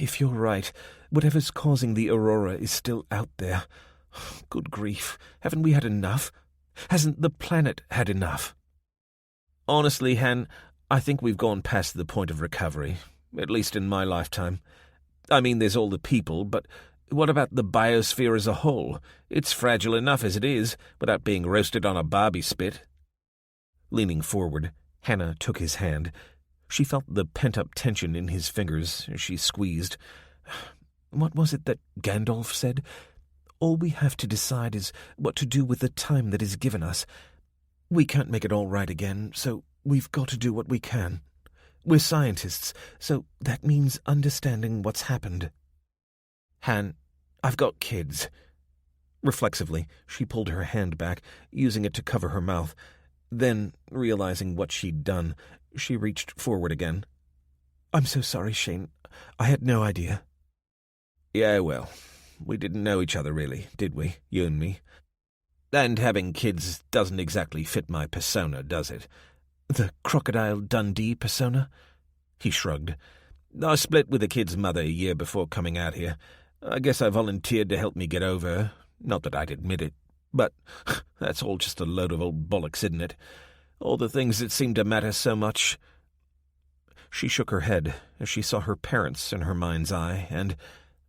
If you're right, whatever's causing the Aurora is still out there. Good grief, haven't we had enough? Hasn't the planet had enough? Honestly, Han, I think we've gone past the point of recovery, at least in my lifetime. I mean, there's all the people, but what about the biosphere as a whole? It's fragile enough as it is, without being roasted on a barbie spit. Leaning forward, Hannah took his hand. She felt the pent-up tension in his fingers as she squeezed. What was it that Gandalf said? All we have to decide is what to do with the time that is given us. We can't make it all right again, so we've got to do what we can. We're scientists, so that means understanding what's happened. Han, I've got kids. Reflexively, she pulled her hand back, using it to cover her mouth. Then, realizing what she'd done, she reached forward again. I'm so sorry, Shane. I had no idea. Yeah, well, we didn't know each other really, did we, you and me? And having kids doesn't exactly fit my persona, does it? The Crocodile Dundee persona? He shrugged. I split with the kid's mother a year before coming out here. I guess I volunteered to help me get over her. Not that I'd admit it. But that's all just a load of old bollocks, isn't it? All the things that seem to matter so much. She shook her head as she saw her parents in her mind's eye and,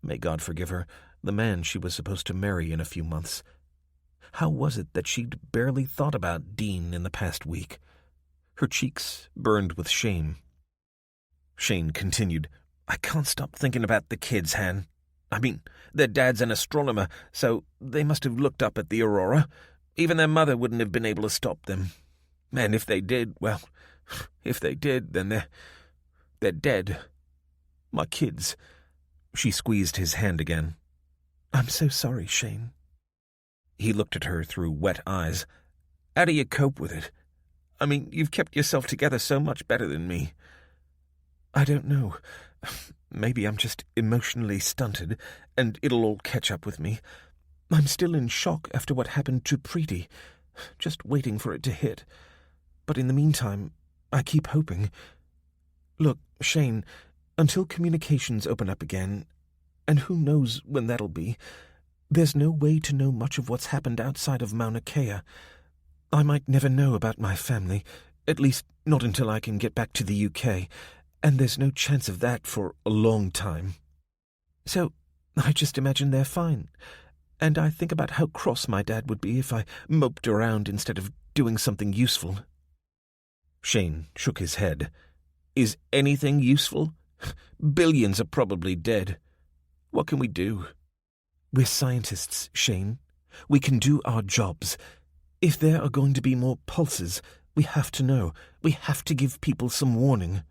may God forgive her, the man she was supposed to marry in a few months. How was it that she'd barely thought about Dean in the past week? Her cheeks burned with shame. Shane continued, I can't stop thinking about the kids, Han. I mean, their dad's an astronomer, so they must have looked up at the Aurora. Even their mother wouldn't have been able to stop them. And if they did, well, if they did, then they're dead. My kids. She squeezed his hand again. I'm so sorry, Shane. He looked at her through wet eyes. How do you cope with it? I mean, you've kept yourself together so much better than me. I don't know. Maybe I'm just emotionally stunted, and it'll all catch up with me. I'm still in shock after what happened to Preeti, just waiting for it to hit. But in the meantime, I keep hoping. Look, Shane, until communications open up again, and who knows when that'll be, there's no way to know much of what's happened outside of Mauna Kea. I might never know about my family, at least not until I can get back to the UK, and there's no chance of that for a long time. So I just imagine they're fine, and I think about how cross my dad would be if I moped around instead of doing something useful. Shane shook his head. Is anything useful? Billions are probably dead. What can we do? We're scientists, Shane. We can do our jobs. If there are going to be more pulses, we have to know. We have to give people some warning.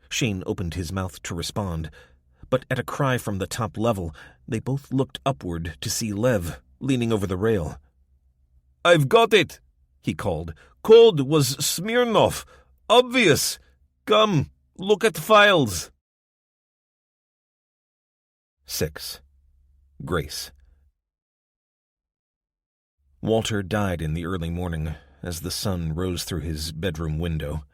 Shane opened his mouth to respond, but at a cry from the top level, they both looked upward to see Lev leaning over the rail. I've got it, he called. Code was Smirnov. Obvious. Come, look at files. 6. Grace. Walter died in the early morning as the sun rose through his bedroom window.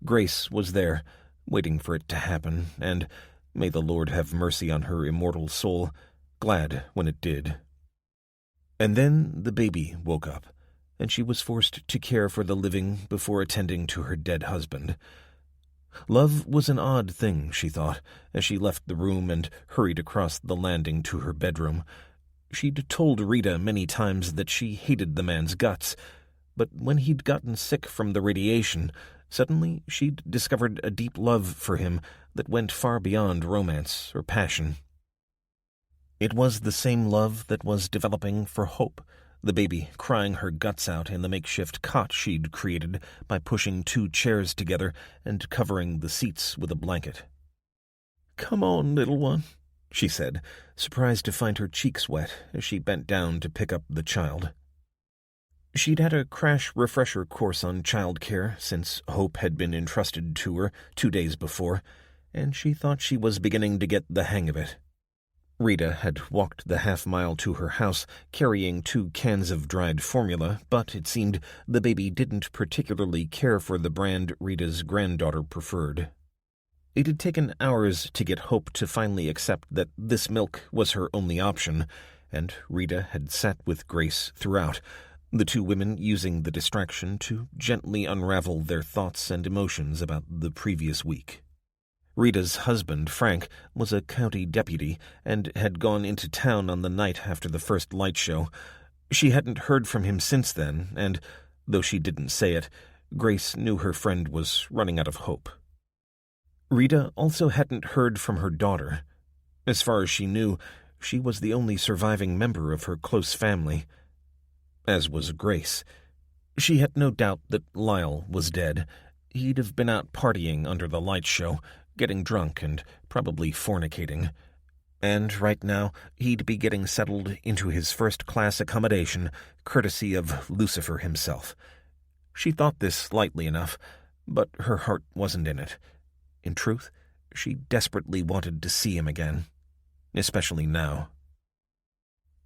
Grace was there, waiting for it to happen, and, may the Lord have mercy on her immortal soul, glad when it did. And then the baby woke up, and she was forced to care for the living before attending to her dead husband. Love was an odd thing, she thought, as she left the room and hurried across the landing to her bedroom. She'd told Rita many times that she hated the man's guts, but when he'd gotten sick from the radiation, suddenly she'd discovered a deep love for him that went far beyond romance or passion. It was the same love that was developing for Hope, the baby crying her guts out in the makeshift cot she'd created by pushing 2 chairs together and covering the seats with a blanket. "Come on, little one," she said, surprised to find her cheeks wet as she bent down to pick up the child. She'd had a crash refresher course on childcare since Hope had been entrusted to her 2 days before, and she thought she was beginning to get the hang of it. Rita had walked the half-mile to her house carrying 2 cans of dried formula, but it seemed the baby didn't particularly care for the brand Rita's granddaughter preferred. It had taken hours to get Hope to finally accept that this milk was her only option, and Rita had sat with Grace throughout, the two women using the distraction to gently unravel their thoughts and emotions about the previous week. Rita's husband, Frank, was a county deputy and had gone into town on the night after the first light show. She hadn't heard from him since then, and, though she didn't say it, Grace knew her friend was running out of hope. Rita also hadn't heard from her daughter. As far as she knew, she was the only surviving member of her close family, as was Grace. She had no doubt that Lyle was dead. He'd have been out partying under the light show, getting drunk and probably fornicating. And right now, he'd be getting settled into his first-class accommodation, courtesy of Lucifer himself. She thought this lightly enough, but her heart wasn't in it. In truth, she desperately wanted to see him again, especially now.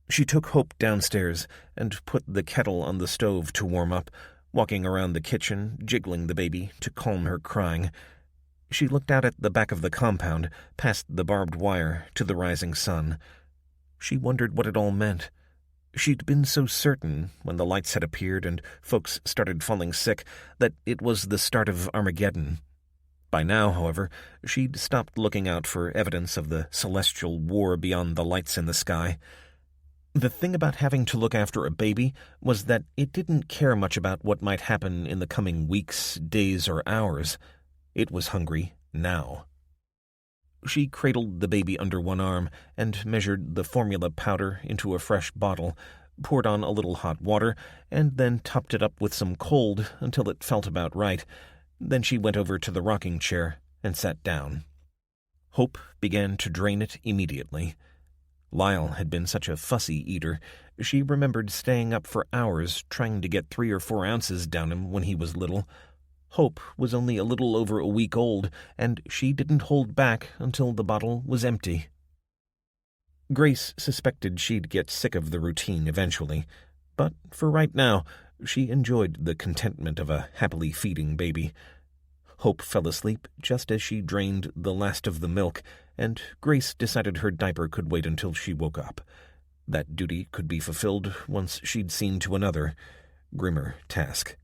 She took Hope downstairs and put the kettle on the stove to warm up, walking around the kitchen, jiggling the baby to calm her crying. She looked out at the back of the compound, past the barbed wire, to the rising sun. She wondered what it all meant. She'd been so certain, when the lights had appeared and folks started falling sick, that it was the start of Armageddon. By now, however, she'd stopped looking out for evidence of the celestial war beyond the lights in the sky. The thing about having to look after a baby was that it didn't care much about what might happen in the coming weeks, days, or hours. It was hungry now. She cradled the baby under one arm and measured the formula powder into a fresh bottle, poured on a little hot water, and then topped it up with some cold until it felt about right. Then she went over to the rocking chair and sat down. Hope began to drain it immediately. Lyle had been such a fussy eater. She remembered staying up for hours trying to get 3 or 4 ounces down him when he was little. Hope was only a little over a week old, and she didn't hold back until the bottle was empty. Grace suspected she'd get sick of the routine eventually, but for right now, she enjoyed the contentment of a happily feeding baby. Hope fell asleep just as she drained the last of the milk, and Grace decided her diaper could wait until she woke up. That duty could be fulfilled once she'd seen to another, grimmer task.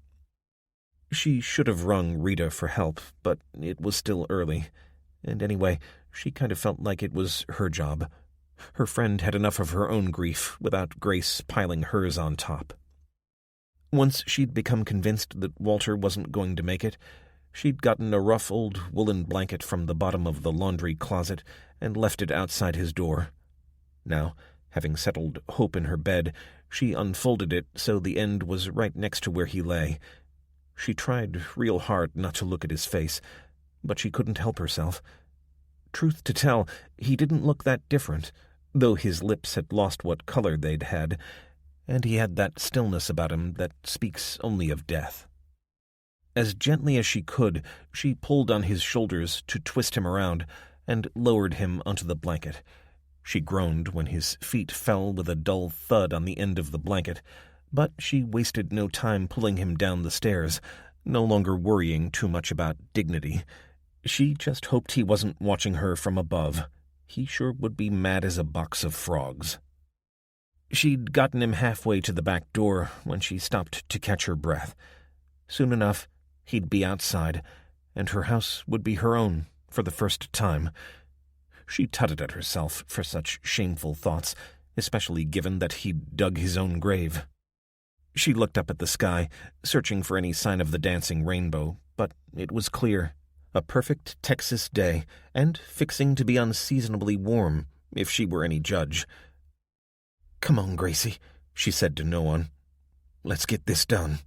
She should have rung Rita for help, but it was still early. And anyway, she kind of felt like it was her job. Her friend had enough of her own grief without Grace piling hers on top. Once she'd become convinced that Walter wasn't going to make it, she'd gotten a rough old woolen blanket from the bottom of the laundry closet and left it outside his door. Now, having settled Hope in her bed, she unfolded it so the end was right next to where he lay. She tried real hard not to look at his face, but she couldn't help herself. Truth to tell, he didn't look that different, though his lips had lost what color they'd had, and he had that stillness about him that speaks only of death. As gently as she could, she pulled on his shoulders to twist him around and lowered him onto the blanket. She groaned when his feet fell with a dull thud on the end of the blanket, but she wasted no time pulling him down the stairs, no longer worrying too much about dignity. She just hoped he wasn't watching her from above. He sure would be mad as a box of frogs. She'd gotten him halfway to the back door when she stopped to catch her breath. Soon enough, he'd be outside, and her house would be her own for the first time. She tutted at herself for such shameful thoughts, especially given that he'd dug his own grave. She looked up at the sky, searching for any sign of the dancing rainbow, but it was clear. A perfect Texas day, and fixing to be unseasonably warm, if she were any judge. "Come on, Gracie," she said to no one. "Let's get this done."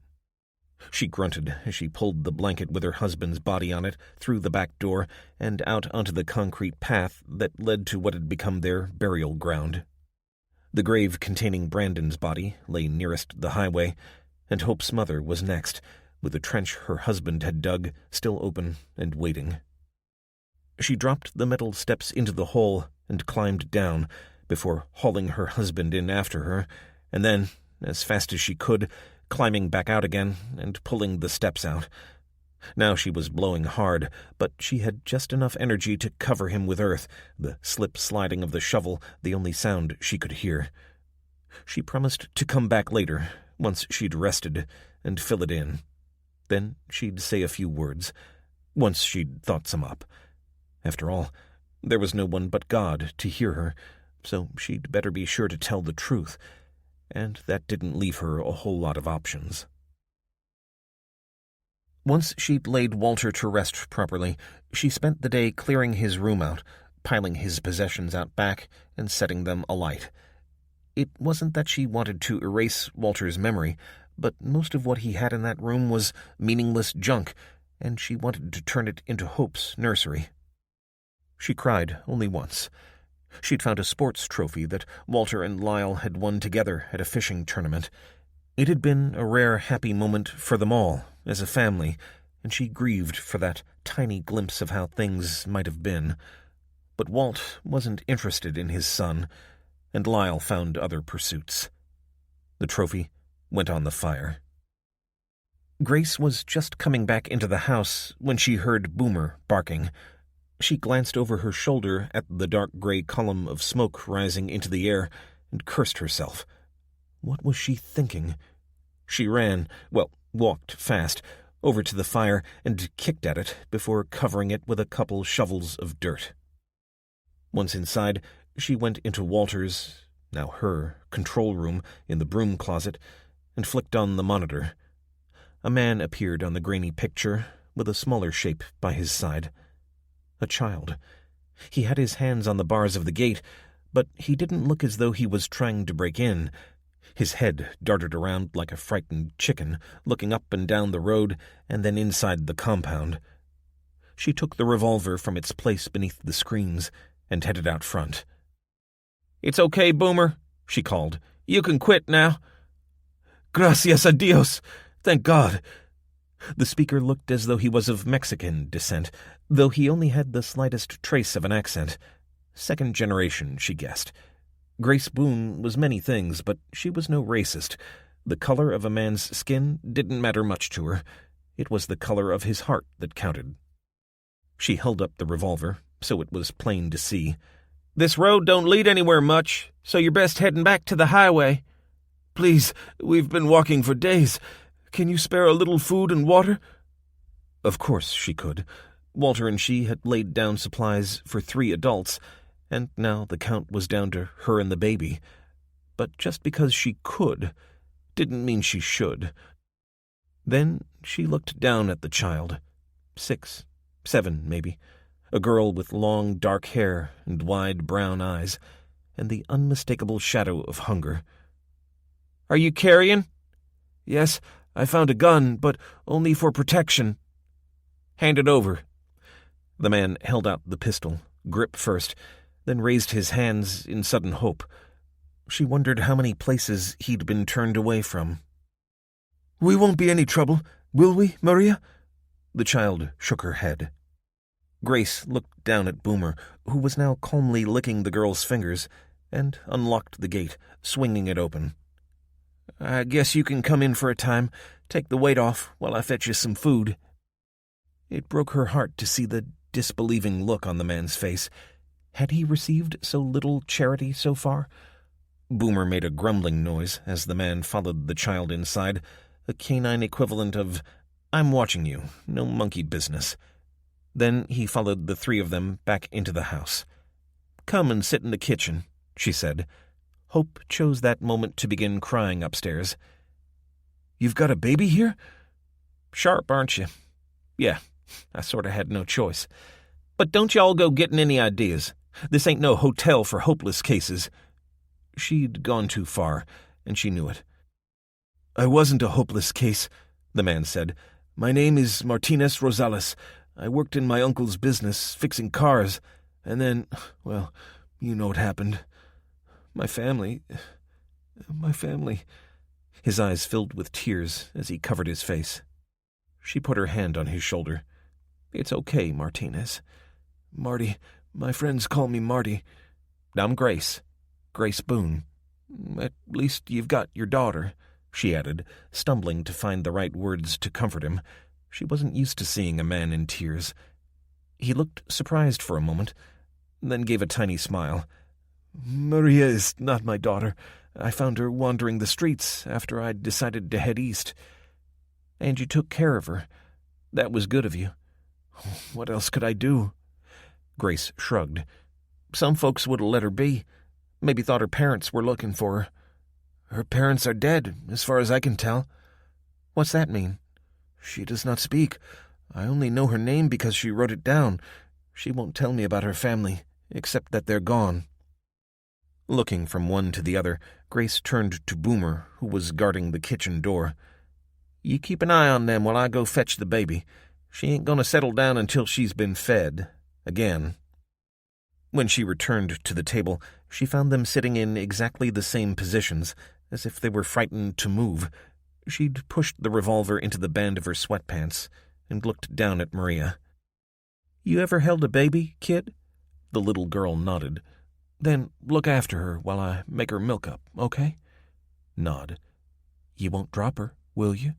She grunted as she pulled the blanket with her husband's body on it through the back door and out onto the concrete path that led to what had become their burial ground. The grave containing Brandon's body lay nearest the highway, and Hope's mother was next, with the trench her husband had dug still open and waiting. She dropped the metal steps into the hole and climbed down before hauling her husband in after her, and then, as fast as she could, climbing back out again and pulling the steps out. Now she was blowing hard, but she had just enough energy to cover him with earth, the slip-sliding of the shovel the only sound she could hear. She promised to come back later, once she'd rested, and fill it in. Then she'd say a few words, once she'd thought some up. After all, there was no one but God to hear her, so she'd better be sure to tell the truth, and that didn't leave her a whole lot of options. Once she'd laid Walter to rest properly, she spent the day clearing his room out, piling his possessions out back, and setting them alight. It wasn't that she wanted to erase Walter's memory, but most of what he had in that room was meaningless junk, and she wanted to turn it into Hope's nursery. She cried only once. She'd found a sports trophy that Walter and Lyle had won together at a fishing tournament. It had been a rare happy moment for them all, as a family, and she grieved for that tiny glimpse of how things might have been. But Walt wasn't interested in his son, and Lyle found other pursuits. The trophy went on the fire. Grace was just coming back into the house when she heard Boomer barking. She glanced over her shoulder at the dark gray column of smoke rising into the air and cursed herself. What was she thinking? She walked fast, over to the fire and kicked at it before covering it with a couple shovels of dirt. Once inside, she went into Walter's, now her, control room in the broom closet and flicked on the monitor. A man appeared on the grainy picture with a smaller shape by his side. A child. He had his hands on the bars of the gate, but he didn't look as though he was trying to break in. His head darted around like a frightened chicken, looking up and down the road and then inside the compound. She took the revolver from its place beneath the screens and headed out front. "It's okay, Boomer," she called. "You can quit now." "Gracias a Dios! Thank God!" The speaker looked as though he was of Mexican descent, though he only had the slightest trace of an accent. Second generation, she guessed. Grace Boone was many things, but she was no racist. The color of a man's skin didn't matter much to her. It was the color of his heart that counted. She held up the revolver, so it was plain to see. "This road don't lead anywhere much, so you're best heading back to the highway. Please, we've been walking for days. Can you spare a little food and water?" Of course she could. Walter and she had laid down supplies for 3 adults, and now the count was down to her and the baby. But just because she could didn't mean she should. Then she looked down at the child. 6, 7, maybe. A girl with long, dark hair and wide brown eyes, and the unmistakable shadow of hunger. "Are you carrying?" "Yes, I found a gun, but only for protection." "Hand it over." The man held out the pistol, grip first, then raised his hands in sudden hope. She wondered how many places he'd been turned away from. "We won't be any trouble, will we, Maria?" The child shook her head. Grace looked down at Boomer, who was now calmly licking the girl's fingers, and unlocked the gate, swinging it open. "I guess you can come in for a time, take the weight off while I fetch you some food." It broke her heart to see the disbelieving look on the man's face. Had he received so little charity so far? Boomer made a grumbling noise as the man followed the child inside, a canine equivalent of, "I'm watching you, no monkey business." Then he followed the 3 of them back into the house. "Come and sit in the kitchen," she said. Hope chose that moment to begin crying upstairs. "You've got a baby here?" "Sharp, aren't you?" "Yeah, I sort of had no choice. But don't y'all go getting any ideas. This ain't no hotel for hopeless cases." She'd gone too far, and she knew it. "I wasn't a hopeless case," the man said. "My name is Martinez Rosales. I worked in my uncle's business, fixing cars, and then, well, you know what happened. My family... His eyes filled with tears as he covered his face. She put her hand on his shoulder. "It's okay, Martinez." "Marty. My friends call me Marty." "I'm Grace. Grace Boone." "At least you've got your daughter," she added, stumbling to find the right words to comfort him. She wasn't used to seeing a man in tears. He looked surprised for a moment, then gave a tiny smile. "Maria is not my daughter. I found her wandering the streets after I'd decided to head east. And you took care of her. That was good of you. What else could I do?" Grace shrugged. "Some folks would have let her be. Maybe thought her parents were looking for her. Her parents are dead, as far as I can tell." "What's that mean?" "She does not speak. I only know her name because she wrote it down. She won't tell me about her family, except that they're gone." Looking from one to the other, Grace turned to Boomer, who was guarding the kitchen door. "You keep an eye on them while I go fetch the baby. She ain't going to settle down until she's been fed. Again." When she returned to the table, she found them sitting in exactly the same positions, as if they were frightened to move. She'd pushed the revolver into the band of her sweatpants and looked down at Maria. "You ever held a baby, kid?" The little girl nodded. "Then look after her while I make her milk up, okay?" Nod. "You won't drop her, will you?"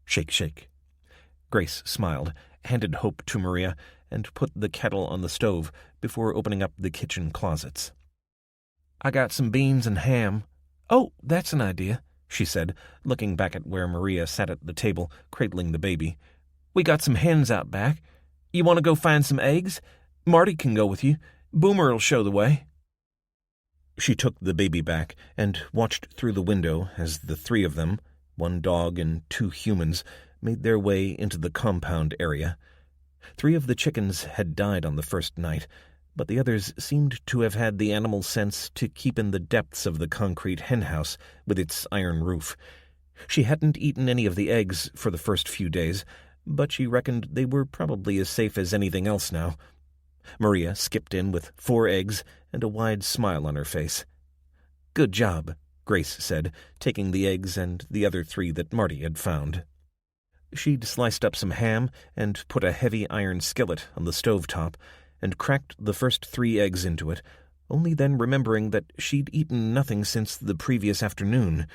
Shake, shake. Grace smiled, handed Hope to Maria, and put the kettle on the stove before opening up the kitchen closets. "I got some beans and ham." "Oh, that's an idea," she said, looking back at where Maria sat at the table, cradling the baby. "We got some hens out back. You want to go find some eggs? Marty can go with you. Boomer'll show the way." She took the baby back and watched through the window as the three of them, one dog and 2 humans, made their way into the compound area. 3 of the chickens had died on the first night, but the others seemed to have had the animal sense to keep in the depths of the concrete henhouse with its iron roof. She hadn't eaten any of the eggs for the first few days, but she reckoned they were probably as safe as anything else now. Maria skipped in with 4 eggs and a wide smile on her face. "Good job," Grace said, taking the eggs and the other 3 that Marty had found. She'd sliced up some ham and put a heavy iron skillet on the stove top and cracked the first 3 eggs into it, only then remembering that she'd eaten nothing since the previous afternoon.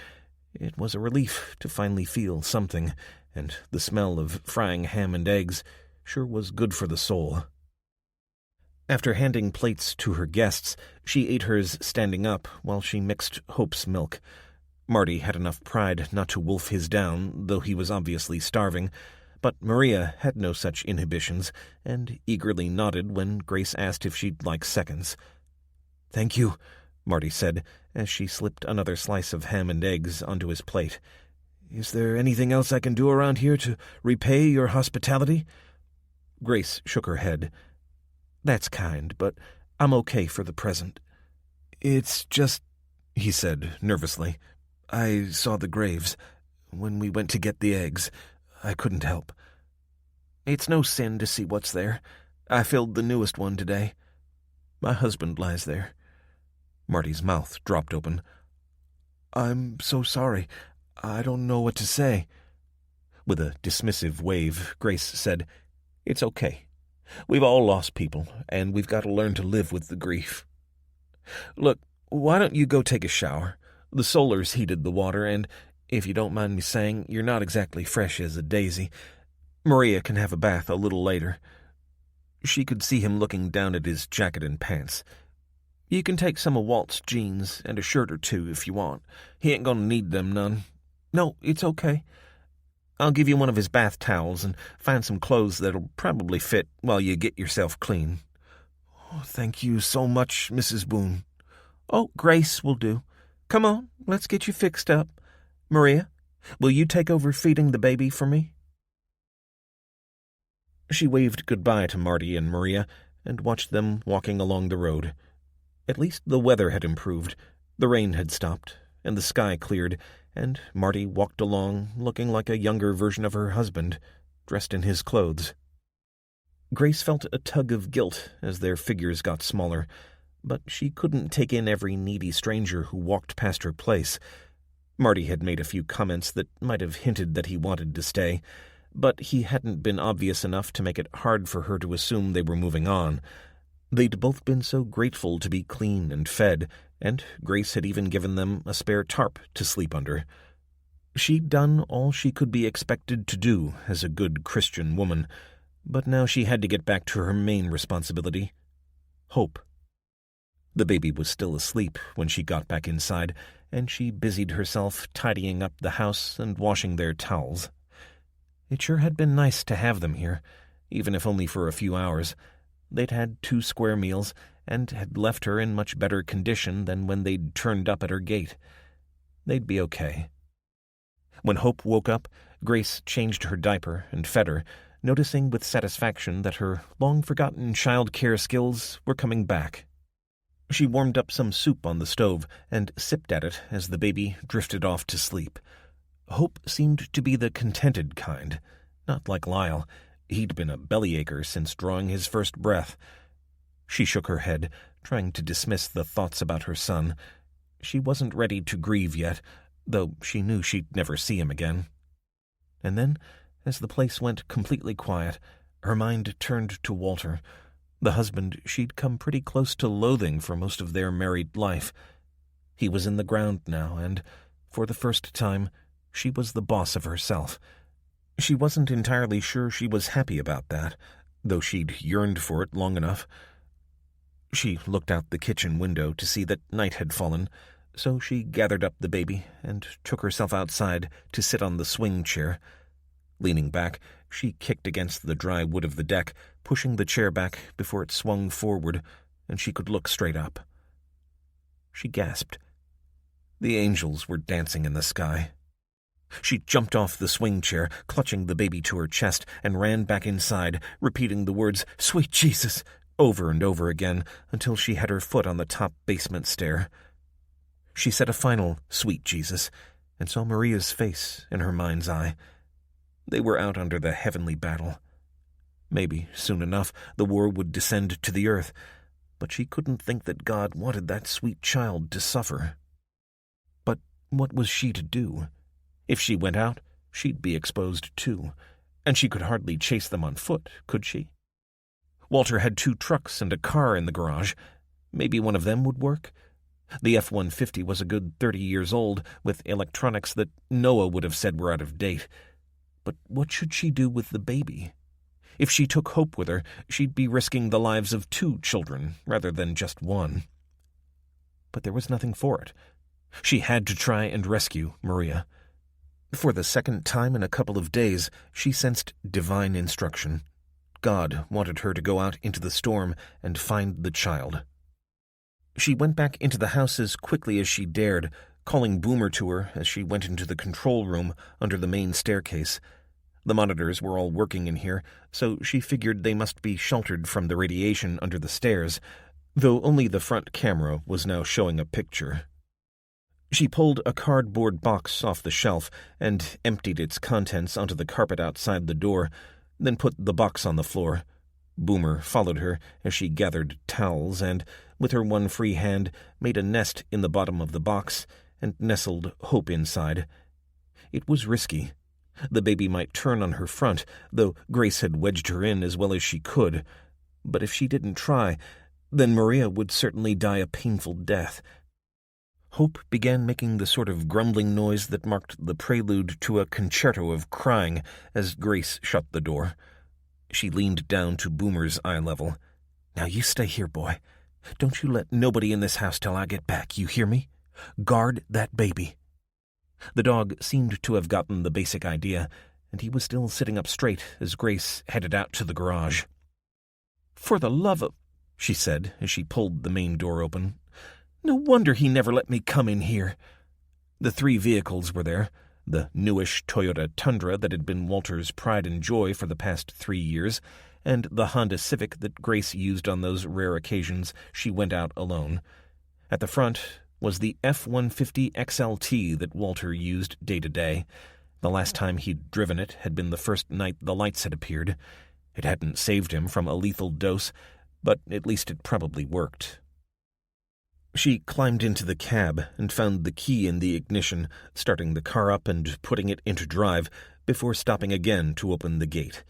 It was a relief to finally feel something, and the smell of frying ham and eggs sure was good for the soul. After handing plates to her guests, she ate hers standing up while she mixed Hope's milk. Marty had enough pride not to wolf his down, though he was obviously starving, but Maria had no such inhibitions, and eagerly nodded when Grace asked if she'd like seconds. "Thank you," Marty said, as she slipped another slice of ham and eggs onto his plate. "Is there anything else I can do around here to repay your hospitality?" Grace shook her head. "That's kind, but I'm okay for the present." "It's just," he said nervously, "I saw the graves. When we went to get the eggs, I couldn't help." "It's no sin to see what's there. I filled the newest one today. My husband lies there." Marty's mouth dropped open. "I'm so sorry. I don't know what to say." With a dismissive wave, Grace said, "It's okay. We've all lost people, and we've got to learn to live with the grief. Look, why don't you go take a shower? The solar's heated the water, and, if you don't mind me saying, you're not exactly fresh as a daisy. Maria can have a bath a little later." She could see him looking down at his jacket and pants. "You can take some of Walt's jeans and a shirt or 2 if you want. He ain't gonna need them none. No, it's okay. I'll give you one of his bath towels and find some clothes that'll probably fit while you get yourself clean." "Oh, thank you so much, Mrs. Boone." "Oh, Grace will do. Come on, let's get you fixed up. Maria, will you take over feeding the baby for me?" She waved goodbye to Marty and Maria and watched them walking along the road. At least the weather had improved. The rain had stopped, and the sky cleared, and Marty walked along looking like a younger version of her husband, dressed in his clothes. Grace felt a tug of guilt as their figures got smaller, but she couldn't take in every needy stranger who walked past her place. Marty had made a few comments that might have hinted that he wanted to stay, but he hadn't been obvious enough to make it hard for her to assume they were moving on. They'd both been so grateful to be clean and fed, and Grace had even given them a spare tarp to sleep under. She'd done all she could be expected to do as a good Christian woman, but now she had to get back to her main responsibility: hope. The baby was still asleep when she got back inside, and she busied herself tidying up the house and washing their towels. It sure had been nice to have them here, even if only for a few hours. They'd had 2 square meals, and had left her in much better condition than when they'd turned up at her gate. They'd be okay. When Hope woke up, Grace changed her diaper and fed her, noticing with satisfaction that her long-forgotten child care skills were coming back. She warmed up some soup on the stove and sipped at it as the baby drifted off to sleep. Hope seemed to be the contented kind, not like Lyle. He'd been a bellyacre since drawing his first breath. She shook her head, trying to dismiss the thoughts about her son. She wasn't ready to grieve yet, though she knew she'd never see him again. And then, as the place went completely quiet, her mind turned to Walter, the husband she'd come pretty close to loathing for most of their married life. He was in the ground now, and, for the first time, she was the boss of herself. She wasn't entirely sure she was happy about that, though she'd yearned for it long enough. She looked out the kitchen window to see that night had fallen, so she gathered up the baby and took herself outside to sit on the swing chair. Leaning back, she kicked against the dry wood of the deck, pushing the chair back before it swung forward, and she could look straight up. She gasped. The angels were dancing in the sky. She jumped off the swing chair, clutching the baby to her chest, and ran back inside, repeating the words, "Sweet Jesus," over and over again, until she had her foot on the top basement stair. She said a final, "Sweet Jesus," and saw Maria's face in her mind's eye. They were out under the heavenly battle. Maybe, soon enough, the war would descend to the earth, but she couldn't think that God wanted that sweet child to suffer. But what was she to do? If she went out, she'd be exposed too, and she could hardly chase them on foot, could she? Walter had 2 trucks and a car in the garage. Maybe one of them would work? The F-150 was a good 30 years old, with electronics that Noah would have said were out of date. But what should she do with the baby? If she took Hope with her, she'd be risking the lives of 2 children rather than just 1. But there was nothing for it. She had to try and rescue Maria. For the second time in a couple of days, she sensed divine instruction. God wanted her to go out into the storm and find the child. She went back into the house as quickly as she dared, calling Boomer to her as she went into the control room under the main staircase. The monitors were all working in here, so she figured they must be sheltered from the radiation under the stairs, though only the front camera was now showing a picture. She pulled a cardboard box off the shelf and emptied its contents onto the carpet outside the door, then put the box on the floor. Boomer followed her as she gathered towels and, with her one free hand, made a nest in the bottom of the box and nestled Hope inside. It was risky. The baby might turn on her front, though Grace had wedged her in as well as she could. But if she didn't try, then Maria would certainly die a painful death. Hope began making the sort of grumbling noise that marked the prelude to a concerto of crying as Grace shut the door. She leaned down to Boomer's eye level. "Now you stay here, boy. Don't you let nobody in this house till I get back, you hear me? Guard that baby." The dog seemed to have gotten the basic idea, and he was still sitting up straight as Grace headed out to the garage. "For the love of—" she said as she pulled the main door open. "No wonder he never let me come in here." The 3 vehicles were there, the newish Toyota Tundra that had been Walter's pride and joy for the past 3 years, and the Honda Civic that Grace used on those rare occasions she went out alone. At the front was the F-150 XLT that Walter used day to day. The last time he'd driven it had been the first night the lights had appeared. It hadn't saved him from a lethal dose, but at least it probably worked. She climbed into the cab and found the key in the ignition, starting the car up and putting it into drive before stopping again to open the gate.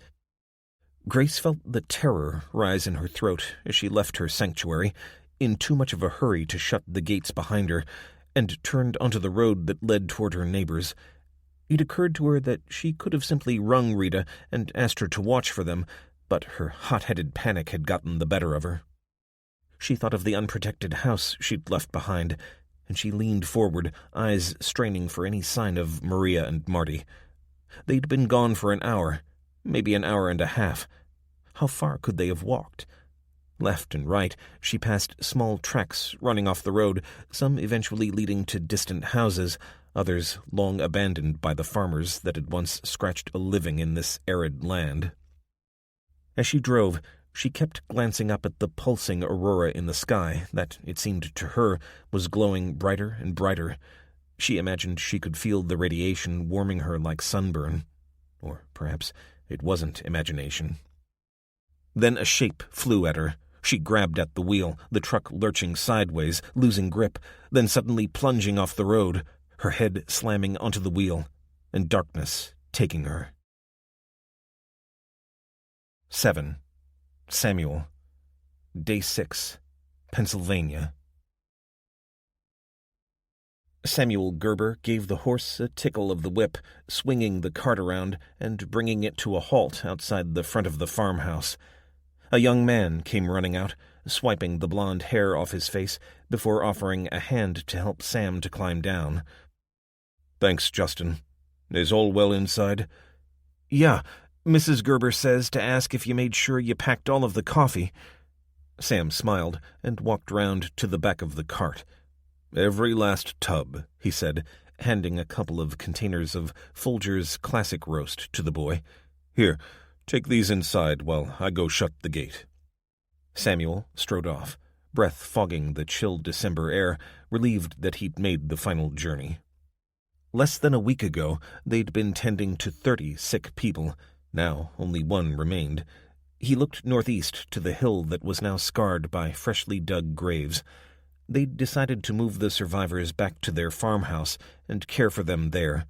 Grace felt the terror rise in her throat as she left her sanctuary, in too much of a hurry to shut the gates behind her, and turned onto the road that led toward her neighbors. It occurred to her that she could have simply rung Rita and asked her to watch for them, but her hot-headed panic had gotten the better of her. She thought of the unprotected house she'd left behind, and she leaned forward, eyes straining for any sign of Maria and Marty. They'd been gone for an hour, maybe an hour and a half. How far could they have walked? Left and right, she passed small tracks running off the road, some eventually leading to distant houses, others long abandoned by the farmers that had once scratched a living in this arid land. As she drove, she kept glancing up at the pulsing aurora in the sky that, it seemed to her, was glowing brighter and brighter. She imagined she could feel the radiation warming her like sunburn. Or perhaps it wasn't imagination. Then a shape flew at her. She grabbed at the wheel, the truck lurching sideways, losing grip, then suddenly plunging off the road, her head slamming onto the wheel, and darkness taking her. 7. Samuel. Day 6. Pennsylvania. Samuel Gerber gave the horse a tickle of the whip, swinging the cart around and bringing it to a halt outside the front of the farmhouse. A young man came running out, swiping the blonde hair off his face before offering a hand to help Sam to climb down. "Thanks, Justin. Is all well inside?" "Yeah. Mrs. Gerber says to ask if you made sure you packed all of the coffee." Sam smiled and walked round to the back of the cart. "Every last tub," he said, handing a couple of containers of Folger's classic roast to the boy. "Here, take these inside while I go shut the gate." Samuel strode off, breath fogging the chill December air, relieved that he'd made the final journey. Less than a week ago, they'd been tending to 30 sick people. Now only one remained. He looked northeast to the hill that was now scarred by freshly dug graves. They'd decided to move the survivors back to their farmhouse and care for them there.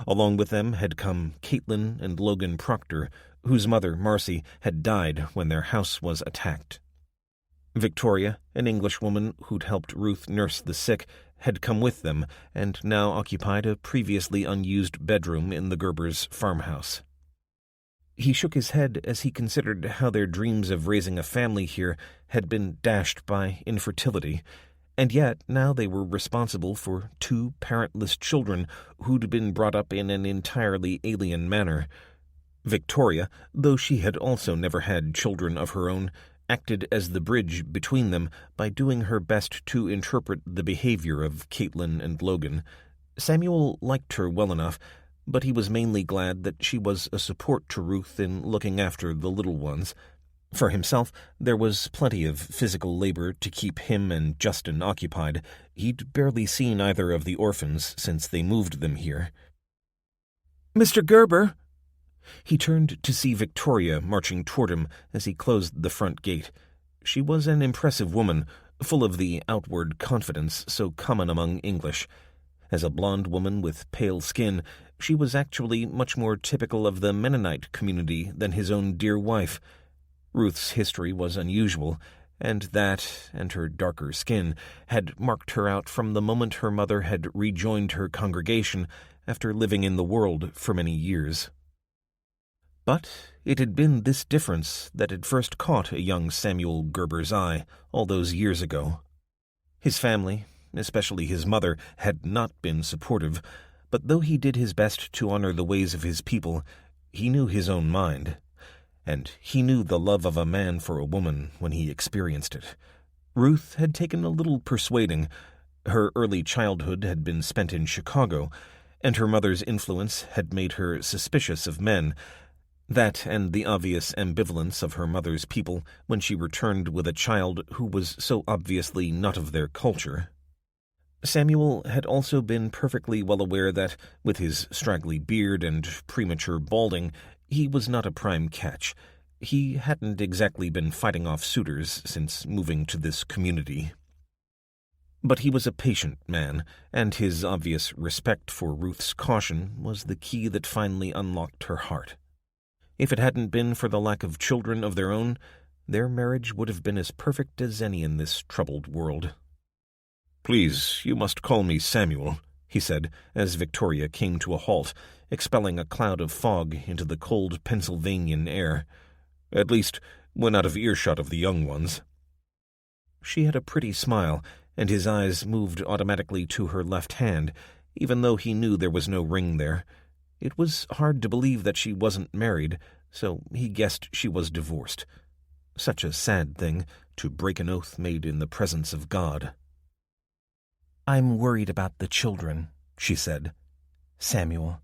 Along with them had come Caitlin and Logan Proctor, whose mother, Marcy, had died when their house was attacked. Victoria, an Englishwoman who'd helped Ruth nurse the sick, had come with them and now occupied a previously unused bedroom in the Gerbers' farmhouse. He shook his head as he considered how their dreams of raising a family here had been dashed by infertility, and yet now they were responsible for 2 parentless children who'd been brought up in an entirely alien manner. Victoria, though she had also never had children of her own, acted as the bridge between them by doing her best to interpret the behavior of Caitlin and Logan. Samuel liked her well enough, but he was mainly glad that she was a support to Ruth in looking after the little ones. For himself, there was plenty of physical labor to keep him and Justin occupied. He'd barely seen either of the orphans since they moved them here. "Mr. Gerber!" He turned to see Victoria marching toward him as he closed the front gate. She was an impressive woman, full of the outward confidence so common among English. As a blonde woman with pale skin, she was actually much more typical of the Mennonite community than his own dear wife. Ruth's history was unusual, and that, and her darker skin, had marked her out from the moment her mother had rejoined her congregation after living in the world for many years. But it had been this difference that had first caught a young Samuel Gerber's eye all those years ago. His family, especially his mother, had not been supportive, but though he did his best to honor the ways of his people, he knew his own mind. And he knew the love of a man for a woman when he experienced it. Ruth had taken a little persuading. Her early childhood had been spent in Chicago, and her mother's influence had made her suspicious of men. That and the obvious ambivalence of her mother's people when she returned with a child who was so obviously not of their culture. Samuel had also been perfectly well aware that, with his straggly beard and premature balding, he was not a prime catch. He hadn't exactly been fighting off suitors since moving to this community. But he was a patient man, and his obvious respect for Ruth's caution was the key that finally unlocked her heart. If it hadn't been for the lack of children of their own, their marriage would have been as perfect as any in this troubled world. "Please, you must call me Samuel," he said, as Victoria came to a halt, expelling a cloud of fog into the cold Pennsylvanian air. At least, when out of earshot of the young ones. She had a pretty smile, and his eyes moved automatically to her left hand, even though he knew there was no ring there. It was hard to believe that she wasn't married, so he guessed she was divorced. Such a sad thing, to break an oath made in the presence of God. "I'm worried about the children," she said. "Samuel."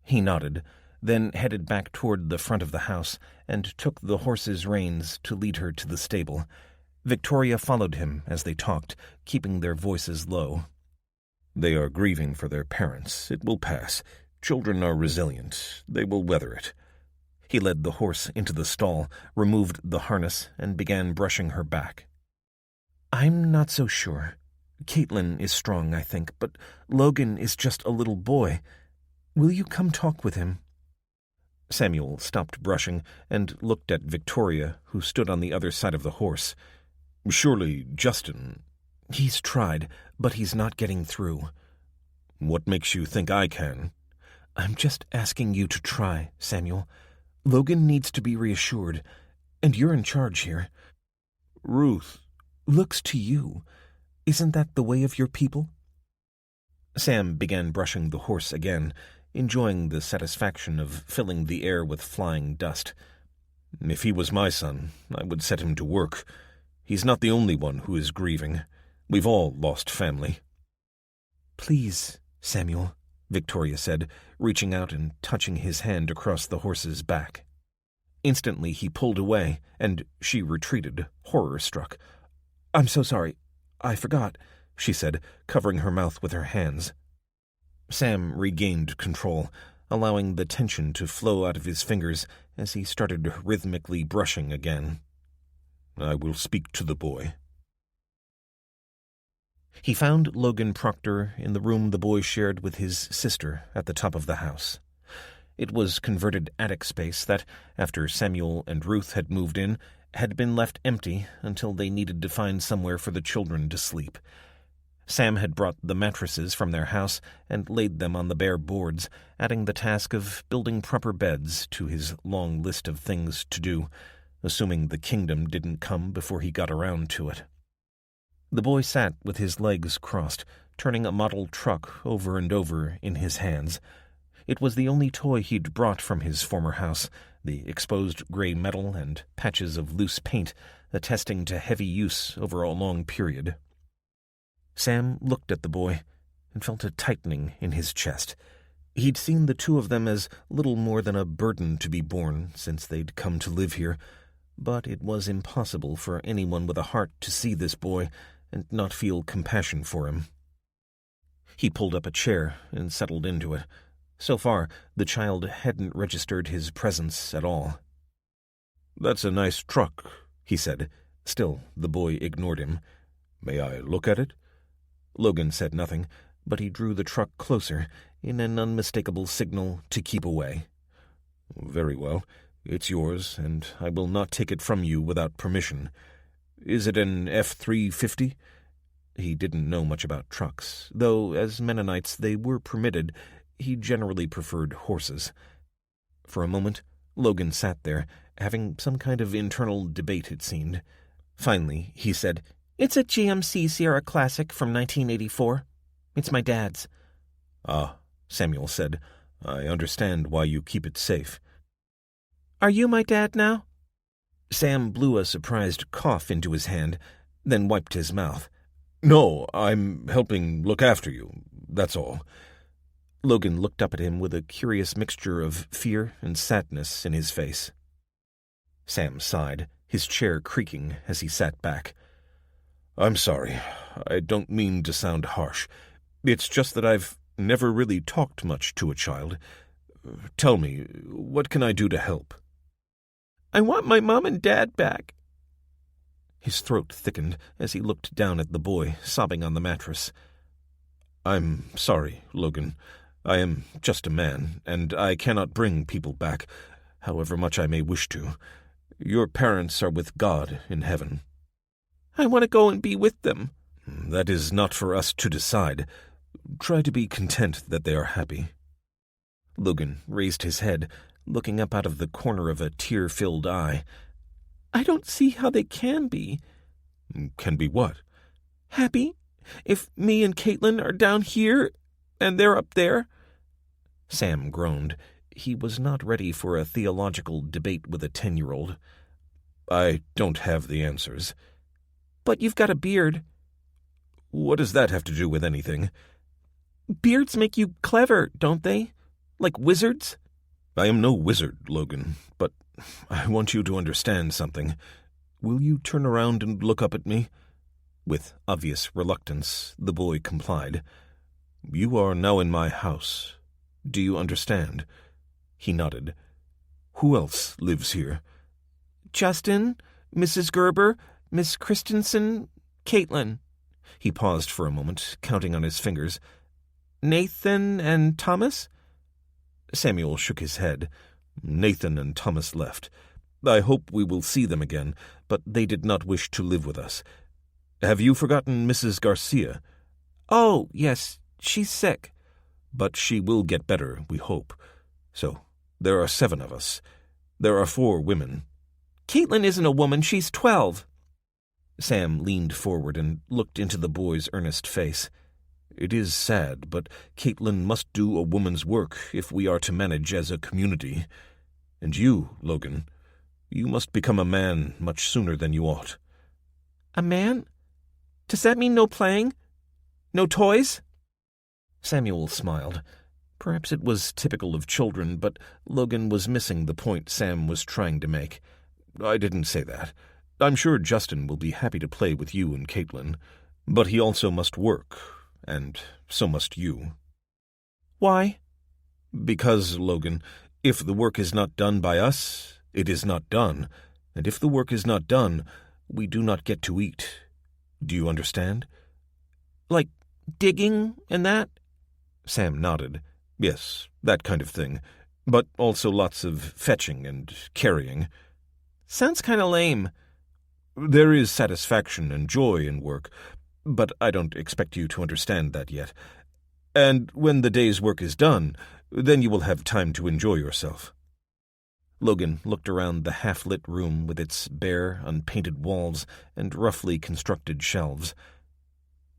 He nodded, then headed back toward the front of the house and took the horse's reins to lead her to the stable. Victoria followed him as they talked, keeping their voices low. "They are grieving for their parents. It will pass. Children are resilient. They will weather it." He led the horse into the stall, removed the harness, and began brushing her back. "I'm not so sure. Caitlin is strong, I think, but Logan is just a little boy. Will you come talk with him?" Samuel stopped brushing and looked at Victoria, who stood on the other side of the horse. "Surely, Justin—" "He's tried, but he's not getting through." "What makes you think I can?" "I'm just asking you to try, Samuel. Logan needs to be reassured, and you're in charge here." "Ruth—" "Looks to you. Isn't that the way of your people?" Sam began brushing the horse again, enjoying the satisfaction of filling the air with flying dust. "If he was my son, I would set him to work. He's not the only one who is grieving. We've all lost family." "Please, Samuel," Victoria said, reaching out and touching his hand across the horse's back. Instantly he pulled away, and she retreated, horror-struck. "I'm so sorry. I forgot," she said, covering her mouth with her hands. Sam regained control, allowing the tension to flow out of his fingers as he started rhythmically brushing again. "I will speak to the boy." He found Logan Proctor in the room the boy shared with his sister at the top of the house. It was converted attic space that, after Samuel and Ruth had moved in, had been left empty until they needed to find somewhere for the children to sleep. Sam had brought the mattresses from their house and laid them on the bare boards, adding the task of building proper beds to his long list of things to do, assuming the kingdom didn't come before he got around to it. The boy sat with his legs crossed, turning a model truck over and over in his hands. It was the only toy he'd brought from his former house, the exposed gray metal and patches of loose paint attesting to heavy use over a long period. Sam looked at the boy and felt a tightening in his chest. He'd seen the two of them as little more than a burden to be borne since they'd come to live here, but it was impossible for anyone with a heart to see this boy and not feel compassion for him. He pulled up a chair and settled into it. So far, the child hadn't registered his presence at all. "That's a nice truck," he said. Still, the boy ignored him. "May I look at it?" Logan said nothing, but he drew the truck closer in an unmistakable signal to keep away. "Very well. It's yours, and I will not take it from you without permission. Is it an F-350? He didn't know much about trucks, though as Mennonites they were permitted. He generally preferred horses. For a moment, Logan sat there, having some kind of internal debate, it seemed. Finally, he said, "It's a GMC Sierra Classic from 1984. It's my dad's." "Ah," Samuel said. "I understand why you keep it safe." "Are you my dad now?" Sam blew a surprised cough into his hand, then wiped his mouth. "No, I'm helping look after you, that's all." Logan looked up at him with a curious mixture of fear and sadness in his face. Sam sighed, his chair creaking as he sat back. "I'm sorry. I don't mean to sound harsh. It's just that I've never really talked much to a child. Tell me, what can I do to help?" "I want my mom and dad back." His throat thickened as he looked down at the boy, sobbing on the mattress. "I'm sorry, Logan. I am just a man, and I cannot bring people back, however much I may wish to. Your parents are with God in heaven." "I want to go and be with them." "That is not for us to decide. try to be content that they are happy." Logan raised his head, looking up out of the corner of a tear-filled eye. "I don't see how they can be." "Can be what?" "Happy? If me and Caitlin are down here and they're up there." Sam groaned. He was not ready for a theological debate with a 10-year-old. "I don't have the answers." "But you've got a beard." "What does that have to do with anything?" "Beards make you clever, don't they? Like wizards?" "I am no wizard, Logan, but I want you to understand something. Will you turn around and look up at me?" With obvious reluctance, the boy complied. "You are now in my house. Do you understand?" He nodded. "Who else lives here?" "Justin, Mrs. Gerber, Miss Christensen, Caitlin." He paused for a moment, counting on his fingers. "Nathan and Thomas?" Samuel shook his head. "Nathan and Thomas left. I hope we will see them again, but they did not wish to live with us. Have you forgotten Mrs. Garcia?" "Oh, yes, she's sick." "But she will get better, we hope. So, there are 7 of us. There are 4 women." "Caitlin isn't a woman, she's 12. Sam leaned forward and looked into the boy's earnest face. "It is sad, but Caitlin must do a woman's work if we are to manage as a community. And you, Logan, you must become a man much sooner than you ought." "A man? Does that mean no playing? No toys?" Samuel smiled. Perhaps it was typical of children, but Logan was missing the point Sam was trying to make. "I didn't say that. I'm sure Justin will be happy to play with you and Caitlin, but he also must work, and so must you." "Why?" "Because, Logan, if the work is not done by us, it is not done, and if the work is not done, we do not get to eat. Do you understand?" "Like digging and that?" Sam nodded. "Yes, that kind of thing, but also lots of fetching and carrying." "Sounds kind of lame." "There is satisfaction and joy in work, but I don't expect you to understand that yet. And when the day's work is done, then you will have time to enjoy yourself." Logan looked around the half-lit room with its bare, unpainted walls and roughly constructed shelves.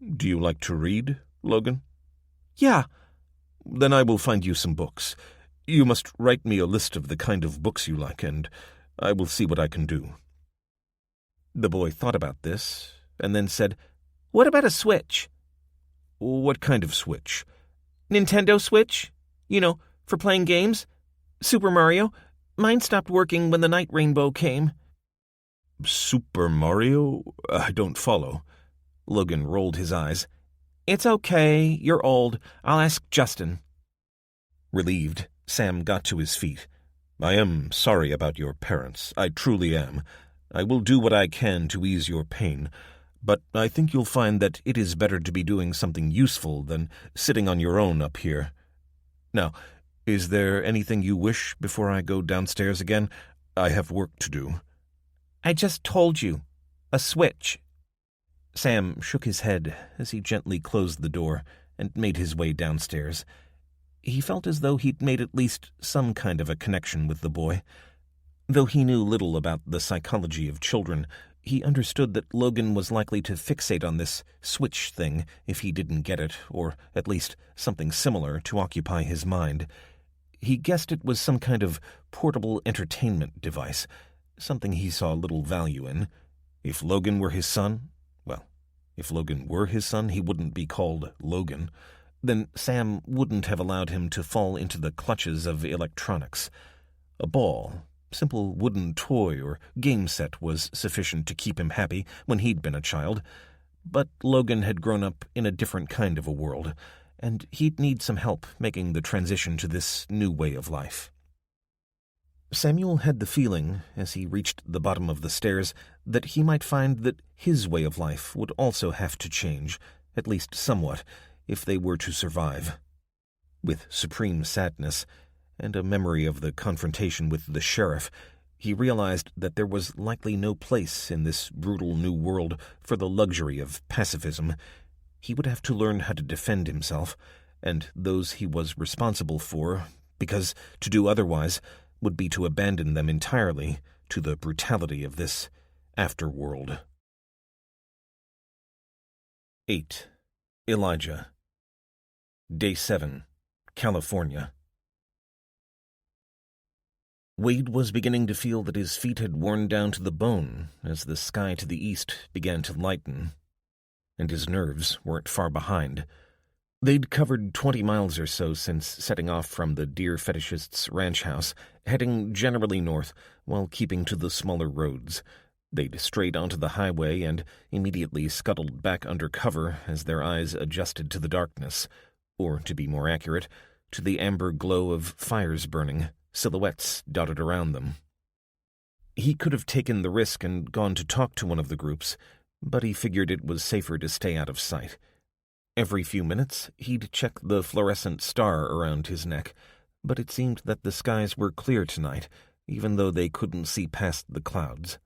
"Do you like to read, Logan?" "Yeah." "Then I will find you some books. You must write me a list of the kind of books you like, and I will see what I can do." The boy thought about this, and then said, "What about a Switch?" "What kind of Switch?" "Nintendo Switch. You know, for playing games. Super Mario. Mine stopped working when the Night Rainbow came." "Super Mario? I don't follow." Logan rolled his eyes. "It's okay, you're old. I'll ask Justin." Relieved, Sam got to his feet. "I am sorry about your parents. I truly am. I will do what I can to ease your pain, but I think you'll find that it is better to be doing something useful than sitting on your own up here. Now, is there anything you wish before I go downstairs again? I have work to do." "I just told you. A Switch." Sam shook his head as he gently closed the door and made his way downstairs. He felt as though he'd made at least some kind of a connection with the boy. Though he knew little about the psychology of children, he understood that Logan was likely to fixate on this Switch thing if he didn't get it, or at least something similar to occupy his mind. He guessed it was some kind of portable entertainment device, something he saw little value in. If Logan were his son, well, if Logan were his son, he wouldn't be called Logan. Then Sam wouldn't have allowed him to fall into the clutches of electronics. A ball, simple wooden toy or game set was sufficient to keep him happy when he'd been a child. But Logan had grown up in a different kind of a world, and he'd need some help making the transition to this new way of life. Samuel had the feeling, as he reached the bottom of the stairs, that he might find that his way of life would also have to change, at least somewhat, if they were to survive. With supreme sadness, and a memory of the confrontation with the sheriff, he realized that there was likely no place in this brutal new world for the luxury of pacifism. He would have to learn how to defend himself, and those he was responsible for, because to do otherwise would be to abandon them entirely to the brutality of this afterworld. 8. Elijah. Day 7. California. Wade was beginning to feel that his feet had worn down to the bone as the sky to the east began to lighten, and his nerves weren't far behind. They'd covered 20 miles or so since setting off from the deer fetishist's ranch house, heading generally north while keeping to the smaller roads. They'd strayed onto the highway and immediately scuttled back under cover as their eyes adjusted to the darkness, or, to be more accurate, to the amber glow of fires burning, silhouettes dotted around them. He could have taken the risk and gone to talk to one of the groups, but he figured it was safer to stay out of sight. Every few minutes, he'd check the fluorescent star around his neck, but it seemed that the skies were clear tonight, even though they couldn't see past the clouds.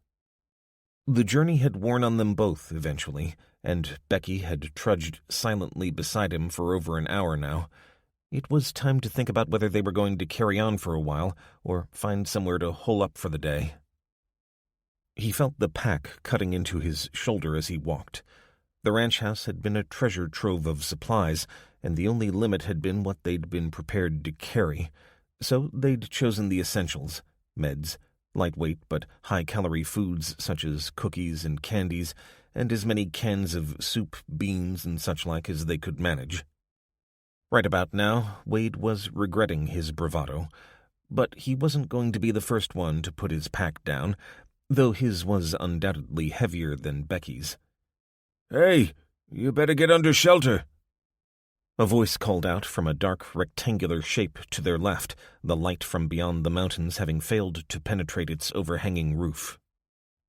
The journey had worn on them both eventually, and Becky had trudged silently beside him for over an hour now. It was time to think about whether they were going to carry on for a while or find somewhere to hole up for the day. He felt the pack cutting into his shoulder as he walked. The ranch house had been a treasure trove of supplies, and the only limit had been what they'd been prepared to carry. So they'd chosen the essentials: meds, lightweight but high-calorie foods such as cookies and candies, and as many cans of soup, beans, and such like as they could manage. Right about now, Wade was regretting his bravado, but he wasn't going to be the first one to put his pack down, though his was undoubtedly heavier than Becky's. "Hey, you better get under shelter," a voice called out from a dark rectangular shape to their left, the light from beyond the mountains having failed to penetrate its overhanging roof.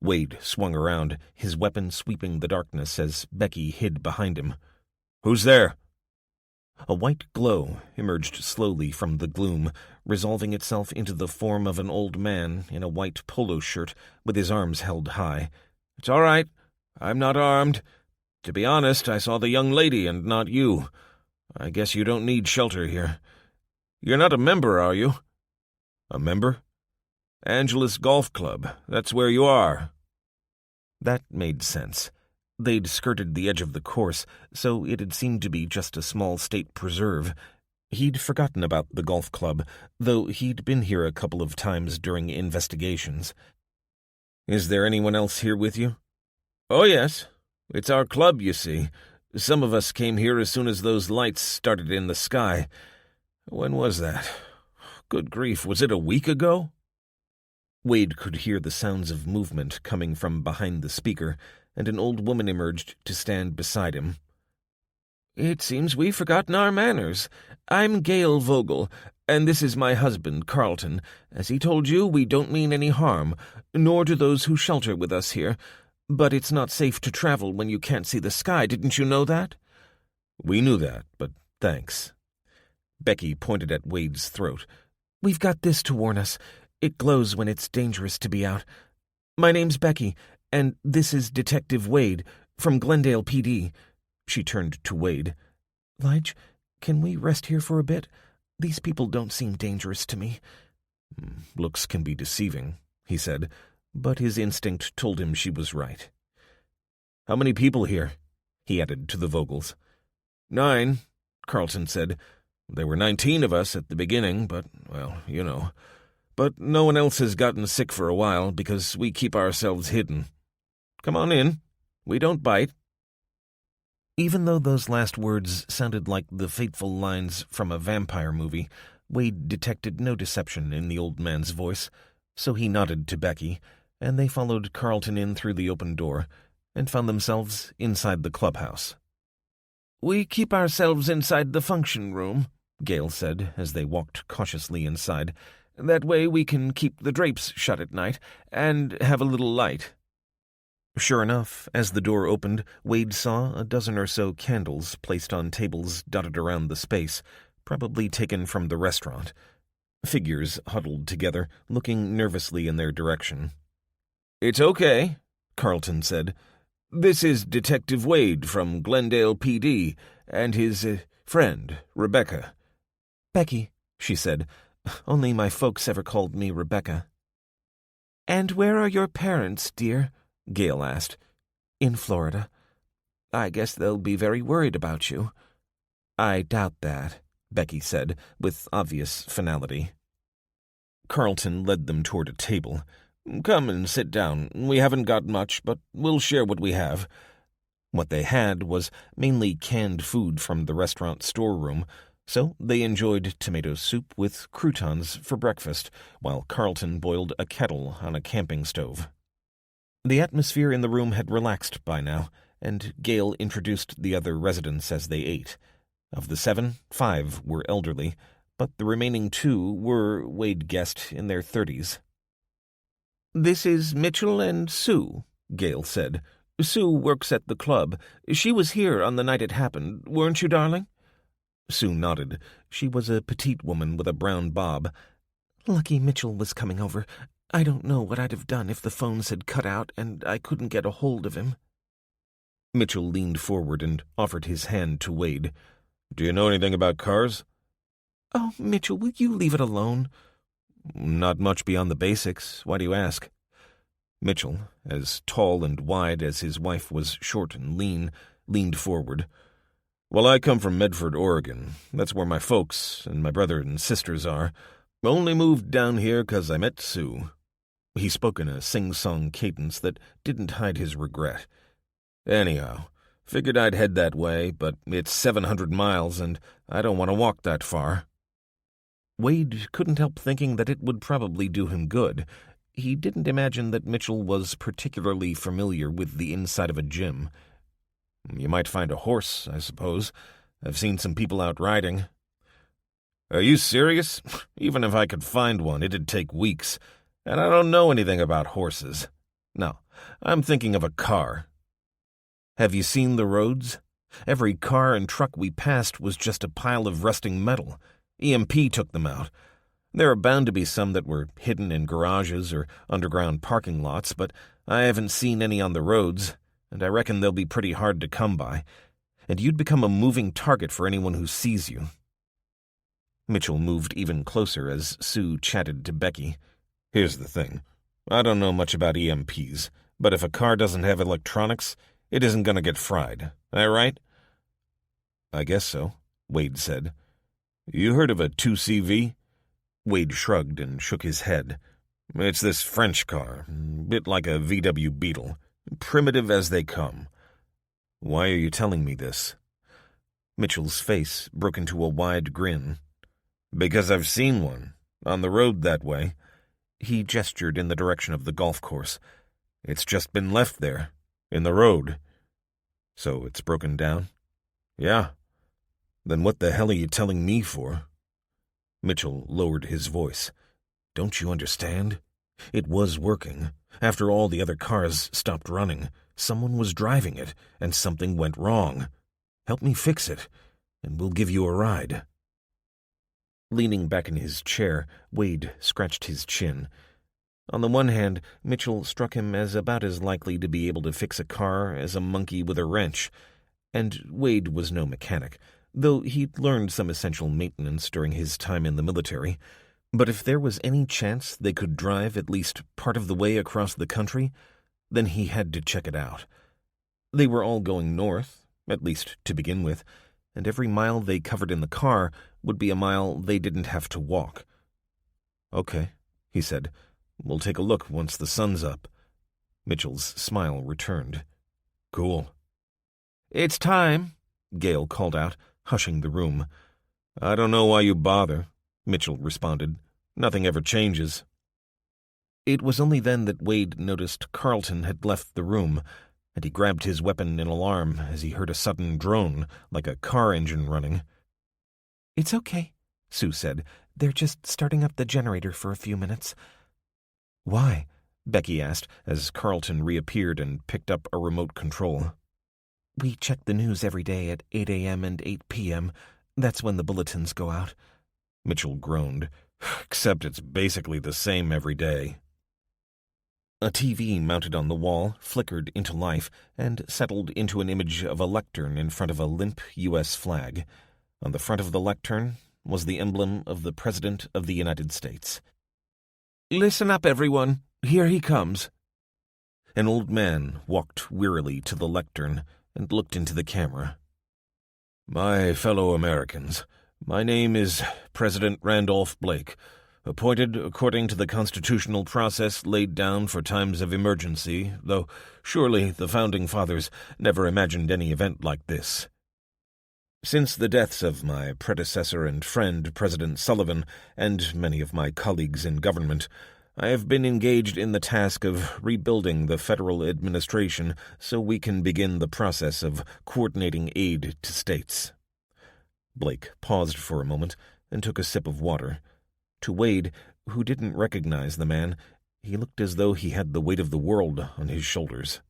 Wade swung around, his weapon sweeping the darkness as Becky hid behind him. "Who's there?" A white glow emerged slowly from the gloom, resolving itself into the form of an old man in a white polo shirt with his arms held high. "It's all right. I'm not armed. To be honest, I saw the young lady and not you. I guess you don't need shelter here. You're not a member, are you?" "A member?" "Angeles Golf Club. That's where you are." That made sense. They'd skirted the edge of the course, so it had seemed to be just a small state preserve. He'd forgotten about the golf club, though he'd been here a couple of times during investigations. "Is there anyone else here with you?" "Oh, yes. It's our club, you see. Some of us came here as soon as those lights started in the sky. When was that? Good grief, was it a week ago?" Wade could hear the sounds of movement coming from behind the speaker, and an old woman emerged to stand beside him. "It seems we've forgotten our manners. I'm Gail Vogel, and this is my husband, Carlton. As he told you, we don't mean any harm, nor do those who shelter with us here. But it's not safe to travel when you can't see the sky. Didn't you know that?" "We knew that, but thanks." Becky pointed at Wade's throat. "We've got this to warn us. It glows when it's dangerous to be out. My name's Becky, and this is Detective Wade from Glendale PD." She turned to Wade. "Lige, can we rest here for a bit? These people don't seem dangerous to me." "Looks can be deceiving," he said, but his instinct told him she was right. "How many people here?" he added to the Vogels. 9, Carlton said. "There were 19 of us at the beginning, but, well, you know. But no one else has gotten sick for a while because we keep ourselves hidden. Come on in. We don't bite." Even though those last words sounded like the fateful lines from a vampire movie, Wade detected no deception in the old man's voice, so he nodded to Becky, and they followed Carlton in through the open door and found themselves inside the clubhouse. "We keep ourselves inside the function room," Gail said as they walked cautiously inside. "That way we can keep the drapes shut at night and have a little light." Sure enough, as the door opened, Wade saw a dozen or so candles placed on tables dotted around the space, probably taken from the restaurant. Figures huddled together, looking nervously in their direction. "It's okay," Carlton said. This is Detective Wade from Glendale PD and his friend, Rebecca." "Becky," she said. "Only my folks ever called me Rebecca." "And where are your parents, dear?" Gail asked. "In Florida. I guess they'll be very worried about you." "I doubt that," Becky said, with obvious finality. Carlton led them toward a table. "Come and sit down. We haven't got much, but we'll share what we have." What they had was mainly canned food from the restaurant storeroom, so they enjoyed tomato soup with croutons for breakfast, while Carlton boiled a kettle on a camping stove. The atmosphere in the room had relaxed by now, and Gail introduced the other residents as they ate. Of the 7, 5 were elderly, but the remaining 2 were, Wade guessed, in their 30s. "This is Mitchell and Sue," Gail said. "Sue works at the club. She was here on the night it happened, weren't you, darling?" Sue nodded. She was a petite woman with a brown bob. "Lucky Mitchell was coming over. I don't know what I'd have done if the phones had cut out and I couldn't get a hold of him." Mitchell leaned forward and offered his hand to Wade. "Do you know anything about cars?" "Oh, Mitchell, will you leave it alone?" "Not much beyond the basics. Why do you ask?" Mitchell, as tall and wide as his wife was short and lean, leaned forward. "Well, I come from Medford, Oregon. That's where my folks and my brother and sisters are. Only moved down here 'cause I met Sue." He spoke in a sing-song cadence that didn't hide his regret. "Anyhow, figured I'd head that way, but it's 700 miles, and I don't want to walk that far." Wade couldn't help thinking that it would probably do him good. He didn't imagine that Mitchell was particularly familiar with the inside of a gym. "You might find a horse, I suppose. I've seen some people out riding." "Are you serious? Even if I could find one, it'd take weeks. And I don't know anything about horses. No, I'm thinking of a car." "Have you seen the roads? Every car and truck we passed was just a pile of rusting metal. EMP took them out. There are bound to be some that were hidden in garages or underground parking lots, but I haven't seen any on the roads, and I reckon they'll be pretty hard to come by. And you'd become a moving target for anyone who sees you." Mitchell moved even closer as Sue chatted to Becky. "Here's the thing. I don't know much about EMPs, but if a car doesn't have electronics, it isn't going to get fried. Am I right?" "I guess so," Wade said. "You heard of a 2CV? Wade shrugged and shook his head. "It's this French car, bit like a VW Beetle. Primitive as they come." "Why are you telling me this?" Mitchell's face broke into a wide grin. "Because I've seen one. On the road that way." He gestured in the direction of the golf course. "It's just been left there, in the road." "So it's broken down?" "Yeah." "Then what the hell are you telling me for?" Mitchell lowered his voice. "Don't you understand? It was working. After all the other cars stopped running, someone was driving it, and something went wrong. Help me fix it, and we'll give you a ride." Leaning back in his chair, Wade scratched his chin. On the one hand, Mitchell struck him as about as likely to be able to fix a car as a monkey with a wrench, and Wade was no mechanic, though he'd learned some essential maintenance during his time in the military. But if there was any chance they could drive at least part of the way across the country, then he had to check it out. They were all going north, at least to begin with, and every mile they covered in the car would be a mile they didn't have to walk. "Okay," he said. "We'll take a look once the sun's up." Mitchell's smile returned. "Cool." "It's time," Gail called out, hushing the room. "I don't know why you bother," Mitchell responded. "Nothing ever changes." It was only then that Wade noticed Carlton had left the room, and he grabbed his weapon in alarm as he heard a sudden drone, like a car engine running. "It's okay," Sue said. "They're just starting up the generator for a few minutes." "Why?" Becky asked as Carlton reappeared and picked up a remote control. "We check the news every day at 8 a.m. and 8 p.m. That's when the bulletins go out." Mitchell groaned. "Except it's basically the same every day." A TV mounted on the wall flickered into life and settled into an image of a lectern in front of a limp U.S. flag. On the front of the lectern was the emblem of the President of the United States. "Listen up, everyone. Here he comes." An old man walked wearily to the lectern and looked into the camera. My fellow Americans, my name is President Randolph Blake, appointed according to the constitutional process laid down for times of emergency, though surely the Founding Fathers never imagined any event like this. Since the deaths of my predecessor and friend, President Sullivan, and many of my colleagues in government, I have been engaged in the task of rebuilding the federal administration so we can begin the process of coordinating aid to states. Blake paused for a moment and took a sip of water. To Wade, who didn't recognize the man, he looked as though he had the weight of the world on his shoulders.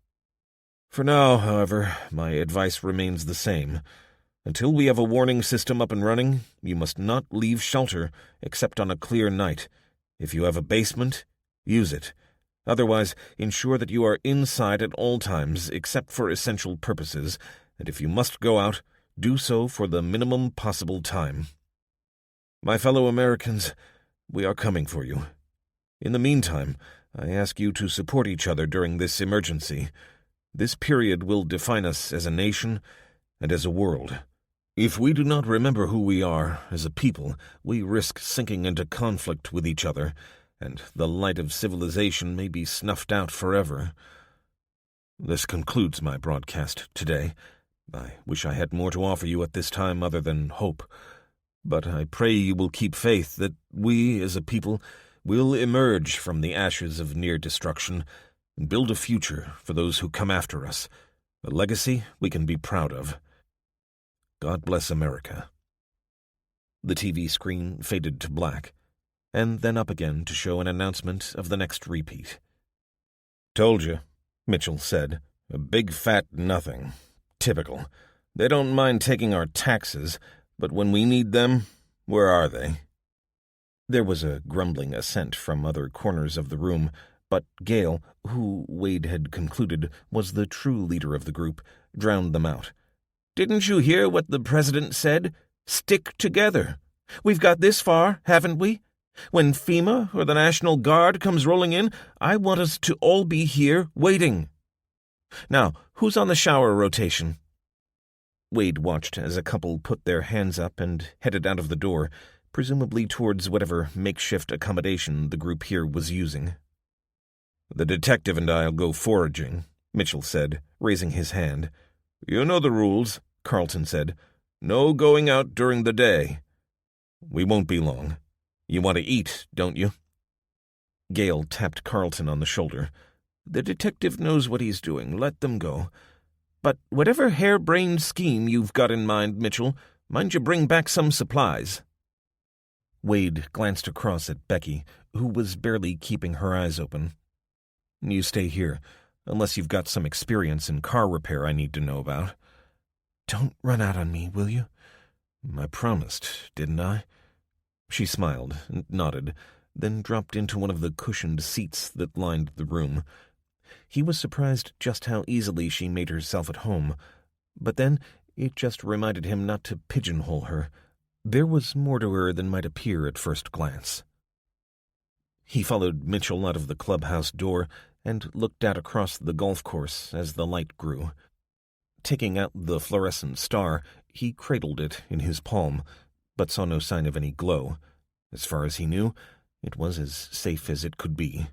For now, however, my advice remains the same. Until we have a warning system up and running, you must not leave shelter except on a clear night. If you have a basement, use it. Otherwise, ensure that you are inside at all times except for essential purposes, and if you must go out, do so for the minimum possible time. My fellow Americans, we are coming for you. In the meantime, I ask you to support each other during this emergency. This period will define us as a nation and as a world. If we do not remember who we are as a people, we risk sinking into conflict with each other, and the light of civilization may be snuffed out forever. This concludes my broadcast today. I wish I had more to offer you at this time other than hope, but I pray you will keep faith that we, as a people, will emerge from the ashes of near destruction and build a future for those who come after us, a legacy we can be proud of. God bless America. The TV screen faded to black, and then up again to show an announcement of the next repeat. Told you, Mitchell said. A big fat nothing. Typical. They don't mind taking our taxes, but when we need them, where are they? There was a grumbling assent from other corners of the room, but Gale, who Wade had concluded was the true leader of the group, drowned them out. "Didn't you hear what the president said? Stick together. We've got this far, haven't we? When FEMA or the National Guard comes rolling in, I want us to all be here waiting. Now, who's on the shower rotation?" Wade watched as a couple put their hands up and headed out of the door, presumably towards whatever makeshift accommodation the group here was using. "The detective and I'll go foraging," Mitchell said, raising his hand. "You know the rules," Carlton said. "No going out during the day." "We won't be long. You want to eat, don't you?" Gale tapped Carlton on the shoulder. "The detective knows what he's doing. Let them go. But whatever harebrained scheme you've got in mind, Mitchell, mind you bring back some supplies." Wade glanced across at Becky, who was barely keeping her eyes open. "You stay here, unless you've got some experience in car repair I need to know about." "Don't run out on me, will you?" "I promised, didn't I?" She smiled and nodded, then dropped into one of the cushioned seats that lined the room. He was surprised just how easily she made herself at home, but then it just reminded him not to pigeonhole her. There was more to her than might appear at first glance. He followed Mitchell out of the clubhouse door and looked out across the golf course as the light grew. Taking out the fluorescent star, he cradled it in his palm, but saw no sign of any glow. As far as he knew, it was as safe as it could be.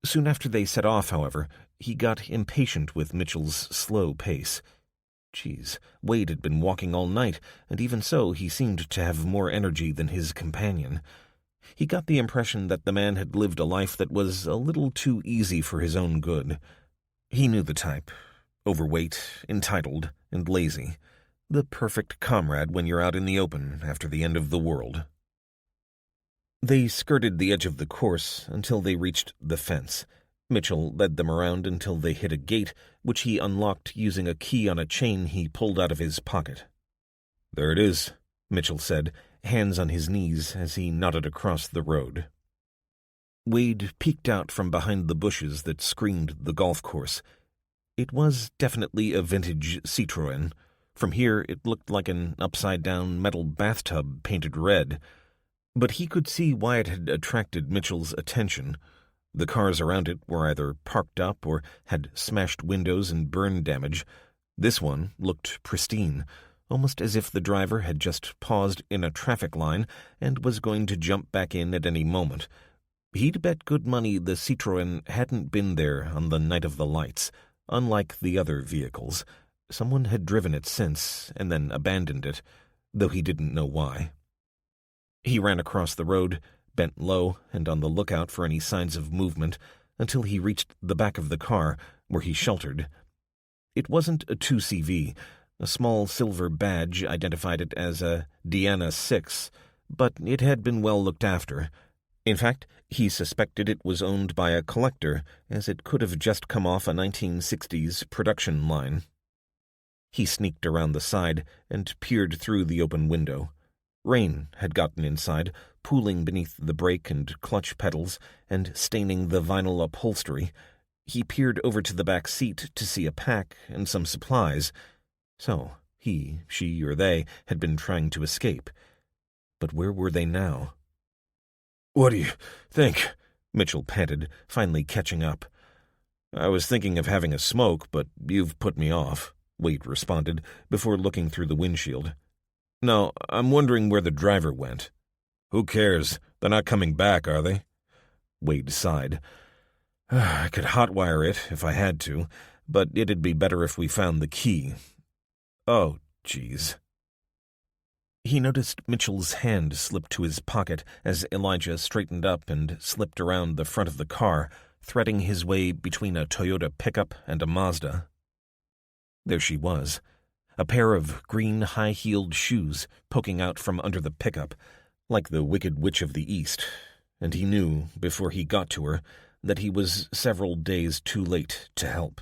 Soon after they set off, however, he got impatient with Mitchell's slow pace. Geez, Wade had been walking all night, and even so he seemed to have more energy than his companion. He got the impression that the man had lived a life that was a little too easy for his own good. He knew the type. Overweight, entitled, and lazy. The perfect comrade when you're out in the open after the end of the world. They skirted the edge of the course until they reached the fence. Mitchell led them around until they hit a gate, which he unlocked using a key on a chain he pulled out of his pocket. "There it is," Mitchell said, hands on his knees as he nodded across the road. Wade peeked out from behind the bushes that screened the golf course. It was definitely a vintage Citroën. From here, it looked like an upside-down metal bathtub painted red. But he could see why it had attracted Mitchell's attention. The cars around it were either parked up or had smashed windows and burn damage. This one looked pristine, almost as if the driver had just paused in a traffic line and was going to jump back in at any moment. He'd bet good money the Citroën hadn't been there on the night of the lights. Unlike the other vehicles, someone had driven it since and then abandoned it, though he didn't know why. He ran across the road, bent low and on the lookout for any signs of movement, until he reached the back of the car, where he sheltered. It wasn't a 2CV. A small silver badge identified it as a Diana 6, but it had been well looked after. In fact, he suspected it was owned by a collector, as it could have just come off a 1960s production line. He sneaked around the side and peered through the open window. Rain had gotten inside, pooling beneath the brake and clutch pedals and staining the vinyl upholstery. He peered over to the back seat to see a pack and some supplies. So he, she, or they had been trying to escape. But where were they now? "What do you think?" Mitchell panted, finally catching up. "I was thinking of having a smoke, but you've put me off," Wade responded, before looking through the windshield. "No, I'm wondering where the driver went." "Who cares? They're not coming back, are they?" Wade sighed. "I could hotwire it if I had to, but it'd be better if we found the key. Oh, geez." He noticed Mitchell's hand slip to his pocket as Elijah straightened up and slipped around the front of the car, threading his way between a Toyota pickup and a Mazda. There she was, a pair of green high-heeled shoes poking out from under the pickup, like the Wicked Witch of the East, and he knew, before he got to her, that he was several days too late to help.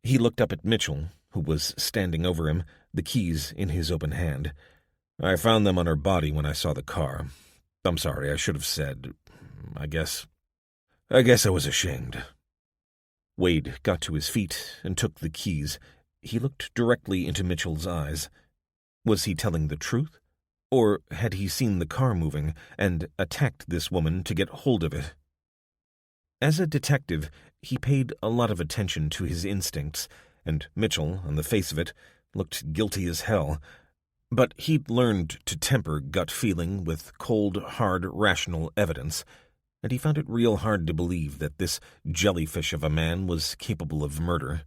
He looked up at Mitchell, who was standing over him, the keys in his open hand. "I found them on her body when I saw the car. I'm sorry, I should have said. I guess I was ashamed." Wade got to his feet and took the keys. He looked directly into Mitchell's eyes. Was he telling the truth? Or had he seen the car moving and attacked this woman to get hold of it? As a detective, he paid a lot of attention to his instincts, and Mitchell, on the face of it, looked guilty as hell. But he'd learned to temper gut feeling with cold, hard, rational evidence, and he found it real hard to believe that this jellyfish of a man was capable of murder.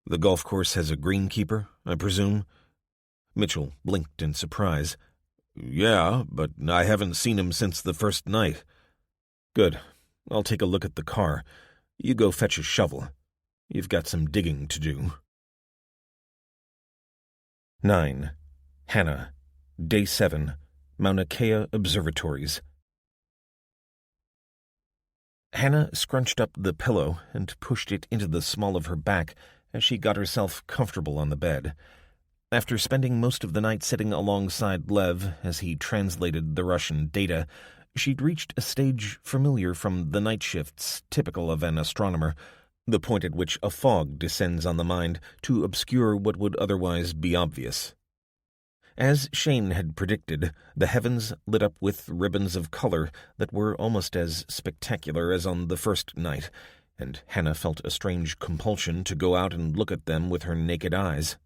"The golf course has a greenkeeper, I presume?" Mitchell blinked in surprise. "Yeah, but I haven't seen him since the first night." "Good. I'll take a look at the car. You go fetch a shovel. You've got some digging to do." 9. Hannah. Day 7. Mauna Kea Observatories. Hannah scrunched up the pillow and pushed it into the small of her back as she got herself comfortable on the bed. After spending most of the night sitting alongside Lev as he translated the Russian data, she'd reached a stage familiar from the night shifts typical of an astronomer, the point at which a fog descends on the mind to obscure what would otherwise be obvious. As Shane had predicted, the heavens lit up with ribbons of color that were almost as spectacular as on the first night, and Hannah felt a strange compulsion to go out and look at them with her naked eyes.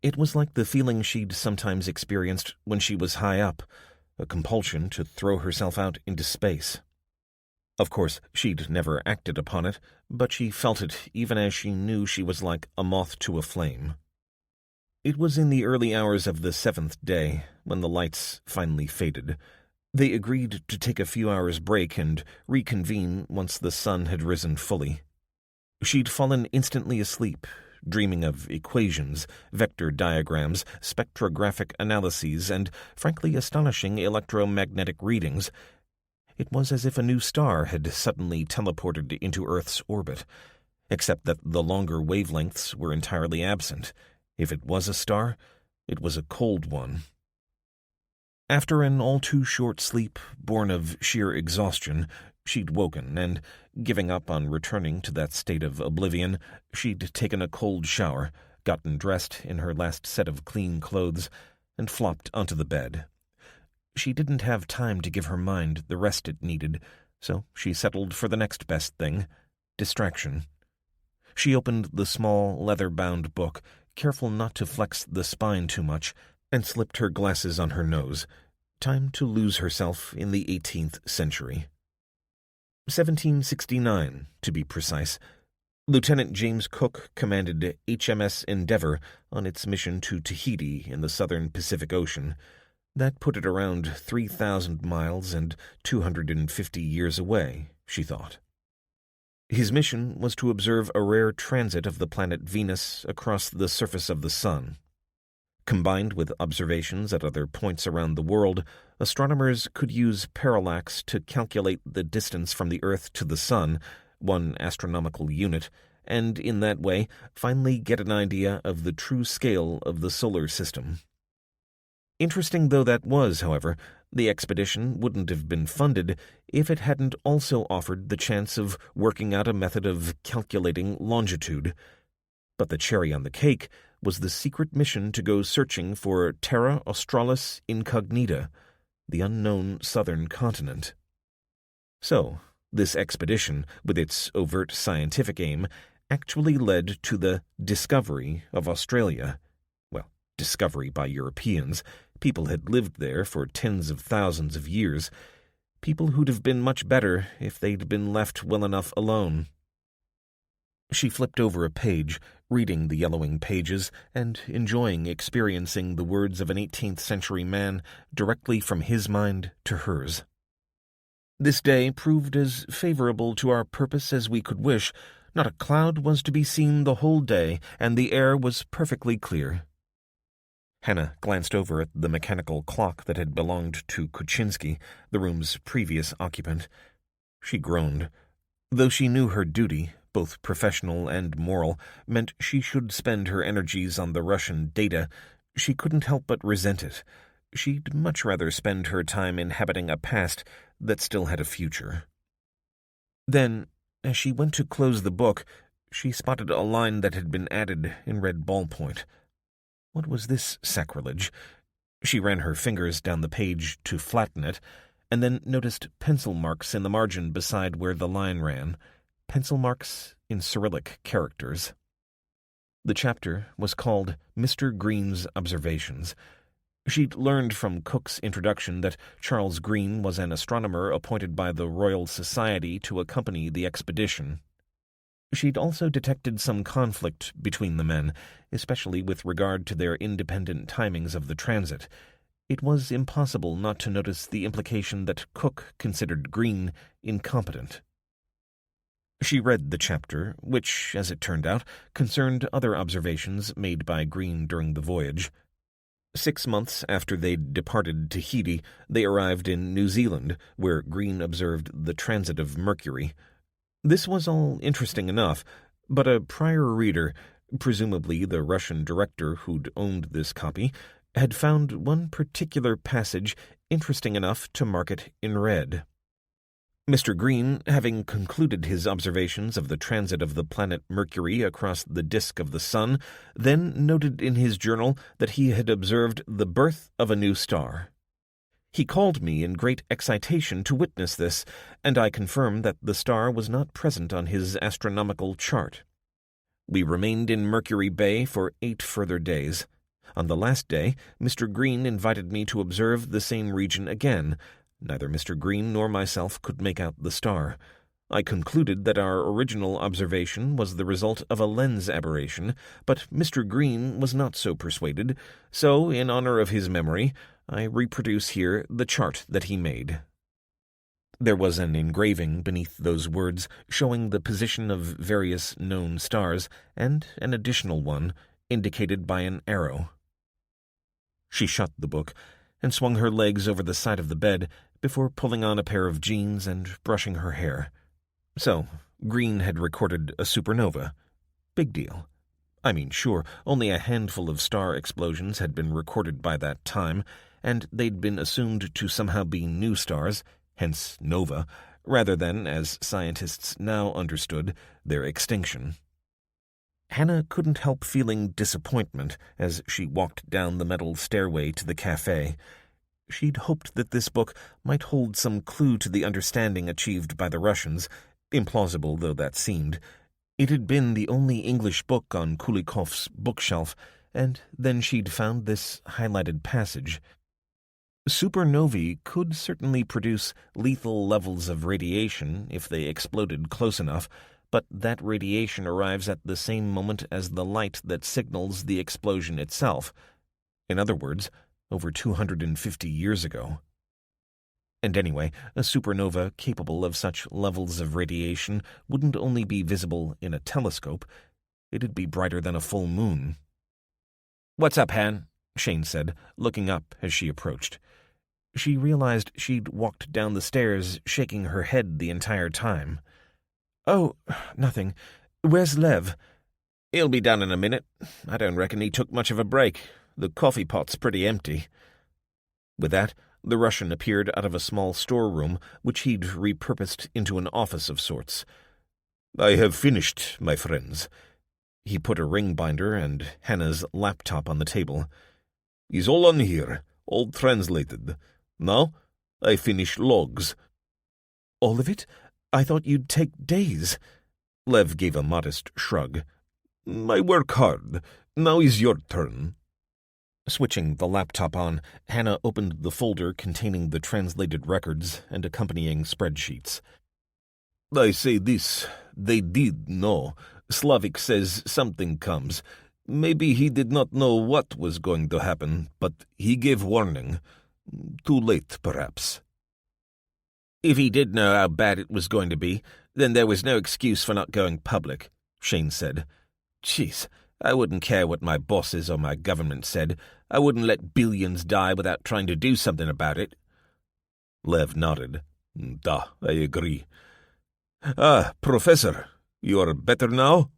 It was like the feeling she'd sometimes experienced when she was high up, a compulsion to throw herself out into space. Of course, she'd never acted upon it, but she felt it even as she knew she was like a moth to a flame. It was in the early hours of the 7th day, when the lights finally faded. They agreed to take a few hours' break and reconvene once the sun had risen fully. She'd fallen instantly asleep, dreaming of equations, vector diagrams, spectrographic analyses, and, frankly, astonishing electromagnetic readings. It was as if a new star had suddenly teleported into Earth's orbit, except that the longer wavelengths were entirely absent. If it was a star, it was a cold one. After an all-too-short sleep born of sheer exhaustion, she'd woken, and, giving up on returning to that state of oblivion, she'd taken a cold shower, gotten dressed in her last set of clean clothes, and flopped onto the bed. She didn't have time to give her mind the rest it needed, so she settled for the next best thing, distraction. She opened the small, leather-bound book, careful not to flex the spine too much, and slipped her glasses on her nose. Time to lose herself in the 18th century. 1769, to be precise. Lieutenant James Cook commanded HMS Endeavour on its mission to Tahiti in the southern Pacific Ocean. That put it around 3,000 miles and 250 years away, she thought. His mission was to observe a rare transit of the planet Venus across the surface of the Sun. Combined with observations at other points around the world, astronomers could use parallax to calculate the distance from the Earth to the Sun, one astronomical unit, and in that way finally get an idea of the true scale of the solar system. Interesting though that was, however, the expedition wouldn't have been funded if it hadn't also offered the chance of working out a method of calculating longitude. But the cherry on the cake was the secret mission to go searching for Terra Australis Incognita, the unknown southern continent. So, this expedition, with its overt scientific aim, actually led to the discovery of Australia. Well, discovery by Europeans. People had lived there for tens of thousands of years. People who'd have been much better if they'd been left well enough alone. She flipped over a page, reading the yellowing pages and enjoying experiencing the words of an 18th-century man directly from his mind to hers. This day proved as favorable to our purpose as we could wish. Not a cloud was to be seen the whole day, and the air was perfectly clear. Hannah glanced over at the mechanical clock that had belonged to Kuczynski, the room's previous occupant. She groaned. Though she knew her duty, both professional and moral, meant she should spend her energies on the Russian data, she couldn't help but resent it. She'd much rather spend her time inhabiting a past that still had a future. Then, as she went to close the book, she spotted a line that had been added in red ballpoint. What was this sacrilege? She ran her fingers down the page to flatten it, and then noticed pencil marks in the margin beside where the line ran. Pencil marks in Cyrillic characters. The chapter was called Mr. Green's Observations. She'd learned from Cook's introduction that Charles Green was an astronomer appointed by the Royal Society to accompany the expedition. She'd also detected some conflict between the men, especially with regard to their independent timings of the transit. It was impossible not to notice the implication that Cook considered Green incompetent. She read the chapter, which, as it turned out, concerned other observations made by Green during the voyage. 6 months after they'd departed Tahiti, they arrived in New Zealand, where Green observed the transit of Mercury. This was all interesting enough, but a prior reader, presumably the Russian director who'd owned this copy, had found one particular passage interesting enough to mark it in red. Mr. Green, having concluded his observations of the transit of the planet Mercury across the disk of the Sun, then noted in his journal that he had observed the birth of a new star. He called me in great excitation to witness this, and I confirmed that the star was not present on his astronomical chart. We remained in Mercury Bay for 8 further days. On the last day, Mr. Green invited me to observe the same region again. Neither Mr. Green nor myself could make out the star. I concluded that our original observation was the result of a lens aberration, but Mr. Green was not so persuaded, so, in honor of his memory, I reproduce here the chart that he made. There was an engraving beneath those words showing the position of various known stars, and an additional one, indicated by an arrow. She shut the book and swung her legs over the side of the bed before pulling on a pair of jeans and brushing her hair. So, Green had recorded a supernova. Big deal. I mean, sure, only a handful of star explosions had been recorded by that time, and they'd been assumed to somehow be new stars, hence nova, rather than, as scientists now understood, their extinction. Hannah couldn't help feeling disappointment as she walked down the metal stairway to the cafe. She'd hoped that this book might hold some clue to the understanding achieved by the Russians, implausible though that seemed. It had been the only English book on Kulikov's bookshelf, and then she'd found this highlighted passage. Supernovae could certainly produce lethal levels of radiation if they exploded close enough, but that radiation arrives at the same moment as the light that signals the explosion itself. In other words, over 250 years ago. And anyway, a supernova capable of such levels of radiation wouldn't only be visible in a telescope, it'd be brighter than a full moon. "What's up, Han?" Shane said, looking up as she approached. She realized she'd walked down the stairs shaking her head the entire time. "Oh, nothing. Where's Lev?" "He'll be done in a minute. I don't reckon he took much of a break. The coffee pot's pretty empty." With that, the Russian appeared out of a small storeroom which he'd repurposed into an office of sorts. "I have finished, my friends." He put a ring binder and Hannah's laptop on the table. "Is all on here, all translated. Now, I finish logs." "All of it? I thought you'd take days." Lev gave a modest shrug. "I work hard. Now is your turn." Switching the laptop on, Hannah opened the folder containing the translated records and accompanying spreadsheets. "I say this. They did know. Slavik says something comes. Maybe he did not know what was going to happen, but he gave warning. Too late, perhaps." "If he did know how bad it was going to be, then there was no excuse for not going public," Shane said. "Jeez, I wouldn't care what my bosses or my government said. I wouldn't let billions die without trying to do something about it." Lev nodded. "Da, I agree. Professor, you are better now?"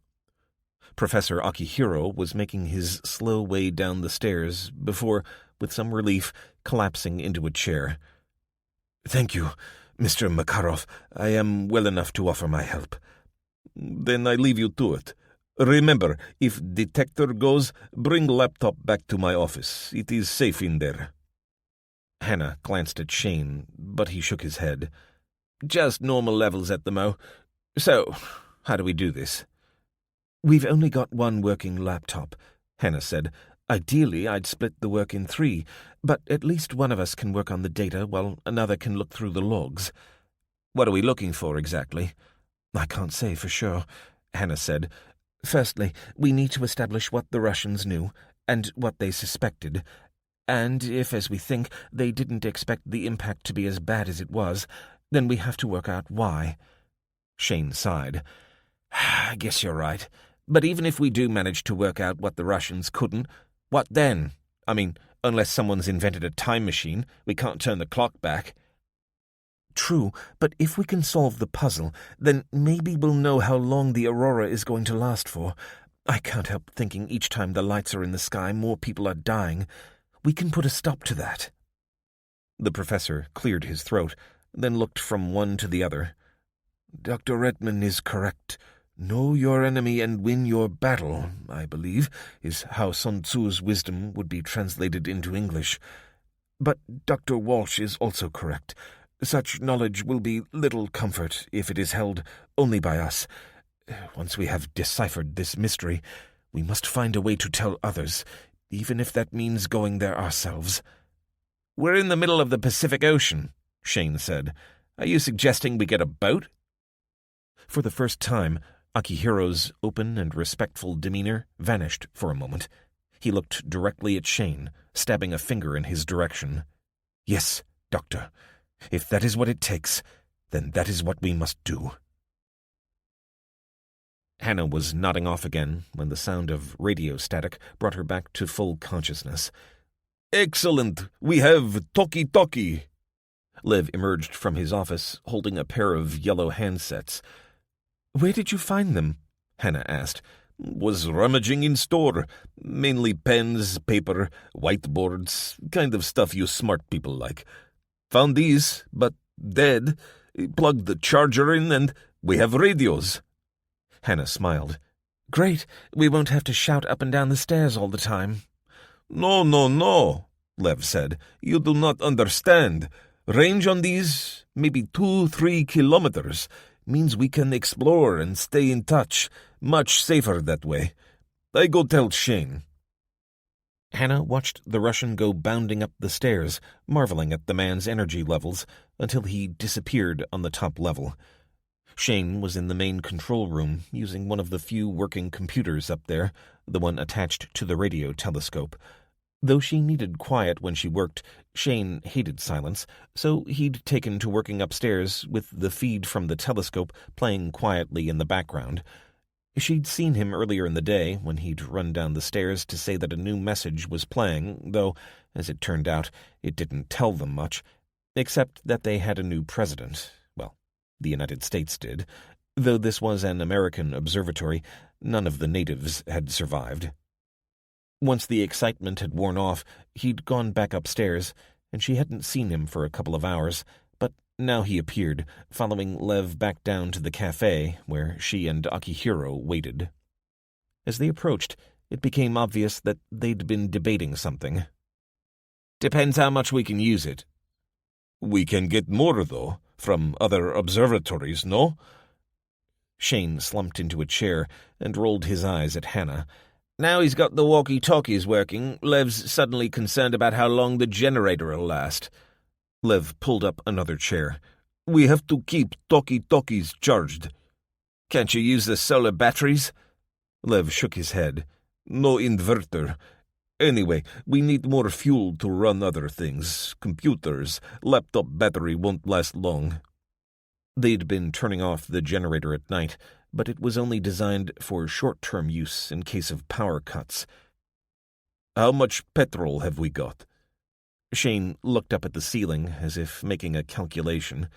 Professor Akihiro was making his slow way down the stairs before, with some relief, collapsing into a chair. "Thank you, Mr. Makarov. I am well enough to offer my help." "Then I leave you to it. Remember, if detector goes, bring laptop back to my office. It is safe in there." Hannah glanced at Shane, but he shook his head. "Just normal levels at the mo. So, how do we do this?" "We've only got one working laptop," Hannah said. "Ideally, I'd split the work in 3, but at least one of us can work on the data while another can look through the logs." "What are we looking for exactly?" "I can't say for sure," Hannah said. "Firstly, we need to establish what the Russians knew, and what they suspected. And if, as we think, they didn't expect the impact to be as bad as it was, then we have to work out why." Shane sighed. "I guess you're right. But even if we do manage to work out what the Russians couldn't, what then? I mean, unless someone's invented a time machine, we can't turn the clock back." "True, but if we can solve the puzzle, then maybe we'll know how long the Aurora is going to last for. I can't help thinking each time the lights are in the sky, more people are dying. We can put a stop to that." The professor cleared his throat, then looked from one to the other. "Dr. Redman is correct. Know your enemy and win your battle, I believe, is how Sun Tzu's wisdom would be translated into English. But Dr. Walsh is also correct. Such knowledge will be little comfort if it is held only by us. Once we have deciphered this mystery, we must find a way to tell others, even if that means going there ourselves." "We're in the middle of the Pacific Ocean," Shane said. "Are you suggesting we get a boat?" For the first time, Akihiro's open and respectful demeanor vanished for a moment. He looked directly at Shane, stabbing a finger in his direction. "Yes, Doctor. If that is what it takes, then that is what we must do." Hannah was nodding off again when the sound of radio static brought her back to full consciousness. "Excellent! We have talkie-talkie!" Lev emerged from his office, holding a pair of yellow handsets. "Where did you find them?" Hannah asked, Was rummaging in store. Mainly pens, paper, whiteboards, kind of stuff you smart people like. Found these, but dead. Plugged the charger in and we have radios." Hannah smiled. "Great. We won't have to shout up and down the stairs all the time." No, Lev said. "You do not understand. Range on these, maybe 2-3 kilometers, means we can explore and stay in touch. Much safer that way. I go tell Shane." Hannah watched the Russian go bounding up the stairs, marveling at the man's energy levels, until he disappeared on the top level. Shane was in the main control room, using one of the few working computers up there, the one attached to the radio telescope. Though she needed quiet when she worked, Shane hated silence, so he'd taken to working upstairs with the feed from the telescope playing quietly in the background. She'd seen him earlier in the day when he'd run down the stairs to say that a new message was playing, though, as it turned out, it didn't tell them much, except that they had a new president. Well, the United States did. Though this was an American observatory, none of the natives had survived. Once the excitement had worn off, he'd gone back upstairs, and she hadn't seen him for a couple of hours, but now he appeared, following Lev back down to the cafe where she and Akihiro waited. As they approached, it became obvious that they'd been debating something. "Depends how much we can use it." "We can get more, though, from other observatories, no?" Shane slumped into a chair and rolled his eyes at Hannah. "Now he's got the walkie-talkies working, Lev's suddenly concerned about how long the generator will last." Lev pulled up another chair. "We have to keep talkie-talkies charged." "Can't you use the solar batteries?" Lev shook his head. "No inverter. Anyway, we need more fuel to run other things. Computers. Laptop battery won't last long." They'd been turning off the generator at night, but it was only designed for short-term use in case of power cuts. "How much petrol have we got?" Shane looked up at the ceiling as if making a calculation.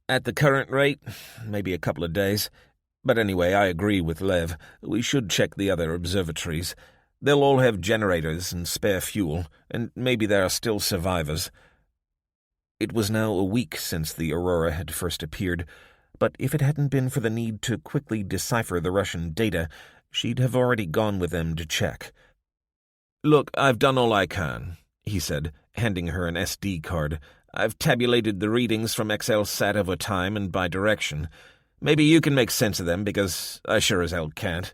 "At the current rate, maybe a couple of days. But anyway, I agree with Lev. We should check the other observatories. They'll all have generators and spare fuel, and maybe there are still survivors." It was now a week since the Aurora had first appeared, but if it hadn't been for the need to quickly decipher the Russian data, she'd have already gone with them to check. "Look, I've done all I can," he said, handing her an SD card. "I've tabulated the readings from XLSAT over time and by direction. Maybe you can make sense of them, because I sure as hell can't."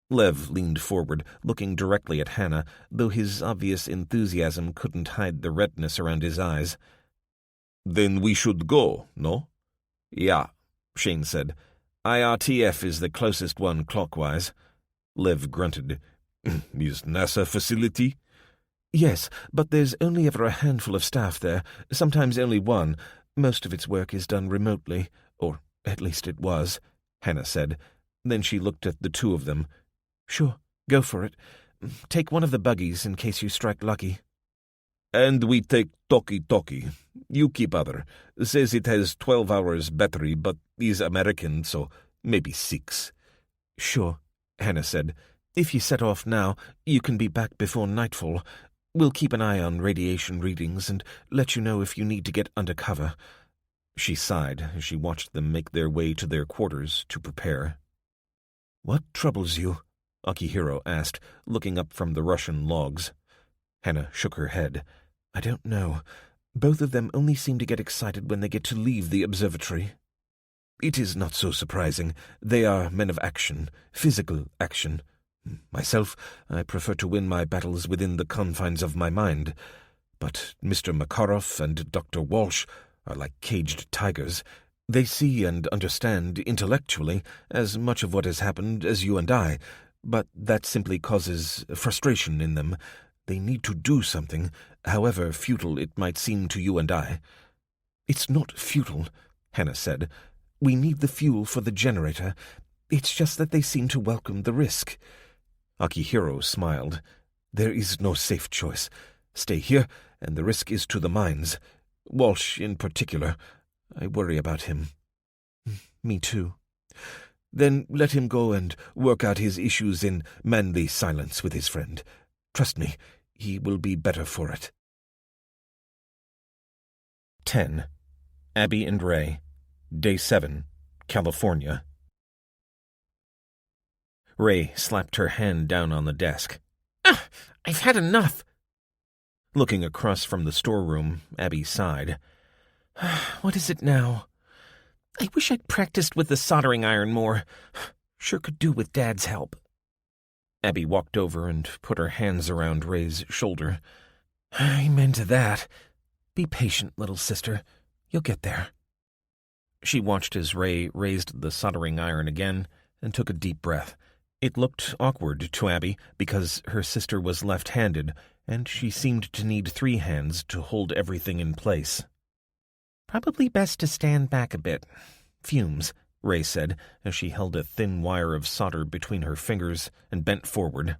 Lev leaned forward, looking directly at Hannah, though his obvious enthusiasm couldn't hide the redness around his eyes. "Then we should go, no?" "Yeah," Shane said. "IRTF is the closest one clockwise." Lev grunted. "Is NASA facility?" "Yes, but there's only ever a handful of staff there, sometimes only one. Most of its work is done remotely, or at least it was," Hannah said. Then she looked at the two of them. "Sure, go for it. Take one of the buggies in case you strike lucky." "And we take talkie-talkie. You keep other. Says it has 12 hours battery, but is American, so maybe 6. "Sure," Hannah said. "If you set off now, you can be back before nightfall. We'll keep an eye on radiation readings and let you know if you need to get under cover." She sighed as she watched them make their way to their quarters to prepare. "What troubles you?" Akihiro asked, looking up from the Russian logs. Hannah shook her head. "I don't know. Both of them only seem to get excited when they get to leave the observatory." "It is not so surprising. They are men of action, physical action. Myself, I prefer to win my battles within the confines of my mind. But Mr. Makarov and Dr. Walsh are like caged tigers. They see and understand intellectually as much of what has happened as you and I, but that simply causes frustration in them. They need to do something, however futile it might seem to you and I." "It's not futile," Hannah said. "We need the fuel for the generator. It's just that they seem to welcome the risk." Akihiro smiled. "There is no safe choice. Stay here, and the risk is to the mines. Walsh in particular. I worry about him." "Me too." Then let him go and work out his issues in manly silence with his friend. Trust me, he will be better for it. 10. Abby and Ray. Day 7. California. Ray slapped her hand down on the desk. I've had enough. Looking across from the storeroom, Abby sighed. What is it now? I wish I'd practiced with the soldering iron more. Sure could do with Dad's help. Abby walked over and put her hands around Ray's shoulder. Amen to that. Be patient, little sister. You'll get there. She watched as Ray raised the soldering iron again and took a deep breath. It looked awkward to Abby because her sister was left-handed, and she seemed to need 3 hands to hold everything in place. Probably best to stand back a bit. Fumes, Ray said as she held a thin wire of solder between her fingers and bent forward.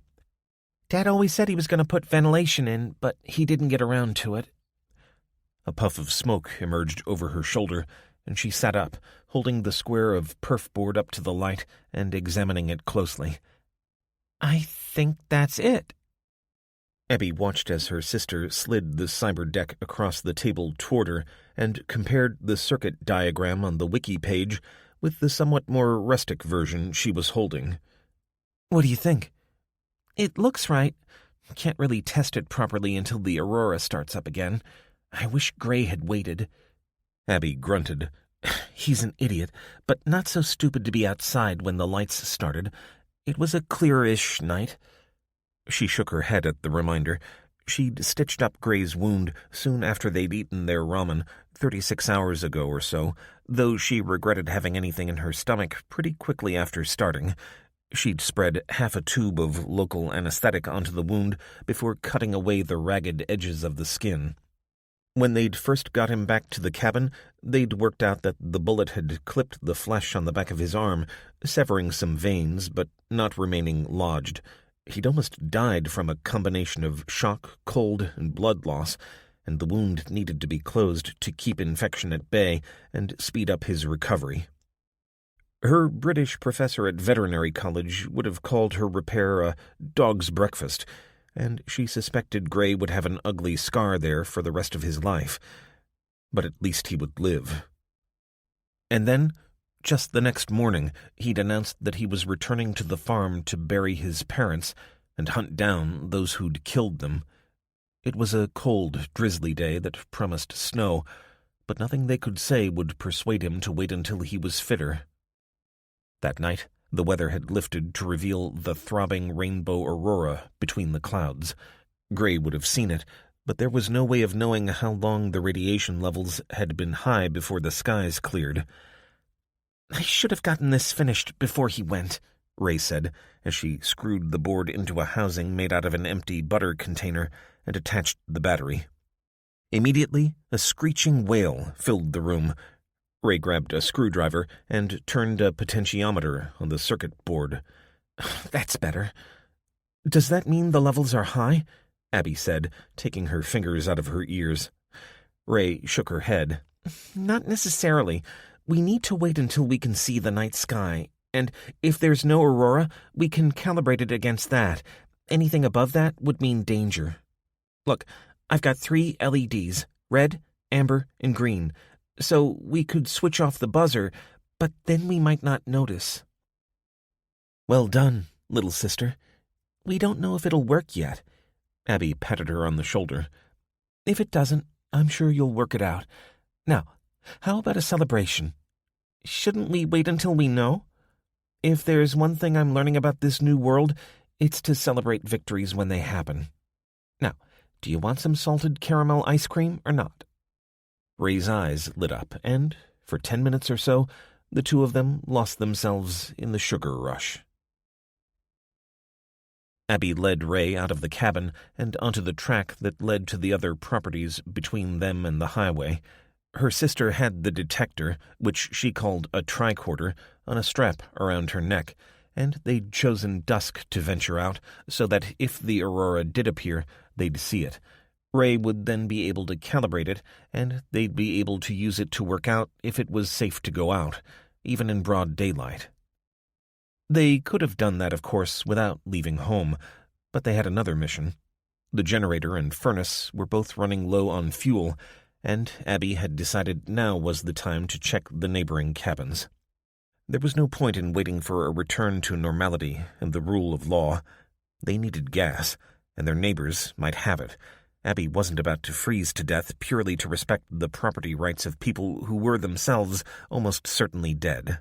Dad always said he was going to put ventilation in, but he didn't get around to it. A puff of smoke emerged over her shoulder, and she sat up, holding the square of perf board up to the light and examining it closely. I think that's it. Abby watched as her sister slid the cyber deck across the table toward her and compared the circuit diagram on the wiki page with the somewhat more rustic version she was holding. What do you think? It looks right. Can't really test it properly until the Aurora starts up again. I wish Gray had waited. Abby grunted. He's an idiot, but not so stupid to be outside when the lights started. It was a clear-ish night. She shook her head at the reminder. She'd stitched up Gray's wound soon after they'd eaten their ramen 36 hours ago or so, though she regretted having anything in her stomach pretty quickly after starting. She'd spread half a tube of local anesthetic onto the wound before cutting away the ragged edges of the skin. When they'd first got him back to the cabin, they'd worked out that the bullet had clipped the flesh on the back of his arm, severing some veins, but not remaining lodged. He'd almost died from a combination of shock, cold, and blood loss, and the wound needed to be closed to keep infection at bay and speed up his recovery. Her British professor at veterinary college would have called her repair a dog's breakfast, and she suspected Gray would have an ugly scar there for the rest of his life. But at least he would live. And then, just the next morning, he'd announced that he was returning to the farm to bury his parents and hunt down those who'd killed them. It was a cold, drizzly day that promised snow, but nothing they could say would persuade him to wait until he was fitter. That night, the weather had lifted to reveal the throbbing rainbow aurora between the clouds. Gray would have seen it, but there was no way of knowing how long the radiation levels had been high before the skies cleared. I should have gotten this finished before he went, Ray said, as she screwed the board into a housing made out of an empty butter container and attached the battery. Immediately, a screeching wail filled the room. Ray grabbed a screwdriver and turned a potentiometer on the circuit board. That's better. Does that mean the levels are high? Abby said, taking her fingers out of her ears. Ray shook her head. Not necessarily. We need to wait until we can see the night sky, and if there's no aurora, we can calibrate it against that. Anything above that would mean danger. Look, I've got 3 LEDs, red, amber, and green. So we could switch off the buzzer, but then we might not notice. Well done, little sister. We don't know if it'll work yet. Abby patted her on the shoulder. If it doesn't, I'm sure you'll work it out. Now, how about a celebration? Shouldn't we wait until we know? If there's one thing I'm learning about this new world, it's to celebrate victories when they happen. Now, do you want some salted caramel ice cream or not? Ray's eyes lit up, and, for 10 minutes or so, the two of them lost themselves in the sugar rush. Abby led Ray out of the cabin and onto the track that led to the other properties between them and the highway. Her sister had the detector, which she called a tricorder, on a strap around her neck, and they'd chosen dusk to venture out so that if the aurora did appear, they'd see it. Ray would then be able to calibrate it, and they'd be able to use it to work out if it was safe to go out, even in broad daylight. They could have done that, of course, without leaving home, but they had another mission. The generator and furnace were both running low on fuel, and Abby had decided now was the time to check the neighboring cabins. There was no point in waiting for a return to normality and the rule of law. They needed gas, and their neighbors might have it. Abby wasn't about to freeze to death purely to respect the property rights of people who were themselves almost certainly dead.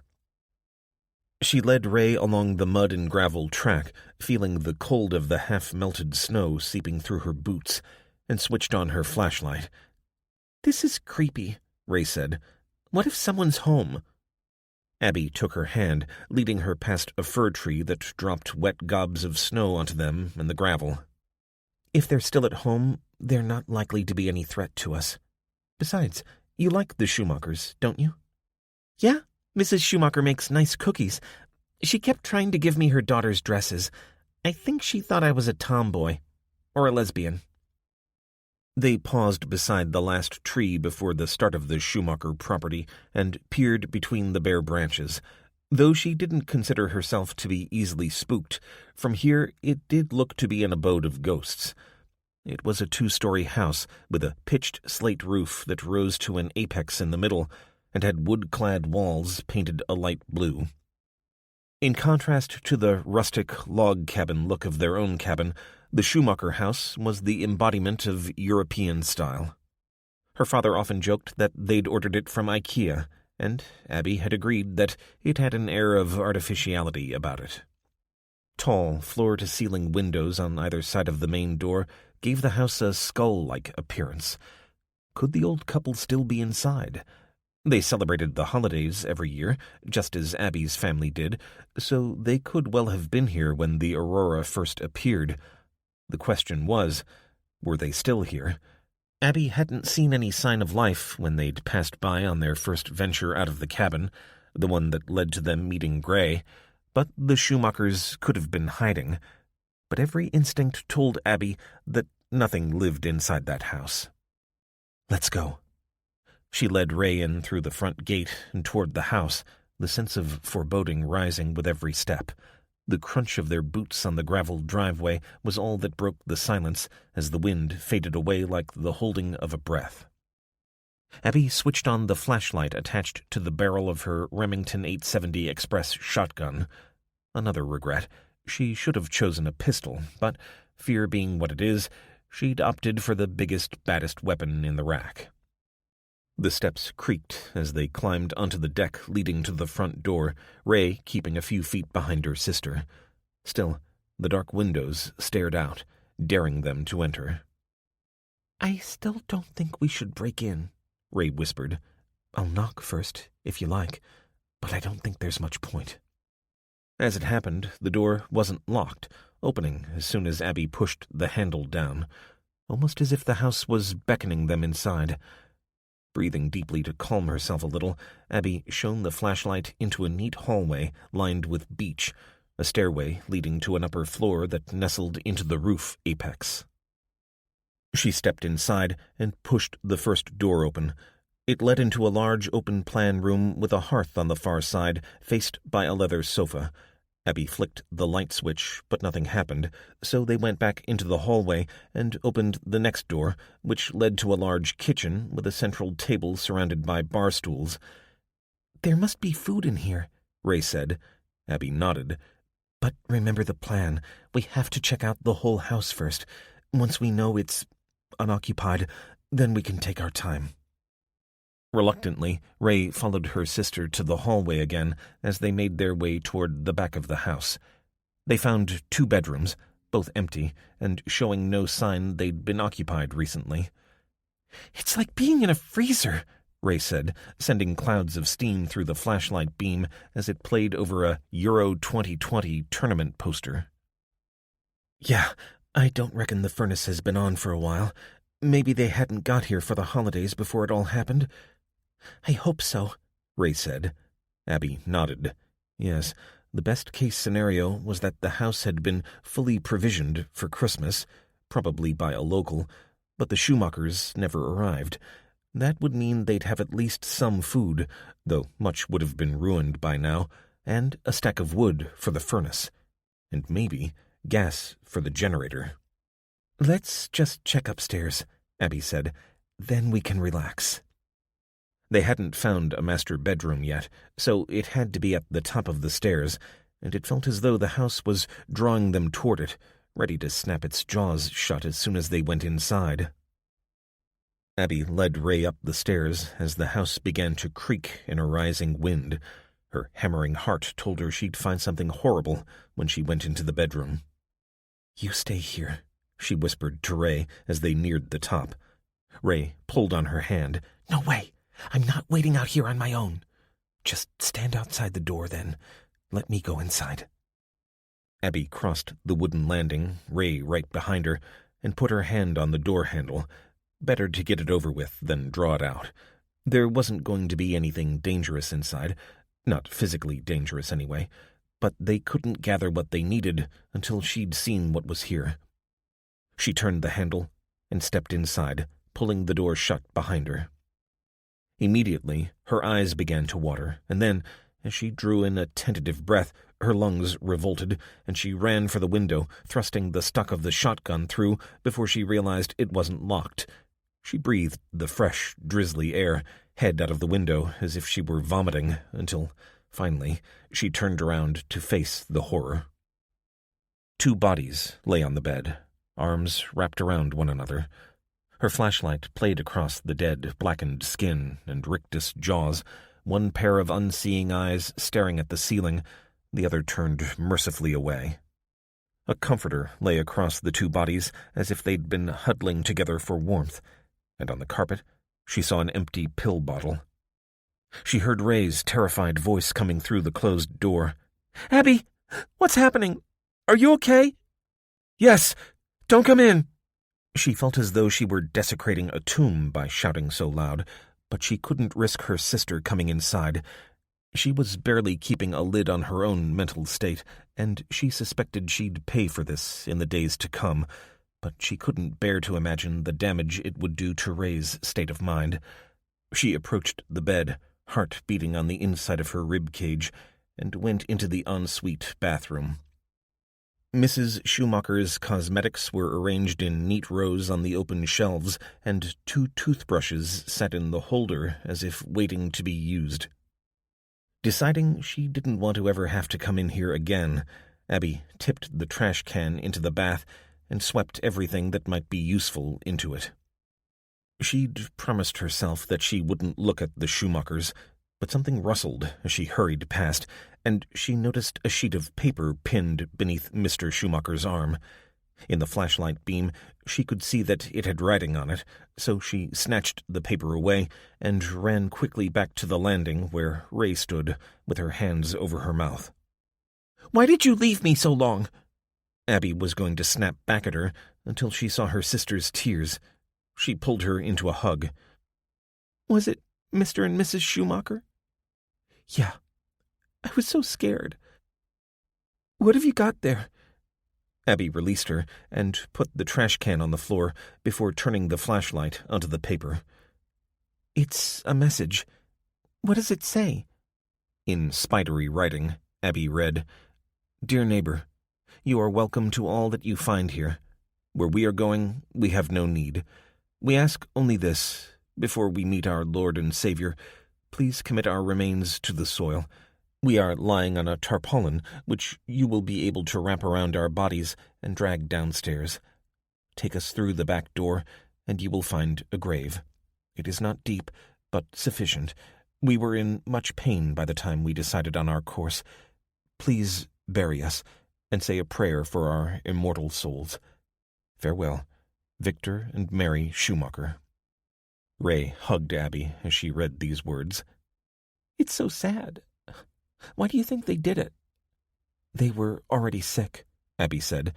She led Ray along the mud and gravel track, feeling the cold of the half-melted snow seeping through her boots, and switched on her flashlight. "This is creepy," Ray said. "What if someone's home?" Abby took her hand, leading her past a fir tree that dropped wet gobs of snow onto them and the gravel. "If they're still at home, they're not likely to be any threat to us. Besides, you like the Schumachers, don't you?" "Yeah, Mrs. Schumacher makes nice cookies. She kept trying to give me her daughter's dresses. I think she thought I was a tomboy. Or a lesbian." They paused beside the last tree before the start of the Schumacher property and peered between the bare branches. Though she didn't consider herself to be easily spooked, from here it did look to be an abode of ghosts. It was a 2-story house with a pitched slate roof that rose to an apex in the middle and had wood-clad walls painted a light blue. In contrast to the rustic log cabin look of their own cabin, the Schumacher house was the embodiment of European style. Her father often joked that they'd ordered it from IKEA, and Abby had agreed that it had an air of artificiality about it. Tall, floor-to-ceiling windows on either side of the main door gave the house a skull-like appearance. Could the old couple still be inside? They celebrated the holidays every year, just as Abby's family did, so they could well have been here when the Aurora first appeared. The question was, were they still here? Abby hadn't seen any sign of life when they'd passed by on their first venture out of the cabin, the one that led to them meeting Gray, but the Schumachers could have been hiding. But every instinct told Abby that nothing lived inside that house. "Let's go." She led Ray in through the front gate and toward the house, the sense of foreboding rising with every step. The crunch of their boots on the graveled driveway was all that broke the silence as the wind faded away like the holding of a breath. Abby switched on the flashlight attached to the barrel of her Remington 870 Express shotgun. Another regret. She should have chosen a pistol, but, fear being what it is, she'd opted for the biggest, baddest weapon in the rack. The steps creaked as they climbed onto the deck leading to the front door, Ray keeping a few feet behind her sister. Still, the dark windows stared out, daring them to enter. "I still don't think we should break in," Ray whispered. "I'll knock first, if you like, but I don't think there's much point." As it happened, the door wasn't locked, opening as soon as Abby pushed the handle down, almost as if the house was beckoning them inside. Breathing deeply to calm herself a little, Abby shone the flashlight into a neat hallway lined with beech, a stairway leading to an upper floor that nestled into the roof apex. She stepped inside and pushed the first door open. It led into a large open-plan room with a hearth on the far side, faced by a leather sofa. Abby flicked the light switch, but nothing happened, so they went back into the hallway and opened the next door, which led to a large kitchen with a central table surrounded by bar stools. "There must be food in here," Ray said. Abby nodded. "But remember the plan. We have to check out the whole house first. Once we know it's unoccupied, then we can take our time." Reluctantly, Ray followed her sister to the hallway again as they made their way toward the back of the house. They found 2 bedrooms, both empty, and showing no sign they'd been occupied recently. "It's like being in a freezer," Ray said, sending clouds of steam through the flashlight beam as it played over a Euro 2020 tournament poster. "Yeah, I don't reckon the furnace has been on for a while. Maybe they hadn't got here for the holidays before it all happened." "I hope so," Ray said. Abby nodded. Yes, the best-case scenario was that the house had been fully provisioned for Christmas, probably by a local, but the Schumachers never arrived. That would mean they'd have at least some food, though much would have been ruined by now. and a stack of wood for the furnace, and maybe gas for the generator. "Let's just check upstairs," Abby said. "Then we can relax." They hadn't found a master bedroom yet, so it had to be at the top of the stairs, and it felt as though the house was drawing them toward it, ready to snap its jaws shut as soon as they went inside. Abby led Ray up the stairs as the house began to creak in a rising wind. Her hammering heart told her she'd find something horrible when she went into the bedroom. "You stay here," she whispered to Ray as they neared the top. Ray pulled on her hand. "No way! I'm not waiting out here on my own. Just stand outside the door, then. Let me go inside." Abby crossed the wooden landing, Ray right behind her, and put her hand on the door handle. Better to get it over with than draw it out. There wasn't going to be anything dangerous inside. Not physically dangerous, anyway. But they couldn't gather what they needed until she'd seen what was here. She turned the handle and stepped inside, pulling the door shut behind her. Immediately, her eyes began to water, and then, as she drew in a tentative breath, her lungs revolted, and she ran for the window, thrusting the stock of the shotgun through before she realized it wasn't locked. She breathed the fresh, drizzly air, head out of the window as if she were vomiting, until, finally, she turned around to face the horror. 2 bodies lay on the bed, arms wrapped around one another. Her flashlight played across the dead, blackened skin and rictus jaws, one pair of unseeing eyes staring at the ceiling, the other turned mercifully away. A comforter lay across the 2 bodies as if they'd been huddling together for warmth, and on the carpet she saw an empty pill bottle. She heard Ray's terrified voice coming through the closed door. "Abby, what's happening? Are you okay?" "Yes, don't come in." She felt as though she were desecrating a tomb by shouting so loud, but she couldn't risk her sister coming inside. She was barely keeping a lid on her own mental state, and she suspected she'd pay for this in the days to come, but she couldn't bear to imagine the damage it would do to Ray's state of mind. She approached the bed, heart beating on the inside of her rib cage, and went into the ensuite bathroom. Mrs. Schumacher's cosmetics were arranged in neat rows on the open shelves, and 2 toothbrushes sat in the holder as if waiting to be used. Deciding she didn't want to ever have to come in here again, Abby tipped the trash can into the bath and swept everything that might be useful into it. She'd promised herself that she wouldn't look at the Schumachers, but something rustled as she hurried past, and she noticed a sheet of paper pinned beneath Mr. Schumacher's arm. In the flashlight beam, she could see that it had writing on it, so she snatched the paper away and ran quickly back to the landing where Ray stood, with her hands over her mouth. "Why did you leave me so long?" Abby was going to snap back at her until she saw her sister's tears. She pulled her into a hug. "Was it Mr. and Mrs. Schumacher?" "Yeah. I was so scared." "What have you got there?" Abby released her and put the trash can on the floor before turning the flashlight onto the paper. "It's a message. What does it say?" In spidery writing, Abby read, "Dear neighbor, you are welcome to all that you find here. Where we are going, we have no need. We ask only this, before we meet our Lord and Savior, please commit our remains to the soil. We are lying on a tarpaulin, which you will be able to wrap around our bodies and drag downstairs. Take us through the back door, and you will find a grave. It is not deep, but sufficient. We were in much pain by the time we decided on our course. Please bury us, and say a prayer for our immortal souls. Farewell, Victor and Mary Schumacher." Ray hugged Abby as she read these words. "It's so sad. Why do you think they did it?" "They were already sick," Abby said.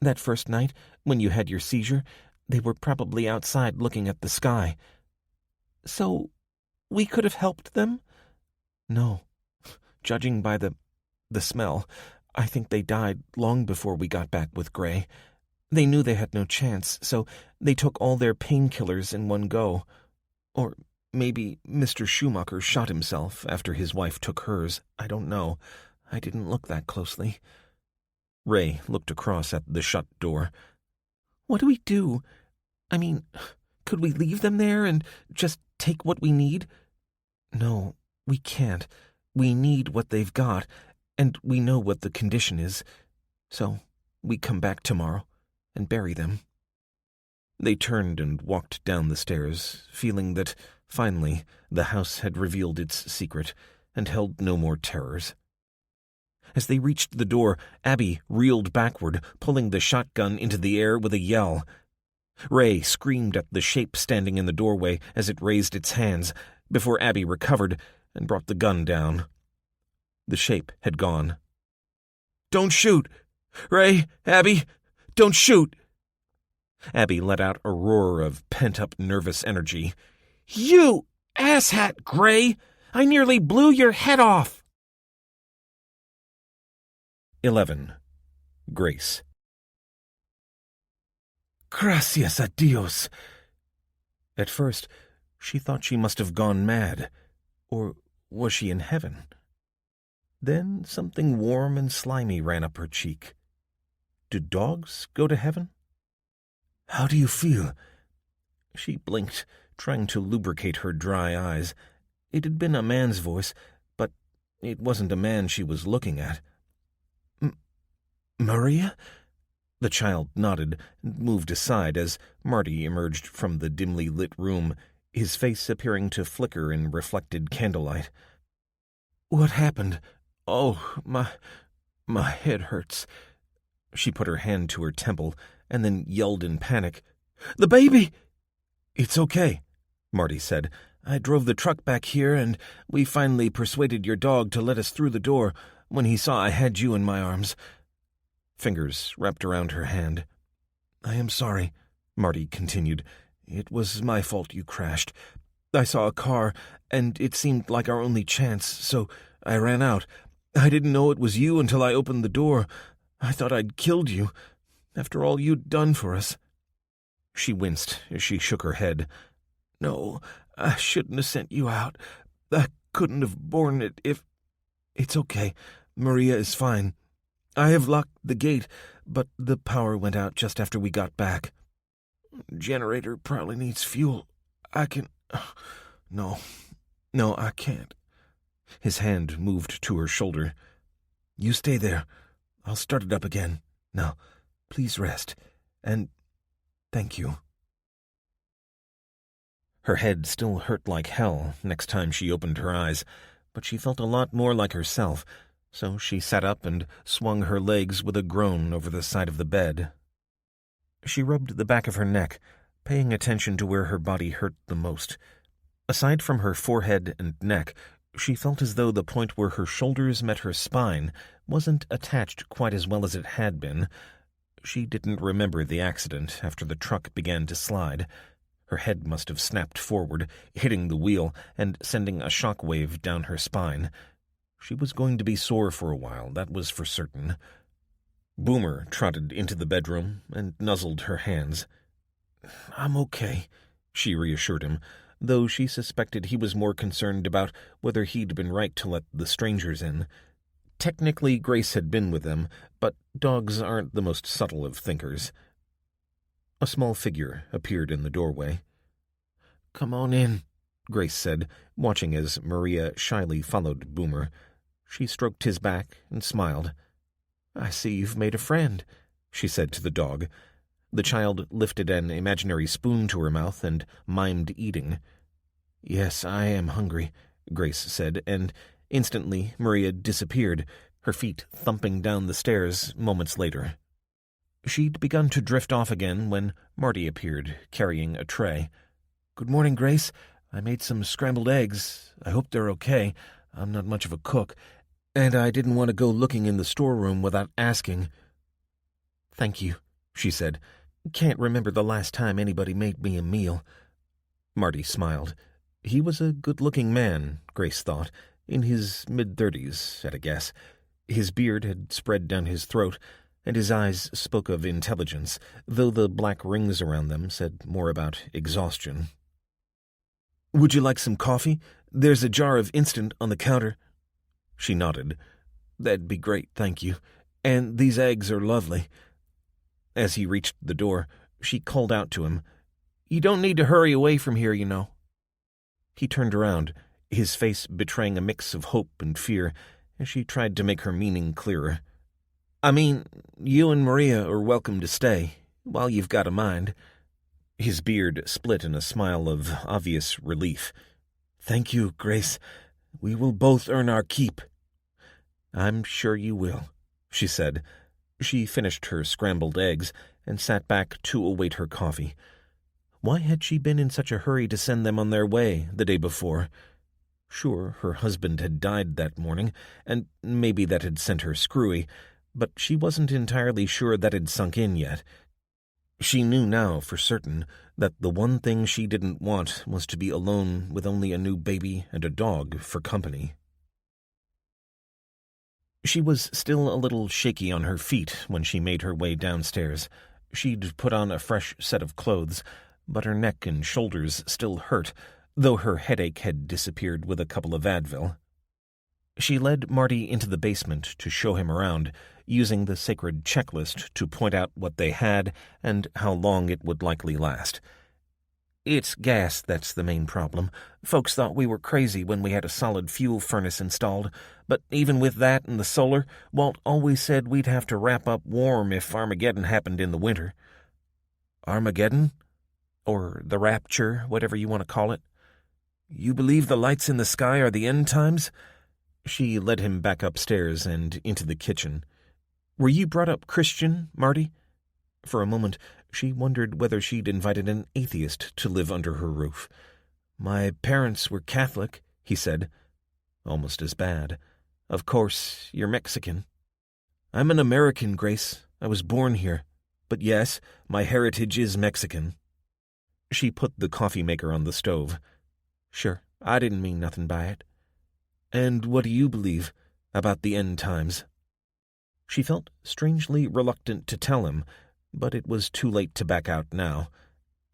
"That first night, when you had your seizure, they were probably outside looking at the sky." "So we could have helped them?" "No. Judging by the smell, I think they died long before we got back with Gray. They knew they had no chance, so they took all their painkillers in one go. Or Maybe Mr. Schumacher shot himself after his wife took hers. I don't know. I didn't look that closely. Ray looked across at the shut door. What do we do? I mean, could we leave them there and just take what we need? No, we can't. We need what they've got, and we know what the condition is. So we come back tomorrow and bury them. They turned and walked down the stairs, feeling that, finally, the house had revealed its secret and held no more terrors. As they reached the door, Abby reeled backward, pulling the shotgun into the air with a yell. Ray screamed at the shape standing in the doorway as it raised its hands, before Abby recovered and brought the gun down. The shape had gone. "Don't shoot! Ray, Abby, don't shoot!" Abby let out a roar of pent-up nervous energy. "You asshat, Gray! I nearly blew your head off!" 11. Grace. Gracias a Dios. At first, she thought she must have gone mad. Or was she in heaven? Then something warm and slimy ran up her cheek. Do dogs go to heaven? How do you feel? She blinked, trying to lubricate her dry eyes. It had been a man's voice, but it wasn't a man she was looking at. Maria? The child nodded and moved aside as Marty emerged from the dimly lit room, his face appearing to flicker in reflected candlelight. What happened? Oh, my head hurts. She put her hand to her temple and then yelled in panic. The baby! It's okay, Marty said. I drove the truck back here and we finally persuaded your dog to let us through the door when he saw I had you in my arms. Fingers wrapped around her hand. I am sorry, Marty continued. It was my fault you crashed. I saw a car, and it seemed like our only chance, so I ran out. I didn't know it was you until I opened the door. I thought I'd killed you, after all you'd done for us. She winced as she shook her head. No, I shouldn't have sent you out. I couldn't have borne it if... It's okay. Maria is fine. I have locked the gate, but the power went out just after we got back. Generator probably needs fuel. I can... No, I can't. His hand moved to her shoulder. You stay there. I'll start it up again. Now, please rest. And thank you. Her head still hurt like hell next time she opened her eyes, but she felt a lot more like herself, so she sat up and swung her legs with a groan over the side of the bed. She rubbed the back of her neck, paying attention to where her body hurt the most. Aside from her forehead and neck, she felt as though the point where her shoulders met her spine wasn't attached quite as well as it had been. She didn't remember the accident after the truck began to slide. Her head must have snapped forward, hitting the wheel and sending a shock wave down her spine. She was going to be sore for a while, that was for certain. Boomer trotted into the bedroom and nuzzled her hands. I'm okay, she reassured him, though she suspected he was more concerned about whether he'd been right to let the strangers in. Technically, Grace had been with them, but dogs aren't the most subtle of thinkers. A small figure appeared in the doorway. Come on in, Grace said, watching as Maria shyly followed Boomer. She stroked his back and smiled. I see you've made a friend, she said to the dog. The child lifted an imaginary spoon to her mouth and mimed eating. Yes, I am hungry, Grace said, and instantly Maria disappeared, her feet thumping down the stairs moments later. She'd begun to drift off again when Marty appeared, carrying a tray. Good morning, Grace. I made some scrambled eggs. I hope they're okay. I'm not much of a cook, and I didn't want to go looking in the storeroom without asking. Thank you, she said. Can't remember the last time anybody made me a meal. Marty smiled. He was a good-looking man, Grace thought, in his mid-30s, at a guess. His beard had spread down his throat, and his eyes spoke of intelligence, though the black rings around them said more about exhaustion. Would you like some coffee? There's a jar of instant on the counter. She nodded. That'd be great, thank you. And these eggs are lovely. As he reached the door, she called out to him, You don't need to hurry away from here, you know. He turned around, his face betraying a mix of hope and fear, as she tried to make her meaning clearer. I mean, you and Maria are welcome to stay, while you've got a mind. His beard split in a smile of obvious relief. Thank you, Grace. We will both earn our keep. I'm sure you will, she said. She finished her scrambled eggs and sat back to await her coffee. Why had she been in such a hurry to send them on their way the day before? Sure, her husband had died that morning, and maybe that had sent her screwy, but she wasn't entirely sure that had sunk in yet. She knew now for certain that the one thing she didn't want was to be alone with only a new baby and a dog for company. She was still a little shaky on her feet when she made her way downstairs. She'd put on a fresh set of clothes, but her neck and shoulders still hurt, though her headache had disappeared with a couple of Advil. She led Marty into the basement to show him around, using the sacred checklist to point out what they had and how long it would likely last. It's gas that's the main problem. Folks thought we were crazy when we had a solid fuel furnace installed, but even with that and the solar, Walt always said we'd have to wrap up warm if Armageddon happened in the winter. Armageddon? Or the rapture, whatever you want to call it. You believe the lights in the sky are the end times? She led him back upstairs and into the kitchen. Were you brought up Christian, Marty? For a moment, she wondered whether she'd invited an atheist to live under her roof. My parents were Catholic, he said. Almost as bad. Of course, you're Mexican. I'm an American, Grace. I was born here. But yes, my heritage is Mexican. She put the coffee maker on the stove. Sure, I didn't mean nothing by it. And what do you believe about the end times? She felt strangely reluctant to tell him, but it was too late to back out now.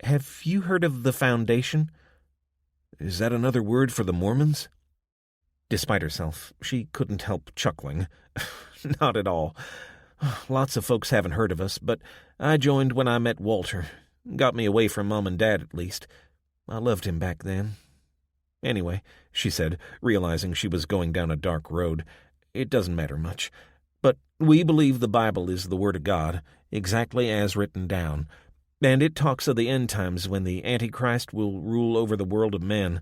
Have you heard of the Foundation? Is that another word for the Mormons? Despite herself, she couldn't help chuckling. Not at all. Lots of folks haven't heard of us, but I joined when I met Walter. Got me away from Mom and Dad, at least. I loved him back then. Anyway, she said, realizing she was going down a dark road, it doesn't matter much. But we believe the Bible is the Word of God, exactly as written down. And it talks of the end times when the Antichrist will rule over the world of men.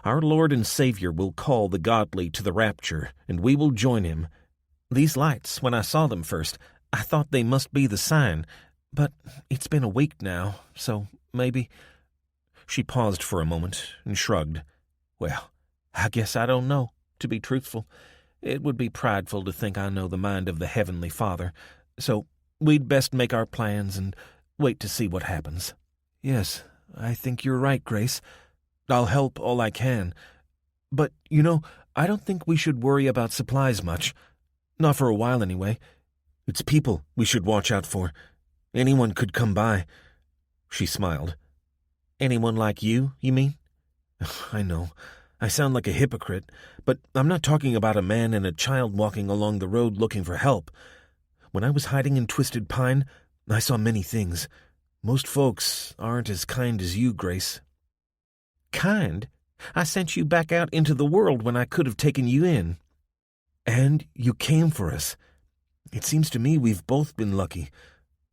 Our Lord and Savior will call the godly to the rapture, and we will join him. These lights, when I saw them first, I thought they must be the sign, but it's been a week now, so maybe... She paused for a moment and shrugged. Well, I guess I don't know, to be truthful. It would be prideful to think I know the mind of the Heavenly Father, so we'd best make our plans and wait to see what happens. Yes, I think you're right, Grace. I'll help all I can. But, I don't think we should worry about supplies much. Not for a while, anyway. It's people we should watch out for. Anyone could come by. She smiled. Anyone like you mean? I know. I sound like a hypocrite, but I'm not talking about a man and a child walking along the road looking for help. When I was hiding in Twisted Pine, I saw many things. Most folks aren't as kind as you, Grace. Kind? I sent you back out into the world when I could have taken you in. And you came for us. It seems to me we've both been lucky.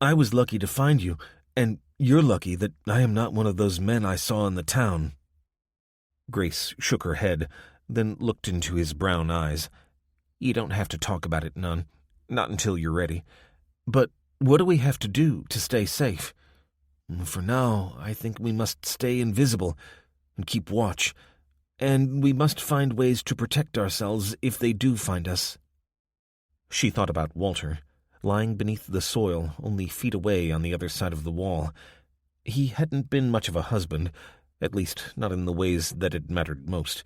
I was lucky to find you, and you're lucky that I am not one of those men I saw in the town. Grace shook her head, then looked into his brown eyes. You don't have to talk about it none. Not until you're ready. But what do we have to do to stay safe? For now, I think we must stay invisible and keep watch. And we must find ways to protect ourselves if they do find us. She thought about Walter, lying beneath the soil only feet away on the other side of the wall. He hadn't been much of a husband, at least not in the ways that had mattered most.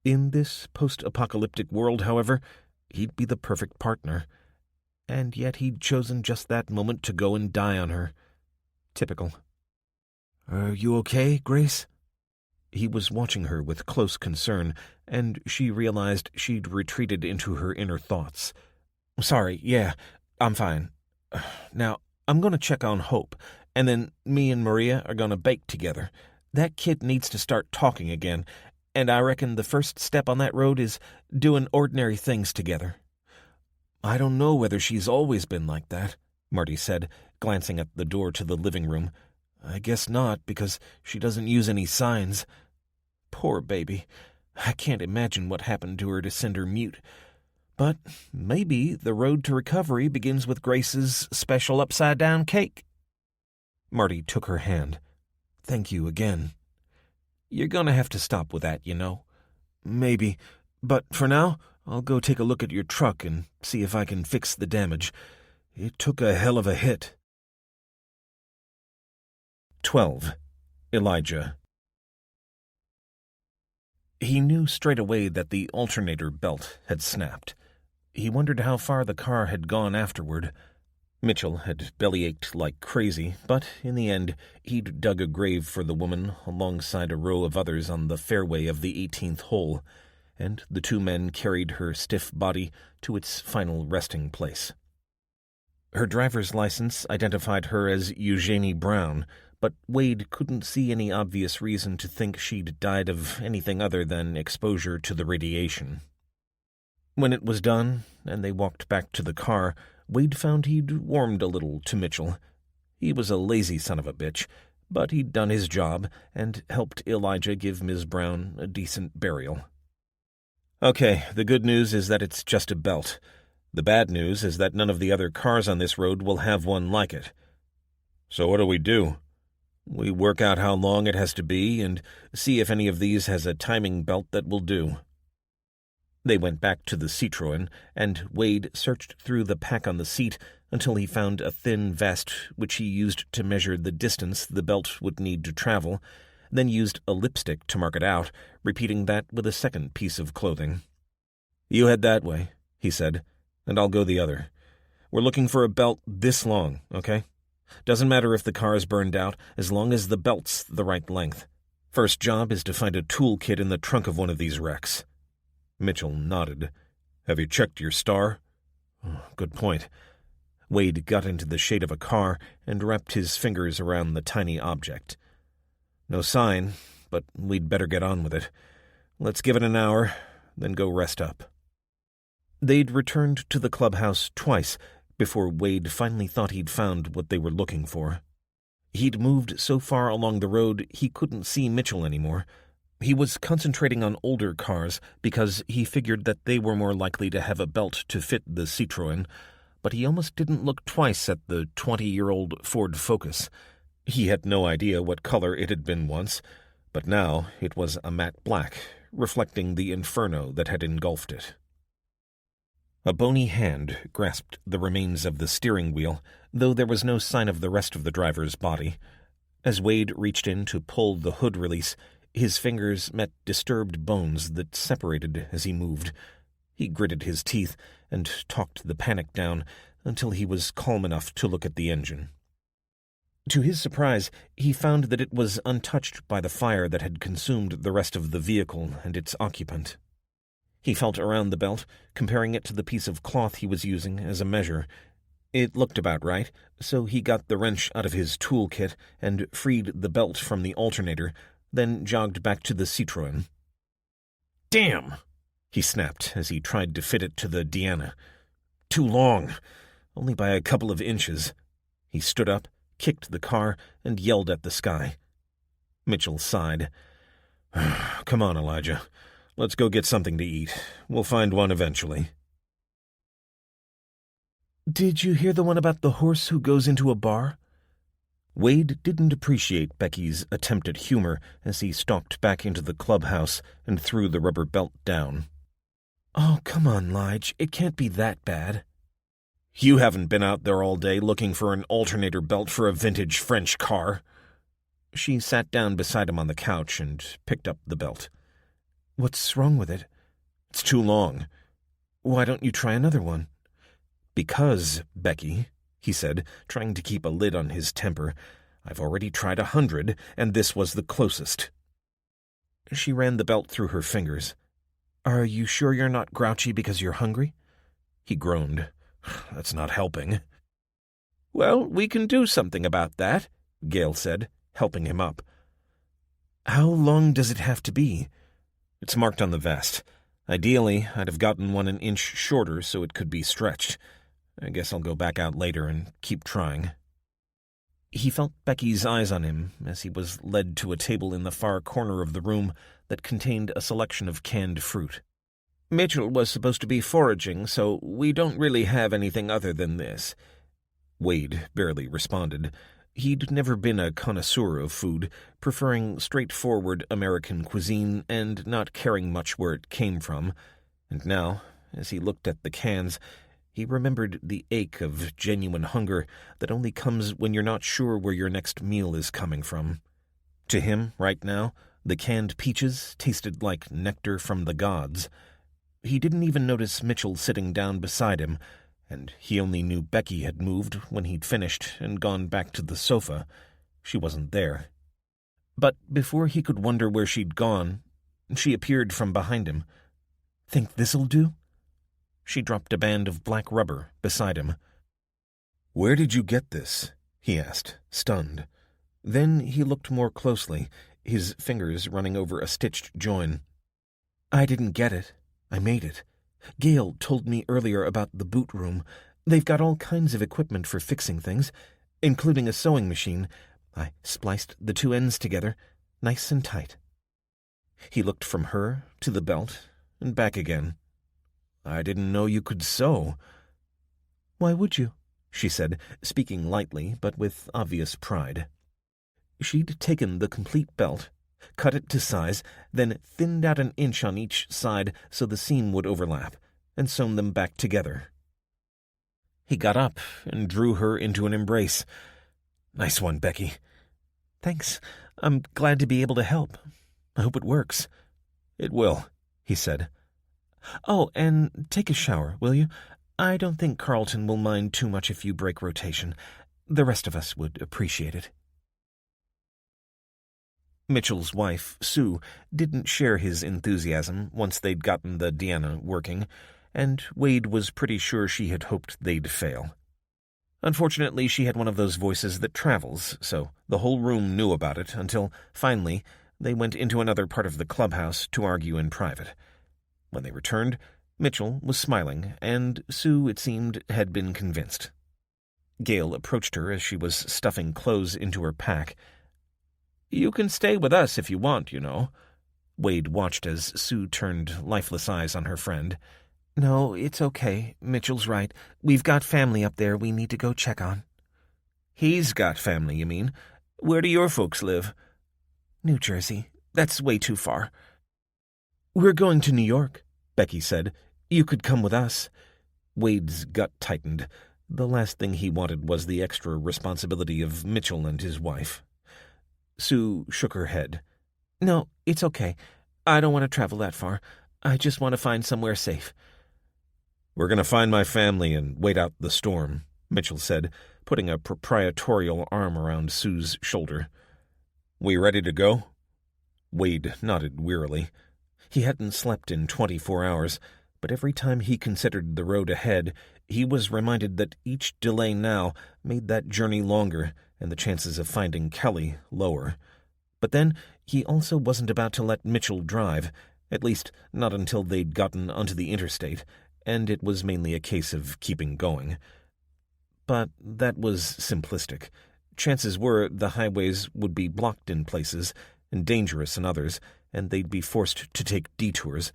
In this post-apocalyptic world, however, he'd be the perfect partner. And yet he'd chosen just that moment to go and die on her. Typical. Are you okay, Grace? He was watching her with close concern, and she realized she'd retreated into her inner thoughts. "Sorry, yeah, I'm fine. Now, I'm going to check on Hope, and then me and Maria are going to bake together. That kid needs to start talking again, and I reckon the first step on that road is doing ordinary things together." "I don't know whether she's always been like that," Marty said, glancing at the door to the living room. "I guess not, because she doesn't use any signs. Poor baby. I can't imagine what happened to her to send her mute. But maybe the road to recovery begins with Grace's special upside-down cake." Marty took her hand. "Thank you again." "You're going to have to stop with that, you know." "Maybe. But for now, I'll go take a look at your truck and see if I can fix the damage. It took a hell of a hit." 12. Elijah. He knew straight away that the alternator belt had snapped. He wondered how far the car had gone afterward. Mitchell had bellyached like crazy, but in the end he'd dug a grave for the woman alongside a row of others on the fairway of the 18th hole, and the two men carried her stiff body to its final resting place. Her driver's license identified her as Eugenie Brown, but Wade couldn't see any obvious reason to think she'd died of anything other than exposure to the radiation. When it was done, and they walked back to the car, Wade found he'd warmed a little to Mitchell. He was a lazy son of a bitch, but he'd done his job and helped Elijah give Ms. Brown a decent burial. "Okay, the good news is that it's just a belt. The bad news is that none of the other cars on this road will have one like it." "So what do we do?" "We work out how long it has to be and see if any of these has a timing belt that will do." They went back to the Citroën, and Wade searched through the pack on the seat until he found a thin vest which he used to measure the distance the belt would need to travel, then used a lipstick to mark it out, repeating that with a second piece of clothing. "You head that way," he said, "and I'll go the other. We're looking for a belt this long, okay? Doesn't matter if the car is burned out, as long as the belt's the right length. First job is to find a toolkit in the trunk of one of these wrecks." Mitchell nodded. "Have you checked your star?" Good point." Wade got into the shade of a car and wrapped his fingers around the tiny object. "No sign, but we'd better get on with it. Let's give it an hour, then go rest up." They'd returned to the clubhouse twice before Wade finally thought he'd found what they were looking for. He'd moved so far along the road he couldn't see Mitchell anymore. He was concentrating on older cars because he figured that they were more likely to have a belt to fit the Citroën, but he almost didn't look twice at the 20-year-old Ford Focus. He had no idea what color it had been once, but now it was a matte black, reflecting the inferno that had engulfed it. A bony hand grasped the remains of the steering wheel, though there was no sign of the rest of the driver's body. As Wade reached in to pull the hood release, his fingers met disturbed bones that separated as he moved. He gritted his teeth and talked the panic down until he was calm enough to look at the engine. To his surprise, he found that it was untouched by the fire that had consumed the rest of the vehicle and its occupant. He felt around the belt, comparing it to the piece of cloth he was using as a measure. It looked about right, so he got the wrench out of his toolkit and freed the belt from the alternator, then jogged back to the Citroën. "Damn!" he snapped as he tried to fit it to the Diana. "Too long, only by a couple of inches." He stood up, kicked the car, and yelled at the sky. Mitchell sighed. "Come on, Elijah. Let's go get something to eat. We'll find one eventually." "Did you hear the one about the horse who goes into a bar?" Wade didn't appreciate Becky's attempt at humor as he stalked back into the clubhouse and threw the rubber belt down. "Oh, come on, Lige. It can't be that bad." "You haven't been out there all day looking for an alternator belt for a vintage French car." She sat down beside him on the couch and picked up the belt. "What's wrong with it?" "It's too long." "Why don't you try another one?" "Because, Becky," he said, trying to keep a lid on his temper, "I've already tried 100, and this was the closest." She ran the belt through her fingers. "Are you sure you're not grouchy because you're hungry?" He groaned. "That's not helping." "Well, we can do something about that," Gale said, helping him up. "How long does it have to be?" "It's marked on the vest. Ideally, I'd have gotten one an inch shorter so it could be stretched. I guess I'll go back out later and keep trying." He felt Becky's eyes on him as he was led to a table in the far corner of the room that contained a selection of canned fruit. "Mitchell was supposed to be foraging, so we don't really have anything other than this." Wade barely responded. He'd never been a connoisseur of food, preferring straightforward American cuisine and not caring much where it came from. And now, as he looked at the cans, he remembered the ache of genuine hunger that only comes when you're not sure where your next meal is coming from. To him, right now, the canned peaches tasted like nectar from the gods. He didn't even notice Mitchell sitting down beside him, and he only knew Becky had moved when he'd finished and gone back to the sofa. She wasn't there. But before he could wonder where she'd gone, she appeared from behind him. "Think this'll do?" She dropped a band of black rubber beside him. "Where did you get this?" he asked, stunned. Then he looked more closely, his fingers running over a stitched join. "I didn't get it. I made it. Gale told me earlier about the boot room. They've got all kinds of equipment for fixing things, including a sewing machine. I spliced the two ends together, nice and tight." He looked from her to the belt and back again. "I didn't know you could sew." "Why would you?" she said, speaking lightly but with obvious pride. She'd taken the complete belt, cut it to size, then thinned out an inch on each side so the seam would overlap, and sewn them back together. He got up and drew her into an embrace. "Nice one, Becky." "Thanks. I'm glad to be able to help. I hope it works." "It will," he said. "Oh, and take a shower, will you? I don't think Carlton will mind too much if you break rotation. The rest of us would appreciate it." Mitchell's wife, Sue, didn't share his enthusiasm once they'd gotten the Deanna working, and Wade was pretty sure she had hoped they'd fail. Unfortunately, she had one of those voices that travels, so the whole room knew about it until, finally, they went into another part of the clubhouse to argue in private. When they returned, Mitchell was smiling, and Sue, it seemed, had been convinced. Gale approached her as she was stuffing clothes into her pack. "You can stay with us if you want, you know." Wade watched as Sue turned lifeless eyes on her friend. "No, it's okay. Mitchell's right. We've got family up there we need to go check on." "He's got family, you mean? Where do your folks live?" "New Jersey. That's way too far." "We're going to New York," Becky said. "You could come with us." Wade's gut tightened. The last thing he wanted was the extra responsibility of Mitchell and his wife. Sue shook her head. "No, it's okay. I don't want to travel that far. I just want to find somewhere safe." "We're going to find my family and wait out the storm," Mitchell said, putting a proprietorial arm around Sue's shoulder. "We ready to go?" Wade nodded wearily. He hadn't slept in 24 hours, but every time he considered the road ahead, he was reminded that each delay now made that journey longer and the chances of finding Kelly lower. But then he also wasn't about to let Mitchell drive, at least not until they'd gotten onto the interstate, and it was mainly a case of keeping going. But that was simplistic. Chances were the highways would be blocked in places and dangerous in others, and they'd be forced to take detours.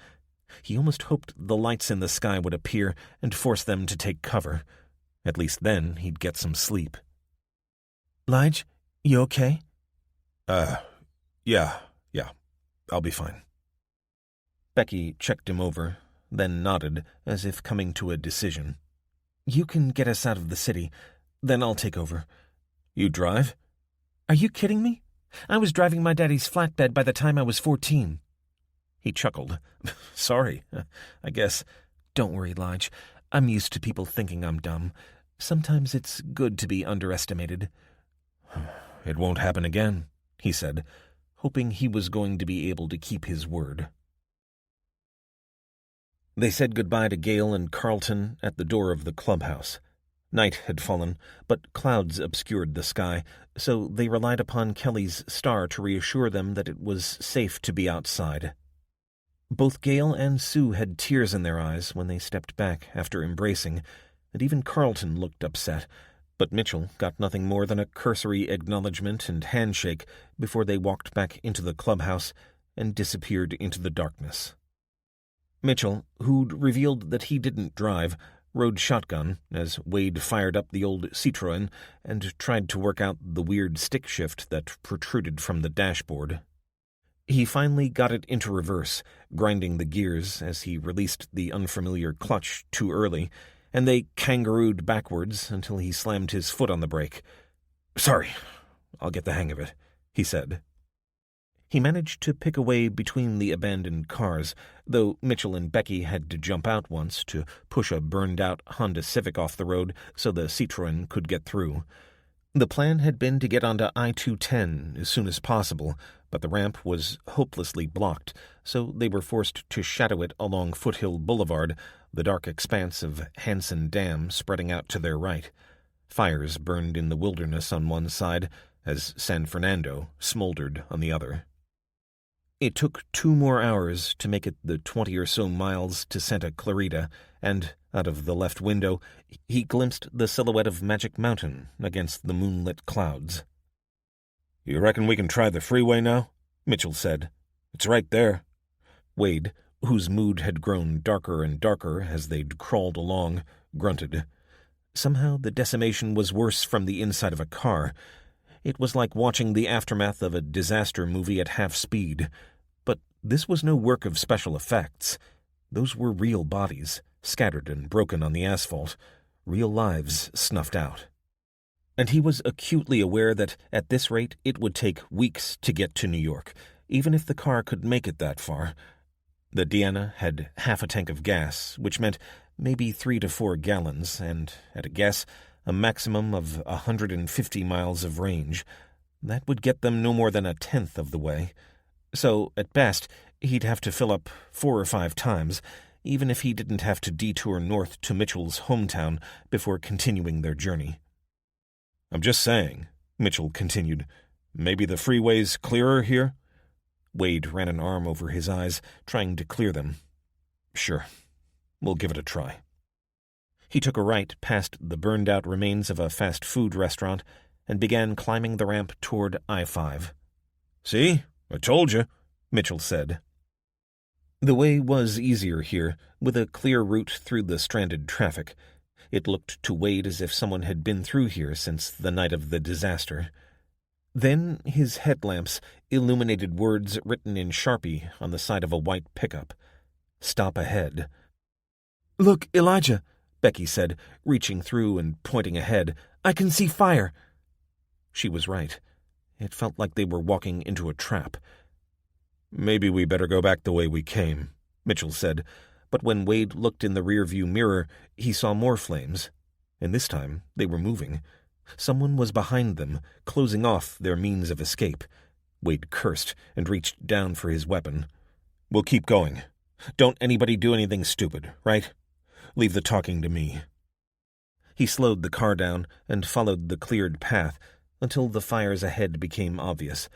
He almost hoped the lights in the sky would appear and force them to take cover. At least then he'd get some sleep. "Lige, you okay?" Yeah. I'll be fine." Becky checked him over, then nodded, as if coming to a decision. "You can get us out of the city, then I'll take over." "You drive?" "Are you kidding me? I was driving my daddy's flatbed by the time I was 14. He chuckled. "Sorry, I guess." "Don't worry, Lige. I'm used to people thinking I'm dumb. Sometimes it's good to be underestimated." "It won't happen again," he said. hoping he was going to be able to keep his word. They said goodbye to Gale and Carlton at the door of the clubhouse. Night had fallen, but clouds obscured the sky, so they relied upon Kelly's star to reassure them that it was safe to be outside. Both Gale and Sue had tears in their eyes when they stepped back after embracing, and even Carlton looked upset, but Mitchell got nothing more than a cursory acknowledgment and handshake before they walked back into the clubhouse and disappeared into the darkness. Mitchell, who'd revealed that he didn't drive, rode shotgun as Wade fired up the old Citroën and tried to work out the weird stick shift that protruded from the dashboard. He finally got it into reverse, grinding the gears as he released the unfamiliar clutch too early, and they kangarooed backwards until he slammed his foot on the brake. "Sorry, I'll get the hang of it," he said. He managed to pick a way between the abandoned cars, though Mitchell and Becky had to jump out once to push a burned-out Honda Civic off the road so the Citroën could get through. The plan had been to get onto I-210 as soon as possible, but the ramp was hopelessly blocked, so they were forced to shadow it along Foothill Boulevard, the dark expanse of Hanson Dam spreading out to their right. Fires burned in the wilderness on one side, as San Fernando smoldered on the other. It took 2 more hours to make it the 20 or so miles to Santa Clarita, and, out of the left window, he glimpsed the silhouette of Magic Mountain against the moonlit clouds. "You reckon we can try the freeway now?" Mitchell said. "It's right there." Wade, whose mood had grown darker and darker as they'd crawled along, grunted. Somehow the decimation was worse from the inside of a car. It was like watching the aftermath of a disaster movie at half speed. But this was no work of special effects. Those were real bodies, scattered and broken on the asphalt, real lives snuffed out. And he was acutely aware that, at this rate, it would take weeks to get to New York, even if the car could make it that far. The Deanna had half a tank of gas, which meant maybe 3 to 4 gallons, and, at a guess, a maximum of 150 miles of range. That would get them no more than 1/10 of the way. So, at best, he'd have to fill up 4 or 5 times, even if he didn't have to detour north to Mitchell's hometown before continuing their journey. "I'm just saying," Mitchell continued, "maybe the freeway's clearer here?" Wade ran an arm over his eyes, trying to clear them. "Sure. We'll give it a try." He took a right past the burned-out remains of a fast food restaurant and began climbing the ramp toward I-5. "See? I told you," Mitchell said. The way was easier here, with a clear route through the stranded traffic. It looked to Wade as if someone had been through here since the night of the disaster. Then his headlamps illuminated words written in Sharpie on the side of a white pickup. "Stop ahead." "Look, Elijah," Becky said, reaching through and pointing ahead. "I can see fire." She was right. It felt like they were walking into a trap. "Maybe we better go back the way we came," Mitchell said, but when Wade looked in the rearview mirror, he saw more flames, and this time they were moving. Someone was behind them, closing off their means of escape. Wade cursed and reached down for his weapon. "We'll keep going. Don't anybody do anything stupid, right? Leave the talking to me." He slowed the car down and followed the cleared path until the fires ahead became obvious.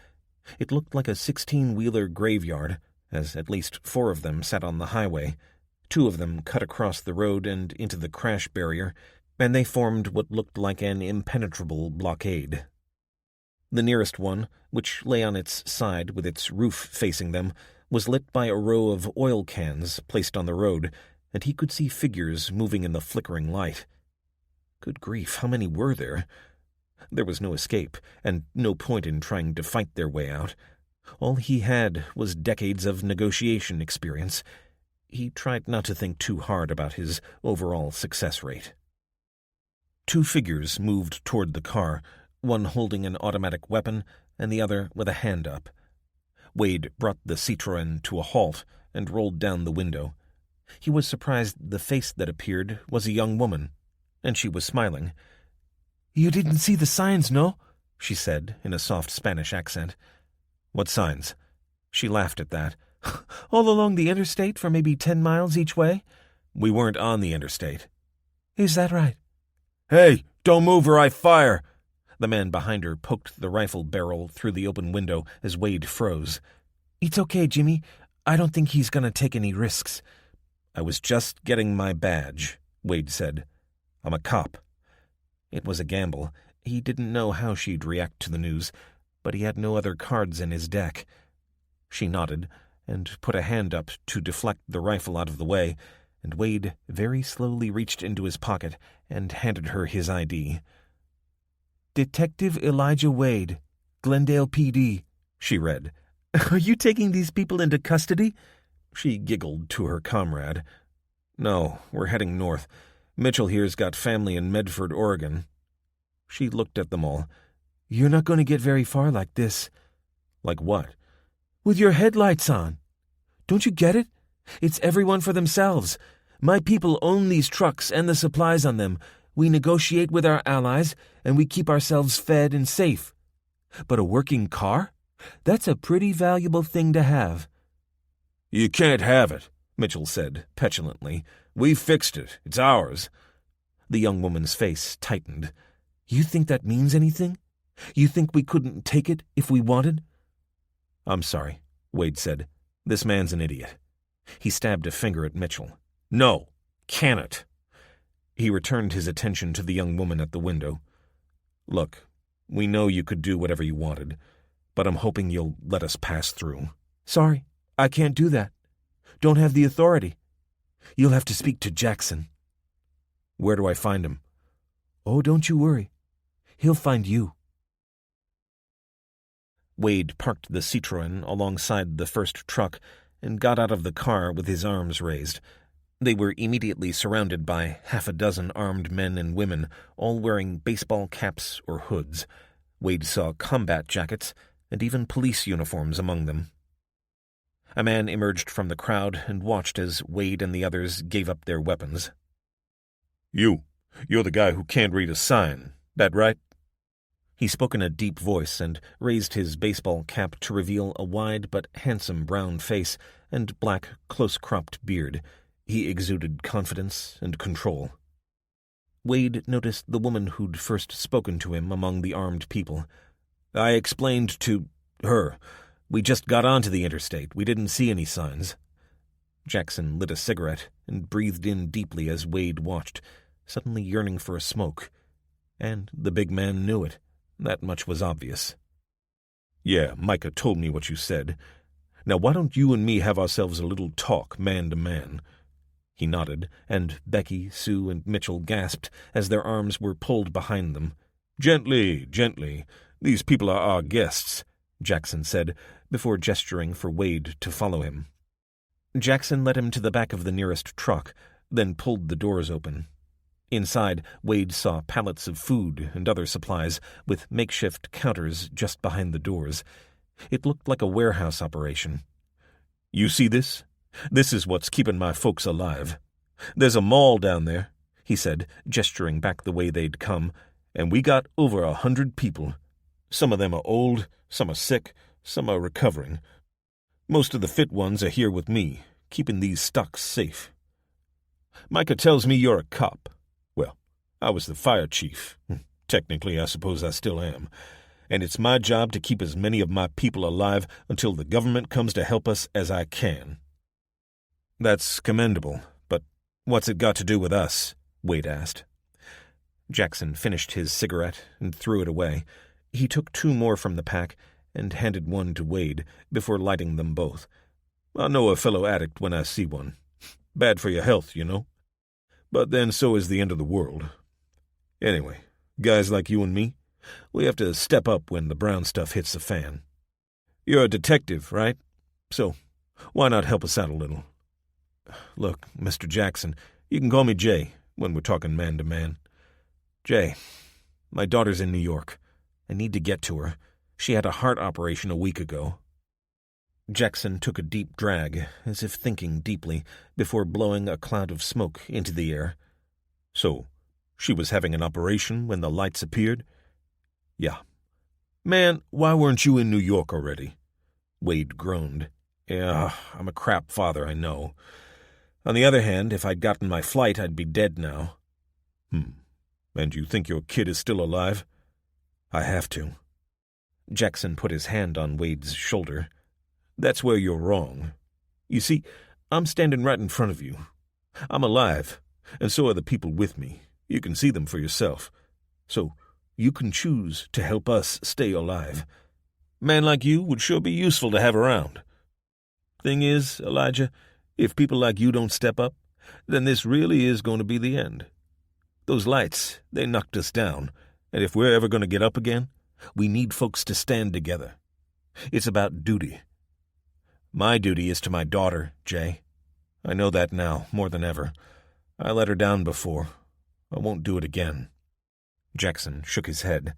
It looked like a 16-wheeler graveyard, as at least 4 of them sat on the highway. 2 of them cut across the road and into the crash barrier, and they formed what looked like an impenetrable blockade. The nearest one, which lay on its side with its roof facing them, was lit by a row of oil cans placed on the road, and he could see figures moving in the flickering light. Good grief, how many were there? There was no escape, and no point in trying to fight their way out. All he had was decades of negotiation experience. He tried not to think too hard about his overall success rate. 2 figures moved toward the car, one holding an automatic weapon and the other with a hand up. Wade brought the Citroën to a halt and rolled down the window. He was surprised the face that appeared was a young woman, and she was smiling. "You didn't see the signs, no?" she said in a soft Spanish accent. What signs? She laughed at that. All along the interstate for maybe 10 miles each way? We weren't on the interstate. Is that right? Hey, don't move or I fire! The man behind her poked the rifle barrel through the open window as Wade froze. It's okay, Jimmy. I don't think he's going to take any risks. I was just getting my badge, Wade said. I'm a cop. It was a gamble. He didn't know how she'd react to the news, but he had no other cards in his deck. She nodded and put a hand up to deflect the rifle out of the way, and Wade very slowly reached into his pocket and handed her his ID. Detective Elijah Wade, Glendale PD, she read. Are you taking these people into custody? She giggled to her comrade. No, we're heading north. Mitchell here's got family in Medford, Oregon. She looked at them all. You're not going to get very far like this. Like what? With your headlights on. Don't you get it? It's everyone for themselves. My people own these trucks and the supplies on them. We negotiate with our allies, and we keep ourselves fed and safe. But a working car? That's a pretty valuable thing to have. You can't have it, Mitchell said petulantly. We fixed it. It's ours. The young woman's face tightened. You think that means anything? You think we couldn't take it if we wanted? I'm sorry, Wade said. This man's an idiot. He stabbed a finger at Mitchell. No, cannot. He returned his attention to the young woman at the window. Look, we know you could do whatever you wanted, but I'm hoping you'll let us pass through. Sorry, I can't do that. Don't have the authority. You'll have to speak to Jackson. Where do I find him? Oh, don't you worry. He'll find you. Wade parked the Citroën alongside the first truck and got out of the car with his arms raised. They were immediately surrounded by half a dozen armed men and women, all wearing baseball caps or hoods. Wade saw combat jackets and even police uniforms among them. A man emerged from the crowd and watched as Wade and the others gave up their weapons. You're the guy who can't read a sign, that right? He spoke in a deep voice and raised his baseball cap to reveal a wide but handsome brown face and black, close-cropped beard. He exuded confidence and control. Wade noticed the woman who'd first spoken to him among the armed people. I explained to her. We just got onto the interstate. We didn't see any signs. Jackson lit a cigarette and breathed in deeply as Wade watched, suddenly yearning for a smoke. And the big man knew it. That much was obvious. Yeah, Micah told me what you said. Now why don't you and me have ourselves a little talk, man to man? He nodded, and Becky, Sue, and Mitchell gasped as their arms were pulled behind them. Gently, gently. These people are our guests, Jackson said, before gesturing for Wade to follow him. Jackson led him to the back of the nearest truck, then pulled the doors open. Inside, Wade saw pallets of food and other supplies, with makeshift counters just behind the doors. It looked like a warehouse operation. You see this? This is what's keeping my folks alive. There's a mall down there, he said, gesturing back the way they'd come, and we got over 100 people. Some of them are old, some are sick, some are recovering. Most of the fit ones are here with me, keeping these stocks safe. Micah tells me you're a cop. Well, I was the fire chief. Technically, I suppose I still am. And it's my job to keep as many of my people alive until the government comes to help us as I can. That's commendable, but what's it got to do with us? Wade asked. Jackson finished his cigarette and threw it away. He took 2 more from the pack and handed one to Wade before lighting them both. I know a fellow addict when I see one. Bad for your health, you know. But then so is the end of the world. Anyway, guys like you and me, we have to step up when the brown stuff hits the fan. You're a detective, right? So why not help us out a little? Look, Mr. Jackson, you can call me Jay when we're talking man to man. Jay, my daughter's in New York. I need to get to her. She had a heart operation a week ago. Jackson took a deep drag, as if thinking deeply, before blowing a cloud of smoke into the air. So, she was having an operation when the lights appeared? Yeah. Man, why weren't you in New York already? Wade groaned. Yeah, I'm a crap father, I know. On the other hand, if I'd gotten my flight, I'd be dead now. And you think your kid is still alive? I have to. Jackson put his hand on Wade's shoulder. That's where you're wrong. You see, I'm standing right in front of you. I'm alive, and so are the people with me. You can see them for yourself. So you can choose to help us stay alive. A man like you would sure be useful to have around. Thing is, Elijah, if people like you don't step up, then this really is going to be the end. Those lights, they knocked us down, and if we're ever going to get up again, we need folks to stand together. It's about duty. My duty is to my daughter, Jay. I know that now, more than ever. I let her down before. I won't do it again. Jackson shook his head.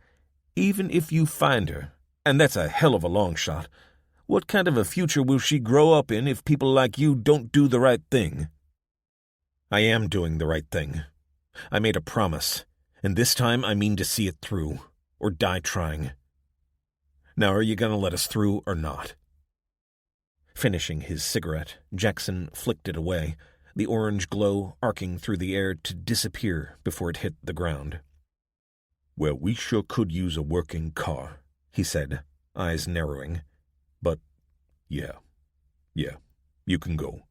Even if you find her, and that's a hell of a long shot, what kind of a future will she grow up in if people like you don't do the right thing? I am doing the right thing. I made a promise, and this time I mean to see it through, or die trying. Now are you going to let us through or not? Finishing his cigarette, Jackson flicked it away, the orange glow arcing through the air to disappear before it hit the ground. Well, we sure could use a working car, he said, eyes narrowing. But, yeah, you can go.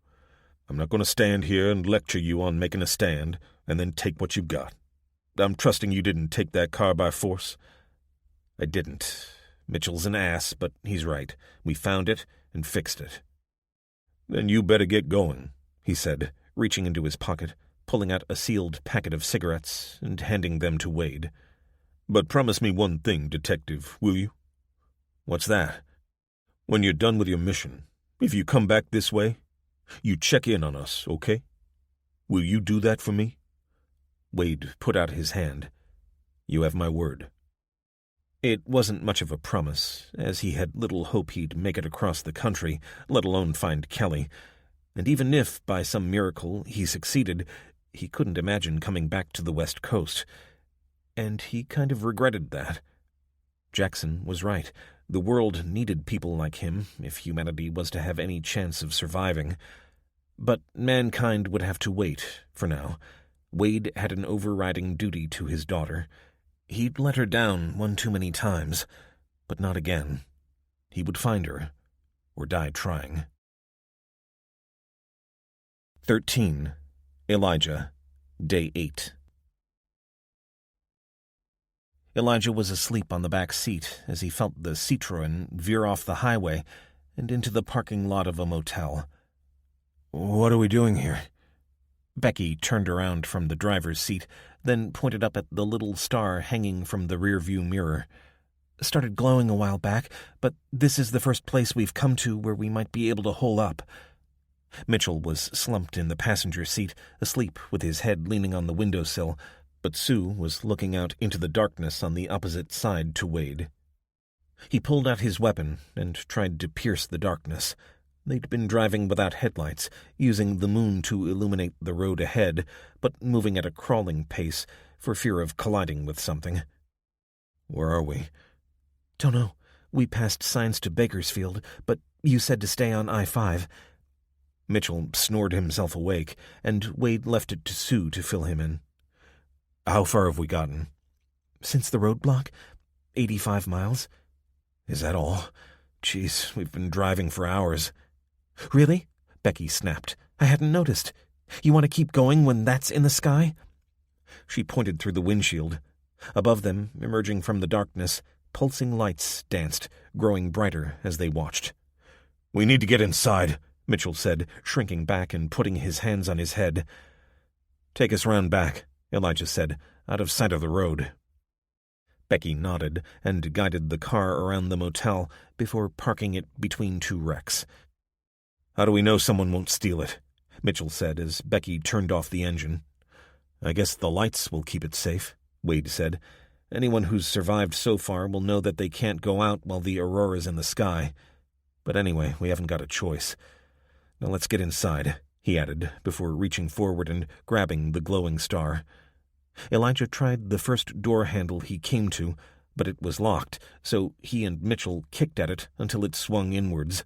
I'm not going to stand here and lecture you on making a stand and then take what you've got. I'm trusting you didn't take that car by force. I didn't. Mitchell's an ass, but he's right. We found it and fixed it. Then you better get going, he said, reaching into his pocket, pulling out a sealed packet of cigarettes and handing them to Wade. But promise me one thing, Detective, will you? What's that? When you're done with your mission, if you come back this way, you check in on us, okay? Will you do that for me? Wade put out his hand. You have my word. It wasn't much of a promise, as he had little hope he'd make it across the country, let alone find Kelly. And even if, by some miracle, he succeeded, he couldn't imagine coming back to the West Coast. And he kind of regretted that. Jackson was right. The world needed people like him if humanity was to have any chance of surviving. But mankind would have to wait, for now. Wade had an overriding duty to his daughter. He'd let her down one too many times, but not again. He would find her, or die trying. 13. Elijah, Day 8. Elijah was asleep on the back seat as he felt the Citroën veer off the highway and into the parking lot of a motel. What are we doing here? Becky turned around from the driver's seat, then pointed up at the little star hanging from the rearview mirror. Started glowing a while back, but this is the first place we've come to where we might be able to hole up. Mitchell was slumped in the passenger seat, asleep with his head leaning on the windowsill, but Sue was looking out into the darkness on the opposite side to Wade. He pulled out his weapon and tried to pierce the darkness. They'd been driving without headlights, using the moon to illuminate the road ahead, but moving at a crawling pace for fear of colliding with something. Where are we? Don't know. We passed signs to Bakersfield, but you said to stay on I-5. Mitchell snored himself awake, and Wade left it to Sue to fill him in. How far have we gotten? Since the roadblock? 85 miles. Is that all? Jeez, we've been driving for hours. Really? Becky snapped. I hadn't noticed. You want to keep going when that's in the sky? She pointed through the windshield. Above them, emerging from the darkness, pulsing lights danced, growing brighter as they watched. We need to get inside, Mitchell said, shrinking back and putting his hands on his head. Take us round back, Elijah said, out of sight of the road. Becky nodded and guided the car around the motel before parking it between two wrecks. How do we know someone won't steal it? Mitchell said as Becky turned off the engine. I guess the lights will keep it safe, Wade said. Anyone who's survived so far will know that they can't go out while the Aurora's in the sky. But anyway, we haven't got a choice. Now let's get inside, he added, before reaching forward and grabbing the glowing star. Elijah tried the first door handle he came to, but it was locked, so he and Mitchell kicked at it until it swung inwards.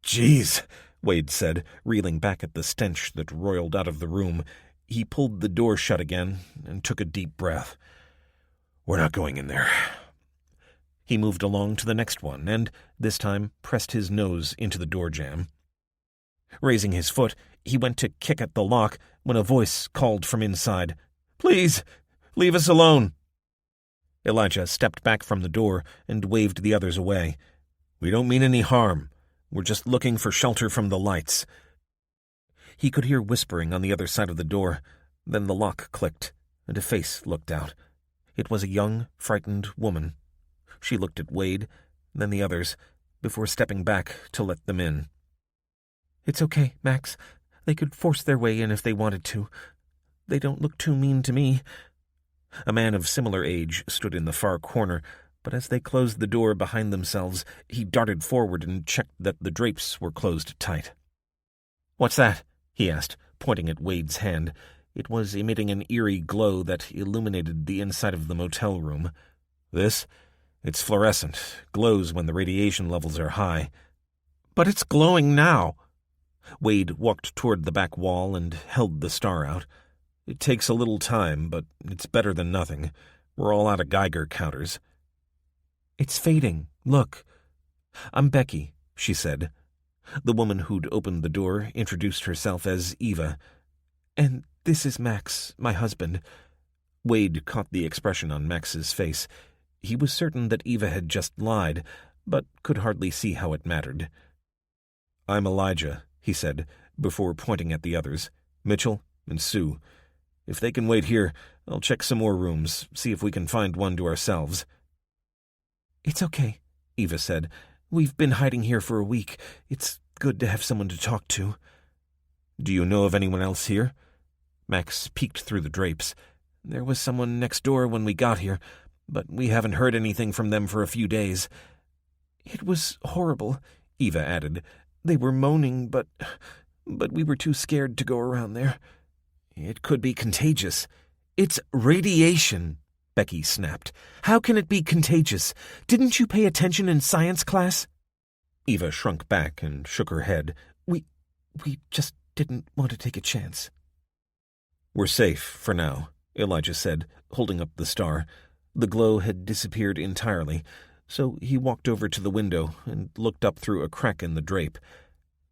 "Jeez," Wade said, reeling back at the stench that roiled out of the room. He pulled the door shut again and took a deep breath. "We're not going in there." He moved along to the next one and, this time, pressed his nose into the door jamb. Raising his foot, he went to kick at the lock when a voice called from inside, "Please, leave us alone." Elijah stepped back from the door and waved the others away. "We don't mean any harm. We're just looking for shelter from the lights." He could hear whispering on the other side of the door. Then the lock clicked, and a face looked out. It was a young, frightened woman. She looked at Wade, then the others, before stepping back to let them in. "It's okay, Max. They could force their way in if they wanted to. They don't look too mean to me." A man of similar age stood in the far corner, but as they closed the door behind themselves, he darted forward and checked that the drapes were closed tight. "What's that?" he asked, pointing at Wade's hand. It was emitting an eerie glow that illuminated the inside of the motel room. "This? It's fluorescent. Glows when the radiation levels are high." "But it's glowing now." Wade walked toward the back wall and held the star out. "It takes a little time, but it's better than nothing. We're all out of Geiger counters." "It's fading. Look." "I'm Becky," she said. The woman who'd opened the door introduced herself as Eva. "And this is Max, my husband." Wade caught the expression on Max's face. He was certain that Eva had just lied, but could hardly see how it mattered. "I'm Elijah," he said, before pointing at the others, "Mitchell and Sue. If they can wait here, I'll check some more rooms, see if we can find one to ourselves." "It's okay," Eva said. "We've been hiding here for a week. It's good to have someone to talk to." "Do you know of anyone else here?" Max peeked through the drapes. "There was someone next door when we got here, but we haven't heard anything from them for a few days." "It was horrible," Eva added. "They were moaning, but we were too scared to go around there. It could be contagious." "It's radiation," Becky snapped. "How can it be contagious? Didn't you pay attention in science class?" Eva shrunk back and shook her head. We just didn't want to take a chance." "We're safe for now," Elijah said, holding up the star. The glow had disappeared entirely, so he walked over to the window and looked up through a crack in the drape.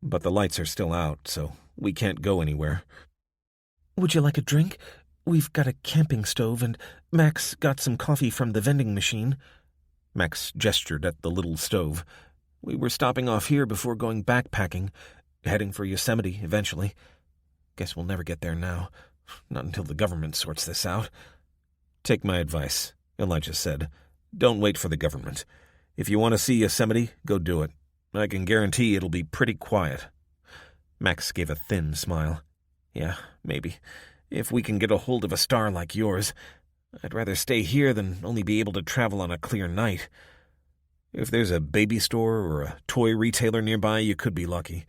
"But the lights are still out, so we can't go anywhere." "Would you like a drink? We've got a camping stove, and Max got some coffee from the vending machine." Max gestured at the little stove. "We were stopping off here before going backpacking, heading for Yosemite eventually. Guess we'll never get there now. Not until the government sorts this out." "Take my advice," Elijah said. "Don't wait for the government. If you want to see Yosemite, go do it. I can guarantee it'll be pretty quiet." Max gave a thin smile. "Yeah, maybe. If we can get a hold of a star like yours. I'd rather stay here than only be able to travel on a clear night." "If there's a baby store or a toy retailer nearby, you could be lucky."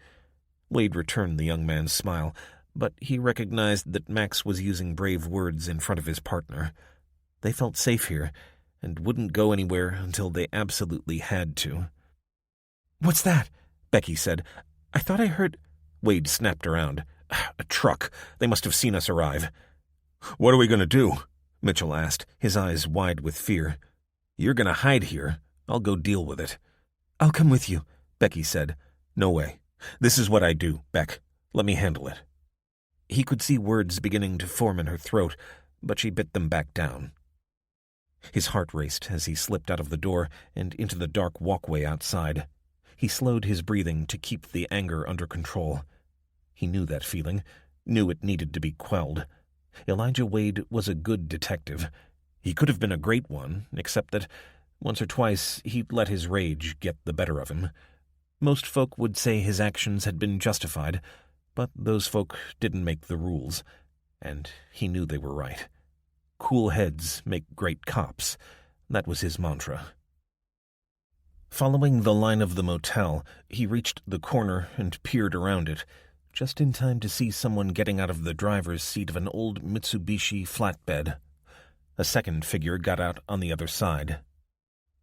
Wade returned the young man's smile, but he recognized that Max was using brave words in front of his partner. They felt safe here, and wouldn't go anywhere until they absolutely had to. "What's that?" Becky said. "I thought I heard—" Wade snapped around. "A truck. They must have seen us arrive." "What are we going to do?" Mitchell asked, his eyes wide with fear. "You're going to hide here. I'll go deal with it." "I'll come with you," Becky said. "No way. This is what I do, Beck. Let me handle it." He could see words beginning to form in her throat, but she bit them back down. His heart raced as he slipped out of the door and into the dark walkway outside. He slowed his breathing to keep the anger under control. He knew that feeling, knew it needed to be quelled. Elijah Wade was a good detective. He could have been a great one, except that once or twice he'd let his rage get the better of him. Most folk would say his actions had been justified, but those folk didn't make the rules, and he knew they were right. Cool heads make great cops. That was his mantra. Following the line of the motel, he reached the corner and peered around it, just in time to see someone getting out of the driver's seat of an old Mitsubishi flatbed. A second figure got out on the other side.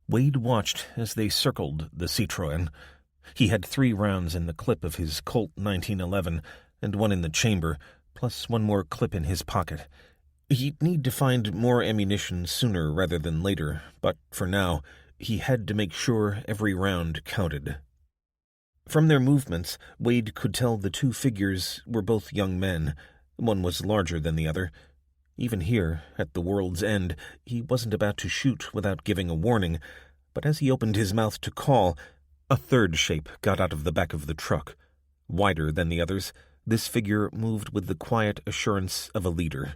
Wade watched as they circled the Citroën. He had 3 rounds in the clip of his Colt 1911 and 1 in the chamber, plus 1 more clip in his pocket. He'd need to find more ammunition sooner rather than later, but for now, he had to make sure every round counted. From their movements, Wade could tell the 2 figures were both young men. One was larger than the other. Even here, at the world's end, he wasn't about to shoot without giving a warning, but as he opened his mouth to call, a third shape got out of the back of the truck. Wider than the others, this figure moved with the quiet assurance of a leader.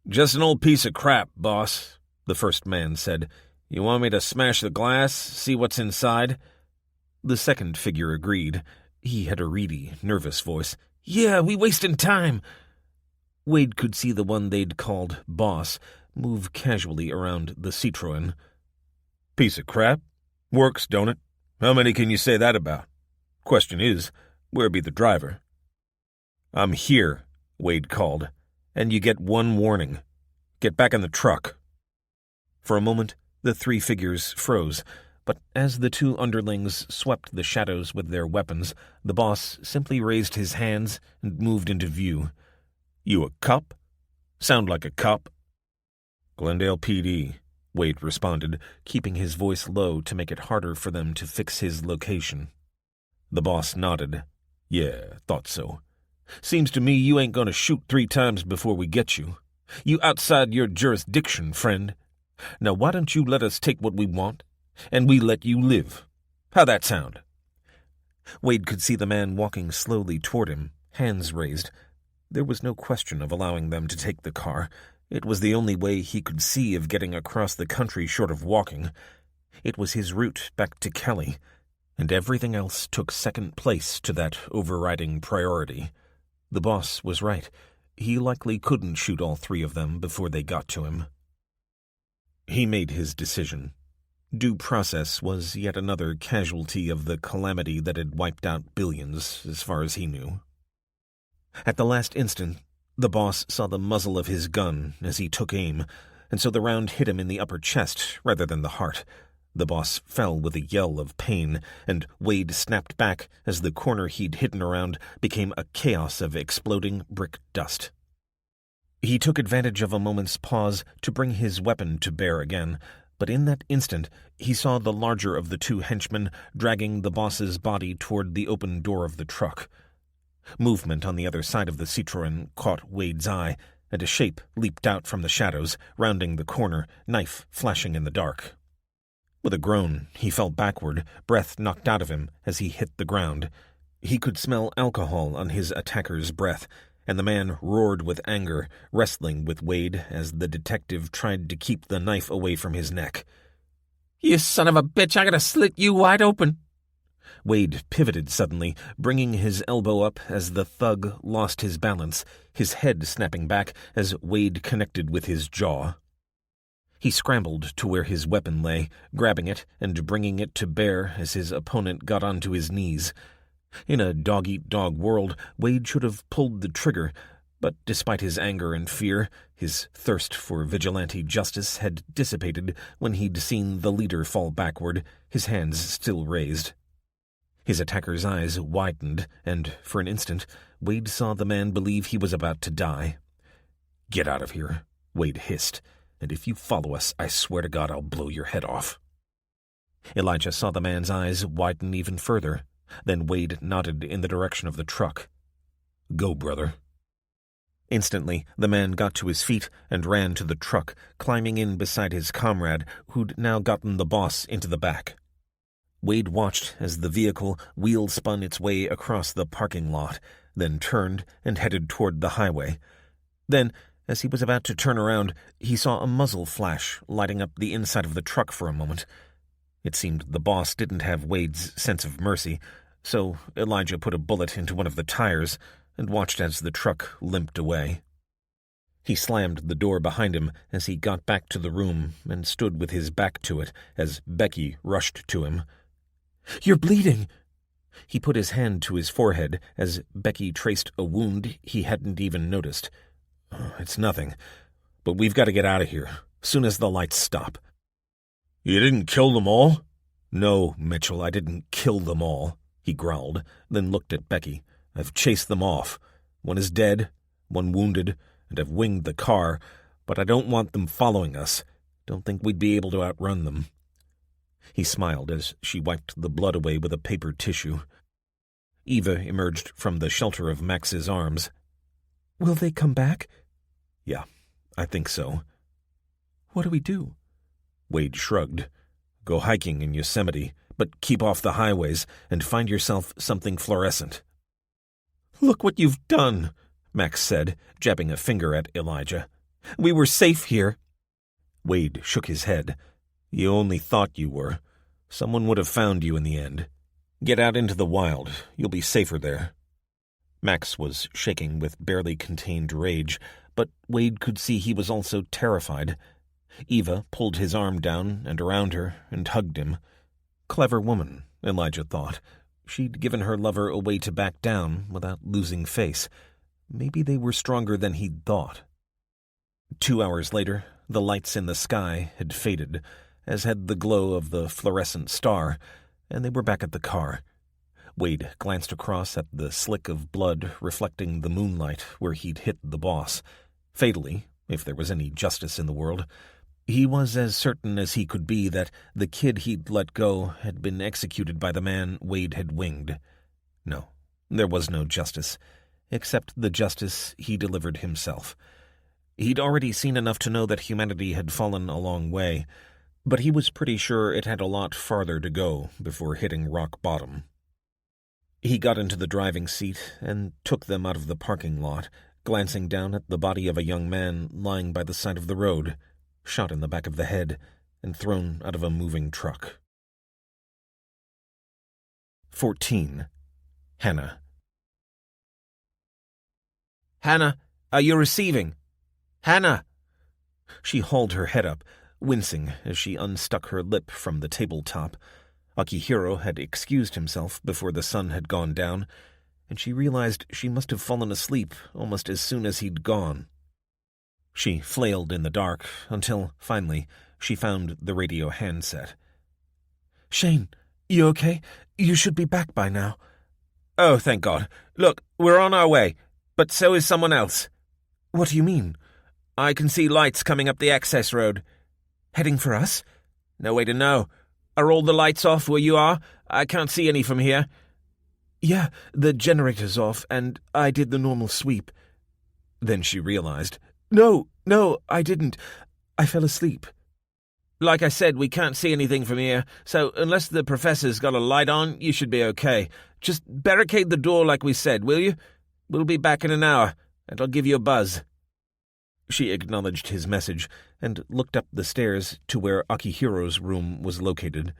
"Just an old piece of crap, boss," the first man said. "You want me to smash the glass, see what's inside?" The second figure agreed. He had a reedy, nervous voice. "Yeah, we wasting time." Wade could see the one they'd called Boss move casually around the Citroën. "Piece of crap? Works, don't it? How many can you say that about? Question is, where be the driver?" "I'm here," Wade called, "and you get 1 warning. Get back in the truck." For a moment, the 3 figures froze, but as the 2 underlings swept the shadows with their weapons, the boss simply raised his hands and moved into view. "You a cop? Sound like a cop." "Glendale PD," Wade responded, keeping his voice low to make it harder for them to fix his location. The boss nodded. "Yeah, thought so. Seems to me you ain't gonna shoot 3 times before we get you. You outside your jurisdiction, friend. Now why don't you let us take what we want, and we let you live? How that sound?" Wade could see the man walking slowly toward him, hands raised. There was no question of allowing them to take the car. It was the only way he could see of getting across the country short of walking. It was his route back to Kelly, and everything else took second place to that overriding priority. The boss was right. He likely couldn't shoot all 3 of them before they got to him. He made his decision. Due process was yet another casualty of the calamity that had wiped out billions, as far as he knew. At the last instant, the boss saw the muzzle of his gun as he took aim, and so the round hit him in the upper chest rather than the heart. The boss fell with a yell of pain, and Wade snapped back as the corner he'd hidden around became a chaos of exploding brick dust. He took advantage of a moment's pause to bring his weapon to bear again, but in that instant he saw the larger of the 2 henchmen dragging the boss's body toward the open door of the truck. Movement on the other side of the Citroën caught Wade's eye, and a shape leaped out from the shadows, rounding the corner, knife flashing in the dark. With a groan, he fell backward, breath knocked out of him as he hit the ground. He could smell alcohol on his attacker's breath, and the man roared with anger, wrestling with Wade as the detective tried to keep the knife away from his neck. "You son of a bitch, I gotta slit you wide open." Wade pivoted suddenly, bringing his elbow up as the thug lost his balance, his head snapping back as Wade connected with his jaw. He scrambled to where his weapon lay, grabbing it and bringing it to bear as his opponent got onto his knees. In a dog-eat-dog world, Wade should have pulled the trigger, but despite his anger and fear, his thirst for vigilante justice had dissipated when he'd seen the leader fall backward, his hands still raised. His attacker's eyes widened, and for an instant, Wade saw the man believe he was about to die. "Get out of here," Wade hissed, "and if you follow us, I swear to God I'll blow your head off." Elijah saw the man's eyes widen even further. Then Wade nodded in the direction of the truck. "Go, brother." Instantly, the man got to his feet and ran to the truck, climbing in beside his comrade, who'd now gotten the boss into the back. Wade watched as the vehicle wheel-spun its way across the parking lot, then turned and headed toward the highway. Then, as he was about to turn around, he saw a muzzle flash lighting up the inside of the truck for a moment. It seemed the boss didn't have Wade's sense of mercy, so Elijah put a bullet into one of the tires and watched as the truck limped away. He slammed the door behind him as he got back to the room and stood with his back to it as Becky rushed to him. "You're bleeding!" He put his hand to his forehead as Becky traced a wound he hadn't even noticed. "It's nothing, but we've got to get out of here," soon as the lights stop. You didn't kill them all? No, Mitchell, I didn't kill them all, he growled, then looked at Becky. I've chased them off. One is dead, one wounded, and I've winged the car, but I don't want them following us. Don't think we'd be able to outrun them. He smiled as she wiped the blood away with a paper tissue. Eva emerged from the shelter of Max's arms. Will they come back? Yeah, I think so. What do we do? Wade shrugged. Go hiking in Yosemite, but keep off the highways and find yourself something fluorescent. Look what you've done, Max said, jabbing a finger at Elijah. We were safe here. Wade shook his head. You only thought you were. Someone would have found you in the end. Get out into the wild. You'll be safer there. Max was shaking with barely contained rage, but Wade could see he was also terrified. Eva pulled his arm down and around her and hugged him. Clever woman, Elijah thought. She'd given her lover a way to back down without losing face. Maybe they were stronger than he'd thought. 2 hours later, the lights in the sky had faded, as had the glow of the fluorescent star, and they were back at the car. Wade glanced across at the slick of blood reflecting the moonlight where he'd hit the boss. Fatally, if there was any justice in the world. He was as certain as he could be that the kid he'd let go had been executed by the man Wade had winged. No, there was no justice, except the justice he delivered himself. He'd already seen enough to know that humanity had fallen a long way, but he was pretty sure it had a lot farther to go before hitting rock bottom. He got into the driving seat and took them out of the parking lot, glancing down at the body of a young man lying by the side of the road, shot in the back of the head and thrown out of a moving truck. 14. Hannah. Hannah, are you receiving? Hannah! She hauled her head up, wincing as she unstuck her lip from the tabletop. Akihiro had excused himself before the sun had gone down, and she realized she must have fallen asleep almost as soon as he'd gone. She flailed in the dark until, finally, she found the radio handset. Shane, you okay? You should be back by now. Oh, thank God. Look, we're on our way, but so is someone else. What do you mean? I can see lights coming up the access road. Heading for us? No way to know. Are all the lights off where you are? I can't see any from here. Yeah, the generator's off, and I did the normal sweep. Then she realized. No, I didn't. I fell asleep. Like I said, we can't see anything from here, so unless the professor's got a light on, you should be okay. Just barricade the door like we said, will you? We'll be back in an hour, and I'll give you a buzz. She acknowledged his message and looked up the stairs to where Akihiro's room was located.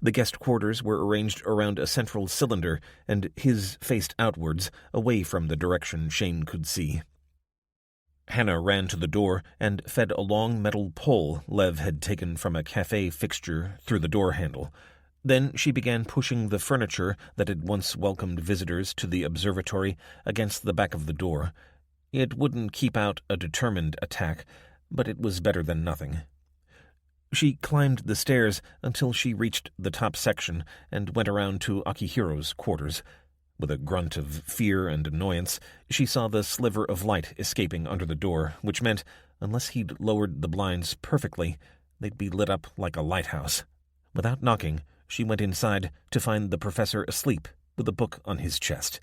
The guest quarters were arranged around a central cylinder, and his faced outwards, away from the direction Shane could see. Hannah ran to the door and fed a long metal pole Lev had taken from a cafe fixture through the door handle. Then she began pushing the furniture that had once welcomed visitors to the observatory against the back of the door. It wouldn't keep out a determined attack, but it was better than nothing. She climbed the stairs until she reached the top section and went around to Akihiro's quarters. With a grunt of fear and annoyance, she saw the sliver of light escaping under the door, which meant, unless he'd lowered the blinds perfectly, they'd be lit up like a lighthouse. Without knocking, she went inside to find the professor asleep with a book on his chest.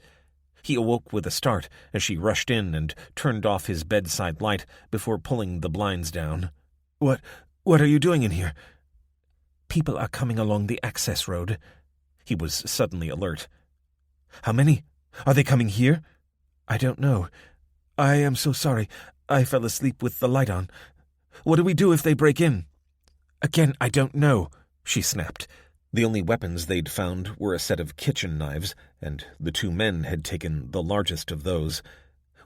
He awoke with a start as she rushed in and turned off his bedside light before pulling the blinds down. What are you doing in here? People are coming along the access road. He was suddenly alert. How many? Are they coming here? I don't know. I am so sorry. I fell asleep with the light on. What do we do if they break in? Again, I don't know, she snapped. The only weapons they'd found were a set of kitchen knives, and the two men had taken the largest of those.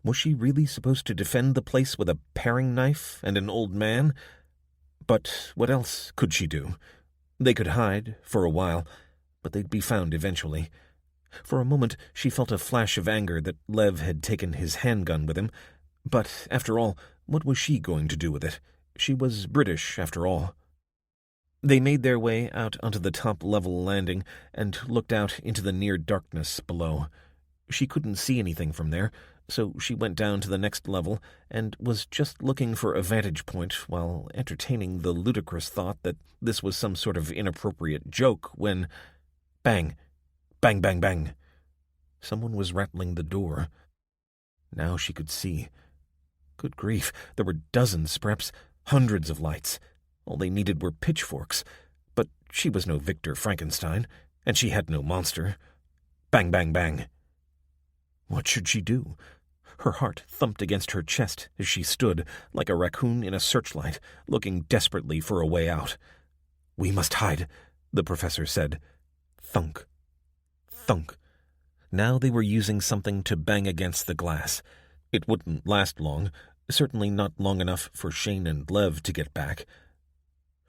Was she really supposed to defend the place with a paring knife and an old man? But what else could she do? They could hide for a while, but they'd be found eventually. For a moment she felt a flash of anger that Lev had taken his handgun with him, but, after all, what was she going to do with it? She was British, after all. They made their way out onto the top-level landing and looked out into the near darkness below. She couldn't see anything from there, so she went down to the next level and was just looking for a vantage point while entertaining the ludicrous thought that this was some sort of inappropriate joke when— bang, bang, bang, bang. Someone was rattling the door. Now she could see. Good grief, there were dozens, perhaps hundreds of lights. All they needed were pitchforks. But she was no Victor Frankenstein, and she had no monster. Bang, bang, bang. What should she do? Her heart thumped against her chest as she stood, like a raccoon in a searchlight, looking desperately for a way out. "We must hide," the professor said. Thunk. Thunk. Now they were using something to bang against the glass. It wouldn't last long, certainly not long enough for Shane and Lev to get back.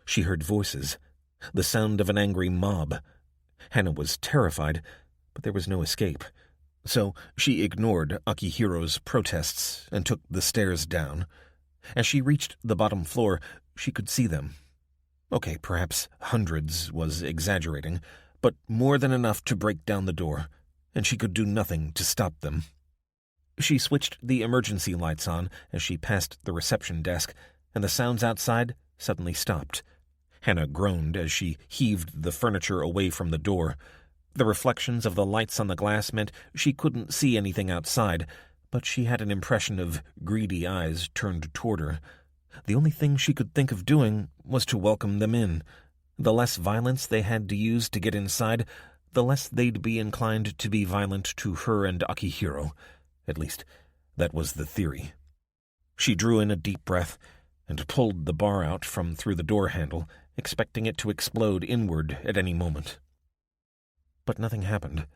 She heard voices, the sound of an angry mob. Hannah was terrified, but there was no escape. So she ignored Akihiro's protests and took the stairs down. As she reached the bottom floor, she could see them. Okay, perhaps hundreds was exaggerating, but more than enough to break down the door, and she could do nothing to stop them. She switched the emergency lights on as she passed the reception desk, and the sounds outside suddenly stopped. Hannah groaned as she heaved the furniture away from the door. The reflections of the lights on the glass meant she couldn't see anything outside, but she had an impression of greedy eyes turned toward her. The only thing she could think of doing was to welcome them in. The less violence they had to use to get inside, the less they'd be inclined to be violent to her and Akihiro. At least, that was the theory. She drew in a deep breath and pulled the bar out from through the door handle, expecting it to explode inward at any moment. But nothing happened.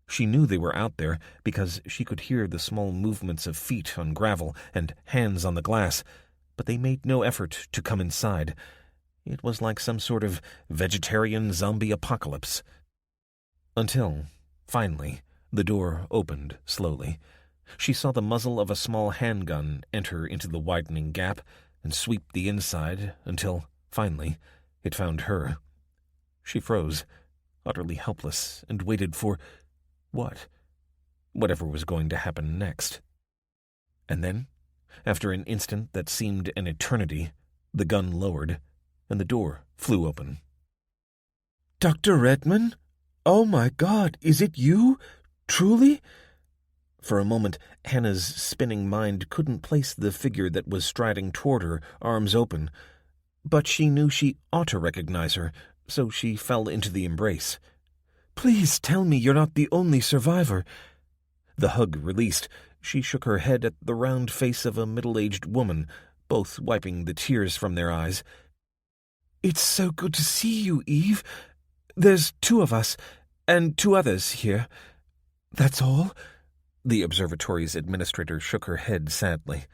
She knew they were out there because she could hear the small movements of feet on gravel and hands on the glass, but they made no effort to come inside. It was like some sort of vegetarian zombie apocalypse. Until, finally, the door opened slowly. She saw the muzzle of a small handgun enter into the widening gap and sweep the inside until, finally, it found her. She froze, utterly helpless, and waited for— what? Whatever was going to happen next. And then, after an instant that seemed an eternity, the gun lowered, and the door flew open. "Dr. Redman? Oh my God, is it you? Truly?" For a moment, Hannah's spinning mind couldn't place the figure that was striding toward her, arms open. But she knew she ought to recognize her, so she fell into the embrace. "Please tell me you're not the only survivor." The hug released, she shook her head at the round face of a middle-aged woman, both wiping the tears from their eyes. "It's so good to see you, Eve. There's 2 of us, and 2 others here. That's all?" The observatory's administrator shook her head sadly.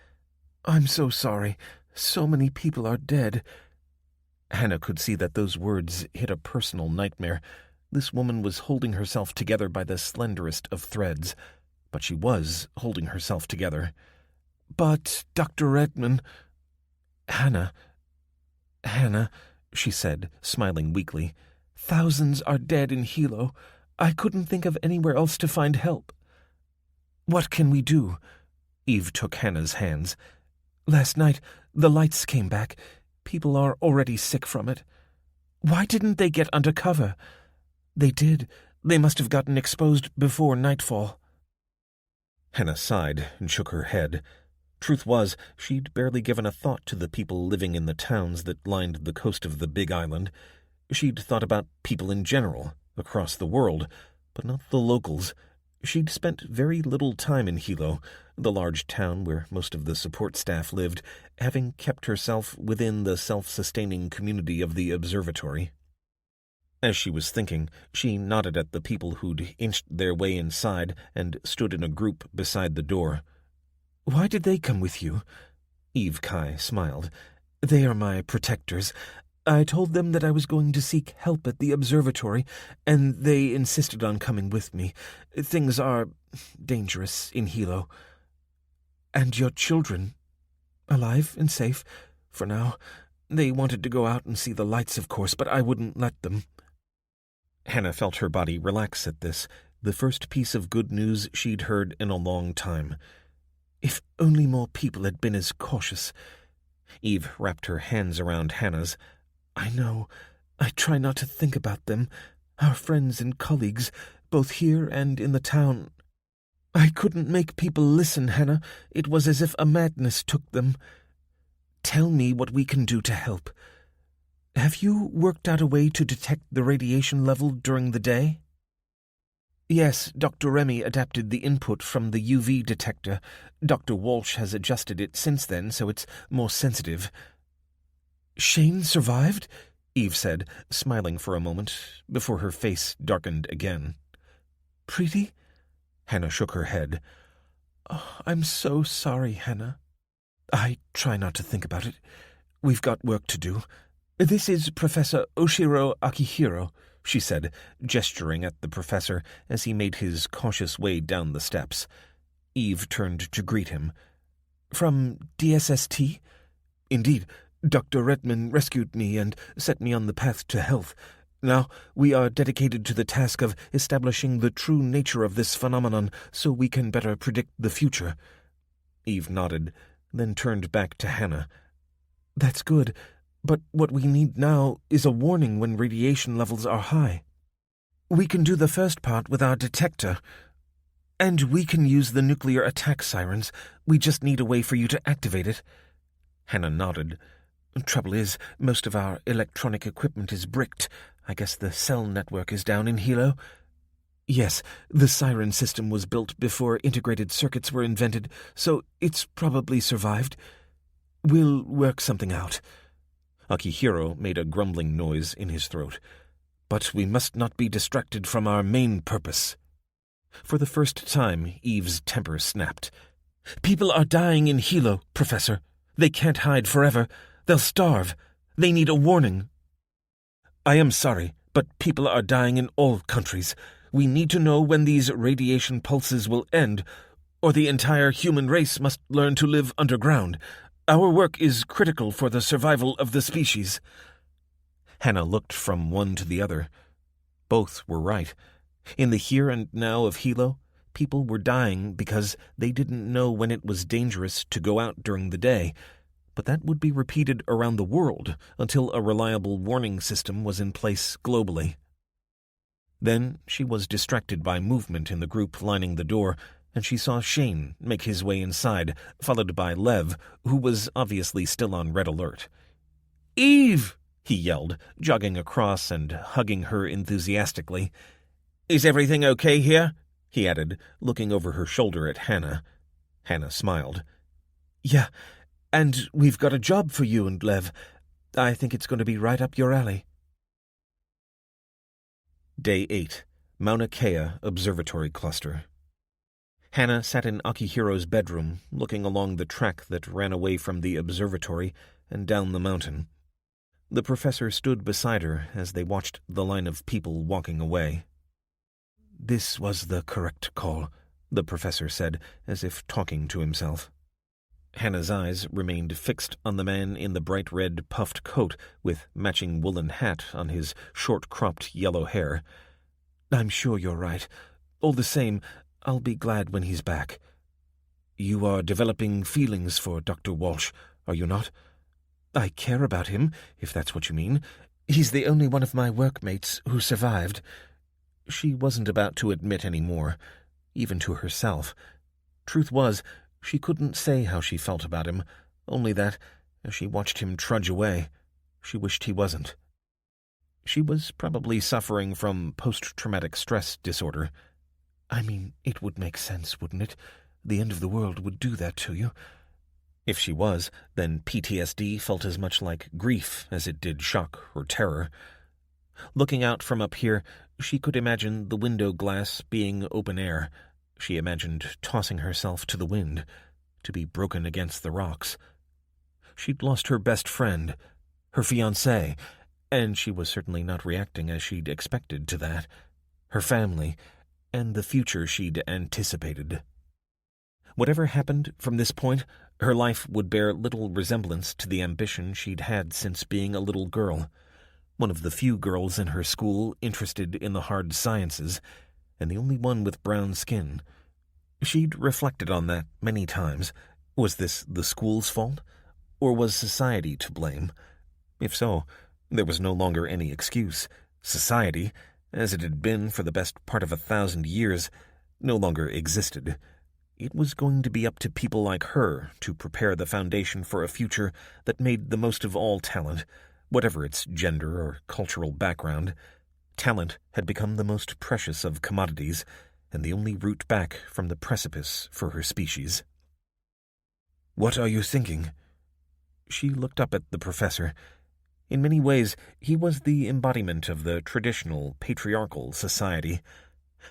"I'm so sorry. So many people are dead." Hannah could see that those words hit a personal nightmare. This woman was holding herself together by the slenderest of threads, but she was holding herself together. "But, Dr. Redman—" Hannah, she said, smiling weakly. "Thousands are dead in Hilo. I couldn't think of anywhere else to find help." "What can we do?" Eve took Hannah's hands. "Last night, the lights came back. People are already sick from it. Why didn't they get under cover?" "They did. They must have gotten exposed before nightfall." Hannah sighed and shook her head. Truth was, she'd barely given a thought to the people living in the towns that lined the coast of the Big Island. She'd thought about people in general, across the world, but not the locals. She'd spent very little time in Hilo, the large town where most of the support staff lived, having kept herself within the self-sustaining community of the observatory. As she was thinking, she nodded at the people who'd inched their way inside and stood in a group beside the door. "Why did they come with you?" Eve Kai smiled. "They are my protectors. I told them that I was going to seek help at the observatory, and they insisted on coming with me. Things are dangerous in Hilo." "And your children? Alive and safe? for now. They wanted to go out and see the lights, of course, but I wouldn't let them." Hannah felt her body relax at this, the first piece of good news she'd heard in a long time. If only more people had been as cautious. Eve wrapped her hands around Hannah's. "I know. I try not to think about them, our friends and colleagues, both here and in the town. I couldn't make people listen, Hannah. It was as if a madness took them. Tell me what we can do to help. Have you worked out a way to detect the radiation level during the day?" "Yes, Dr. Remy adapted the input from the UV detector. Dr. Walsh has adjusted it since then, so it's more sensitive." "Shane survived?" Eve said, smiling for a moment, before her face darkened again. "Pretty?" Hannah shook her head. "Oh, I'm so sorry, Hannah. I try not to think about it. We've got work to do. This is Professor Oshiro Akihiro," she said, gesturing at the professor as he made his cautious way down the steps. Eve turned to greet him. "From DSST? Indeed, Dr. Redman rescued me and set me on the path to health. Now we are dedicated to the task of establishing the true nature of this phenomenon so we can better predict the future." Eve nodded, then turned back to Hannah. "That's good, but what we need now is a warning when radiation levels are high. We can do the first part with our detector, and we can use the nuclear attack sirens. We just need a way for you to activate it." Hannah nodded. "Trouble is, most of our electronic equipment is bricked. I guess the cell network is down in Hilo." "Yes, the siren system was built before integrated circuits were invented, so it's probably survived. We'll work something out." Akihiro made a grumbling noise in his throat. "But we must not be distracted from our main purpose." For the first time, Eve's temper snapped. "People are dying in Hilo, Professor. They can't hide forever. They'll starve. They need a warning." "I am sorry, but people are dying in all countries. We need to know when these radiation pulses will end, or the entire human race must learn to live underground. Our work is critical for the survival of the species." Hannah looked from one to the other. Both were right. In the here and now of Hilo, people were dying because they didn't know when it was dangerous to go out during the day, but that would be repeated around the world until a reliable warning system was in place globally. Then she was distracted by movement in the group lining the door, and she saw Shane make his way inside, followed by Lev, who was obviously still on red alert. "Eve!" he yelled, jogging across and hugging her enthusiastically. "Is everything okay here?" he added, looking over her shoulder at Hannah. Hannah smiled. "Yeah, and we've got a job for you and Lev. I think it's going to be right up your alley." Day 8, Mauna Kea Observatory Cluster. Hannah sat in Akihiro's bedroom, looking along the track that ran away from the observatory and down the mountain. The professor stood beside her as they watched the line of people walking away. "This was the correct call," the professor said, as if talking to himself. Hannah's eyes remained fixed on the man in the bright red puffed coat with matching woolen hat on his short-cropped yellow hair. "I'm sure you're right. All the same, I'll be glad when he's back. You are developing feelings for Dr. Walsh, are you not?" "I care about him, if that's what you mean. He's the only one of my workmates who survived." She wasn't about to admit any more, even to herself. Truth was, she couldn't say how she felt about him, only that, as she watched him trudge away, she wished he wasn't. She was probably suffering from post-traumatic stress disorder. I mean, it would make sense, wouldn't it? The end of the world would do that to you. If she was, then PTSD felt as much like grief as it did shock or terror. Looking out from up here, she could imagine the window glass being open air. She imagined tossing herself to the wind, to be broken against the rocks. She'd lost her best friend, her fiancé, and she was certainly not reacting as she'd expected to that. Her family, and the future she'd anticipated. Whatever happened from this point, Her life would bear little resemblance to the ambition she'd had since being a little girl. One of the few girls in her school interested in the hard sciences, and the only one with brown skin. She'd reflected on that many times. Was this the school's fault? Or was society to blame? If so, there was no longer any excuse. Society, as it had been for the best part of 1,000 years, no longer existed. It was going to be up to people like her to prepare the foundation for a future that made the most of all talent, whatever its gender or cultural background. Talent had become the most precious of commodities, and the only route back from the precipice for her species. "What are you thinking?" She looked up at the professor. In many ways, he was the embodiment of the traditional, patriarchal society.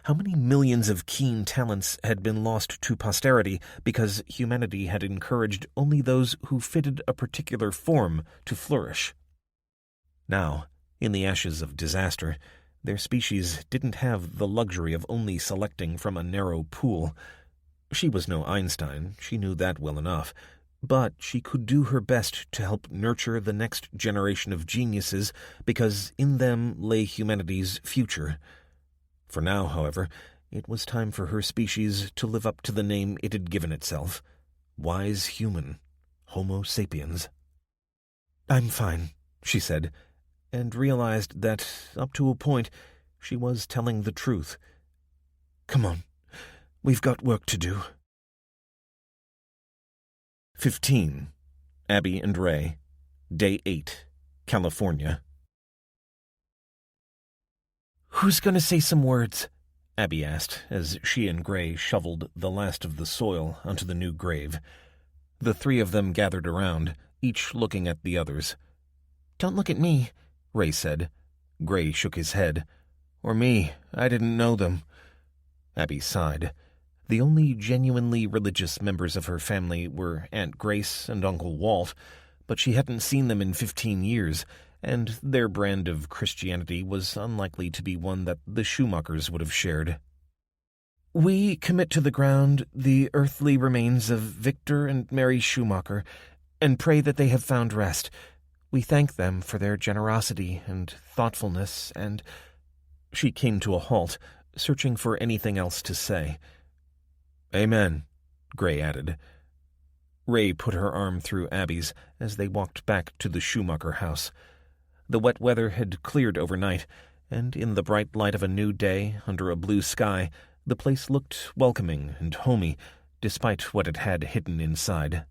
How many millions of keen talents had been lost to posterity because humanity had encouraged only those who fitted a particular form to flourish? Now, in the ashes of disaster, their species didn't have the luxury of only selecting from a narrow pool. She was no Einstein, she knew that well enough, but she could do her best to help nurture the next generation of geniuses because in them lay humanity's future. For now, however, it was time for her species to live up to the name it had given itself. Wise human. Homo sapiens. "I'm fine," she said, and realized that, up to a point, she was telling the truth. "Come on. We've got work to do." 15. Abby and Ray. Day 8. California. "Who's going to say some words?" Abby asked, as she and Gray shoveled the last of the soil onto the new grave. The three of them gathered around, each looking at the others. "Don't look at me," Ray said. Gray shook his head. "Or me. I didn't know them." Abby sighed. The only genuinely religious members of her family were Aunt Grace and Uncle Walt, but she hadn't seen them in 15 years, and their brand of Christianity was unlikely to be one that the Schumachers would have shared. "We commit to the ground the earthly remains of Victor and Mary Schumacher, and pray that they have found rest. We thank them for their generosity and thoughtfulness, and—" She came to a halt, searching for anything else to say. "Amen," Gray added. Ray put her arm through Abby's as they walked back to the Schumacher house. The wet weather had cleared overnight, and in the bright light of a new day under a blue sky, the place looked welcoming and homey, despite what it had hidden inside.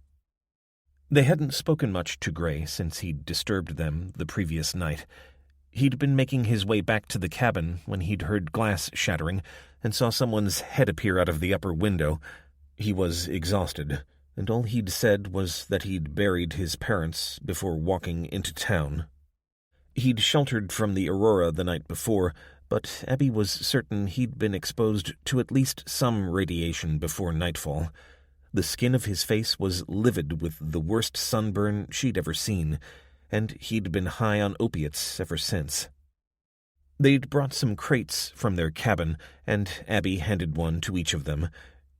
They hadn't spoken much to Gray since he'd disturbed them the previous night. He'd been making his way back to the cabin when he'd heard glass shattering and saw someone's head appear out of the upper window. He was exhausted, and all he'd said was that he'd buried his parents before walking into town. He'd sheltered from the Aurora the night before, but Abby was certain he'd been exposed to at least some radiation before nightfall. The skin of his face was livid with the worst sunburn she'd ever seen, and he'd been high on opiates ever since. They'd brought some crates from their cabin, and Abby handed one to each of them.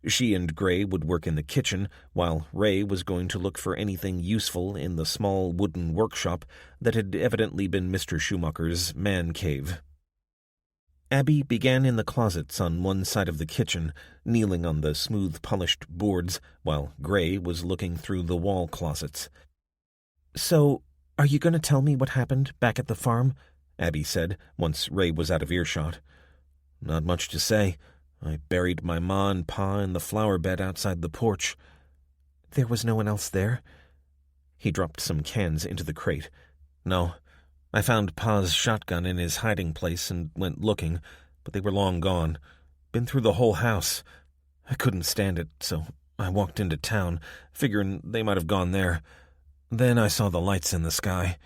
She and Gray would work in the kitchen, while Ray was going to look for anything useful in the small wooden workshop that had evidently been Mr. Schumacher's man cave. Abby began in the closets on one side of the kitchen, kneeling on the smooth polished boards, while Gray was looking through the wall closets. "So, are you going to tell me what happened back at the farm?" Abby said, once Ray was out of earshot. "Not much to say. I buried my ma and pa in the flower bed outside the porch." "There was no one else there?" He dropped some cans into the crate. "No. I found pa's shotgun in his hiding place and went looking, but they were long gone. Been through the whole house. I couldn't stand it, so I walked into town, figuring they might have gone there. Then I saw the lights in the sky."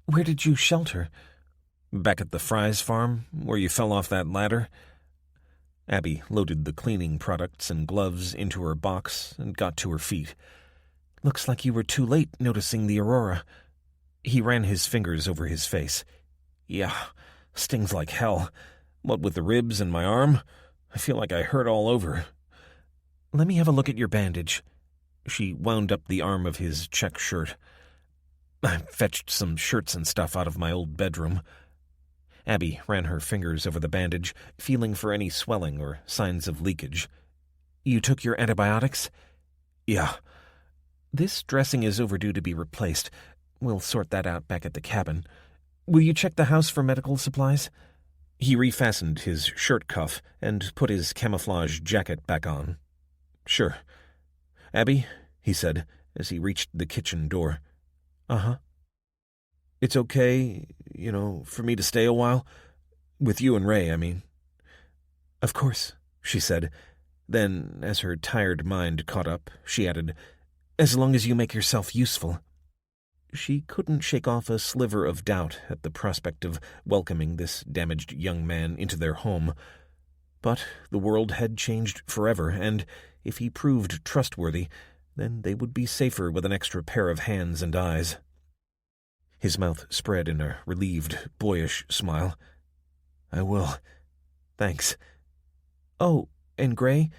"Where did you shelter?" "Back at the Fry's farm, where you fell off that ladder." Abby loaded the cleaning products and gloves into her box and got to her feet. "Looks like you were too late noticing the Aurora." He ran his fingers over his face. "Yeah, stings like hell. What with the ribs and my arm, I feel like I hurt all over." "Let me have a look at your bandage." She wound up the arm of his check shirt. "I fetched some shirts and stuff out of my old bedroom." Abby ran her fingers over the bandage, feeling for any swelling or signs of leakage. "You took your antibiotics?" "Yeah." "This dressing is overdue to be replaced. We'll sort that out back at the cabin. Will you check the house for medical supplies?" He refastened his shirt cuff and put his camouflage jacket back on. "Sure." "Abby," he said, as he reached the kitchen door. "Uh-huh." "It's okay, for me to stay a while? With you and Ray, I mean." "Of course," she said. Then, as her tired mind caught up, she added, "As long as you make yourself useful." She couldn't shake off a sliver of doubt at the prospect of welcoming this damaged young man into their home. But the world had changed forever, and if he proved trustworthy, then they would be safer with an extra pair of hands and eyes. His mouth spread in a relieved, boyish smile. "I will. Thanks. Oh, and Gray,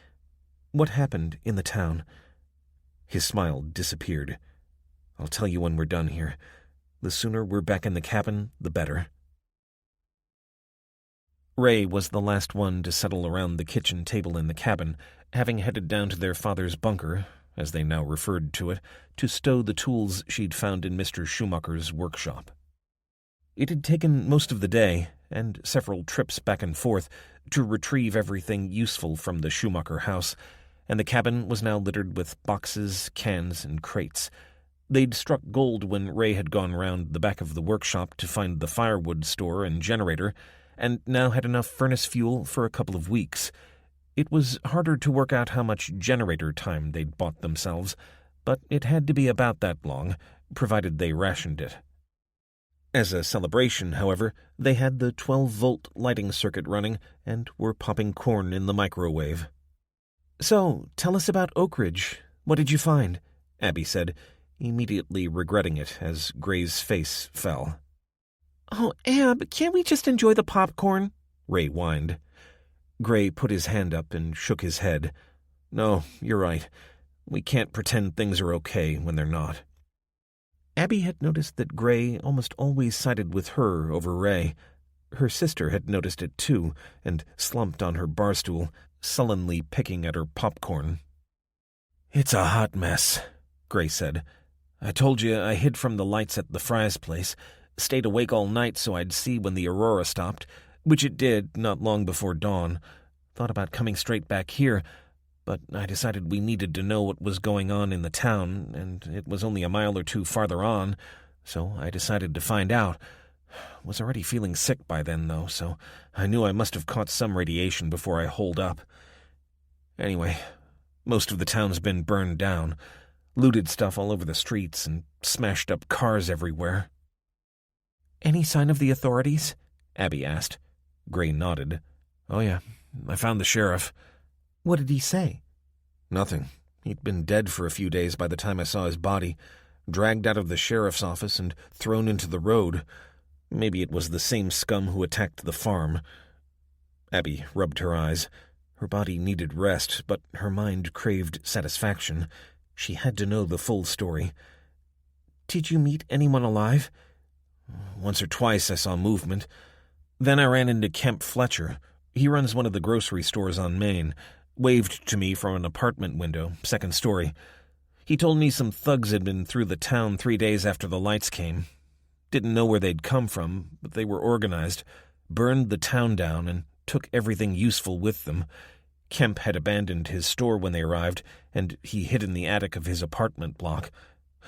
what happened in the town?" His smile disappeared. "I'll tell you when we're done here. The sooner we're back in the cabin, the better." Ray was the last one to settle around the kitchen table in the cabin, having headed down to their father's bunker, as they now referred to it, to stow the tools she'd found in Mr. Schumacher's workshop. It had taken most of the day, and several trips back and forth, to retrieve everything useful from the Schumacher house, and the cabin was now littered with boxes, cans, and crates. They'd struck gold when Ray had gone round the back of the workshop to find the firewood store and generator, and now had enough furnace fuel for a couple of weeks. It was harder to work out how much generator time they'd bought themselves, but it had to be about that long, provided they rationed it. As a celebration, however, they had the 12-volt lighting circuit running and were popping corn in the microwave. "So, tell us about Oak Ridge. What did you find?" Abby said, immediately regretting it as Gray's face fell. "Oh, Ab, can't we just enjoy the popcorn?" Ray whined. Gray put his hand up and shook his head. "No, you're right. We can't pretend things are okay when they're not." Abby had noticed that Gray almost always sided with her over Ray. Her sister had noticed it too, and slumped on her barstool, sullenly picking at her popcorn. "It's a hot mess," Gray said. "I told you I hid from the lights at the Fry's place, stayed awake all night so I'd see when the Aurora stopped, which it did not long before dawn. Thought about coming straight back here, but I decided we needed to know what was going on in the town, and it was only a mile or two farther on, so I decided to find out. Was already feeling sick by then, though, so I knew I must have caught some radiation before I holed up. Anyway, most of the town's been burned down, looted stuff all over the streets, and smashed up cars everywhere." "Any sign of the authorities?" Abby asked. Gray nodded. "Oh yeah, I found the sheriff." "What did he say?" "Nothing. He'd been dead for a few days by the time I saw his body, dragged out of the sheriff's office and thrown into the road. Maybe it was the same scum who attacked the farm." Abby rubbed her eyes. Her body needed rest, but her mind craved satisfaction. She had to know the full story. "Did you meet anyone alive?" "Once or twice I saw movement. Then I ran into Kemp Fletcher. He runs one of the grocery stores on Main. Waved to me from an apartment window, second story. He told me some thugs had been through the town 3 days after the lights came. Didn't know where they'd come from, but they were organized, burned the town down, and took everything useful with them. Kemp had abandoned his store when they arrived, and he hid in the attic of his apartment block.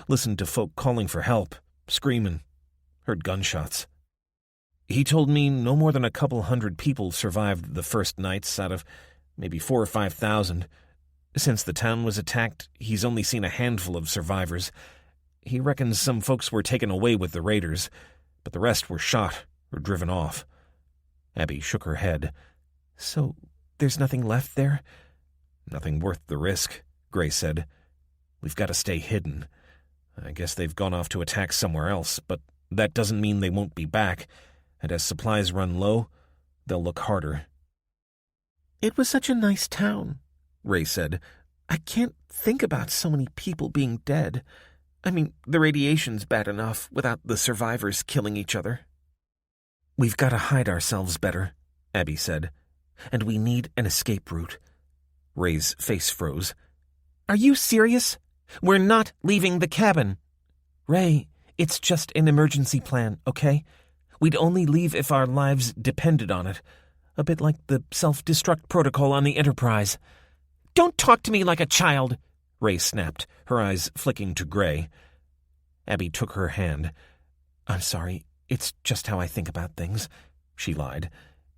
Listened to folk calling for help, screaming. Heard gunshots. He told me no more than a couple hundred people survived the first nights out of maybe 4,000 or 5,000. Since the town was attacked, he's only seen a handful of survivors. He reckons some folks were taken away with the raiders, but the rest were shot or driven off." Abby shook her head. "So there's nothing left there?" "Nothing worth the risk," Gray said. "We've got to stay hidden. I guess they've gone off to attack somewhere else, but that doesn't mean they won't be back, and as supplies run low, they'll look harder." "It was such a nice town," Ray said. I can't think about so many people being dead. I mean, the radiation's bad enough without the survivors killing each other. We've got to hide ourselves better, Abby said, and we need an escape route. Ray's face froze. Are you serious? We're not leaving the cabin. Ray, it's just an emergency plan, okay? We'd only leave if our lives depended on it. A bit like the self-destruct protocol on the Enterprise. Don't talk to me like a child, Ray snapped, her eyes flicking to Gray. Abby took her hand. I'm sorry, it's just how I think about things, she lied.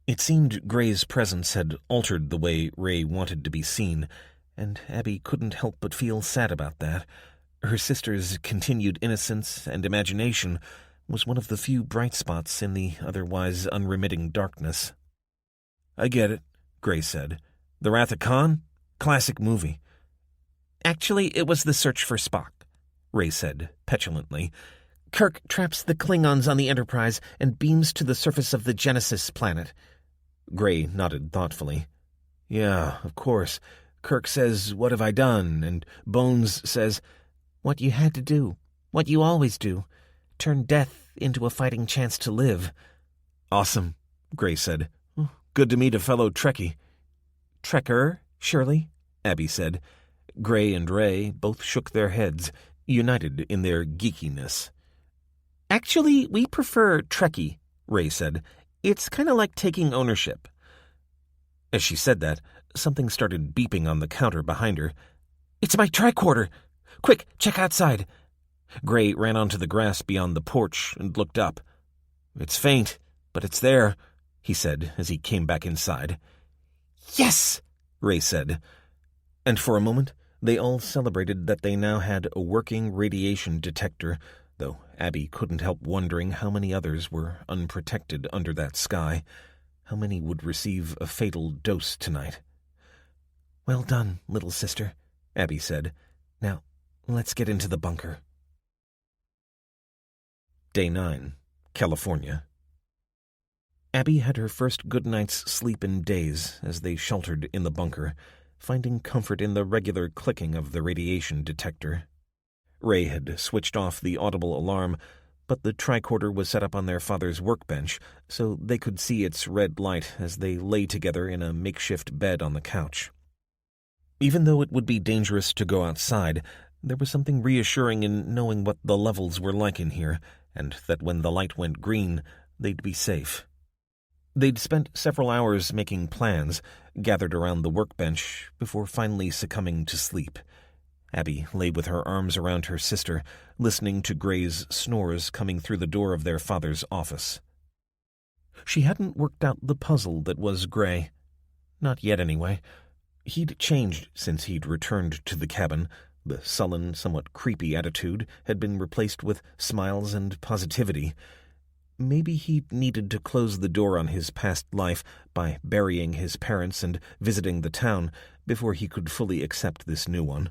It seemed Gray's presence had altered the way Ray wanted to be seen, and Abby couldn't help but feel sad about that. Her sister's continued innocence and imagination was one of the few bright spots in the otherwise unremitting darkness. I get it, Gray said. The Wrath of Khan? Classic movie. Actually, it was The Search for Spock, Ray said petulantly. Kirk traps the Klingons on the Enterprise and beams to the surface of the Genesis planet. Gray nodded thoughtfully. Yeah, of course. Kirk says, "What have I done?" And Bones says, "What you had to do. What you always do. Turn death into a fighting chance to live." Awesome, Gray said. Good to meet a fellow Trekkie. Trekker, surely, Abby said. Gray and Ray both shook their heads, united in their geekiness. Actually, we prefer Trekkie, Ray said. It's kind of like taking ownership. As she said that, something started beeping on the counter behind her. It's my tricorder! Quick, check outside! Gray ran onto the grass beyond the porch and looked up. It's faint, but it's there, he said as he came back inside. Yes, Ray said. And for a moment, they all celebrated that they now had a working radiation detector, though Abby couldn't help wondering how many others were unprotected under that sky. How many would receive a fatal dose tonight? Well done, little sister, Abby said. Now, let's get into the bunker. Day 9, California. Abby had her first good night's sleep in days as they sheltered in the bunker, finding comfort in the regular clicking of the radiation detector. Ray had switched off the audible alarm, but the tricorder was set up on their father's workbench, so they could see its red light as they lay together in a makeshift bed on the couch. Even though it would be dangerous to go outside, there was something reassuring in knowing what the levels were like in here, and that when the light went green, they'd be safe. They'd spent several hours making plans, gathered around the workbench, before finally succumbing to sleep. Abby lay with her arms around her sister, listening to Gray's snores coming through the door of their father's office. She hadn't worked out the puzzle that was Gray. Not yet, anyway. He'd changed since he'd returned to the cabin. The sullen, somewhat creepy attitude had been replaced with smiles and positivity. Maybe he needed to close the door on his past life by burying his parents and visiting the town before he could fully accept this new one.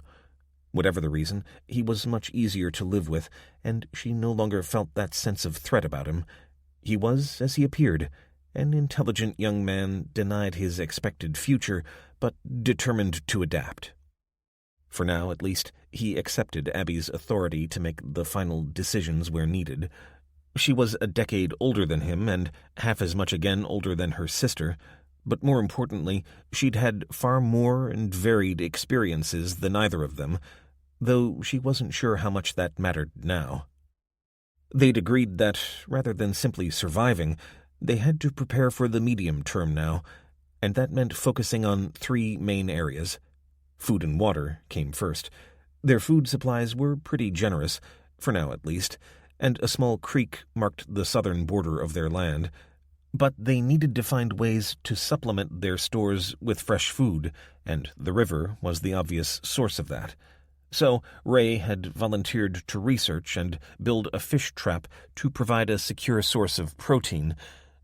Whatever the reason, he was much easier to live with, and she no longer felt that sense of threat about him. He was, as he appeared, an intelligent young man denied his expected future, but determined to adapt. For now, at least, he accepted Abby's authority to make the final decisions where needed. She was a decade older than him, and half as much again older than her sister, but more importantly, she'd had far more and varied experiences than either of them, though she wasn't sure how much that mattered now. They'd agreed that, rather than simply surviving, they had to prepare for the medium term now, and that meant focusing on 3 main areas. Food and water came first. Their food supplies were pretty generous, for now at least, and a small creek marked the southern border of their land. But they needed to find ways to supplement their stores with fresh food, and the river was the obvious source of that. So Ray had volunteered to research and build a fish trap to provide a secure source of protein,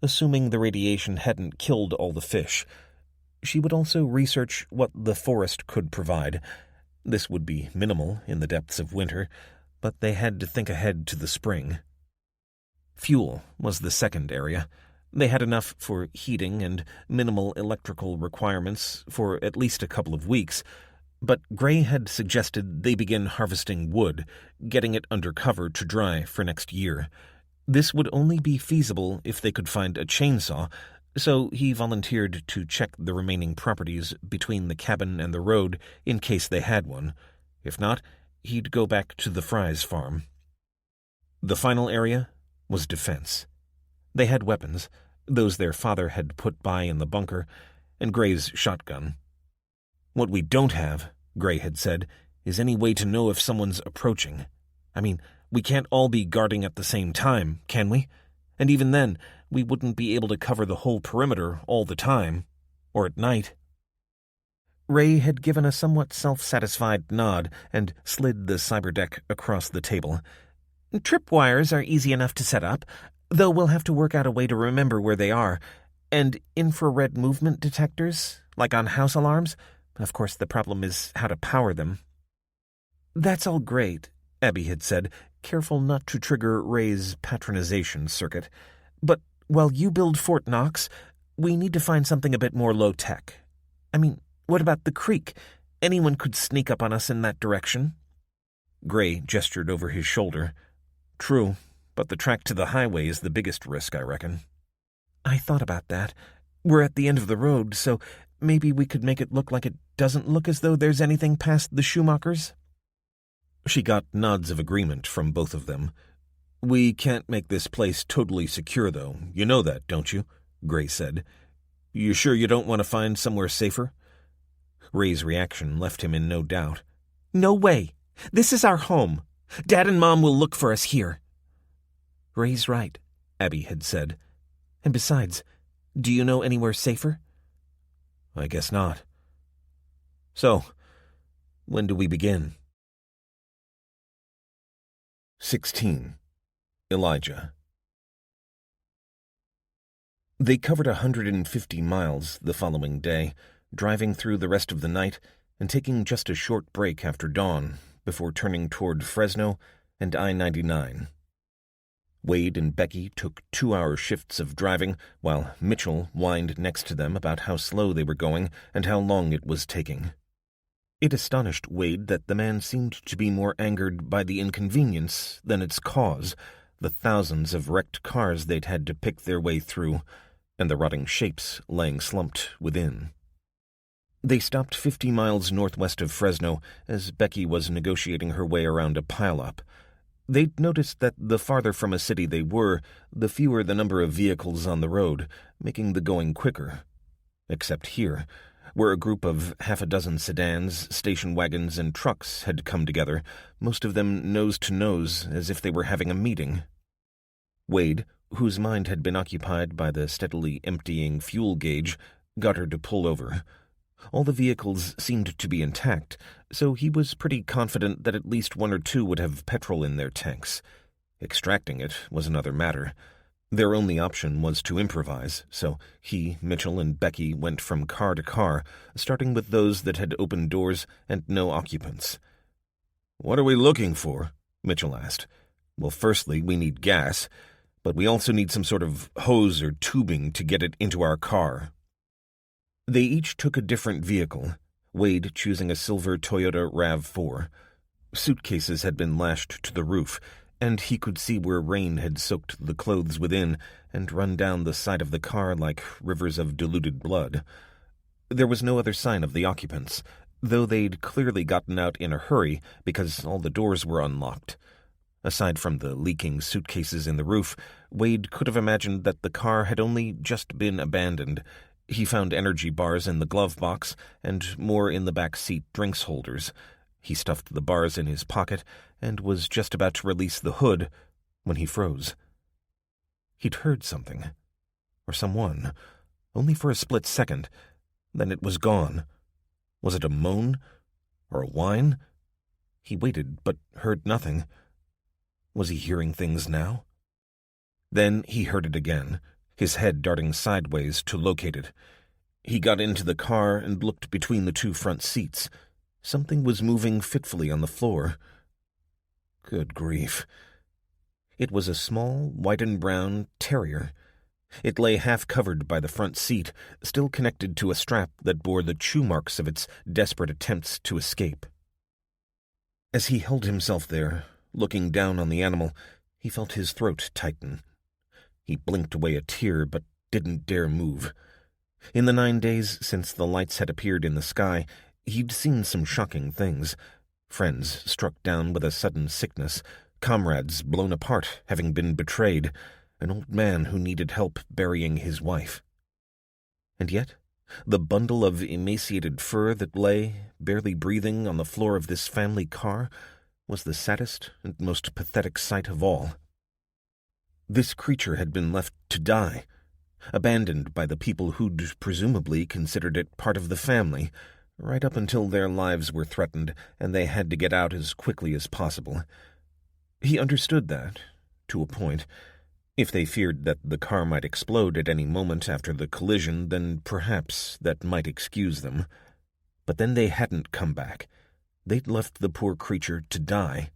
assuming the radiation hadn't killed all the fish. She would also research what the forest could provide. This would be minimal in the depths of winter, but they had to think ahead to the spring. Fuel was the second area. They had enough for heating and minimal electrical requirements for at least a couple of weeks, But Gray had suggested they begin harvesting wood, getting it under cover to dry for next year. This would only be feasible if they could find a chainsaw, so he volunteered to check the remaining properties between the cabin and the road in case they had one. If not, he'd go back to the Fry's farm. The final area was defense. They had weapons, those their father had put by in the bunker, and Gray's shotgun. What we don't have, Gray had said, is any way to know if someone's approaching. I mean, we can't all be guarding at the same time, can we? And even then, we wouldn't be able to cover the whole perimeter all the time, or at night. Ray had given a somewhat self-satisfied nod and slid the cyberdeck across the table. Tripwires are easy enough to set up, though we'll have to work out a way to remember where they are. And infrared movement detectors, like on house alarms? Of course, the problem is how to power them. That's all great, Abby had said, careful not to trigger Ray's patronization circuit. But while you build Fort Knox, we need to find something a bit more low-tech. I mean, what about the creek? Anyone could sneak up on us in that direction. Gray gestured over his shoulder. True, but the track to the highway is the biggest risk, I reckon. I thought about that. We're at the end of the road, so maybe we could make it look like it doesn't look as though there's anything past the Schumachers? She got nods of agreement from both of them. We can't make this place totally secure, though. You know that, don't you? Gray said. You sure you don't want to find somewhere safer? Ray's reaction left him in no doubt. No way. This is our home. Dad and Mom will look for us here. Ray's right, Abby had said. And besides, do you know anywhere safer? I guess not. So, when do we begin? 16. Elijah. They covered 150 miles the following day, driving through the rest of the night and taking just a short break after dawn before turning toward Fresno and I-99. Wade and Becky took 2-hour shifts of driving, while Mitchell whined next to them about how slow they were going and how long it was taking. It astonished Wade that the man seemed to be more angered by the inconvenience than its cause, the thousands of wrecked cars they'd had to pick their way through, and the rotting shapes laying slumped within. They stopped 50 miles northwest of Fresno as Becky was negotiating her way around a pileup. They'd noticed that the farther from a city they were, the fewer the number of vehicles on the road, making the going quicker. Except here, where a group of half a dozen sedans, station wagons, and trucks had come together, most of them nose to nose as if they were having a meeting. Wade, whose mind had been occupied by the steadily emptying fuel gauge, got her to pull over. All the vehicles seemed to be intact, so he was pretty confident that at least one or two would have petrol in their tanks. Extracting it was another matter. Their only option was to improvise, so he, Mitchell, and Becky went from car to car, starting with those that had open doors and no occupants. "What are we looking for?" Mitchell asked. "Well, firstly, we need gas, but we also need some sort of hose or tubing to get it into our car." They each took a different vehicle, Wade choosing a silver Toyota RAV4. Suitcases had been lashed to the roof, and he could see where rain had soaked the clothes within and run down the side of the car like rivers of diluted blood. There was no other sign of the occupants, though they'd clearly gotten out in a hurry because all the doors were unlocked. Aside from the leaking suitcases in the roof, Wade could have imagined that the car had only just been abandoned. He found energy bars in the glove box and more in the back seat drinks holders. He stuffed the bars in his pocket and was just about to release the hood when he froze. He'd heard something, or someone, only for a split second. Then it was gone. Was it a moan or a whine? He waited, but heard nothing. Was he hearing things now? Then he heard it again, his head darting sideways to locate it. He got into the car and looked between the two front seats. Something was moving fitfully on the floor. Good grief. It was a small, white and brown terrier. It lay half-covered by the front seat, still connected to a strap that bore the chew marks of its desperate attempts to escape. As he held himself there, looking down on the animal, he felt his throat tighten. He blinked away a tear, but didn't dare move. In the 9 days since the lights had appeared in the sky, he'd seen some shocking things. Friends struck down with a sudden sickness, comrades blown apart, having been betrayed, an old man who needed help burying his wife. And yet, the bundle of emaciated fur that lay, barely breathing, on the floor of this family car was the saddest and most pathetic sight of all. This creature had been left to die, abandoned by the people who'd presumably considered it part of the family, right up until their lives were threatened and they had to get out as quickly as possible. He understood that, to a point. If they feared that the car might explode at any moment after the collision, then perhaps that might excuse them. But then they hadn't come back. They'd left the poor creature to die.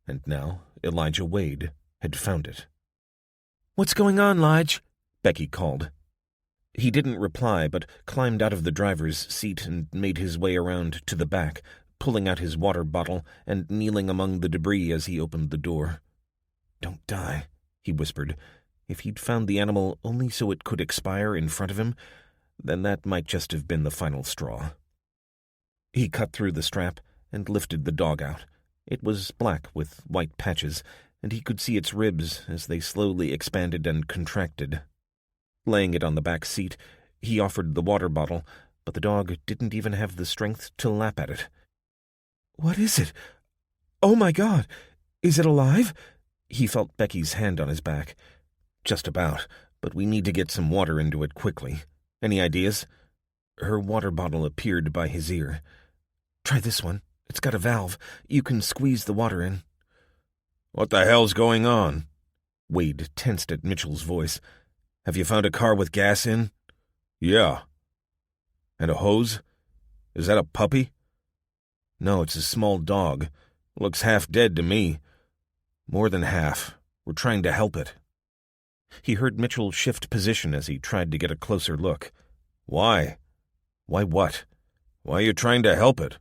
And now Elijah Wade had found it. "What's going on, Lige?" Becky called. He didn't reply, but climbed out of the driver's seat and made his way around to the back, pulling out his water bottle and kneeling among the debris as he opened the door. "Don't die," he whispered. If he'd found the animal only so it could expire in front of him, then that might just have been the final straw. He cut through the strap and lifted the dog out. It was black with white patches, and he could see its ribs as they slowly expanded and contracted. Laying it on the back seat, he offered the water bottle, but the dog didn't even have the strength to lap at it. "What is it? Oh, my God! Is it alive?" He felt Becky's hand on his back. "Just about, but we need to get some water into it quickly. Any ideas?" Her water bottle appeared by his ear. "Try this one. It's got a valve. You can squeeze the water in." "What the hell's going on?" Wade tensed at Mitchell's voice. "Have you found a car with gas in?" "Yeah." "And a hose? Is that a puppy?" "No, it's a small dog. Looks half dead to me." "More than half. We're trying to help it." He heard Mitchell shift position as he tried to get a closer look. "Why? Why what?" Why are you trying to help it?"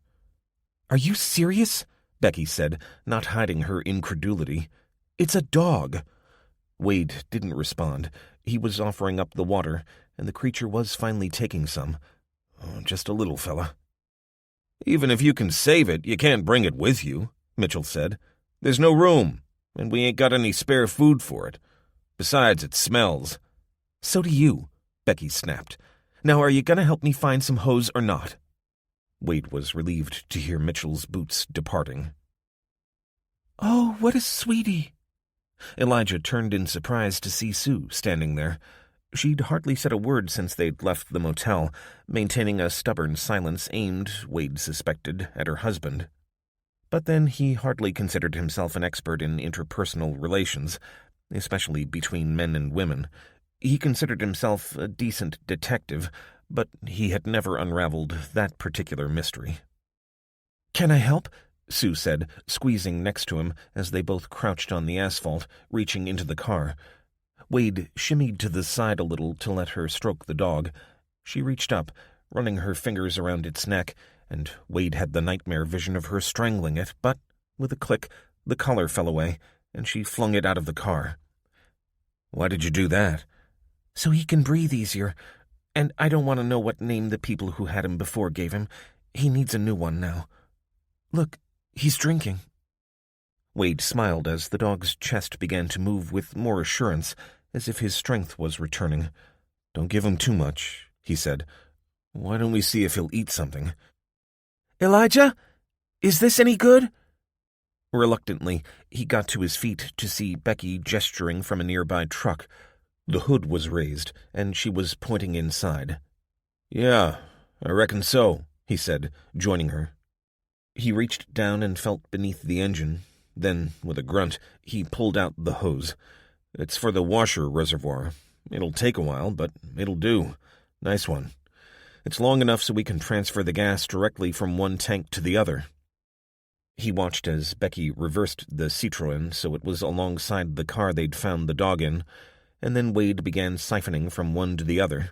"Are you serious?" Becky said, not hiding her incredulity. "It's a dog." Wade didn't respond. He was offering up the water, and the creature was finally taking some. "Oh, just a little, fella." "Even if you can save it, you can't bring it with you," Mitchell said. "There's no room, and we ain't got any spare food for it. Besides, it smells." "So do you," Becky snapped. "Now are you going to help me find some hose or not?" Wade was relieved to hear Mitchell's boots departing. "Oh, what a sweetie." Elijah turned in surprise to see Sue standing there. She'd hardly said a word since they'd left the motel, maintaining a stubborn silence aimed, Wade suspected, at her husband. But then he hardly considered himself an expert in interpersonal relations, especially between men and women. He considered himself a decent detective, but he had never unraveled that particular mystery. "Can I help?" Sue said, squeezing next to him as they both crouched on the asphalt, reaching into the car. Wade shimmied to the side a little to let her stroke the dog. She reached up, running her fingers around its neck, and Wade had the nightmare vision of her strangling it, but, with a click, the collar fell away, and she flung it out of the car. "Why did you do that?" "So he can breathe easier. And I don't want to know what name the people who had him before gave him. He needs a new one now. Look, he's drinking." Wade smiled as the dog's chest began to move with more assurance, as if his strength was returning. "Don't give him too much," he said. "Why don't we see if he'll eat something?" "Elijah, is this any good?" Reluctantly, he got to his feet to see Becky gesturing from a nearby truck. The hood was raised, and she was pointing inside. "Yeah, I reckon so," he said, joining her. He reached down and felt beneath the engine. Then, with a grunt, he pulled out the hose. "It's for the washer reservoir. It'll take a while, but it'll do. Nice one. It's long enough so we can transfer the gas directly from one tank to the other." He watched as Becky reversed the Citroën so it was alongside the car they'd found the dog in, and then Wade began siphoning from one to the other.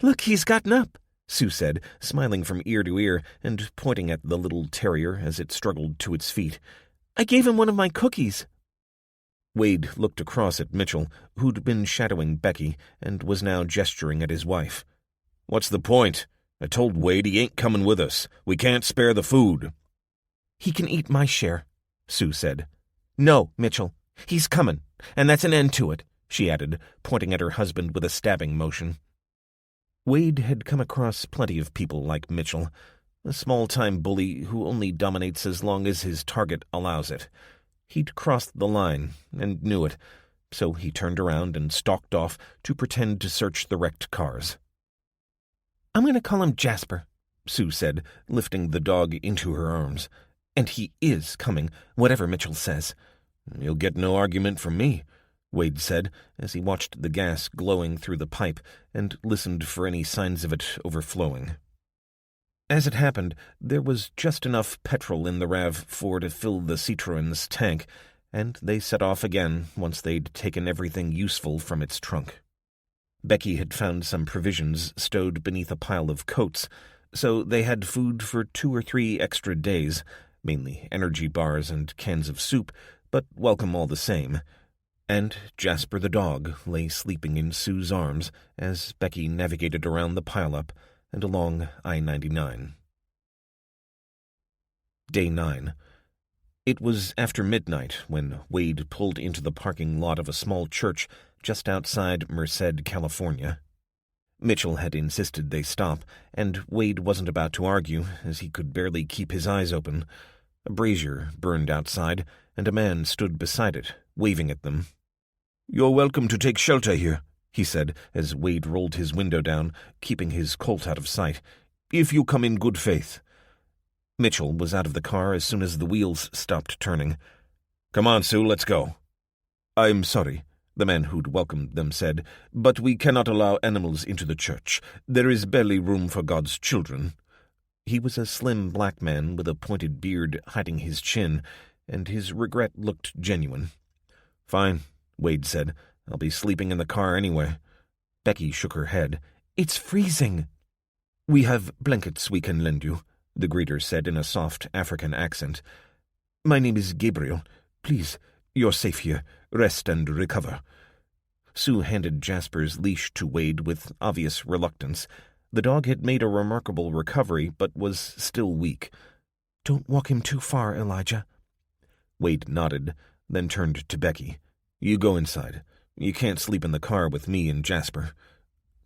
"Look, he's gotten up," Sue said, smiling from ear to ear and pointing at the little terrier as it struggled to its feet. "I gave him one of my cookies." Wade looked across at Mitchell, who'd been shadowing Becky and was now gesturing at his wife. "What's the point? I told Wade he ain't coming with us. We can't spare the food." "He can eat my share," Sue said. "No, Mitchell. He's coming, and that's an end to it," she added, pointing at her husband with a stabbing motion. Wade had come across plenty of people like Mitchell, a small-time bully who only dominates as long as his target allows it. He'd crossed the line, and knew it, so he turned around and stalked off to pretend to search the wrecked cars. "I'm going to call him Jasper," Sue said, lifting the dog into her arms. "And he is coming, whatever Mitchell says." "You'll get no argument from me," Wade said, as he watched the gas glowing through the pipe and listened for any signs of it overflowing. As it happened, there was just enough petrol in the RAV4 to fill the Citroen's tank, and they set off again once they'd taken everything useful from its trunk. Becky had found some provisions stowed beneath a pile of coats, so they had food for 2 or 3 extra days, mainly energy bars and cans of soup, but welcome all the same. And Jasper the dog lay sleeping in Sue's arms as Becky navigated around the pileup and along I-99. Day 9. It was after midnight when Wade pulled into the parking lot of a small church just outside Merced, California. Mitchell had insisted they stop, and Wade wasn't about to argue, as he could barely keep his eyes open. A brazier burned outside, and a man stood beside it, waving at them. "You're welcome to take shelter here," he said, as Wade rolled his window down, keeping his Colt out of sight, "if you come in good faith." Mitchell was out of the car as soon as the wheels stopped turning. "Come on, Sue, let's go." "I'm sorry," the man who'd welcomed them said, "but we cannot allow animals into the church. There is barely room for God's children." He was a slim black man with a pointed beard hiding his chin, and his regret looked genuine. "Fine," Wade said. "I'll be sleeping in the car anyway." Becky shook her head. "It's freezing." "We have blankets we can lend you," the greeter said in a soft African accent. "My name is Gabriel. Please, you're safe here. Rest and recover." Sue handed Jasper's leash to Wade with obvious reluctance. The dog had made a remarkable recovery, but was still weak. "Don't walk him too far, Elijah." Wade nodded, then turned to Becky. "You go inside. You can't sleep in the car with me and Jasper."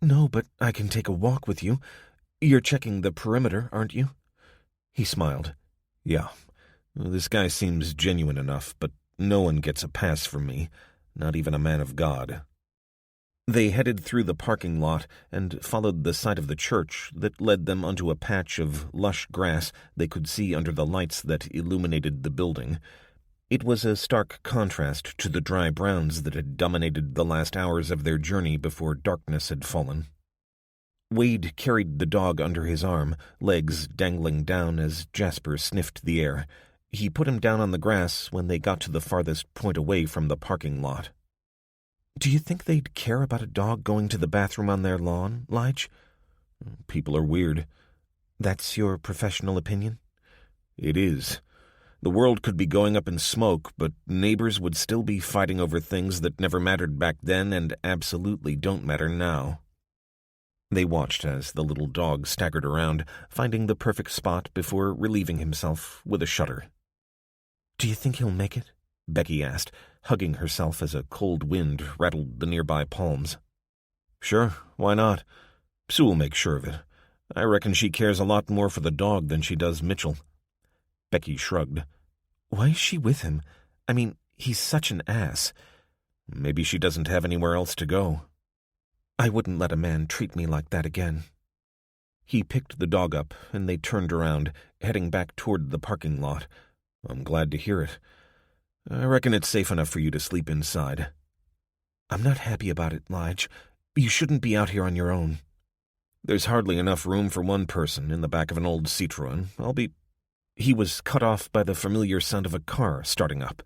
"No, but I can take a walk with you. You're checking the perimeter, aren't you?" He smiled. "Yeah. This guy seems genuine enough, but no one gets a pass from me, not even a man of God." They headed through the parking lot and followed the side of the church that led them onto a patch of lush grass they could see under the lights that illuminated the building. It was a stark contrast to the dry browns that had dominated the last hours of their journey before darkness had fallen. Wade carried the dog under his arm, legs dangling down as Jasper sniffed the air. He put him down on the grass when they got to the farthest point away from the parking lot. "Do you think they'd care about a dog going to the bathroom on their lawn, Lige?" "People are weird." "That's your professional opinion?" "It is. The world could be going up in smoke, but neighbors would still be fighting over things that never mattered back then and absolutely don't matter now." They watched as the little dog staggered around, finding the perfect spot before relieving himself with a shudder. "Do you think he'll make it?" Becky asked, hugging herself as a cold wind rattled the nearby palms. "Sure, why not? Sue will make sure of it. I reckon she cares a lot more for the dog than she does Mitchell." Becky shrugged. "Why is she with him? I mean, he's such an ass." "Maybe she doesn't have anywhere else to go." "I wouldn't let a man treat me like that again." He picked the dog up, and they turned around, heading back toward the parking lot. "I'm glad to hear it. I reckon it's safe enough for you to sleep inside." "I'm not happy about it, Lige. You shouldn't be out here on your own." "There's hardly enough room for one person in the back of an old Citroen. He was cut off by the familiar sound of a car starting up.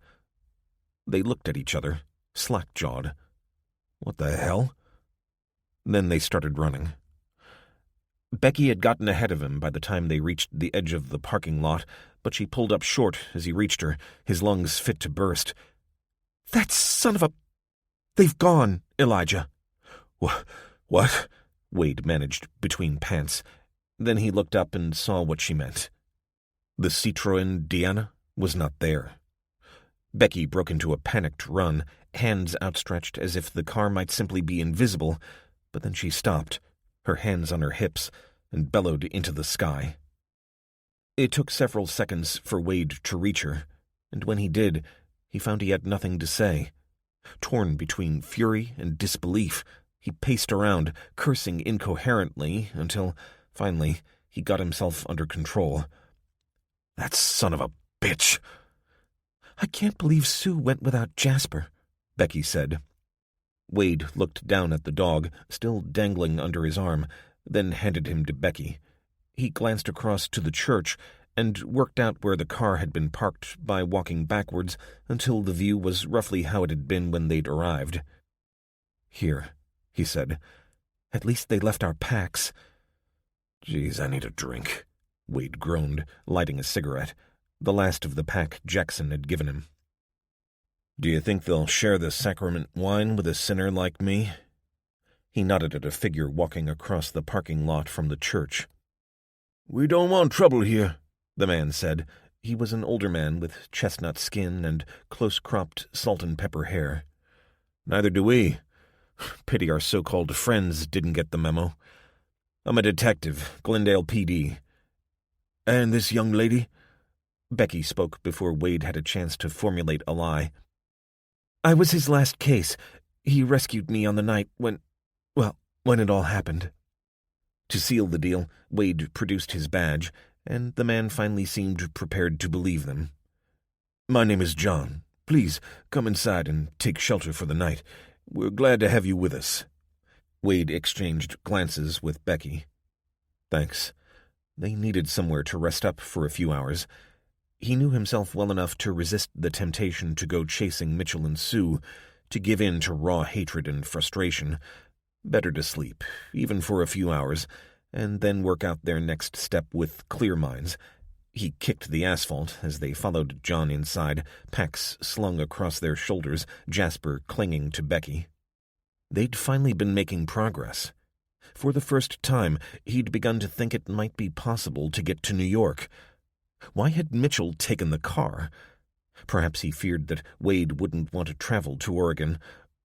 They looked at each other, slack-jawed. What the hell? Then they started running. Becky had gotten ahead of him by the time they reached the edge of the parking lot, but she pulled up short as he reached her, his lungs fit to burst. "That son of a... They've gone, Elijah." What? Wade managed between pants. Then he looked up and saw what she meant. The Citroën Diana was not there. Becky broke into a panicked run, hands outstretched as if the car might simply be invisible, but then she stopped, her hands on her hips, and bellowed into the sky. It took several seconds for Wade to reach her, and when he did, he found he had nothing to say. Torn between fury and disbelief, he paced around, cursing incoherently, until, finally, he got himself under control. "That son of a bitch!" "I can't believe Sue went without Jasper," Becky said. Wade looked down at the dog, still dangling under his arm, then handed him to Becky. He glanced across to the church and worked out where the car had been parked by walking backwards until the view was roughly how it had been when they'd arrived. "Here," he said. "At least they left our packs." "Geez, I need a drink," Wade groaned, lighting a cigarette, the last of the pack Jackson had given him. "Do you think they'll share the sacrament wine with a sinner like me?" He nodded at a figure walking across the parking lot from the church. "We don't want trouble here," the man said. He was an older man with chestnut skin and close-cropped salt-and-pepper hair. "Neither do we. Pity our so-called friends didn't get the memo. I'm a detective, Glendale PD. And this young lady?" Becky spoke before Wade had a chance to formulate a lie. "I was his last case. He rescued me on the night when it all happened." To seal the deal, Wade produced his badge, and the man finally seemed prepared to believe them. "My name is John. Please, come inside and take shelter for the night. We're glad to have you with us." Wade exchanged glances with Becky. Thanks. They needed somewhere to rest up for a few hours. He knew himself well enough to resist the temptation to go chasing Mitchell and Sue, to give in to raw hatred and frustration. Better to sleep, even for a few hours, and then work out their next step with clear minds. He kicked the asphalt as they followed John inside, packs slung across their shoulders, Jasper clinging to Becky. They'd finally been making progress. For the first time, he'd begun to think it might be possible to get to New York. Why had Mitchell taken the car? Perhaps he feared that Wade wouldn't want to travel to Oregon,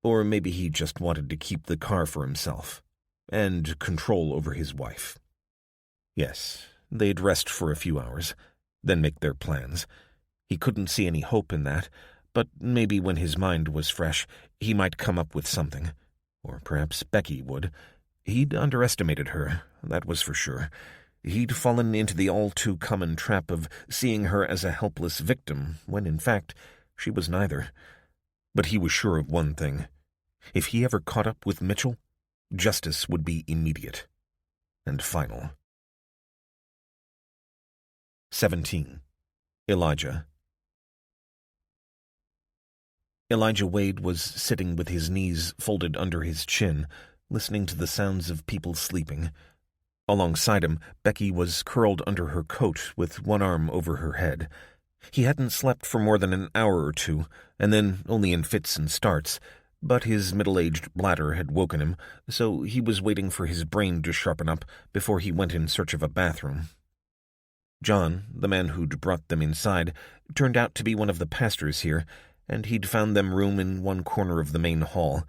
or maybe he just wanted to keep the car for himself, and control over his wife. Yes, they'd rest for a few hours, then make their plans. He couldn't see any hope in that, but maybe when his mind was fresh, he might come up with something. Or perhaps Becky would. He'd underestimated her, that was for sure. He'd fallen into the all-too-common trap of seeing her as a helpless victim, when in fact she was neither. But he was sure of one thing. If he ever caught up with Mitchell, justice would be immediate and final. 17. Elijah. Elijah Wade was sitting with his knees folded under his chin, listening to the sounds of people sleeping. Alongside him, Becky was curled under her coat with one arm over her head. He hadn't slept for more than an hour or two, and then only in fits and starts, but his middle-aged bladder had woken him, so he was waiting for his brain to sharpen up before he went in search of a bathroom. John, the man who'd brought them inside, turned out to be one of the pastors here, and he'd found them room in one corner of the main hall.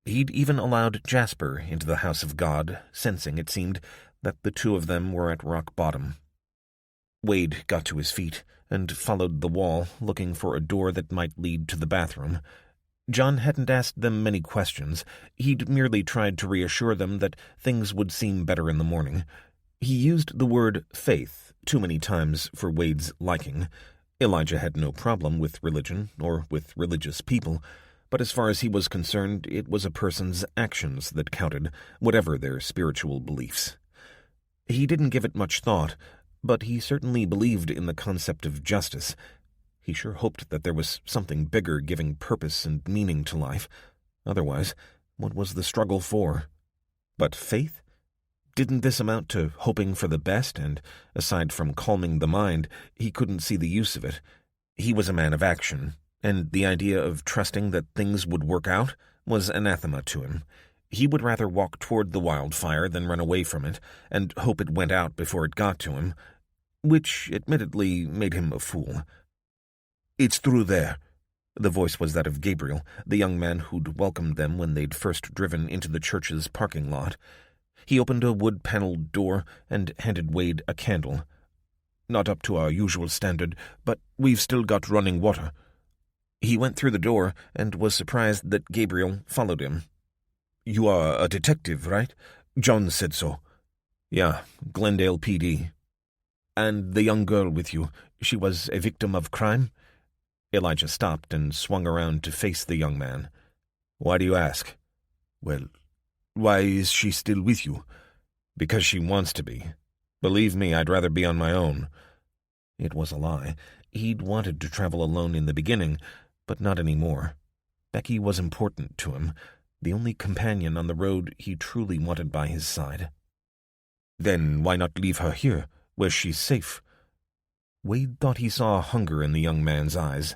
He'd even allowed Jasper into the house of God, sensing, it seemed, that the two of them were at rock bottom. Wade got to his feet and followed the wall, looking for a door that might lead to the bathroom. John hadn't asked them many questions. He'd merely tried to reassure them that things would seem better in the morning. He used the word faith too many times for Wade's liking. Elijah had no problem with religion or with religious people, but as far as he was concerned, it was a person's actions that counted, whatever their spiritual beliefs. He didn't give it much thought, but he certainly believed in the concept of justice. He sure hoped that there was something bigger giving purpose and meaning to life. Otherwise, What was the struggle for? But faith? Didn't this amount to hoping for the best, and, aside from calming the mind, he couldn't see the use of it? He was a man of action, and the idea of trusting that things would work out was anathema to him. He would rather walk toward the wildfire than run away from it, and hope it went out before it got to him, which admittedly made him a fool. "It's through there." The voice was that of Gabriel, the young man who'd welcomed them when they'd first driven into the church's parking lot. He opened a wood-paneled door and handed Wade a candle. "Not up to our usual standard, but we've still got running water." He went through the door and was surprised that Gabriel followed him. "You are a detective, right? John said so." "Yeah, Glendale PD." "And the young girl with you, she was a victim of crime?" Elijah stopped and swung around to face the young man. "Why do you ask?" "Well, why is she still with you?" "Because she wants to be. Believe me, I'd rather be on my own." It was a lie. He'd wanted to travel alone in the beginning, but not anymore. Becky was important to him, the only companion on the road he truly wanted by his side. "Then why not leave her here, where she's safe?" Wade thought he saw hunger in the young man's eyes.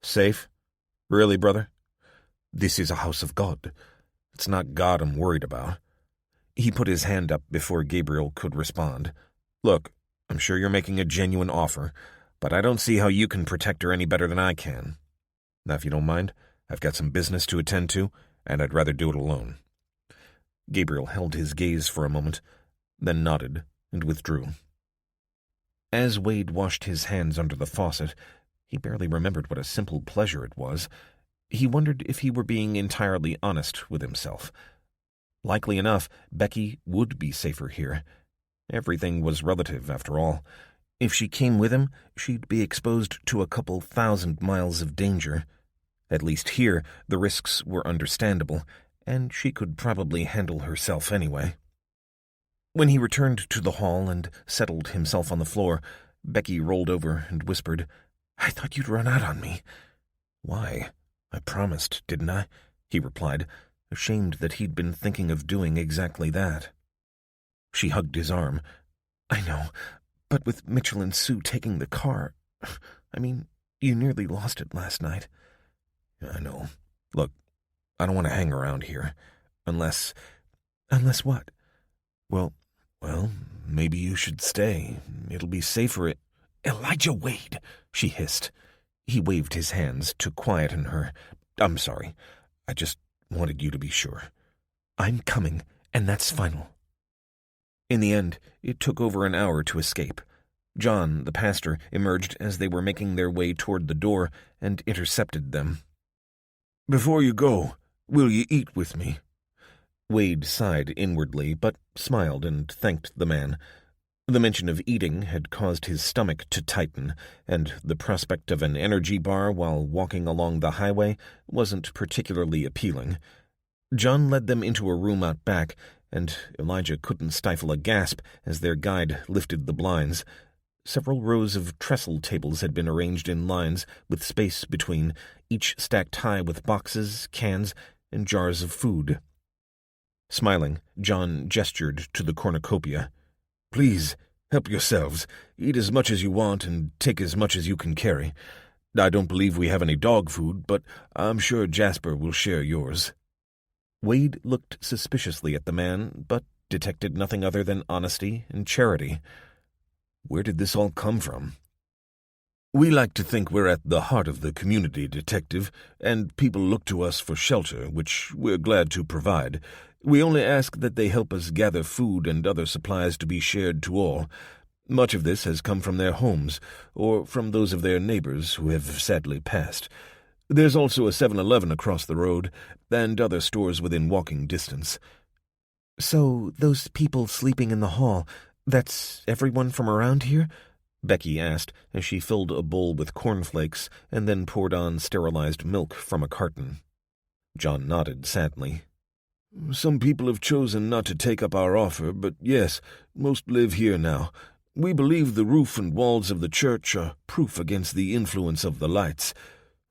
"Safe? Really, brother?" "This is a house of God. It's not God I'm worried about." He put his hand up before Gabriel could respond. "Look, I'm sure you're making a genuine offer, but I don't see how you can protect her any better than I can. Now, if you don't mind, I've got some business to attend to, and I'd rather do it alone." Gabriel held his gaze for a moment, then nodded and withdrew. As Wade washed his hands under the faucet, he barely remembered what a simple pleasure it was. He wondered if he were being entirely honest with himself. Likely enough, Becky would be safer here. Everything was relative, after all. If she came with him, she'd be exposed to a couple 1,000 miles of danger. At least here, the risks were understandable, and she could probably handle herself anyway. When he returned to the hall and settled himself on the floor, Becky rolled over and whispered, "I thought you'd run out on me." "Why? I promised, didn't I?" he replied, ashamed that he'd been thinking of doing exactly that. She hugged his arm. "I know, but with Mitchell and Sue taking the car, you nearly lost it last night." "I know. Look, I don't want to hang around here. Unless what?" Well, maybe you should stay. It'll be safer." "Elijah Wade," she hissed. He waved his hands to quieten her. "I'm sorry. I just wanted you to be sure. I'm coming, and that's final." In the end, it took over an hour to escape. John, the pastor, emerged as they were making their way toward the door and intercepted them. "Before you go, will you eat with me?" Wade sighed inwardly, but smiled and thanked the man. The mention of eating had caused his stomach to tighten, and the prospect of an energy bar while walking along the highway wasn't particularly appealing. John led them into a room out back, and Elijah couldn't stifle a gasp as their guide lifted the blinds. Several rows of trestle tables had been arranged in lines with space between, each stacked high with boxes, cans, and jars of food. Smiling, John gestured to the cornucopia. "Please, help yourselves. Eat as much as you want and take as much as you can carry. I don't believe we have any dog food, but I'm sure Jasper will share yours." Wade looked suspiciously at the man, but detected nothing other than honesty and charity. Where did this all come from? "We like to think we're at the heart of the community, Detective, and people look to us for shelter, which we're glad to provide. We only ask that they help us gather food and other supplies to be shared to all. Much of this has come from their homes, or from those of their neighbors who have sadly passed. There's also a 7-Eleven across the road, and other stores within walking distance." "So those people sleeping in the hall, that's everyone from around here?" Becky asked as she filled a bowl with cornflakes and then poured on sterilized milk from a carton. John nodded sadly. "Some people have chosen not to take up our offer, but yes, most live here now. We believe the roof and walls of the church are proof against the influence of the lights.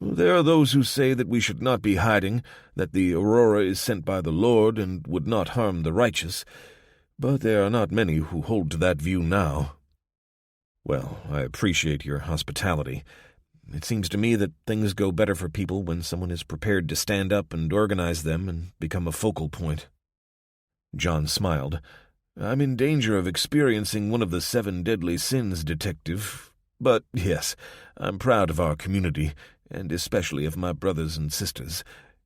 There are those who say that we should not be hiding, that the Aurora is sent by the Lord and would not harm the righteous, but there are not many who hold to that view now. Well, I appreciate your hospitality. It seems to me that things go better for people when someone is prepared to stand up and organize them and become a focal point. John smiled. I'm in danger of experiencing one of the 7 deadly sins, Detective. But yes, I'm proud of our community, and especially of my brothers and sisters.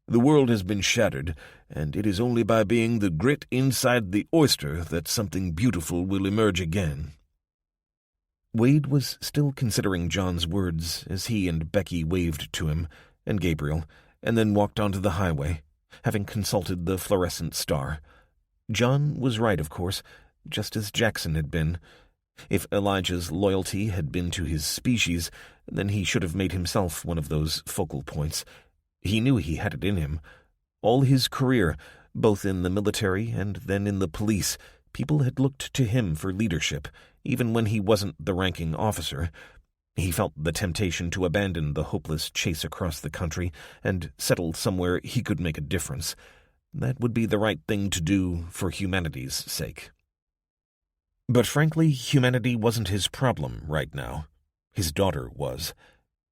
The world has been shattered, and it is only by being the grit inside the oyster that something beautiful will emerge again. Wade was still considering John's words as he and Becky waved to him, and Gabriel, and then walked onto the highway, having consulted the fluorescent star. John was right, of course, just as Jackson had been. If Elijah's loyalty had been to his species, then he should have made himself one of those focal points. He knew he had it in him. All his career, both in the military and then in the police, people had looked to him for leadership, even when he wasn't the ranking officer. He felt the temptation to abandon the hopeless chase across the country and settle somewhere he could make a difference. That would be the right thing to do for humanity's sake. But frankly, humanity wasn't his problem right now. His daughter was.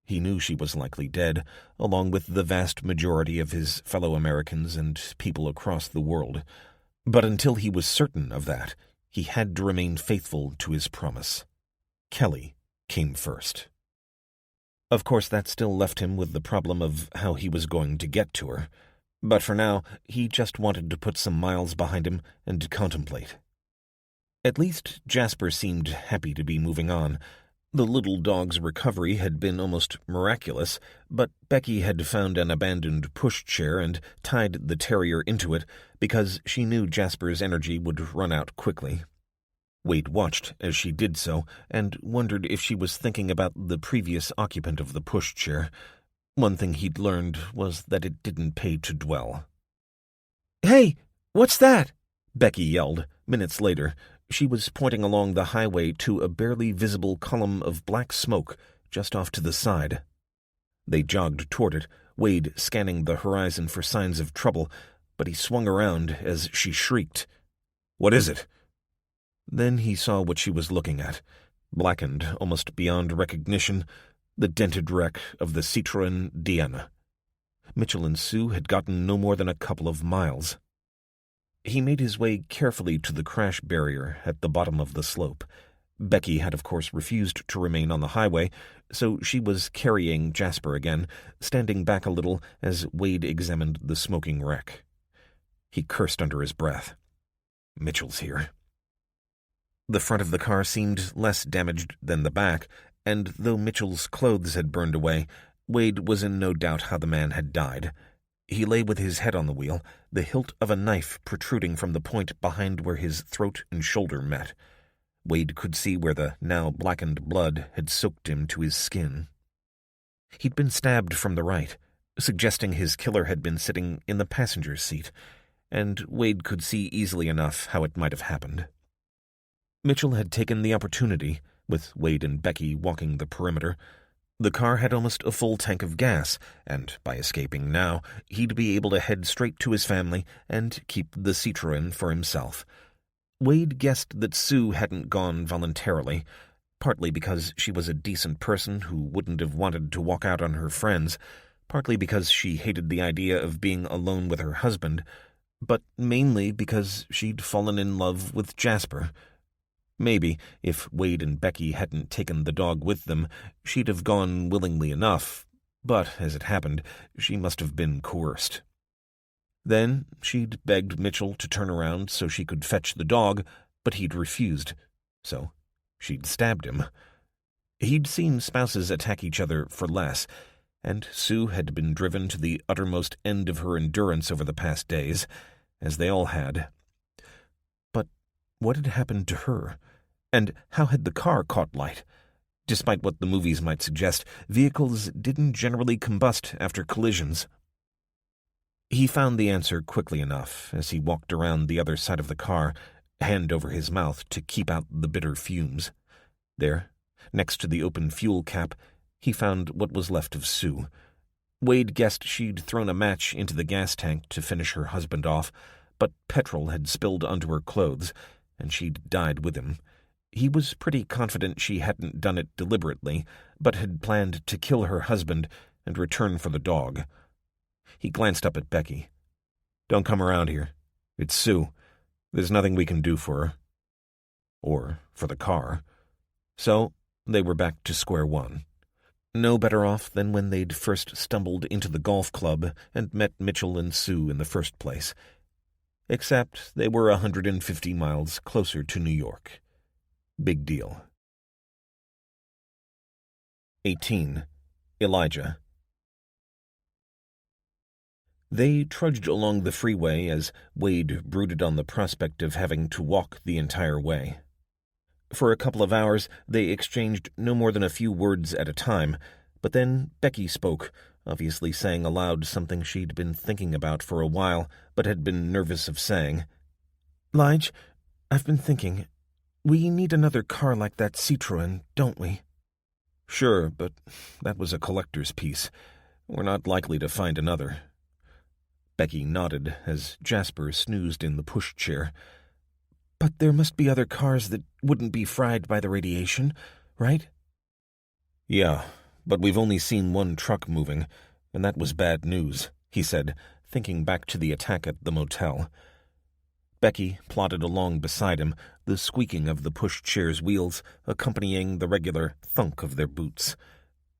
He knew she was likely dead, along with the vast majority of his fellow Americans and people across the world. But until he was certain of that, he had to remain faithful to his promise. Kelly came first. Of course, that still left him with the problem of how he was going to get to her. But for now, he just wanted to put some miles behind him and contemplate. At least Jasper seemed happy to be moving on. The little dog's recovery had been almost miraculous, but Becky had found an abandoned pushchair and tied the terrier into it because she knew Jasper's energy would run out quickly. Wade watched as she did so and wondered if she was thinking about the previous occupant of the pushchair. One thing he'd learned was that it didn't pay to dwell. "Hey, what's that?" Becky yelled, minutes later. She was pointing along the highway to a barely visible column of black smoke just off to the side. They jogged toward it, Wade scanning the horizon for signs of trouble, but he swung around as she shrieked. "What is it?" Then he saw what she was looking at, blackened almost beyond recognition, the dented wreck of the Citroën Diana. Mitchell and Sue had gotten no more than a couple of miles. He made his way carefully to the crash barrier at the bottom of the slope. Becky had, of course, refused to remain on the highway, so she was carrying Jasper again, standing back a little as Wade examined the smoking wreck. He cursed under his breath. Mitchell's here. The front of the car seemed less damaged than the back, and though Mitchell's clothes had burned away, Wade was in no doubt how the man had died. He lay with his head on the wheel, the hilt of a knife protruding from the point behind where his throat and shoulder met. Wade could see where the now blackened blood had soaked him to his skin. He'd been stabbed from the right, suggesting his killer had been sitting in the passenger's seat, and Wade could see easily enough how it might have happened. Mitchell had taken the opportunity, with Wade and Becky walking the perimeter. The car had almost a full tank of gas, and by escaping now, he'd be able to head straight to his family and keep the Citroën for himself. Wade guessed that Sue hadn't gone voluntarily, partly because she was a decent person who wouldn't have wanted to walk out on her friends, partly because she hated the idea of being alone with her husband, but mainly because she'd fallen in love with Jasper. Maybe, if Wade and Becky hadn't taken the dog with them, she'd have gone willingly enough, but, as it happened, she must have been coerced. Then she'd begged Mitchell to turn around so she could fetch the dog, but he'd refused, so she'd stabbed him. He'd seen spouses attack each other for less, and Sue had been driven to the uttermost end of her endurance over the past days, as they all had. But what had happened to her? And how had the car caught light? Despite what the movies might suggest, vehicles didn't generally combust after collisions. He found the answer quickly enough as he walked around the other side of the car, hand over his mouth to keep out the bitter fumes. There, next to the open fuel cap, he found what was left of Sue. Wade guessed she'd thrown a match into the gas tank to finish her husband off, but petrol had spilled onto her clothes, and she'd died with him. He was pretty confident she hadn't done it deliberately, but had planned to kill her husband and return for the dog. He glanced up at Becky. "Don't come around here. It's Sue. There's nothing we can do for her. Or for the car." So they were back to square one. No better off than when they'd first stumbled into the golf club and met Mitchell and Sue in the first place. Except they were 150 miles closer to New York. Big deal. 18. Elijah. They trudged along the freeway as Wade brooded on the prospect of having to walk the entire way. For a couple of hours, they exchanged no more than a few words at a time, but then Becky spoke, obviously saying aloud something she'd been thinking about for a while, but had been nervous of saying. "Lige, I've been thinking. We need another car like that Citroën, don't we?" "Sure, but that was a collector's piece. We're not likely to find another." Becky nodded as Jasper snoozed in the pushchair. "But there must be other cars that wouldn't be fried by the radiation, right?" "Yeah, but we've only seen one truck moving, and that was bad news," he said, thinking back to the attack at the motel. Becky plodded along beside him, the squeaking of the pushchair's wheels accompanying the regular thunk of their boots.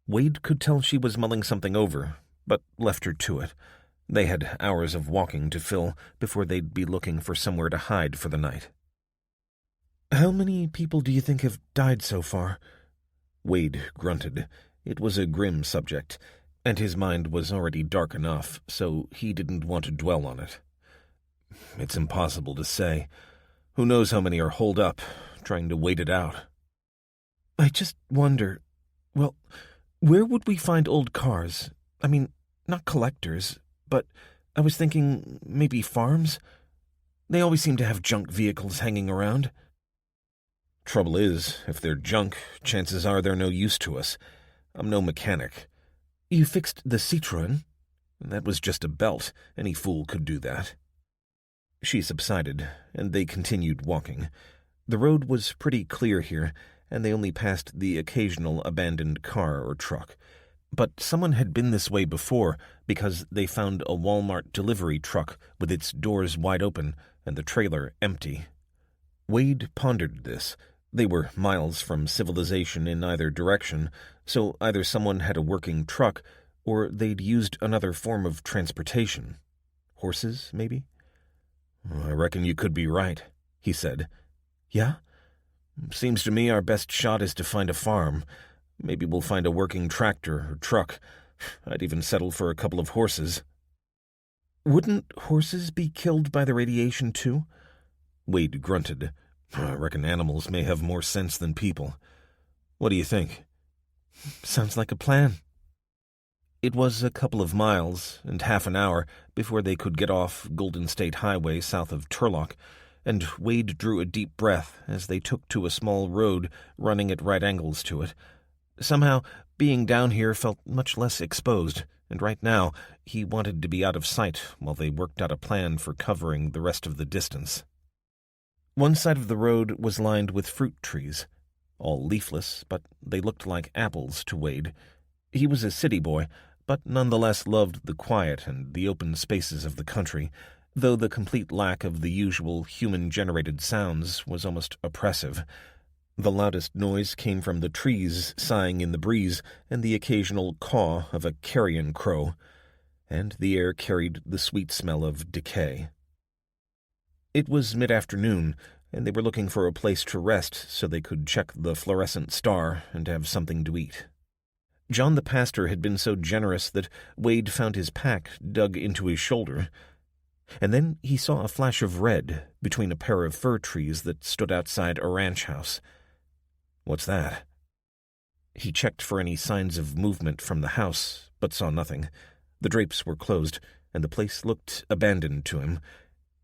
Wade could tell she was mulling something over, but left her to it. They had hours of walking to fill before they'd be looking for somewhere to hide for the night. "How many people do you think have died so far?" Wade grunted. It was a grim subject, and his mind was already dark enough, so he didn't want to dwell on it. "It's impossible to say. Who knows how many are holed up, trying to wait it out." "I just wonder, well, where would we find old cars? I mean, not collectors, but I was thinking maybe farms? They always seem to have junk vehicles hanging around." "Trouble is, if they're junk, chances are they're no use to us. I'm no mechanic." "You fixed the Citroën?" "That was just a belt. Any fool could do that." She subsided, and they continued walking. The road was pretty clear here, and they only passed the occasional abandoned car or truck. But someone had been this way before, because they found a Walmart delivery truck with its doors wide open and the trailer empty. Wade pondered this. They were miles from civilization in either direction, so either someone had a working truck, or they'd used another form of transportation. Horses, maybe? "I reckon you could be right," he said. "Yeah?" "Seems to me our best shot is to find a farm. Maybe we'll find a working tractor or truck. I'd even settle for a couple of horses." "Wouldn't horses be killed by the radiation, too?" Wade grunted. "I reckon animals may have more sense than people. What do you think?" "Sounds like a plan." It was a couple of miles and half an hour before they could get off Golden State Highway south of Turlock, and Wade drew a deep breath as they took to a small road running at right angles to it. Somehow, being down here felt much less exposed, and right now he wanted to be out of sight while they worked out a plan for covering the rest of the distance. One side of the road was lined with fruit trees, all leafless, but they looked like apples to Wade. He was a city boy, but nonetheless loved the quiet and the open spaces of the country, though the complete lack of the usual human-generated sounds was almost oppressive. The loudest noise came from the trees sighing in the breeze and the occasional caw of a carrion crow, and the air carried the sweet smell of decay. It was mid-afternoon, and they were looking for a place to rest so they could check the fluorescent star and have something to eat. John the pastor had been so generous that Wade found his pack dug into his shoulder, and then he saw a flash of red between a pair of fir trees that stood outside a ranch house. "What's that?" He checked for any signs of movement from the house, but saw nothing. The drapes were closed, and the place looked abandoned to him.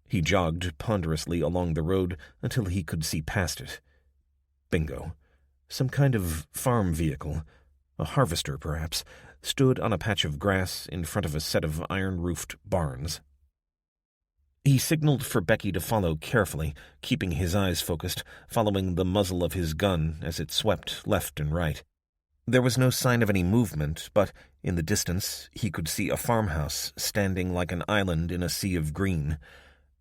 He jogged ponderously along the road until he could see past it. Bingo. Some kind of farm vehicle. A harvester, perhaps. stood on a patch of grass in front of a set of iron-roofed barns. He signaled for Becky to follow carefully, keeping his eyes focused, following the muzzle of his gun as it swept left and right. There was no sign of any movement, but in the distance he could see a farmhouse standing like an island in a sea of green.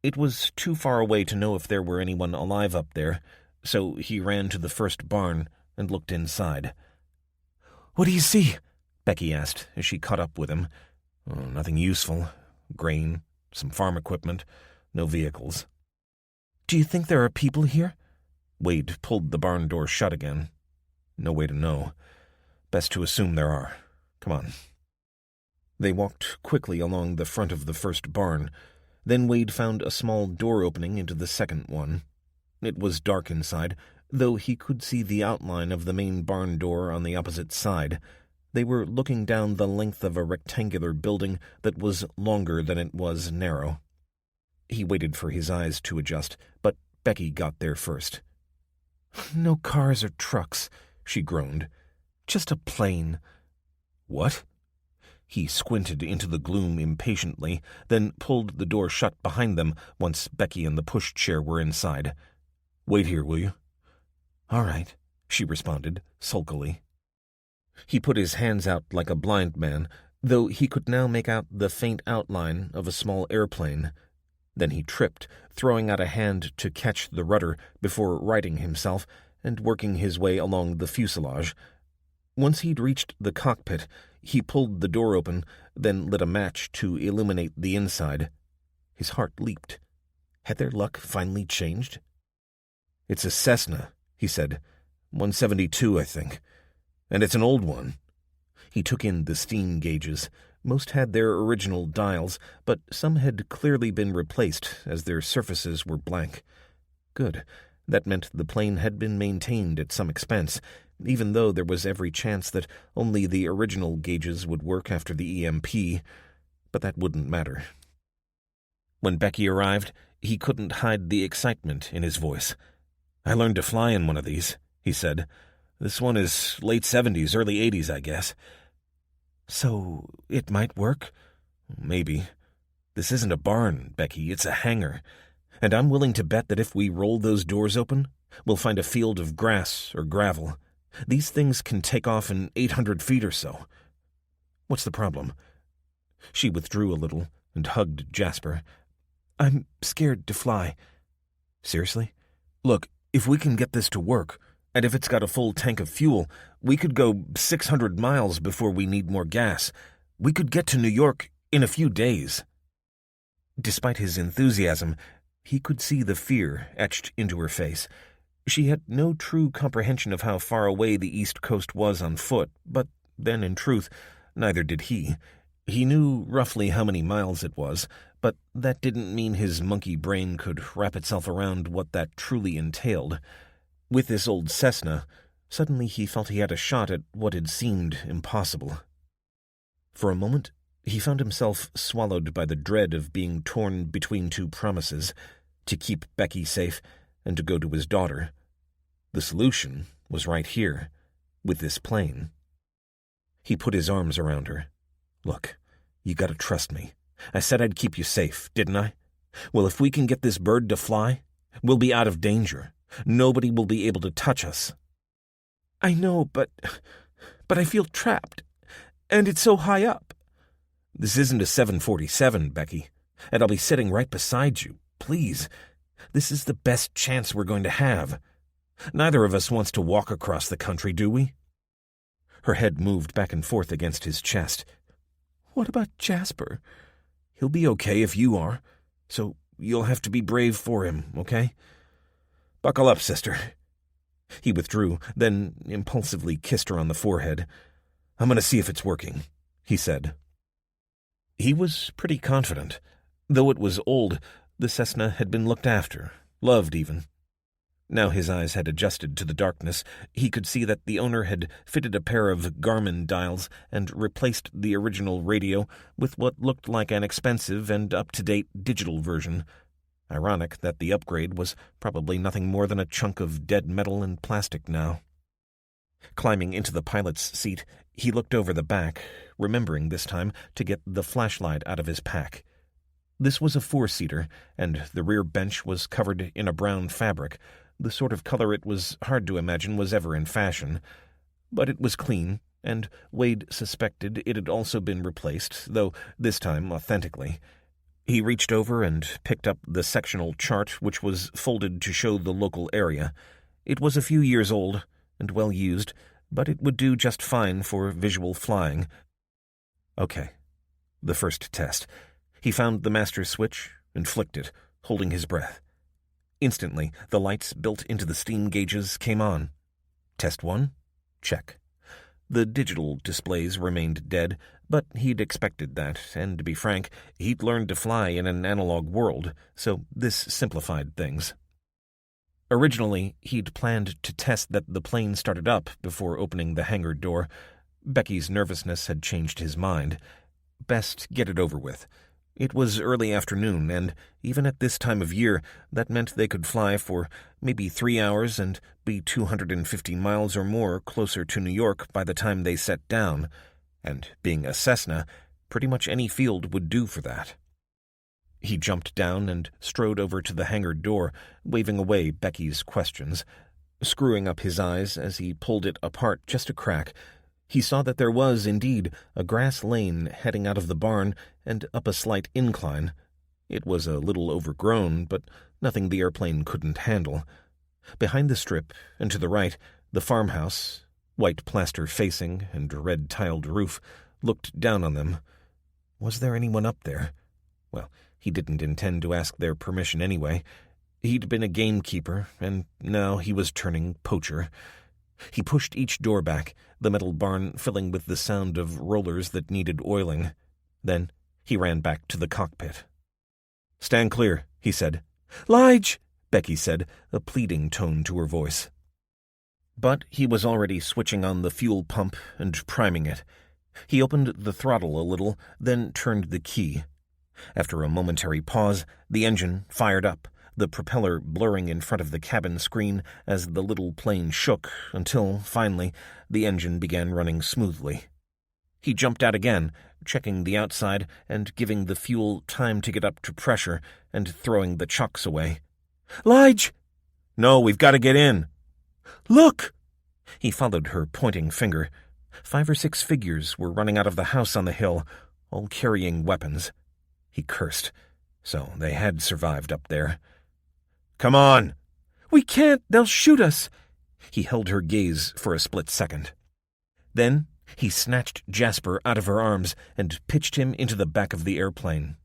It was too far away to know if there were anyone alive up there, so he ran to the first barn and looked inside. "What do you see?" Becky asked as she caught up with him. "Oh, nothing useful. Grain, some farm equipment, no vehicles." "Do you think there are people here?" Wade pulled the barn door shut again. "No way to know. Best to assume there are. Come on." They walked quickly along the front of the first barn. Then Wade found a small door opening into the second one. It was dark inside, though he could see the outline of the main barn door on the opposite side. They were looking down the length of a rectangular building that was longer than it was narrow. He waited for his eyes to adjust, but Becky got there first. "No cars or trucks," she groaned. "Just a plane." "What?" He squinted into the gloom impatiently, then pulled the door shut behind them once Becky and the pushchair were inside. "Wait here, will you?" "All right," she responded, sulkily. He put his hands out like a blind man, though he could now make out the faint outline of a small airplane. Then he tripped, throwing out a hand to catch the rudder before righting himself and working his way along the fuselage. Once he'd reached the cockpit, he pulled the door open, then lit a match to illuminate the inside. His heart leaped. Had their luck finally changed? "It's a Cessna," he said. 172, I think. And it's an old one." He took in the steam gauges. Most had their original dials, but some had clearly been replaced as their surfaces were blank. Good. That meant the plane had been maintained at some expense, even though there was every chance that only the original gauges would work after the EMP, but that wouldn't matter. When Becky arrived, he couldn't hide the excitement in his voice. "I learned to fly in one of these," he said. "This one is late 70s, early 80s, I guess." "So it might work?" "Maybe. This isn't a barn, Becky, it's a hangar. And I'm willing to bet that if we roll those doors open, we'll find a field of grass or gravel. These things can take off in 800 feet or so. What's the problem?" She withdrew a little and hugged Jasper. "I'm scared to fly." "Seriously? Look, if we can get this to work, and if it's got a full tank of fuel, we could go 600 miles before we need more gas. We could get to New York in a few days." Despite his enthusiasm, he could see the fear etched into her face. She had no true comprehension of how far away the East Coast was on foot, but then, in truth, neither did he. He knew roughly how many miles it was, but that didn't mean his monkey brain could wrap itself around what that truly entailed. With this old Cessna, suddenly he felt he had a shot at what had seemed impossible. For a moment, he found himself swallowed by the dread of being torn between two promises, to keep Becky safe and to go to his daughter. The solution was right here, with this plane. He put his arms around her. "Look, you gotta trust me. I said I'd keep you safe, didn't I? Well, if we can get this bird to fly, we'll be out of danger. Nobody will be able to touch us." "I know, but I feel trapped, and it's so high up." "This isn't a 747, Becky, and I'll be sitting right beside you. Please, this is the best chance we're going to have. Neither of us wants to walk across the country, do we?" Her head moved back and forth against his chest. "What about Jasper?" "He'll be okay if you are, so you'll have to be brave for him, okay? Buckle up, sister." He withdrew, then impulsively kissed her on the forehead. "I'm going to see if it's working," he said. He was pretty confident. Though it was old, the Cessna had been looked after, loved even. Now his eyes had adjusted to the darkness. He could see that the owner had fitted a pair of Garmin dials and replaced the original radio with what looked like an expensive and up-to-date digital version. Ironic that the upgrade was probably nothing more than a chunk of dead metal and plastic now. Climbing into the pilot's seat, he looked over the back, remembering this time to get the flashlight out of his pack. This was a 4-seater, and the rear bench was covered in a brown fabric, the sort of color it was hard to imagine was ever in fashion. But it was clean, and Wade suspected it had also been replaced, though this time authentically. He reached over and picked up the sectional chart, which was folded to show the local area. It was a few years old and well used, but it would do just fine for visual flying. Okay. The first test. He found the master switch and flicked it, holding his breath. Instantly, the lights built into the steam gauges came on. Test 1? Check. The digital displays remained dead, but he'd expected that, and to be frank, he'd learned to fly in an analog world, so this simplified things. Originally, he'd planned to test that the plane started up before opening the hangar door. Becky's nervousness had changed his mind. Best get it over with. It was early afternoon, and even at this time of year, that meant they could fly for maybe 3 hours and be 250 miles or more closer to New York by the time they set down. And being a Cessna, pretty much any field would do for that. He jumped down and strode over to the hangar door, waving away Becky's questions. Screwing up his eyes as he pulled it apart just a crack, he saw that there was, indeed, a grass lane heading out of the barn and up a slight incline. It was a little overgrown, but nothing the airplane couldn't handle. Behind the strip, and to the right, the farmhouse, white plaster facing and red-tiled roof, looked down on them. Was there anyone up there? Well, he didn't intend to ask their permission anyway. He'd been a gamekeeper, and now he was turning poacher. He pushed each door back, the metal barn filling with the sound of rollers that needed oiling. Then he ran back to the cockpit. "Stand clear," he said. "Lige!" Becky said, a pleading tone to her voice. But he was already switching on the fuel pump and priming it. He opened the throttle a little, then turned the key. After a momentary pause, the engine fired up, the propeller blurring in front of the cabin screen as the little plane shook until, finally, the engine began running smoothly. He jumped out again, checking the outside and giving the fuel time to get up to pressure and throwing the chocks away. "Lige!" "No, we've got to get in." "Look!" He followed her pointing finger. 5 or 6 figures were running out of the house on the hill, all carrying weapons. He cursed. So they had survived up there. "Come on!" "We can't! They'll shoot us!" He held her gaze for a split second. Then he snatched Jasper out of her arms and pitched him into the back of the airplane.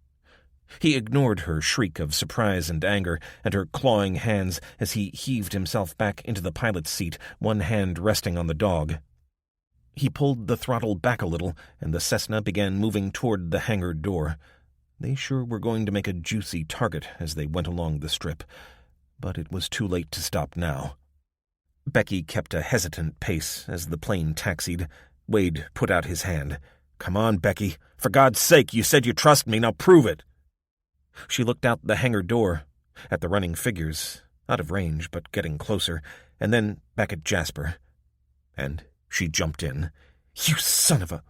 He ignored her shriek of surprise and anger and her clawing hands as he heaved himself back into the pilot's seat, one hand resting on the dog. He pulled the throttle back a little, and the Cessna began moving toward the hangar door. They sure were going to make a juicy target as they went along the strip, but it was too late to stop now. Becky kept a hesitant pace as the plane taxied. Wade put out his hand. "Come on, Becky. For God's sake, you said you trust me. Now prove it." She looked out the hangar door, at the running figures, out of range but getting closer, and then back at Jasper. And she jumped in. "You son of a—"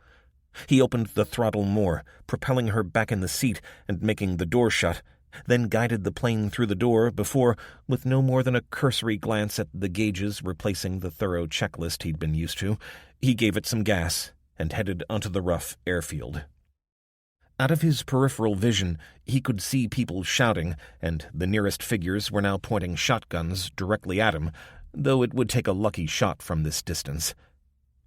He opened the throttle more, propelling her back in the seat and making the door shut, then guided the plane through the door before, with no more than a cursory glance at the gauges replacing the thorough checklist he'd been used to, he gave it some gas and headed onto the rough airfield. Out of his peripheral vision, he could see people shouting, and the nearest figures were now pointing shotguns directly at him, though it would take a lucky shot from this distance.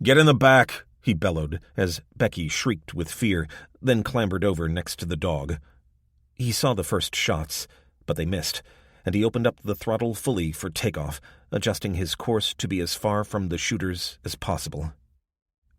"Get in the back!" he bellowed, as Becky shrieked with fear, then clambered over next to the dog. He saw the first shots, but they missed, and he opened up the throttle fully for takeoff, adjusting his course to be as far from the shooters as possible.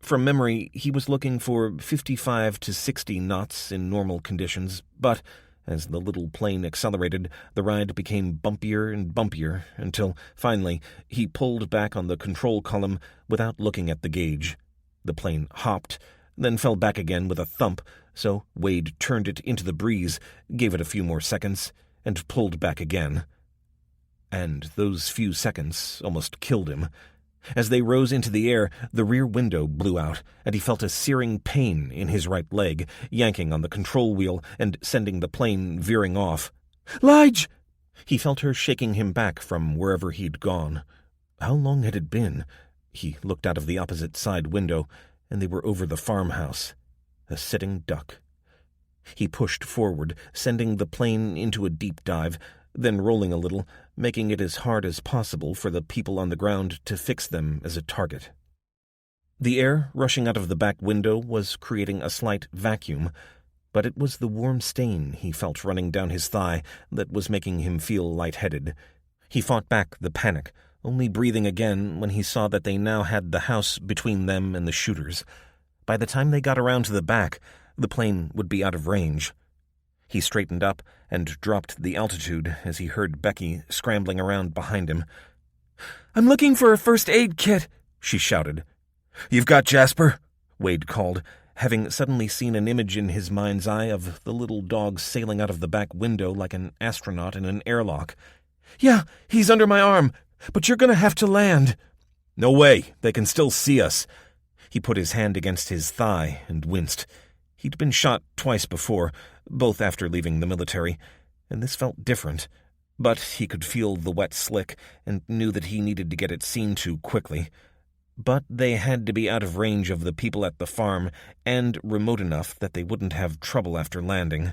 From memory, he was looking for 55 to 60 knots in normal conditions, but as the little plane accelerated, the ride became bumpier and bumpier until, finally, he pulled back on the control column without looking at the gauge. The plane hopped, then fell back again with a thump, so Wade turned it into the breeze, gave it a few more seconds, and pulled back again. And those few seconds almost killed him. As they rose into the air, the rear window blew out, and he felt a searing pain in his right leg, yanking on the control wheel and sending the plane veering off. "Lige!" He felt her shaking him back from wherever he'd gone. How long had it been? He looked out of the opposite side window, and they were over the farmhouse. A sitting duck. He pushed forward, sending the plane into a deep dive, then rolling a little, making it as hard as possible for the people on the ground to fix them as a target. The air rushing out of the back window was creating a slight vacuum, but it was the warm stain he felt running down his thigh that was making him feel lightheaded. He fought back the panic, only breathing again when he saw that they now had the house between them and the shooters. By the time they got around to the back, the plane would be out of range. He straightened up and dropped the altitude as he heard Becky scrambling around behind him. "I'm looking for a first aid kit," she shouted. "You've got Jasper?" Wade called, having suddenly seen an image in his mind's eye of the little dog sailing out of the back window like an astronaut in an airlock. "Yeah, he's under my arm, but you're going to have to land." "No way, they can still see us." He put his hand against his thigh and winced. He'd been shot twice before, both after leaving the military, and this felt different. But he could feel the wet slick and knew that he needed to get it seen to quickly. But they had to be out of range of the people at the farm and remote enough that they wouldn't have trouble after landing.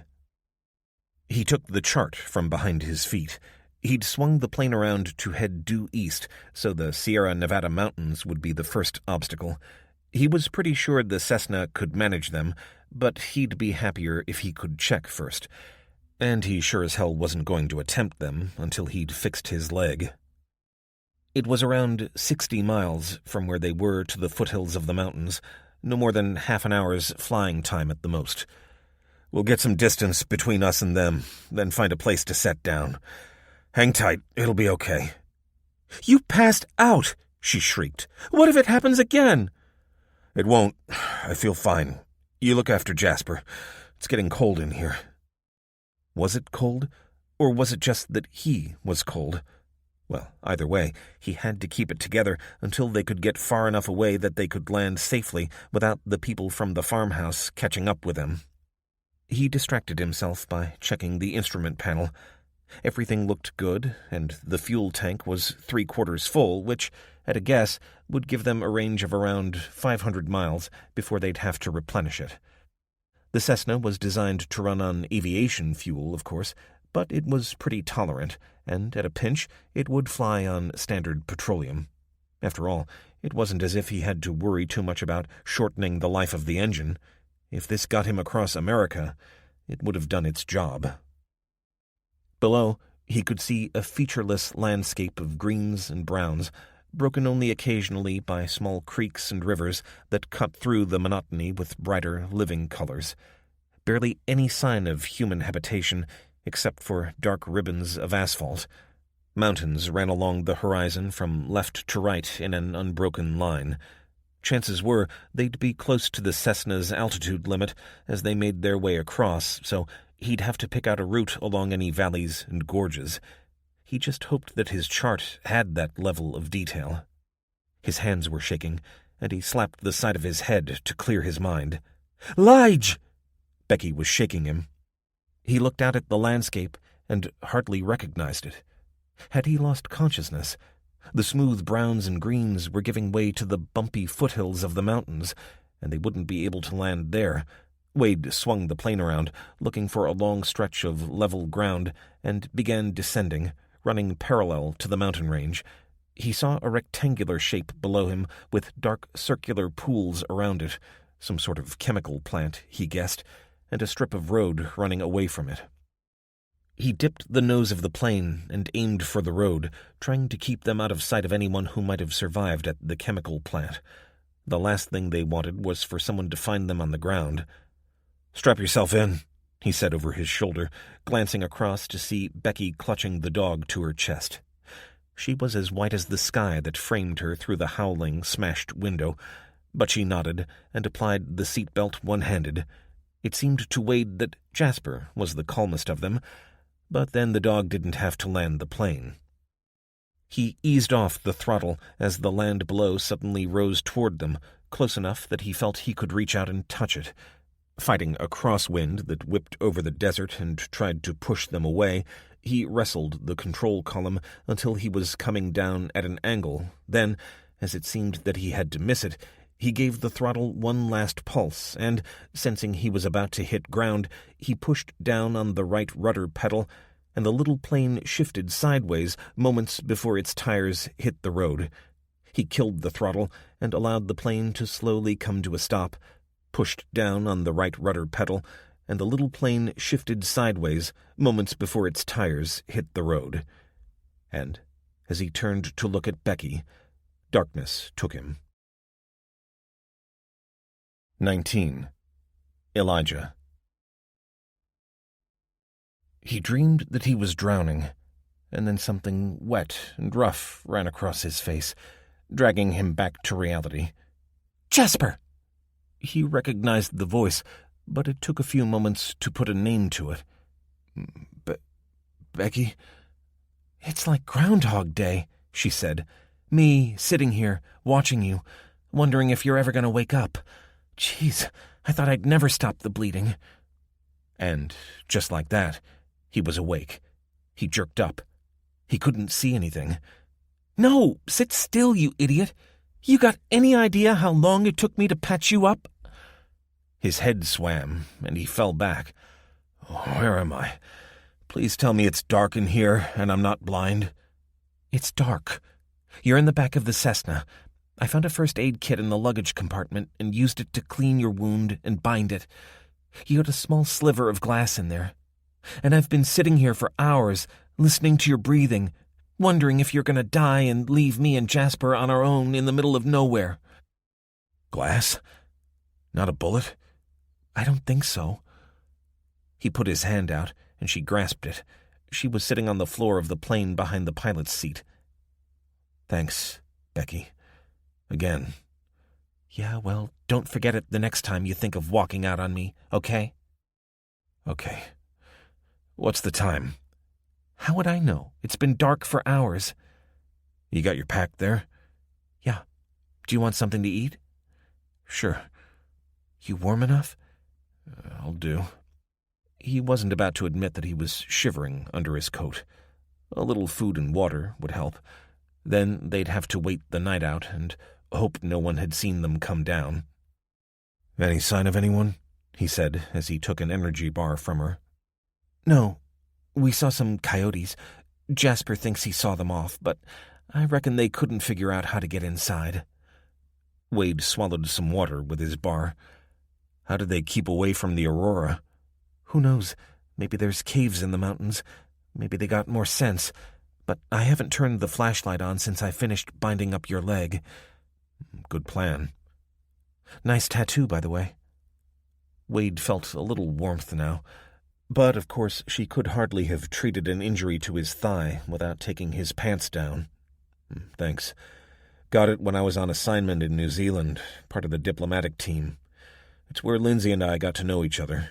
He took the chart from behind his feet. He'd swung the plane around to head due east, so the Sierra Nevada mountains would be the first obstacle. He was pretty sure the Cessna could manage them, but he'd be happier if he could check first. And he sure as hell wasn't going to attempt them until he'd fixed his leg. It was around 60 miles from where they were to the foothills of the mountains, no more than half an hour's flying time at the most. "We'll get some distance between us and them, then find a place to set down. Hang tight, it'll be okay." "You passed out!" she shrieked. "What if it happens again?" "It won't. I feel fine. You look after Jasper. It's getting cold in here." Was it cold? Or was it just that he was cold? Well, either way, he had to keep it together until they could get far enough away that they could land safely without the people from the farmhouse catching up with him. He distracted himself by checking the instrument panel. Everything looked good, and the fuel tank was 3/4 full, which, at a guess, would give them a range of around 500 miles before they'd have to replenish it. The Cessna was designed to run on aviation fuel, of course, but it was pretty tolerant, and at a pinch, it would fly on standard petroleum. After all, it wasn't as if he had to worry too much about shortening the life of the engine. If this got him across America, it would have done its job. Below, he could see a featureless landscape of greens and browns, broken only occasionally by small creeks and rivers that cut through the monotony with brighter, living colors. Barely any sign of human habitation, except for dark ribbons of asphalt. Mountains ran along the horizon from left to right in an unbroken line. Chances were they'd be close to the Cessna's altitude limit as they made their way across, so he'd have to pick out a route along any valleys and gorges. He just hoped that his chart had that level of detail. His hands were shaking, and he slapped the side of his head to clear his mind. "Lige!" Becky was shaking him. He looked out at the landscape and hardly recognized it. Had he lost consciousness? The smooth browns and greens were giving way to the bumpy foothills of the mountains, and they wouldn't be able to land there. Wade swung the plane around, looking for a long stretch of level ground, and began descending, running parallel to the mountain range. He saw a rectangular shape below him with dark circular pools around it, some sort of chemical plant, he guessed, and a strip of road running away from it. He dipped the nose of the plane and aimed for the road, trying to keep them out of sight of anyone who might have survived at the chemical plant. The last thing they wanted was for someone to find them on the ground. "Strap yourself in," he said over his shoulder, glancing across to see Becky clutching the dog to her chest. She was as white as the sky that framed her through the howling, smashed window, but she nodded and applied the seat-belt one-handed. It seemed to Wade that Jasper was the calmest of them, but then the dog didn't have to land the plane. He eased off the throttle as the land below suddenly rose toward them, close enough that he felt he could reach out and touch it. Fighting a crosswind that whipped over the desert and tried to push them away, he wrestled the control column until he was coming down at an angle. Then, as it seemed that he had to miss it, he gave the throttle one last pulse, and, sensing he was about to hit ground, he pushed down on the right rudder pedal, and the little plane shifted sideways moments before its tires hit the road. He killed the throttle and allowed the plane to slowly come to a stop, pushed down on the right rudder pedal, and the little plane shifted sideways moments before its tires hit the road. And, as he turned to look at Becky, darkness took him. 19. Elijah. He dreamed that he was drowning, and then something wet and rough ran across his face, dragging him back to reality. "Jasper!" He recognized the voice, but it took a few moments to put a name to it. Becky? "It's like Groundhog Day," she said. "Me, sitting here, watching you, wondering if you're ever going to wake up. Jeez, I thought I'd never stop the bleeding." And, just like that, he was awake. He jerked up. He couldn't see anything. "No, sit still, you idiot. You got any idea how long it took me to patch you up?" His head swam, and he fell back. "Where am I? Please tell me it's dark in here and I'm not blind." "It's dark. You're in the back of the Cessna. I found a first aid kit in the luggage compartment and used it to clean your wound and bind it. You had a small sliver of glass in there. And I've been sitting here for hours, listening to your breathing, wondering if you're going to die and leave me and Jasper on our own in the middle of nowhere." "Glass? Not a bullet?" "I don't think so." He put his hand out, and she grasped it. She was sitting on the floor of the plane behind the pilot's seat. "Thanks, Becky. Again." "Yeah, well, don't forget it the next time you think of walking out on me, okay?" "Okay. What's the time?" "How would I know? It's been dark for hours." "You got your pack there?" "Yeah. Do you want something to eat?" "Sure." "You warm enough?" "I'll do." He wasn't about to admit that he was shivering under his coat. A little food and water would help. Then they'd have to wait the night out and hope no one had seen them come down. "Any sign of anyone?" he said as he took an energy bar from her. "No. We saw some coyotes. Jasper thinks he saw them off, but I reckon they couldn't figure out how to get inside." Wade swallowed some water with his bar. "How did they keep away from the Aurora?" "Who knows? Maybe there's caves in the mountains. Maybe they got more sense. But I haven't turned the flashlight on since I finished binding up your leg." "Good plan." "Nice tattoo, by the way." Wade felt a little warmth now. But, of course, she could hardly have treated an injury to his thigh without taking his pants down. "Thanks. Got it when I was on assignment in New Zealand, part of the diplomatic team. It's where Lindsay and I got to know each other."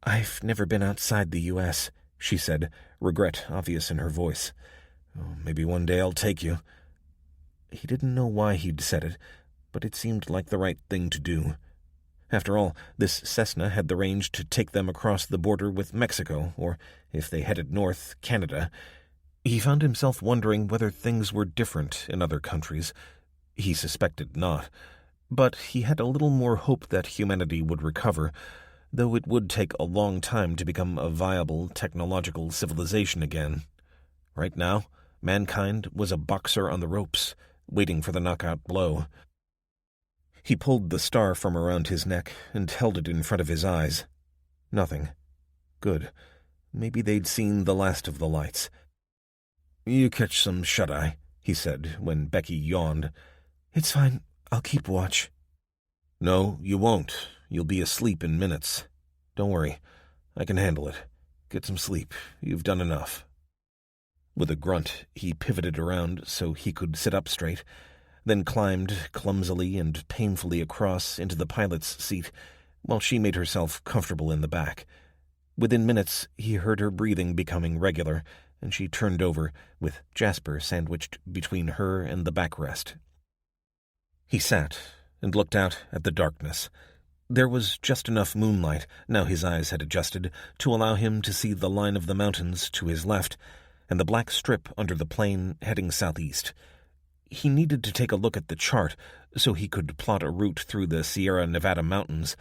"I've never been outside the U.S., she said, regret obvious in her voice. "Maybe one day I'll take you." He didn't know why he'd said it, but it seemed like the right thing to do. After all, this Cessna had the range to take them across the border with Mexico, or, if they headed north, Canada. He found himself wondering whether things were different in other countries. He suspected not. But he had a little more hope that humanity would recover, though it would take a long time to become a viable technological civilization again. Right now, mankind was a boxer on the ropes, waiting for the knockout blow. He pulled the star from around his neck and held it in front of his eyes. Nothing. Good. Maybe they'd seen the last of the lights. "You catch some shut-eye," he said when Becky yawned. "It's fine. I'll keep watch." "No, you won't. You'll be asleep in minutes. Don't worry. I can handle it. Get some sleep. You've done enough." With a grunt, he pivoted around so he could sit up straight, then climbed clumsily and painfully across into the pilot's seat, while she made herself comfortable in the back. Within minutes, he heard her breathing becoming regular, and she turned over, with Jasper sandwiched between her and the backrest. He sat and looked out at the darkness. There was just enough moonlight, now his eyes had adjusted, to allow him to see the line of the mountains to his left, and the black strip under the plain heading southeast. He needed to take a look at the chart so he could plot a route through the Sierra Nevada mountains,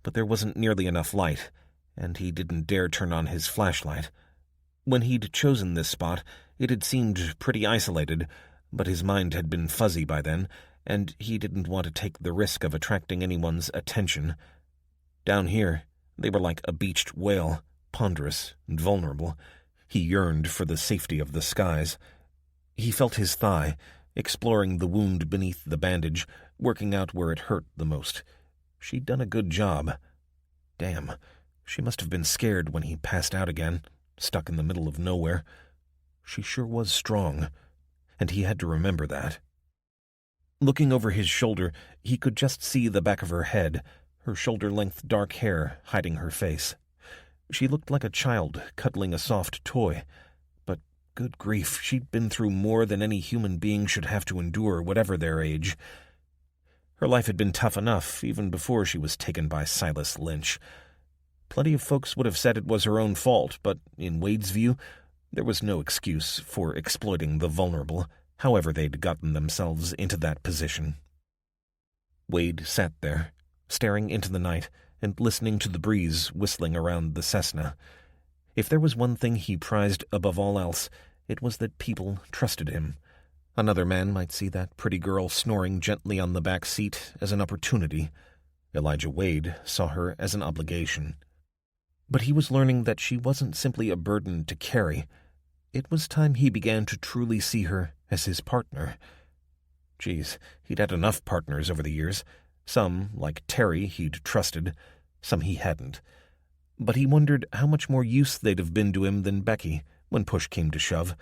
but there wasn't nearly enough light, and he didn't dare turn on his flashlight. When he'd chosen this spot, it had seemed pretty isolated, but his mind had been fuzzy by then, and he didn't want to take the risk of attracting anyone's attention. Down here, they were like a beached whale, ponderous and vulnerable. He yearned for the safety of the skies. He felt his thigh, exploring the wound beneath the bandage, working out where it hurt the most. She'd done a good job. Damn, she must have been scared when he passed out again, stuck in the middle of nowhere. She sure was strong, and he had to remember that. Looking over his shoulder, he could just see the back of her head, her shoulder-length dark hair hiding her face. She looked like a child cuddling a soft toy, but good grief, she'd been through more than any human being should have to endure, whatever their age. Her life had been tough enough, even before she was taken by Silas Lynch. Plenty of folks would have said it was her own fault, but in Wade's view, there was no excuse for exploiting the vulnerable, however they'd gotten themselves into that position. Wade sat there, staring into the night and listening to the breeze whistling around the Cessna. If there was one thing he prized above all else, it was that people trusted him. Another man might see that pretty girl snoring gently on the back seat as an opportunity. Elijah Wade saw her as an obligation. But he was learning that she wasn't simply a burden to carry. It was time he began to truly see her as his partner. Geez, he'd had enough partners over the years. Some, like Terry, he'd trusted. Some he hadn't. But he wondered how much more use they'd have been to him than Becky, when push came to shove.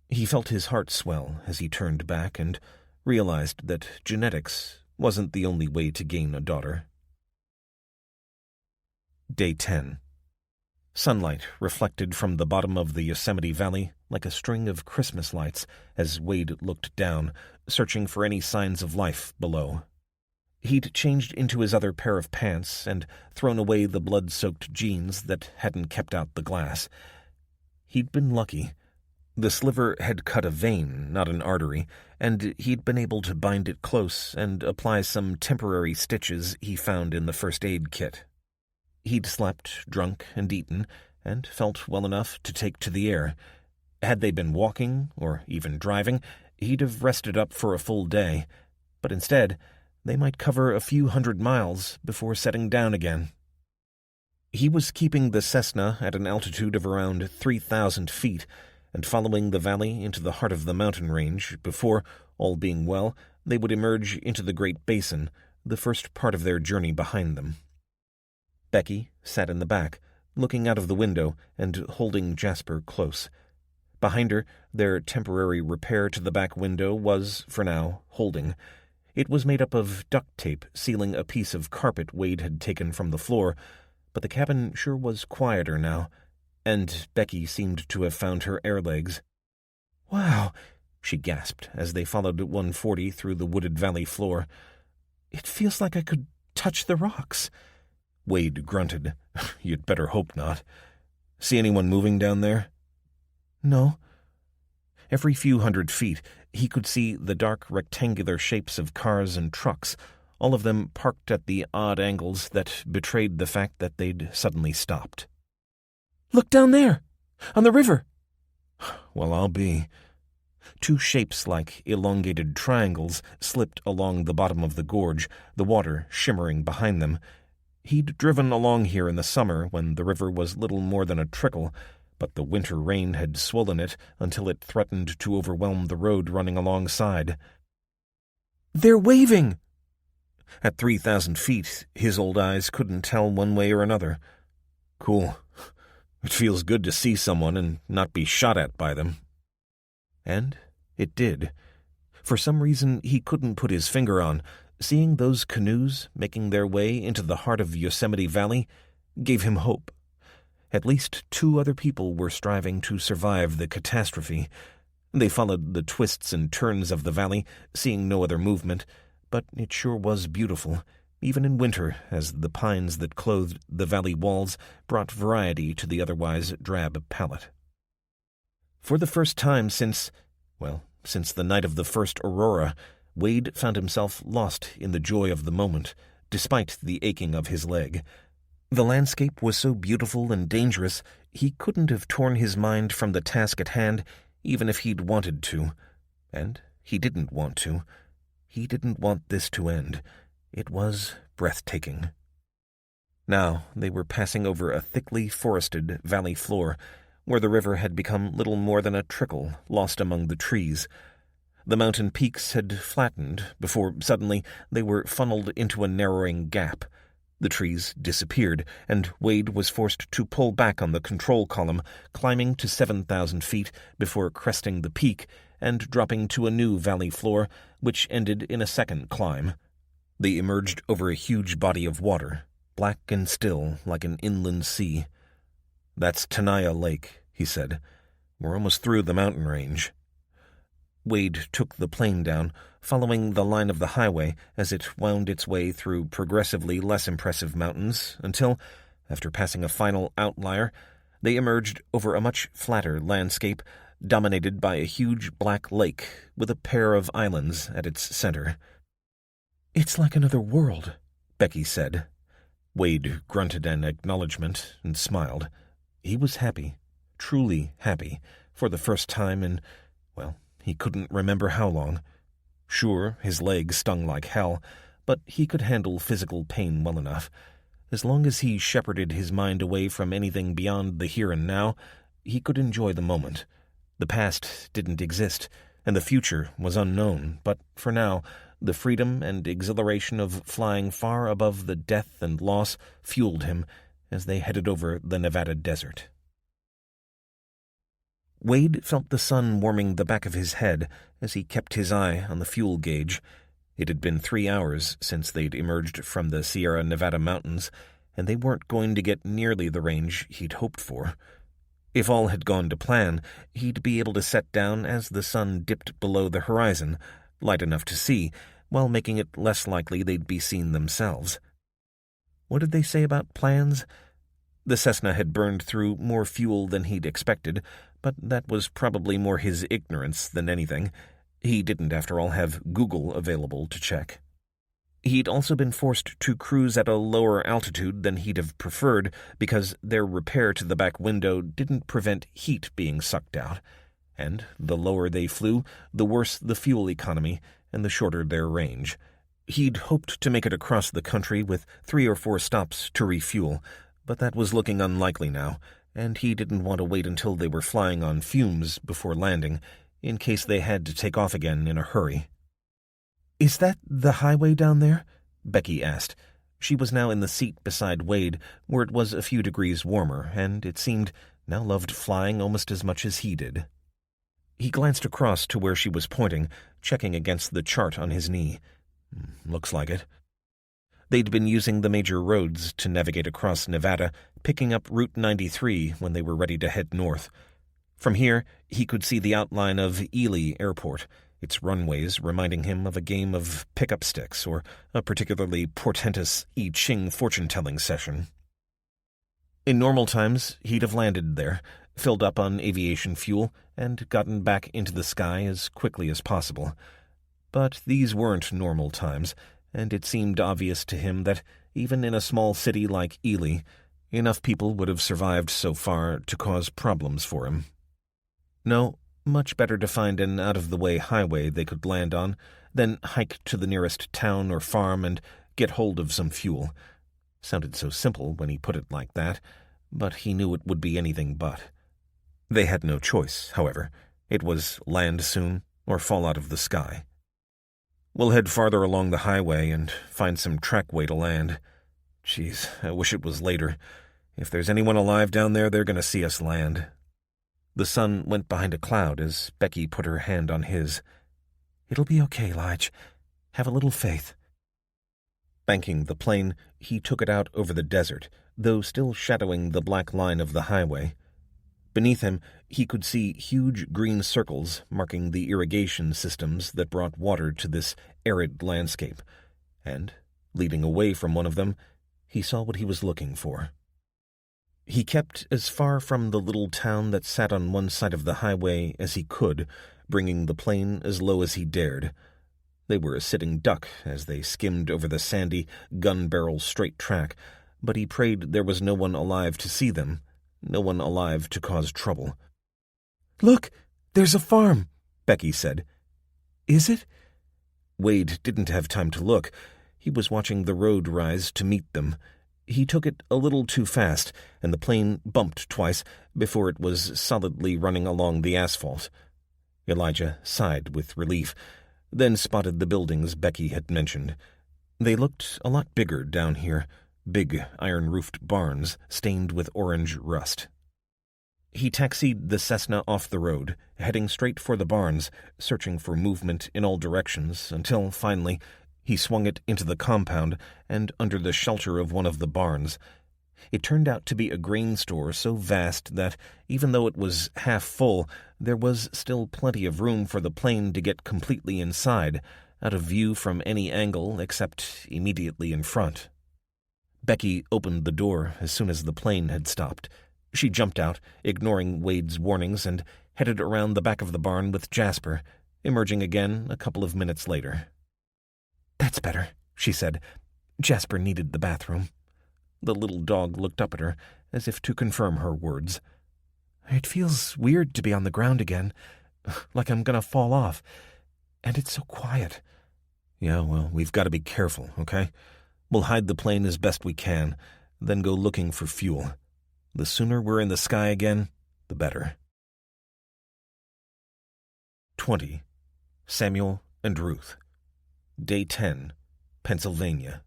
He felt his heart swell as he turned back and realized that genetics wasn't the only way to gain a daughter. Day 10. Sunlight reflected from the bottom of the Yosemite Valley like a string of Christmas lights as Wade looked down, searching for any signs of life below. He'd changed into his other pair of pants and thrown away the blood-soaked jeans that hadn't kept out the glass. He'd been lucky. The sliver had cut a vein, not an artery, and he'd been able to bind it close and apply some temporary stitches he found in the first aid kit. He'd slept, drunk, and eaten, and felt well enough to take to the air. Had they been walking, or even driving, he'd have rested up for a full day, but instead, they might cover a few 100 miles before setting down again. He was keeping the Cessna at an altitude of around 3,000 feet, and following the valley into the heart of the mountain range before, all being well, they would emerge into the Great Basin, the first part of their journey behind them. Becky sat in the back, looking out of the window and holding Jasper close. Behind her, their temporary repair to the back window was, for now, holding. It was made up of duct tape sealing a piece of carpet Wade had taken from the floor, but the cabin sure was quieter now, and Becky seemed to have found her air legs. "Wow," she gasped as they followed 140 through the wooded valley floor. "It feels like I could touch the rocks." Wade grunted. "You'd better hope not. See anyone moving down there?" "No." Every few 100 feet, he could see the dark rectangular shapes of cars and trucks, all of them parked at the odd angles that betrayed the fact that they'd suddenly stopped. "Look down there! On the river!" "Well, I'll be." Two shapes like elongated triangles slipped along the bottom of the gorge, the water shimmering behind them. He'd driven along here in the summer when the river was little more than a trickle, but the winter rain had swollen it until it threatened to overwhelm the road running alongside. "They're waving!" At 3,000 feet, his old eyes couldn't tell one way or another. "Cool. It feels good to see someone and not be shot at by them." And it did. For some reason he couldn't put his finger on, seeing those canoes making their way into the heart of Yosemite Valley gave him hope. At least 2 other people were striving to survive the catastrophe. They followed the twists and turns of the valley, seeing no other movement, but it sure was beautiful, even in winter, as the pines that clothed the valley walls brought variety to the otherwise drab palette. For the first time since the night of the first Aurora, Wade found himself lost in the joy of the moment, despite the aching of his leg. The landscape was so beautiful and dangerous, he couldn't have torn his mind from the task at hand, even if he'd wanted to. And he didn't want to. He didn't want this to end. It was breathtaking. Now they were passing over a thickly forested valley floor, where the river had become little more than a trickle lost among the trees. The mountain peaks had flattened before suddenly they were funneled into a narrowing gap. The trees disappeared, and Wade was forced to pull back on the control column, climbing to 7,000 feet before cresting the peak and dropping to a new valley floor, which ended in a second climb. They emerged over a huge body of water, black and still like an inland sea. "That's Tenaya Lake," he said. "We're almost through the mountain range." Wade took the plane down, following the line of the highway as it wound its way through progressively less impressive mountains until, after passing a final outlier, they emerged over a much flatter landscape dominated by a huge black lake with a pair of islands at its center. "It's like another world," Becky said. Wade grunted an acknowledgement and smiled. He was happy, truly happy, for the first time in, he couldn't remember how long. Sure, his leg stung like hell, but he could handle physical pain well enough. As long as he shepherded his mind away from anything beyond the here and now, he could enjoy the moment. The past didn't exist, and the future was unknown, but for now, the freedom and exhilaration of flying far above the death and loss fueled him as they headed over the Nevada desert. Wade felt the sun warming the back of his head as he kept his eye on the fuel gauge. It had been 3 hours since they'd emerged from the Sierra Nevada mountains, and they weren't going to get nearly the range he'd hoped for. If all had gone to plan, he'd be able to set down as the sun dipped below the horizon, light enough to see, while making it less likely they'd be seen themselves. What did they say about plans? The Cessna had burned through more fuel than he'd expected, but that was probably more his ignorance than anything. He didn't, after all, have Google available to check. He'd also been forced to cruise at a lower altitude than he'd have preferred because their repair to the back window didn't prevent heat being sucked out. And the lower they flew, the worse the fuel economy and the shorter their range. He'd hoped to make it across the country with 3 or 4 stops to refuel, but that was looking unlikely now, and he didn't want to wait until they were flying on fumes before landing, in case they had to take off again in a hurry. "Is that the highway down there?" Becky asked. She was now in the seat beside Wade, where it was a few degrees warmer, and, it seemed, now loved flying almost as much as he did. He glanced across to where she was pointing, checking against the chart on his knee. Looks like it. They'd been using the major roads to navigate across Nevada, picking up Route 93 when they were ready to head north. From here, he could see the outline of Ely Airport, its runways reminding him of a game of pick-up sticks or a particularly portentous I Ching fortune-telling session. In normal times, he'd have landed there, filled up on aviation fuel, and gotten back into the sky as quickly as possible. But these weren't normal times, and it seemed obvious to him that, even in a small city like Ely, enough people would have survived so far to cause problems for him. No, much better to find an out-of-the-way highway they could land on than hike to the nearest town or farm and get hold of some fuel. Sounded so simple when he put it like that, but he knew it would be anything but. They had no choice, however. It was land soon or fall out of the sky. "We'll head farther along the highway and find some trackway to land. Geez, I wish it was later. If there's anyone alive down there, they're going to see us land." The sun went behind a cloud as Becky put her hand on his. "It'll be okay, Lige. Have a little faith." Banking the plane, he took it out over the desert, though still shadowing the black line of the highway. Beneath him, he could see huge green circles marking the irrigation systems that brought water to this arid landscape, and, leading away from one of them, he saw what he was looking for. He kept as far from the little town that sat on one side of the highway as he could, bringing the plane as low as he dared. They were a sitting duck as they skimmed over the sandy, gun-barrel straight track, but he prayed there was no one alive to see them, no one alive to cause trouble. "Look, there's a farm," Becky said. "Is it?" Wade didn't have time to look. He was watching the road rise to meet them. He took it a little too fast, and the plane bumped twice before it was solidly running along the asphalt. Elijah sighed with relief, then spotted the buildings Becky had mentioned. They looked a lot bigger down here, big iron-roofed barns stained with orange rust. He taxied the Cessna off the road, heading straight for the barns, searching for movement in all directions until, finally, he swung it into the compound and under the shelter of one of the barns. It turned out to be a grain store so vast that, even though it was half full, there was still plenty of room for the plane to get completely inside, out of view from any angle except immediately in front. Becky opened the door as soon as the plane had stopped. She jumped out, ignoring Wade's warnings, and headed around the back of the barn with Jasper, emerging again a couple of minutes later. "That's better," she said. Jasper needed the bathroom. The little dog looked up at her, as if to confirm her words. "It feels weird to be on the ground again, like I'm gonna fall off. And it's so quiet." "Yeah, well, we've got to be careful, okay? We'll hide the plane as best we can, then go looking for fuel. The sooner we're in the sky again, the better." 20. Samuel and Ruth. Day 10, Pennsylvania.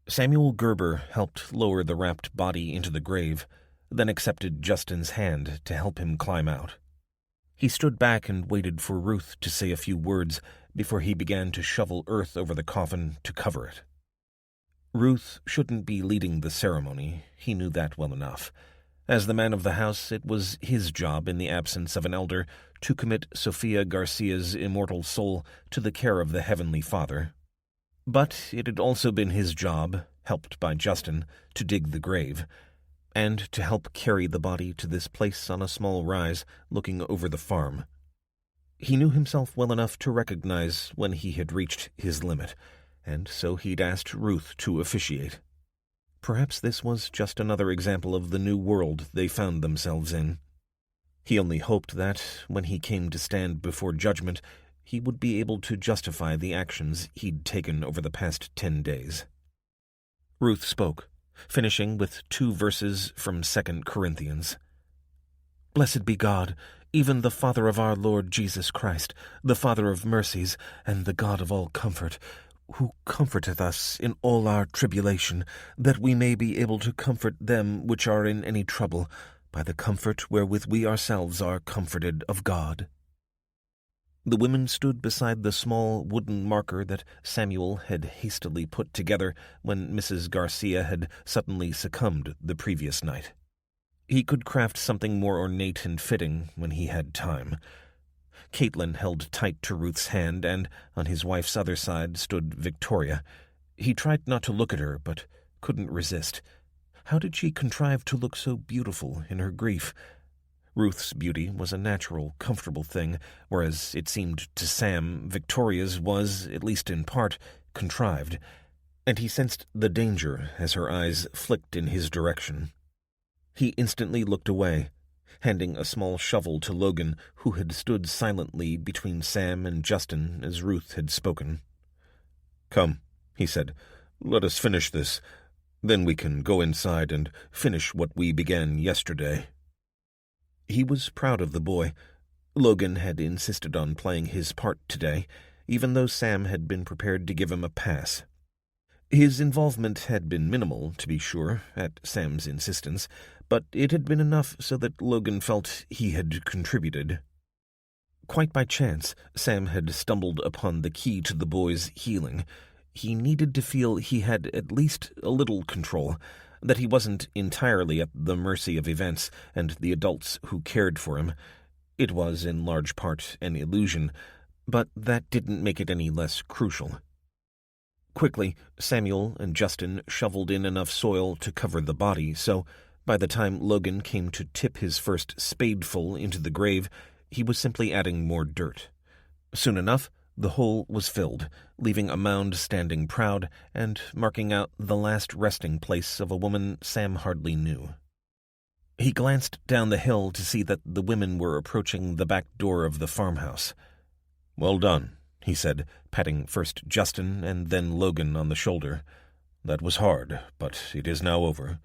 Samuel Gerber helped lower the wrapped body into the grave, then accepted Justin's hand to help him climb out. He stood back and waited for Ruth to say a few words before he began to shovel earth over the coffin to cover it. Ruth shouldn't be leading the ceremony, he knew that well enough. As the man of the house, it was his job, in the absence of an elder, to commit Sofia Garcia's immortal soul to the care of the Heavenly Father. But it had also been his job, helped by Justin, to dig the grave, and to help carry the body to this place on a small rise looking over the farm. He knew himself well enough to recognize when he had reached his limit, and so he'd asked Ruth to officiate. Perhaps this was just another example of the new world they found themselves in. He only hoped that, when he came to stand before judgment, he would be able to justify the actions he'd taken over the past 10 days. Ruth spoke, finishing with 2 verses from 2 Corinthians. "Blessed be God, even the Father of our Lord Jesus Christ, the Father of mercies, and the God of all comfort, who comforteth us in all our tribulation, that we may be able to comfort them which are in any trouble, by the comfort wherewith we ourselves are comforted of God." The women stood beside the small wooden marker that Samuel had hastily put together when Mrs. Garcia had suddenly succumbed the previous night. He could craft something more ornate and fitting when he had time. Caitlin held tight to Ruth's hand, and on his wife's other side stood Victoria. He tried not to look at her, but couldn't resist. How did she contrive to look so beautiful in her grief? Ruth's beauty was a natural, comfortable thing, whereas it seemed to Sam Victoria's was, at least in part, contrived, and he sensed the danger as her eyes flicked in his direction. He instantly looked away, handing a small shovel to Logan, who had stood silently between Sam and Justin as Ruth had spoken. "Come," he said, "let us finish this. Then we can go inside and finish what we began yesterday." He was proud of the boy. Logan had insisted on playing his part today, even though Sam had been prepared to give him a pass. His involvement had been minimal, to be sure, at Sam's insistence, but it had been enough so that Logan felt he had contributed. Quite by chance, Sam had stumbled upon the key to the boy's healing. He needed to feel he had at least a little control, that he wasn't entirely at the mercy of events and the adults who cared for him. It was, in large part, an illusion, but that didn't make it any less crucial. Quickly, Samuel and Justin shoveled in enough soil to cover the body, so by the time Logan came to tip his first spadeful into the grave, he was simply adding more dirt. Soon enough, the hole was filled, leaving a mound standing proud and marking out the last resting place of a woman Sam hardly knew. He glanced down the hill to see that the women were approaching the back door of the farmhouse. "Well done," he said, patting first Justin and then Logan on the shoulder. "That was hard, but it is now over.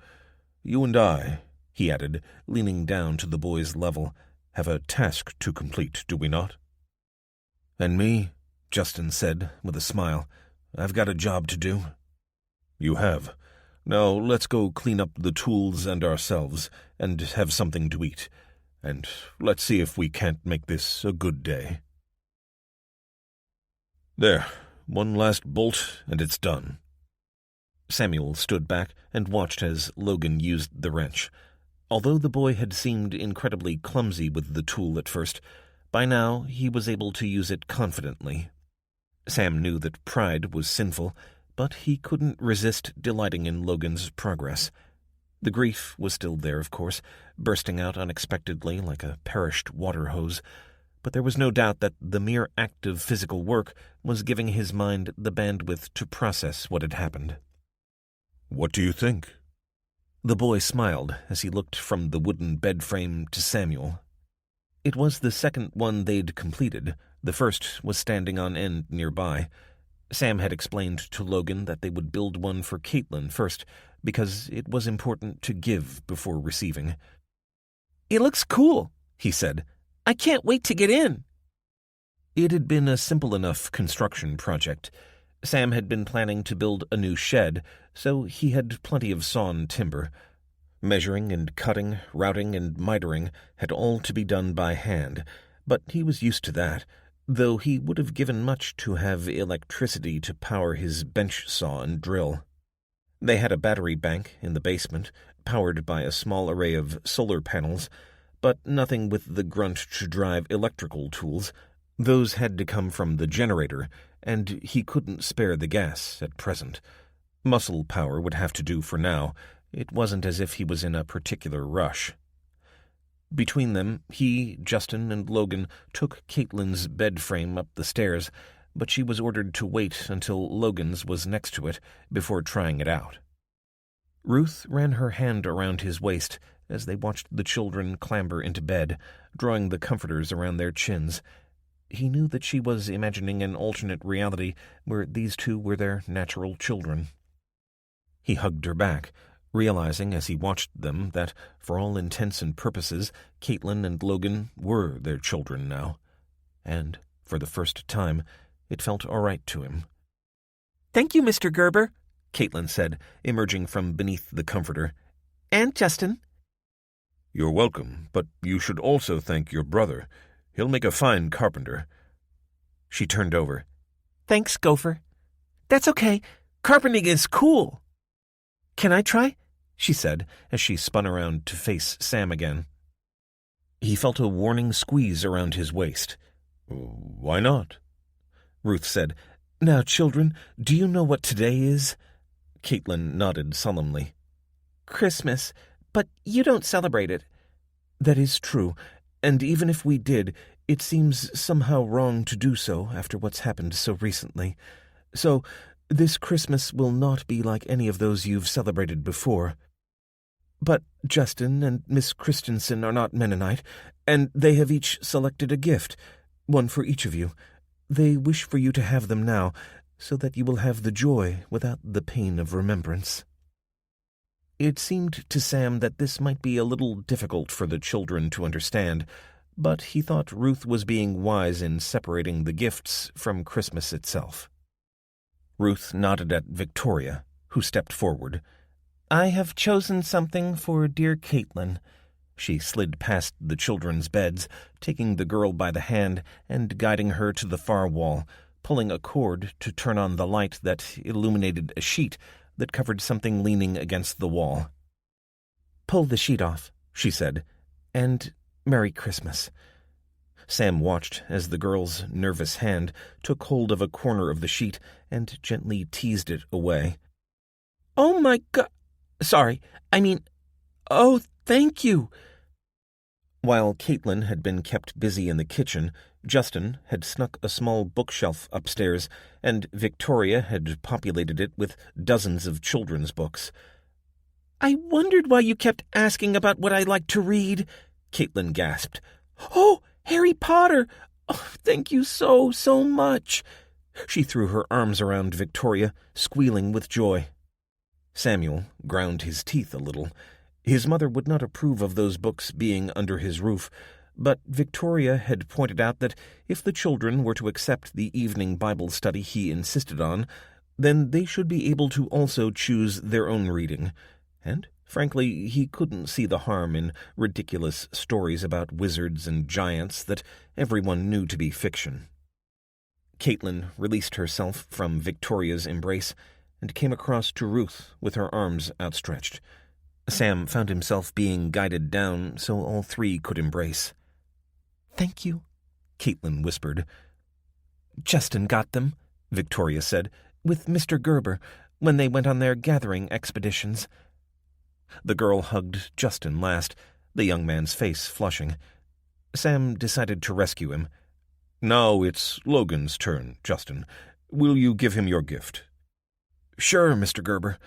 You and I," he added, leaning down to the boy's level, "have a task to complete, do we not?" "And me," Justin said with a smile. "I've got a job to do." "You have. Now let's go clean up the tools and ourselves, and have something to eat. And let's see if we can't make this a good day." There, one last bolt, and it's done. Samuel stood back and watched as Logan used the wrench. Although the boy had seemed incredibly clumsy with the tool at first, by now he was able to use it confidently. Sam knew that pride was sinful, but he couldn't resist delighting in Logan's progress. The grief was still there, of course, bursting out unexpectedly like a perished water hose, but there was no doubt that the mere act of physical work was giving his mind the bandwidth to process what had happened. "What do you think?" The boy smiled as he looked from the wooden bed frame to Samuel. It was the second one they'd completed. The first was standing on end nearby. Sam had explained to Logan that they would build one for Caitlin first, because it was important to give before receiving. "It looks cool," he said. "I can't wait to get in." It had been a simple enough construction project. Sam had been planning to build a new shed, so he had plenty of sawn timber. Measuring and cutting, routing and mitering had all to be done by hand, but he was used to that, though he would have given much to have electricity to power his bench saw and drill. They had a battery bank in the basement, powered by a small array of solar panels, but nothing with the grunt to drive electrical tools. Those had to come from the generator, and he couldn't spare the gas at present. Muscle power would have to do for now. It wasn't as if he was in a particular rush. Between them, he, Justin, and Logan took Caitlin's bed frame up the stairs, but she was ordered to wait until Logan's was next to it before trying it out. Ruth ran her hand around his waist as they watched the children clamber into bed, drawing the comforters around their chins. He knew that she was imagining an alternate reality where these two were their natural children. He hugged her back, realizing as he watched them that, for all intents and purposes, Caitlin and Logan were their children now. And, for the first time, it felt all right to him. "Thank you, Mr. Gerber," Caitlin said, emerging from beneath the comforter. "And Justin." "You're welcome, but you should also thank your brother. He'll make a fine carpenter." She turned over. "Thanks, Gopher. That's okay. Carpenting is cool." "Can I try?" she said as she spun around to face Sam again. He felt a warning squeeze around his waist. "Why not?" Ruth said. "Now, children, do you know what today is?" Caitlin nodded solemnly. "Christmas, but you don't celebrate it." "That is true, and even if we did, it seems somehow wrong to do so after what's happened so recently. So, this Christmas will not be like any of those you've celebrated before. But Justin and Miss Christensen are not Mennonite, and they have each selected a gift, one for each of you. They wish for you to have them now, so that you will have the joy without the pain of remembrance." It seemed to Sam that this might be a little difficult for the children to understand, but he thought Ruth was being wise in separating the gifts from Christmas itself. Ruth nodded at Victoria, who stepped forward. "I have chosen something for dear Caitlin." She slid past the children's beds, taking the girl by the hand and guiding her to the far wall, pulling a cord to turn on the light that illuminated a sheet that covered something leaning against the wall. "Pull the sheet off," she said, "and Merry Christmas." Sam watched as the girl's nervous hand took hold of a corner of the sheet and gently teased it away. "Oh my God! Oh, thank you!" While Caitlin had been kept busy in the kitchen, Justin had snuck a small bookshelf upstairs, and Victoria had populated it with dozens of children's books. "I wondered why you kept asking about what I like to read," Caitlin gasped. "Oh, Harry Potter! Oh, thank you so much!" She threw her arms around Victoria, squealing with joy. Samuel ground his teeth a little. His mother would not approve of those books being under his roof, but Victoria had pointed out that if the children were to accept the evening Bible study he insisted on, then they should be able to also choose their own reading. And, frankly, he couldn't see the harm in ridiculous stories about wizards and giants that everyone knew to be fiction. Caitlin released herself from Victoria's embrace and came across to Ruth with her arms outstretched. Sam found himself being guided down so all three could embrace. "Thank you," Caitlin whispered. "Justin got them," Victoria said, "with Mr. Gerber, when they went on their gathering expeditions." The girl hugged Justin last, the young man's face flushing. Sam decided to rescue him. "Now it's Logan's turn, Justin. Will you give him your gift?" "Sure, Mr. Gerber."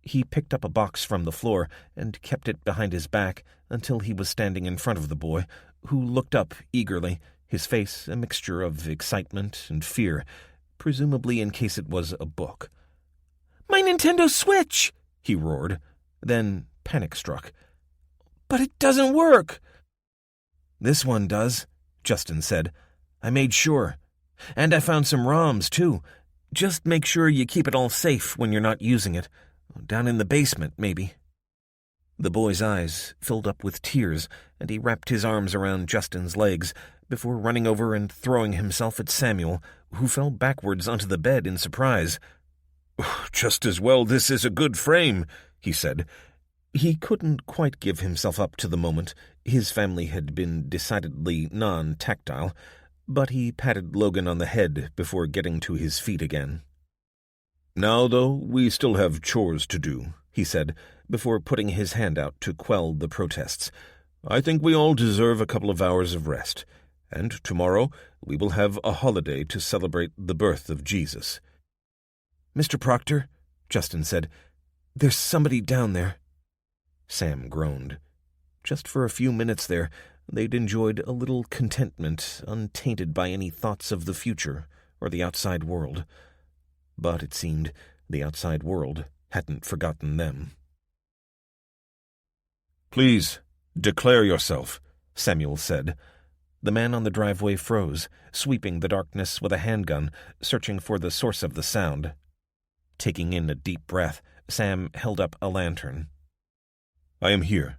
He picked up a box from the floor and kept it behind his back until he was standing in front of the boy, who looked up eagerly, his face a mixture of excitement and fear, presumably in case it was a book. "My Nintendo Switch!" he roared, then panic struck. "But it doesn't work!" "This one does," Justin said. "I made sure. And I found some ROMs, too. Just make sure you keep it all safe when you're not using it. Down in the basement, maybe." The boy's eyes filled up with tears, and he wrapped his arms around Justin's legs before running over and throwing himself at Samuel, who fell backwards onto the bed in surprise. "Just as well this is a good frame," he said. He couldn't quite give himself up to the moment. His family had been decidedly non-tactile, but he patted Logan on the head before getting to his feet again. "Now, though, we still have chores to do," he said, before putting his hand out to quell the protests. "I think we all deserve a couple of hours of rest, and tomorrow we will have a holiday to celebrate the birth of Jesus." "Mr. Proctor," Justin said, "there's somebody down there." Sam groaned. Just for a few minutes there, they'd enjoyed a little contentment untainted by any thoughts of the future or the outside world. But it seemed the outside world hadn't forgotten them. "Please, declare yourself," Samuel said. The man on the driveway froze, sweeping the darkness with a handgun, searching for the source of the sound. Taking in a deep breath, Sam held up a lantern. "I am here.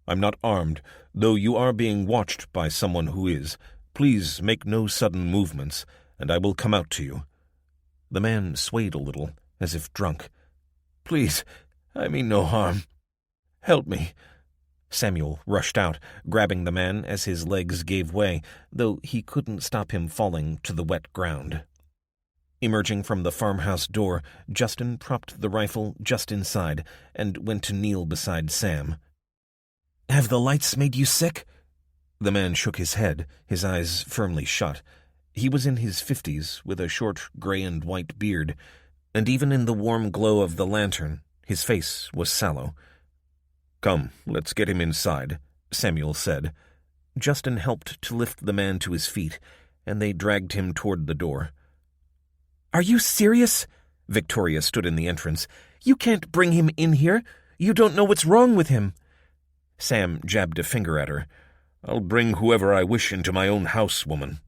I'm not armed, though you are being watched by someone who is. Please make no sudden movements, and I will come out to you." The man swayed a little, as if drunk. "Please, I mean no harm. Help me." Samuel rushed out, grabbing the man as his legs gave way, though he couldn't stop him falling to the wet ground. Emerging from the farmhouse door, Justin propped the rifle just inside and went to kneel beside Sam. "Have the lights made you sick?" The man shook his head, his eyes firmly shut. He was in his 50s, with a short gray and white beard, and even in the warm glow of the lantern, his face was sallow. "Come, let's get him inside," Samuel said. Justin helped to lift the man to his feet, and they dragged him toward the door. "Are you serious?" Victoria stood in the entrance. "You can't bring him in here. You don't know what's wrong with him." Sam jabbed a finger at her. "I'll bring whoever I wish into my own house, woman."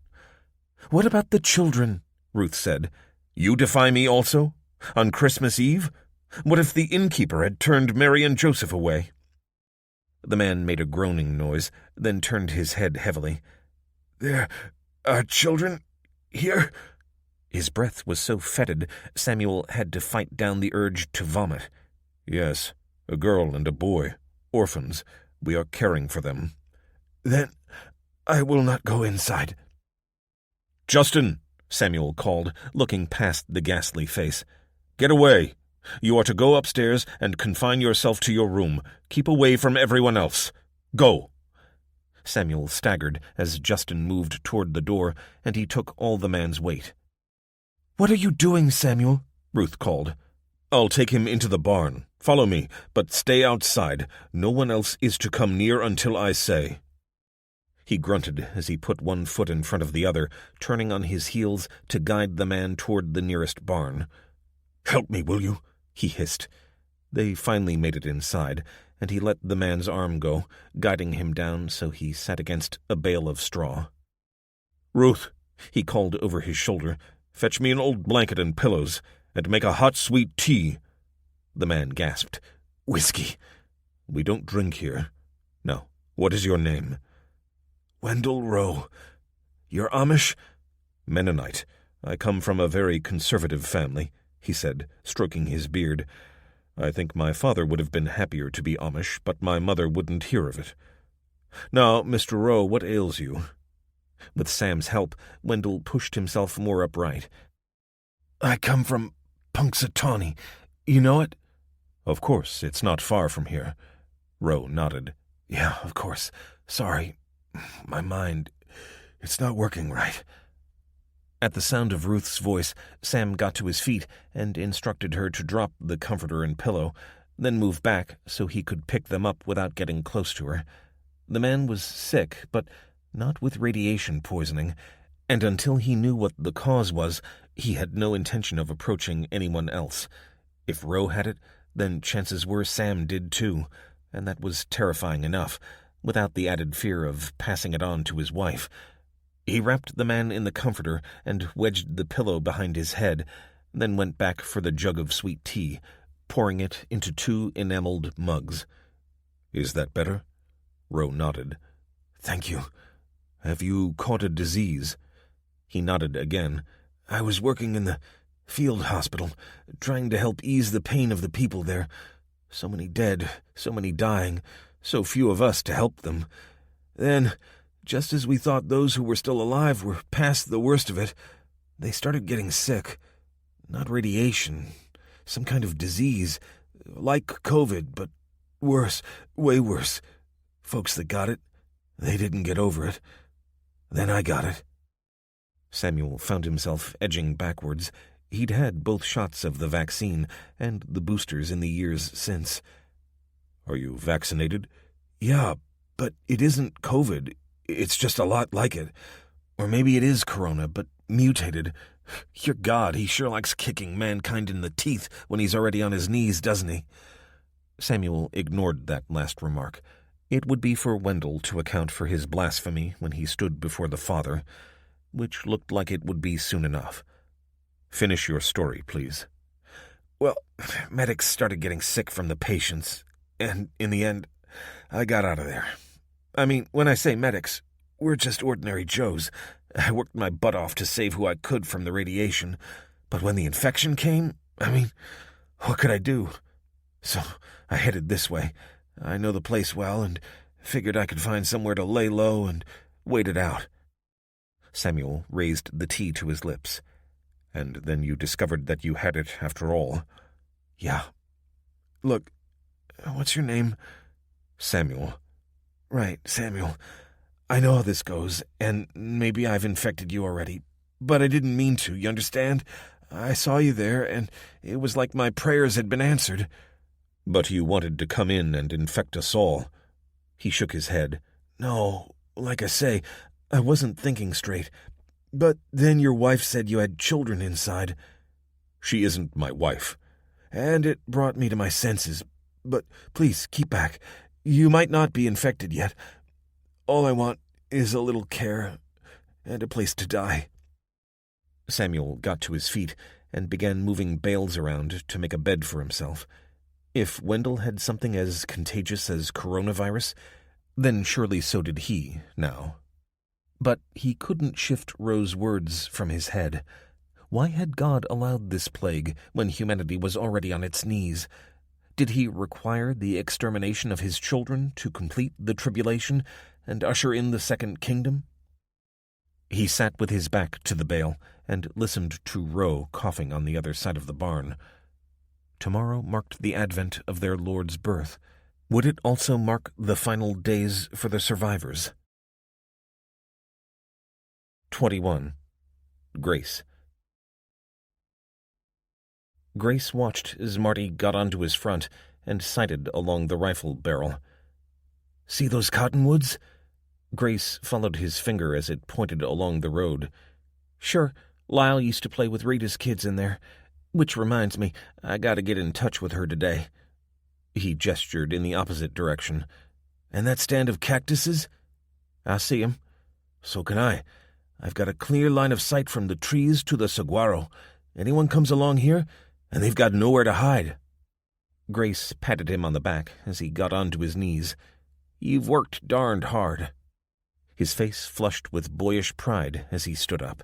"What about the children?" Ruth said. "You defy me also? On Christmas Eve? What if the innkeeper had turned Mary and Joseph away?" The man made a groaning noise, then turned his head heavily. "There are children here?" His breath was so fetid, Samuel had to fight down the urge to vomit. Yes, a girl and a boy, orphans. We are caring for them. Then I will not go inside. Justin, Samuel called, looking past the ghastly face. Get away. You are to go upstairs and confine yourself to your room. Keep away from everyone else. Go. Samuel staggered as Justin moved toward the door, and he took all the man's weight. What are you doing, Samuel? Ruth called. I'll take him into the barn. Follow me, but stay outside. No one else is to come near until I say. He grunted as he put one foot in front of the other, turning on his heels to guide the man toward the nearest barn. Help me, will you? He hissed. They finally made it inside, and he let the man's arm go, guiding him down so he sat against a bale of straw. Ruth, he called over his shoulder, fetch me an old blanket and pillows, and make a hot, sweet tea. The man gasped. Whiskey. We don't drink here. Now, what is your name? Wendell Rowe. You're Amish? Mennonite. I come from a very conservative family, he said, stroking his beard. I think my father would have been happier to be Amish, but my mother wouldn't hear of it. Now, Mr. Rowe, what ails you? With Sam's help, Wendell pushed himself more upright. I come from Punxsutawney. You know it? Of course, it's not far from here. Rowe nodded. Yeah, of course. Sorry. My mind, it's not working right. At the sound of Ruth's voice, Sam got to his feet and instructed her to drop the comforter and pillow, then move back so he could pick them up without getting close to her. The man was sick, but not with radiation poisoning, and until he knew what the cause was, he had no intention of approaching anyone else. If Rowe had it, then chances were Sam did too, and that was terrifying enough, without the added fear of passing it on to his wife. He wrapped the man in the comforter and wedged the pillow behind his head, then went back for the jug of sweet tea, pouring it into 2 enameled mugs. Is that better? Rowe nodded. Thank you. Have you caught a disease? He nodded again. I was working in the field hospital, trying to help ease the pain of the people there. So many dead, so many dying, so few of us to help them. Then, just as we thought those who were still alive were past the worst of it, they started getting sick. Not radiation, some kind of disease, like COVID, but worse, way worse. Folks that got it, they didn't get over it. Then I got it. Samuel found himself edging backwards. He'd had both shots of the vaccine and the boosters in the years since. Are you vaccinated? Yeah, but it isn't COVID. It's just a lot like it. Or maybe it is corona, but mutated. Your God, he sure likes kicking mankind in the teeth when he's already on his knees, doesn't he? Samuel ignored that last remark. It would be for Wendell to account for his blasphemy when he stood before the Father, which looked like it would be soon enough. Finish your story, please. Well, medics started getting sick from the patients, and in the end, I got out of there. I mean, when I say medics, we're just ordinary Joes. I worked my butt off to save who I could from the radiation, but when the infection came, what could I do? So I headed this way. I know the place well, and figured I could find somewhere to lay low and wait it out. Samuel raised the tea to his lips. And then you discovered that you had it after all. Yeah. Look, what's your name? Samuel. Right, Samuel. I know how this goes, and maybe I've infected you already, but I didn't mean to, you understand? I saw you there, and it was like my prayers had been answered. But you wanted to come in and infect us all. He shook his head. No, like I say, I wasn't thinking straight. But then your wife said you had children inside. She isn't my wife. And it brought me to my senses. But please, keep back. You might not be infected yet. All I want is a little care and a place to die. Samuel got to his feet and began moving bales around to make a bed for himself. If Wendell had something as contagious as coronavirus, then surely so did he now. But he couldn't shift Rowe's words from his head. Why had God allowed this plague when humanity was already on its knees? Did he require the extermination of his children to complete the tribulation and usher in the second kingdom? He sat with his back to the bale and listened to Roe coughing on the other side of the barn. Tomorrow marked the advent of their Lord's birth. Would it also mark the final days for the survivors? 21. Grace. Grace watched as Marty got onto his front and sighted along the rifle barrel. "See those cottonwoods?" Grace followed his finger as it pointed along the road. "Sure, Lyle used to play with Rita's kids in there. Which reminds me, I gotta get in touch with her today." He gestured in the opposite direction. "And that stand of cactuses?" "I see 'em. So can I. I've got a clear line of sight from the trees to the saguaro. Anyone comes along here, and they've got nowhere to hide." Grace patted him on the back as he got onto his knees. "You've worked darned hard." His face flushed with boyish pride as he stood up.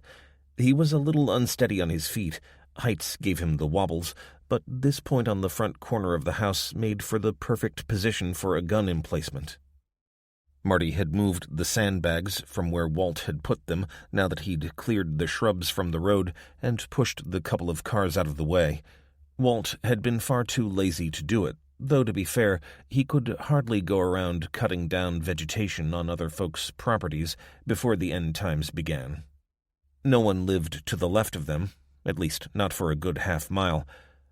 He was a little unsteady on his feet. Heights gave him the wobbles, but this point on the front corner of the house made for the perfect position for a gun emplacement. Marty had moved the sandbags from where Walt had put them now that he'd cleared the shrubs from the road and pushed the couple of cars out of the way. Walt had been far too lazy to do it, though to be fair, he could hardly go around cutting down vegetation on other folks' properties before the end times began. No one lived to the left of them, at least not for a good half-mile,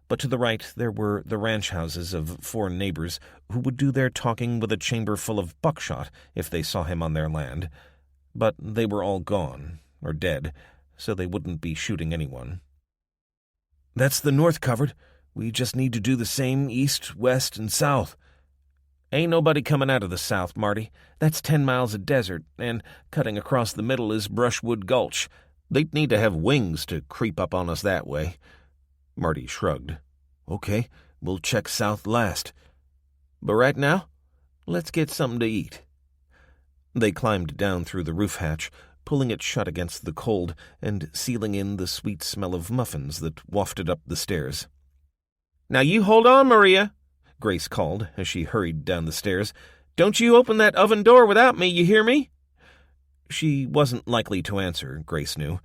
but to the right there were the ranch houses of 4 neighbors who would do their talking with a chamber full of buckshot if they saw him on their land. But they were all gone, or dead, so they wouldn't be shooting anyone. "That's the north covered. We just need to do the same east, west, and south." "Ain't nobody coming out of the south, Marty. That's 10 miles of desert, and cutting across the middle is Brushwood Gulch. They'd need to have wings to creep up on us that way." Marty shrugged. "Okay, we'll check south last. But right now, let's get something to eat." They climbed down through the roof hatch, pulling it shut against the cold and sealing in the sweet smell of muffins that wafted up the stairs. "Now you hold on, Maria," Grace called as she hurried down the stairs. "Don't you open that oven door without me, you hear me?" She wasn't likely to answer, Grace knew.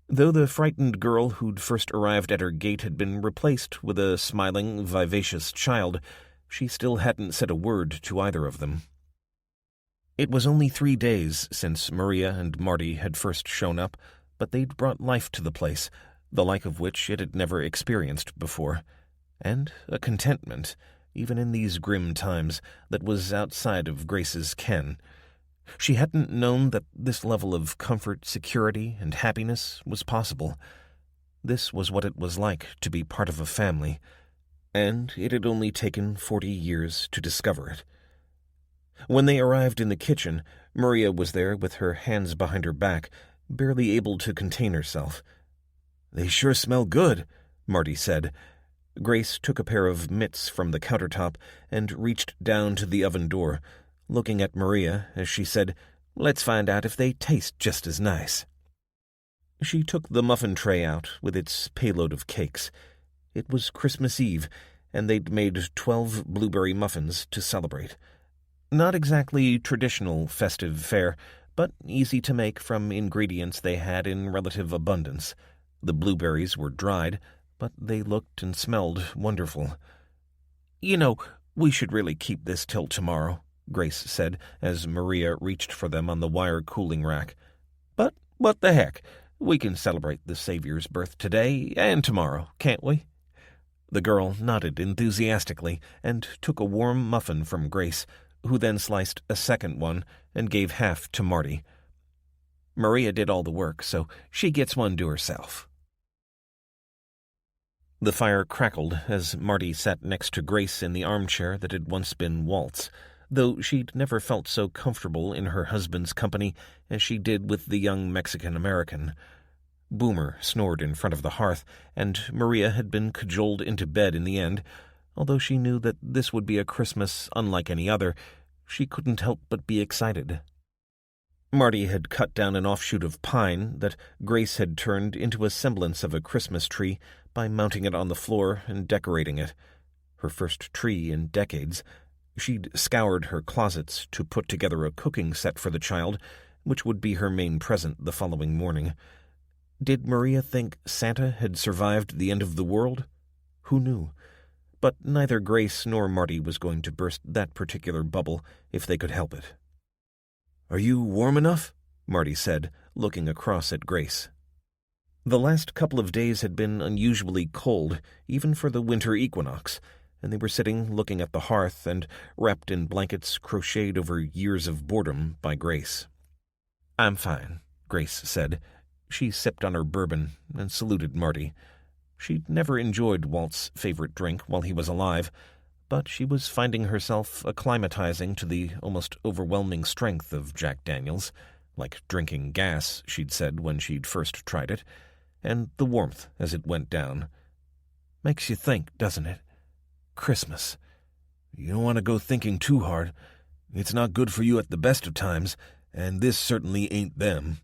Though the frightened girl who'd first arrived at her gate had been replaced with a smiling, vivacious child, she still hadn't said a word to either of them. It was only 3 days since Maria and Marty had first shown up, but they'd brought life to the place, the like of which it had never experienced before, and a contentment, even in these grim times, that was outside of Grace's ken. She hadn't known that this level of comfort, security, and happiness was possible. This was what it was like to be part of a family, and it had only taken 40 years to discover it. When they arrived in the kitchen, Maria was there with her hands behind her back, barely able to contain herself. "They sure smell good," Marty said. Grace took a pair of mitts from the countertop and reached down to the oven door, looking at Maria as she said, "Let's find out if they taste just as nice." She took the muffin tray out with its payload of cakes. It was Christmas Eve, and they'd made 12 blueberry muffins to celebrate. Not exactly traditional festive fare, but easy to make from ingredients they had in relative abundance. The blueberries were dried, but they looked and smelled wonderful. "You know, we should really keep this till tomorrow," Grace said as Maria reached for them on the wire cooling rack. "But what the heck? We can celebrate the Savior's birth today and tomorrow, can't we?" The girl nodded enthusiastically and took a warm muffin from Grace, who then sliced a second one and gave half to Marty. Maria did all the work, so she gets one to herself. The fire crackled as Marty sat next to Grace in the armchair that had once been Walt's, though she'd never felt so comfortable in her husband's company as she did with the young Mexican-American. Boomer snored in front of the hearth, and Maria had been cajoled into bed in the end. Although she knew that this would be a Christmas unlike any other, she couldn't help but be excited. Marty had cut down an offshoot of pine that Grace had turned into a semblance of a Christmas tree by mounting it on the floor and decorating it. Her first tree in decades. She'd scoured her closets to put together a cooking set for the child, which would be her main present the following morning. Did Maria think Santa had survived the end of the world? Who knew? But neither Grace nor Marty was going to burst that particular bubble if they could help it. "Are you warm enough?" Marty said, looking across at Grace. The last couple of days had been unusually cold, even for the winter equinox, and they were sitting looking at the hearth and wrapped in blankets crocheted over years of boredom by Grace. "I'm fine," Grace said. She sipped on her bourbon and saluted Marty. She'd never enjoyed Walt's favorite drink while he was alive, but she was finding herself acclimatizing to the almost overwhelming strength of Jack Daniels, like drinking gas, she'd said when she'd first tried it, and the warmth as it went down. "Makes you think, doesn't it? Christmas. You don't want to go thinking too hard. It's not good for you at the best of times, and this certainly ain't them."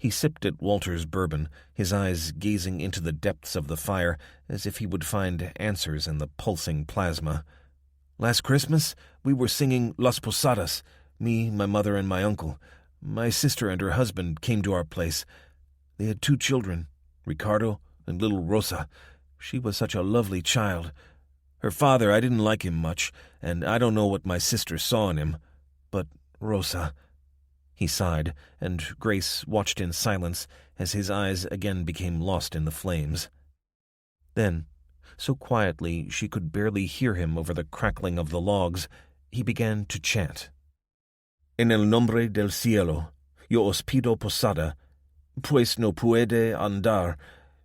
He sipped at Walter's bourbon, his eyes gazing into the depths of the fire as if he would find answers in the pulsing plasma. "Last Christmas, we were singing Las Posadas, me, my mother, and my uncle. My sister and her husband came to our place. They had 2 children, Ricardo and little Rosa. She was such a lovely child. Her father, I didn't like him much, and I don't know what my sister saw in him. But Rosa—" He sighed, and Grace watched in silence as his eyes again became lost in the flames. Then, so quietly she could barely hear him over the crackling of the logs, he began to chant. "En el nombre del cielo, yo os pido posada, pues no puede andar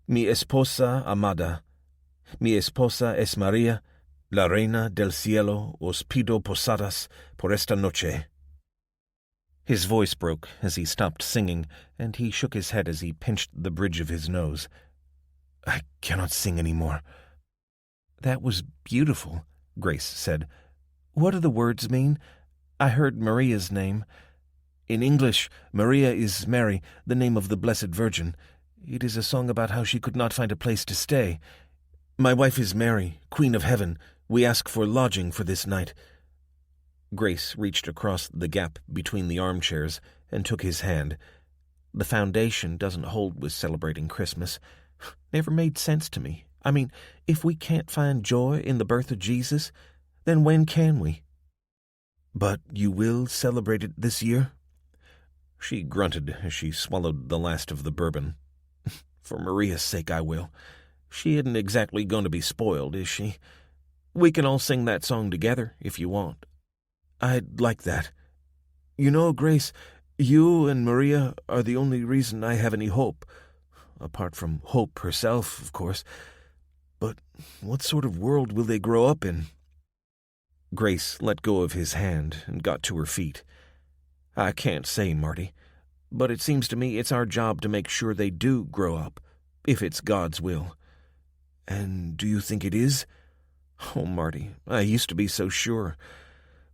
mi esposa amada. Mi esposa es María, la reina del cielo, os pido posadas por esta noche." His voice broke as he stopped singing, and he shook his head as he pinched the bridge of his nose. "I cannot sing any more." "That was beautiful," Grace said. "What do the words mean? I heard Maria's name. In English, Maria is Mary, the name of the Blessed Virgin. It is a song about how she could not find a place to stay. My wife is Mary, Queen of Heaven. We ask for lodging for this night." Grace reached across the gap between the armchairs and took his hand. "The foundation doesn't hold with celebrating Christmas. Never made sense to me. I mean, if we can't find joy in the birth of Jesus, then when can we?" "But you will celebrate it this year?" She grunted as she swallowed the last of the bourbon. "For Maria's sake, I will. She isn't exactly going to be spoiled, is she? We can all sing that song together, if you want." "I'd like that. You know, Grace, you and Maria are the only reason I have any hope. Apart from Hope herself, of course. But what sort of world will they grow up in?" Grace let go of his hand and got to her feet. "I can't say, Marty, but it seems to me it's our job to make sure they do grow up, if it's God's will." "And do you think it is?" "Oh, Marty, I used to be so sure.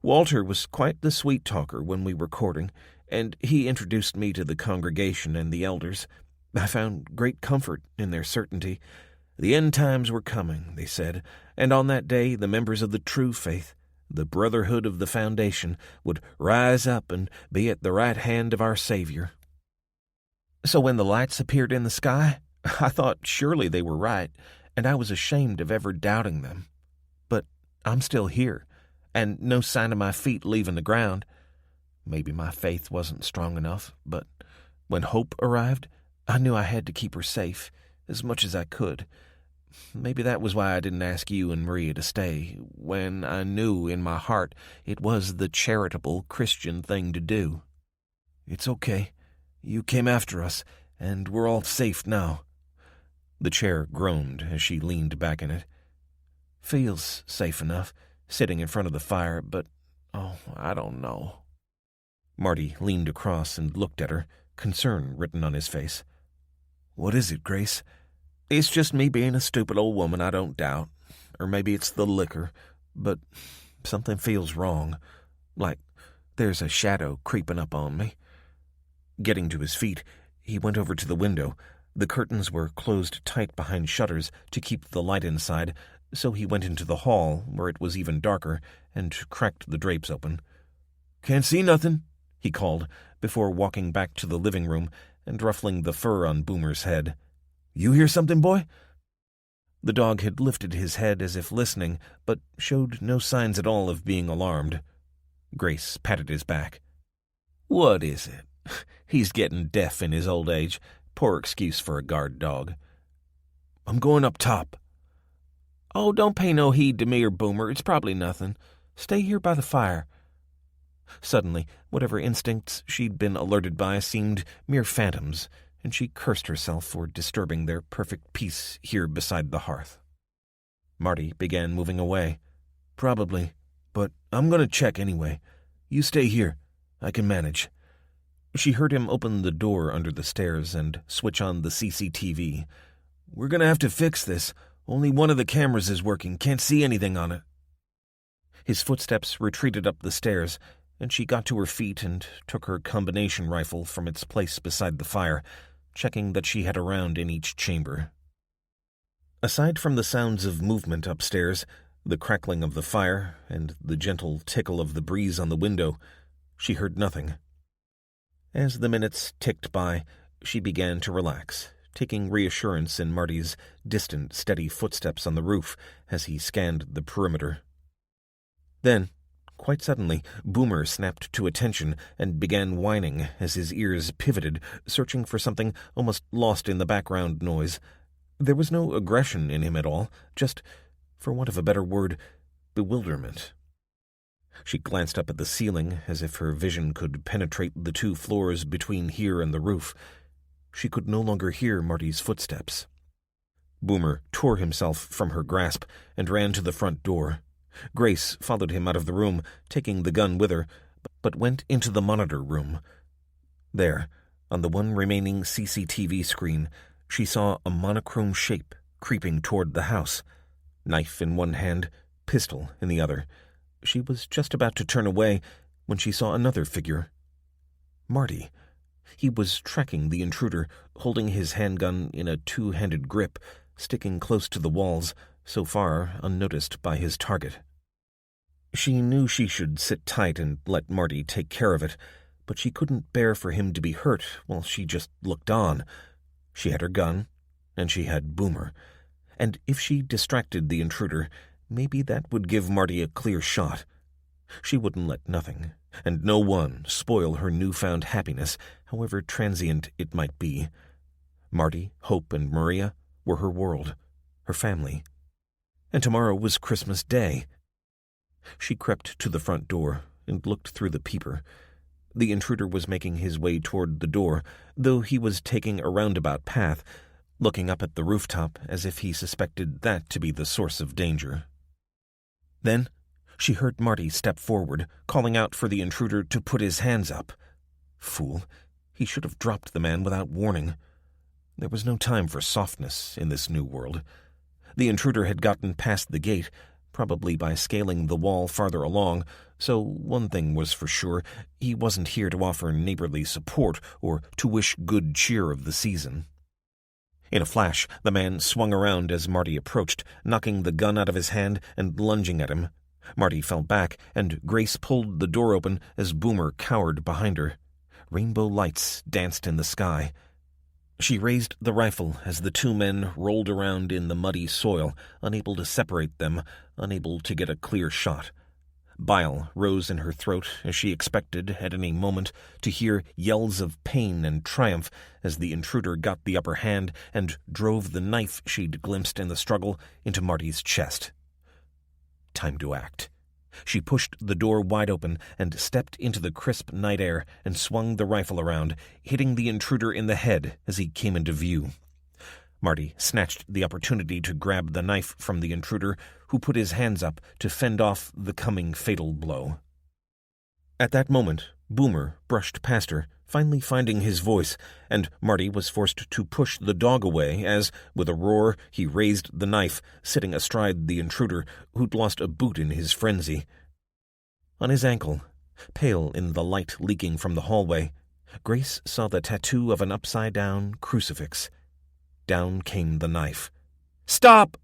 Walter was quite the sweet talker when we were courting, and he introduced me to the congregation and the elders. I found great comfort in their certainty. The end times were coming, they said, and on that day the members of the true faith, the brotherhood of the foundation, would rise up and be at the right hand of our Savior. So when the lights appeared in the sky, I thought surely they were right, and I was ashamed of ever doubting them. But I'm still here, and no sign of my feet leaving the ground. Maybe my faith wasn't strong enough, but when Hope arrived, I knew I had to keep her safe, as much as I could. Maybe that was why I didn't ask you and Maria to stay, when I knew in my heart it was the charitable Christian thing to do. It's okay. You came after us, and we're all safe now." The chair groaned as she leaned back in it. "Feels safe enough, sitting in front of the fire, but, I don't know." Marty leaned across and looked at her, concern written on his face. "What is it, Grace?" "It's just me being a stupid old woman, I don't doubt. Or maybe it's the liquor, but something feels wrong. Like there's a shadow creeping up on me. Getting to his feet, he went over to the window. The curtains were closed tight behind shutters to keep the light inside, so he went into the hall, where it was even darker, and cracked the drapes open. "Can't see nothing," he called, before walking back to the living room and ruffling the fur on Boomer's head. "You hear something, boy?" The dog had lifted his head as if listening, but showed no signs at all of being alarmed. Grace patted his back. "What is it? He's getting deaf in his old age. Poor excuse for a guard dog." "I'm going up top." "Oh, don't pay no heed to me or Boomer. It's probably nothing. Stay here by the fire." Suddenly, whatever instincts she'd been alerted by seemed mere phantoms, and she cursed herself for disturbing their perfect peace here beside the hearth. Marty began moving away. "Probably, but I'm going to check anyway. You stay here. I can manage." She heard him open the door under the stairs and switch on the CCTV. "We're going to have to fix this. Only one of the cameras is working. Can't see anything on it." His footsteps retreated up the stairs, and she got to her feet and took her combination rifle from its place beside the fire, checking that she had a round in each chamber. Aside from the sounds of movement upstairs, the crackling of the fire, and the gentle tickle of the breeze on the window, she heard nothing. As the minutes ticked by, she began to relax, taking reassurance in Marty's distant, steady footsteps on the roof as he scanned the perimeter. Then, quite suddenly, Boomer snapped to attention and began whining as his ears pivoted, searching for something almost lost in the background noise. There was no aggression in him at all, just, for want of a better word, bewilderment. She glanced up at the ceiling as if her vision could penetrate the 2 floors between here and the roof. She could no longer hear Marty's footsteps. Boomer tore himself from her grasp and ran to the front door. Grace followed him out of the room, taking the gun with her, but went into the monitor room. There, on the one remaining CCTV screen, she saw a monochrome shape creeping toward the house. Knife in one hand, pistol in the other. She was just about to turn away when she saw another figure. Marty. He was tracking the intruder, holding his handgun in a 2-handed grip, sticking close to the walls, so far unnoticed by his target. She knew she should sit tight and let Marty take care of it, but she couldn't bear for him to be hurt while she just looked on. She had her gun, and she had Boomer, and if she distracted the intruder, maybe that would give Marty a clear shot. She wouldn't let nothing, and no one, spoil her newfound happiness, however transient it might be. Marty, Hope, and Maria were her world, her family. And tomorrow was Christmas Day. She crept to the front door and looked through the peeper. The intruder was making his way toward the door, though he was taking a roundabout path, looking up at the rooftop as if he suspected that to be the source of danger. Then she heard Marty step forward, calling out for the intruder to put his hands up. Fool, he should have dropped the man without warning. There was no time for softness in this new world. The intruder had gotten past the gate, probably by scaling the wall farther along, so one thing was for sure, he wasn't here to offer neighborly support or to wish good cheer of the season. In a flash, the man swung around as Marty approached, knocking the gun out of his hand and lunging at him. Marty fell back, and Grace pulled the door open as Boomer cowered behind her. Rainbow lights danced in the sky. She raised the rifle as the 2 men rolled around in the muddy soil, unable to separate them, unable to get a clear shot. Bile rose in her throat as she expected, at any moment, to hear yells of pain and triumph as the intruder got the upper hand and drove the knife she'd glimpsed in the struggle into Marty's chest. Time to act. She pushed the door wide open and stepped into the crisp night air and swung the rifle around, hitting the intruder in the head as he came into view. Marty snatched the opportunity to grab the knife from the intruder, who put his hands up to fend off the coming fatal blow. At that moment, Boomer brushed past her, finally finding his voice, and Marty was forced to push the dog away as, with a roar, he raised the knife, sitting astride the intruder, who'd lost a boot in his frenzy. On his ankle, pale in the light leaking from the hallway, Grace saw the tattoo of an upside-down crucifix. Down came the knife. "Stop!"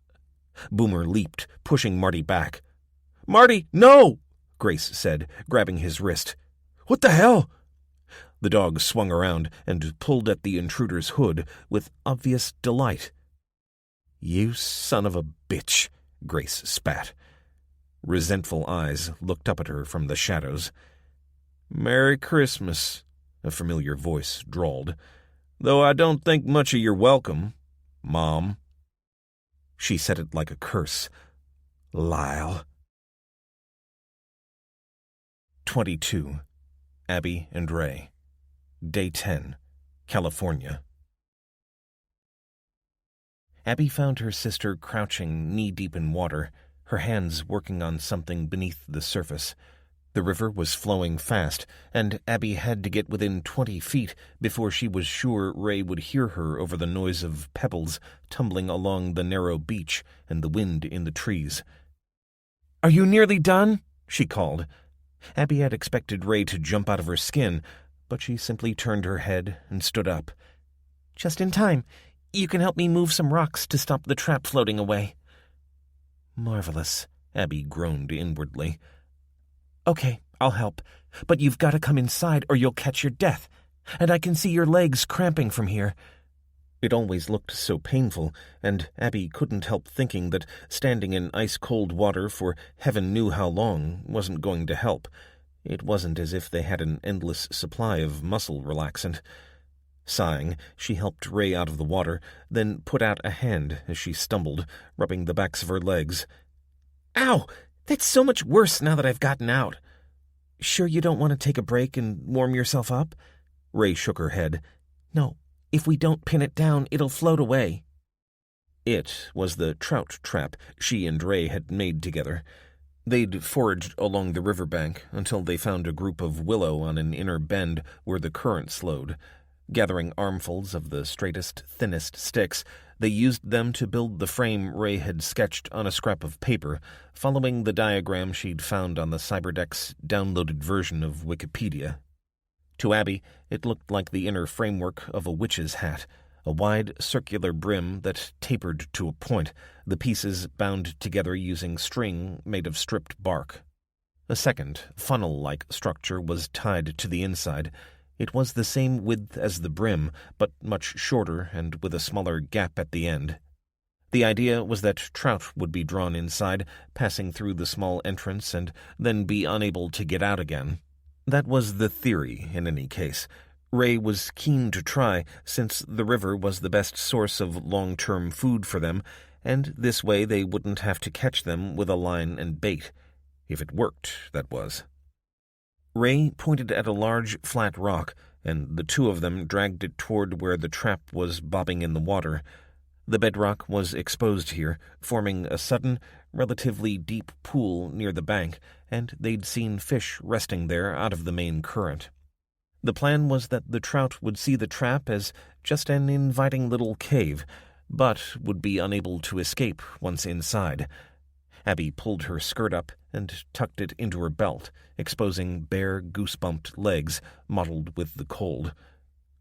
Boomer leaped, pushing Marty back. "Marty, no!" Grace said, grabbing his wrist. "What the hell?" The dog swung around and pulled at the intruder's hood with obvious delight. "You son of a bitch," Grace spat. Resentful eyes looked up at her from the shadows. "Merry Christmas," a familiar voice drawled. "Though I don't think much of your welcome, Mom." She said it like a curse. Lyle. 22. Abby and Ray. Day 10. California. Abby found her sister crouching knee-deep in water, her hands working on something beneath the surface. The river was flowing fast, and Abby had to get within 20 feet before she was sure Ray would hear her over the noise of pebbles tumbling along the narrow beach and the wind in the trees. "Are you nearly done?" she called. Abby had expected Ray to jump out of her skin, but she simply turned her head and stood up. "Just in time. You can help me move some rocks to stop the trap floating away." "Marvelous," Abby groaned inwardly. "Okay, I'll help, but you've got to come inside or you'll catch your death, and I can see your legs cramping from here." It always looked so painful, and Abby couldn't help thinking that standing in ice-cold water for heaven knew how long wasn't going to help. It wasn't as if they had an endless supply of muscle relaxant. Sighing, she helped Ray out of the water, then put out a hand as she stumbled, rubbing the backs of her legs. "Ow! That's so much worse now that I've gotten out." "Sure you don't want to take a break and warm yourself up?" Ray shook her head. "No. If we don't pin it down, it'll float away." It was the trout trap she and Ray had made together. They'd foraged along the riverbank until they found a group of willow on an inner bend where the current slowed. Gathering armfuls of the straightest, thinnest sticks, they used them to build the frame Ray had sketched on a scrap of paper, following the diagram she'd found on the Cyberdeck's downloaded version of Wikipedia. To Abby, it looked like the inner framework of a witch's hat, a wide, circular brim that tapered to a point, the pieces bound together using string made of stripped bark. A second, funnel-like structure was tied to the inside. It was the same width as the brim, but much shorter and with a smaller gap at the end. The idea was that trout would be drawn inside, passing through the small entrance, and then be unable to get out again. That was the theory, in any case. Ray was keen to try, since the river was the best source of long-term food for them, and this way they wouldn't have to catch them with a line and bait. If it worked, that was. Ray pointed at a large, flat rock, and the two of them dragged it toward where the trap was bobbing in the water. The bedrock was exposed here, forming a sudden, relatively deep pool near the bank, and they'd seen fish resting there out of the main current. The plan was that the trout would see the trap as just an inviting little cave, but would be unable to escape once inside. Abby pulled her skirt up and tucked it into her belt, exposing bare, goose-bumped legs mottled with the cold.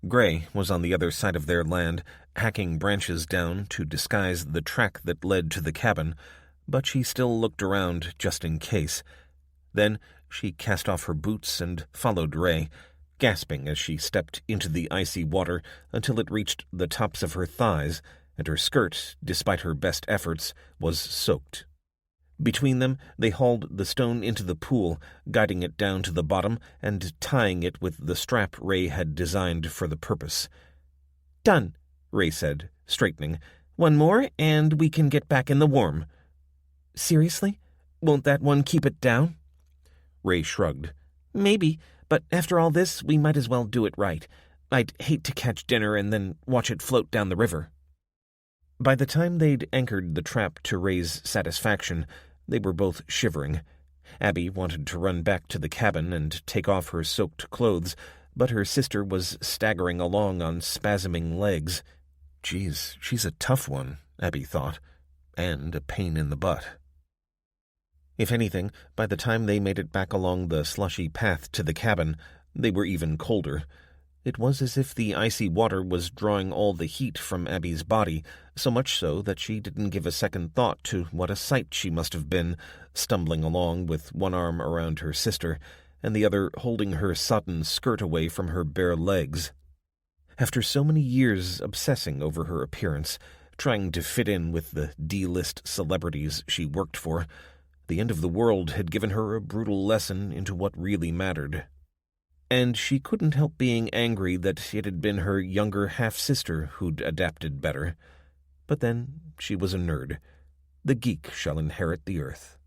Gray was on the other side of their land, hacking branches down to disguise the track that led to the cabin, but she still looked around just in case. Then she cast off her boots and followed Ray, gasping as she stepped into the icy water until it reached the tops of her thighs, and her skirt, despite her best efforts, was soaked. Between them, they hauled the stone into the pool, guiding it down to the bottom and tying it with the strap Ray had designed for the purpose. "Done," Ray said, straightening. "One more, and we can get back in the warm." "Seriously? Won't that one keep it down?" Ray shrugged. "Maybe, but after all this, we might as well do it right. I'd hate to catch dinner and then watch it float down the river." By the time they'd anchored the trap to Ray's satisfaction, they were both shivering. Abby wanted to run back to the cabin and take off her soaked clothes, but her sister was staggering along on spasming legs. Geez, she's a tough one, Abby thought, and a pain in the butt. If anything, by the time they made it back along the slushy path to the cabin, they were even colder. It was as if the icy water was drawing all the heat from Abby's body, so much so that she didn't give a second thought to what a sight she must have been, stumbling along with one arm around her sister, and the other holding her sodden skirt away from her bare legs. After so many years obsessing over her appearance, trying to fit in with the D-list celebrities she worked for, the end of the world had given her a brutal lesson into what really mattered. And she couldn't help being angry that it had been her younger half-sister who'd adapted better. But then she was a nerd. The geek shall inherit the earth.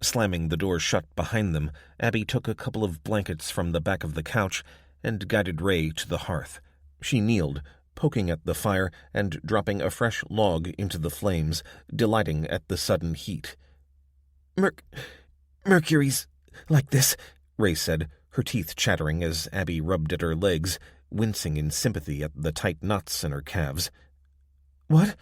Slamming the door shut behind them, Abby took a couple of blankets from the back of the couch and guided Ray to the hearth. She kneeled, poking at the fire and dropping a fresh log into the flames, delighting at the sudden heat. Mercury's like this," Ray said, her teeth chattering as Abby rubbed at her legs, wincing in sympathy at the tight knots in her calves. "What?"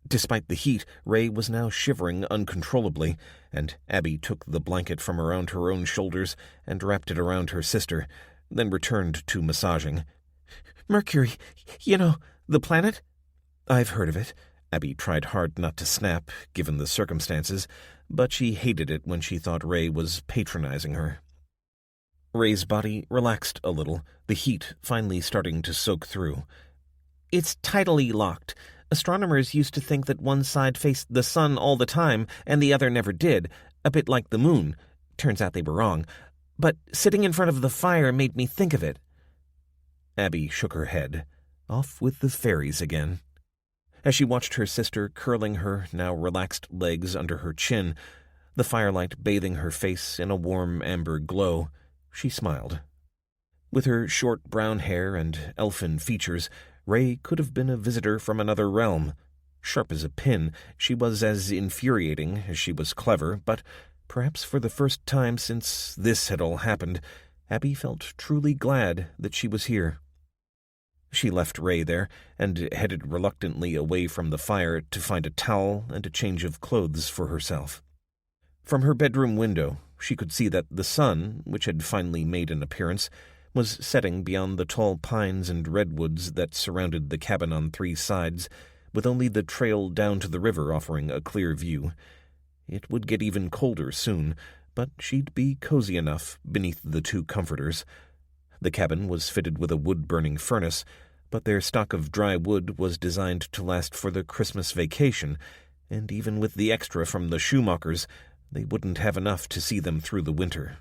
Despite the heat, Ray was now shivering uncontrollably, and Abby took the blanket from around her own shoulders and wrapped it around her sister, then returned to massaging. "Mercury, you know, the planet?" "I've heard of it." Abby tried hard not to snap, given the circumstances, but she hated it when she thought Ray was patronizing her. Ray's body relaxed a little, the heat finally starting to soak through. "It's tidally locked. Astronomers used to think that one side faced the sun all the time and the other never did, a bit like the moon. Turns out they were wrong. But sitting in front of the fire made me think of it." Abby shook her head. Off with the fairies again. As she watched her sister curling her now relaxed legs under her chin, the firelight bathing her face in a warm amber glow, she smiled. With her short brown hair and elfin features, Ray could have been a visitor from another realm. Sharp as a pin, she was as infuriating as she was clever, but perhaps for the first time since this had all happened, Abby felt truly glad that she was here. She left Ray there and headed reluctantly away from the fire to find a towel and a change of clothes for herself. From her bedroom window, she could see that the sun, which had finally made an appearance, was setting beyond the tall pines and redwoods that surrounded the cabin on three sides, with only the trail down to the river offering a clear view. It would get even colder soon, but she'd be cozy enough beneath the two comforters. The cabin was fitted with a wood-burning furnace, but their stock of dry wood was designed to last for the Christmas vacation, and even with the extra from the Schumachers, they wouldn't have enough to see them through the winter.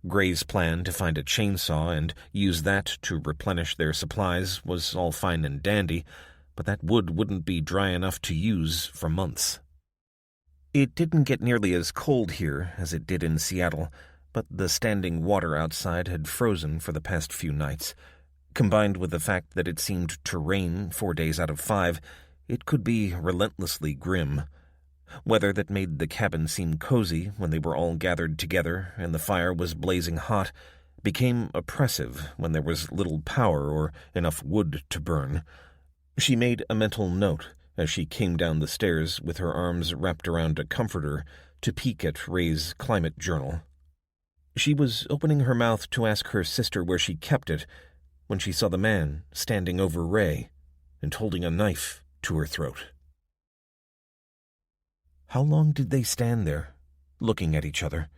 Gray's plan to find a chainsaw and use that to replenish their supplies was all fine and dandy, but that wood wouldn't be dry enough to use for months. It didn't get nearly as cold here as it did in Seattle, but the standing water outside had frozen for the past few nights. Combined with the fact that it seemed to rain 4 days out of 5, it could be relentlessly grim. Weather that made the cabin seem cozy when they were all gathered together and the fire was blazing hot became oppressive when there was little power or enough wood to burn. She made a mental note as she came down the stairs with her arms wrapped around a comforter to peek at Ray's climate journal. She was opening her mouth to ask her sister where she kept it when she saw the man standing over Ray and holding a knife to her throat. How long did they stand there, looking at each other?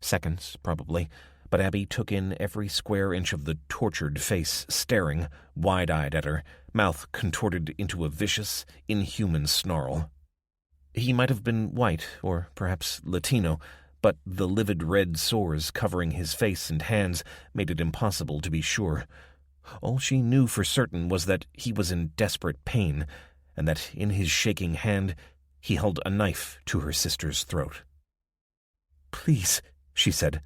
Seconds, probably, but Abby took in every square inch of the tortured face, staring, wide-eyed at her, mouth contorted into a vicious, inhuman snarl. He might have been white, or perhaps Latino, but the livid red sores covering his face and hands made it impossible to be sure. All she knew for certain was that he was in desperate pain, and that in his shaking hand he held a knife to her sister's throat. "Please," she said.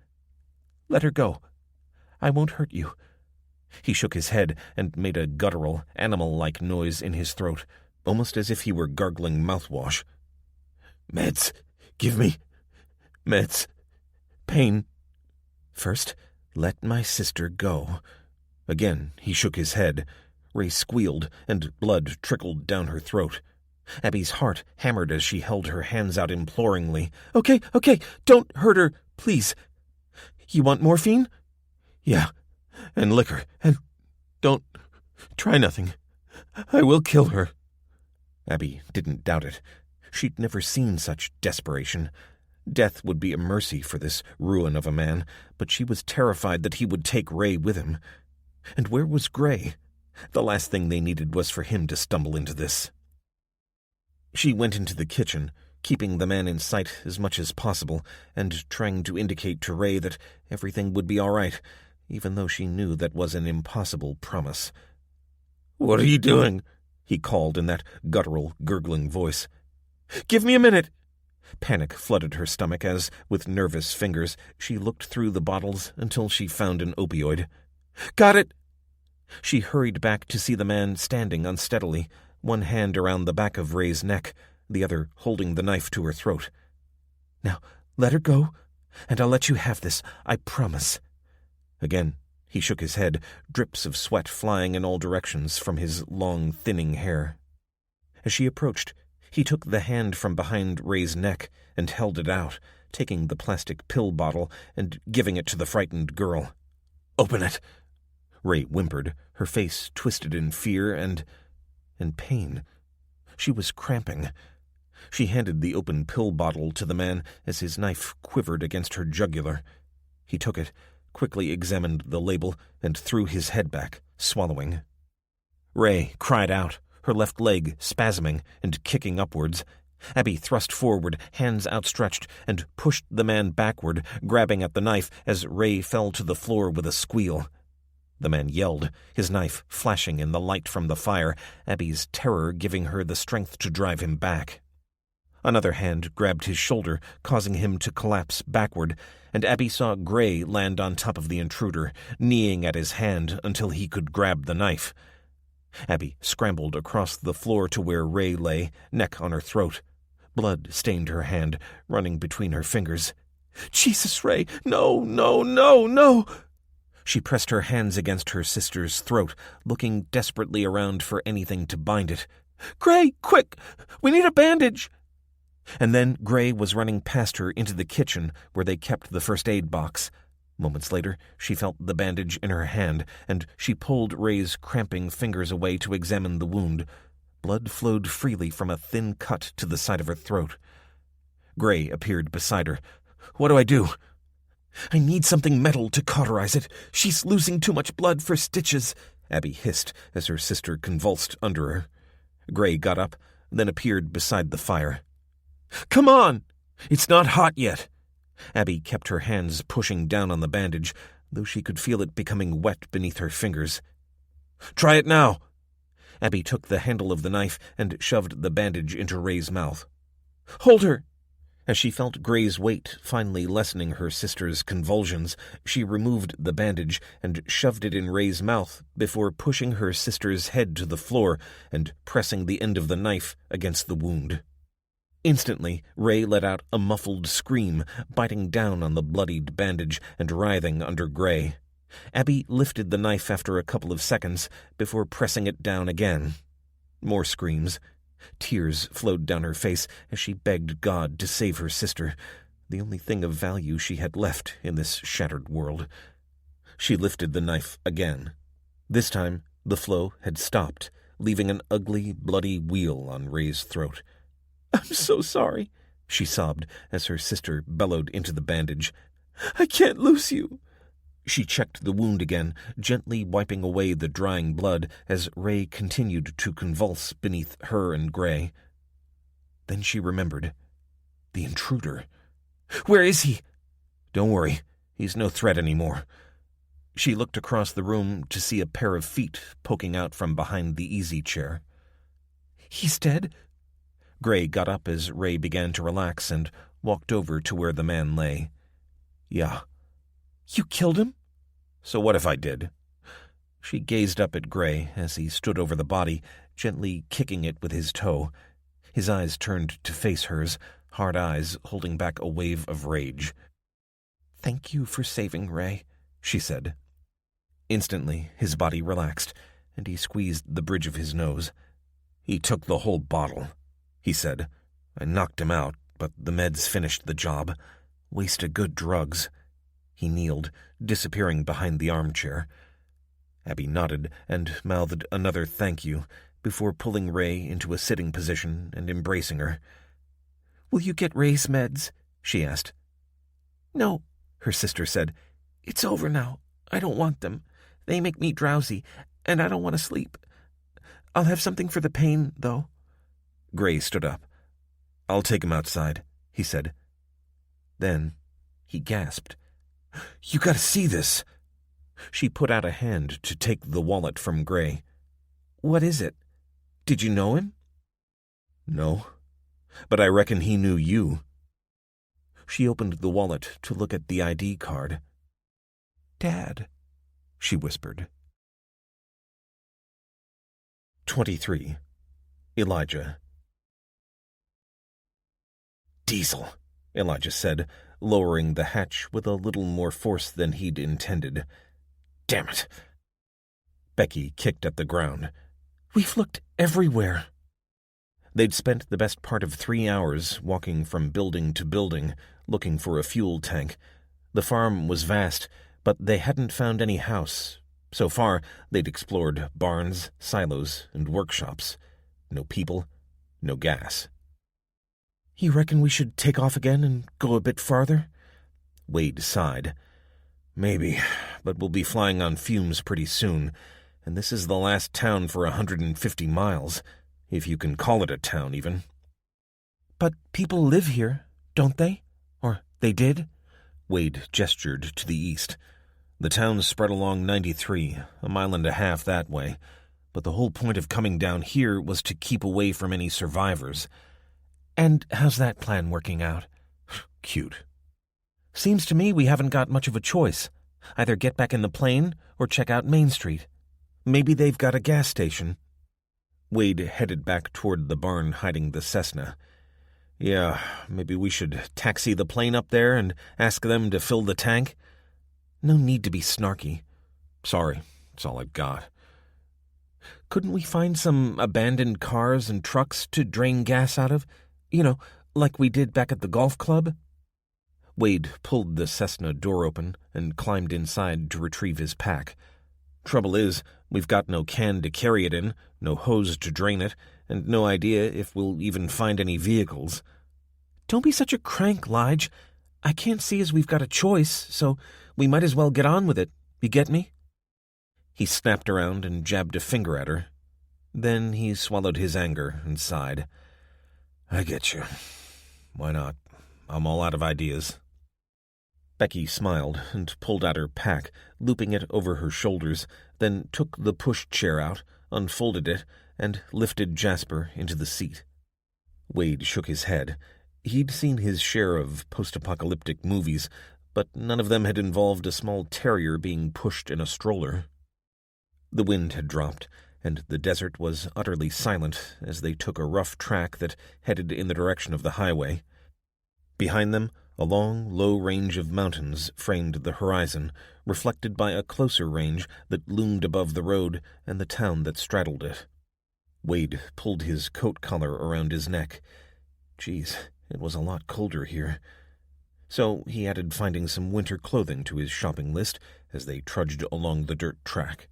"Let her go. I won't hurt you." He shook his head and made a guttural, animal-like noise in his throat, almost as if he were gargling mouthwash. "Meds. Give me. Meds. Pain. First, let my sister go." Again he shook his head. Ray squealed, and blood trickled down her throat. Abby's heart hammered as she held her hands out imploringly. Okay, don't hurt her, please. You want morphine?" "Yeah, and liquor, and don't try nothing. I will kill her." Abby didn't doubt it. She'd never seen such desperation. Death would be a mercy for this ruin of a man, but she was terrified that he would take Ray with him. And where was Gray? The last thing they needed was for him to stumble into this. She went into the kitchen, keeping the man in sight as much as possible, and trying to indicate to Ray that everything would be all right, even though she knew that was an impossible promise. "What are you doing?" he called in that guttural, gurgling voice. "Give me a minute." Panic flooded her stomach as, with nervous fingers, she looked through the bottles until she found an opioid. "Got it." She hurried back to see the man standing unsteadily, one hand around the back of Ray's neck, the other holding the knife to her throat. "Now, let her go, and I'll let you have this, I promise." Again, he shook his head, drips of sweat flying in all directions from his long, thinning hair. As she approached, he took the hand from behind Ray's neck and held it out, taking the plastic pill bottle and giving it to the frightened girl. "Open it." Ray whimpered, her face twisted in fear and pain. She was cramping. She handed the open pill bottle to the man as his knife quivered against her jugular. He took it, quickly examined the label, and threw his head back, swallowing. Ray cried out, her left leg spasming and kicking upwards. Abby thrust forward, hands outstretched, and pushed the man backward, grabbing at the knife as Ray fell to the floor with a squeal. The man yelled, his knife flashing in the light from the fire, Abby's terror giving her the strength to drive him back. Another hand grabbed his shoulder, causing him to collapse backward, and Abby saw Gray land on top of the intruder, kneeing at his hand until he could grab the knife. Abby scrambled across the floor to where Ray lay, neck on her throat. Blood stained her hand, running between her fingers. "Jesus, Ray! No, no, no, no!" She pressed her hands against her sister's throat, looking desperately around for anything to bind it. "Gray, quick! We need a bandage!" And then Gray was running past her into the kitchen where they kept the first aid box. Moments later, she felt the bandage in her hand, and she pulled Ray's cramping fingers away to examine the wound. Blood flowed freely from a thin cut to the side of her throat. Gray appeared beside her. "What do I do?" "I need something metal to cauterize it. She's losing too much blood for stitches," Abby hissed as her sister convulsed under her. Gray got up, then appeared beside the fire. "Come on! It's not hot yet." Abby kept her hands pushing down on the bandage, though she could feel it becoming wet beneath her fingers. "Try it now." Abby took the handle of the knife and shoved the bandage into Ray's mouth. "Hold her!" As she felt Gray's weight finally lessening her sister's convulsions, she removed the bandage and shoved it in Ray's mouth before pushing her sister's head to the floor and pressing the end of the knife against the wound. Instantly, Ray let out a muffled scream, biting down on the bloodied bandage and writhing under Gray. Abby lifted the knife after a couple of seconds before pressing it down again. More screams. Tears flowed down her face as she begged God to save her sister, the only thing of value she had left in this shattered world. She lifted the knife again. This time, the flow had stopped, leaving an ugly, bloody wheal on Ray's throat. "I'm so sorry," she sobbed as her sister bellowed into the bandage. "I can't lose you." She checked the wound again, gently wiping away the drying blood as Ray continued to convulse beneath her and Gray. Then she remembered. The intruder. "Where is he?" "Don't worry, he's no threat anymore." She looked across the room to see a pair of feet poking out from behind the easy chair. "He's dead?" Gray got up as Ray began to relax and walked over to where the man lay. "Yeah." "You killed him?" "So what if I did?" She gazed up at Gray as he stood over the body, gently kicking it with his toe. His eyes turned to face hers, hard eyes holding back a wave of rage. "Thank you for saving Ray," she said. Instantly, his body relaxed, and he squeezed the bridge of his nose. "He took the whole bottle," he said. "I knocked him out, but the meds finished the job. Waste of good drugs." He kneeled, disappearing behind the armchair. Abby nodded and mouthed another thank you before pulling Ray into a sitting position and embracing her. "Will you get Ray's meds?" she asked. "No," her sister said. "It's over now. I don't want them. They make me drowsy, and I don't want to sleep. I'll have something for the pain, though." Gray stood up. "I'll take him outside," he said. Then he gasped. "You gotta see this!" She put out a hand to take the wallet from Gray. "What is it? Did you know him?" "No, but I reckon he knew you." She opened the wallet to look at the ID card. "Dad," she whispered. 23. Elijah. "Diesel," Elijah said, lowering the hatch with a little more force than he'd intended. "Damn it." Becky kicked at the ground. "We've looked everywhere." They'd spent the best part of 3 hours walking from building to building, looking for a fuel tank. The farm was vast, but they hadn't found any house. So far, they'd explored barns, silos, and workshops. No people, no gas. "You reckon we should take off again and go a bit farther?" Wade sighed. "Maybe, but we'll be flying on fumes pretty soon, and this is the last town for 150 miles, if you can call it a town, even." "But people live here, don't they? Or they did?" Wade gestured to the east. "The town's spread along 93, a mile and a half that way, but the whole point of coming down here was to keep away from any survivors." "And how's that plan working out?" "Cute." "Seems to me we haven't got much of a choice. Either get back in the plane or check out Main Street. Maybe they've got a gas station." Wade headed back toward the barn hiding the Cessna. "Yeah, maybe we should taxi the plane up there and ask them to fill the tank." "No need to be snarky." "Sorry, it's all I've got." "Couldn't we find some abandoned cars and trucks to drain gas out of? You know, like we did back at the golf club?" Wade pulled the Cessna door open and climbed inside to retrieve his pack. "Trouble is, we've got no can to carry it in, no hose to drain it, and no idea if we'll even find any vehicles." "Don't be such a crank, Lige. I can't see as we've got a choice, so we might as well get on with it. You get me?" He snapped around and jabbed a finger at her. Then he swallowed his anger and sighed. "I get you. Why not? I'm all out of ideas." Becky smiled and pulled out her pack, looping it over her shoulders, then took the pushchair out, unfolded it, and lifted Jasper into the seat. Wade shook his head. He'd seen his share of post-apocalyptic movies, but none of them had involved a small terrier being pushed in a stroller. The wind had dropped, and the desert was utterly silent as they took a rough track that headed in the direction of the highway. Behind them, a long, low range of mountains framed the horizon, reflected by a closer range that loomed above the road and the town that straddled it. Wade pulled his coat collar around his neck. Geez, it was a lot colder here. So he added finding some winter clothing to his shopping list as they trudged along the dirt track.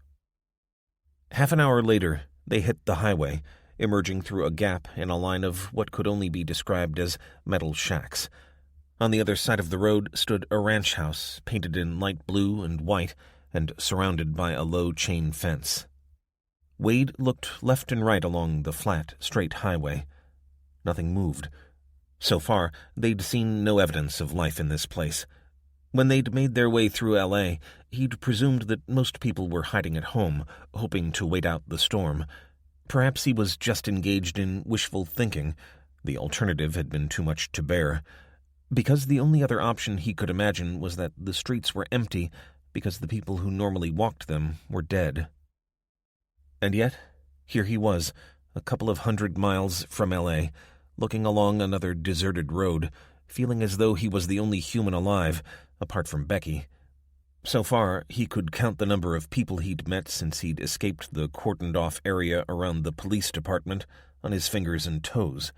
Half an hour later, they hit the highway, emerging through a gap in a line of what could only be described as metal shacks. On the other side of the road stood a ranch house, painted in light blue and white, and surrounded by a low chain fence. Wade looked left and right along the flat, straight highway. Nothing moved. So far, they'd seen no evidence of life in this place. When they'd made their way through L.A., he'd presumed that most people were hiding at home, hoping to wait out the storm. Perhaps he was just engaged in wishful thinking. The alternative had been too much to bear. Because the only other option he could imagine was that the streets were empty because the people who normally walked them were dead. And yet, here he was, a couple of 100 miles from L.A., looking along another deserted road, feeling as though he was the only human alive, apart from Becky. So far, he could count the number of people he'd met since he'd escaped the cordoned-off area around the police department on his fingers and toes.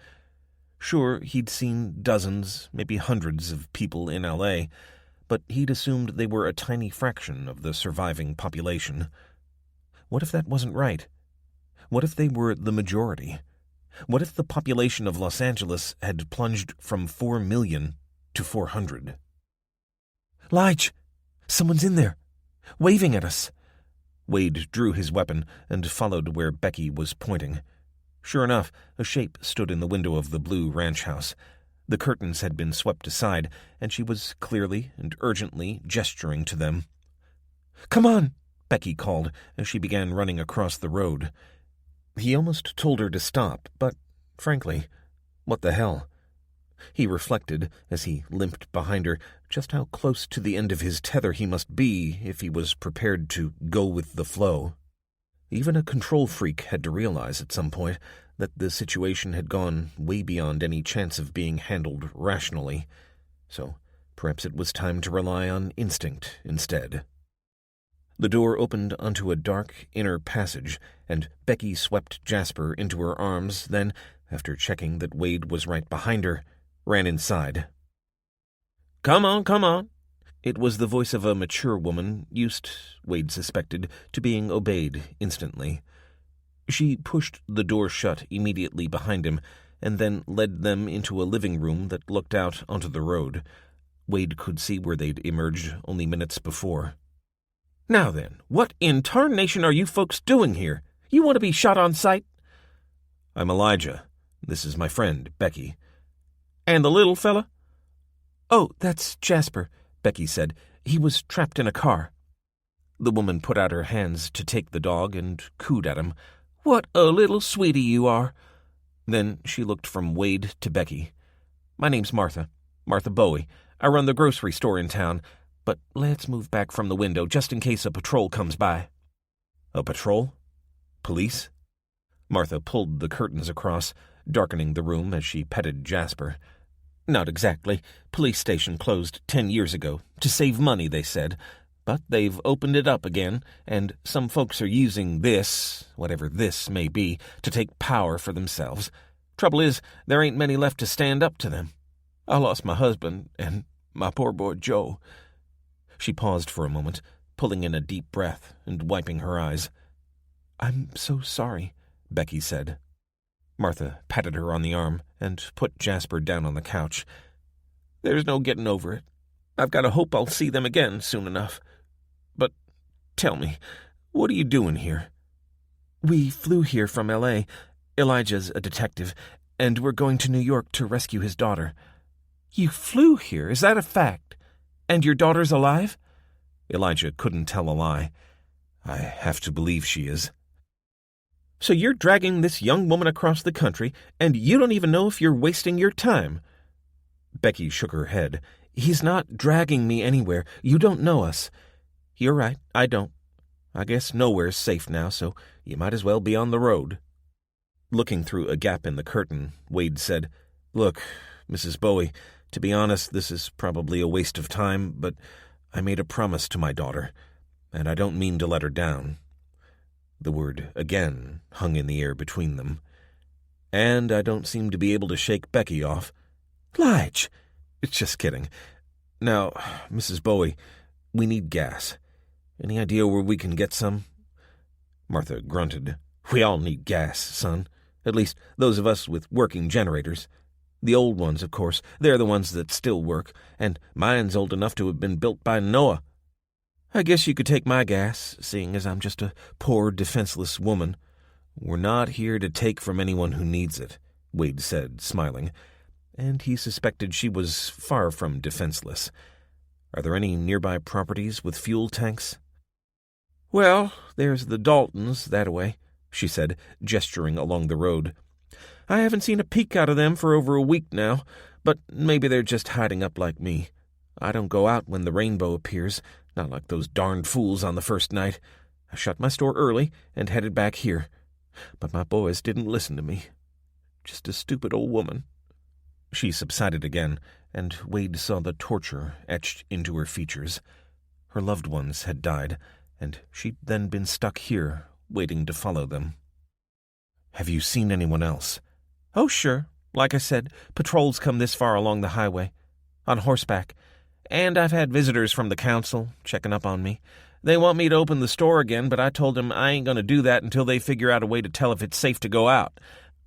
Sure, he'd seen dozens, maybe hundreds of people in L.A., but he'd assumed they were a tiny fraction of the surviving population. What if that wasn't right? What if they were the majority? What if the population of Los Angeles had plunged from 4 million to 400? Lige! Someone's in there, waving at us. Wade drew his weapon and followed where Becky was pointing. Sure enough, a shape stood in the window of the blue ranch house. The curtains had been swept aside, and she was clearly and urgently gesturing to them. "Come on," Becky called as she began running across the road. He almost told her to stop, but, frankly, what the hell? He reflected, as he limped behind her, just how close to the end of his tether he must be if he was prepared to go with the flow. Even a control freak had to realize at some point that the situation had gone way beyond any chance of being handled rationally, so perhaps it was time to rely on instinct instead. The door opened onto a dark inner passage, and Becky swept Jasper into her arms, then, after checking that Wade was right behind her, ran inside. "Come on, come on." It was the voice of a mature woman, used, Wade suspected, to being obeyed instantly. She pushed the door shut immediately behind him, and then led them into a living room that looked out onto the road. Wade could see where they'd emerged only minutes before. "Now then, what in tarnation are you folks doing here? You want to be shot on sight?" "I'm Elijah. This is my friend, Becky." "And the little fella?" "Oh, that's Jasper," Becky said. "He was trapped in a car." The woman put out her hands to take the dog and cooed at him. "What a little sweetie you are." Then she looked from Wade to Becky. "My name's Martha Bowie. I run the grocery store in town, but let's move back from the window just in case a patrol comes by." "A patrol? Police?" Martha pulled the curtains across, darkening the room as she petted Jasper. "Not exactly. Police station closed 10 years ago. To save money, they said. But they've opened it up again, and some folks are using this, whatever this may be, to take power for themselves. Trouble is, there ain't many left to stand up to them. I lost my husband and my poor boy Joe." She paused for a moment, pulling in a deep breath and wiping her eyes. "I'm so sorry," Becky said. Martha patted her on the arm and put Jasper down on the couch. "There's no getting over it. I've got to hope I'll see them again soon enough. But tell me, what are you doing here?" "We flew here from L.A. Elijah's a detective, and we're going to New York to rescue his daughter." "You flew here? Is that a fact? And your daughter's alive?" Elijah couldn't tell a lie. "I have to believe she is." "So you're dragging this young woman across the country, and you don't even know if you're wasting your time?" Becky shook her head. "He's not dragging me anywhere. You don't know us." "You're right, I don't. I guess nowhere's safe now, so you might as well be on the road." Looking through a gap in the curtain, Wade said, "Look, Mrs. Bowie, to be honest, this is probably a waste of time, but I made a promise to my daughter, and I don't mean to let her down." The word "again" hung in the air between them. "And I don't seem to be able to shake Becky off." "Lige!" "Just kidding. Now, Mrs. Bowie, we need gas. Any idea where we can get some?" Martha grunted. "We all need gas, son. At least those of us with working generators. The old ones, of course. They're the ones that still work, and mine's old enough to have been built by Noah. I guess you could take my gas, seeing as I'm just a poor, defenseless woman." "We're not here to take from anyone who needs it," Wade said, smiling, and he suspected she was far from defenseless. "Are there any nearby properties with fuel tanks?" "Well, there's the Daltons that-a-way," she said, gesturing along the road. "I haven't seen a peek out of them for over a week now, but maybe they're just hiding up like me. I don't go out when the rainbow appears, not like those darned fools on the first night. I shut my store early and headed back here. But my boys didn't listen to me. Just a stupid old woman." She subsided again, and Wade saw the torture etched into her features. Her loved ones had died, and she'd then been stuck here, waiting to follow them. "Have you seen anyone else?" "Oh, sure. Like I said, patrols come this far along the highway, on horseback. And I've had visitors from the council checking up on me. They want me to open the store again, but I told them I ain't going to do that until they figure out a way to tell if it's safe to go out.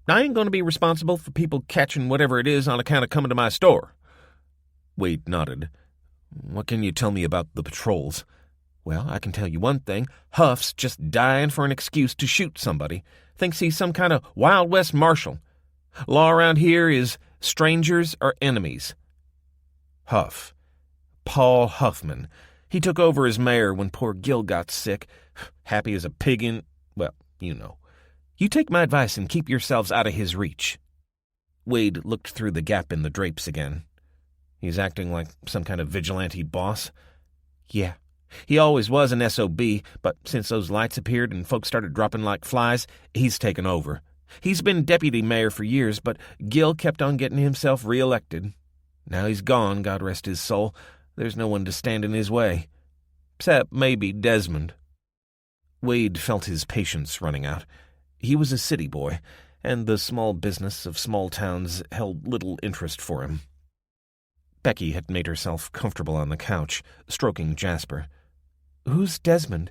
I ain't going to be responsible for people catching whatever it is on account of coming to my store." Wade nodded. "What can you tell me about the patrols?" "Well, I can tell you one thing. Huff's just dying for an excuse to shoot somebody. Thinks he's some kind of Wild West marshal. Law around here is strangers are enemies." Huff. Paul Huffman. He took over as mayor when poor Gil got sick. Happy as a pig in... well, you know. You take my advice and keep yourselves out of his reach." Wade looked through the gap in the drapes again. "He's acting like some kind of vigilante boss?" "Yeah. He always was an SOB, but since those lights appeared and folks started dropping like flies, he's taken over. He's been deputy mayor for years, but Gil kept on getting himself re-elected. Now he's gone, God rest his soul. There's no one to stand in his way. Except maybe Desmond." Wade felt his patience running out. He was a city boy, and the small business of small towns held little interest for him. Becky had made herself comfortable on the couch, stroking Jasper. "Who's Desmond?"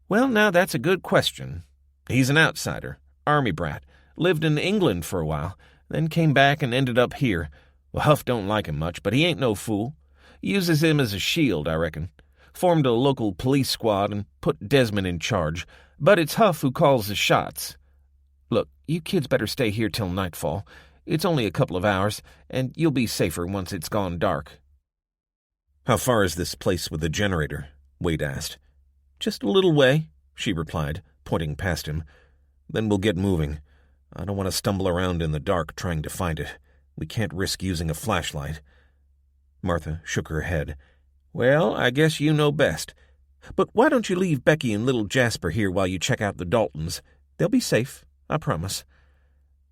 "Well, now that's a good question. He's an outsider, army brat, lived in England for a while, then came back and ended up here. Well, Huff don't like him much, but he ain't no fool. Uses him as a shield, I reckon. Formed a local police squad and put Desmond in charge, but it's Huff who calls the shots. Look, you kids better stay here till nightfall. It's only a couple of hours, and you'll be safer once it's gone dark." "How far is this place with the generator?" Wade asked. "Just a little way," she replied, pointing past him. "Then we'll get moving. I don't want to stumble around in the dark trying to find it. We can't risk using a flashlight." Martha shook her head. "Well, I guess you know best. But why don't you leave Becky and little Jasper here while you check out the Daltons? They'll be safe, I promise."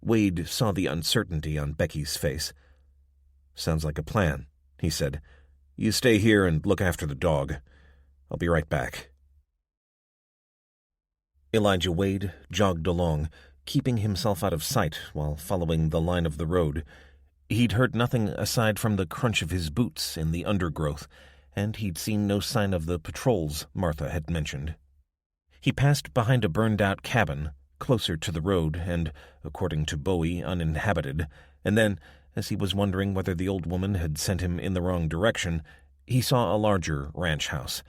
Wade saw the uncertainty on Becky's face. "Sounds like a plan," he said. "You stay here and look after the dog. I'll be right back." Elijah Wade jogged along, keeping himself out of sight while following the line of the road. He'd heard nothing aside from the crunch of his boots in the undergrowth, and he'd seen no sign of the patrols Martha had mentioned. He passed behind a burned-out cabin, closer to the road and, according to Bowie, uninhabited, and then, as he was wondering whether the old woman had sent him in the wrong direction, he saw a larger ranch house.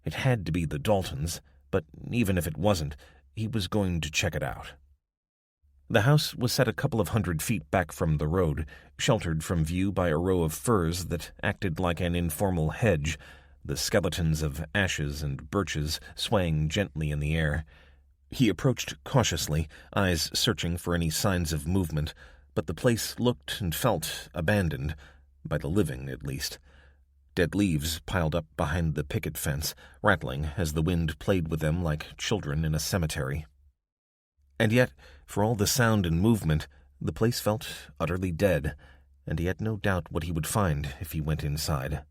It had to be the Daltons, but even if it wasn't, he was going to check it out. The house was set a couple of 100 feet back from the road, sheltered from view by a row of firs that acted like an informal hedge, the skeletons of ashes and birches swaying gently in the air. He approached cautiously, eyes searching for any signs of movement, but the place looked and felt abandoned, by the living at least. Dead leaves piled up behind the picket fence, rattling as the wind played with them like children in a cemetery. And yet, for all the sound and movement, the place felt utterly dead, and he had no doubt what he would find if he went inside.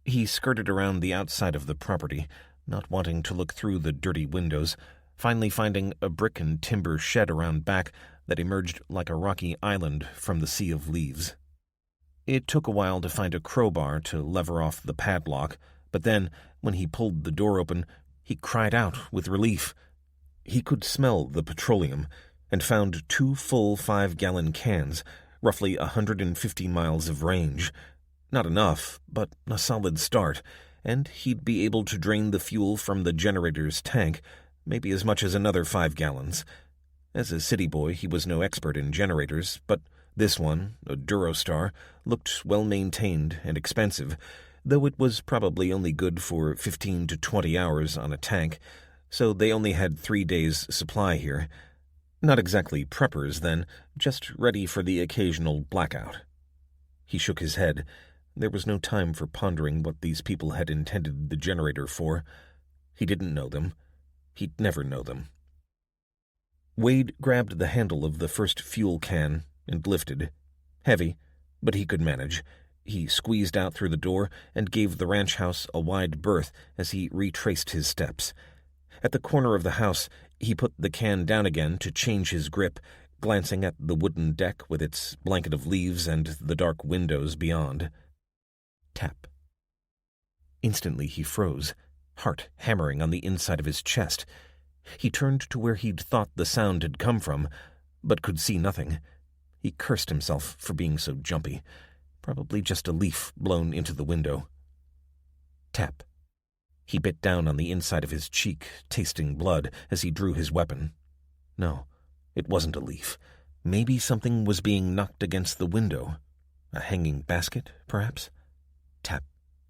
He skirted around the outside of the property, not wanting to look through the dirty windows, finally finding a brick and timber shed around back that emerged like a rocky island from the sea of leaves. It took a while to find a crowbar to lever off the padlock, but then, when he pulled the door open, he cried out with relief. He could smell the petroleum, and found 2 full 5-gallon cans, roughly 150 miles of range. Not enough, but a solid start, and he'd be able to drain the fuel from the generator's tank, maybe as much as another 5 gallons. As a city boy, he was no expert in generators, but this one, a Durostar, looked well-maintained and expensive, though it was probably only good for 15 to 20 hours on a tank, so they only had 3 days' supply here. Not exactly preppers, then, just ready for the occasional blackout. He shook his head. There was no time for pondering what these people had intended the generator for. He didn't know them. He'd never know them. Wade grabbed the handle of the first fuel can and lifted. Heavy, but he could manage. He squeezed out through the door and gave the ranch house a wide berth as he retraced his steps. At the corner of the house, he put the can down again to change his grip, glancing at the wooden deck with its blanket of leaves and the dark windows beyond. Tap. Instantly he froze. heart hammering on the inside of his chest. He turned to where he'd thought the sound had come from, but could see nothing. He cursed himself for being so jumpy. Probably just a leaf blown into the window. Tap. He bit down on the inside of his cheek, tasting blood as he drew his weapon. No, it wasn't a leaf. Maybe something was being knocked against the window. A hanging basket, perhaps? Tap,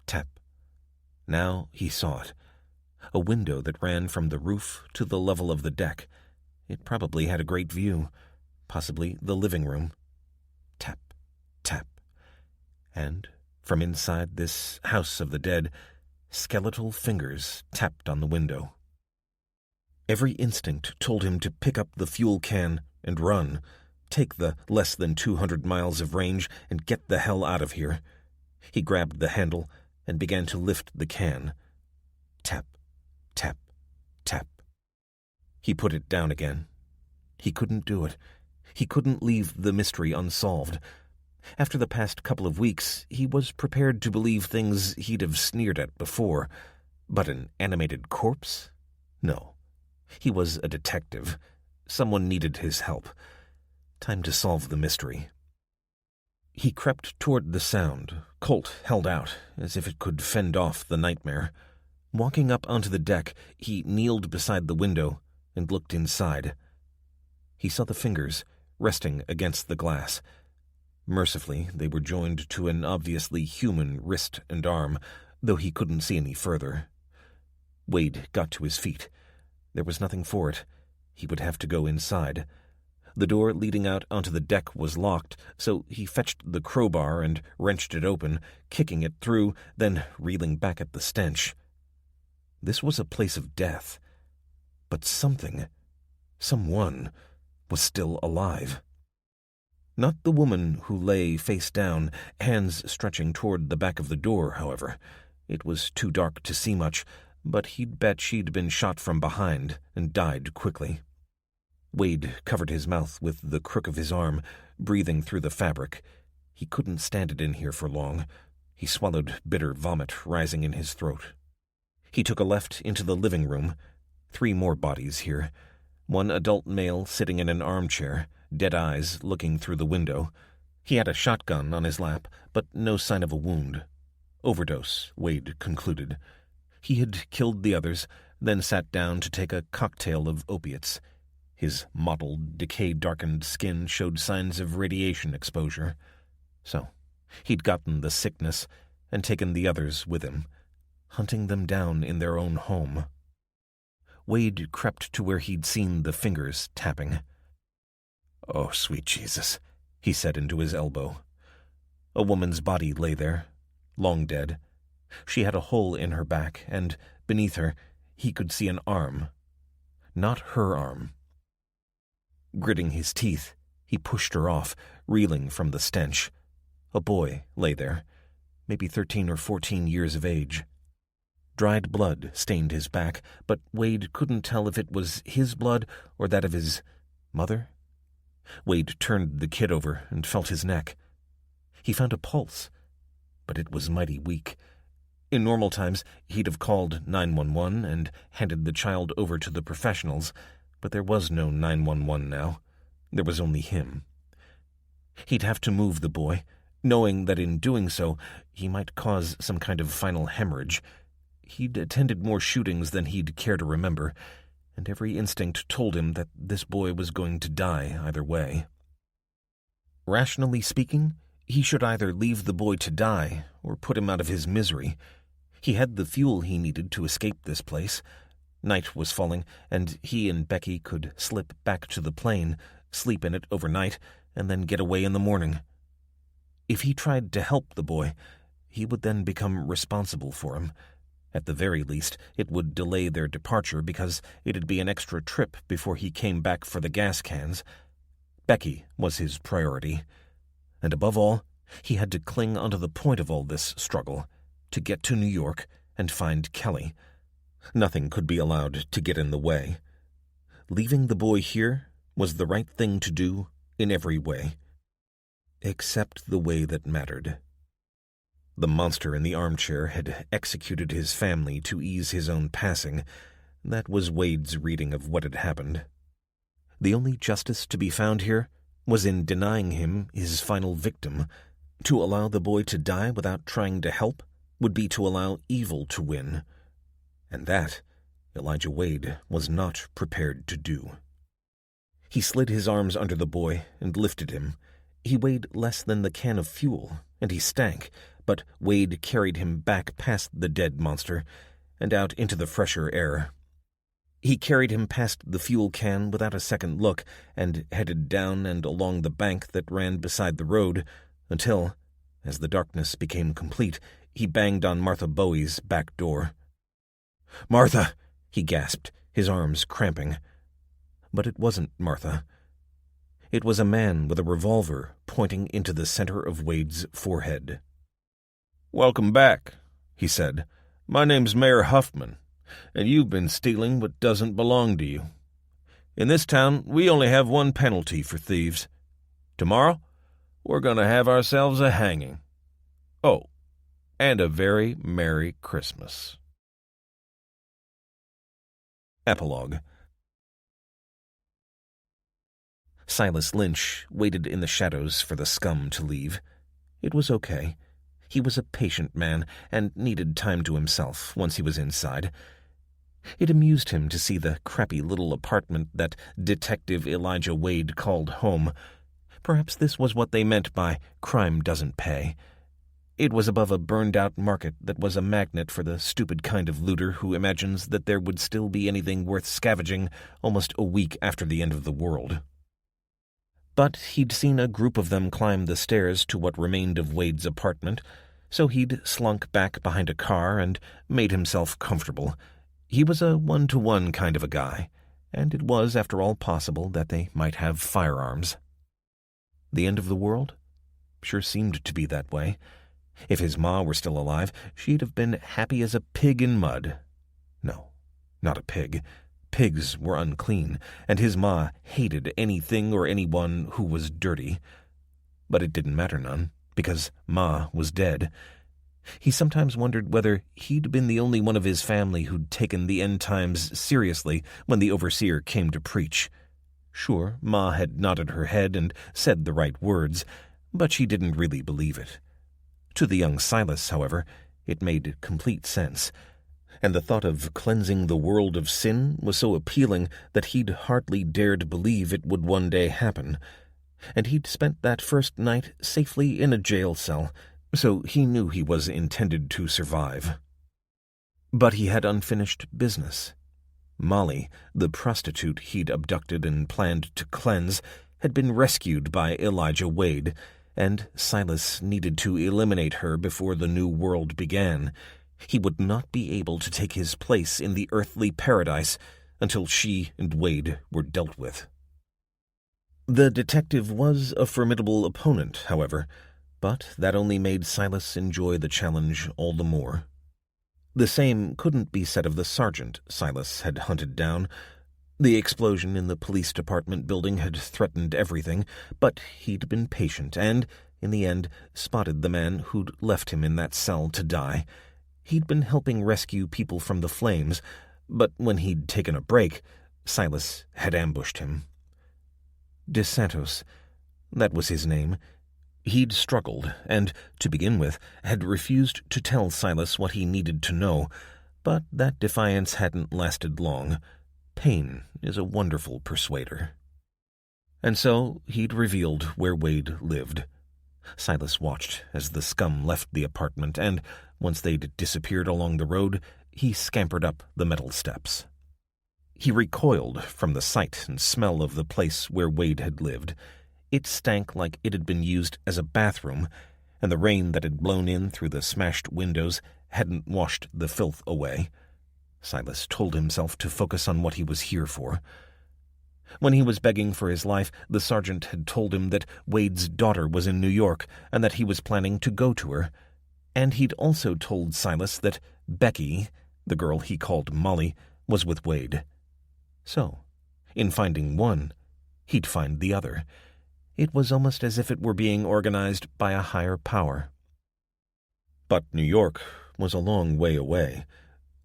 tap. Now he saw it. A window that ran from the roof to the level of the deck. It probably had a great view. Possibly the living room. Tap, tap. And from inside this house of the dead, skeletal fingers tapped on the window. Every instinct told him to pick up the fuel can and run, take the less than 200 miles of range and get the hell out of here. He grabbed the handle and began to lift the can. Tap, tap, tap. He put it down again. He couldn't do it. He couldn't leave the mystery unsolved. After the past couple of weeks, he was prepared to believe things he'd have sneered at before. But an animated corpse? No. He was a detective. Someone needed his help. Time to solve the mystery. He crept toward the sound, Colt held out, as if it could fend off the nightmare. Walking up onto the deck, he kneeled beside the window and looked inside. He saw the fingers resting against the glass. Mercifully, they were joined to an obviously human wrist and arm, though he couldn't see any further. Wade got to his feet. There was nothing for it. He would have to go inside. The door leading out onto the deck was locked, so he fetched the crowbar and wrenched it open, kicking it through, then reeling back at the stench. This was a place of death. But someone, was still alive. Not the woman who lay face down, hands stretching toward the back of the door, however. It was too dark to see much, but he'd bet she'd been shot from behind and died quickly. Wade covered his mouth with the crook of his arm, breathing through the fabric. He couldn't stand it in here for long. He swallowed bitter vomit rising in his throat. He took a left into the living room. 3 more bodies here. One adult male sitting in an armchair, dead eyes looking through the window. He had a shotgun on his lap, but no sign of a wound. Overdose, Wade concluded. He had killed the others, then sat down to take a cocktail of opiates. His mottled, decay-darkened skin showed signs of radiation exposure. So, he'd gotten the sickness and taken the others with him, hunting them down in their own home. Wade crept to where he'd seen the fingers tapping. "Oh, sweet Jesus," he said into his elbow. A woman's body lay there, long dead. She had a hole in her back, and beneath her he could see an arm. Not her arm. Gritting his teeth, he pushed her off, reeling from the stench. A boy lay there, maybe 13 or 14 years of age. Dried blood stained his back, but Wade couldn't tell if it was his blood or that of his mother. Wade turned the kid over and felt his neck. He found a pulse, but it was mighty weak. In normal times, he'd have called 911 and handed the child over to the professionals, but there was no 911 now. There was only him. He'd have to move the boy, knowing that in doing so, he might cause some kind of final hemorrhage. He'd attended more shootings than he'd care to remember, and every instinct told him that this boy was going to die either way. Rationally speaking, he should either leave the boy to die or put him out of his misery. He had the fuel he needed to escape this place. Night was falling, and he and Becky could slip back to the plane, sleep in it overnight, and then get away in the morning. If he tried to help the boy, he would then become responsible for him. At the very least, it would delay their departure because it'd be an extra trip before he came back for the gas cans. Becky was his priority. And above all, he had to cling onto the point of all this struggle, to get to New York and find Kelly. Nothing could be allowed to get in the way. Leaving the boy here was the right thing to do in every way. Except the way that mattered. The monster in the armchair had executed his family to ease his own passing. That was Wade's reading of what had happened. The only justice to be found here was in denying him his final victim. To allow the boy to die without trying to help would be to allow evil to win. And that Elijah Wade was not prepared to do. He slid his arms under the boy and lifted him. He weighed less than the can of fuel, and he stank, but Wade carried him back past the dead monster and out into the fresher air. He carried him past the fuel can without a second look and headed down and along the bank that ran beside the road until, as the darkness became complete, he banged on Martha Bowie's back door. "Martha!" he gasped, his arms cramping. But it wasn't Martha. It was a man with a revolver pointing into the center of Wade's forehead. "Welcome back," he said. "My name's Mayor Huffman, and you've been stealing what doesn't belong to you. In this town, we only have one penalty for thieves. Tomorrow, we're going to have ourselves a hanging. Oh, and a very Merry Christmas." Epilogue. Silas Lynch waited in the shadows for the scum to leave. It was okay. He was a patient man and needed time to himself once he was inside. It amused him to see the crappy little apartment that Detective Elijah Wade called home. Perhaps this was what they meant by crime doesn't pay. It was above a burned-out market that was a magnet for the stupid kind of looter who imagines that there would still be anything worth scavenging almost a week after the end of the world. But he'd seen a group of them climb the stairs to what remained of Wade's apartment, so he'd slunk back behind a car and made himself comfortable. He was a one-to-one kind of a guy, and it was, after all, possible that they might have firearms. The end of the world? Sure seemed to be that way. If his ma were still alive, she'd have been happy as a pig in mud. No, not a pig. Pigs were unclean, and his ma hated anything or anyone who was dirty. But it didn't matter none, because ma was dead. He sometimes wondered whether he'd been the only one of his family who'd taken the end times seriously when the overseer came to preach. Sure, ma had nodded her head and said the right words, but she didn't really believe it. To the young Silas, however, it made complete sense, and the thought of cleansing the world of sin was so appealing that he'd hardly dared believe it would one day happen. And he'd spent that first night safely in a jail cell, so he knew he was intended to survive. But he had unfinished business. Molly, the prostitute he'd abducted and planned to cleanse, had been rescued by Elijah Wade, and Silas needed to eliminate her before the new world began. He would not be able to take his place in the earthly paradise until she and Wade were dealt with. The detective was a formidable opponent, however, but that only made Silas enjoy the challenge all the more. The same couldn't be said of the sergeant Silas had hunted down. The explosion in the police department building had threatened everything, but he'd been patient and, in the end, spotted the man who'd left him in that cell to die. He'd been helping rescue people from the flames, but when he'd taken a break, Silas had ambushed him. DeSantos, that was his name. He'd struggled, and, to begin with, had refused to tell Silas what he needed to know, but that defiance hadn't lasted long. Pain is a wonderful persuader. And so he'd revealed where Wade lived. Silas watched as the scum left the apartment, and, once they'd disappeared along the road, he scampered up the metal steps. He recoiled from the sight and smell of the place where Wade had lived. It stank like it had been used as a bathroom, and the rain that had blown in through the smashed windows hadn't washed the filth away. Silas told himself to focus on what he was here for. When he was begging for his life, the sergeant had told him that Wade's daughter was in New York and that he was planning to go to her. And he'd also told Silas that Becky, the girl he called Molly, was with Wade. So, in finding one, he'd find the other. It was almost as if it were being organized by a higher power. But New York was a long way away.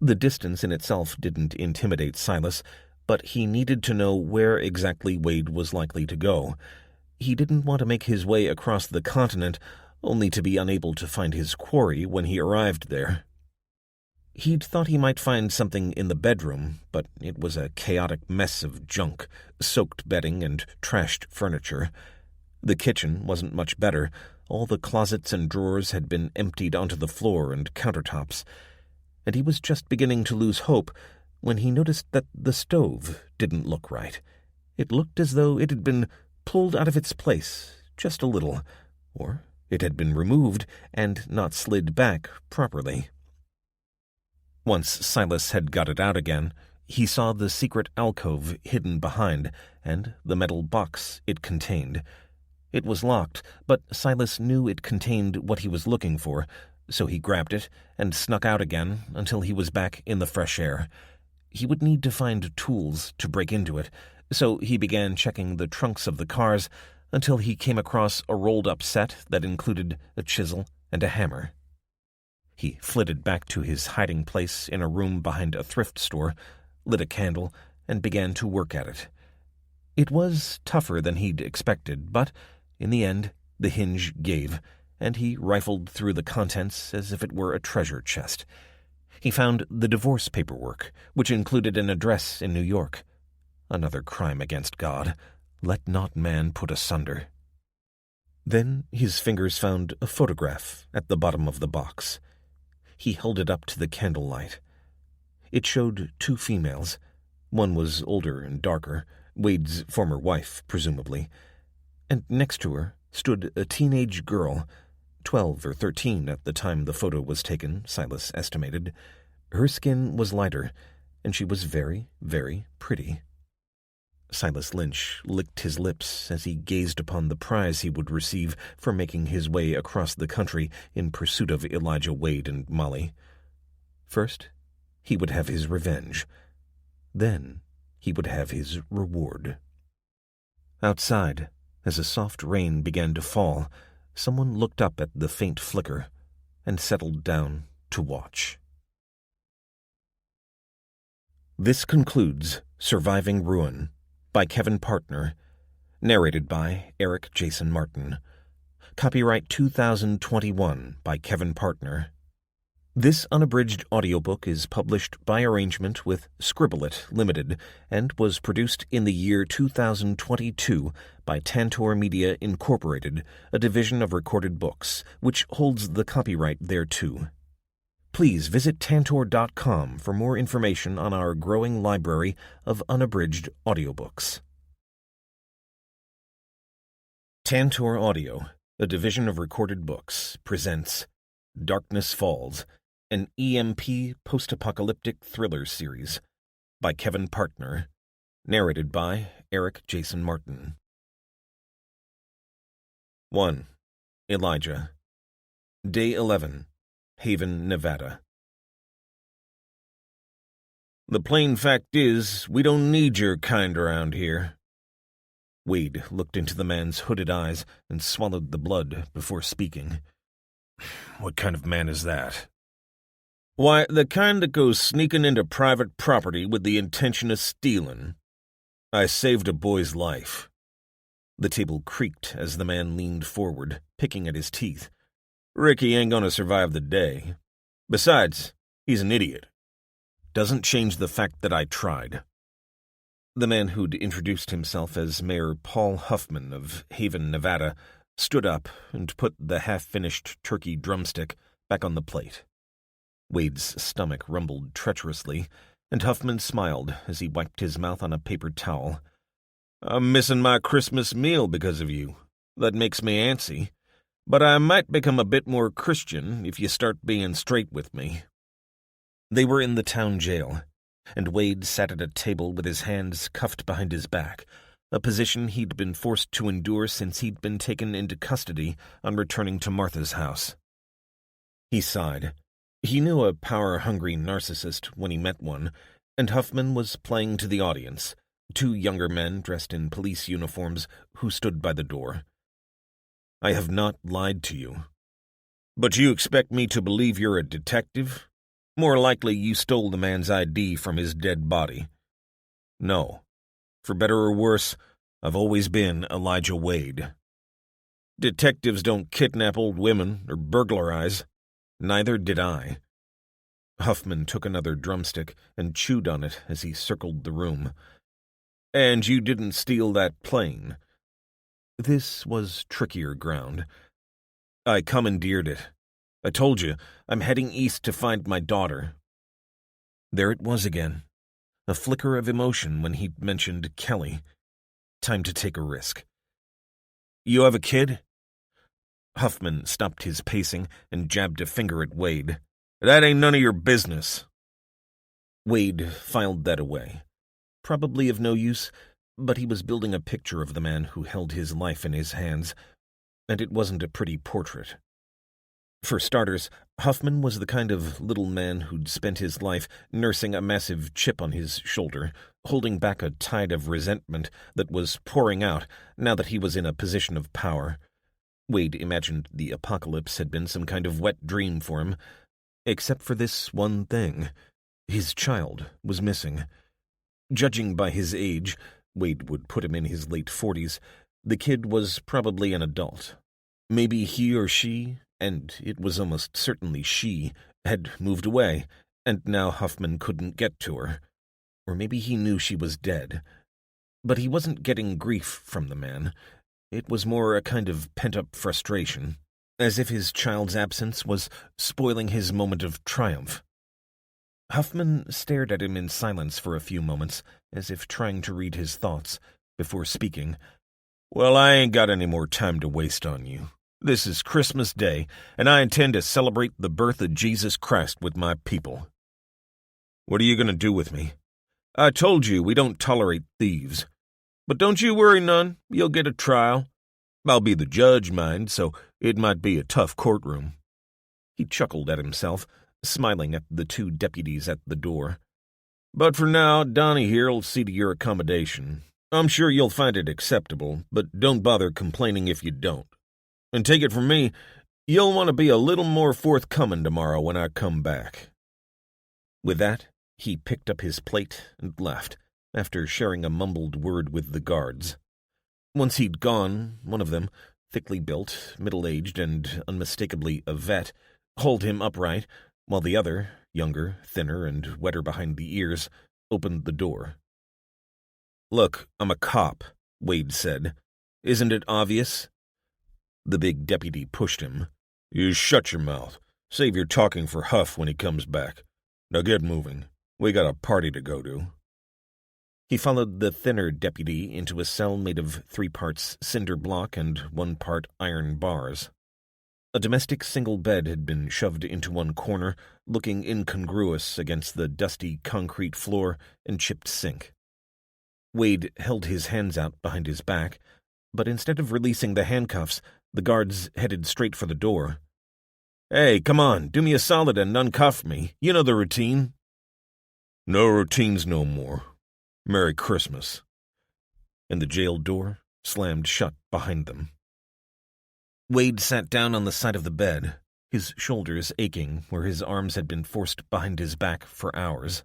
The distance in itself didn't intimidate Silas, but he needed to know where exactly Wade was likely to go. He didn't want to make his way across the continent only to be unable to find his quarry when he arrived there. He'd thought he might find something in the bedroom, but it was a chaotic mess of junk, soaked bedding and trashed furniture. The kitchen wasn't much better. All the closets and drawers had been emptied onto the floor and countertops, and he was just beginning to lose hope when he noticed that the stove didn't look right. It looked as though it had been pulled out of its place just a little, or it had been removed and not slid back properly. Once Silas had got it out again, he saw the secret alcove hidden behind, and the metal box it contained. It was locked, but Silas knew it contained what he was looking for, so he grabbed it and snuck out again until he was back in the fresh air. He would need to find tools to break into it, so he began checking the trunks of the cars until he came across a rolled-up set that included a chisel and a hammer. He flitted back to his hiding place in a room behind a thrift store, lit a candle, and began to work at it. It was tougher than he'd expected, but in the end the hinge gave, and he rifled through the contents as if it were a treasure chest. He found the divorce paperwork, which included an address in New York. Another crime against God. Let not man put asunder. Then his fingers found a photograph at the bottom of the box. He held it up to the candlelight. It showed two females. One was older and darker, Wade's former wife, presumably, and next to her stood a teenage girl, 12 or 13 at the time the photo was taken, Silas estimated. Her skin was lighter, and she was very, very pretty. Silas Lynch licked his lips as he gazed upon the prize he would receive for making his way across the country in pursuit of Elijah Wade and Molly. First, he would have his revenge. Then he would have his reward. Outside, as a soft rain began to fall, someone looked up at the faint flicker and settled down to watch. This concludes Surviving Ruin by Kevin Partner, narrated by Eric Jason Martin. Copyright 2021 by Kevin Partner. This unabridged audiobook is published by arrangement with Scribblet Limited and was produced in the year 2022 by Tantor Media Incorporated, a division of Recorded Books, which holds the copyright thereto. Please visit Tantor.com for more information on our growing library of unabridged audiobooks. Tantor Audio, a division of Recorded Books, presents Darkness Falls, an EMP post-apocalyptic thriller series by Kevin Partner, narrated by Eric Jason Martin. 1. Elijah. Day 11. Haven, Nevada. The plain fact is, we don't need your kind around here. Wade looked into the man's hooded eyes and swallowed the blood before speaking. What kind of man is that? Why, the kind that goes sneaking into private property with the intention of stealing. I saved a boy's life. The table creaked as the man leaned forward, picking at his teeth. Ricky ain't gonna survive the day. Besides, he's an idiot. Doesn't change the fact that I tried. The man who'd introduced himself as Mayor Paul Huffman of Haven, Nevada, stood up and put the half-finished turkey drumstick back on the plate. Wade's stomach rumbled treacherously, and Huffman smiled as he wiped his mouth on a paper towel. I'm missing my Christmas meal because of you. That makes me antsy. But I might become a bit more Christian if you start being straight with me. They were in the town jail, and Wade sat at a table with his hands cuffed behind his back, a position he'd been forced to endure since he'd been taken into custody on returning to Martha's house. He sighed. He knew a power-hungry narcissist when he met one, and Huffman was playing to the audience, two younger men dressed in police uniforms who stood by the door. I have not lied to you. But you expect me to believe you're a detective? More likely you stole the man's ID from his dead body. No. For better or worse, I've always been Elijah Wade. Detectives don't kidnap old women or burglarize. Neither did I. Huffman took another drumstick and chewed on it as he circled the room. And you didn't steal that plane. This was trickier ground. I commandeered it. I told you, I'm heading east to find my daughter. There it was again. A flicker of emotion when he'd mentioned Kelly. Time to take a risk. You have a kid? Huffman stopped his pacing and jabbed a finger at Wade. That ain't none of your business. Wade filed that away. Probably of no use, but he was building a picture of the man who held his life in his hands, and it wasn't a pretty portrait. For starters, Huffman was the kind of little man who'd spent his life nursing a massive chip on his shoulder, holding back a tide of resentment that was pouring out now that he was in a position of power. Wade imagined the apocalypse had been some kind of wet dream for him, except for this one thing. His child was missing. Judging by his age, Wade would put him in his late 40s, the kid was probably an adult. Maybe he or she, and it was almost certainly she, had moved away, and now Huffman couldn't get to her. Or maybe he knew she was dead. But he wasn't getting grief from the man. It was more a kind of pent-up frustration, as if his child's absence was spoiling his moment of triumph. Huffman stared at him in silence for a few moments, as if trying to read his thoughts, before speaking. Well, I ain't got any more time to waste on you. This is Christmas Day, and I intend to celebrate the birth of Jesus Christ with my people. What are you going to do with me? I told you we don't tolerate thieves. But don't you worry none, you'll get a trial. I'll be the judge, mind, so it might be a tough courtroom. He chuckled at himself, smiling at the two deputies at the door. But for now, Donnie here'll see to your accommodation. I'm sure you'll find it acceptable, but don't bother complaining if you don't. And take it from me, you'll want to be a little more forthcoming tomorrow when I come back. With that, he picked up his plate and left, after sharing a mumbled word with the guards. Once he'd gone, one of them, thickly built, middle-aged, and unmistakably a vet, hauled him upright, while the other, younger, thinner, and wetter behind the ears, opened the door. Look, I'm a cop, Wade said. Isn't it obvious? The big deputy pushed him. You shut your mouth. Save your talking for Huff when he comes back. Now get moving. We got a party to go to. He followed the thinner deputy into a cell made of 3 parts cinder block and 1 part iron bars. A domestic single bed had been shoved into one corner, looking incongruous against the dusty concrete floor and chipped sink. Wade held his hands out behind his back, but instead of releasing the handcuffs, the guards headed straight for the door. Hey, come on, do me a solid and uncuff me. You know the routine. No routines no more. Merry Christmas. And the jail door slammed shut behind them. Wade sat down on the side of the bed, his shoulders aching where his arms had been forced behind his back for hours.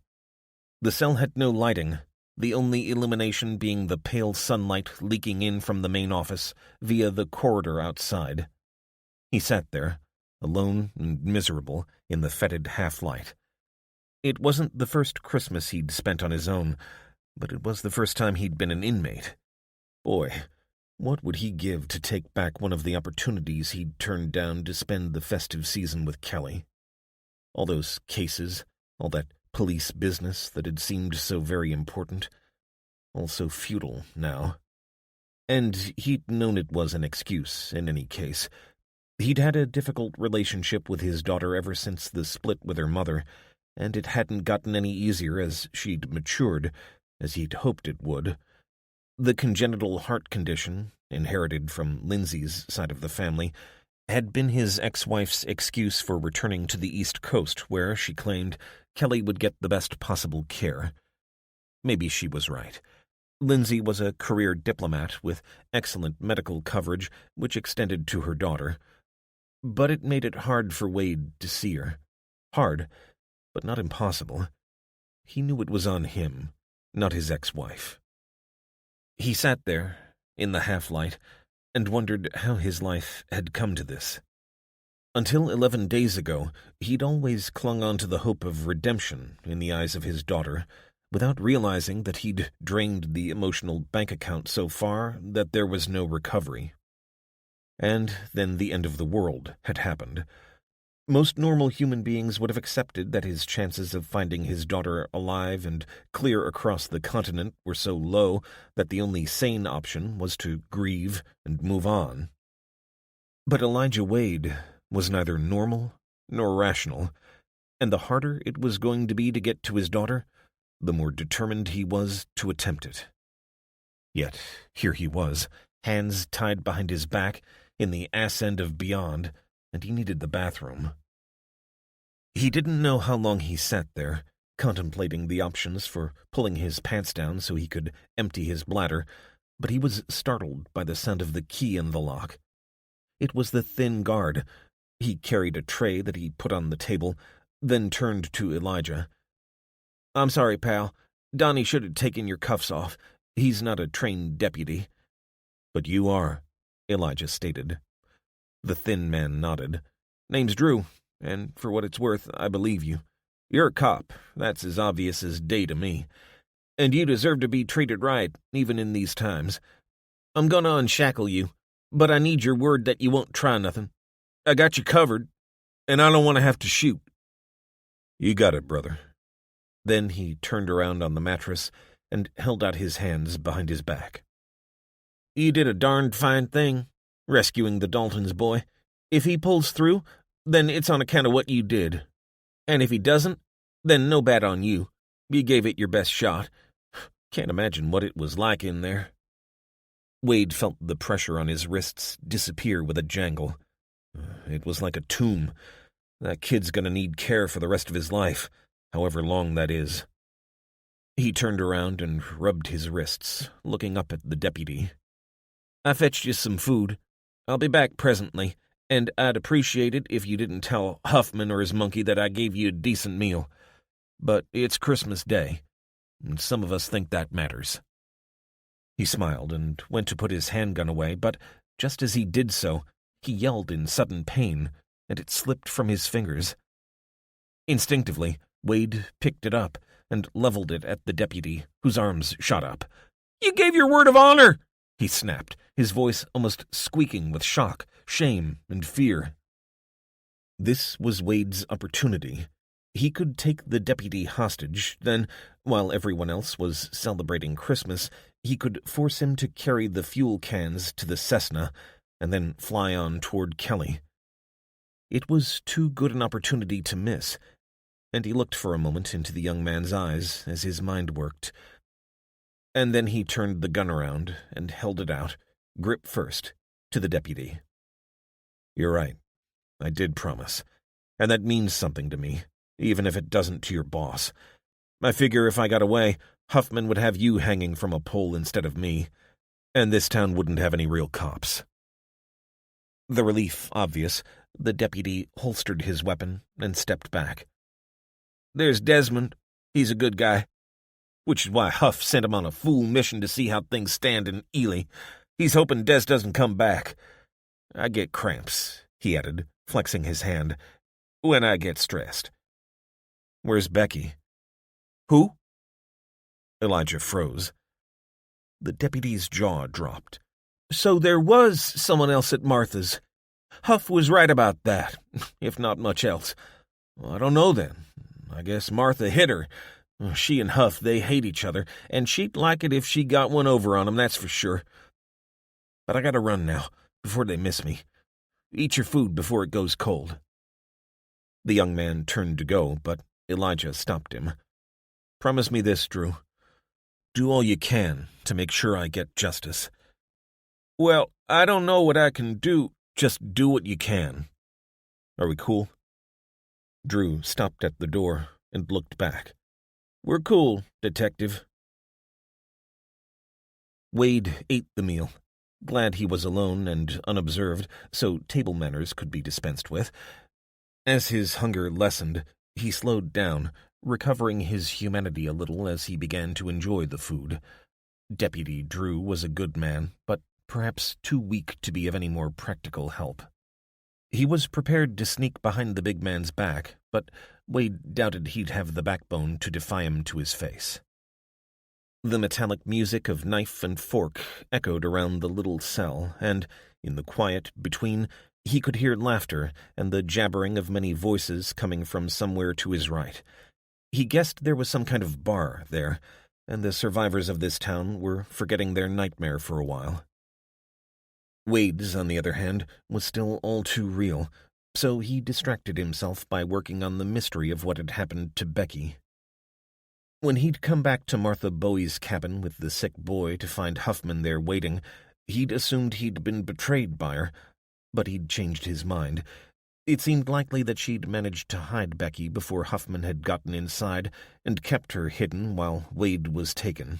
The cell had no lighting, the only illumination being the pale sunlight leaking in from the main office via the corridor outside. He sat there, alone and miserable, in the fetid half-light. It wasn't the first Christmas he'd spent on his own, but it was the first time he'd been an inmate. Boy, what would he give to take back one of the opportunities he'd turned down to spend the festive season with Kelly? All those cases, all that police business that had seemed so very important, all so futile now. And he'd known it was an excuse, in any case. He'd had a difficult relationship with his daughter ever since the split with her mother, and it hadn't gotten any easier as she'd matured, as he'd hoped it would. The congenital heart condition, inherited from Lindsay's side of the family, had been his ex-wife's excuse for returning to the East Coast, where, she claimed, Kelly would get the best possible care. Maybe she was right. Lindsay was a career diplomat with excellent medical coverage, which extended to her daughter. but it made it hard for Wade to see her. Hard, but not impossible. He knew it was on him, not his ex-wife. He sat there, in the half-light, and wondered how his life had come to this. Until 11 days ago, he'd always clung on to the hope of redemption in the eyes of his daughter, without realizing that he'd drained the emotional bank account so far that there was no recovery. And then the end of the world had happened. Most normal human beings would have accepted that his chances of finding his daughter alive and clear across the continent were so low that the only sane option was to grieve and move on. But Elijah Wade was neither normal nor rational, and the harder it was going to be to get to his daughter, the more determined he was to attempt it. Yet here he was, hands tied behind his back, in the ass end of beyond, and he needed the bathroom. He didn't know how long he sat there, contemplating the options for pulling his pants down so he could empty his bladder, but he was startled by the sound of the key in the lock. It was the thin guard. He carried a tray that he put on the table, then turned to Elijah. "I'm sorry, pal. Donnie should have taken your cuffs off. He's not a trained deputy." "But you are," Elijah stated. The thin man nodded. "Name's Drew, and for what it's worth, I believe you. You're a cop. That's as obvious as day to me. And you deserve to be treated right, even in these times. I'm gonna unshackle you, but I need your word that you won't try nothing. I got you covered, and I don't want to have to shoot." "You got it, brother." Then he turned around on the mattress and held out his hands behind his back. "You did a darned fine thing, rescuing the Dalton's boy. If he pulls through, then it's on account of what you did. And if he doesn't, then no bad on you. You gave it your best shot. Can't imagine what it was like in there." Wade felt the pressure on his wrists disappear with a jangle. It was like a tomb. That kid's gonna need care for the rest of his life, however long that is. He turned around and rubbed his wrists, looking up at the deputy. "I fetched you some food. I'll be back presently, and I'd appreciate it if you didn't tell Huffman or his monkey that I gave you a decent meal. But it's Christmas Day, and some of us think that matters." He smiled and went to put his handgun away, but just as he did so, he yelled in sudden pain, and it slipped from his fingers. Instinctively, Wade picked it up and leveled it at the deputy, whose arms shot up. "You gave your word of honor!" he snapped, his voice almost squeaking with shock, shame, and fear. This was Wade's opportunity. He could take the deputy hostage, then, while everyone else was celebrating Christmas, he could force him to carry the fuel cans to the Cessna, and then fly on toward Kelly. It was too good an opportunity to miss, and he looked for a moment into the young man's eyes as his mind worked. And then he turned the gun around and held it out, grip first, to the deputy. "You're right. I did promise, and that means something to me, even if it doesn't to your boss. I figure if I got away, Huffman would have you hanging from a pole instead of me, and this town wouldn't have any real cops." The relief obvious, the deputy holstered his weapon and stepped back. "There's Desmond. He's a good guy. Which is why Huff sent him on a fool mission to see how things stand in Ely. He's hoping Des doesn't come back. I get cramps," he added, flexing his hand, "when I get stressed." "Where's Becky?" "Who?" Elijah froze. The deputy's jaw dropped. "So there was someone else at Martha's. Huff was right about that, if not much else. Well, I don't know then. I guess Martha hit her. She and Huff, they hate each other, and she'd like it if she got one over on him, that's for sure. But I gotta run now, before they miss me. Eat your food before it goes cold." The young man turned to go, but Elijah stopped him. "Promise me this, Drew. Do all you can to make sure I get justice." "Well, I don't know what I can do." "Just do what you can. Are we cool?" Drew stopped at the door and looked back. "We're cool, Detective." Wade ate the meal, glad he was alone and unobserved, so table manners could be dispensed with. As his hunger lessened, he slowed down, recovering his humanity a little as he began to enjoy the food. Deputy Drew was a good man, but perhaps too weak to be of any more practical help. He was prepared to sneak behind the big man's back, but Wade doubted he'd have the backbone to defy him to his face. The metallic music of knife and fork echoed around the little cell, and, in the quiet between, he could hear laughter and the jabbering of many voices coming from somewhere to his right. He guessed there was some kind of bar there, and the survivors of this town were forgetting their nightmare for a while. Wade's, on the other hand, was still all too real, so he distracted himself by working on the mystery of what had happened to Becky. When he'd come back to Martha Bowie's cabin with the sick boy to find Huffman there waiting, he'd assumed he'd been betrayed by her, but he'd changed his mind. It seemed likely that she'd managed to hide Becky before Huffman had gotten inside and kept her hidden while Wade was taken.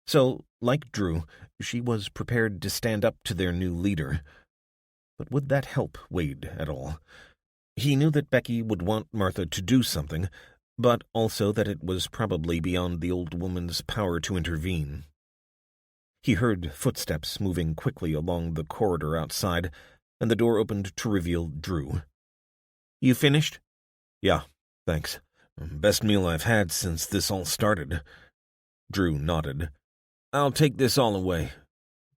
So, like Drew, she was prepared to stand up to their new leader. But would that help Wade at all? He knew that Becky would want Martha to do something, but also that it was probably beyond the old woman's power to intervene. He heard footsteps moving quickly along the corridor outside, and the door opened to reveal Drew. "You finished?" "Yeah, thanks. Best meal I've had since this all started." Drew nodded. "I'll take this all away.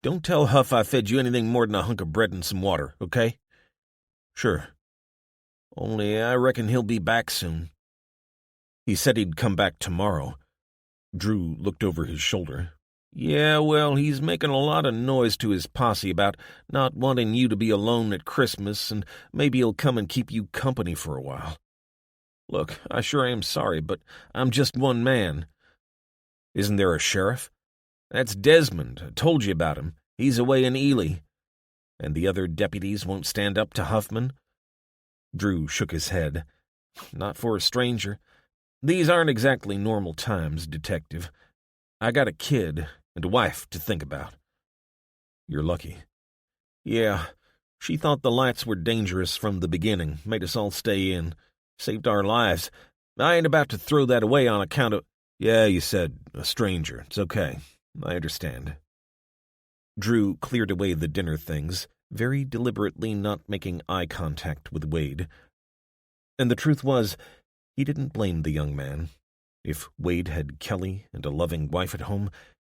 Don't tell Huff I fed you anything more than a hunk of bread and some water, okay?" "Sure. Only I reckon he'll be back soon." "He said he'd come back tomorrow." Drew looked over his shoulder. "Yeah, well, he's making a lot of noise to his posse about not wanting you to be alone at Christmas, and maybe he'll come and keep you company for a while. Look, I sure am sorry, but I'm just one man." "Isn't there a sheriff?" "That's Desmond. I told you about him. He's away in Ely." "And the other deputies won't stand up to Huffman?" Drew shook his head. "Not for a stranger. These aren't exactly normal times, Detective. I got a kid and a wife to think about." "You're lucky." "Yeah. She thought the lights were dangerous from the beginning, made us all stay in. Saved our lives. I ain't about to throw that away on account of—" "Yeah, you said a stranger. It's okay. I understand." Drew cleared away the dinner things, very deliberately not making eye contact with Wade. And the truth was, he didn't blame the young man. If Wade had Kelly and a loving wife at home,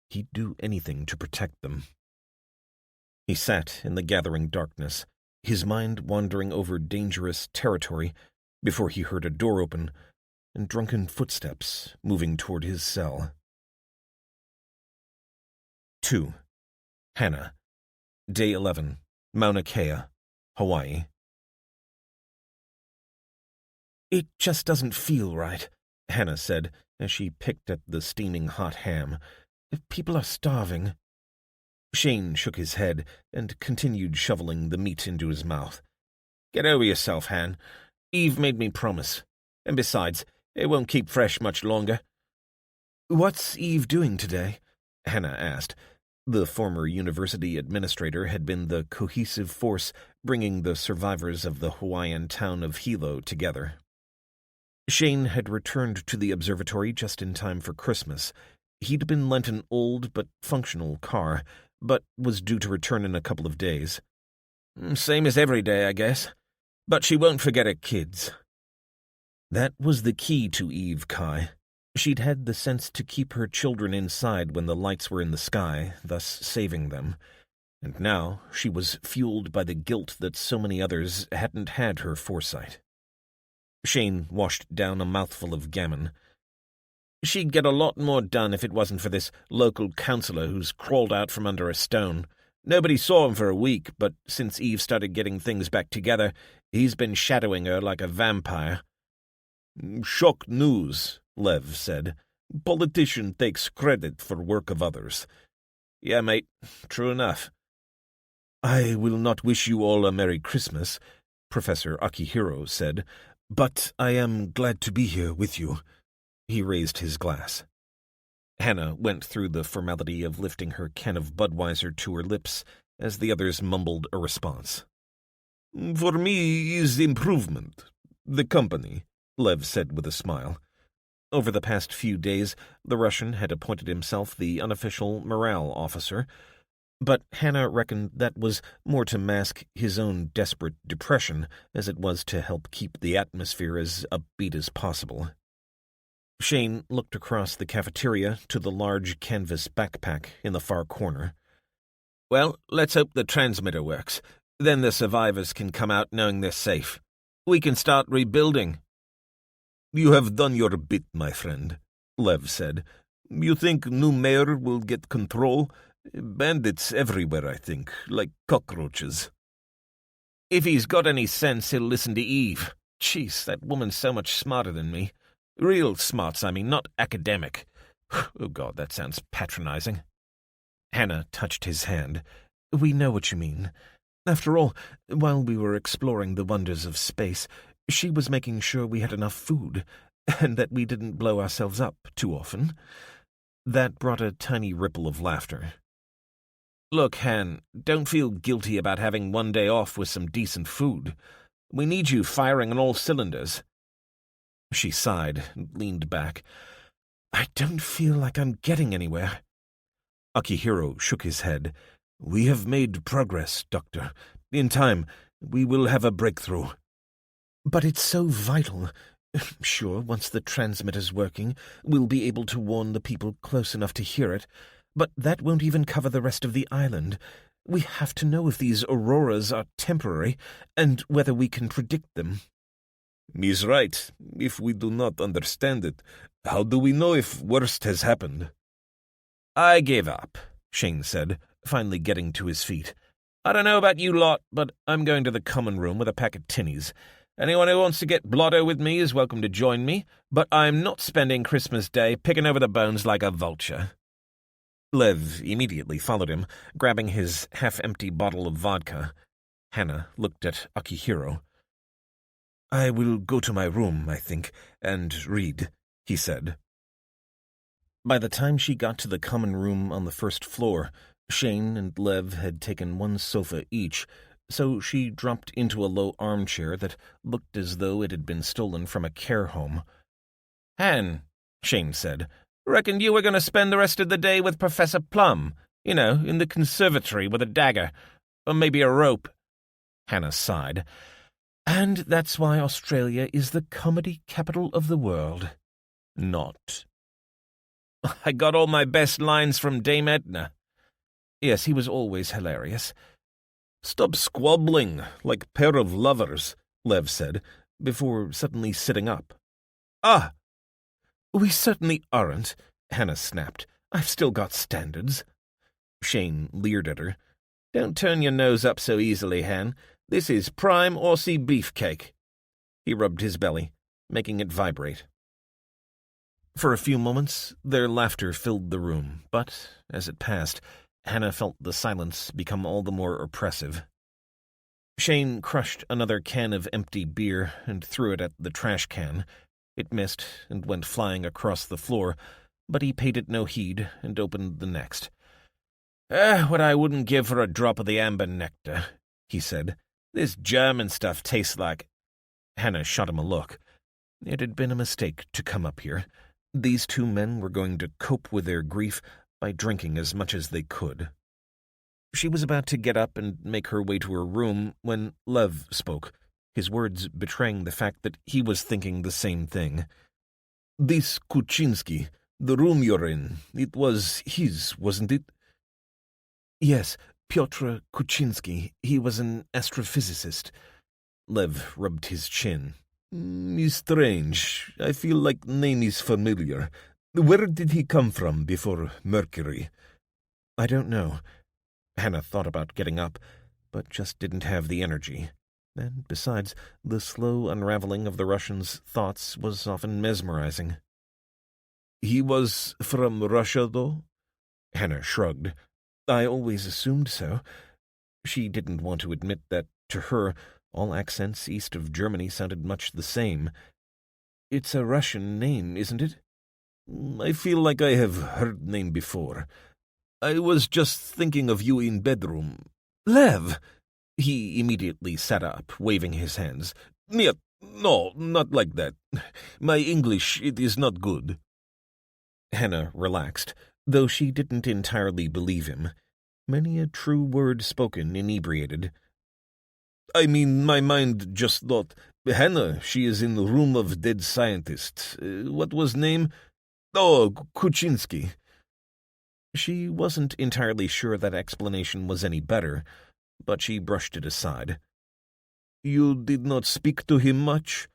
he'd do anything to protect them. He sat in the gathering darkness, his mind wandering over dangerous territory, before he heard a door open and drunken footsteps moving toward his cell. 2. Hannah. Day 11. Mauna Kea, Hawaii. "It just doesn't feel right," Hannah said as she picked at the steaming hot ham. "People are starving." Shane shook his head and continued shoveling the meat into his mouth. "Get over yourself, Han. Eve made me promise. And besides, it won't keep fresh much longer." "What's Eve doing today?" Hannah asked. The former university administrator had been the cohesive force bringing the survivors of the Hawaiian town of Hilo together. Shane had returned to the observatory just in time for Christmas. He'd been lent an old but functional car, but was due to return in a couple of days. "Same as every day, I guess. But she won't forget her kids." That was the key to Eve Kai. She'd had the sense to keep her children inside when the lights were in the sky, thus saving them. And now she was fueled by the guilt that so many others hadn't had her foresight. Shane washed down a mouthful of gammon. "She'd get a lot more done if it wasn't for this local councillor who's crawled out from under a stone. Nobody saw him for a week, but since Eve started getting things back together, he's been shadowing her like a vampire." "Shock news," Lev said. "Politician takes credit for work of others." "Yeah, mate, true enough." "I will not wish you all a Merry Christmas," Professor Akihiro said, "but I am glad to be here with you." He raised his glass. Hannah went through the formality of lifting her can of Budweiser to her lips as the others mumbled a response. "For me is improvement. The company," Lev said with a smile. Over the past few days, the Russian had appointed himself the unofficial morale officer, but Hannah reckoned that was more to mask his own desperate depression as it was to help keep the atmosphere as upbeat as possible. Shane looked across the cafeteria to the large canvas backpack in the far corner. "Well, let's hope the transmitter works. Then the survivors can come out knowing they're safe. We can start rebuilding." "You have done your bit, my friend," Lev said. "You think new mayor will get control? Bandits everywhere, I think, like cockroaches." "If he's got any sense, he'll listen to Eve. Jeez, that woman's so much smarter than me. Real smarts, I mean, not academic. Oh, God, that sounds patronizing." Hannah touched his hand. "We know what you mean. After all, while we were exploring the wonders of space, she was making sure we had enough food, and that we didn't blow ourselves up too often." That brought a tiny ripple of laughter. "Look, Han, don't feel guilty about having one day off with some decent food. We need you firing on all cylinders." She sighed and leaned back. "I don't feel like I'm getting anywhere." Akihiro shook his head. "We have made progress, Doctor. In time, we will have a breakthrough." "But it's so vital. Sure, once the transmitter's working, we'll be able to warn the people close enough to hear it, but that won't even cover the rest of the island. We have to know if these auroras are temporary, and whether we can predict them." "He's right. If we do not understand it, how do we know if worst has happened?" "I give up," Shane said, finally getting to his feet. "I don't know about you lot, but I'm going to the common room with a pack of tinnies. Anyone who wants to get blotto with me is welcome to join me, but I'm not spending Christmas Day picking over the bones like a vulture." Lev immediately followed him, grabbing his half-empty bottle of vodka. Hannah looked at Akihiro. "I will go to my room, I think, and read," he said. By the time she got to the common room on the first floor, Shane and Lev had taken one sofa each, so she dropped into a low armchair that looked as though it had been stolen from a care home. "Han," Shane said, "reckoned you were going to spend the rest of the day with Professor Plum, in the conservatory with a dagger, or maybe a rope." Hannah sighed. "And that's why Australia is the comedy capital of the world." "Not." "I got all my best lines from Dame Edna." Yes, he was always hilarious. "Stop squabbling like a pair of lovers," Lev said, before suddenly sitting up. "Ah!" "We certainly aren't," Hannah snapped. "I've still got standards." Shane leered at her. "Don't turn your nose up so easily, Han. This is prime Aussie beefcake." He rubbed his belly, making it vibrate. For a few moments, their laughter filled the room, but, as it passed, Hannah felt the silence become all the more oppressive. Shane crushed another can of empty beer and threw it at the trash can. It missed and went flying across the floor, but he paid it no heed and opened the next. What I wouldn't give for a drop of the amber nectar," he said. "This German stuff tastes like—" Hannah shot him a look. It had been a mistake to come up here. These two men were going to cope with their grief by drinking as much as they could. She was about to get up and make her way to her room when Lev spoke, his words betraying the fact that he was thinking the same thing. "This Kuczynski, the room you're in, it was his, wasn't it?" "Yes, Pyotr Kuczynski. He was an astrophysicist." Lev rubbed his chin. Strange. I feel like name is familiar. Where did he come from before Mercury?" "I don't know." Hannah thought about getting up, but just didn't have the energy. And besides, the slow unraveling of the Russian's thoughts was often mesmerizing. "He was from Russia, though?" Hannah shrugged. "I always assumed so." She didn't want to admit that, to her, all accents east of Germany sounded much the same. "It's a Russian name, isn't it?" "I feel like I have heard name before. I was just thinking of you in bedroom. Lev! He immediately sat up, waving his hands. Niet, no, not like that. My English, it is not good. Hannah relaxed, though she didn't entirely believe him. Many a true word spoken inebriated. I mean, my mind just thought, Hannah, she is in the room of dead scientists. What was name? Oh, Kuczynski. She wasn't entirely sure that explanation was any better, but she brushed it aside. You did not speak to him much?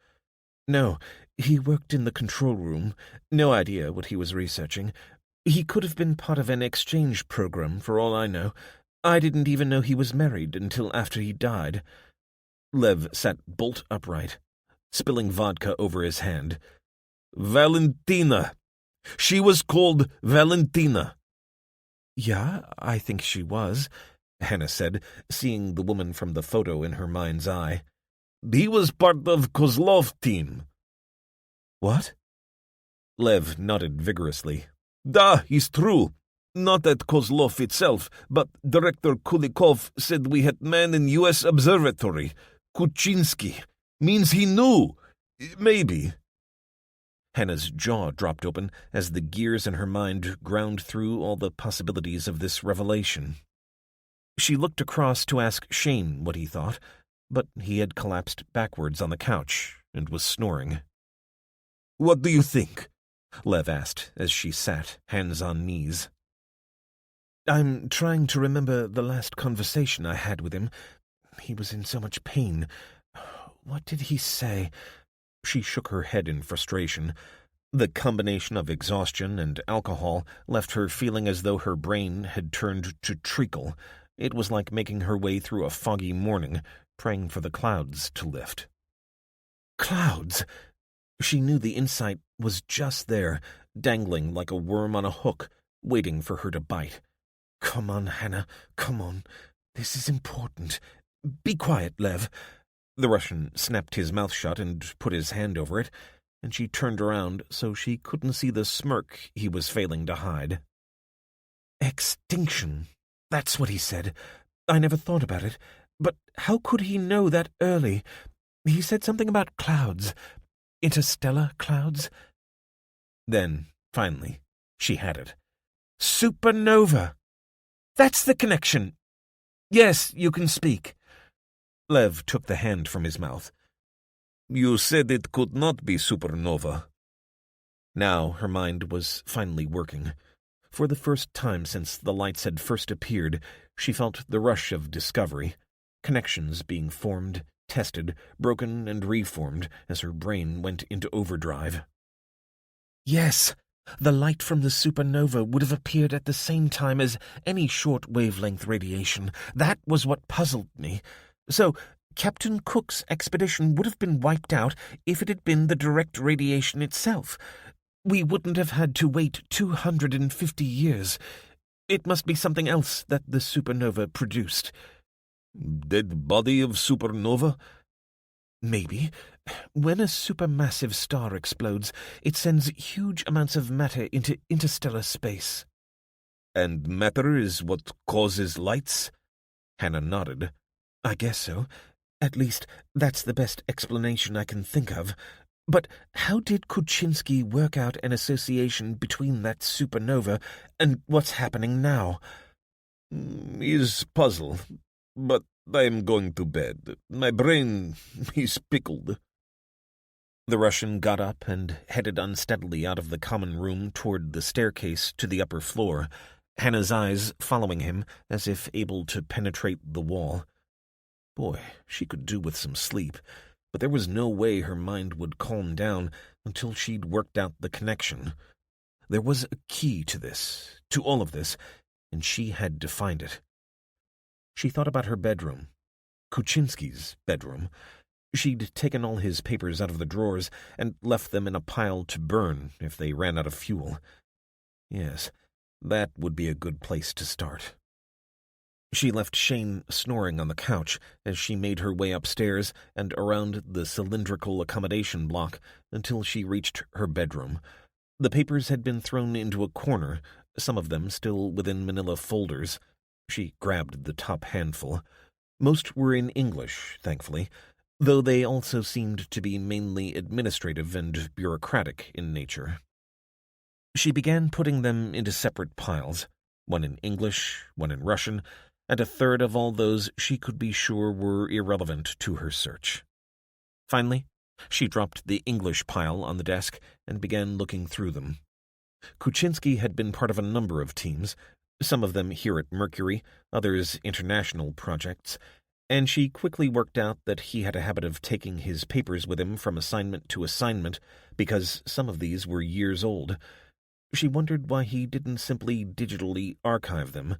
No, he worked in the control room. No idea what he was researching. He could have been part of an exchange program, for all I know. I didn't even know he was married until after he died. Lev sat bolt upright, spilling vodka over his hand. Valentina. She was called Valentina. Yeah, I think she was, Hannah said, seeing the woman from the photo in her mind's eye. He was part of Kozlov team. What? Lev nodded vigorously. Da, is true. Not at Kozlov itself, but Director Kulikov said we had man in U.S. Observatory. Kuczynski. Means he knew. Maybe. Hannah's jaw dropped open as the gears in her mind ground through all the possibilities of this revelation. She looked across to ask Shane what he thought, but he had collapsed backwards on the couch and was snoring. What do you think? Lev asked as she sat, hands on knees. I'm trying to remember the last conversation I had with him. He was in so much pain. What did he say? She shook her head in frustration. The combination of exhaustion and alcohol left her feeling as though her brain had turned to treacle. It was like making her way through a foggy morning, praying for the clouds to lift. Clouds! She knew the insight was just there, dangling like a worm on a hook, waiting for her to bite. Come on, Hannah, come on. This is important. Be quiet, Lev. The Russian snapped his mouth shut and put his hand over it, and she turned around so she couldn't see the smirk he was failing to hide. Extinction. That's what he said. I never thought about it. But how could he know that early? He said something about clouds. Interstellar clouds? Then, finally, she had it. Supernova! That's the connection. Yes, you can speak. Lev took the hand from his mouth. You said it could not be supernova. Now her mind was finally working. For the first time since the lights had first appeared, she felt the rush of discovery, connections being formed, tested, broken, and reformed as her brain went into overdrive. Yes, the light from the supernova would have appeared at the same time as any short-wavelength radiation. That was what puzzled me. So, Captain Cook's expedition would have been wiped out if it had been the direct radiation itself. We wouldn't have had to wait 250 years. It must be something else that the supernova produced. Dead body of supernova? Maybe. When a supermassive star explodes, it sends huge amounts of matter into interstellar space. And matter is what causes lights? Hannah nodded. I guess so. At least, that's the best explanation I can think of. But how did Kuczynski work out an association between that supernova and what's happening now? Is puzzle. But I am going to bed. My brain is pickled. The Russian got up and headed unsteadily out of the common room toward the staircase to the upper floor, Hannah's eyes following him as if able to penetrate the wall. Boy, she could do with some sleep, but there was no way her mind would calm down until she'd worked out the connection. There was a key to this, to all of this, and she had to find it. She thought about her bedroom, Kuczynski's bedroom. She'd taken all his papers out of the drawers and left them in a pile to burn if they ran out of fuel. Yes, that would be a good place to start. She left Shane snoring on the couch as she made her way upstairs and around the cylindrical accommodation block until she reached her bedroom. The papers had been thrown into a corner, some of them still within manila folders. She grabbed the top handful. Most were in English, thankfully, though they also seemed to be mainly administrative and bureaucratic in nature. She began putting them into separate piles, one in English, one in Russian, and a third of all those she could be sure were irrelevant to her search. Finally, she dropped the English pile on the desk and began looking through them. Kuczynski had been part of a number of teams, some of them here at Mercury, others international projects, and she quickly worked out that he had a habit of taking his papers with him from assignment to assignment because some of these were years old. She wondered why he didn't simply digitally archive them.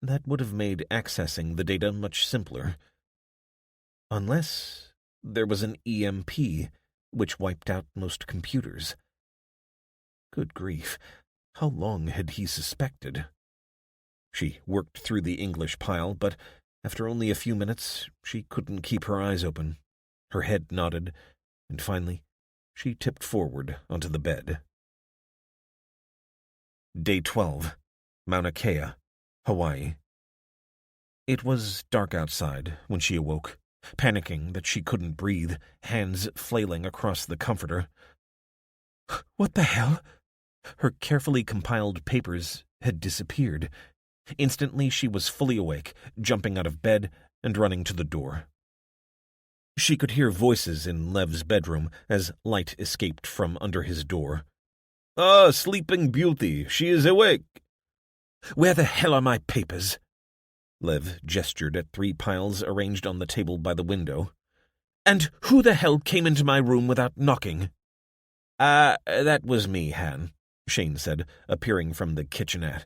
That would have made accessing the data much simpler. Unless there was an EMP, which wiped out most computers. Good grief, how long had he suspected? She worked through the English pile, but after only a few minutes, she couldn't keep her eyes open. Her head nodded, and finally, she tipped forward onto the bed. Day 12, Mauna Kea, Hawaii. It was dark outside when she awoke, panicking that she couldn't breathe, hands flailing across the comforter. What the hell? Her carefully compiled papers had disappeared. Instantly she was fully awake, jumping out of bed and running to the door. She could hear voices in Lev's bedroom as light escaped from under his door. "Ah, Sleeping Beauty, she is awake." "Where the hell are my papers?" Lev gestured at 3 piles arranged on the table by the window. "And who the hell came into my room without knocking?" That was me, Han," Shane said, appearing from the kitchenette.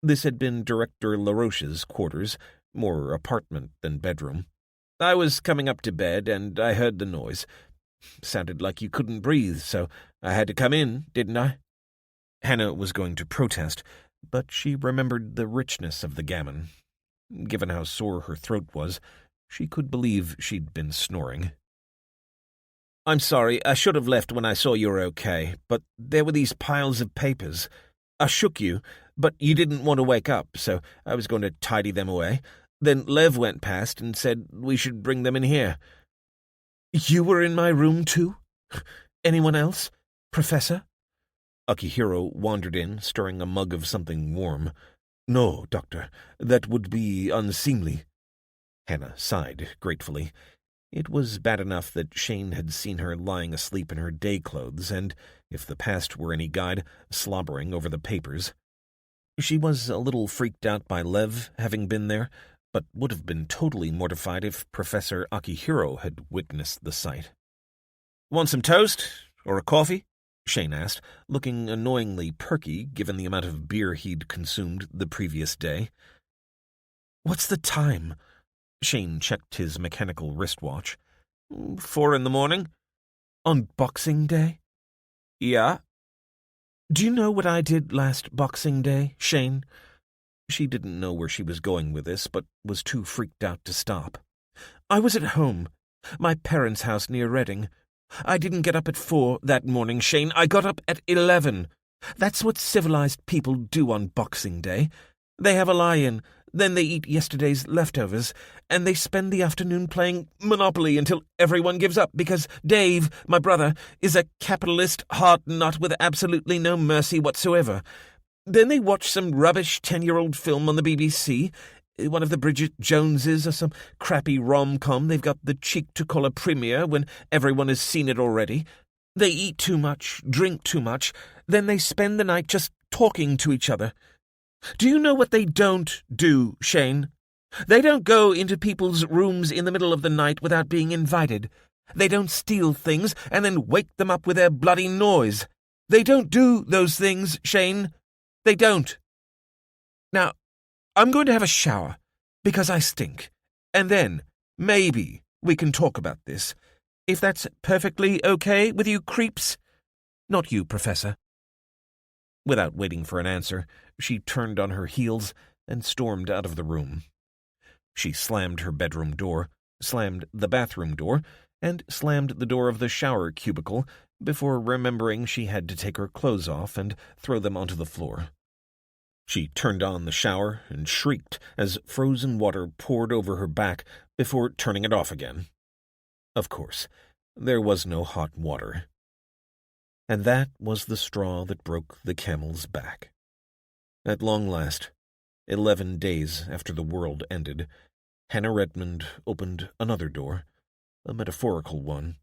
This had been Director LaRoche's quarters, more apartment than bedroom. "I was coming up to bed, and I heard the noise. Sounded like you couldn't breathe, so I had to come in, didn't I?" Hannah was going to protest, but she remembered the richness of the gammon. Given how sore her throat was, she could believe she'd been snoring. "I'm sorry, I should have left when I saw you were okay, but there were these piles of papers. I shook you, but you didn't want to wake up, so I was going to tidy them away. Then Lev went past and said we should bring them in here." "You were in my room, too? Anyone else? Professor?" Akihiro wandered in, stirring a mug of something warm. "No, Doctor, that would be unseemly." Hannah sighed gratefully. It was bad enough that Shane had seen her lying asleep in her day clothes and, if the past were any guide, slobbering over the papers. She was a little freaked out by Lev having been there, but would have been totally mortified if Professor Akihiro had witnessed the sight. "Want some toast? Or a coffee?" Shane asked, looking annoyingly perky given the amount of beer he'd consumed the previous day. "What's the time?" Shane checked his mechanical wristwatch. 4 a.m. "On Boxing Day?" "Yeah." "Do you know what I did last Boxing Day, Shane?" She didn't know where she was going with this, but was too freaked out to stop. "I was at home, my parents' house near Reading. I didn't get up at 4 that morning, Shane. I got up at 11. That's what civilized people do on Boxing Day. They have a lie-in, then they eat yesterday's leftovers, and they spend the afternoon playing Monopoly until everyone gives up because Dave, my brother, is a capitalist hard-nut with absolutely no mercy whatsoever. Then they watch some rubbish 10-year-old film on the BBC, one of the Bridget Joneses or some crappy rom-com they've got the cheek to call a premiere when everyone has seen it already. They eat too much, drink too much, then they spend the night just talking to each other. Do you know what they don't do, Shane? They don't go into people's rooms in the middle of the night without being invited. They don't steal things and then wake them up with their bloody noise. They don't do those things, Shane. They don't. Now, I'm going to have a shower, because I stink, and then, maybe, we can talk about this, if that's perfectly okay with you creeps. Not you, Professor." Without waiting for an answer, she turned on her heels and stormed out of the room. She slammed her bedroom door, slammed the bathroom door, and slammed the door of the shower cubicle before remembering she had to take her clothes off and throw them onto the floor. She turned on the shower and shrieked as frozen water poured over her back before turning it off again. Of course, there was no hot water. And that was the straw that broke the camel's back. At long last, 11 days after the world ended, Hannah Redmond opened another door, a metaphorical one,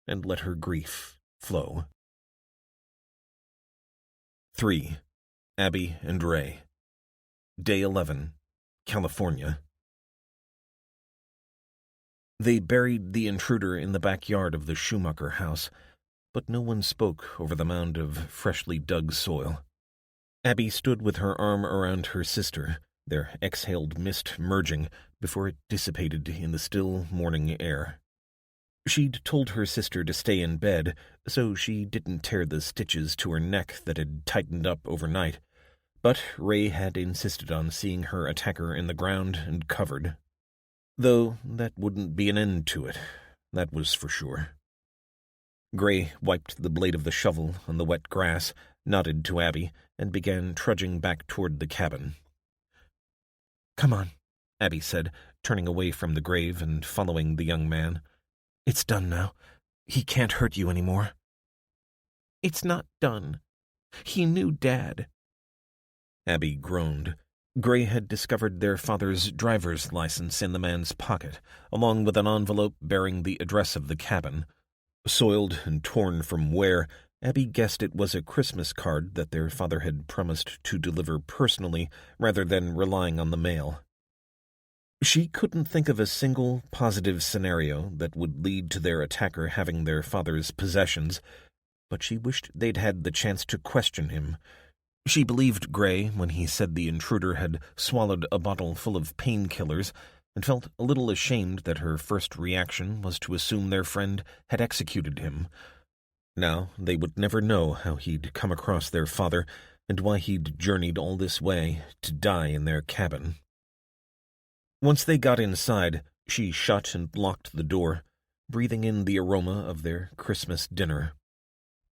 and let her grief flow. 3. Abby and Ray. Day 11, California. They buried the intruder in the backyard of the Schumacher house, but no one spoke over the mound of freshly dug soil. Abby stood with her arm around her sister, their exhaled mist merging before it dissipated in the still morning air. She'd told her sister to stay in bed so she didn't tear the stitches to her neck that had tightened up overnight, but Ray had insisted on seeing her attacker in the ground and covered. Though that wouldn't be an end to it, that was for sure. Gray wiped the blade of the shovel on the wet grass, nodded to Abby, and began trudging back toward the cabin. "Come on," Abby said, turning away from the grave and following the young man. "It's done now. He can't hurt you anymore." "It's not done. He knew Dad." Abby groaned. Gray had discovered their father's driver's license in the man's pocket, along with an envelope bearing the address of the cabin. Soiled and torn from wear, Abby guessed it was a Christmas card that their father had promised to deliver personally rather than relying on the mail. She couldn't think of a single positive scenario that would lead to their attacker having their father's possessions, but she wished they'd had the chance to question him. She believed Gray when he said the intruder had swallowed a bottle full of painkillers, and felt a little ashamed that her first reaction was to assume their friend had executed him. Now they would never know how he'd come across their father and why he'd journeyed all this way to die in their cabin. Once they got inside, she shut and locked the door, breathing in the aroma of their Christmas dinner.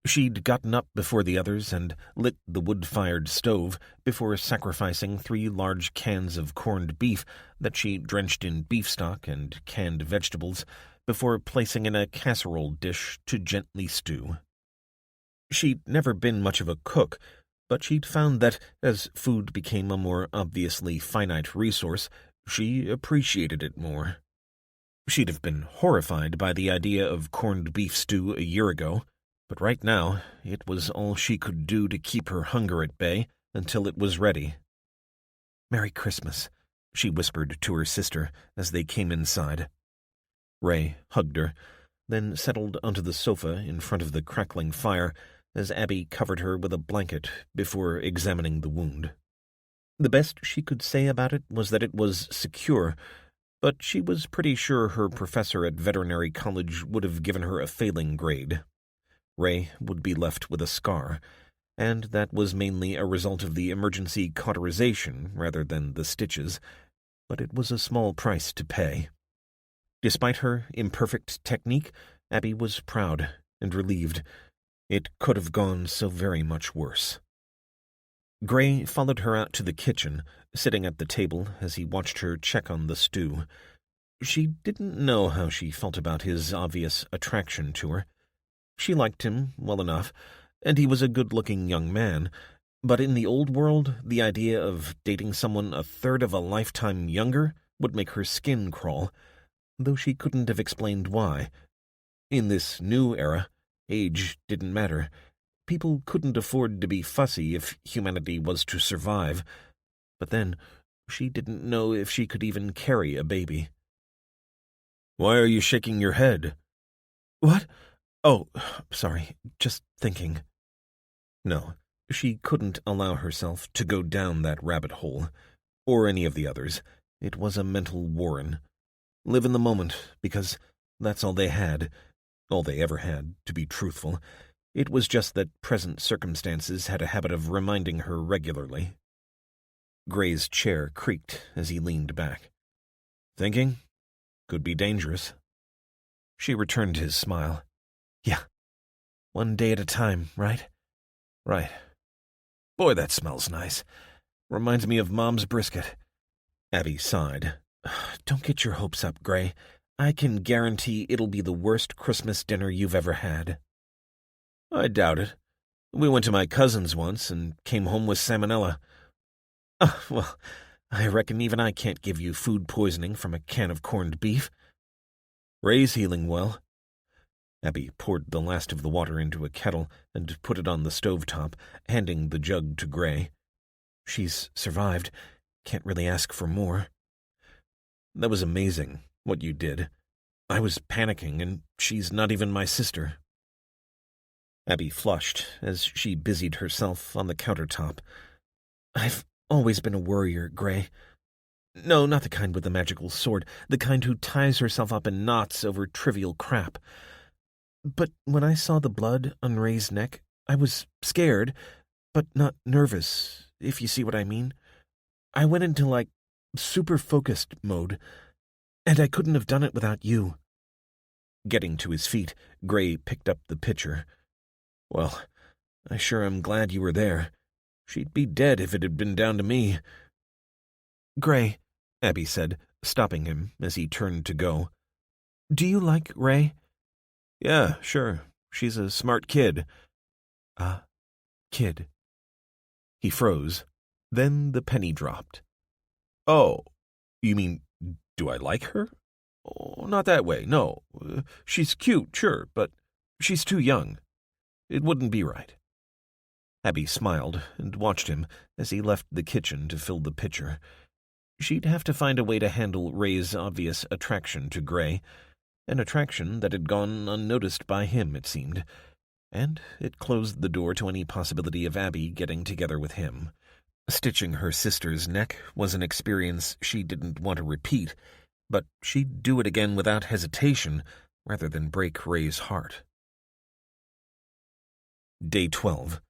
She'd gotten up before the others and lit the wood-fired stove before sacrificing 3 large cans of corned beef that she drenched in beef stock and canned vegetables before placing in a casserole dish to gently stew. She'd never been much of a cook, but she'd found that, as food became a more obviously finite resource, she appreciated it more. She'd have been horrified by the idea of corned beef stew a year ago, but right now it was all she could do to keep her hunger at bay until it was ready. "Merry Christmas," she whispered to her sister as they came inside. Ray hugged her, then settled onto the sofa in front of the crackling fire as Abby covered her with a blanket before examining the wound. The best she could say about it was that it was secure, but she was pretty sure her professor at veterinary college would have given her a failing grade. Ray would be left with a scar, and that was mainly a result of the emergency cauterization rather than the stitches, but it was a small price to pay. Despite her imperfect technique, Abby was proud and relieved. It could have gone so very much worse. Gray followed her out to the kitchen, sitting at the table as he watched her check on the stew. She didn't know how she felt about his obvious attraction to her. She liked him well enough, and he was a good-looking young man, but in the old world, the idea of dating someone a third of a lifetime younger would make her skin crawl, though she couldn't have explained why. In this new era, age didn't matter. People couldn't afford to be fussy if humanity was to survive, but then she didn't know if she could even carry a baby. "Why are you shaking your head?" "What? Oh, sorry, just thinking." No, she couldn't allow herself to go down that rabbit hole, or any of the others. It was a mental warren. Live in the moment, because that's all they had. All they ever had, to be truthful. It was just that present circumstances had a habit of reminding her regularly. Gray's chair creaked as he leaned back. "Thinking? Could be dangerous." She returned his smile. "Yeah. One day at a time, right?" "Right. Boy, that smells nice. Reminds me of Mom's brisket. Abby sighed. Don't get your hopes up, Gray. I can guarantee it'll be the worst Christmas dinner you've ever had. I doubt it. We went to my cousin's once and came home with salmonella. Well, I reckon even I can't give you food poisoning from a can of corned beef. Ray's healing well. Abby poured the last of the water into a kettle and put it on the stovetop, handing the jug to Gray. She's survived. Can't really ask for more. That was amazing, what you did. I was panicking, and she's not even my sister. Abby flushed as she busied herself on the countertop. I've always been a worrier, Gray. No, not the kind with the magical sword, the kind who ties herself up in knots over trivial crap. But when I saw the blood on Ray's neck, I was scared, but not nervous, if you see what I mean. I went into, super focused mode, and I couldn't have done it without you. Getting to his feet, Gray picked up the pitcher. Well, I sure am glad you were there. She'd be dead if it had been down to me. Gray, Abby said, stopping him as he turned to go. Do you like Ray? Yeah, sure. She's a smart kid. Kid. He froze. Then the penny dropped. Oh, you mean, do I like her? Oh, not that way, no. She's cute, sure, but she's too young. It wouldn't be right. Abby smiled and watched him as he left the kitchen to fill the pitcher. She'd have to find a way to handle Ray's obvious attraction to Gray, an attraction that had gone unnoticed by him, it seemed, and it closed the door to any possibility of Abby getting together with him. Stitching her sister's neck was an experience she didn't want to repeat, but she'd do it again without hesitation rather than break Ray's heart. Day 12.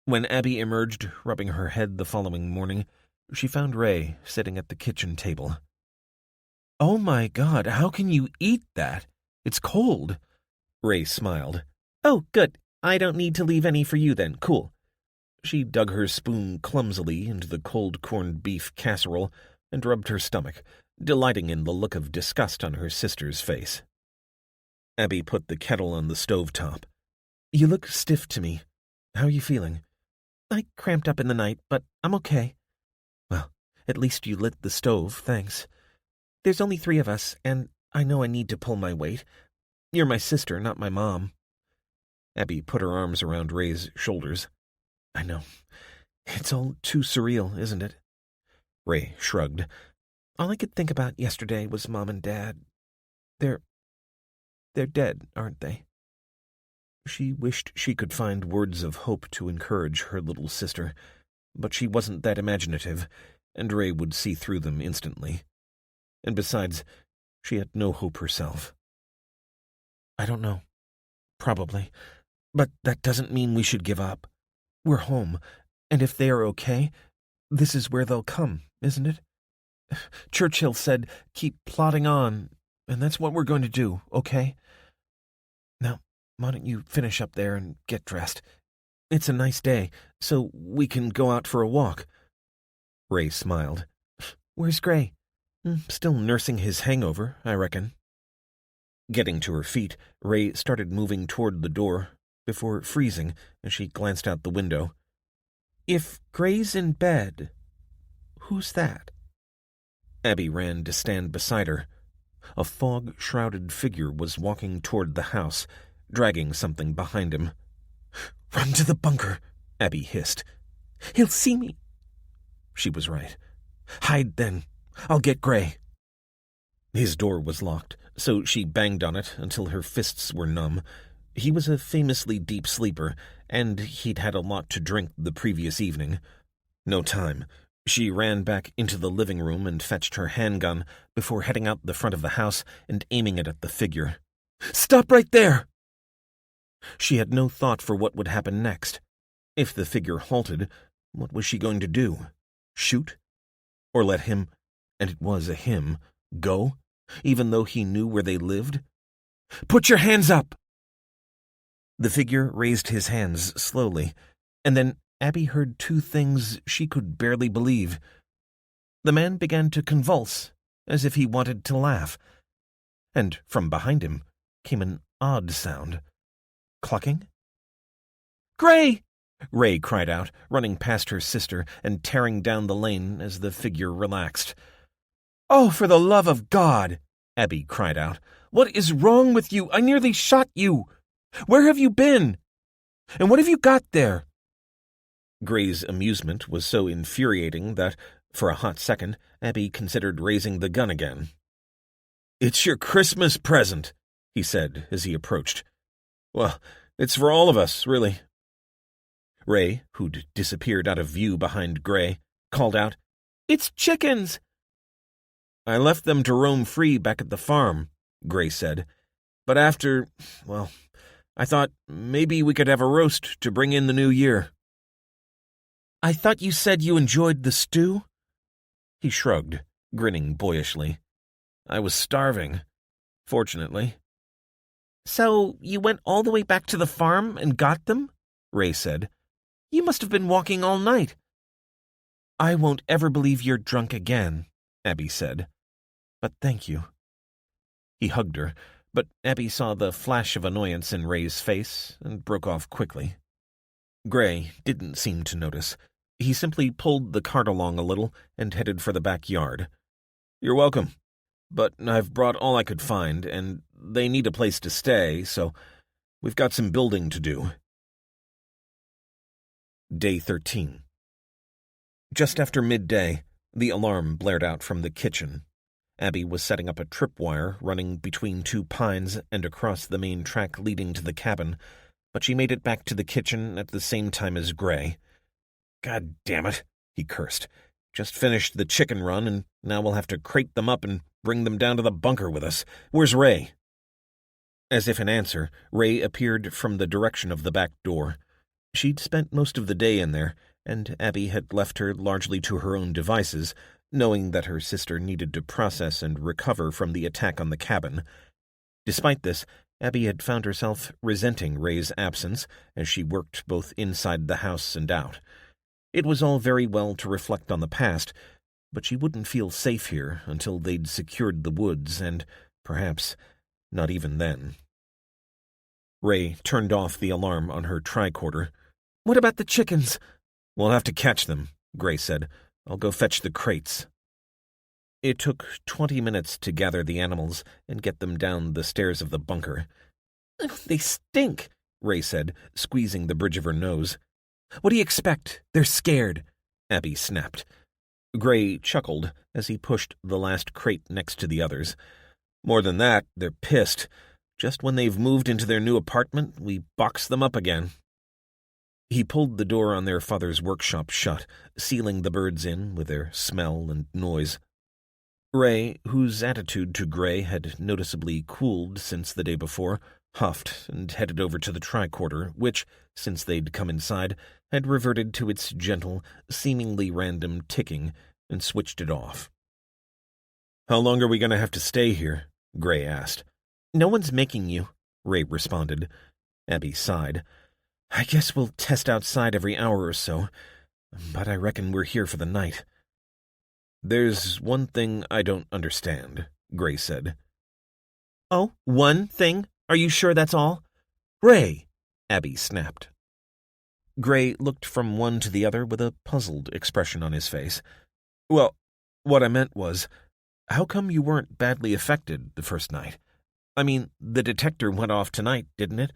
When Abby emerged, rubbing her head the following morning, she found Ray sitting at the kitchen table. Oh my God, how can you eat that? It's cold. Ray smiled. Oh, good. I don't need to leave any for you then. Cool. She dug her spoon clumsily into the cold corned beef casserole and rubbed her stomach, delighting in the look of disgust on her sister's face. Abby put the kettle on the stovetop. You look stiff to me. How are you feeling? I cramped up in the night, but I'm okay. Well, at least you lit the stove, thanks. There's only 3 of us, and I know I need to pull my weight. You're my sister, not my mom. Abby put her arms around Ray's shoulders. I know. It's all too surreal, isn't it? Ray shrugged. All I could think about yesterday was Mom and Dad. They're dead, aren't they? She wished she could find words of hope to encourage her little sister, but she wasn't that imaginative, and Ray would see through them instantly. And besides, she had no hope herself. I don't know. Probably. But that doesn't mean we should give up. We're home, and if they are okay, this is where they'll come, isn't it? Churchill said, keep plodding on, and that's what we're going to do, okay? Now, why don't you finish up there and get dressed? It's a nice day, so we can go out for a walk. Ray smiled. Where's Gray? Still nursing his hangover, I reckon. Getting to her feet, Ray started moving toward the door, before freezing as she glanced out the window. If Gray's in bed, who's that? Abby ran to stand beside her. A fog-shrouded figure was walking toward the house, dragging something behind him. Run to the bunker, Abby hissed. He'll see me. She was right. Hide then. I'll get Gray. His door was locked, so she banged on it until her fists were numb. He was a famously deep sleeper, and he'd had a lot to drink the previous evening. No time. She ran back into the living room and fetched her handgun before heading out the front of the house and aiming it at the figure. Stop right there! She had no thought for what would happen next. If the figure halted, what was she going to do? Shoot? Or let him, and it was a him, go, even though he knew where they lived? Put your hands up! The figure raised his hands slowly, and then Abby heard two things she could barely believe. The man began to convulse, as if he wanted to laugh, and from behind him came an odd sound. Clucking? "Gray!" Ray cried out, running past her sister and tearing down the lane as the figure relaxed. "Oh, for the love of God!" Abby cried out. "What is wrong with you? I nearly shot you! Where have you been? And what have you got there?" Gray's amusement was so infuriating that, for a hot second, Abby considered raising the gun again. "It's your Christmas present," he said as he approached. "Well, it's for all of us, really." Ray, who'd disappeared out of view behind Gray, called out, "It's chickens!" "I left them to roam free back at the farm," Gray said. "But after, well, I thought maybe we could have a roast to bring in the new year." "I thought you said you enjoyed the stew?" He shrugged, grinning boyishly. "I was starving, fortunately." "So you went all the way back to the farm and got them?" Ray said. "You must have been walking all night." "I won't ever believe you're drunk again," Abby said. "But thank you." He hugged her, but Abby saw the flash of annoyance in Ray's face and broke off quickly. Gray didn't seem to notice. He simply pulled the cart along a little and headed for the backyard. "You're welcome, but I've brought all I could find, and they need a place to stay, so we've got some building to do." Day 13. Just after midday, the alarm blared out from the kitchen. Abby was setting up a tripwire running between two pines and across the main track leading to the cabin, but she made it back to the kitchen at the same time as Gray. "God damn it," he cursed. "Just finished the chicken run, and now we'll have to crate them up and bring them down to the bunker with us. Where's Ray?" As if in answer, Ray appeared from the direction of the back door. She'd spent most of the day in there, and Abby had left her largely to her own devices, knowing that her sister needed to process and recover from the attack on the cabin. Despite this, Abby had found herself resenting Ray's absence as she worked both inside the house and out. It was all very well to reflect on the past, but she wouldn't feel safe here until they'd secured the woods, and, perhaps, not even then. Ray turned off the alarm on her tricorder. "What about the chickens?" "We'll have to catch them," Gray said. "I'll go fetch the crates." It took 20 minutes to gather the animals and get them down the stairs of the bunker. "They stink," Ray said, squeezing the bridge of her nose. "What do you expect? They're scared," Abby snapped. Gray chuckled as he pushed the last crate next to the others. "More than that, they're pissed. Just when they've moved into their new apartment, we box them up again." He pulled the door on their father's workshop shut, sealing the birds in with their smell and noise. Ray, whose attitude to Gray had noticeably cooled since the day before, huffed and headed over to the tricorder, which, since they'd come inside, had reverted to its gentle, seemingly random ticking, and switched it off. "How long are we going to have to stay here?" Gray asked. "No one's making you," Ray responded. Abby sighed. "I guess we'll test outside every hour or so, but I reckon we're here for the night." "There's one thing I don't understand," Gray said. "Oh, one thing? Are you sure that's all?" "Ray!" Abby snapped. Gray looked from one to the other with a puzzled expression on his face. "Well, what I meant was, how come you weren't badly affected the first night? I mean, the detector went off tonight, didn't it?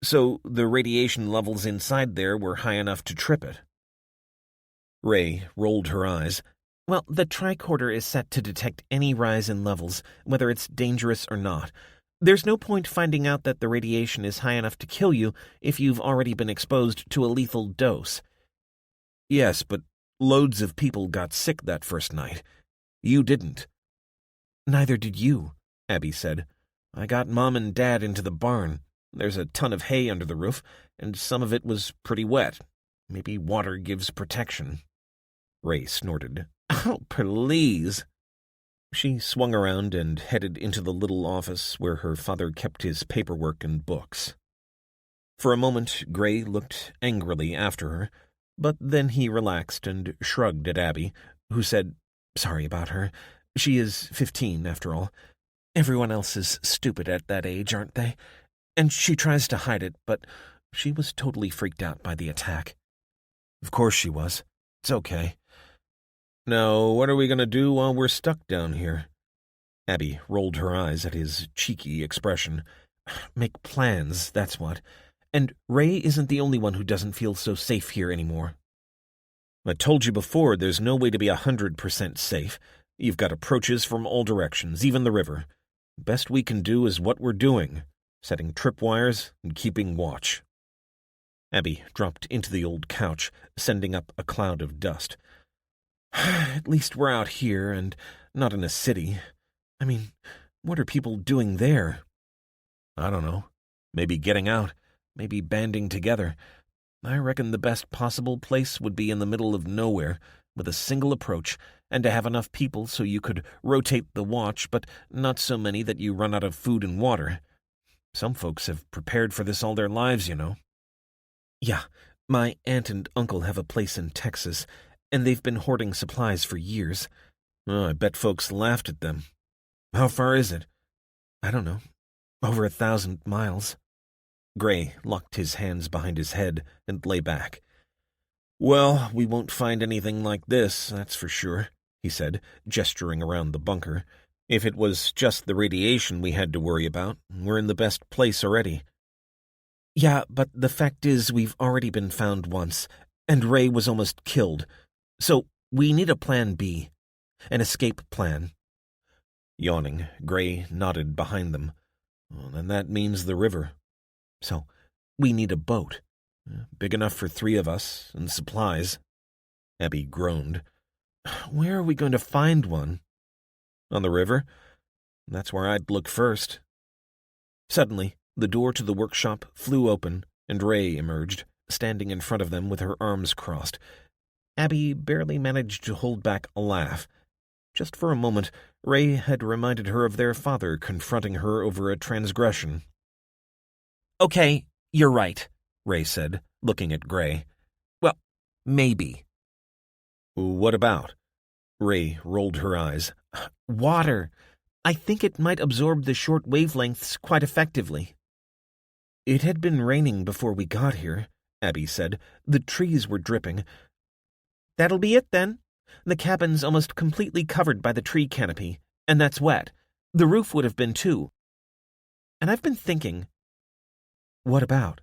So the radiation levels inside there were high enough to trip it." Ray rolled her eyes. "Well, the tricorder is set to detect any rise in levels, whether it's dangerous or not. There's no point finding out that the radiation is high enough to kill you if you've already been exposed to a lethal dose." "Yes, but loads of people got sick that first night. You didn't." "Neither did you," Abby said. "I got Mom and Dad into the barn. There's a ton of hay under the roof, and some of it was pretty wet. Maybe water gives protection." Ray snorted. "Oh, please." She swung around and headed into the little office where her father kept his paperwork and books. For a moment, Gray looked angrily after her, But then he relaxed and shrugged at Abby, who said, "Sorry about her. She is 15, after all. Everyone else is stupid at that age, aren't they? And she tries to hide it, but she was totally freaked out by the attack." "Of course she was. It's okay. Now, what are we going to do while we're stuck down here?" Abby rolled her eyes at his cheeky expression. "Make plans, that's what. And Ray isn't the only one who doesn't feel so safe here anymore." "I told you before, there's no way to be 100% safe. You've got approaches from all directions, even the river. Best we can do is what we're doing, setting tripwires and keeping watch." Abby dropped into the old couch, sending up a cloud of dust. "At least we're out here and not in a city. I mean, what are people doing there?" "I don't know. Maybe getting out. Maybe banding together. I reckon the best possible place would be in the middle of nowhere, with a single approach, and to have enough people so you could rotate the watch, but not so many that you run out of food and water. Some folks have prepared for this all their lives, you know." "Yeah, my aunt and uncle have a place in Texas, and they've been hoarding supplies for years." "Oh, I bet folks laughed at them." "How far is it?" "I don't know. Over 1,000 miles. Gray locked his hands behind his head and lay back. "Well, we won't find anything like this, that's for sure," he said, gesturing around the bunker. "If it was just the radiation we had to worry about, we're in the best place already." "Yeah, but the fact is we've already been found once, and Ray was almost killed. So we need a plan B. An escape plan." Yawning, Gray nodded behind them. "Well, then that means the river." "So we need a boat." "Big enough for 3 of us, and supplies." Abby groaned. "Where are we going to find one?" "On the river? That's where I'd look first." Suddenly, the door to the workshop flew open, and Ray emerged, standing in front of them with her arms crossed. Abby barely managed to hold back a laugh. Just for a moment, Ray had reminded her of their father confronting her over a transgression. "Okay, you're right," Ray said, looking at Gray. "Well, maybe." "What about?" Ray rolled her eyes. "Water. I think it might absorb the short wavelengths quite effectively." "It had been raining before we got here," Abby said. "The trees were dripping." "That'll be it, then. The cabin's almost completely covered by the tree canopy, and that's wet. The roof would have been, too. And I've been thinking." "What about?"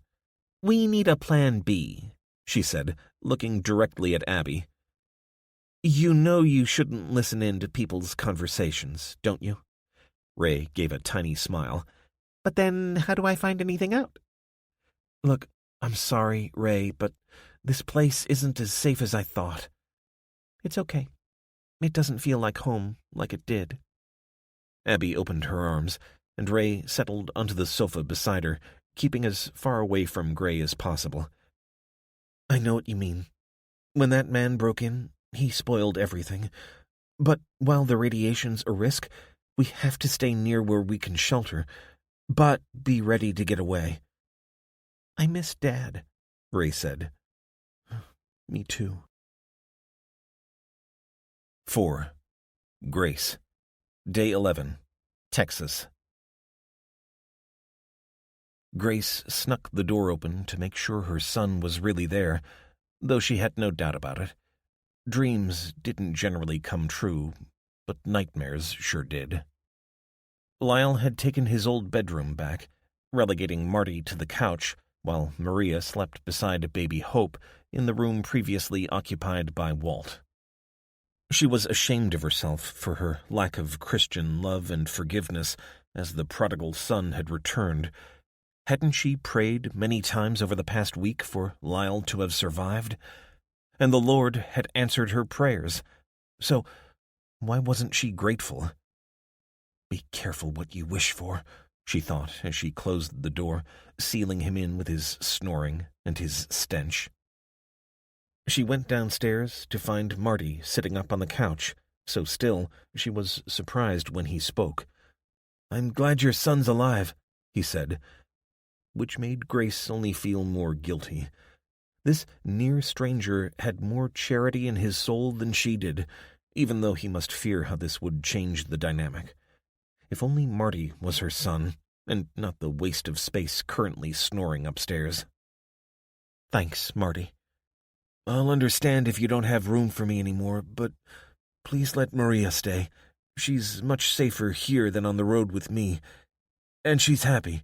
"We need a plan B," she said, looking directly at Abby. "You know you shouldn't listen in to people's conversations, don't you?" Ray gave a tiny smile. "But then how do I find anything out?" "Look, I'm sorry, Ray, but this place isn't as safe as I thought." "It's okay. It doesn't feel like home, like it did." Abby opened her arms, and Ray settled onto the sofa beside her, keeping as far away from Gray as possible. "I know what you mean. When that man broke in, he spoiled everything. But while the radiation's a risk, we have to stay near where we can shelter, but be ready to get away." "I miss Dad," Ray said. "Me too." 4. Grace. Day 11. Texas. Grace snuck the door open to make sure her son was really there, though she had no doubt about it. Dreams didn't generally come true, but nightmares sure did. Lyle had taken his old bedroom back, relegating Marty to the couch, while Maria slept beside baby Hope in the room previously occupied by Walt. She was ashamed of herself for her lack of Christian love and forgiveness as the prodigal son had returned. Hadn't she prayed many times over the past week for Lyle to have survived? And the Lord had answered her prayers. So why wasn't she grateful? "Be careful what you wish for," she thought as she closed the door, sealing him in with his snoring and his stench. She went downstairs to find Marty sitting up on the couch, so still she was surprised when he spoke. "I'm glad your son's alive," he said, which made Grace only feel more guilty. This near stranger had more charity in his soul than she did, even though he must fear how this would change the dynamic. If only Marty was her son, and not the waste of space currently snoring upstairs. "Thanks, Marty. I'll understand if you don't have room for me anymore, but please let Maria stay. She's much safer here than on the road with me, and she's happy."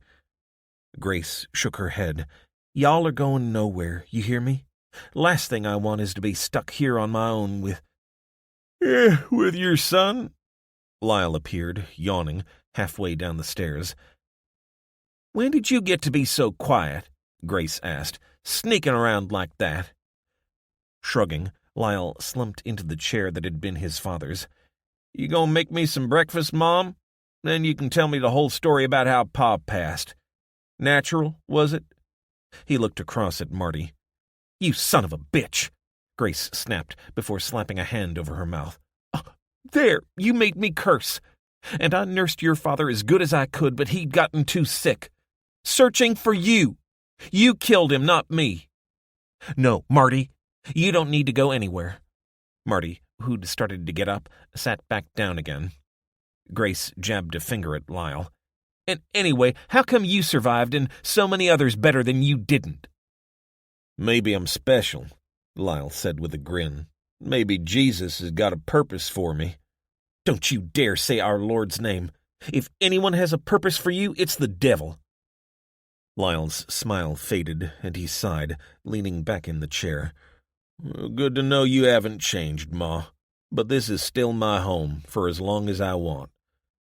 Grace shook her head. "Y'all are going nowhere, you hear me? Last thing I want is to be stuck here on my own with—" With your son?" Lyle appeared, yawning, halfway down the stairs. "When did you get to be so quiet?" Grace asked, "sneaking around like that?" Shrugging, Lyle slumped into the chair that had been his father's. "You gonna make me some breakfast, Mom? Then you can tell me the whole story about how Pa passed. Natural, was it?" He looked across at Marty. "You son of a bitch!" Grace snapped before slapping a hand over her mouth. "There, you made me curse. And I nursed your father as good as I could, but he'd gotten too sick. Searching for you. You killed him, not me. No, Marty, you don't need to go anywhere." Marty, who'd started to get up, sat back down again. Grace jabbed a finger at Lyle. "And anyway, how come you survived and so many others better than you didn't?" "Maybe I'm special," Lyle said with a grin. "Maybe Jesus has got a purpose for me." "Don't you dare say our Lord's name. If anyone has a purpose for you, it's the devil." Lyle's smile faded, and he sighed, leaning back in the chair. "Good to know you haven't changed, Ma. But this is still my home for as long as I want.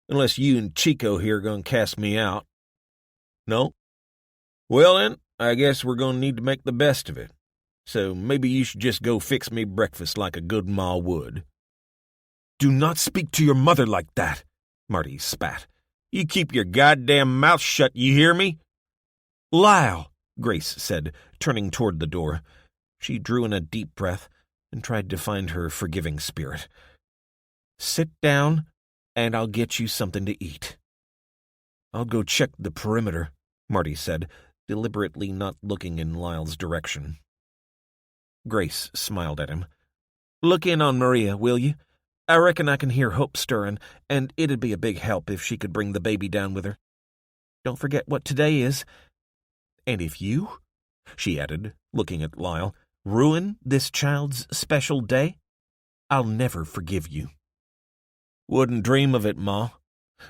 Unless you and Chico here are going to cast me out. No? Well then, I guess we're going to need to make the best of it. So maybe you should just go fix me breakfast like a good ma would." "Do not speak to your mother like that," Marty spat. "You keep your goddamn mouth shut, you hear me?" "Lyle," Grace said, turning toward the door. She drew in a deep breath and tried to find her forgiving spirit. "Sit down, and I'll get you something to eat." "I'll go check the perimeter," Marty said, deliberately not looking in Lyle's direction. Grace smiled at him. "Look in on Maria, will you? I reckon I can hear Hope stirring, and it'd be a big help if she could bring the baby down with her. Don't forget what today is. And if you," she added, looking at Lyle, "ruin this child's special day, I'll never forgive you." "Wouldn't dream of it, Ma.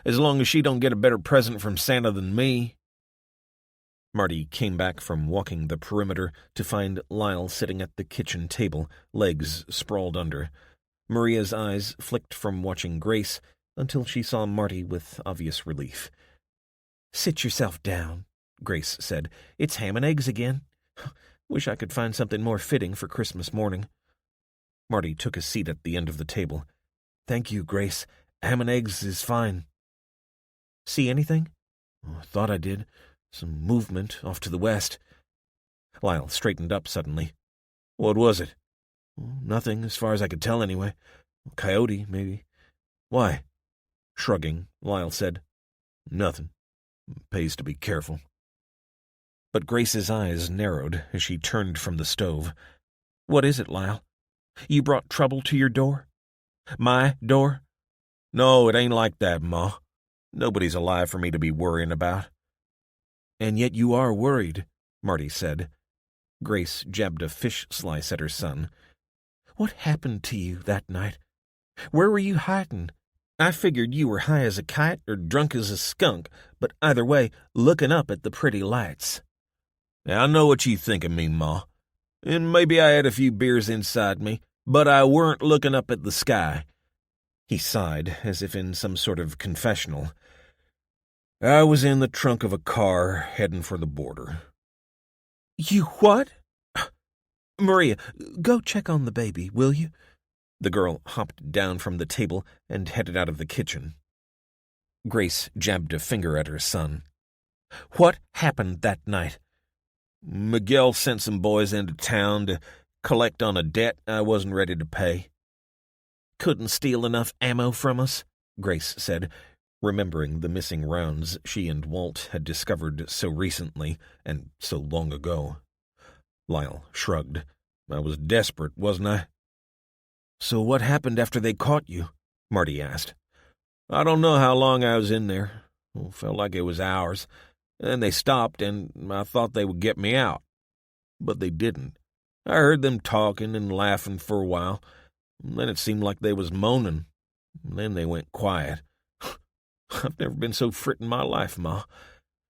As long as she don't get a better present from Santa than me." Marty came back from walking the perimeter to find Lyle sitting at the kitchen table, legs sprawled under. Maria's eyes flicked from watching Grace until she saw Marty with obvious relief. "Sit yourself down," Grace said. "It's ham and eggs again. Wish I could find something more fitting for Christmas morning." Marty took a seat at the end of the table. "Thank you, Grace. Ham and eggs is fine." "See anything?" "Thought I did. Some movement off to the west." Lyle straightened up suddenly. "What was it?" "Nothing, as far as I could tell anyway. Coyote, maybe." "Why?" Shrugging, Lyle said, "Nothing. Pays to be careful." But Grace's eyes narrowed as she turned from the stove. "What is it, Lyle? You brought trouble to your door? My door?" "No, it ain't like that, Ma. Nobody's alive for me to be worrying about." "And yet you are worried," Marty said. Grace jabbed a fish slice at her son. "What happened to you that night? Where were you hiding? I figured you were high as a kite or drunk as a skunk, but either way, looking up at the pretty lights." "I know what you think of me, Ma. And maybe I had a few beers inside me, but I weren't looking up at the sky." He sighed, as if in some sort of confessional. "I was in the trunk of a car heading for the border." "You what?" "Maria, go check on the baby, will you?" The girl hopped down from the table and headed out of the kitchen. Grace jabbed a finger at her son. "What happened that night?" "Miguel sent some boys into town to collect on a debt I wasn't ready to pay." "Couldn't steal enough ammo from us," Grace said, remembering the missing rounds she and Walt had discovered so recently and so long ago. Lyle shrugged. I was desperate, wasn't I? So what happened after they caught you? Marty asked. I don't know how long I was in there. Felt like it was hours. Then they stopped, and I thought they would get me out. But they didn't. I heard them talking and laughing for a while. Then it seemed like they was moaning. Then they went quiet. I've never been so frit in my life, Ma.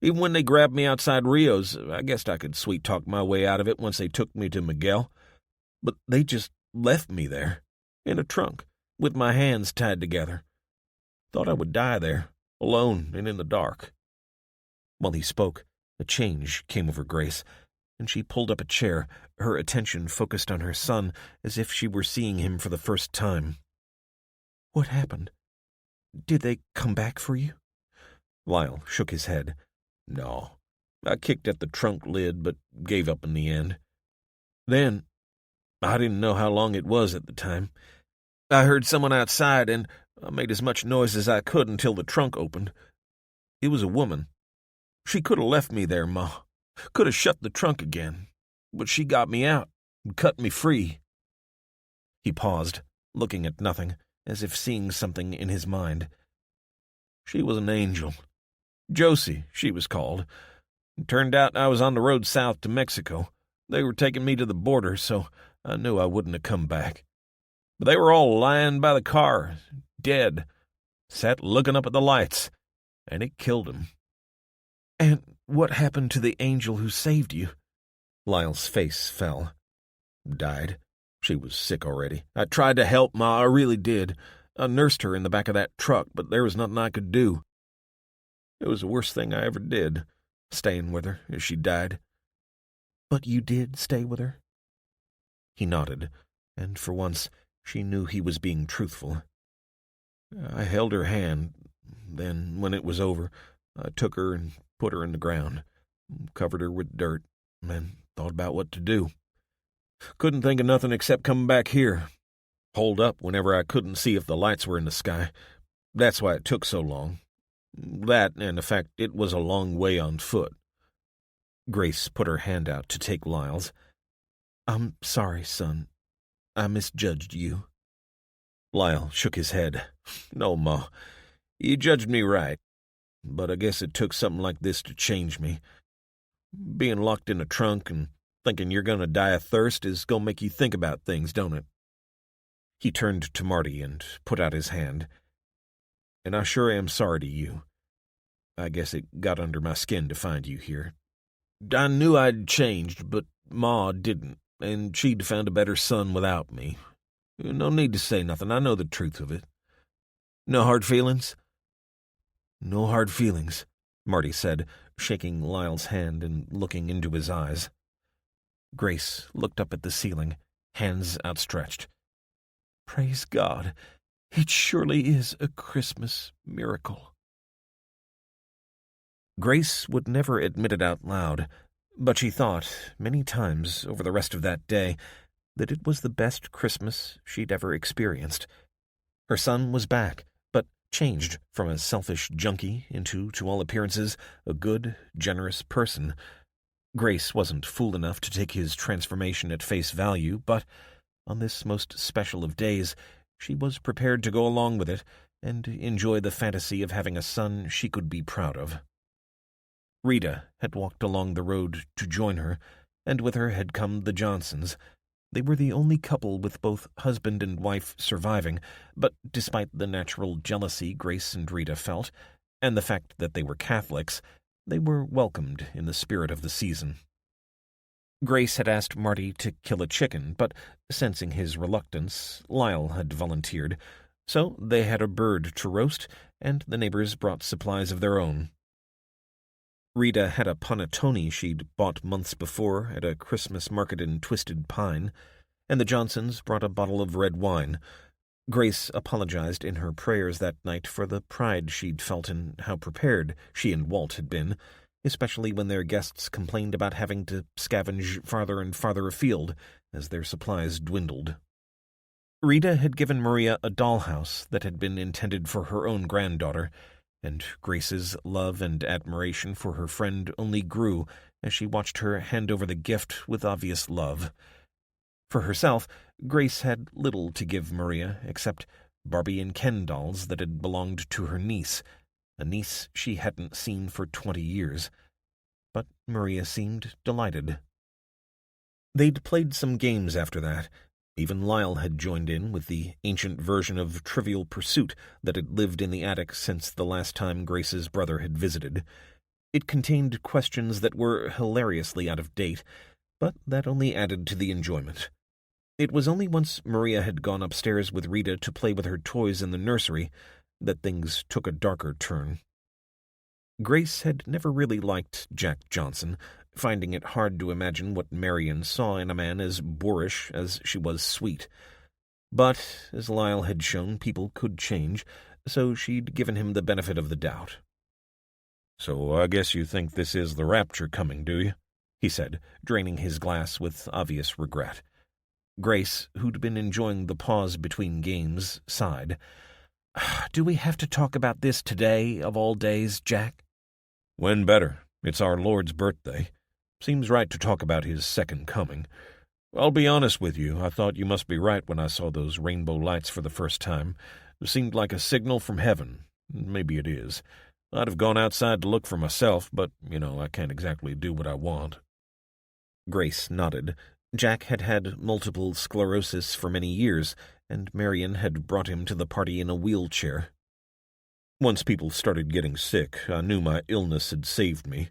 Even when they grabbed me outside Rio's, I guessed I could sweet-talk my way out of it once they took me to Miguel. But they just left me there, in a trunk, with my hands tied together. Thought I would die there, alone and in the dark. While he spoke, a change came over Grace, and she pulled up a chair, her attention focused on her son as if she were seeing him for the first time. What happened? Did they come back for you? Lyle shook his head. No. I kicked at the trunk lid, but gave up in the end. Then, I didn't know how long it was at the time. I heard someone outside, and I made as much noise as I could until the trunk opened. It was a woman. She could have left me there, Ma. Could have shut the trunk again. But she got me out and cut me free. He paused, looking at nothing, as if seeing something in his mind. She was an angel. Josie, she was called. It turned out I was on the road south to Mexico. They were taking me to the border, so I knew I wouldn't have come back. But they were all lying by the car, dead, sat looking up at the lights, and it killed 'em. And what happened to the angel who saved you? Lyle's face fell. Died. She was sick already. I tried to help, Ma, I really did. I nursed her in the back of that truck, but there was nothing I could do. It was the worst thing I ever did, staying with her as she died. But you did stay with her? He nodded, and for once she knew he was being truthful. I held her hand. Then, when it was over, I took her and put her in the ground, covered her with dirt, and thought about what to do. Couldn't think of nothing except coming back here. Holed up whenever I couldn't see if the lights were in the sky. That's why it took so long. That, and the fact it was a long way on foot. Grace put her hand out to take Lyle's. I'm sorry, son. I misjudged you. Lyle shook his head. No, Ma. You judged me right. But I guess it took something like this to change me. Being locked in a trunk and thinking you're going to die of thirst is going to make you think about things, don't it? He turned to Marty and put out his hand. And I sure am sorry to you. I guess it got under my skin to find you here. I knew I'd changed, but Ma didn't, and she'd found a better son without me. No need to say nothing. I know the truth of it. No hard feelings? No hard feelings, Marty said, shaking Lyle's hand and looking into his eyes. Grace looked up at the ceiling, hands outstretched. Praise God. It surely is a Christmas miracle. Grace would never admit it out loud, but she thought, many times over the rest of that day, that it was the best Christmas she'd ever experienced. Her son was back, but changed from a selfish junkie into, to all appearances, a good, generous person. Grace wasn't fool enough to take his transformation at face value, but on this most special of days, she was prepared to go along with it and enjoy the fantasy of having a son she could be proud of. Rita had walked along the road to join her, and with her had come the Johnsons. They were the only couple with both husband and wife surviving, but despite the natural jealousy Grace and Rita felt, and the fact that they were Catholics, they were welcomed in the spirit of the season. Grace had asked Marty to kill a chicken, but sensing his reluctance, Lyle had volunteered. So they had a bird to roast, and the neighbors brought supplies of their own. Rita had a panettone she'd bought months before at a Christmas market in Twisted Pine, and the Johnsons brought a bottle of red wine. Grace apologized in her prayers that night for the pride she'd felt in how prepared she and Walt had been, especially when their guests complained about having to scavenge farther and farther afield as their supplies dwindled. Rita had given Maria a dollhouse that had been intended for her own granddaughter, and Grace's love and admiration for her friend only grew as she watched her hand over the gift with obvious love. For herself, Grace had little to give Maria except Barbie and Ken dolls that had belonged to her niece, a niece she hadn't seen for 20 years. But Maria seemed delighted. They'd played some games after that. Even Lyle had joined in with the ancient version of Trivial Pursuit that had lived in the attic since the last time Grace's brother had visited. It contained questions that were hilariously out of date, but that only added to the enjoyment. It was only once Maria had gone upstairs with Rita to play with her toys in the nursery that things took a darker turn. Grace had never really liked Jack Johnson, finding it hard to imagine what Marion saw in a man as boorish as she was sweet. But, as Lyle had shown, people could change, so she'd given him the benefit of the doubt. "So I guess you think this is the rapture coming, do you?" he said, draining his glass with obvious regret. Grace, who'd been enjoying the pause between games, sighed. "Do we have to talk about this today, of all days, Jack?" "When better? It's our Lord's birthday. Seems right to talk about his second coming. I'll be honest with you, I thought you must be right when I saw those rainbow lights for the first time. It seemed like a signal from heaven. Maybe it is. I'd have gone outside to look for myself, but, I can't exactly do what I want." Grace nodded. Jack had had multiple sclerosis for many years, and Marion had brought him to the party in a wheelchair. "Once people started getting sick, I knew my illness had saved me.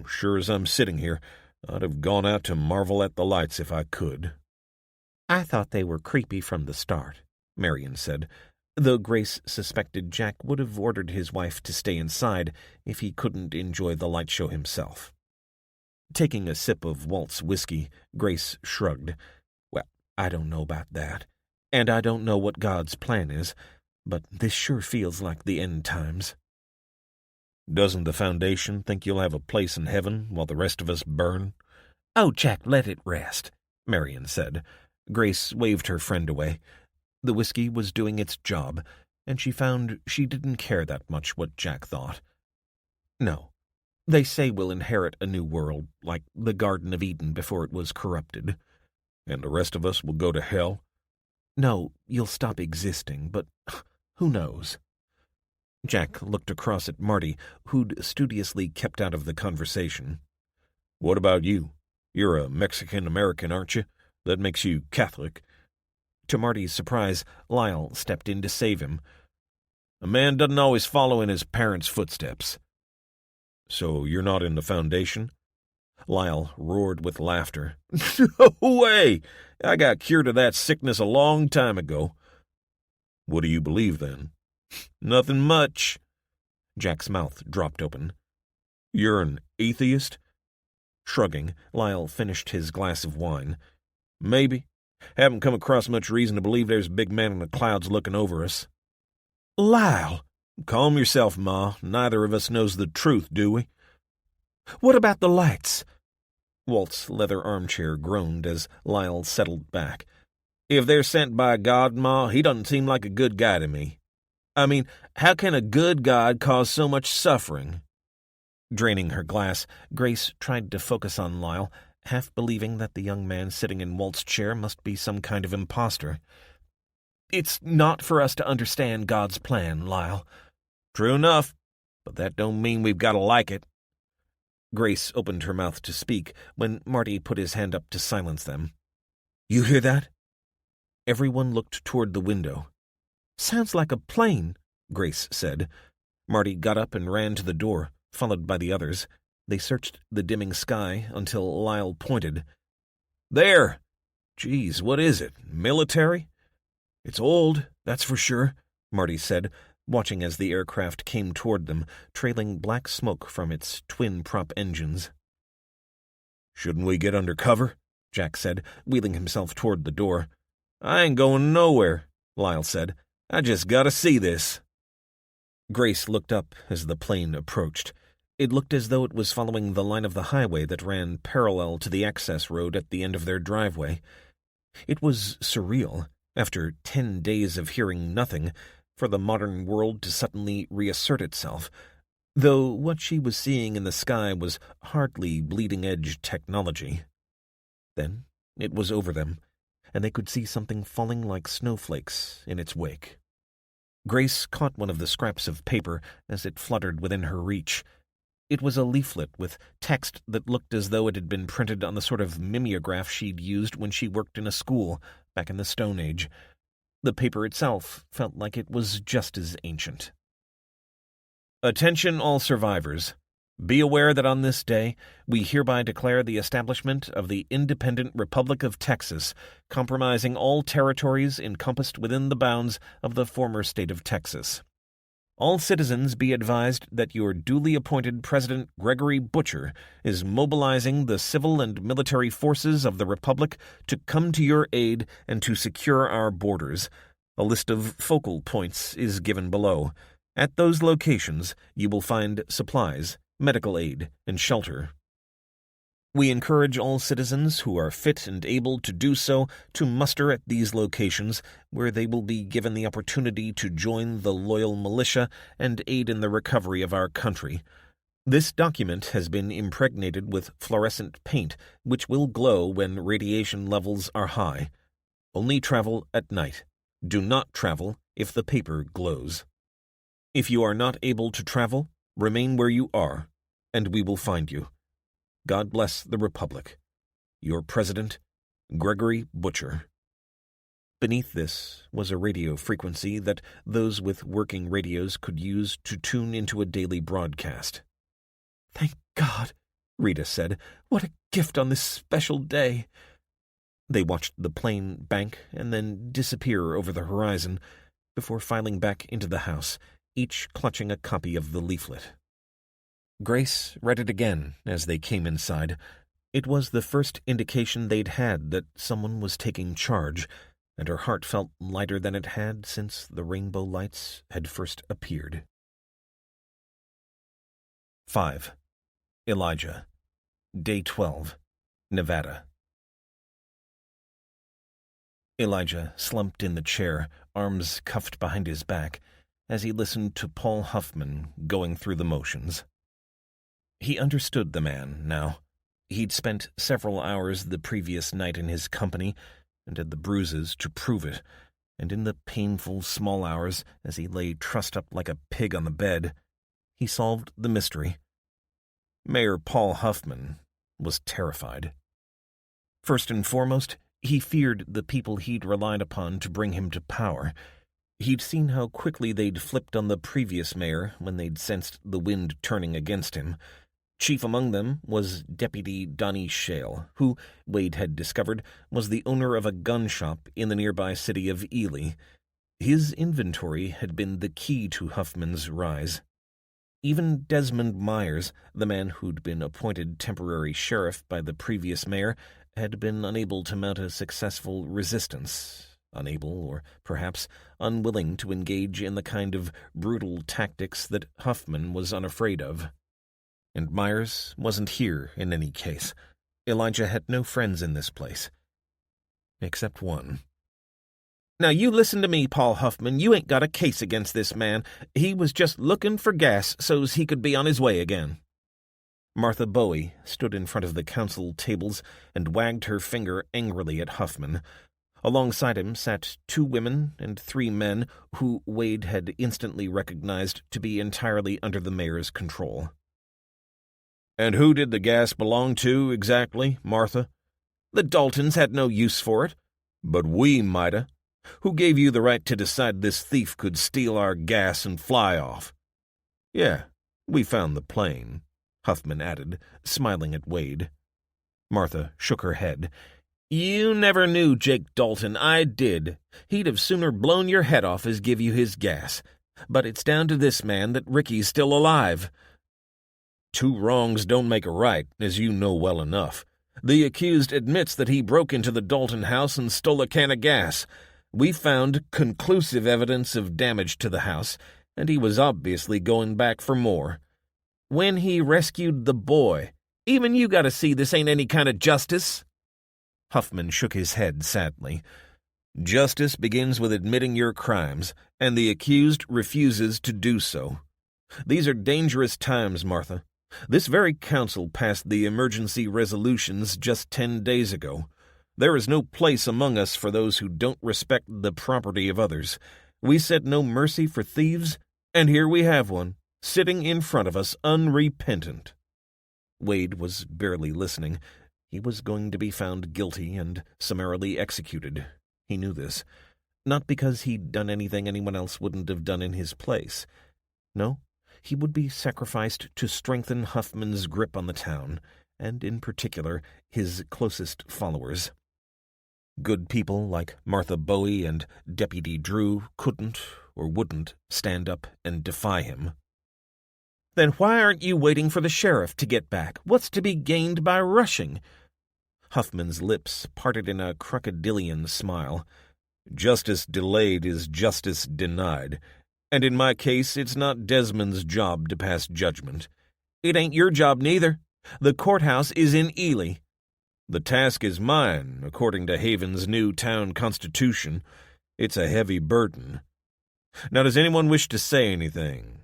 Sure as I'm sitting here, I'd have gone out to marvel at the lights if I could." "I thought they were creepy from the start," Marion said, though Grace suspected Jack would have ordered his wife to stay inside if he couldn't enjoy the light show himself. Taking a sip of Walt's whiskey, Grace shrugged. "Well, I don't know about that, and I don't know what God's plan is, but this sure feels like the end times." "Doesn't the Foundation think you'll have a place in heaven while the rest of us burn?" "Oh, Jack, let it rest," Marion said. Grace waved her friend away. The whiskey was doing its job, and she found she didn't care that much what Jack thought. "No. They say we'll inherit a new world, like the Garden of Eden before it was corrupted." "And the rest of us will go to hell?" "No, you'll stop existing, but who knows?" Jack looked across at Marty, who'd studiously kept out of the conversation. "What about you? You're a Mexican-American, aren't you? That makes you Catholic." To Marty's surprise, Lyle stepped in to save him. "A man doesn't always follow in his parents' footsteps." "So you're not in the Foundation?" Lyle roared with laughter. "No way! I got cured of that sickness a long time ago." "What do you believe, then?" "Nothing much." Jack's mouth dropped open. "You're an atheist?" Shrugging, Lyle finished his glass of wine. "Maybe. Haven't come across much reason to believe there's a big man in the clouds looking over us." "Lyle!" "Calm yourself, Ma. Neither of us knows the truth, do we?" "What about the lights?" Walt's leather armchair groaned as Lyle settled back. "If they're sent by God, Ma, he doesn't seem like a good guy to me. I mean, how can a good God cause so much suffering?" Draining her glass, Grace tried to focus on Lyle, half believing that the young man sitting in Walt's chair must be some kind of imposter. "It's not for us to understand God's plan, Lyle." "True enough, but that don't mean we've got to like it." Grace opened her mouth to speak when Marty put his hand up to silence them. "You hear that?" Everyone looked toward the window. "Sounds like a plane," Grace said. Marty got up and ran to the door, followed by the others. They searched the dimming sky until Lyle pointed. "There! Geez, what is it? Military?" "It's old, that's for sure," Marty said, watching as the aircraft came toward them, trailing black smoke from its twin-prop engines. "Shouldn't we get under cover?" Jack said, wheeling himself toward the door. "I ain't going nowhere," Lyle said. "I just gotta see this." Grace looked up as the plane approached. It looked as though it was following the line of the highway that ran parallel to the access road at the end of their driveway. It was surreal, after 10 days of hearing nothing, for the modern world to suddenly reassert itself, though what she was seeing in the sky was hardly bleeding-edge technology. Then it was over them, and they could see something falling like snowflakes in its wake. Grace caught one of the scraps of paper as it fluttered within her reach. It was a leaflet with text that looked as though it had been printed on the sort of mimeograph she'd used when she worked in a school back in the Stone Age. The paper itself felt like it was just as ancient. Attention all survivors. Be aware that on this day, we hereby declare the establishment of the Independent Republic of Texas, comprising all territories encompassed within the bounds of the former state of Texas. All citizens be advised that your duly appointed President Gregory Butcher is mobilizing the civil and military forces of the Republic to come to your aid and to secure our borders. A list of focal points is given below. At those locations, you will find supplies, medical aid, and shelter. We encourage all citizens who are fit and able to do so to muster at these locations, where they will be given the opportunity to join the loyal militia and aid in the recovery of our country. This document has been impregnated with fluorescent paint, which will glow when radiation levels are high. Only travel at night. Do not travel if the paper glows. If you are not able to travel, remain where you are, and we will find you. God bless the Republic. Your President, Gregory Butcher. Beneath this was a radio frequency that those with working radios could use to tune into a daily broadcast. "Thank God," Rita said. "What a gift on this special day." They watched the plane bank and then disappear over the horizon before filing back into the house, each clutching a copy of the leaflet. Grace read it again as they came inside. It was the first indication they'd had that someone was taking charge, and her heart felt lighter than it had since the rainbow lights had first appeared. 5. Elijah. Day 12. Nevada. Elijah slumped in the chair, arms cuffed behind his back, as he listened to Paul Huffman going through the motions. He understood the man now. He'd spent several hours the previous night in his company, and had the bruises to prove it, and in the painful small hours, as he lay trussed up like a pig on the bed, he solved the mystery. Mayor Paul Huffman was terrified. First and foremost, he feared the people he'd relied upon to bring him to power. He'd seen how quickly they'd flipped on the previous mayor when they'd sensed the wind turning against him. Chief among them was Deputy Donnie Shale, who, Wade had discovered, was the owner of a gun shop in the nearby city of Ely. His inventory had been the key to Huffman's rise. Even Desmond Myers, the man who'd been appointed temporary sheriff by the previous mayor, had been unable to mount a successful resistance. Unable, or perhaps unwilling, to engage in the kind of brutal tactics that Huffman was unafraid of. And Myers wasn't here in any case. Elijah had no friends in this place. Except one. "Now you listen to me, Paul Huffman. You ain't got a case against this man. He was just looking for gas so's he could be on his way again." Martha Bowie stood in front of the council tables and wagged her finger angrily at Huffman. Alongside him sat 2 women and 3 men who Wade had instantly recognized to be entirely under the mayor's control. "And who did the gas belong to, exactly, Martha?" "The Daltons had no use for it." "But we mighta. Who gave you the right to decide this thief could steal our gas and fly off?" "Yeah, we found the plane," Huffman added, smiling at Wade. Martha shook her head. "You never knew Jake Dalton. I did. He'd have sooner blown your head off as give you his gas. But it's down to this man that Ricky's still alive." "2 wrongs don't make a right, as you know well enough. The accused admits that he broke into the Dalton house and stole a can of gas. We found conclusive evidence of damage to the house, and he was obviously going back for more. When he rescued the boy, even you gotta see this ain't any kind of justice." Huffman shook his head sadly. Justice begins with admitting your crimes, and the accused refuses to do so. These are dangerous times, Martha. This very council passed the emergency resolutions just 10 days ago. There is no place among us for those who don't respect the property of others. We said no mercy for thieves, and here we have one, sitting in front of us unrepentant. Wade was barely listening. He was going to be found guilty and summarily executed. He knew this. Not because he'd done anything anyone else wouldn't have done in his place. No, he would be sacrificed to strengthen Huffman's grip on the town, and in particular his closest followers. Good people like Martha Bowie and Deputy Drew couldn't or wouldn't stand up and defy him. Then why aren't you waiting for the sheriff to get back? What's to be gained by rushing? Huffman's lips parted in a crocodilian smile. Justice delayed is justice denied, and in my case it's not Desmond's job to pass judgment. It ain't your job neither. The courthouse is in Ely. The task is mine, according to Haven's new town constitution. It's a heavy burden. Now, does anyone wish to say anything?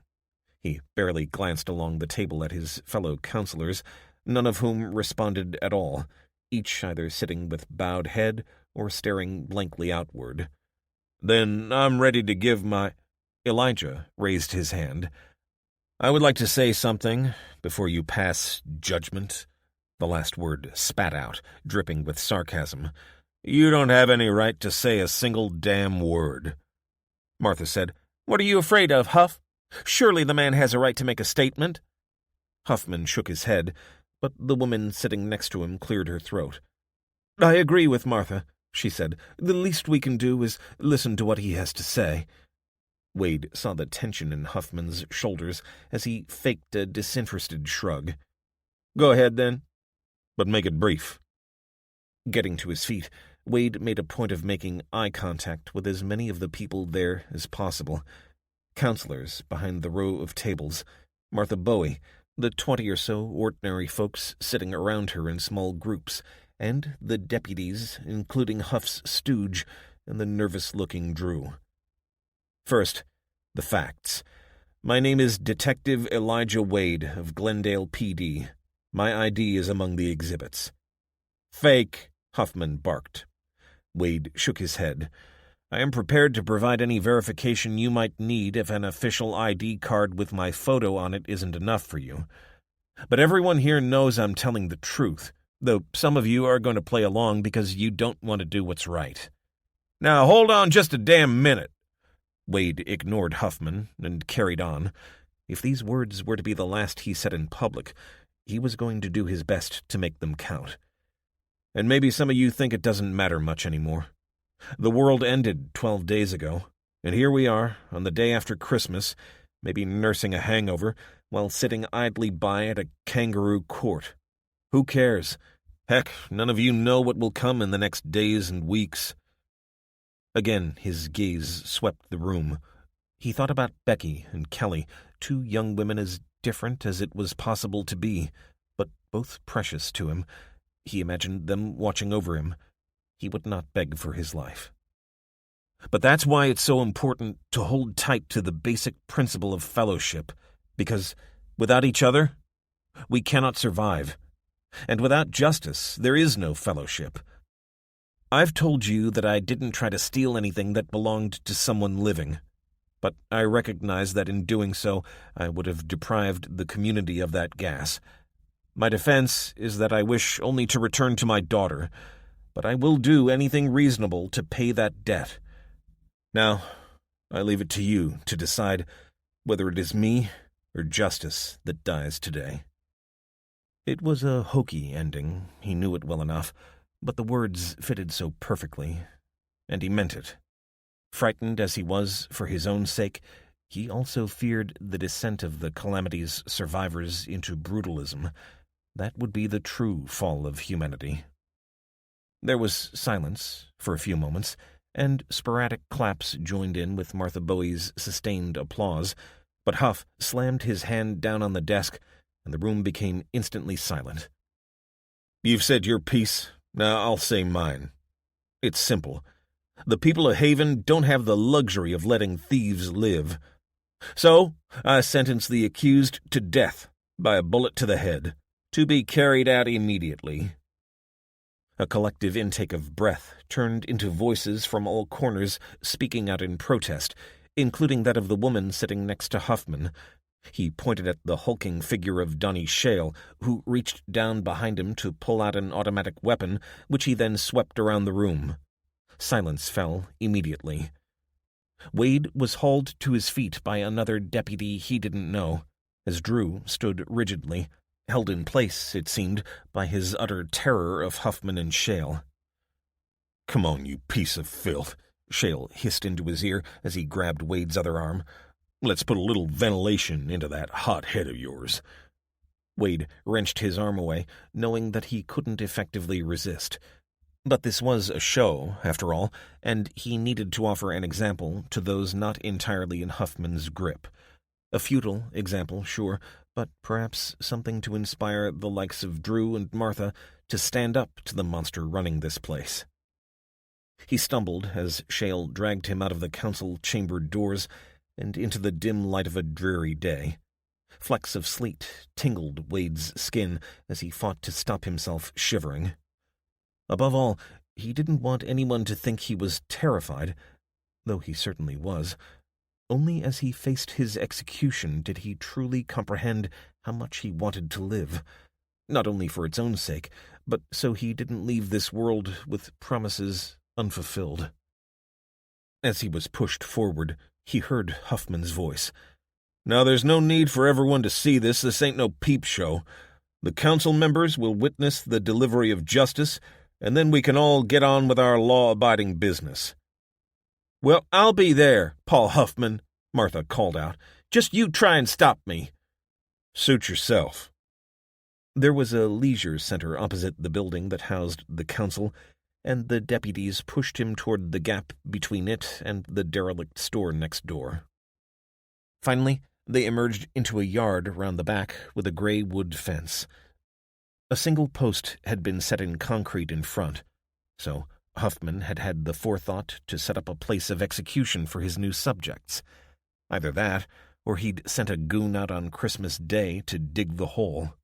He barely glanced along the table at his fellow counselors, none of whom responded at all, each either sitting with bowed head or staring blankly outward. Then I'm ready to give my... Elijah raised his hand. I would like to say something before you pass judgment. The last word spat out, dripping with sarcasm. You don't have any right to say a single damn word. Martha said, What are you afraid of, Huff? Surely the man has a right to make a statement. Huffman shook his head, but the woman sitting next to him cleared her throat. I agree with Martha, she said. The least we can do is listen to what he has to say. Wade saw the tension in Huffman's shoulders as he faked a disinterested shrug. Go ahead, then, but make it brief. Getting to his feet, Wade made a point of making eye contact with as many of the people there as possible. Counselors behind the row of tables, Martha Bowie, the 20 or so ordinary folks sitting around her in small groups, and the deputies, including Huff's stooge and the nervous-looking Drew. First, the facts. My name is Detective Elijah Wade of Glendale PD. My ID is among the exhibits. Fake, Huffman barked. Wade shook his head. I am prepared to provide any verification you might need if an official ID card with my photo on it isn't enough for you. But everyone here knows I'm telling the truth, though some of you are going to play along because you don't want to do what's right. Now hold on just a damn minute. Wade ignored Huffman and carried on. If these words were to be the last he said in public, he was going to do his best to make them count. And maybe some of you think it doesn't matter much anymore. The world ended 12 days ago, and here we are, on the day after Christmas, maybe nursing a hangover, while sitting idly by at a kangaroo court. Who cares? Heck, none of you know what will come in the next days and weeks. Again, his gaze swept the room. He thought about Becky and Kelly, two young women as different as it was possible to be, but both precious to him. He imagined them watching over him. He would not beg for his life. But that's why it's so important to hold tight to the basic principle of fellowship, because without each other, we cannot survive. And without justice, there is no fellowship. I've told you that I didn't try to steal anything that belonged to someone living, but I recognize that in doing so, I would have deprived the community of that gas. My defense is that I wish only to return to my daughter, but I will do anything reasonable to pay that debt. Now, I leave it to you to decide whether it is me or justice that dies today. It was a hokey ending, he knew it well enough, but the words fitted so perfectly, and he meant it. Frightened as he was for his own sake, he also feared the descent of the calamity's survivors into brutalism. That would be the true fall of humanity. There was silence for a few moments, and sporadic claps joined in with Martha Bowie's sustained applause, but Huff slammed his hand down on the desk, and the room became instantly silent. You've said your piece. Now I'll say mine. It's simple. The people of Haven don't have the luxury of letting thieves live. So, I sentence the accused to death by a bullet to the head, to be carried out immediately." A collective intake of breath turned into voices from all corners speaking out in protest, including that of the woman sitting next to Huffman. He pointed at the hulking figure of Donnie Shale, who reached down behind him to pull out an automatic weapon, which he then swept around the room. Silence fell immediately. Wade was hauled to his feet by another deputy he didn't know, as Drew stood rigidly, held in place, it seemed, by his utter terror of Huffman and Shale. "Come on, you piece of filth," Shale hissed into his ear as he grabbed Wade's other arm. "Let's put a little ventilation into that hot head of yours." Wade wrenched his arm away, knowing that he couldn't effectively resist. But this was a show, after all, and he needed to offer an example to those not entirely in Huffman's grip. A futile example, sure, but perhaps something to inspire the likes of Drew and Martha to stand up to the monster running this place. He stumbled as Shale dragged him out of the council chamber doors and into the dim light of a dreary day. Flecks of sleet tingled Wade's skin as he fought to stop himself shivering. Above all, he didn't want anyone to think he was terrified, though he certainly was. Only as he faced his execution did he truly comprehend how much he wanted to live, not only for its own sake, but so he didn't leave this world with promises unfulfilled. As he was pushed forward, he heard Huffman's voice. "Now there's no need for everyone to see this. This ain't no peep show. The council members will witness the delivery of justice, and then we can all get on with our law-abiding business." "Well, I'll be there, Paul Huffman," Martha called out. "Just you try and stop me." "Suit yourself." There was a leisure center opposite the building that housed the council, and the deputies pushed him toward the gap between it and the derelict store next door. Finally, they emerged into a yard around the back with a gray wood fence. A single post had been set in concrete in front, so Huffman had had the forethought to set up a place of execution for his new subjects. Either that, or he'd sent a goon out on Christmas Day to dig the hole.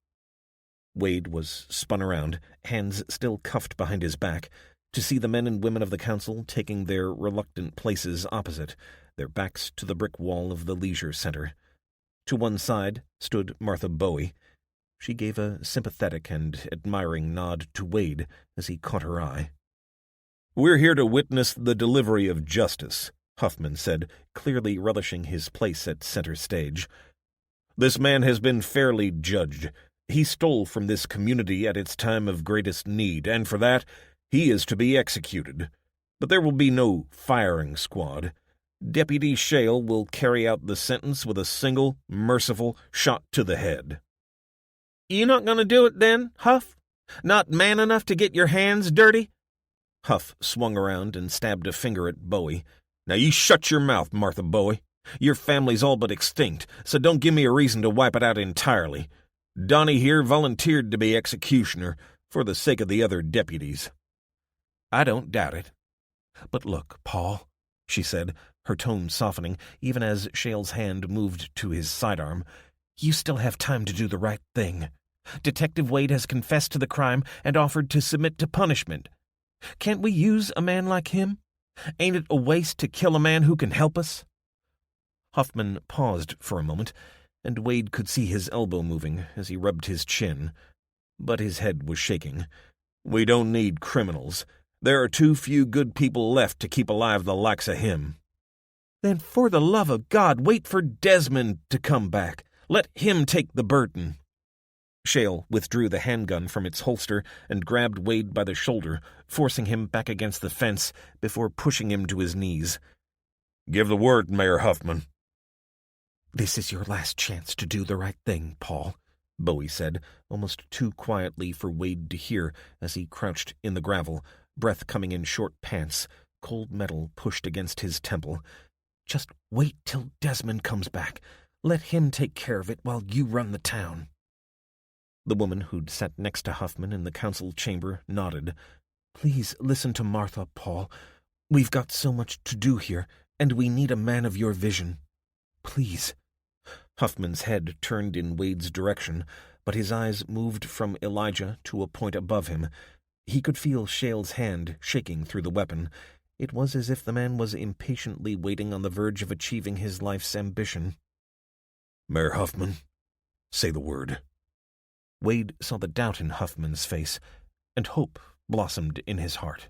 Wade was spun around, hands still cuffed behind his back, to see the men and women of the council taking their reluctant places opposite, their backs to the brick wall of the leisure center. To one side stood Martha Bowie. She gave a sympathetic and admiring nod to Wade as he caught her eye. "We're here to witness the delivery of justice," Huffman said, clearly relishing his place at center stage. "This man has been fairly judged. He stole from this community at its time of greatest need, and for that, he is to be executed. But there will be no firing squad. Deputy Shale will carry out the sentence with a single, merciful shot to the head." "You not going to do it then, Huff? Not man enough to get your hands dirty?" Huff swung around and stabbed a finger at Bowie. "Now you shut your mouth, Martha Bowie. Your family's all but extinct, so don't give me a reason to wipe it out entirely. Donnie here volunteered to be executioner for the sake of the other deputies." "I don't doubt it. But look, Paul," she said, her tone softening even as Shale's hand moved to his sidearm, "you still have time to do the right thing. Detective Wade has confessed to the crime and offered to submit to punishment. Can't we use a man like him? Ain't it a waste to kill a man who can help us?" Huffman paused for a moment, and Wade could see his elbow moving as he rubbed his chin. But his head was shaking. "We don't need criminals. There are too few good people left to keep alive the likes of him." "Then for the love of God, wait for Desmond to come back. Let him take the burden." Shale withdrew the handgun from its holster and grabbed Wade by the shoulder, forcing him back against the fence before pushing him to his knees. "Give the word, Mayor Huffman." "This is your last chance to do the right thing, Paul," Bowie said, almost too quietly for Wade to hear as he crouched in the gravel, breath coming in short pants, cold metal pushed against his temple. "Just wait till Desmond comes back. Let him take care of it while you run the town." The woman who'd sat next to Huffman in the council chamber nodded. "Please listen to Martha, Paul. We've got so much to do here, and we need a man of your vision. Please." Huffman's head turned in Wade's direction, but his eyes moved from Elijah to a point above him. He could feel Shale's hand shaking through the weapon. It was as if the man was impatiently waiting on the verge of achieving his life's ambition. "Mayor Huffman, say the word." Wade saw the doubt in Huffman's face, and hope blossomed in his heart.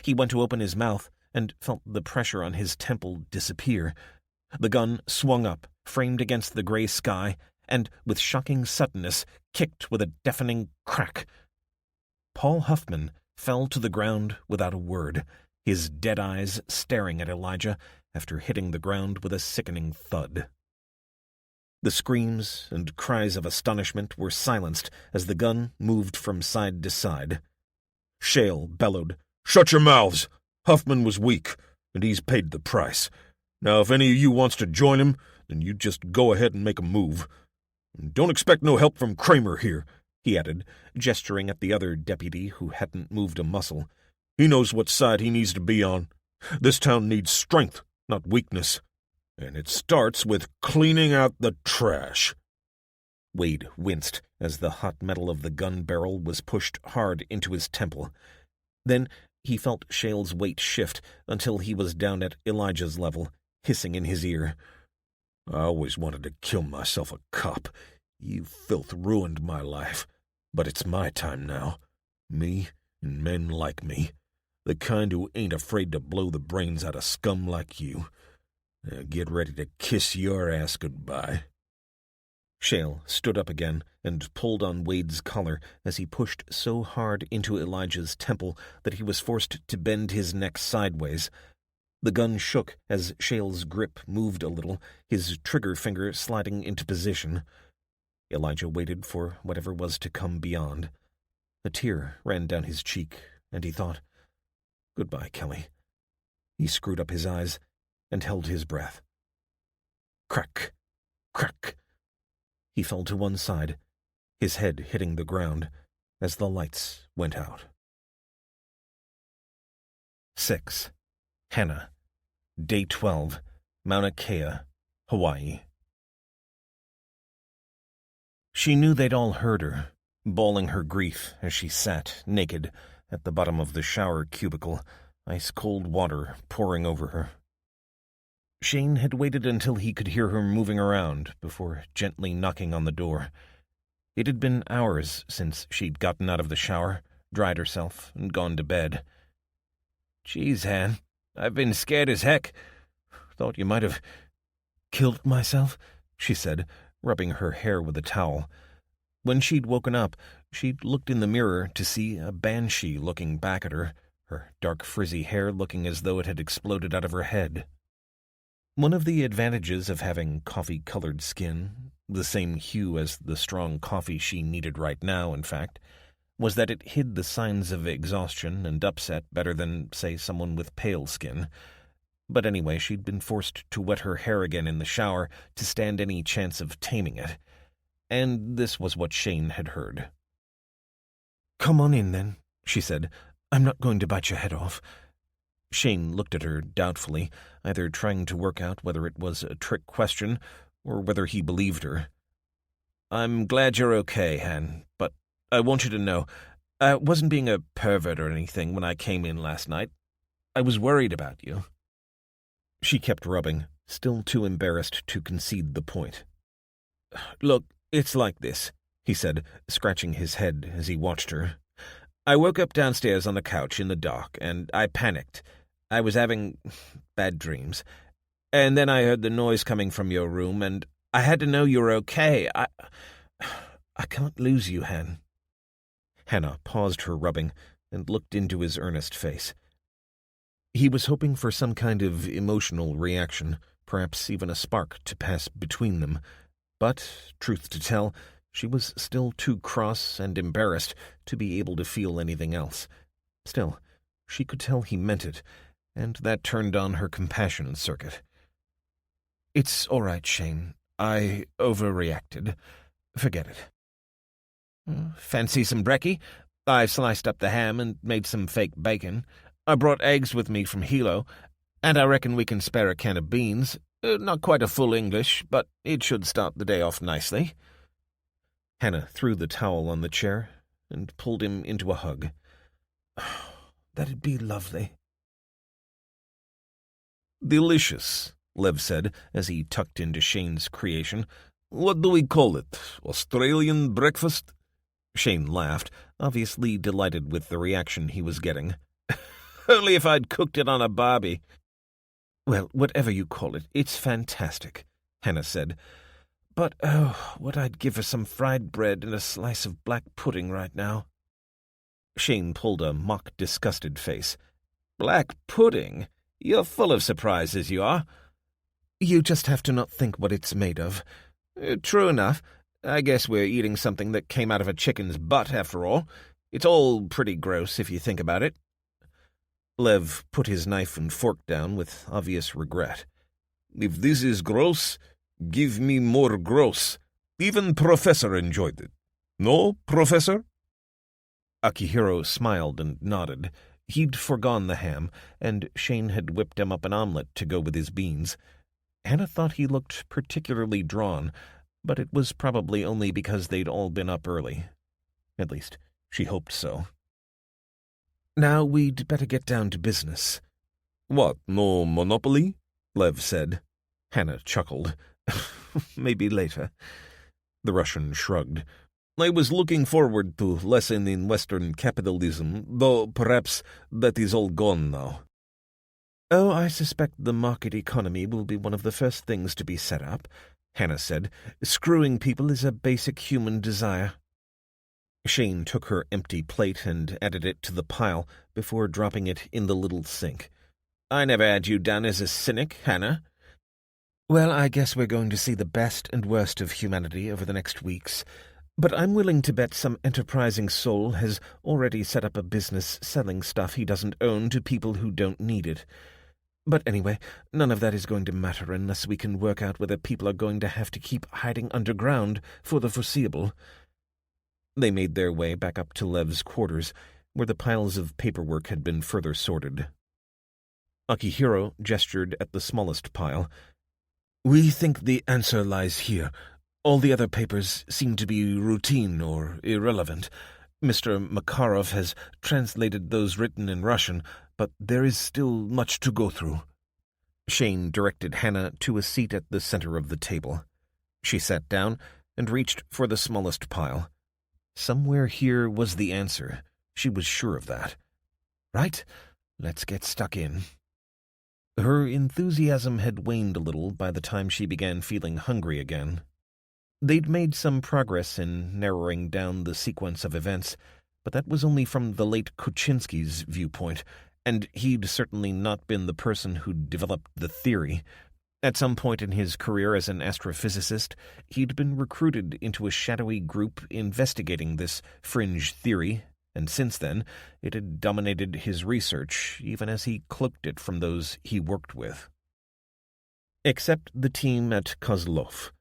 He went to open his mouth and felt the pressure on his temple disappear. The gun swung up, framed against the gray sky, and, with shocking suddenness, kicked with a deafening crack. Paul Huffman fell to the ground without a word, his dead eyes staring at Elijah after hitting the ground with a sickening thud. The screams and cries of astonishment were silenced as the gun moved from side to side. Shale bellowed, "Shut your mouths! Huffman was weak, and he's paid the price. Now if any of you wants to join him, then you just go ahead and make a move. And don't expect no help from Kramer here," he added, gesturing at the other deputy who hadn't moved a muscle. "He knows what side he needs to be on. This town needs strength, not weakness. And it starts with cleaning out the trash." Wade winced as the hot metal of the gun barrel was pushed hard into his temple. Then he felt Shale's weight shift until he was down at Elijah's level, hissing in his ear. "I always wanted to kill myself a cop. You filth ruined my life. But it's my time now. Me and men like me. The kind who ain't afraid to blow the brains out of scum like you. Now get ready to kiss your ass goodbye." Shale stood up again and pulled on Wade's collar as he pushed so hard into Elijah's temple that he was forced to bend his neck sideways. The gun shook as Shale's grip moved a little, his trigger finger sliding into position. Elijah waited for whatever was to come beyond. A tear ran down his cheek, and he thought, "Goodbye, Kelly." He screwed up his eyes and held his breath. Crack! Crack! He fell to one side, his head hitting the ground as the lights went out. 6. Hannah. Day 12. Mauna Kea, Hawaii. She knew they'd all heard her, bawling her grief as she sat, naked, at the bottom of the shower cubicle, ice-cold water pouring over her. Shane had waited until he could hear her moving around before gently knocking on the door. It had been hours since she'd gotten out of the shower, dried herself, and gone to bed. "Geez, Han, I've been scared as heck. Thought you might have killed myself," she said, rubbing her hair with a towel. When she'd woken up, she'd looked in the mirror to see a banshee looking back at her, her dark frizzy hair looking as though it had exploded out of her head. One of the advantages of having coffee-colored skin, the same hue as the strong coffee she needed right now, in fact, was that it hid the signs of exhaustion and upset better than, say, someone with pale skin. But anyway, she'd been forced to wet her hair again in the shower to stand any chance of taming it. And this was what Shane had heard. "Come on in, then," she said. "I'm not going to bite your head off." Shane looked at her doubtfully, either trying to work out whether it was a trick question or whether he believed her. "I'm glad you're okay, Han, but I want you to know, I wasn't being a pervert or anything when I came in last night. I was worried about you." She kept rubbing, still too embarrassed to concede the point. "Look, it's like this," he said, scratching his head as he watched her. "I woke up downstairs on the couch in the dark, and I panicked. I was having bad dreams. And then I heard the noise coming from your room, and I had to know you were okay. I can't lose you, Han." Hannah paused her rubbing and looked into his earnest face. He was hoping for some kind of emotional reaction, perhaps even a spark to pass between them. But, truth to tell, she was still too cross and embarrassed to be able to feel anything else. Still, she could tell he meant it, and that turned on her compassion circuit. "It's all right, Shane. I overreacted. Forget it." "Fancy some brekkie? I've sliced up the ham and made some fake bacon. I brought eggs with me from Hilo, and I reckon we can spare a can of beans. Not quite a full English, but it should start the day off nicely." Hannah threw the towel on the chair and pulled him into a hug. "That'd be lovely." "Delicious," Lev said as he tucked into Shane's creation. "What do we call it? Australian breakfast?" Shane laughed, obviously delighted with the reaction he was getting. "Only if I'd cooked it on a barbie." "Well, whatever you call it, it's fantastic," Hannah said. "But, oh, what I'd give for some fried bread and a slice of black pudding right now." Shane pulled a mock-disgusted face. "Black pudding? You're full of surprises, you are." "You just have to not think what it's made of." "True enough. I guess we're eating something that came out of a chicken's butt, after all. It's all pretty gross, if you think about it." Lev put his knife and fork down with obvious regret. "If this is gross, give me more gross. Even Professor enjoyed it. No, Professor?" Akihiro smiled and nodded. He'd forgone the ham, and Shane had whipped him up an omelet to go with his beans. Hannah thought he looked particularly drawn, but it was probably only because they'd all been up early. At least, she hoped so. "Now we'd better get down to business." "What, no Monopoly?" Lev said. Hannah chuckled. "Maybe later." The Russian shrugged. "I was looking forward to lesson in Western capitalism, though perhaps that is all gone now." "Oh, I suspect the market economy will be one of the first things to be set up," Hannah said. "Screwing people is a basic human desire." Shane took her empty plate and added it to the pile before dropping it in the little sink. "I never had you down as a cynic, Hannah." "Well, I guess we're going to see the best and worst of humanity over the next weeks. But I'm willing to bet some enterprising soul has already set up a business selling stuff he doesn't own to people who don't need it. But anyway, none of that is going to matter unless we can work out whether people are going to have to keep hiding underground for the foreseeable." They made their way back up to Lev's quarters, where the piles of paperwork had been further sorted. Akihiro gestured at the smallest pile. "We think the answer lies here. All the other papers seem to be routine or irrelevant. Mr. Makarov has translated those written in Russian, but there is still much to go through." Shane directed Hannah to a seat at the center of the table. She sat down and reached for the smallest pile. Somewhere here was the answer. She was sure of that. Right, let's get stuck in. Her enthusiasm had waned a little by the time she began feeling hungry again. They'd made some progress in narrowing down the sequence of events, but that was only from the late Kuczynski's viewpoint, and he'd certainly not been the person who'd developed the theory. At some point in his career as an astrophysicist, he'd been recruited into a shadowy group investigating this fringe theory, and since then it had dominated his research, even as he cloaked it from those he worked with. Except the team at Kozlov.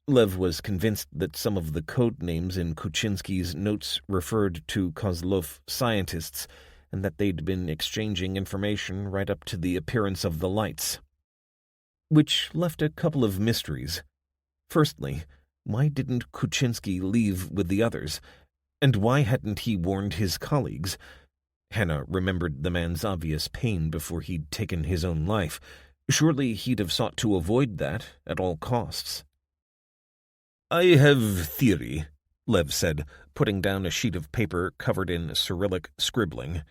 Lev was convinced that some of the code names in Kuczynski's notes referred to Kozlov scientists, and that they'd been exchanging information right up to the appearance of the lights. Which left a couple of mysteries. Firstly, why didn't Kuczynski leave with the others? And why hadn't he warned his colleagues? Hannah remembered the man's obvious pain before he'd taken his own life. Surely he'd have sought to avoid that at all costs. "I have theory," Lev said, putting down a sheet of paper covered in Cyrillic scribbling.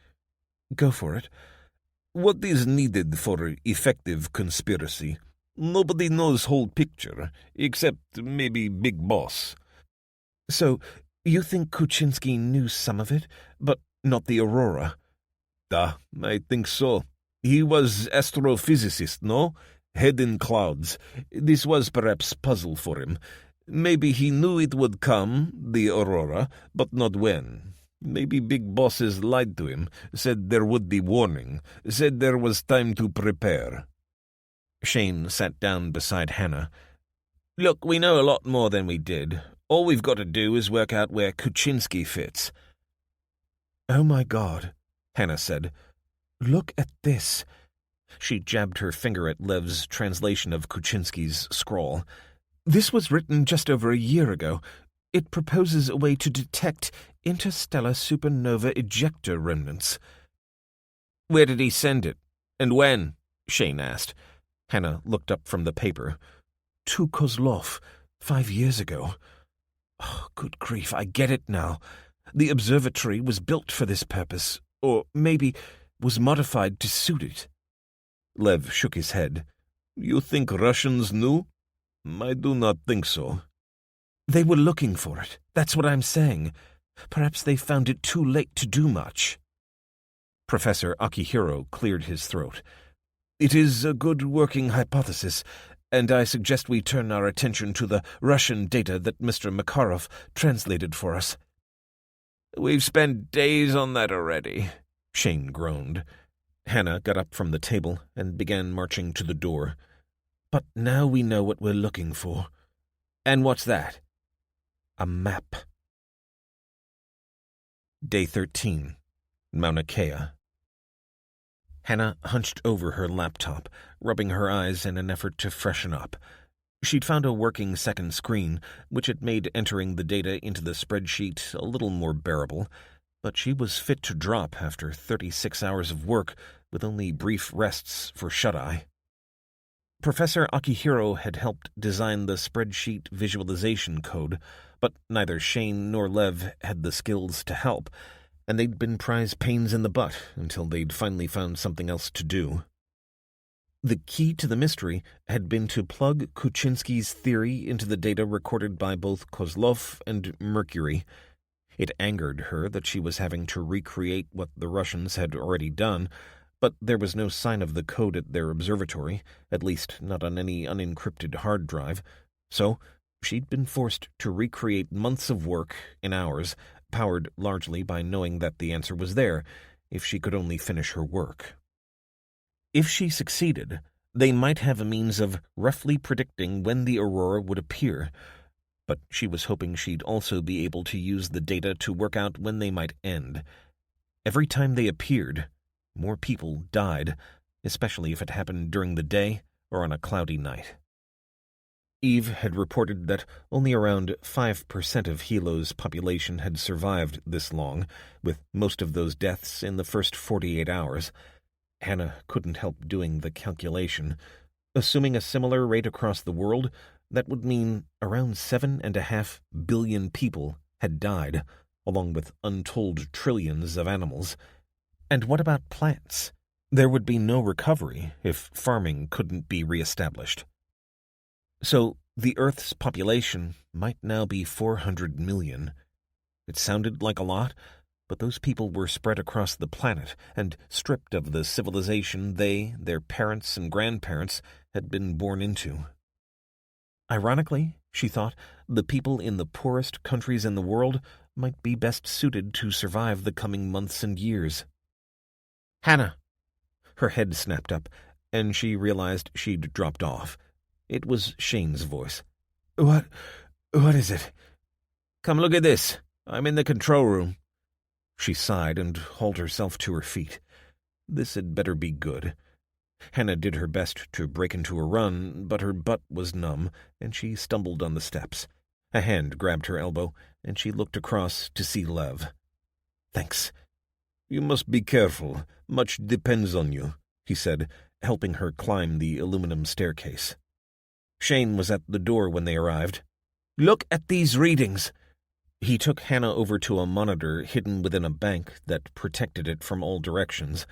"Go for it." "What is needed for effective conspiracy? Nobody knows whole picture, except maybe Big Boss." "So, you think Kuczynski knew some of it, but not the Aurora?" I think so. He was astrophysicist, no? Head in clouds. This was perhaps puzzle for him. Maybe he knew it would come, the Aurora, but not when. Maybe Big Bosses lied to him, said there would be warning, said there was time to prepare." Shane sat down beside Hannah. "Look, we know a lot more than we did. All we've got to do is work out where Kuczynski fits." "Oh my God," Hannah said. Look at this. She jabbed her finger at Lev's translation of Kuczynski's scrawl. This was written just over a year ago. It proposes a way to detect interstellar supernova ejector remnants. Where did he send it? And when? Shane asked. Hannah looked up from the paper. To Kozlov, 5 years ago. Oh, good grief, I get it now. The observatory was built for this purpose, or maybe was modified to suit it. Lev shook his head. You think Russians knew? I do not think so. They were looking for it. That's what I'm saying. Perhaps they found it too late to do much. Professor Akihiro cleared his throat. It is a good working hypothesis, and I suggest we turn our attention to the Russian data that Mr. Makarov translated for us. We've spent days on that already, Shane groaned. Hannah got up from the table and began marching to the door. But now we know what we're looking for. And what's that? A map. Day 13. Mauna Kea. Hannah hunched over her laptop, rubbing her eyes in an effort to freshen up. She'd found a working second screen, which had made entering the data into the spreadsheet a little more bearable, but she was fit to drop after 36 hours of work with only brief rests for shut-eye. Professor Akihiro had helped design the spreadsheet visualization code, but neither Shane nor Lev had the skills to help, and they'd been prize pains in the butt until they'd finally found something else to do. The key to the mystery had been to plug Kuczynski's theory into the data recorded by both Kozlov and Mercury. It angered her that she was having to recreate what the Russians had already done, but there was no sign of the code at their observatory, at least not on any unencrypted hard drive, so she'd been forced to recreate months of work in hours, powered largely by knowing that the answer was there, if she could only finish her work. If she succeeded, they might have a means of roughly predicting when the Aurora would appear, but she was hoping she'd also be able to use the data to work out when they might end. Every time they appeared, more people died, especially if it happened during the day or on a cloudy night. Eve had reported that only around 5% of Hilo's population had survived this long, with most of those deaths in the first 48 hours. Hannah couldn't help doing the calculation. Assuming a similar rate across the world, that would mean around 7.5 billion people had died, along with untold trillions of animals. And what about plants? There would be no recovery if farming couldn't be reestablished. So the Earth's population might now be 400 million. It sounded like a lot, but those people were spread across the planet and stripped of the civilization they, their parents and grandparents, had been born into. Ironically, she thought, the people in the poorest countries in the world might be best suited to survive the coming months and years. Hannah! Her head snapped up, and she realized she'd dropped off. It was Shane's voice. What is it? Come look at this. I'm in the control room. She sighed and hauled herself to her feet. This had better be good. Hannah did her best to break into a run, but her butt was numb, and she stumbled on the steps. A hand grabbed her elbow, and she looked across to see Lev. Thanks. You must be careful. Much depends on you, he said, helping her climb the aluminum staircase. Shane was at the door when they arrived. Look at these readings. He took Hannah over to a monitor hidden within a bank that protected it from all directions.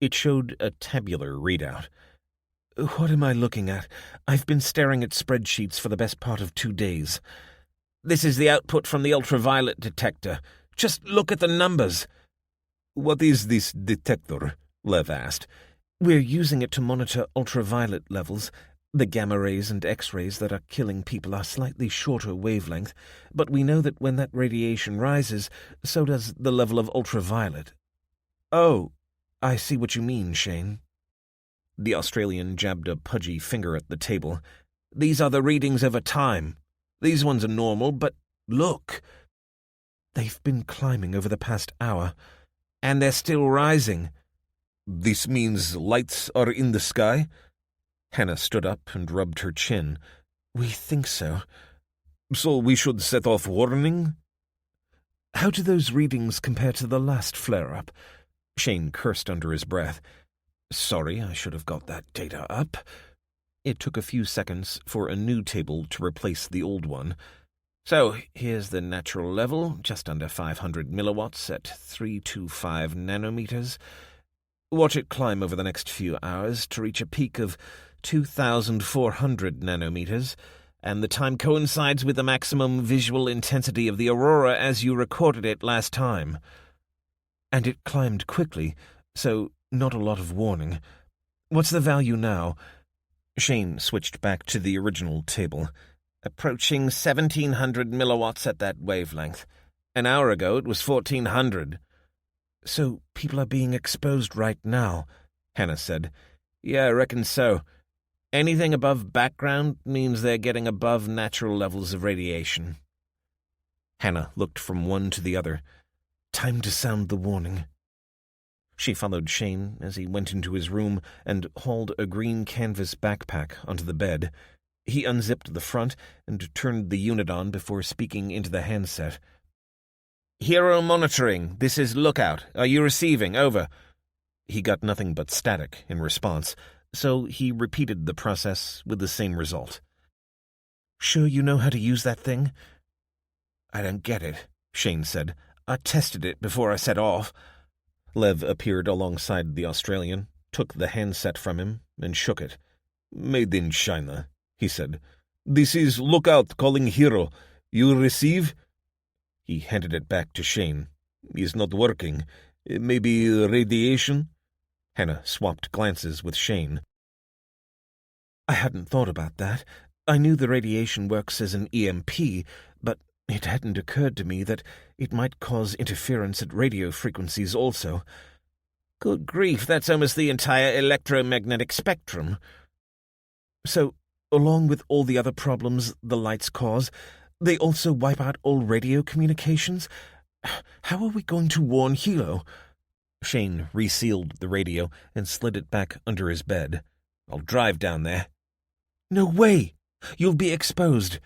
It showed a tabular readout. What am I looking at? I've been staring at spreadsheets for the best part of 2 days. This is the output from the ultraviolet detector. Just look at the numbers. What is this detector? Lev asked. We're using it to monitor ultraviolet levels. The gamma rays and X-rays that are killing people are slightly shorter wavelength, but we know that when that radiation rises, so does the level of ultraviolet. Oh, I see what you mean, Shane. The Australian jabbed a pudgy finger at the table. These are the readings over time. These ones are normal, but look. They've been climbing over the past hour. And they're still rising. This means lights are in the sky? Hannah stood up and rubbed her chin. We think so. So we should set off warning? How do those readings compare to the last flare-up? Shane cursed under his breath. Sorry, I should have got that data up. It took a few seconds for a new table to replace the old one. So, here's the natural level, just under 500 milliwatts at 325 nanometers. Watch it climb over the next few hours to reach a peak of 2,400 nanometers, and the time coincides with the maximum visual intensity of the Aurora as you recorded it last time. And it climbed quickly, so not a lot of warning. What's the value now? Shane switched back to the original table. Approaching 1,700 milliwatts at that wavelength. An hour ago it was 1,400. So people are being exposed right now, Hannah said. Yeah, I reckon so. Anything above background means they're getting above natural levels of radiation. Hannah looked from one to the other. Time to sound the warning. She followed Shane as he went into his room and hauled a green canvas backpack onto the bed. He unzipped the front and turned the unit on before speaking into the handset. Hero monitoring, this is Lookout. Are you receiving? Over. He got nothing but static in response, so he repeated the process with the same result. Sure you know how to use that thing? I don't get it, Shane said. I tested it before I set off. Lev appeared alongside the Australian, took the handset from him, and shook it. Made in China, he said. This is Lookout calling Hero. You receive? He handed it back to Shane. It's not working. Maybe radiation? Hannah swapped glances with Shane. I hadn't thought about that. I knew the radiation works as an EMP, but it hadn't occurred to me that it might cause interference at radio frequencies also. Good grief, that's almost the entire electromagnetic spectrum. So, along with all the other problems the lights cause, they also wipe out all radio communications? How are we going to warn Hilo? Shane resealed the radio and slid it back under his bed. I'll drive down there. No way! You'll be exposed.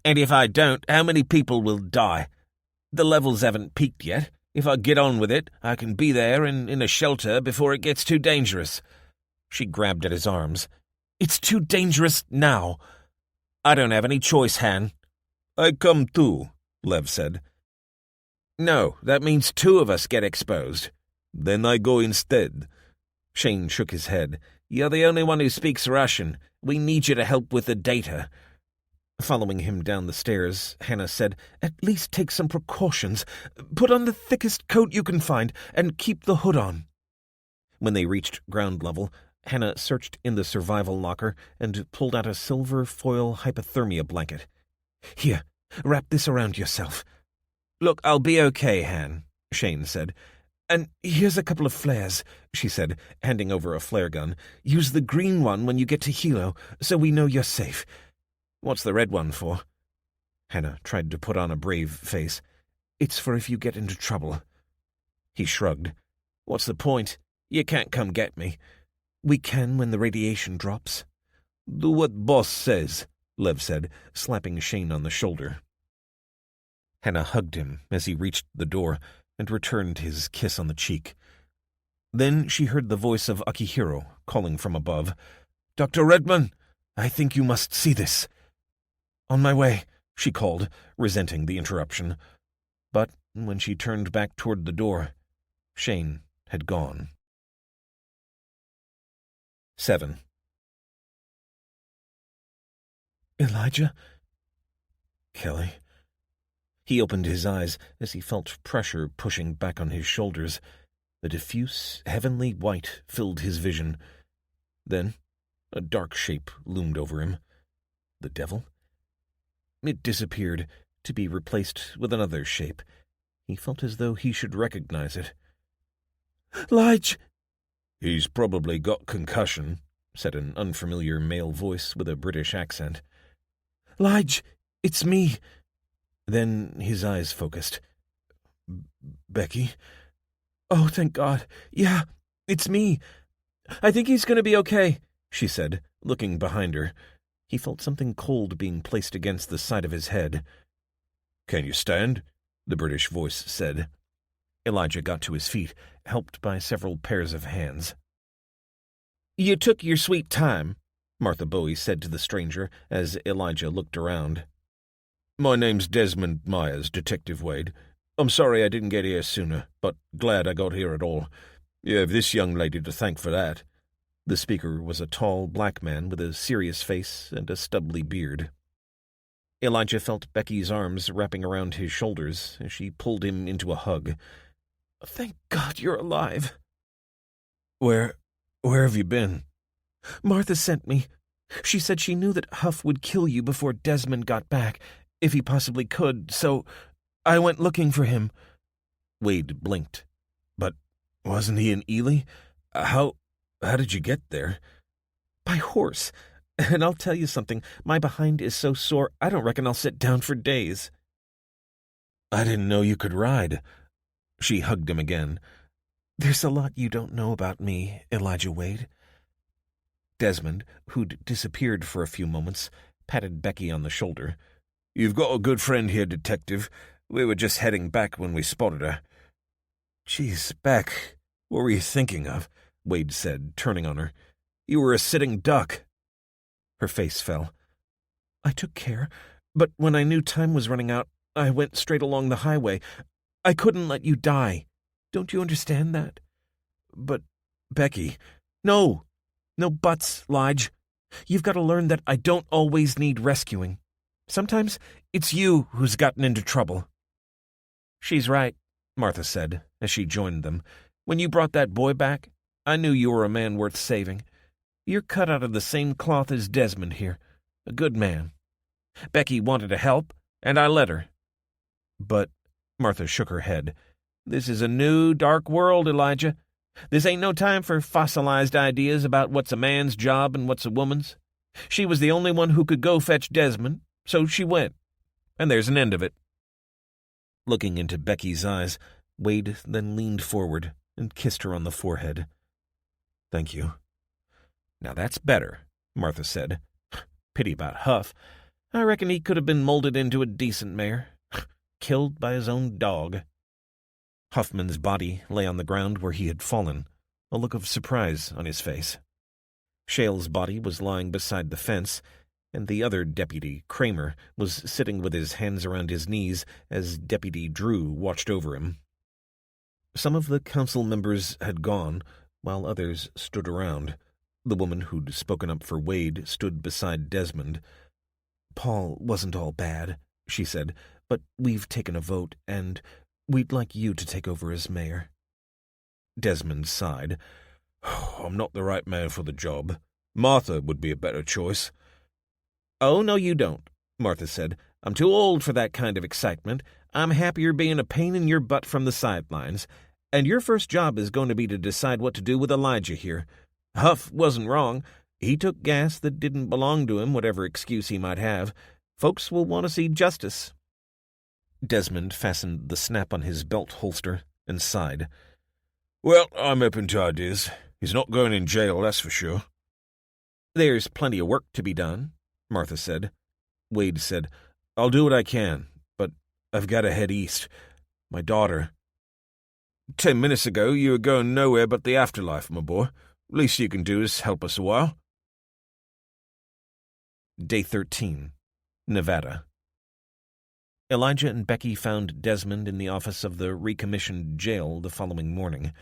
And if I don't, how many people will die? The levels haven't peaked yet. If I get on with it, I can be there and in a shelter before it gets too dangerous. She grabbed at his arms. It's too dangerous now. I don't have any choice, Han. I come too, Lev said. No, that means two of us get exposed. Then I go instead. Shane shook his head. You're the only one who speaks Russian. We need you to help with the data. Following him down the stairs, Hannah said, At least take some precautions. Put on the thickest coat you can find and keep the hood on. When they reached ground level, Hannah searched in the survival locker and pulled out a silver foil hypothermia blanket. Here, wrap this around yourself. Look, I'll be okay, Han, Shane said. And here's a couple of flares, she said, handing over a flare gun. Use the green one when you get to Hilo, so we know you're safe. What's the red one for? Hannah tried to put on a brave face. It's for if you get into trouble. He shrugged. What's the point? You can't come get me. We can when the radiation drops. Do what boss says, Lev said, slapping Shane on the shoulder. Hannah hugged him as he reached the door and returned his kiss on the cheek. Then she heard the voice of Akihiro calling from above. Dr. Redman, I think you must see this. On my way, she called, resenting the interruption. But when she turned back toward the door, Shane had gone. 7. Elijah? Kelly? He opened his eyes as he felt pressure pushing back on his shoulders. A diffuse, heavenly white filled his vision. Then a dark shape loomed over him. The devil? It disappeared, to be replaced with another shape. He felt as though he should recognize it. Lige! He's probably got concussion, said an unfamiliar male voice with a British accent. Lige, it's me. Then his eyes focused. Becky? Oh, thank God. Yeah, It's me. I think he's going to be okay," she said, looking behind her. He felt something cold being placed against the side of his head. "Can you stand?" the British voice said. Elijah got to his feet, helped by several pairs of hands. "You took your sweet time," Martha Bowie said to the stranger as Elijah looked around. "My name's Desmond Myers, Detective Wade. I'm sorry I didn't get here sooner, but glad I got here at all. You have this young lady to thank for that." The speaker was a tall black man with a serious face and a stubbly beard. Elijah felt Becky's arms wrapping around his shoulders as she pulled him into a hug. "Thank God you're alive." Where have you been?" "Martha sent me. She said she knew that Huff would kill you before Desmond got back, if he possibly could, so I went looking for him." Wade blinked. "But wasn't he in Ely? How did you get there?" "By horse. And I'll tell you something, my behind is so sore I don't reckon I'll sit down for days." "I didn't know you could ride." She hugged him again. "There's a lot you don't know about me, Elijah Wade." Desmond, who'd disappeared for a few moments, patted Becky on the shoulder. "You've got a good friend here, Detective. We were just heading back when we spotted her." "Geez, Beck, what were you thinking of?" Wade said, turning on her. "You were a sitting duck." Her face fell. "I took care, but when I knew time was running out, I went straight along the highway. I couldn't let you die. Don't you understand that?" "But, Becky—" No buts, Lige. You've got to learn that I don't always need rescuing. Sometimes it's you who's gotten into trouble." "She's right," Martha said, as she joined them. "When you brought that boy back, I knew you were a man worth saving. You're cut out of the same cloth as Desmond here, a good man. Becky wanted to help, and I let her." "But," Martha shook her head, "this is a new, dark world, Elijah. This ain't no time for fossilized ideas about what's a man's job and what's a woman's. She was the only one who could go fetch Desmond, so she went. And there's an end of it." Looking into Becky's eyes, Wade then leaned forward and kissed her on the forehead. "Thank you." "Now that's better," Martha said. "Pity about Huff. I reckon he could have been molded into a decent mayor. Killed by his own dog." Huffman's body lay on the ground where he had fallen, a look of surprise on his face. Shale's body was lying beside the fence, and the other deputy, Kramer, was sitting with his hands around his knees as Deputy Drew watched over him. Some of the council members had gone, while others stood around. The woman who'd spoken up for Wade stood beside Desmond. "Paul wasn't all bad," she said, "but we've taken a vote, and we'd like you to take over as mayor." Desmond sighed. "I'm not the right man for the job. Martha would be a better choice." "Oh, no, you don't," Martha said. "I'm too old for that kind of excitement. I'm happier being a pain in your butt from the sidelines. And your first job is going to be to decide what to do with Elijah here. Huff wasn't wrong. He took gas that didn't belong to him, whatever excuse he might have. Folks will want to see justice." Desmond fastened the snap on his belt holster and sighed. "Well, I'm open to ideas. He's not going in jail, that's for sure." "There's plenty of work to be done," Martha said. Wade said, "I'll do what I can, but I've got to head east. My daughter—" 10 minutes ago you were going nowhere but the afterlife, my boy. Least you can do is help us a while." Day 13, Nevada. Elijah and Becky found Desmond in the office of the recommissioned jail the following morning.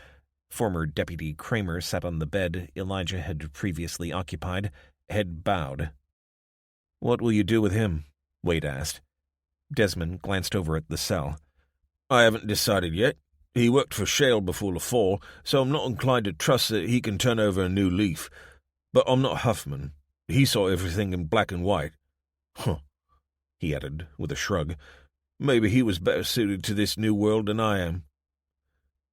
Former Deputy Kramer sat on the bed Elijah had previously occupied, head bowed. "What will you do with him?" Wade asked. Desmond glanced over at the cell. "I haven't decided yet. He worked for Shale before the fall, so I'm not inclined to trust that he can turn over a new leaf. But I'm not Huffman. He saw everything in black and white." "Huh," he added with a shrug. "Maybe he was better suited to this new world than I am."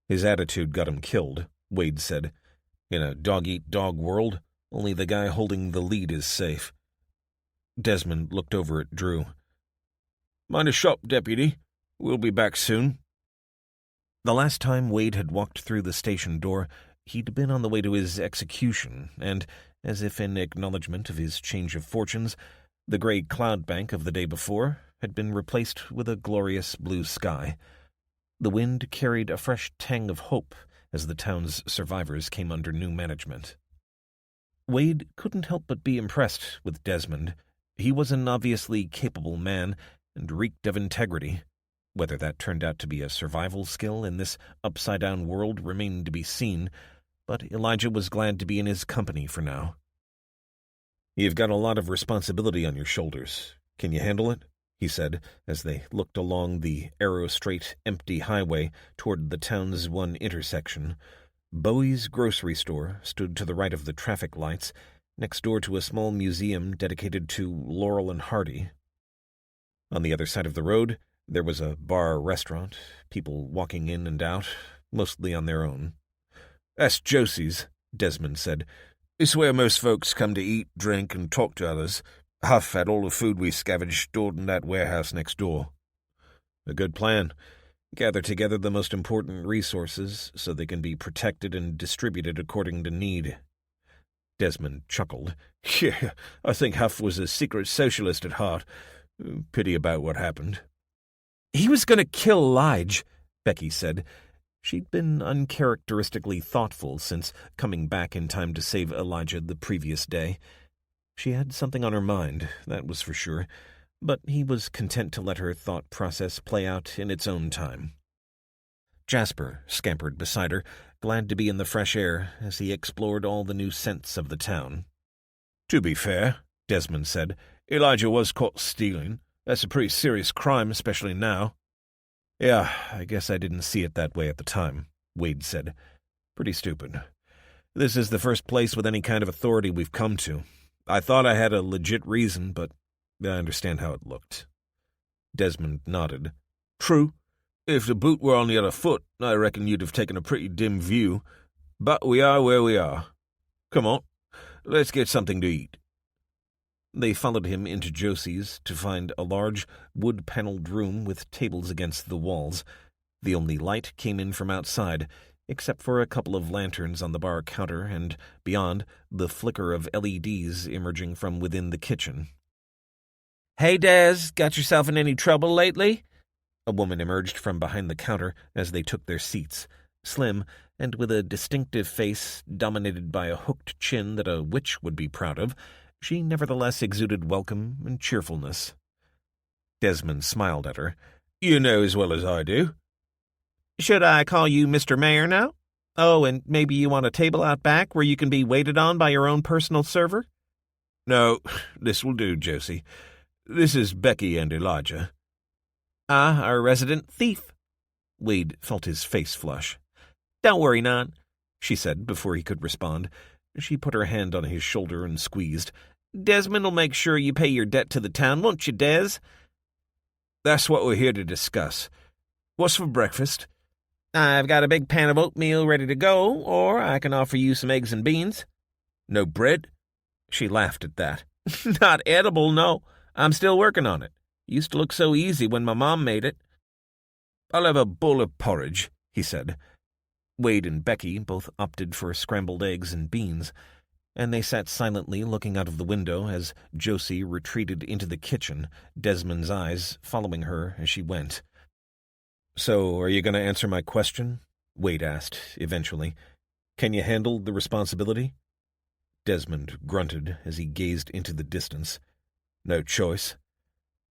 "His attitude got him killed," Wade said. "In a dog-eat-dog world, only the guy holding the lead is safe." Desmond looked over at Drew. "Mind a shop, Deputy. We'll be back soon." The last time Wade had walked through the station door, He'd been on the way to his execution, and, as if in acknowledgment of his change of fortunes, the grey cloud bank of the day before had been replaced with a glorious blue sky. The wind carried a fresh tang of hope as the town's survivors came under new management. Wade couldn't help but be impressed with Desmond. He was an obviously capable man and reeked of integrity. Whether that turned out to be a survival skill in this upside-down world remained to be seen, but Elijah was glad to be in his company for now. "You've got a lot of responsibility on your shoulders. Can you handle it?" he said, as they looked along the arrow-straight, empty highway toward the town's one intersection. Bowie's grocery store stood to the right of the traffic lights, next door to a small museum dedicated to Laurel and Hardy. On the other side of the road, there was a bar-restaurant, people walking in and out, mostly on their own. "That's Josie's," Desmond said. "It's where most folks come to eat, drink, and talk to others. Huff had all the food we scavenged stored in that warehouse next door." "A good plan. Gather together the most important resources so they can be protected and distributed according to need." Desmond chuckled. "Yeah, I think Huff was a secret socialist at heart. Pity about what happened." "He was going to kill Lige," Becky said. She'd been uncharacteristically thoughtful since coming back in time to save Elijah the previous day. She had something on her mind, that was for sure, but he was content to let her thought process play out in its own time. Jasper scampered beside her, glad to be in the fresh air as he explored all the new scents of the town. "To be fair," Desmond said, "Elijah was caught stealing. That's a pretty serious crime, especially now." "Yeah, I guess I didn't see it that way at the time," Wade said. "Pretty stupid. This is the first place with any kind of authority we've come to. I thought I had a legit reason, but I understand how it looked." Desmond nodded. "True. If the boot were on the other foot, I reckon you'd have taken a pretty dim view. But we are where we are. Come on, let's get something to eat." They followed him into Josie's to find a large, wood-paneled room with tables against the walls. The only light came in from outside, except for a couple of lanterns on the bar counter and, beyond, the flicker of LEDs emerging from within the kitchen. "Hey, Des, got yourself in any trouble lately?" A woman emerged from behind the counter as they took their seats, slim and with a distinctive face dominated by a hooked chin that a witch would be proud of. She nevertheless exuded welcome and cheerfulness. Desmond smiled at her. "You know as well as I do." "Should I call you Mr. Mayor now? Oh, and maybe you want a table out back where you can be waited on by your own personal server?" "No, this will do, Josie. This is Becky and Elijah." "Ah, our resident thief." Wade felt his face flush. "Don't worry, Nan," she said before he could respond. She put her hand on his shoulder and squeezed. "Desmond will make sure you pay your debt to the town, won't you, Des?" "That's what we're here to discuss. What's for breakfast?" "I've got a big pan of oatmeal ready to go, or I can offer you some eggs and beans." "No bread?" She laughed at that. "Not edible, no. I'm still working on it. Used to look so easy when my mom made it." "I'll have a bowl of porridge," he said. Wade and Becky both opted for scrambled eggs and beans, and they sat silently looking out of the window as Josie retreated into the kitchen, Desmond's eyes following her as she went. "So, are you going to answer my question?" Wade asked, eventually. "Can you handle the responsibility?" Desmond grunted as he gazed into the distance. "No choice."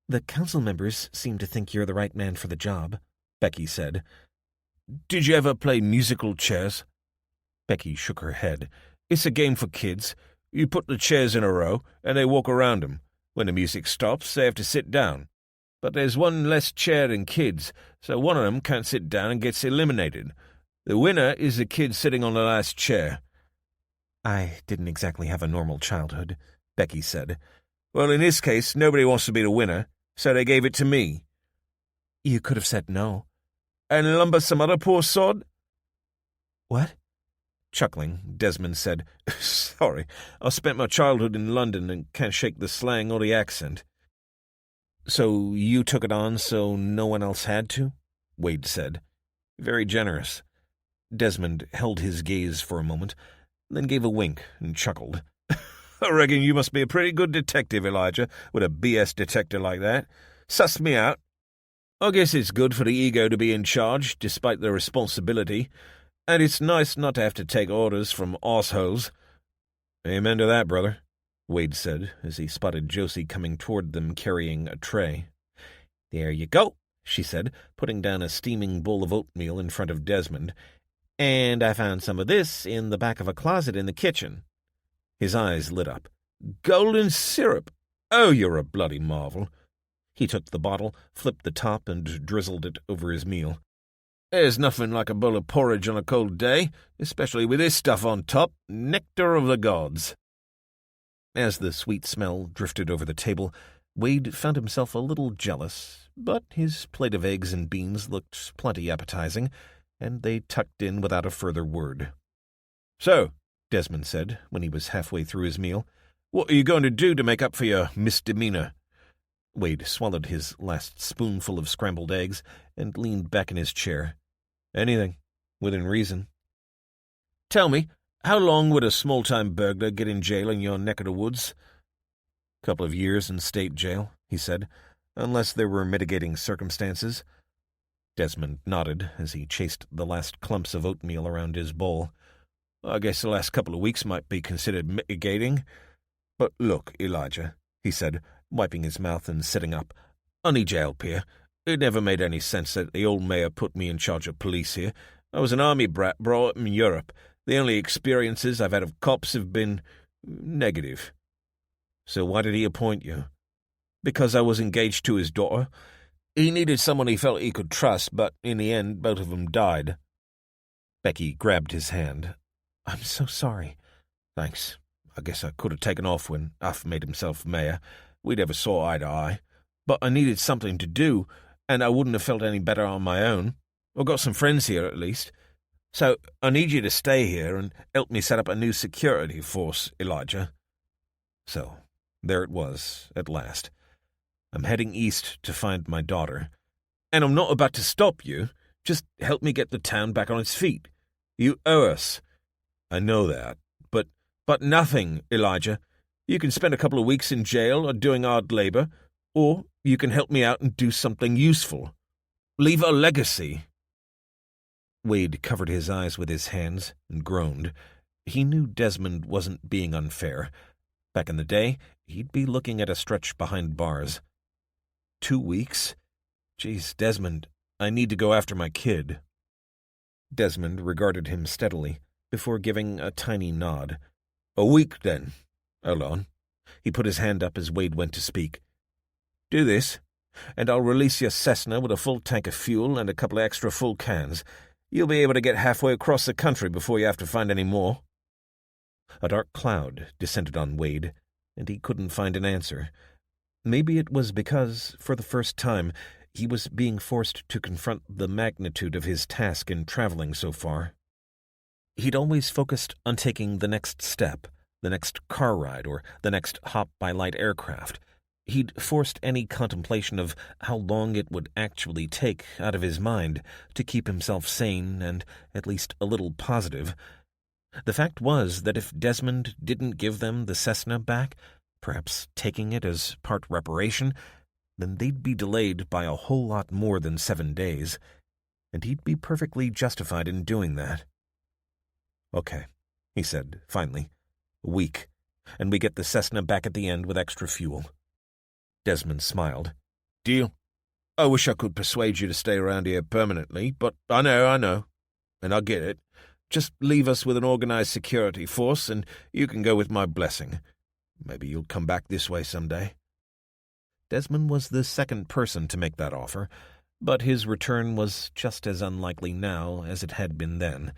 "The council members seem to think you're the right man for the job," Becky said. "Did you ever play musical chairs?" Becky shook her head. "It's a game for kids. You put the chairs in a row, and they walk around them. When the music stops, they have to sit down. But there's one less chair than kids, so one of them can't sit down and gets eliminated. The winner is the kid sitting on the last chair." "I didn't exactly have a normal childhood," Becky said. "Well, in this case, nobody wants to be the winner, so they gave it to me." "You could have said no." "And lumber some other poor sod?" "What?" Chuckling, Desmond said, "Sorry, I spent my childhood in London and can't shake the slang or the accent." "So you took it on so no one else had to?" Wade said. "Very generous." Desmond held his gaze for a moment, then gave a wink and chuckled. I reckon you must be a pretty good detective, Elijah, with a BS detector like that. Suss me out. I guess it's good for the ego to be in charge, despite the responsibility, and it's nice not to have to take orders from arseholes. Amen to that, brother, Wade said, as he spotted Josie coming toward them carrying a tray. There you go, she said, putting down a steaming bowl of oatmeal in front of Desmond. And I found some of this in the back of a closet in the kitchen. His eyes lit up. Golden syrup! Oh, you're a bloody marvel. He took the bottle, flipped the top, and drizzled it over his meal. There's nothing like a bowl of porridge on a cold day, especially with this stuff on top, nectar of the gods. As the sweet smell drifted over the table, Wade found himself a little jealous, but his plate of eggs and beans looked plenty appetizing, and they tucked in without a further word. So, Desmond said, when he was halfway through his meal, what are you going to do to make up for your misdemeanor? Wade swallowed his last spoonful of scrambled eggs and leaned back in his chair. Anything, within reason. Tell me, how long would a small-time burglar get in jail in your neck of the woods? Couple of years in state jail, he said, unless there were mitigating circumstances. Desmond nodded as he chased the last clumps of oatmeal around his bowl. I guess the last couple of weeks might be considered mitigating. But look, Elijah, he said, wiping his mouth and sitting up. I need your help here. It never made any sense that the old mayor put me in charge of police here. I was an army brat brought up in Europe. The only experiences I've had of cops have been negative. So why did he appoint you? Because I was engaged to his daughter. He needed someone he felt he could trust, but in the end, both of them died. Becky grabbed his hand. I'm so sorry. Thanks. I guess I could have taken off when Uff made himself mayor. We never saw eye to eye. But I needed something to do, and I wouldn't have felt any better on my own. I've got some friends here, at least. So I need you to stay here and help me set up a new security force, Elijah. So there it was, at last. I'm heading east to find my daughter. And I'm not about to stop you. Just help me get the town back on its feet. You owe us. I know that. But nothing, Elijah. You can spend a couple of weeks in jail or doing hard labor, or you can help me out and do something useful. Leave a legacy. Wade covered his eyes with his hands and groaned. He knew Desmond wasn't being unfair. Back in the day, he'd be looking at a stretch behind bars. 2 weeks? Geez, Desmond, I need to go after my kid. Desmond regarded him steadily, before giving a tiny nod. A week, then. Hold on. He put his hand up as Wade went to speak. Do this, and I'll release your Cessna with a full tank of fuel and a couple of extra full cans. You'll be able to get halfway across the country before you have to find any more. A dark cloud descended on Wade, and he couldn't find an answer. Maybe it was because, for the first time, he was being forced to confront the magnitude of his task in traveling so far. He'd always focused on taking the next step, the next car ride, or the next hop by light aircraft. He'd forced any contemplation of how long it would actually take out of his mind to keep himself sane and at least a little positive. The fact was that if Desmond didn't give them the Cessna back, perhaps taking it as part reparation, then they'd be delayed by a whole lot more than 7 days, and he'd be perfectly justified in doing that. Okay, he said, finally. A week, and we get the Cessna back at the end with extra fuel. Desmond smiled. Deal? I wish I could persuade you to stay around here permanently, but I know, and I get it. Just leave us with an organized security force, and you can go with my blessing. Maybe you'll come back this way someday. Desmond was the second person to make that offer, but his return was just as unlikely now as it had been then.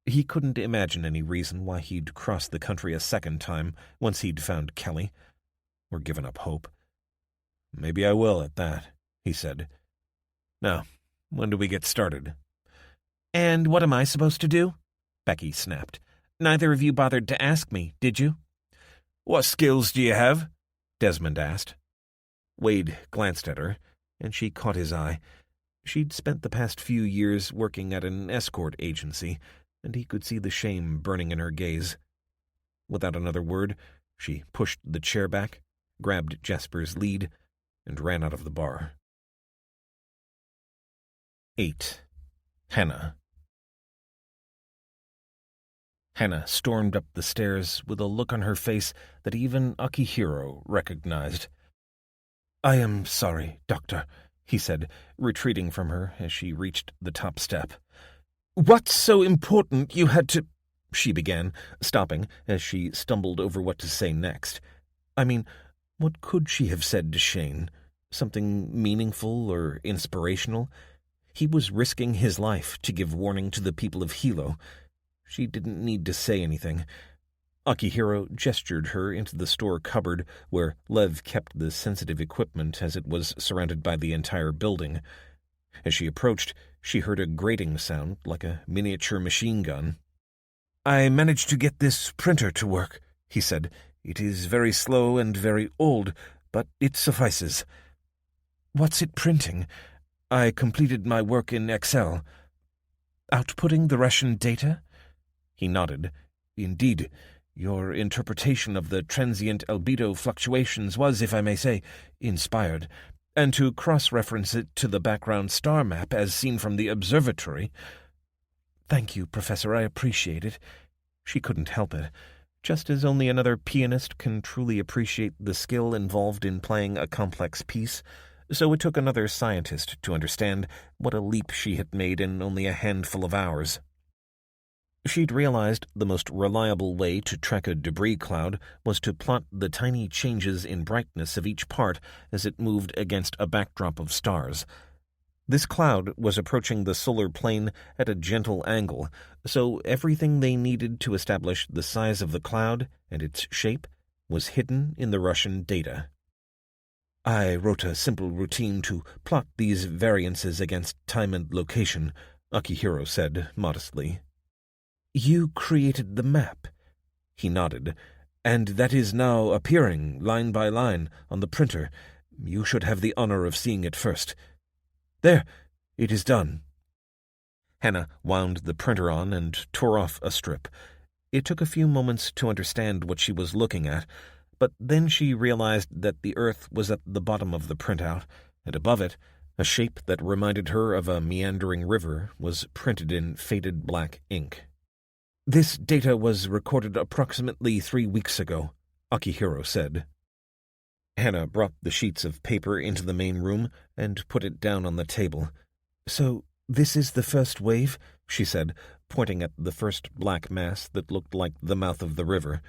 He couldn't imagine any reason why he'd cross the country a second time once he'd found Kelly, or given up hope. Maybe I will at that, he said. Now, when do we get started? And what am I supposed to do? Becky snapped. Neither of you bothered to ask me, did you? What skills do you have? Desmond asked. Wade glanced at her, and she caught his eye. She'd spent the past few years working at an escort agency, and he could see the shame burning in her gaze. Without another word, she pushed the chair back, grabbed Jasper's lead, and ran out of the bar. 8. Hannah. Hannah stormed up the stairs with a look on her face that even Akihiro recognized. "I am sorry, Doctor," he said, retreating from her as she reached the top step. "What's so important you had to—" she began, stopping as she stumbled over what to say next. I mean, what could she have said to Shane? Something meaningful or inspirational? He was risking his life to give warning to the people of Hilo. She didn't need to say anything. Akihiro gestured her into the store cupboard where Lev kept the sensitive equipment as it was surrounded by the entire building. As she approached, she heard a grating sound like a miniature machine gun. "I managed to get this printer to work," he said. "It is very slow and very old, but it suffices." "What's it printing?" "I completed my work in Excel." "Outputting the Russian data?" He nodded. "Indeed. Your interpretation of the transient albedo fluctuations was, if I may say, inspired. And to cross-reference it to the background star map as seen from the observatory—" "Thank you, Professor, I appreciate it." She couldn't help it. Just as only another pianist can truly appreciate the skill involved in playing a complex piece, so it took another scientist to understand what a leap she had made in only a handful of hours. She'd realized the most reliable way to track a debris cloud was to plot the tiny changes in brightness of each part as it moved against a backdrop of stars. This cloud was approaching the solar plane at a gentle angle, so everything they needed to establish the size of the cloud and its shape was hidden in the Russian data. "I wrote a simple routine to plot these variances against time and location," Akihiro said modestly. "You created the map?" He nodded. "And that is now appearing, line by line, on the printer. You should have the honor of seeing it first. There, it is done." Hannah wound the printer on and tore off a strip. It took a few moments to understand what she was looking at, but then she realized that the Earth was at the bottom of the printout, and above it, a shape that reminded her of a meandering river was printed in faded black ink. "This data was recorded approximately 3 weeks ago," Akihiro said. Hannah brought the sheets of paper into the main room and put it down on the table. "So this is the first wave?" she said, pointing at the first black mass that looked like the mouth of the river.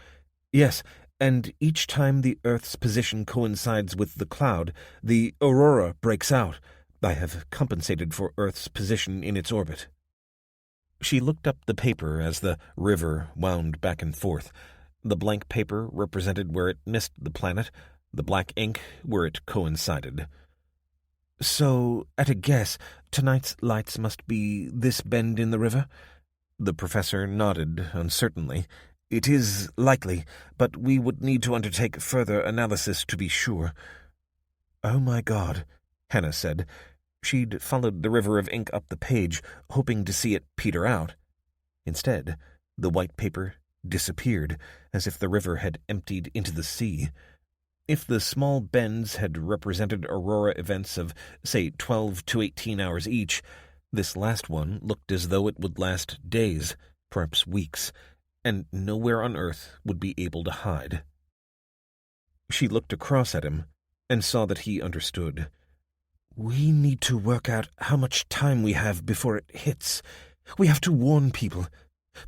"Yes, and each time the Earth's position coincides with the cloud, the Aurora breaks out. I have compensated for Earth's position in its orbit." She looked up the paper as the river wound back and forth. The blank paper represented where it missed the planet, the black ink where it coincided. "So, at a guess, tonight's lights must be this bend in the river?" The professor nodded uncertainly. "It is likely, but we would need to undertake further analysis to be sure." "Oh my God," Hannah said. She'd followed the river of ink up the page, hoping to see it peter out. Instead, the white paper disappeared, as if the river had emptied into the sea. If the small bends had represented Aurora events of, say, 12 to 18 hours each, this last one looked as though it would last days, perhaps weeks, and nowhere on Earth would be able to hide. She looked across at him and saw that he understood. "We need to work out how much time we have before it hits. We have to warn people.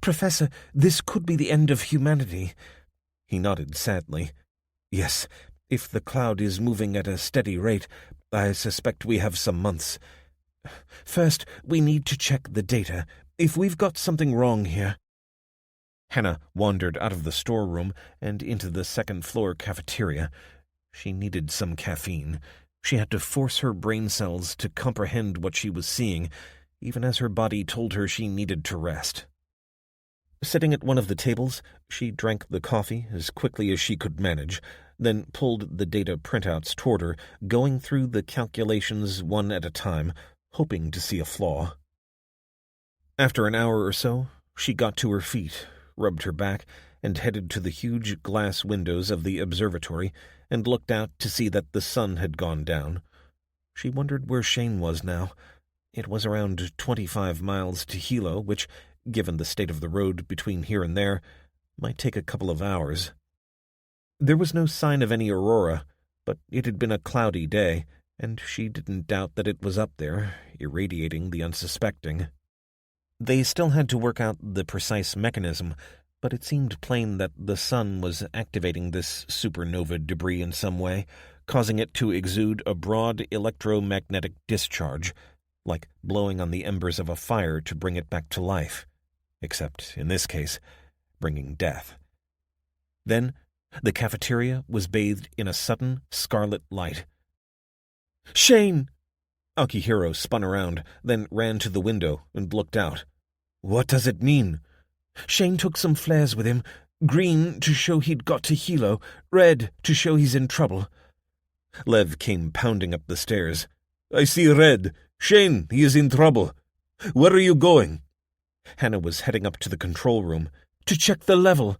Professor, this could be the end of humanity." He nodded sadly. "Yes, if the cloud is moving at a steady rate, I suspect we have some months. First, we need to check the data. If we've got something wrong here—" Hannah wandered out of the storeroom and into the second-floor cafeteria. She needed some caffeine. She had to force her brain cells to comprehend what she was seeing, even as her body told her she needed to rest. Sitting at one of the tables, she drank the coffee as quickly as she could manage, then pulled the data printouts toward her, going through the calculations one at a time, hoping to see a flaw. After an hour or so, she got to her feet, rubbed her back, and headed to the huge glass windows of the observatory and looked out to see that the sun had gone down. She wondered where Shane was now. It was around 25 miles to Hilo, which, given the state of the road between here and there, might take a couple of hours. There was no sign of any aurora, but it had been a cloudy day, and she didn't doubt that it was up there, irradiating the unsuspecting. They still had to work out the precise mechanism, but it seemed plain that the sun was activating this supernova debris in some way, causing it to exude a broad electromagnetic discharge, like blowing on the embers of a fire to bring it back to life, except, in this case, bringing death. Then, the cafeteria was bathed in a sudden scarlet light. "Shane!" Akihiro spun around, then ran to the window and looked out. "What does it mean?" "Shane took some flares with him. Green to show he'd got to Hilo, red to show he's in trouble." Lev came pounding up the stairs. "I see red. Shane, he is in trouble. Where are you going?" Hannah was heading up to the control room. "To check the level."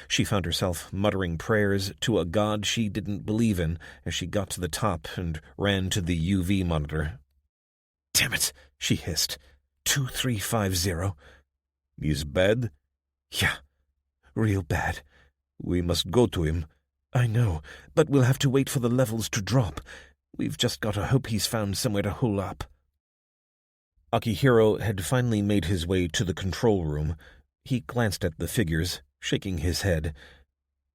She found herself muttering prayers to a god she didn't believe in as she got to the top and ran to the UV monitor. "Damn it," she hissed. 2350. "He's bad?" "Yeah, real bad." "We must go to him." "I know, but we'll have to wait for the levels to drop. We've just got to hope he's found somewhere to hole up." Akihiro had finally made his way to the control room. He glanced at the figures, shaking his head.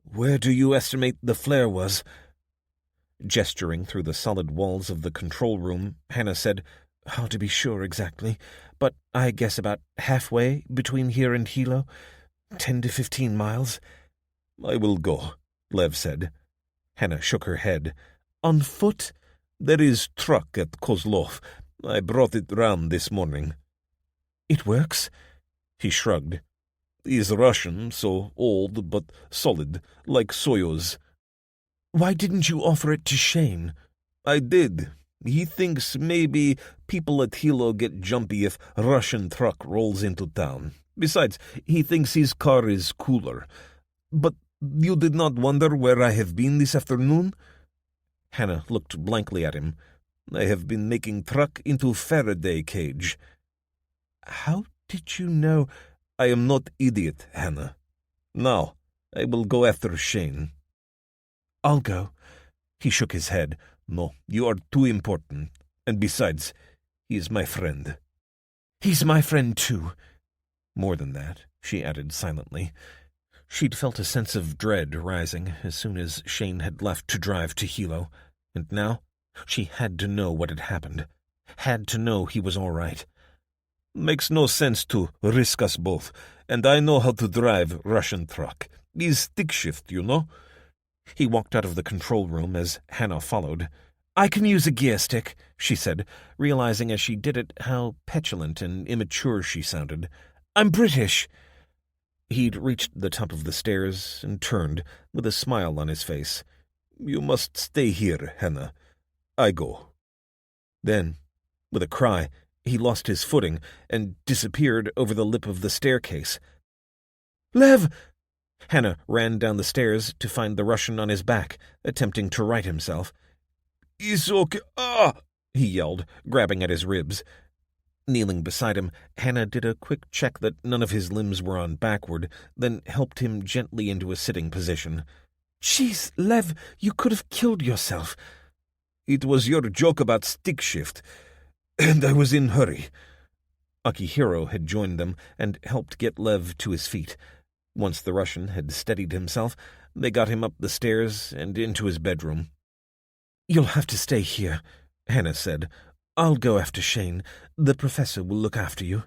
"Where do you estimate the flare was?" Gesturing through the solid walls of the control room, Hannah said, "Hard to be sure exactly, but I guess about halfway between here and Hilo. 10 to 15 miles. "I will go," Lev said. Hannah shook her head. "On foot?" "There is truck at Kozlov. I brought it round this morning." "It works?" He shrugged. "He's Russian, so old but solid, like Soyuz." "Why didn't you offer it to Shane?" "I did. He thinks maybe people at Hilo get jumpy if Russian truck rolls into town. Besides, he thinks his car is cooler. But you did not wonder where I have been this afternoon?" Hannah looked blankly at him. "I have been making truck into Faraday cage." "How did you know?" "I am not idiot, Hannah. Now, I will go after Shane." "I'll go." He shook his head. "No, you are too important. And besides, he is my friend." "He's my friend, too." More than that, she added silently. She'd felt a sense of dread rising as soon as Shane had left to drive to Hilo, and now she had to know what had happened, had to know he was all right. "Makes no sense to risk us both, and I know how to drive Russian truck. Is stick shift, you know." He walked out of the control room as Hannah followed. "I can use a gear stick," she said, realizing as she did it how petulant and immature she sounded. "I'm British." He'd reached the top of the stairs and turned, with a smile on his face. "You must stay here, Hannah. I go." Then, with a cry, he lost his footing and disappeared over the lip of the staircase. "Lev!" Hannah ran down the stairs to find the Russian on his back, attempting to right himself. "It's okay. Ah!" he yelled, grabbing at his ribs. Kneeling beside him, Hannah did a quick check that none of his limbs were on backward, then helped him gently into a sitting position. "Jeez, Lev, you could have killed yourself." "It was your joke about stick shift, and I was in hurry." Akihiro had joined them and helped get Lev to his feet. Once the Russian had steadied himself, they got him up the stairs and into his bedroom. "You'll have to stay here," Hannah said. "I'll go after Shane. The professor will look after you."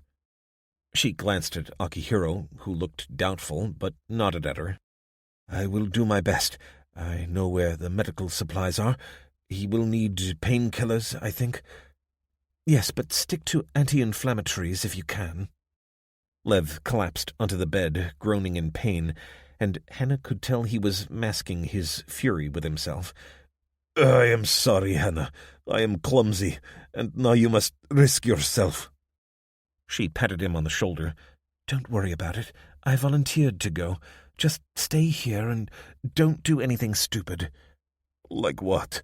She glanced at Akihiro, who looked doubtful, but nodded at her. "I will do my best. I know where the medical supplies are. He will need painkillers, I think." "Yes, but stick to anti-inflammatories if you can." Lev collapsed onto the bed, groaning in pain, and Hannah could tell he was masking his fury with himself. I am sorry, Hannah. I am clumsy, and now you must risk yourself. She patted him on the shoulder. Don't worry about it. I volunteered to go. Just stay here and don't do anything stupid. Like what?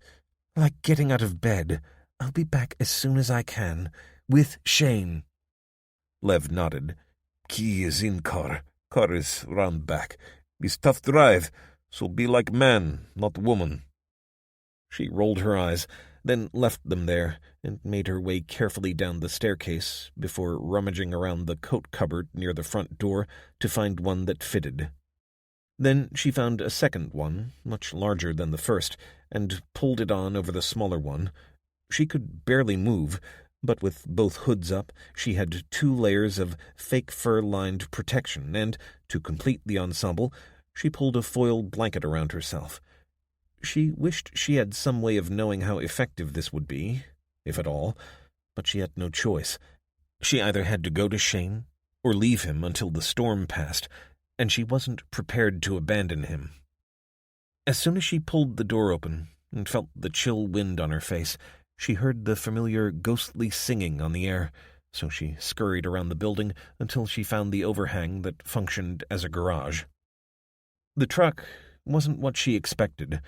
Like getting out of bed. I'll be back as soon as I can. With Shane. Lev nodded. Key is in car. Car is round back. It's tough drive, so be like man, not woman. She rolled her eyes, then left them there and made her way carefully down the staircase before rummaging around the coat cupboard near the front door to find one that fitted. Then she found a second one, much larger than the first, and pulled it on over the smaller one. She could barely move, but with both hoods up, she had 2 layers of fake fur-lined protection, and, to complete the ensemble, she pulled a foil blanket around herself. She wished she had some way of knowing how effective this would be, if at all, but she had no choice. She either had to go to Shane or leave him until the storm passed, and she wasn't prepared to abandon him. As soon as she pulled the door open and felt the chill wind on her face, she heard the familiar ghostly singing on the air, so she scurried around the building until she found the overhang that functioned as a garage. The truck wasn't what she expected.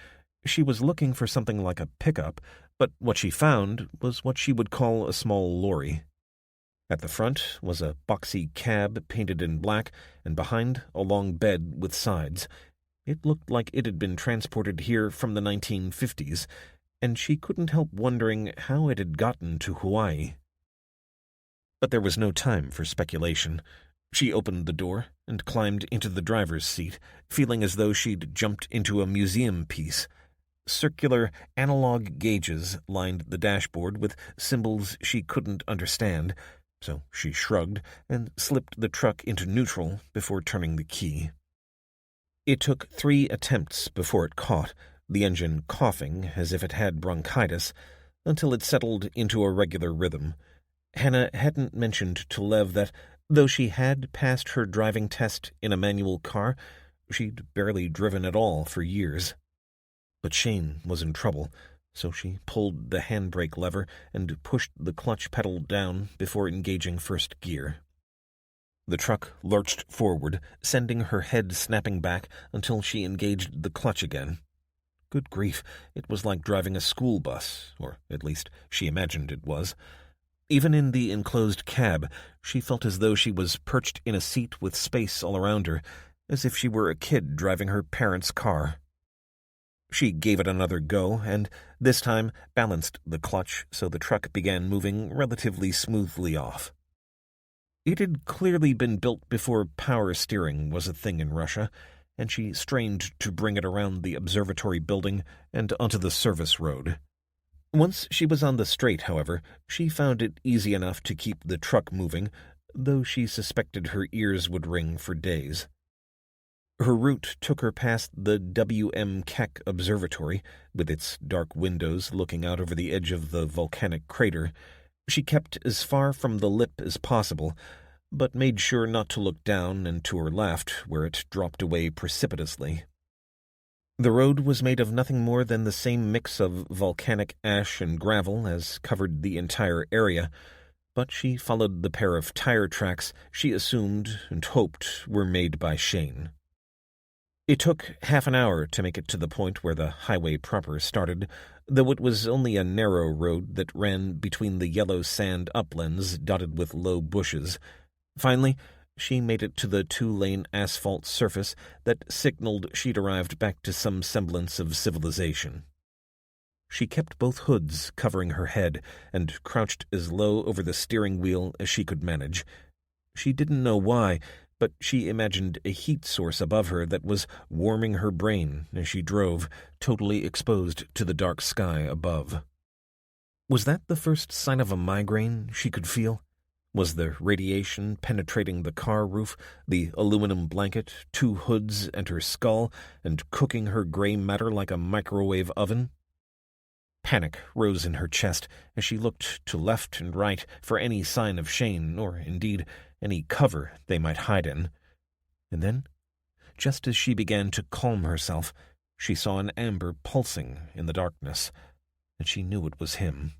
She was looking for something like a pickup, but what she found was what she would call a small lorry. At the front was a boxy cab painted in black, and behind a long bed with sides. It looked like it had been transported here from the 1950s, and she couldn't help wondering how it had gotten to Hawaii. But there was no time for speculation. She opened the door and climbed into the driver's seat, feeling as though she'd jumped into a museum piece. Circular, analog gauges lined the dashboard with symbols she couldn't understand, so she shrugged and slipped the truck into neutral before turning the key. It took 3 attempts before it caught, the engine coughing as if it had bronchitis, until it settled into a regular rhythm. Hannah hadn't mentioned to Lev that, though she had passed her driving test in a manual car, she'd barely driven at all for years. But Shane was in trouble, so she pulled the handbrake lever and pushed the clutch pedal down before engaging first gear. The truck lurched forward, sending her head snapping back until she engaged the clutch again. Good grief, it was like driving a school bus, or at least she imagined it was. Even in the enclosed cab, she felt as though she was perched in a seat with space all around her, as if she were a kid driving her parents' car. She gave it another go, and this time balanced the clutch so the truck began moving relatively smoothly off. It had clearly been built before power steering was a thing in Russia, and she strained to bring it around the observatory building and onto the service road. Once she was on the straight, however, she found it easy enough to keep the truck moving, though she suspected her ears would ring for days. Her route took her past the W.M. Keck Observatory, with its dark windows looking out over the edge of the volcanic crater. She kept as far from the lip as possible, but made sure not to look down and to her left, where it dropped away precipitously. The road was made of nothing more than the same mix of volcanic ash and gravel as covered the entire area, but she followed the pair of tire tracks she assumed and hoped were made by Shane. It took half an hour to make it to the point where the highway proper started, though it was only a narrow road that ran between the yellow sand uplands dotted with low bushes. Finally, she made it to the 2-lane asphalt surface that signaled she'd arrived back to some semblance of civilization. She kept both hoods covering her head and crouched as low over the steering wheel as she could manage. She didn't know why, but she imagined a heat source above her that was warming her brain as she drove, totally exposed to the dark sky above. Was that the first sign of a migraine she could feel? Was the radiation penetrating the car roof, the aluminum blanket, 2 hoods, and her skull, and cooking her gray matter like a microwave oven? Panic rose in her chest as she looked to left and right for any sign of Shane, or indeed any cover they might hide in. And then, just as she began to calm herself, She saw an amber pulsing in the darkness, and she knew it was him.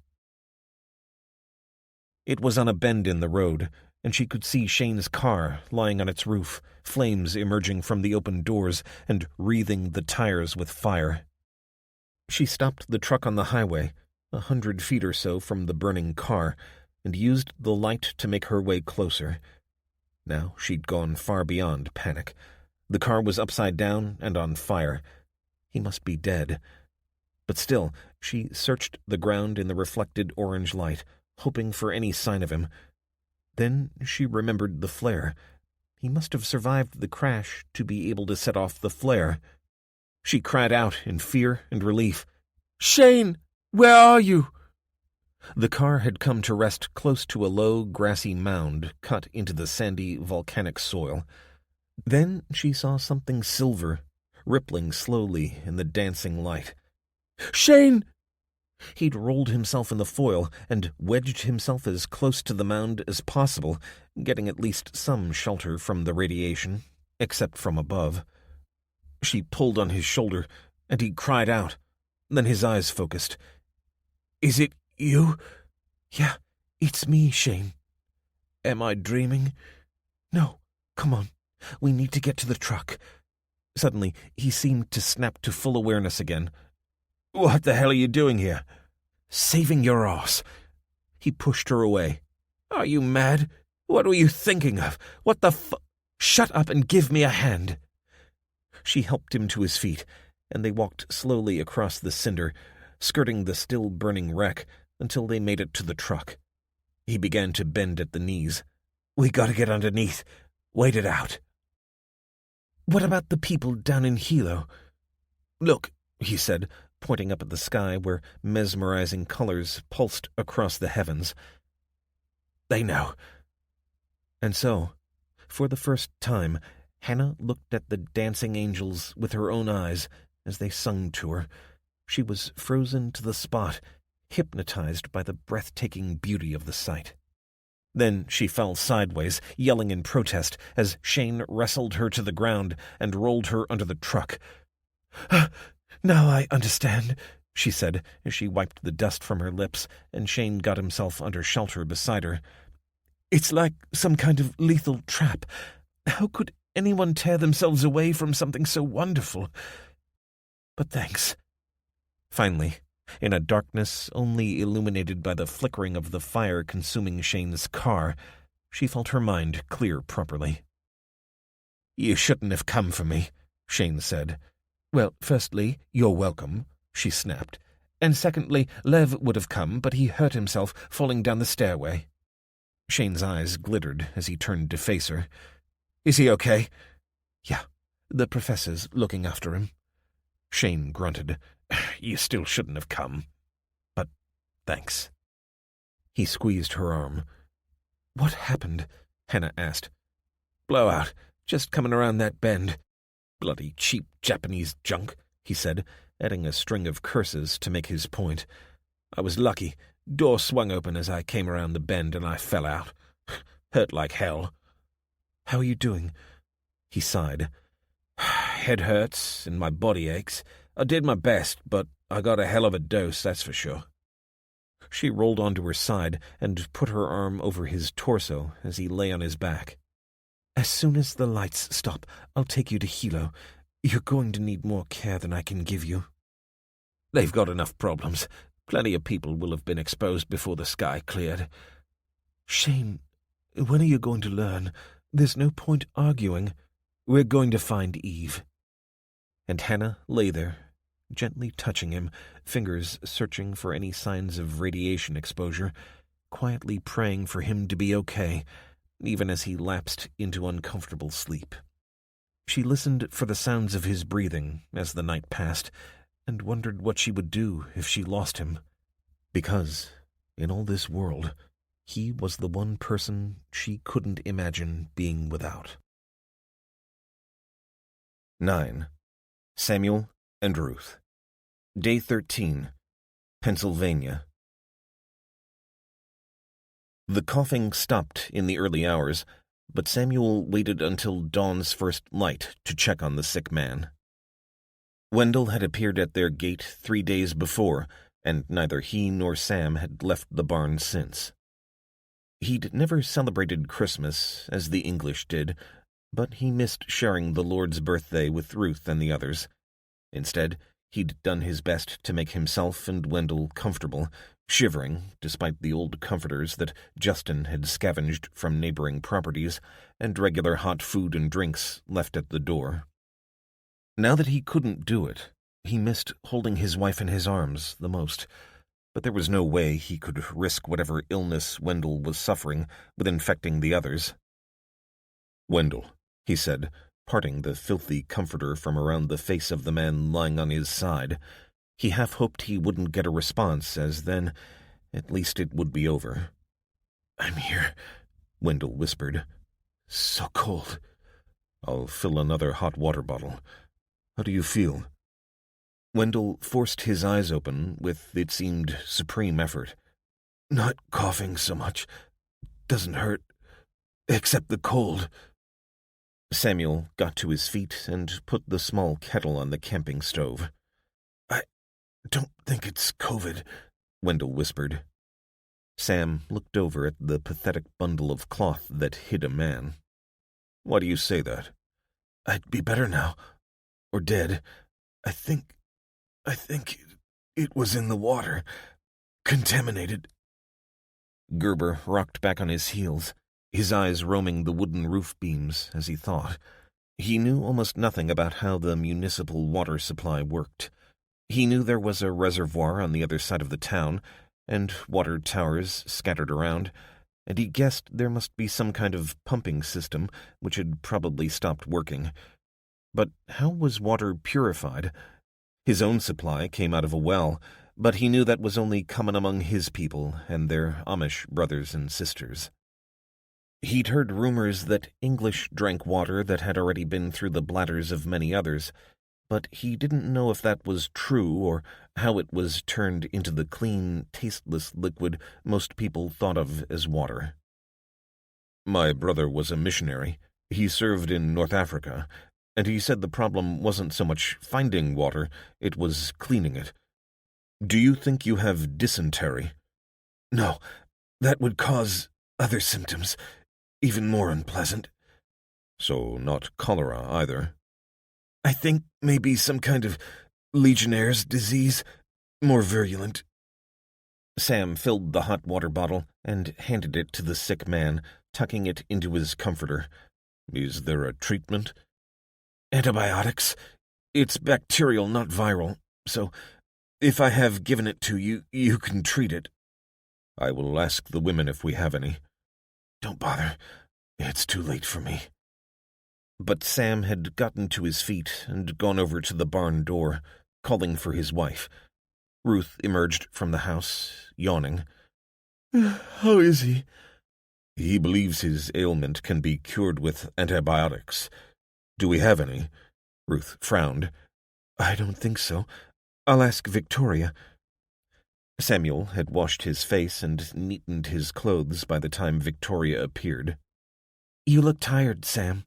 It was on a bend in the road, and she could see Shane's car lying on its roof, flames emerging from the open doors and wreathing the tires with fire. She stopped the truck on the highway, 100 feet or so from the burning car, and used the light to make her way closer. Now she'd gone far beyond panic. The car was upside down and on fire. He must be dead. But still, she searched the ground in the reflected orange light, hoping for any sign of him. Then she remembered the flare. He must have survived the crash to be able to set off the flare. She cried out in fear and relief. "Shane, where are you?" The car had come to rest close to a low, grassy mound cut into the sandy, volcanic soil. Then she saw something silver, rippling slowly in the dancing light. "Shane!" He'd rolled himself in the foil and wedged himself as close to the mound as possible, getting at least some shelter from the radiation, except from above. She pulled on his shoulder, and he cried out. Then his eyes focused. "Is it you?" "Yeah, it's me, Shane." "Am I dreaming?" "No, come on. We need to get to the truck." Suddenly, he seemed to snap to full awareness again. "What the hell are you doing here?" "Saving your ass." He pushed her away. "Are you mad? What were you thinking of? What the Shut up and give me a hand." She helped him to his feet, and they walked slowly across the cinder, skirting the still-burning wreck until they made it to the truck. He began to bend at the knees. "We gotta get underneath. Wait it out." "What about the people down in Hilo?" "Look," he said, pointing up at the sky where mesmerizing colors pulsed across the heavens. "They know." And so, for the first time, Hannah looked at the dancing angels with her own eyes as they sung to her. She was frozen to the spot, hypnotized by the breathtaking beauty of the sight. Then she fell sideways, yelling in protest, as Shane wrestled her to the ground and rolled her under the truck. "Now I understand," she said, as she wiped the dust from her lips, and Shane got himself under shelter beside her. "It's like some kind of lethal trap. How could anyone tear themselves away from something so wonderful? But thanks." Finally, in a darkness only illuminated by the flickering of the fire consuming Shane's car, she felt her mind clear properly. "You shouldn't have come for me," Shane said. "Well, firstly, you're welcome," she snapped. "And secondly, Lev would have come, but he hurt himself falling down the stairway." Shane's eyes glittered as he turned to face her. "Is he okay?" "Yeah, the professor's looking after him." Shane grunted. "You still shouldn't have come. But thanks." He squeezed her arm. "What happened?" Hannah asked. "Blowout, just coming around that bend. Bloody cheap Japanese junk," he said, adding a string of curses to make his point. "I was lucky. Door swung open as I came around the bend and I fell out. Hurt like hell." "How are you doing?" He sighed. "Head hurts and my body aches. I did my best, but I got a hell of a dose, that's for sure." She rolled onto her side and put her arm over his torso as he lay on his back. "As soon as the lights stop, I'll take you to Hilo. You're going to need more care than I can give you." "They've got enough problems. Plenty of people will have been exposed before the sky cleared." "Shane, when are you going to learn? There's no point arguing. We're going to find Eve." And Hannah lay there, gently touching him, fingers searching for any signs of radiation exposure, quietly praying for him to be okay, even as he lapsed into uncomfortable sleep. She listened for the sounds of his breathing as the night passed, and wondered what she would do if she lost him. Because, in all this world, he was the one person she couldn't imagine being without. 9. Samuel and Ruth. Day 13. Pennsylvania. The coughing stopped in the early hours, but Samuel waited until dawn's first light to check on the sick man. Wendell had appeared at their gate 3 days before, and neither he nor Sam had left the barn since. He'd never celebrated Christmas, as the English did, but he missed sharing the Lord's birthday with Ruth and the others. Instead, he'd done his best to make himself and Wendell comfortable, shivering despite the old comforters that Justin had scavenged from neighboring properties and regular hot food and drinks left at the door. Now that he couldn't do it, he missed holding his wife in his arms the most, but there was no way he could risk whatever illness Wendell was suffering with infecting the others. "Wendell," he said, parting the filthy comforter from around the face of the man lying on his side. He half hoped he wouldn't get a response, as then, at least it would be over. "I'm here," Wendell whispered. "So cold." "I'll fill another hot water bottle. How do you feel?" Wendell forced his eyes open with, it seemed, supreme effort. "Not coughing so much. Doesn't hurt. Except the cold." Samuel got to his feet and put the small kettle on the camping stove. "I don't think it's COVID," Wendell whispered. Sam looked over at the pathetic bundle of cloth that hid a man. "Why do you say that?" "I'd be better now. Or dead. I think it was in the water. Contaminated." Gerber rocked back on his heels, his eyes roaming the wooden roof beams as he thought. He knew almost nothing about how the municipal water supply worked. He knew there was a reservoir on the other side of the town, and water towers scattered around, and he guessed there must be some kind of pumping system which had probably stopped working. But how was water purified? His own supply came out of a well, but he knew that was only common among his people and their Amish brothers and sisters. He'd heard rumors that English drank water that had already been through the bladders of many others, but he didn't know if that was true or how it was turned into the clean, tasteless liquid most people thought of as water. "My brother was a missionary. He served in North Africa, and he said the problem wasn't so much finding water, it was cleaning it. Do you think you have dysentery?" "No, that would cause other symptoms, even more unpleasant." "So not cholera either?" "I think maybe some kind of Legionnaire's disease, more virulent." Sam filled the hot water bottle and handed it to the sick man, tucking it into his comforter. "Is there a treatment?" "Antibiotics. It's bacterial, not viral, so if I have given it to you, you can treat it." "I will ask the women if we have any." "Don't bother. It's too late for me." But Sam had gotten to his feet and gone over to the barn door, calling for his wife. Ruth emerged from the house, yawning. "How is he?" "He believes his ailment can be cured with antibiotics. Do we have any?" Ruth frowned. "I don't think so. I'll ask Victoria." Samuel had washed his face and neatened his clothes by the time Victoria appeared. "You look tired, Sam."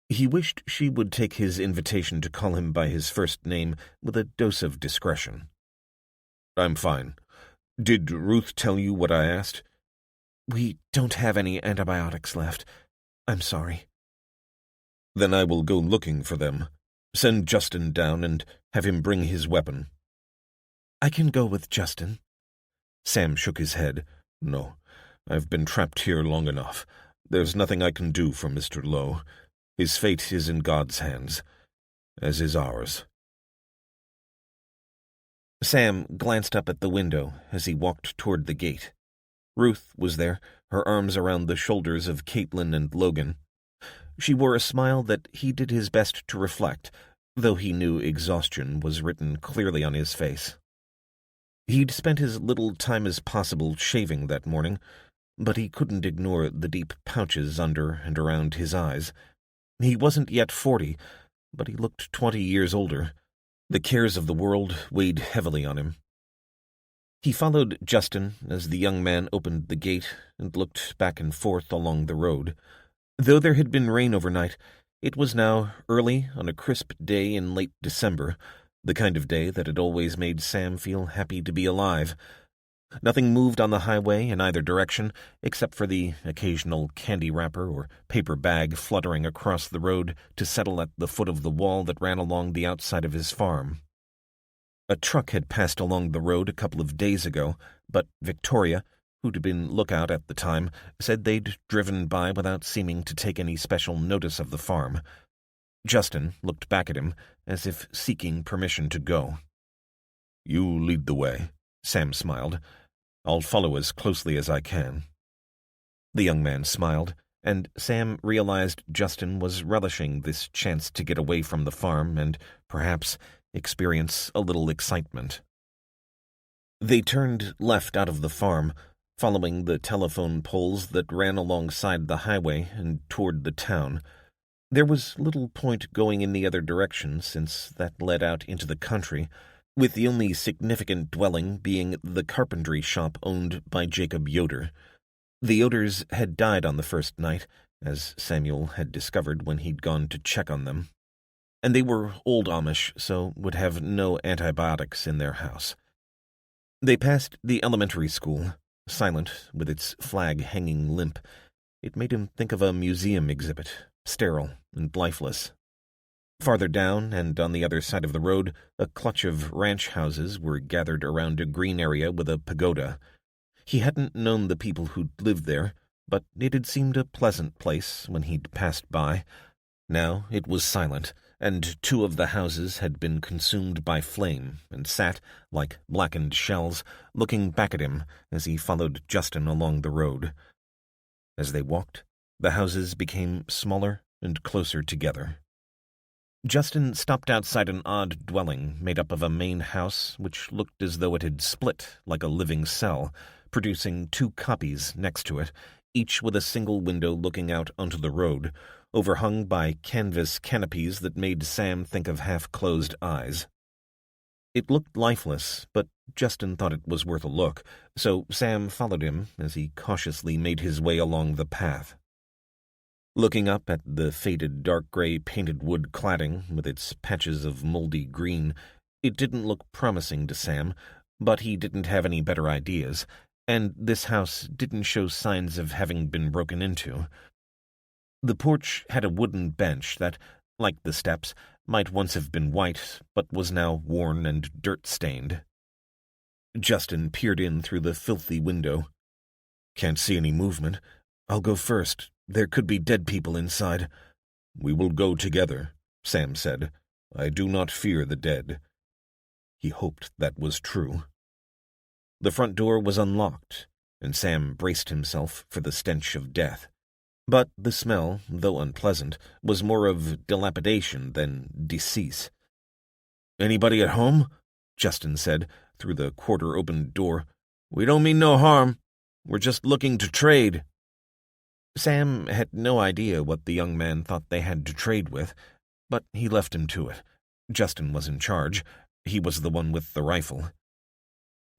He wished she would take his invitation to call him by his first name with a dose of discretion. "I'm fine. Did Ruth tell you what I asked?" "We don't have any antibiotics left. I'm sorry." "Then I will go looking for them. Send Justin down and have him bring his weapon." "I can go with Justin." Sam shook his head. "No, I've been trapped here long enough. There's nothing I can do for Mr. Lowe. His fate is in God's hands, as is ours." Sam glanced up at the window as he walked toward the gate. Ruth was there, her arms around the shoulders of Caitlin and Logan. She wore a smile that he did his best to reflect, though he knew exhaustion was written clearly on his face. He'd spent as little time as possible shaving that morning, but he couldn't ignore the deep pouches under and around his eyes. He wasn't yet 40, but he looked 20 years older. The cares of the world weighed heavily on him. He followed Justin as the young man opened the gate and looked back and forth along the road. Though there had been rain overnight, It was now early on a crisp day in late December, the kind of day that had always made Sam feel happy to be alive. Nothing moved on the highway in either direction, except for the occasional candy wrapper or paper bag fluttering across the road to settle at the foot of the wall that ran along the outside of his farm. A truck had passed along the road a couple of days ago, but Victoria, who'd been lookout at the time, said they'd driven by without seeming to take any special notice of the farm. Justin looked back at him, as if seeking permission to go. "You lead the way," Sam smiled. "I'll follow as closely as I can." The young man smiled, and Sam realized Justin was relishing this chance to get away from the farm and, perhaps, experience a little excitement. They turned left out of the farm, following the telephone poles that ran alongside the highway and toward the town. There was little point going in the other direction, since that led out into the country, with the only significant dwelling being the carpentry shop owned by Jacob Yoder. The Yoders had died on the first night, as Samuel had discovered when he'd gone to check on them, and they were old Amish, so would have no antibiotics in their house. They passed the elementary school, silent, with its flag hanging limp. It made him think of a museum exhibit, sterile and lifeless. Farther down, and on the other side of the road, a clutch of ranch houses were gathered around a green area with a pagoda. He hadn't known the people who'd lived there, but it had seemed a pleasant place when he'd passed by. Now it was silent, and 2 of the houses had been consumed by flame and sat, like blackened shells, looking back at him as he followed Justin along the road. As they walked, the houses became smaller and closer together. Justin stopped outside an odd dwelling made up of a main house which looked as though it had split like a living cell, producing 2 copies next to it, each with a single window looking out onto the road, overhung by canvas canopies that made Sam think of half-closed eyes. It looked lifeless, but Justin thought it was worth a look, so Sam followed him as he cautiously made his way along the path. Looking up at the faded dark gray painted wood cladding with its patches of moldy green, it didn't look promising to Sam, but he didn't have any better ideas, and this house didn't show signs of having been broken into. The porch had a wooden bench that, like the steps, might once have been white, but was now worn and dirt-stained. Justin peered in through the filthy window. "Can't see any movement. I'll go first. There could be dead people inside." "We will go together," Sam said. "I do not fear the dead." He hoped that was true. The front door was unlocked, and Sam braced himself for the stench of death. But the smell, though unpleasant, was more of dilapidation than decease. "Anybody at home?" Justin said, through the quarter-opened door. "We don't mean no harm. We're just looking to trade." Sam had no idea what the young man thought they had to trade with, but he left him to it. Justin was in charge. He was the one with the rifle.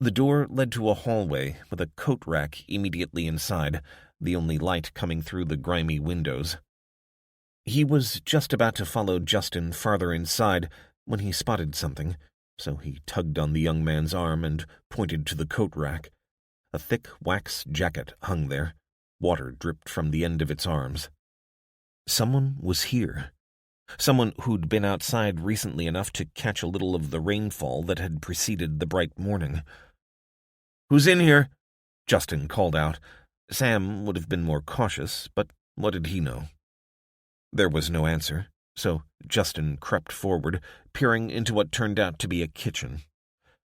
The door led to a hallway with a coat rack immediately inside, the only light coming through the grimy windows. He was just about to follow Justin farther inside when he spotted something, so he tugged on the young man's arm and pointed to the coat rack. A thick wax jacket hung there. Water dripped from the end of its arms. Someone was here. Someone who'd been outside recently enough to catch a little of the rainfall that had preceded the bright morning. "Who's in here?" Justin called out. Sam would have been more cautious, but what did he know? There was no answer, so Justin crept forward, peering into what turned out to be a kitchen.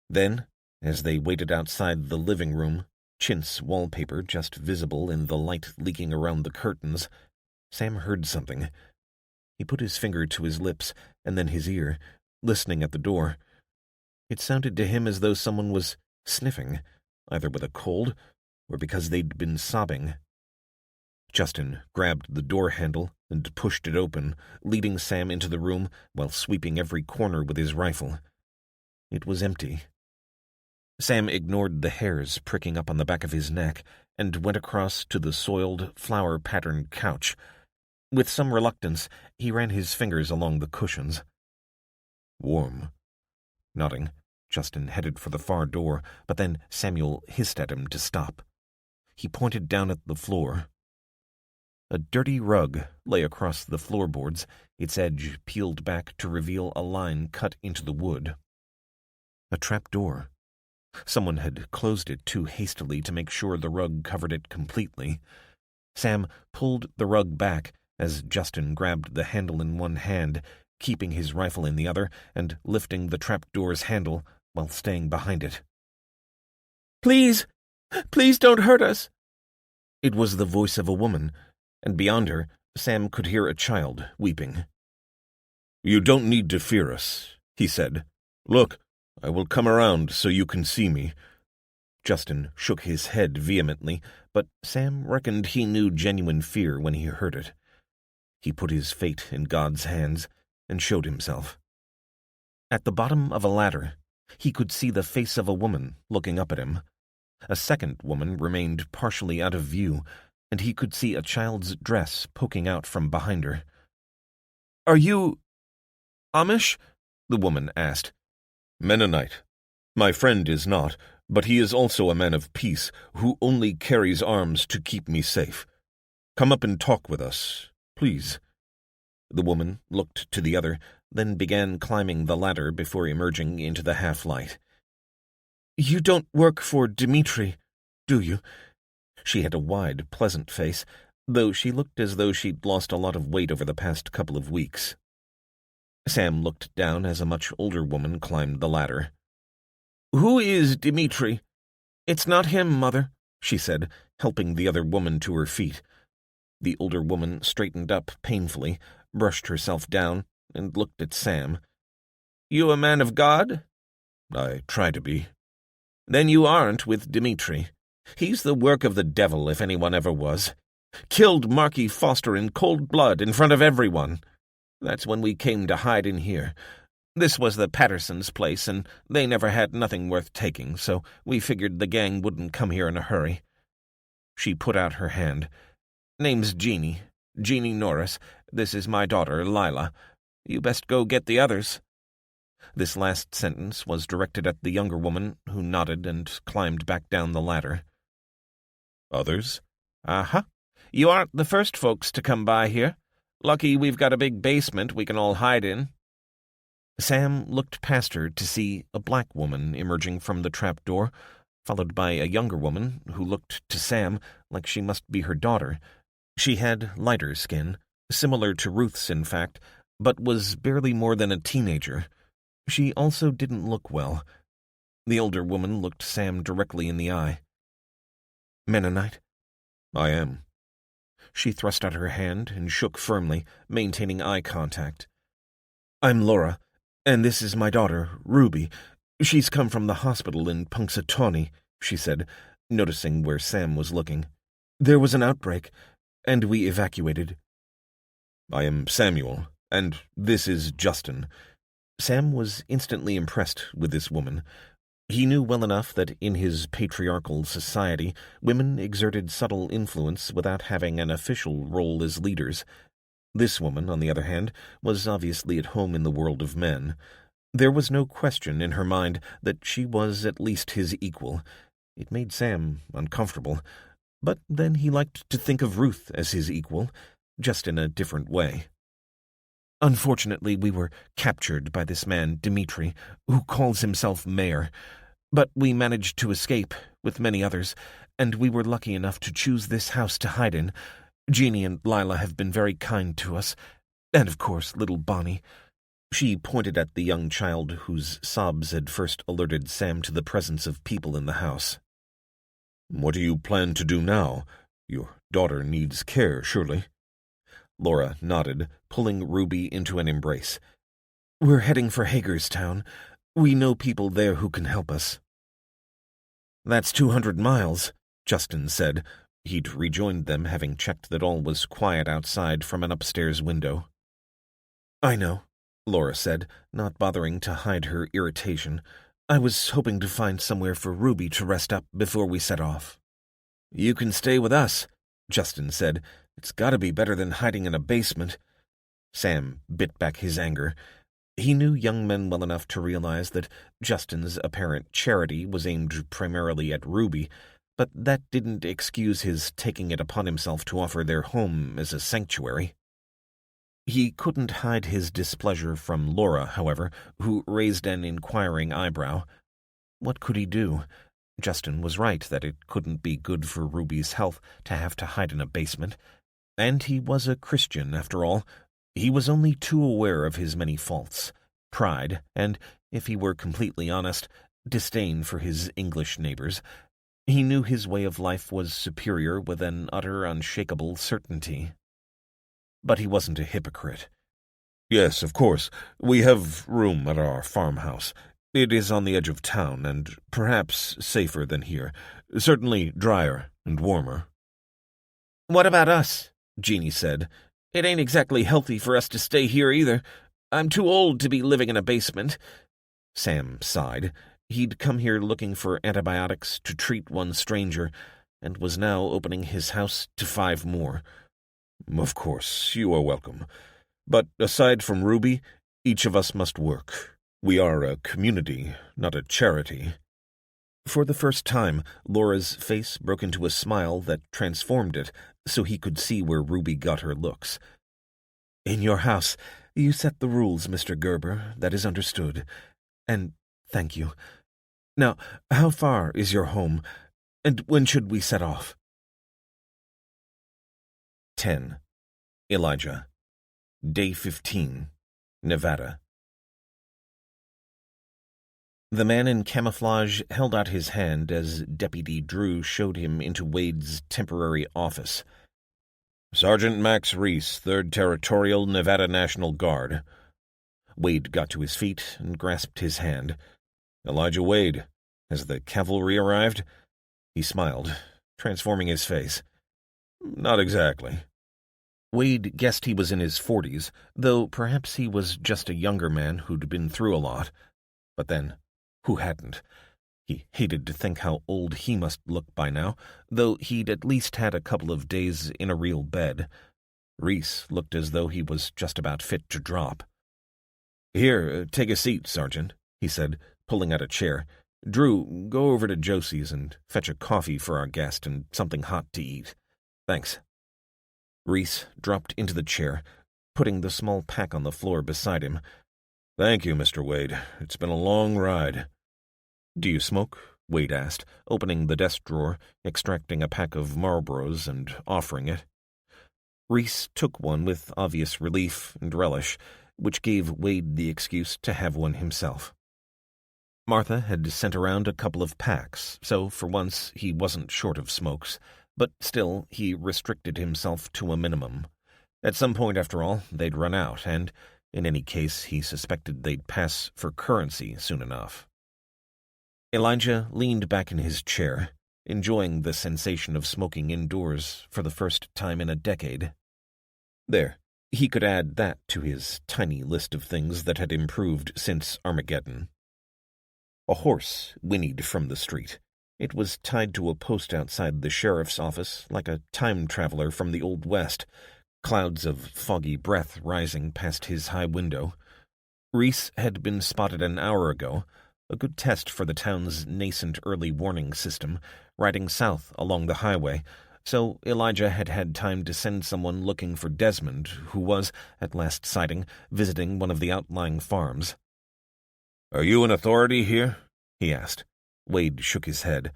Then, as they waited outside the living room, chintz wallpaper just visible in the light leaking around the curtains, Sam heard something. He put his finger to his lips and then his ear, listening at the door. It sounded to him as though someone was sniffing, either with a cold or because they'd been sobbing. Justin grabbed the door handle and pushed it open, leading Sam into the room while sweeping every corner with his rifle. It was empty. Sam ignored the hairs pricking up on the back of his neck and went across to the soiled, flower-patterned couch. With some reluctance, he ran his fingers along the cushions. Warm. Nodding, Justin headed for the far door, but then Samuel hissed at him to stop. He pointed down at the floor. A dirty rug lay across the floorboards, its edge peeled back to reveal a line cut into the wood. A trap door. Someone had closed it too hastily to make sure the rug covered it completely. Sam pulled the rug back as Justin grabbed the handle in one hand, keeping his rifle in the other and lifting the trapdoor's handle while staying behind it. Please! Please don't hurt us! It was the voice of a woman, and beyond her, Sam could hear a child weeping. You don't need to fear us, he said. Look, I will come around so you can see me. Justin shook his head vehemently, but Sam reckoned he knew genuine fear when he heard it. He put his fate in God's hands and showed himself. At the bottom of a ladder, he could see the face of a woman looking up at him. A second woman remained partially out of view, and he could see a child's dress poking out from behind her. Are you Amish? The woman asked. Mennonite. My friend is not, but he is also a man of peace who only carries arms to keep me safe. Come up and talk with us, please. The woman looked to the other, then began climbing the ladder before emerging into the half-light. You don't work for Dimitri, do you? She had a wide, pleasant face, though she looked as though she'd lost a lot of weight over the past couple of weeks. Sam looked down as a much older woman climbed the ladder. Who is Dimitri? It's not him, Mother, she said, helping the other woman to her feet. The older woman straightened up painfully, brushed herself down, and looked at Sam. You a man of God? I try to be. Then you aren't with Dimitri. He's the work of the devil, if anyone ever was. Killed Marky Foster in cold blood in front of everyone. That's when we came to hide in here. This was the Pattersons' place, and they never had nothing worth taking, so we figured the gang wouldn't come here in a hurry. She put out her hand. Name's Jeannie Norris. This is my daughter, Lila. You best go get the others. This last sentence was directed at the younger woman, who nodded and climbed back down the ladder. Others? Uh-huh. You aren't the first folks to come by here. Lucky we've got a big basement we can all hide in. Sam looked past her to see a black woman emerging from the trapdoor, followed by a younger woman who looked to Sam like she must be her daughter. She had lighter skin, similar to Ruth's in fact, but was barely more than a teenager. She also didn't look well. The older woman looked Sam directly in the eye. Mennonite? I am. She thrust out her hand and shook firmly, maintaining eye contact. I'm Laura, and this is my daughter, Ruby. She's come from the hospital in Punxsutawney, she said, noticing where Sam was looking. There was an outbreak, and we evacuated. I am Samuel, and this is Justin. Sam was instantly impressed with this woman. He knew well enough that in his patriarchal society, women exerted subtle influence without having an official role as leaders. This woman, on the other hand, was obviously at home in the world of men. There was no question in her mind that she was at least his equal. It made Sam uncomfortable, but then he liked to think of Ruth as his equal, just in a different way. Unfortunately, we were captured by this man, Dimitri, who calls himself mayor. But we managed to escape, with many others, and we were lucky enough to choose this house to hide in. Jeannie and Lila have been very kind to us, and of course, little Bonnie. She pointed at the young child whose sobs had first alerted Sam to the presence of people in the house. What do you plan to do now? Your daughter needs care, surely. Laura nodded, pulling Ruby into an embrace. We're heading for Hagerstown. We know people there who can help us. That's 200 miles, Justin said. He'd rejoined them, having checked that all was quiet outside from an upstairs window. I know, Laura said, not bothering to hide her irritation. I was hoping to find somewhere for Ruby to rest up before we set off. You can stay with us, Justin said, It's got to be better than hiding in a basement. Sam bit back his anger. He knew young men well enough to realize that Justin's apparent charity was aimed primarily at Ruby, but that didn't excuse his taking it upon himself to offer their home as a sanctuary. He couldn't hide his displeasure from Laura, however, who raised an inquiring eyebrow. What could he do? Justin was right that it couldn't be good for Ruby's health to have to hide in a basement. And he was a Christian, after all. He was only too aware of his many faults, pride, and, if he were completely honest, disdain for his English neighbors. He knew his way of life was superior with an utter, unshakable certainty. But he wasn't a hypocrite. Yes, of course. We have room at our farmhouse. It is on the edge of town, and perhaps safer than here. Certainly drier and warmer. What about us? Jeannie said. It ain't exactly healthy for us to stay here either. I'm too old to be living in a basement. Sam sighed. He'd come here looking for antibiotics to treat one stranger, and was now opening his house to 5 more. Of course, you are welcome. But aside from Ruby, each of us must work. We are a community, not a charity. For the first time, Laura's face broke into a smile that transformed it, so he could see where Ruby got her looks. In your house, you set the rules, Mr. Gerber, that is understood. And thank you. Now, how far is your home, and when should we set off? 10. Elijah. Day 15. Nevada. The man in camouflage held out his hand as Deputy Drew showed him into Wade's temporary office. Sergeant Max Reese, 3rd Territorial Nevada National Guard. Wade got to his feet and grasped his hand. Elijah Wade, has the cavalry arrived? He smiled, transforming his face. Not exactly. Wade guessed he was in his 40s, though perhaps he was just a younger man who'd been through a lot. But then, who hadn't? He hated to think how old he must look by now, though he'd at least had a couple of days in a real bed. Reese looked as though he was just about fit to drop. Here, take a seat, Sergeant, he said, pulling out a chair. Drew, go over to Josie's and fetch a coffee for our guest and something hot to eat. Thanks. Reese dropped into the chair, putting the small pack on the floor beside him. Thank you, Mr. Wade. It's been a long ride. Do you smoke? Wade asked, opening the desk drawer, extracting a pack of Marlboros and offering it. Reese took one with obvious relief and relish, which gave Wade the excuse to have one himself. Martha had sent around a couple of packs, so for once he wasn't short of smokes, but still he restricted himself to a minimum. At some point, after all, they'd run out, and, in any case, he suspected they'd pass for currency soon enough. Elijah leaned back in his chair, enjoying the sensation of smoking indoors for the first time in a decade. There, he could add that to his tiny list of things that had improved since Armageddon. A horse whinnied from the street. It was tied to a post outside the sheriff's office like a time traveler from the Old West, clouds of foggy breath rising past his high window. Reese had been spotted an hour ago, a good test for the town's nascent early warning system, riding south along the highway, so Elijah had had time to send someone looking for Desmond, who was, at last sighting, visiting one of the outlying farms. Are you an authority here? He asked. Wade shook his head.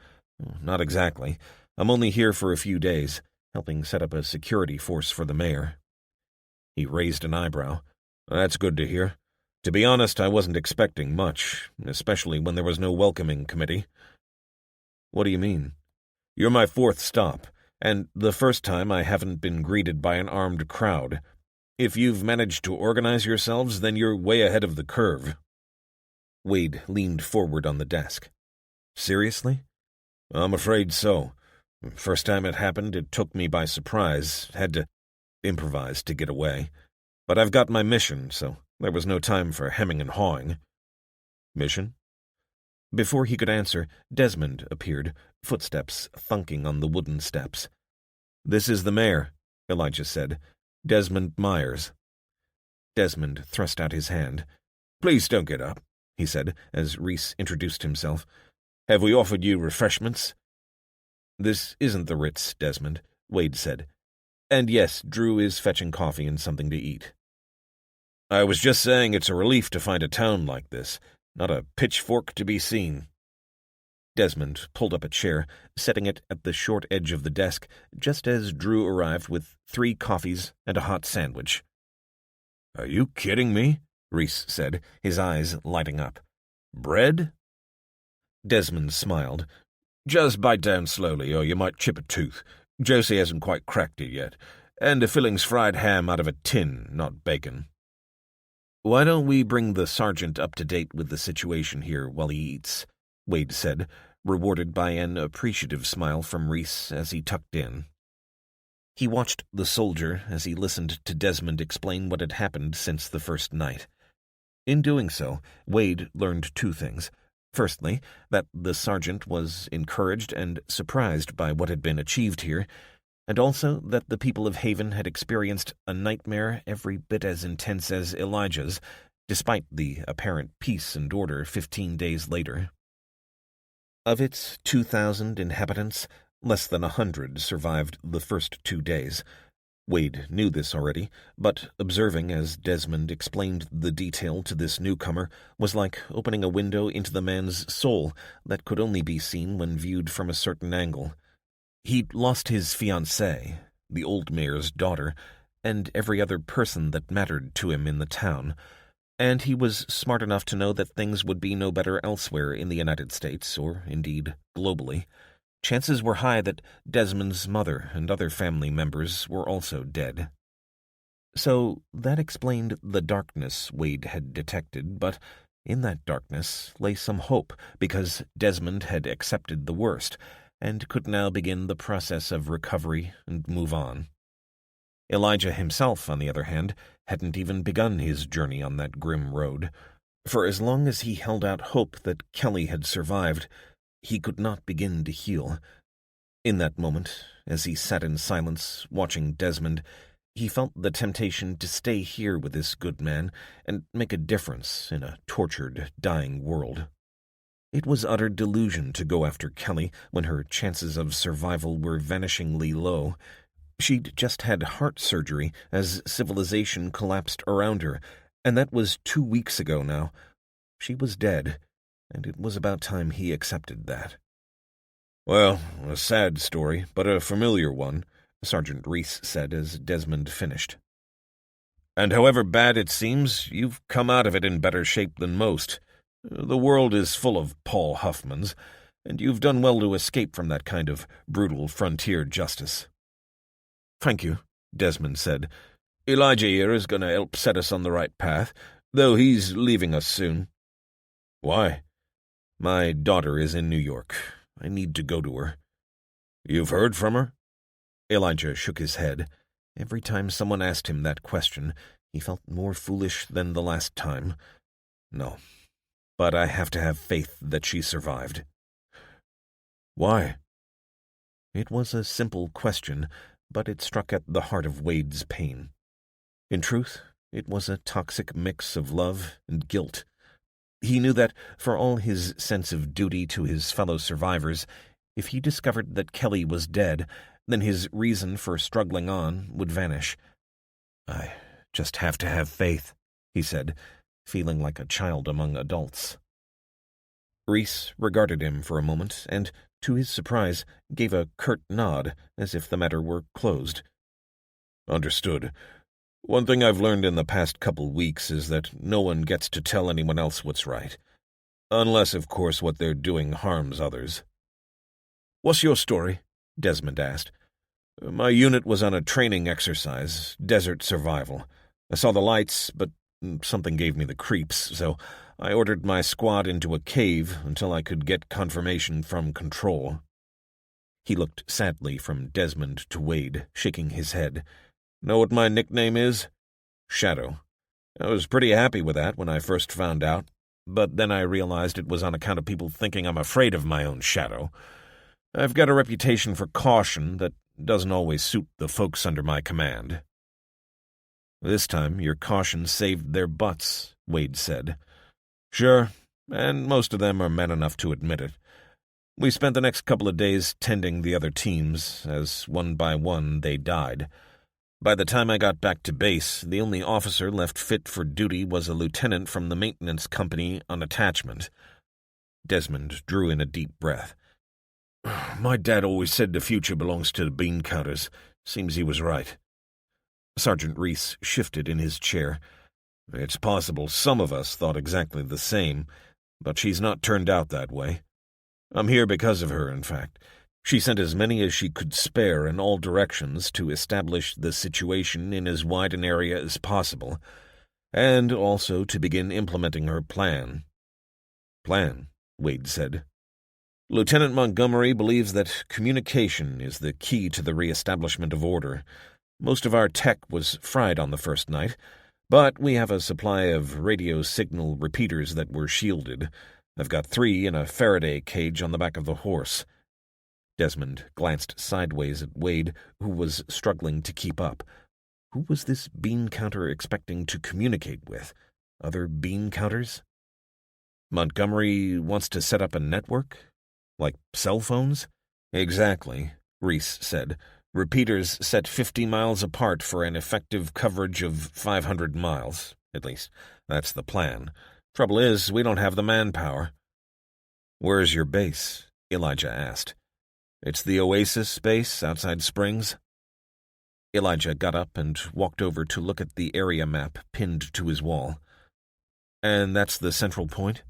Not exactly. I'm only here for a few days, helping set up a security force for the mayor. He raised an eyebrow. That's good to hear. To be honest, I wasn't expecting much, especially when there was no welcoming committee. What do you mean? You're my 4th stop, and the first time I haven't been greeted by an armed crowd. If you've managed to organize yourselves, then you're way ahead of the curve. Wade leaned forward on the desk. Seriously? I'm afraid so. First time it happened, it took me by surprise. Had to improvise to get away. But I've got my mission, so there was no time for hemming and hawing. Mission? Before he could answer, Desmond appeared, footsteps thunking on the wooden steps. This is the mayor, Elijah said. "Desmond Myers." Desmond thrust out his hand. "Please don't get up," he said, as Reese introduced himself. "Have we offered you refreshments?" "This isn't the Ritz, Desmond," Wade said. "And yes, Drew is fetching coffee and something to eat." "I was just saying it's a relief to find a town like this. Not a pitchfork to be seen." Desmond pulled up a chair, setting it at the short edge of the desk, just as Drew arrived with 3 coffees and a hot sandwich. "Are you kidding me?" Reese said, his eyes lighting up. "Bread?" Desmond smiled. "Just bite down slowly, or you might chip a tooth. Josie hasn't quite cracked it yet. And the filling's fried ham out of a tin, not bacon." "Why don't we bring the sergeant up to date with the situation here while he eats?" Wade said, rewarded by an appreciative smile from Reese as he tucked in. He watched the soldier as he listened to Desmond explain what had happened since the first night. In doing so, Wade learned 2 things. Firstly, that the sergeant was encouraged and surprised by what had been achieved here, and also that the people of Haven had experienced a nightmare every bit as intense as Elijah's, despite the apparent peace and order 15 days later. Of its 2,000 inhabitants, less than 100 survived the first 2 days. Wade knew this already, but observing as Desmond explained the detail to this newcomer was like opening a window into the man's soul that could only be seen when viewed from a certain angle. He'd lost his fiancée, the old mayor's daughter, and every other person that mattered to him in the town, and he was smart enough to know that things would be no better elsewhere in the United States, or indeed globally. Chances were high that Desmond's mother and other family members were also dead. So that explained the darkness Wade had detected, but in that darkness lay some hope, because Desmond had accepted the worst, and could now begin the process of recovery and move on. Elijah himself, on the other hand, hadn't even begun his journey on that grim road. For as long as he held out hope that Kelly had survived, he could not begin to heal. In that moment, as he sat in silence, watching Desmond, he felt the temptation to stay here with this good man and make a difference in a tortured, dying world. It was utter delusion to go after Kelly when her chances of survival were vanishingly low. She'd just had heart surgery as civilization collapsed around her, and that was 2 weeks ago now. She was dead, and it was about time he accepted that. "Well, a sad story, but a familiar one," Sergeant Reese said as Desmond finished. "And however bad it seems, you've come out of it in better shape than most. The world is full of Paul Huffmans, and you've done well to escape from that kind of brutal frontier justice." "Thank you," Desmond said. "Elijah here is going to help set us on the right path, though he's leaving us soon." "Why?" "My daughter is in New York. I need to go to her." "You've heard from her?" Elijah shook his head. Every time someone asked him that question, he felt more foolish than the last time. "No, but I have to have faith that she survived." "Why?" It was a simple question, but it struck at the heart of Wade's pain. In truth, it was a toxic mix of love and guilt. He knew that, for all his sense of duty to his fellow survivors, if he discovered that Kelly was dead, then his reason for struggling on would vanish. "I just have to have faith," he said, feeling like a child among adults. Reese regarded him for a moment and, to his surprise, gave a curt nod as if the matter were closed. "Understood. One thing I've learned in the past couple weeks is that no one gets to tell anyone else what's right. Unless, of course, what they're doing harms others." "What's your story?" Desmond asked. "My unit was on a training exercise, desert survival. I saw the lights, but something gave me the creeps, so I ordered my squad into a cave until I could get confirmation from Control." He looked sadly from Desmond to Wade, shaking his head. "Know what my nickname is? Shadow. I was pretty happy with that when I first found out, but then I realized it was on account of people thinking I'm afraid of my own shadow. I've got a reputation for caution that doesn't always suit the folks under my command." "This time your caution saved their butts," Wade said. "Sure, and most of them are men enough to admit it. We spent the next couple of days tending the other teams, as one by one they died. By the time I got back to base, the only officer left fit for duty was a lieutenant from the maintenance company on attachment." Desmond drew in a deep breath. "My dad always said the future belongs to the bean counters. Seems he was right." Sergeant Reese shifted in his chair. "It's possible some of us thought exactly the same, but she's not turned out that way. I'm here because of her, in fact. She sent as many as she could spare in all directions to establish the situation in as wide an area as possible, and also to begin implementing her plan." "Plan," Wade said. "Lieutenant Montgomery believes that communication is the key to the reestablishment of order. Most of our tech was fried on the first night, but we have a supply of radio signal repeaters that were shielded. I've got 3 in a Faraday cage on the back of the horse." Desmond glanced sideways at Wade, who was struggling to keep up. Who was this bean counter expecting to communicate with? Other bean counters? "Montgomery wants to set up a network? Like cell phones?" "Exactly," Reese said. "Repeaters set 50 miles apart for an effective coverage of 500 miles. At least, that's the plan. Trouble is, we don't have the manpower." "Where's your base?" Elijah asked. "It's the Oasis base outside Springs." Elijah got up and walked over to look at the area map pinned to his wall. "And that's the central point?"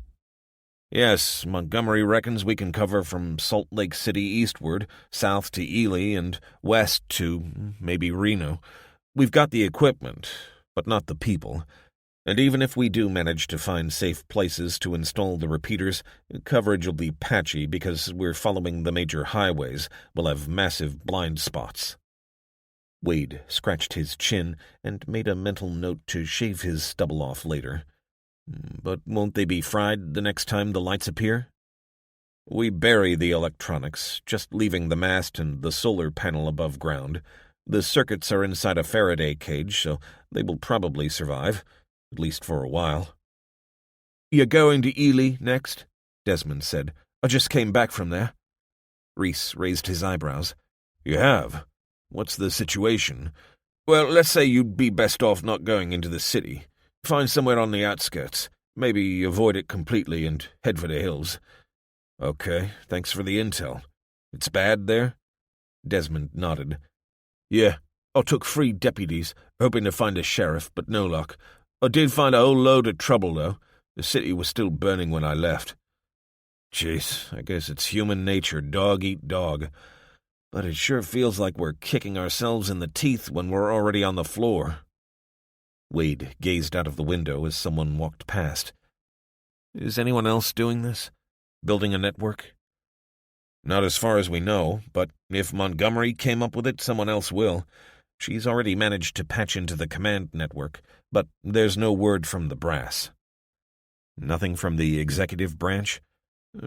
"Yes, Montgomery reckons we can cover from Salt Lake City eastward, south to Ely, and west to maybe Reno. We've got the equipment, but not the people. And even if we do manage to find safe places to install the repeaters, coverage will be patchy because we're following the major highways. We'll have massive blind spots." Wade scratched his chin and made a mental note to shave his stubble off later. "But won't they be fried the next time the lights appear?" "We bury the electronics, just leaving the mast and the solar panel above ground. The circuits are inside a Faraday cage, so they will probably survive. At least for a while." "You're going to Ely next?" Desmond said. "I just came back from there." Reese raised his eyebrows. "You have? What's the situation?" "Well, let's say you'd be best off not going into the city. Find somewhere on the outskirts. Maybe avoid it completely and head for the hills." "Okay, thanks for the intel. It's bad there?" Desmond nodded. "Yeah, I took 3 deputies, hoping to find a sheriff, but no luck. I did find a whole load of trouble, though. The city was still burning when I left." "Jeez, I guess it's human nature, dog eat dog. But it sure feels like we're kicking ourselves in the teeth when we're already on the floor." Wade gazed out of the window as someone walked past. "Is anyone else doing this? Building a network?" "Not as far as we know, but if Montgomery came up with it, someone else will. She's already managed to patch into the command network, but there's no word from the brass." "Nothing from the executive branch?"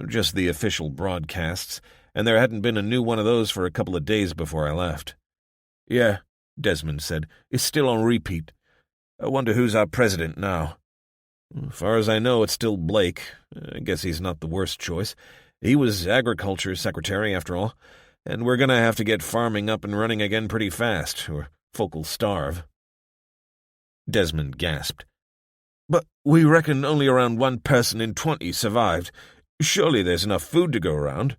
"Just the official broadcasts, and there hadn't been a new one of those for a couple of days before I left." "Yeah," Desmond said. "It's still on repeat. I wonder who's our president now." "As far as I know, it's still Blake. I guess he's not the worst choice. He was agriculture secretary, after all, and we're going to have to get farming up and running again pretty fast, or folk'll starve." Desmond gasped. "But we reckon only around 1 person in 20 survived. Surely there's enough food to go around."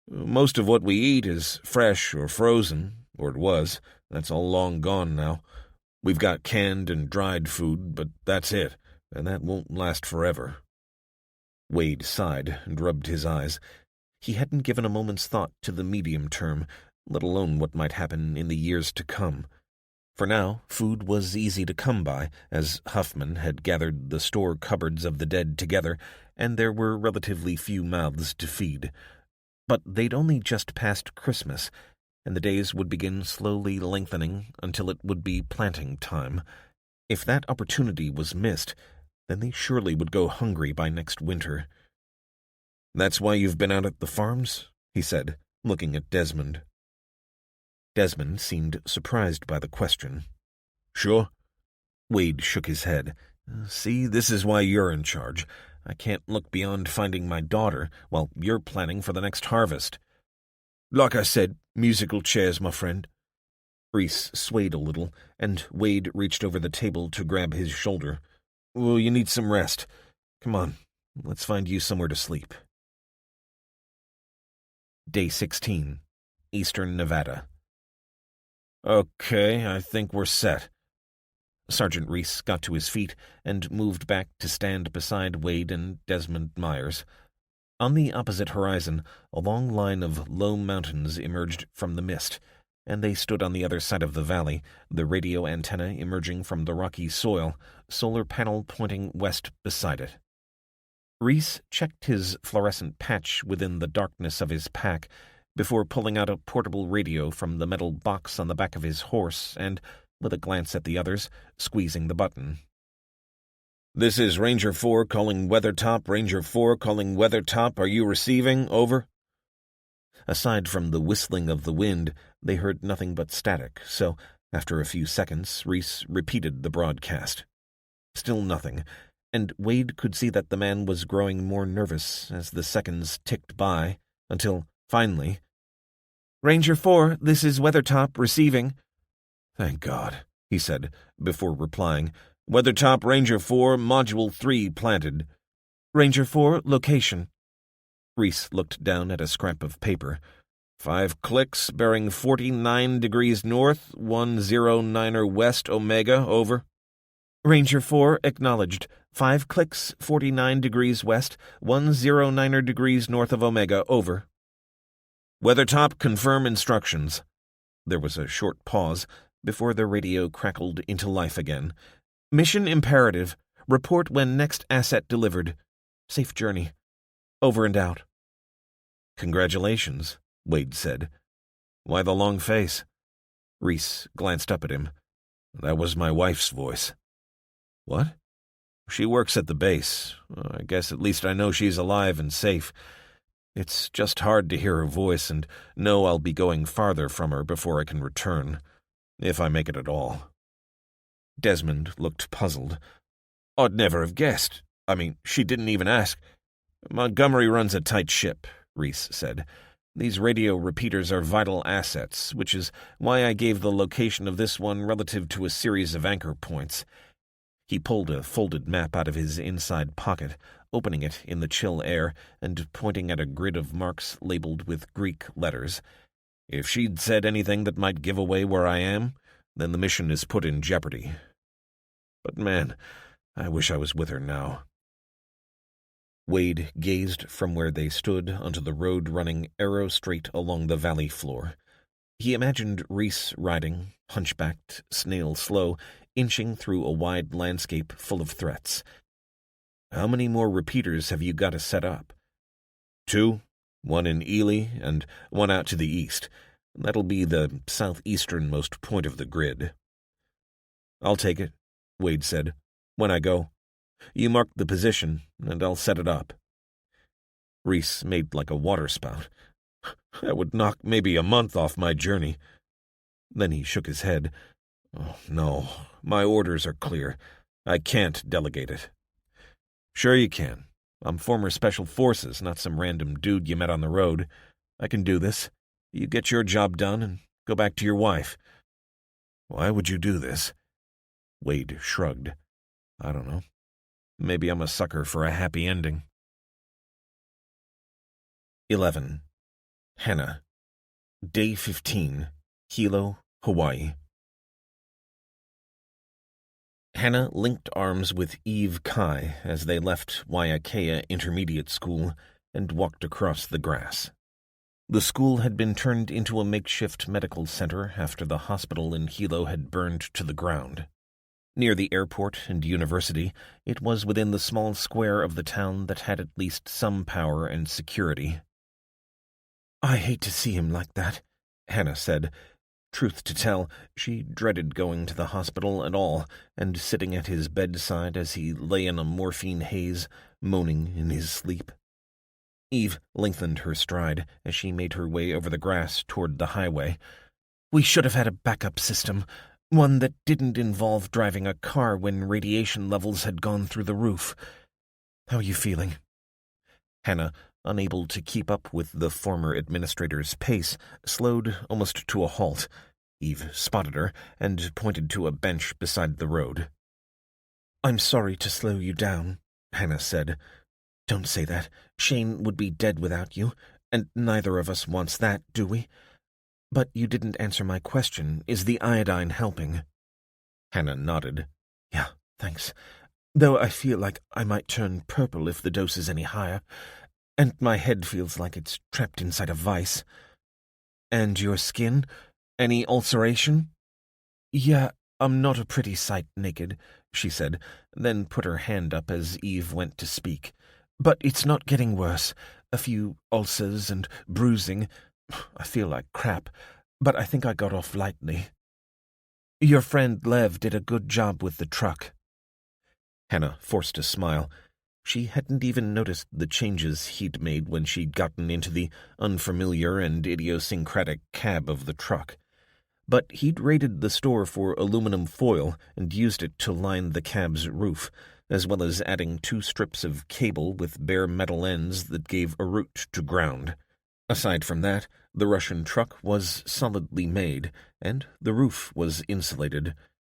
"Most of what we eat is fresh or frozen, or it was. That's all long gone now. We've got canned and dried food, but that's it, and that won't last forever." Wade sighed and rubbed his eyes. He hadn't given a moment's thought to the medium term, let alone what might happen in the years to come. For now, food was easy to come by, as Huffman had gathered the store cupboards of the dead together, and there were relatively few mouths to feed. But they'd only just passed Christmas, and the days would begin slowly lengthening until it would be planting time. If that opportunity was missed, then they surely would go hungry by next winter. "That's why you've been out at the farms?" he said, looking at Desmond. Desmond seemed surprised by the question. Sure? Wade shook his head. See, this is why you're in charge. I can't look beyond finding my daughter while you're planning for the next harvest. Like I said, musical chairs, my friend. Reese swayed a little, and Wade reached over the table to grab his shoulder. Well, you need some rest. Come on, let's find you somewhere to sleep. Day 16, Eastern Nevada. Okay, I think we're set. Sergeant Reese got to his feet and moved back to stand beside Wade and Desmond Myers. On the opposite horizon, a long line of low mountains emerged from the mist, and they stood on the other side of the valley, the radio antenna emerging from the rocky soil, solar panel pointing west beside it. Reese checked his fluorescent patch within the darkness of his pack before pulling out a portable radio from the metal box on the back of his horse and, with a glance at the others, squeezing the button. This is Ranger 4 calling Weathertop. Ranger 4 calling Weathertop. Are you receiving? Over. Aside from the whistling of the wind, they heard nothing but static, so, after a few seconds, Reese repeated the broadcast. Still nothing, and Wade could see that the man was growing more nervous as the seconds ticked by, until, finally, "Ranger 4, this is Weathertop, receiving." "Thank God," he said, before replying. "Weathertop, Ranger 4, Module 3 planted." "Ranger 4, location." Reese looked down at a scrap of paper. 5 clicks, bearing 49 degrees north, 109er west, Omega, over. "Ranger 4, acknowledged. 5 clicks, 49 degrees west, 109er degrees north of Omega, over." "Weathertop, confirm instructions." There was a short pause before the radio crackled into life again. "Mission imperative. Report when next asset delivered. Safe journey. Over and out." "Congratulations," Wade said. "Why the long face?" Reese glanced up at him. "That was my wife's voice." "What?" "She works at the base. I guess at least I know she's alive and safe. It's just hard to hear her voice and know I'll be going farther from her before I can return, if I make it at all." Desmond looked puzzled. "I'd never have guessed. I mean, she didn't even ask." "Montgomery runs a tight ship," Reese said. "These radio repeaters are vital assets, which is why I gave the location of this one relative to a series of anchor points." He pulled a folded map out of his inside pocket, opening it in the chill air and pointing at a grid of marks labeled with Greek letters. "If she'd said anything that might give away where I am, then the mission is put in jeopardy. But man, I wish I was with her now." Wade gazed from where they stood onto the road running arrow straight along the valley floor. He imagined Reese riding, hunchbacked, snail-slow, inching through a wide landscape full of threats. "How many more repeaters have you got to set up?" 2, one in Ely and one out to the east. That'll be the southeasternmost point of the grid." "I'll take it," Wade said. "When I go. You mark the position, and I'll set it up." Reese made like a waterspout. "That would knock maybe a month off my journey." Then he shook his head. "Oh, no, my orders are clear. I can't delegate it." "Sure you can. I'm former Special Forces, not some random dude you met on the road. I can do this. You get your job done and go back to your wife." "Why would you do this?" Wade shrugged. "I don't know. Maybe I'm a sucker for a happy ending." 11. Hannah. Day 15. Hilo, Hawaii. Hannah linked arms with Eve Kai as they left Waiakea Intermediate School and walked across the grass. The school had been turned into a makeshift medical center after the hospital in Hilo had burned to the ground. Near the airport and university, it was within the small square of the town that had at least some power and security. "I hate to see him like that," Hannah said. Truth to tell, she dreaded going to the hospital at all and sitting at his bedside as he lay in a morphine haze, moaning in his sleep. Eve lengthened her stride as she made her way over the grass toward the highway. We should have had a backup system, one that didn't involve driving a car when radiation levels had gone through the roof. How are you feeling?" Hannah, unable to keep up with the former administrator's pace, slowed almost to a halt. Eve spotted her and pointed to a bench beside the road. "I'm sorry to slow you down," Hannah said. "Don't say that. Shane would be dead without you, and neither of us wants that, do we? But you didn't answer my question. Is the iodine helping?" Hannah nodded. "Yeah, thanks. Though I feel like I might turn purple if the dose is any higher, and my head feels like it's trapped inside a vice." "And your skin? Any ulceration?" "Yeah, I'm not a pretty sight naked," she said, then put her hand up as Eve went to speak. "But it's not getting worse. A few ulcers and bruising. I feel like crap, but I think I got off lightly. Your friend Lev did a good job with the truck." Hannah forced a smile. She hadn't even noticed the changes he'd made when she'd gotten into the unfamiliar and idiosyncratic cab of the truck. But he'd raided the store for aluminum foil and used it to line the cab's roof, as well as adding 2 strips of cable with bare metal ends that gave a route to ground. Aside from that, the Russian truck was solidly made, and the roof was insulated.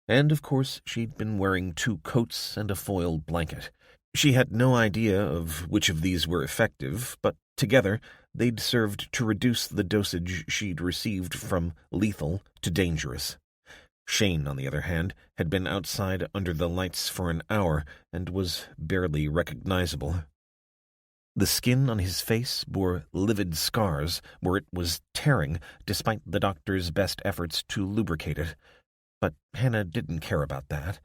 And, of course, she'd been wearing 2 coats and a foil blanket. She had no idea of which of these were effective, but together they'd served to reduce the dosage she'd received from lethal to dangerous. Shane, on the other hand, had been outside under the lights for an hour and was barely recognizable. The skin on his face bore livid scars where it was tearing, despite the doctor's best efforts to lubricate it. But Hannah didn't care about that.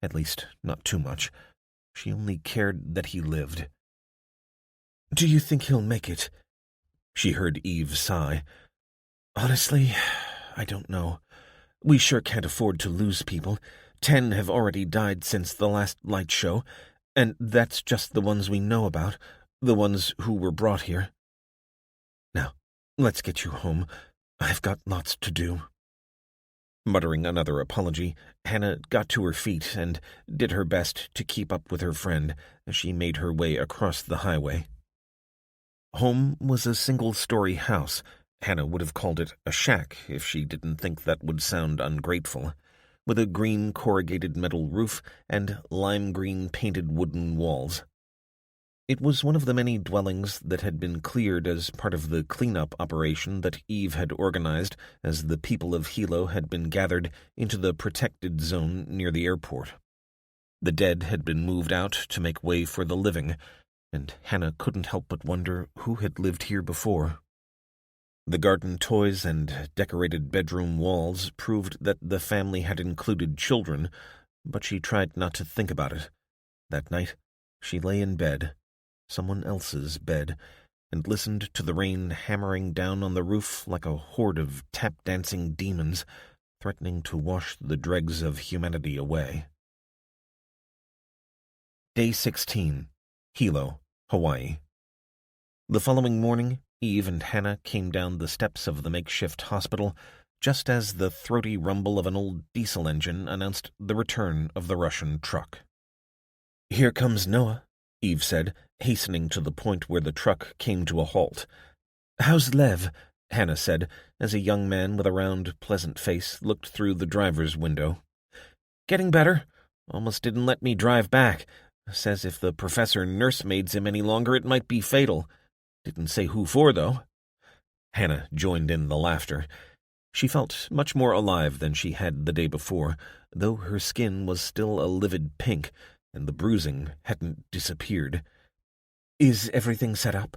At least, not too much. She only cared that he lived. "Do you think he'll make it?" she heard Eve sigh. "Honestly, I don't know. We sure can't afford to lose people. 10 have already died since the last light show, and that's just the ones we know about, the ones who were brought here. Now, let's get you home. I've got lots to do." Muttering another apology, Hannah got to her feet and did her best to keep up with her friend as she made her way across the highway. Home was a single-story house. Hannah would have called it a shack if she didn't think that would sound ungrateful, with a green corrugated metal roof and lime-green painted wooden walls. It was one of the many dwellings that had been cleared as part of the cleanup operation that Eve had organized as the people of Hilo had been gathered into the protected zone near the airport. The dead had been moved out to make way for the living, and Hannah couldn't help but wonder who had lived here before. The garden toys and decorated bedroom walls proved that the family had included children, but she tried not to think about it. That night, she lay in bed, someone else's bed, and listened to the rain hammering down on the roof like a horde of tap-dancing demons, threatening to wash the dregs of humanity away. Day 16. Hilo, Hawaii. The following morning, Eve and Hannah came down the steps of the makeshift hospital just as the throaty rumble of an old diesel engine announced the return of the Russian truck. "Here comes Noah," Eve said, hastening to the point where the truck came to a halt. "How's Lev?" Hannah said, as a young man with a round, pleasant face looked through the driver's window. "Getting better. Almost didn't let me drive back. Says if the professor nursemaids him any longer it might be fatal. Didn't say who for, though." Hannah joined in the laughter. She felt much more alive than she had the day before, though her skin was still a livid pink, and the bruising hadn't disappeared. "Is everything set up?"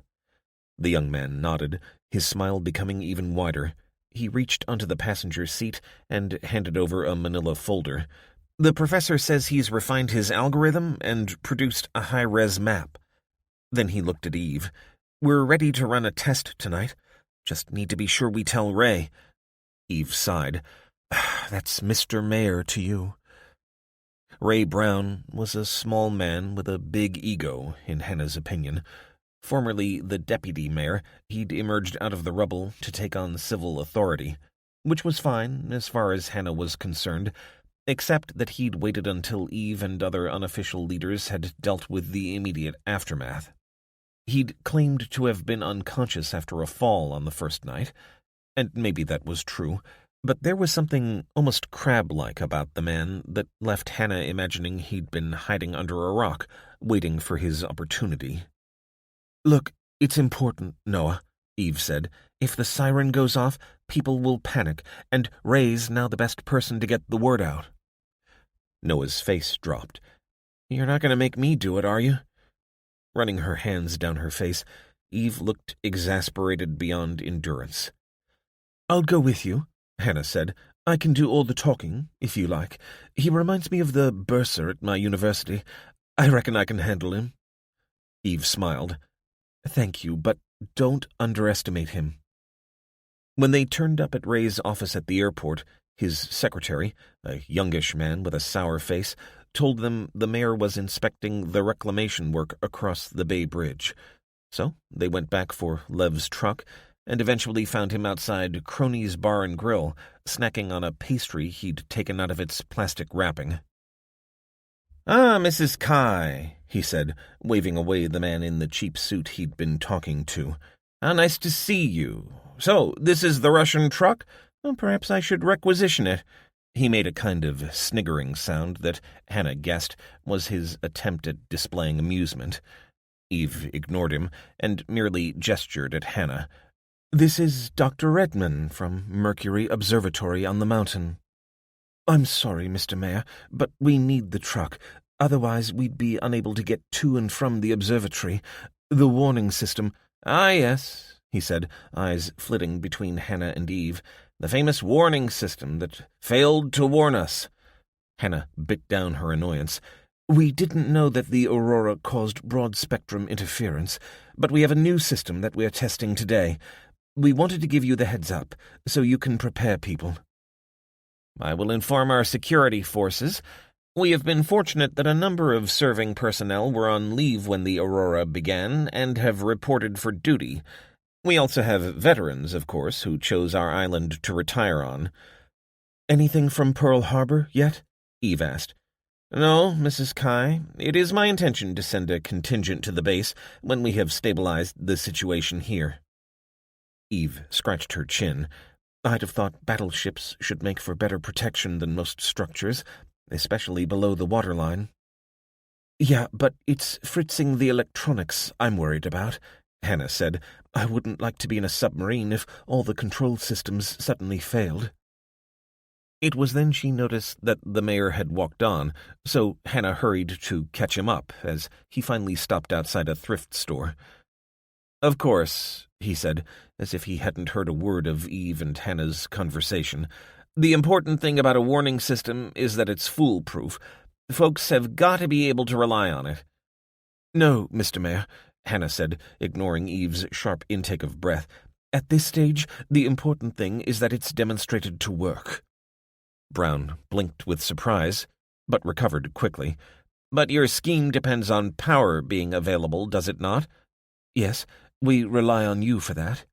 The young man nodded, his smile becoming even wider. He reached onto the passenger seat and handed over a manila folder. "The professor says he's refined his algorithm and produced a high-res map." Then he looked at Eve. "We're ready to run a test tonight. Just need to be sure we tell Ray." Eve sighed. "That's Mr. Mayor to you." Ray Brown was a small man with a big ego, in Hannah's opinion. Formerly the deputy mayor, he'd emerged out of the rubble to take on civil authority. which was fine as far as Hannah was concerned, except that he'd waited until Eve and other unofficial leaders had dealt with the immediate aftermath. He'd claimed to have been unconscious after a fall on the first night, and maybe that was true, but there was something almost crab-like about the man that left Hannah imagining he'd been hiding under a rock, waiting for his opportunity. "Look, it's important, Noah," Eve said. "If the siren goes off, people will panic, and Ray's now the best person to get the word out." Noah's face dropped. "You're not going to make me do it, are you?" Running her hands down her face, Eve looked exasperated beyond endurance. "I'll go with you," Hannah said. "I can do all the talking, if you like. He reminds me of the bursar at my university. I reckon I can handle him." Eve smiled. "Thank you, but don't underestimate him." When they turned up at Ray's office at the airport, his secretary, a youngish man with a sour face, told them the mayor was inspecting the reclamation work across the Bay Bridge. So they went back for Lev's truck and eventually found him outside Crony's Bar and Grill, snacking on a pastry he'd taken out of its plastic wrapping. "Ah, Mrs. Kai," he said, waving away the man in the cheap suit he'd been talking to. "How nice to see you. So, this is the Russian truck? Well, perhaps I should requisition it." He made a kind of sniggering sound that Hannah guessed was his attempt at displaying amusement. Eve ignored him and merely gestured at Hannah. "This is Dr. Redman from Mercury Observatory on the mountain." "I'm sorry, Mr. Mayor, but we need the truck. Otherwise, we'd be unable to get to and from the observatory. The warning system—" "Ah, yes," he said, eyes flitting between Hannah and Eve. "The famous warning system that failed to warn us." Hannah bit down her annoyance. "We didn't know that the Aurora caused broad-spectrum interference, but we have a new system that we're testing today. We wanted to give you the heads-up, so you can prepare people." "I will inform our security forces. We have been fortunate that a number of serving personnel were on leave when the Aurora began and have reported for duty. We also have veterans, of course, who chose our island to retire on." "Anything from Pearl Harbor yet?" Eve asked. "No, Mrs. Kai. It is my intention to send a contingent to the base when we have stabilized the situation here." Eve scratched her chin. "I'd have thought battleships should make for better protection than most structures, especially below the waterline." "Yeah, but it's fritzing the electronics I'm worried about," Hannah said. "I wouldn't like to be in a submarine if all the control systems suddenly failed." It was then she noticed that the mayor had walked on, so Hannah hurried to catch him up as he finally stopped outside a thrift store. "Of course," he said, as if he hadn't heard a word of Eve and Hannah's conversation. "The important thing about a warning system is that it's foolproof. Folks have got to be able to rely on it." "No, Mr. Mayor," Hannah said, ignoring Eve's sharp intake of breath. "At this stage, the important thing is that it's demonstrated to work." Brown blinked with surprise, but recovered quickly. "But your scheme depends on power being available, does it not?" "Yes, we rely on you for that."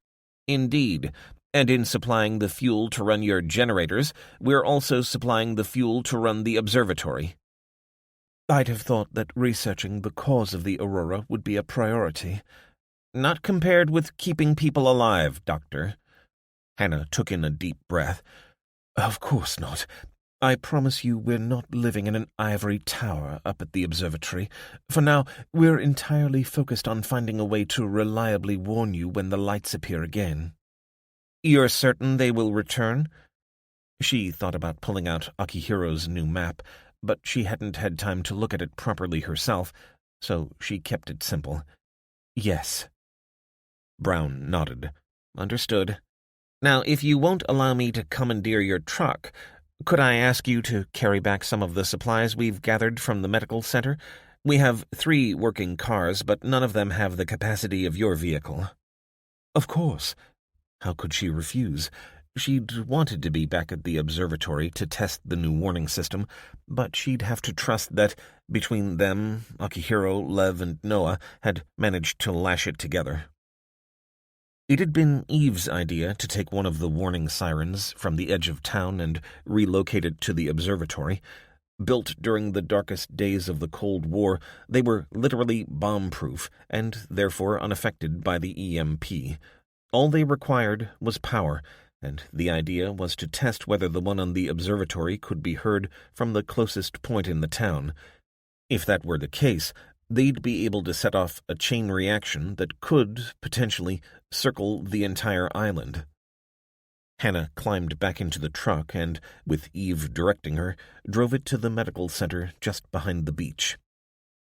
"Indeed. And in supplying the fuel to run your generators, we're also supplying the fuel to run the observatory." "I'd have thought that researching the cause of the Aurora would be a priority." "Not compared with keeping people alive, Doctor." Hannah took in a deep breath. "Of course not. I promise you we're not living in an ivory tower up at the observatory. For now, we're entirely focused on finding a way to reliably warn you when the lights appear again." "You're certain they will return?" She thought about pulling out Akihiro's new map, but she hadn't had time to look at it properly herself, so she kept it simple. "Yes." Brown nodded. "Understood. Now, if you won't allow me to commandeer your truck, could I ask you to carry back some of the supplies we've gathered from the medical center? We have 3 working cars, but none of them have the capacity of your vehicle." "Of course." How could she refuse? She'd wanted to be back at the observatory to test the new warning system, but she'd have to trust that, between them, Akihiro, Lev, and Noah had managed to lash it together. It had been Eve's idea to take one of the warning sirens from the edge of town and relocate it to the observatory. Built during the darkest days of the Cold War, they were literally bomb-proof and therefore unaffected by the EMP. All they required was power, and the idea was to test whether the one on the observatory could be heard from the closest point in the town. If that were the case, they'd be able to set off a chain reaction that could, potentially, circle the entire island. Hannah climbed back into the truck and, with Eve directing her, drove it to the medical center just behind the beach.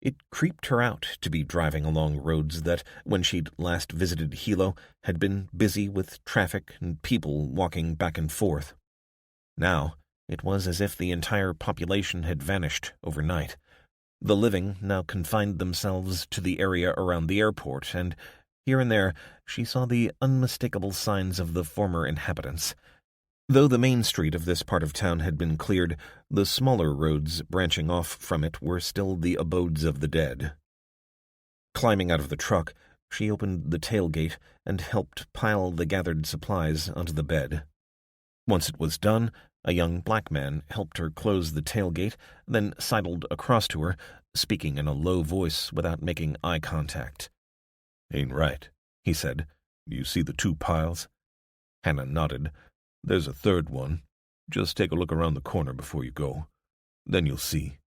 It creeped her out to be driving along roads that, when she'd last visited Hilo, had been busy with traffic and people walking back and forth. Now, it was as if the entire population had vanished overnight. The living now confined themselves to the area around the airport, and here and there she saw the unmistakable signs of the former inhabitants. Though the main street of this part of town had been cleared, the smaller roads branching off from it were still the abodes of the dead. Climbing out of the truck, she opened the tailgate and helped pile the gathered supplies onto the bed. Once it was done, a young black man helped her close the tailgate, then sidled across to her, speaking in a low voice without making eye contact. "Ain't right," he said. "You see the 2 piles?" Hannah nodded. "There's a 3rd one. Just take a look around the corner before you go. Then you'll see."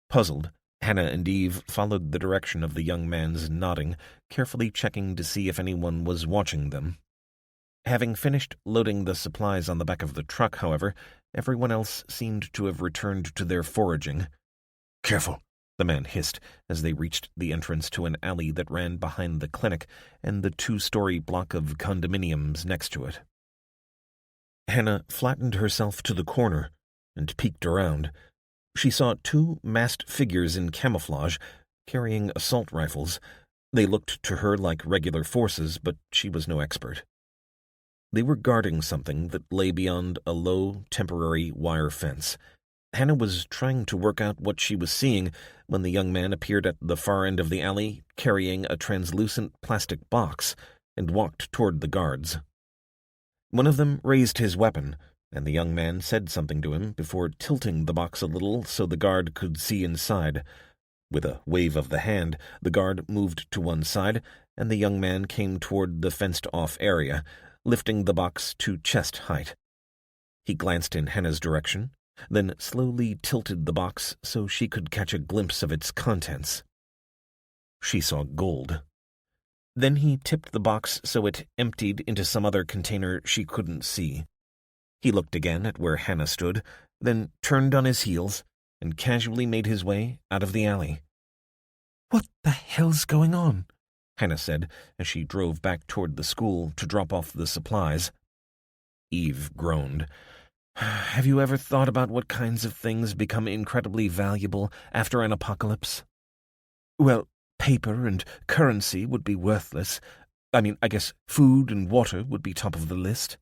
Puzzled, Hannah and Eve followed the direction of the young man's nodding, carefully checking to see if anyone was watching them. Having finished loading the supplies on the back of the truck, however, everyone else seemed to have returned to their foraging. "Careful," the man hissed as they reached the entrance to an alley that ran behind the clinic and the 2-story block of condominiums next to it. Hannah flattened herself to the corner and peeked around. She saw 2 masked figures in camouflage, carrying assault rifles. They looked to her like regular forces, but she was no expert. They were guarding something that lay beyond a low, temporary wire fence. Hannah was trying to work out what she was seeing when the young man appeared at the far end of the alley, carrying a translucent plastic box, and walked toward the guards. One of them raised his weapon, and the young man said something to him before tilting the box a little so the guard could see inside. With a wave of the hand, the guard moved to one side, and the young man came toward the fenced-off area, lifting the box to chest height. He glanced in Hannah's direction, then slowly tilted the box so she could catch a glimpse of its contents. She saw gold. Then he tipped the box so it emptied into some other container she couldn't see. He looked again at where Hannah stood, then turned on his heels and casually made his way out of the alley. "What the hell's going on?" Hannah said as she drove back toward the school to drop off the supplies. Eve groaned. "Have you ever thought about what kinds of things become incredibly valuable after an apocalypse?" "Well, paper and currency would be worthless. I guess food and water would be top of the list."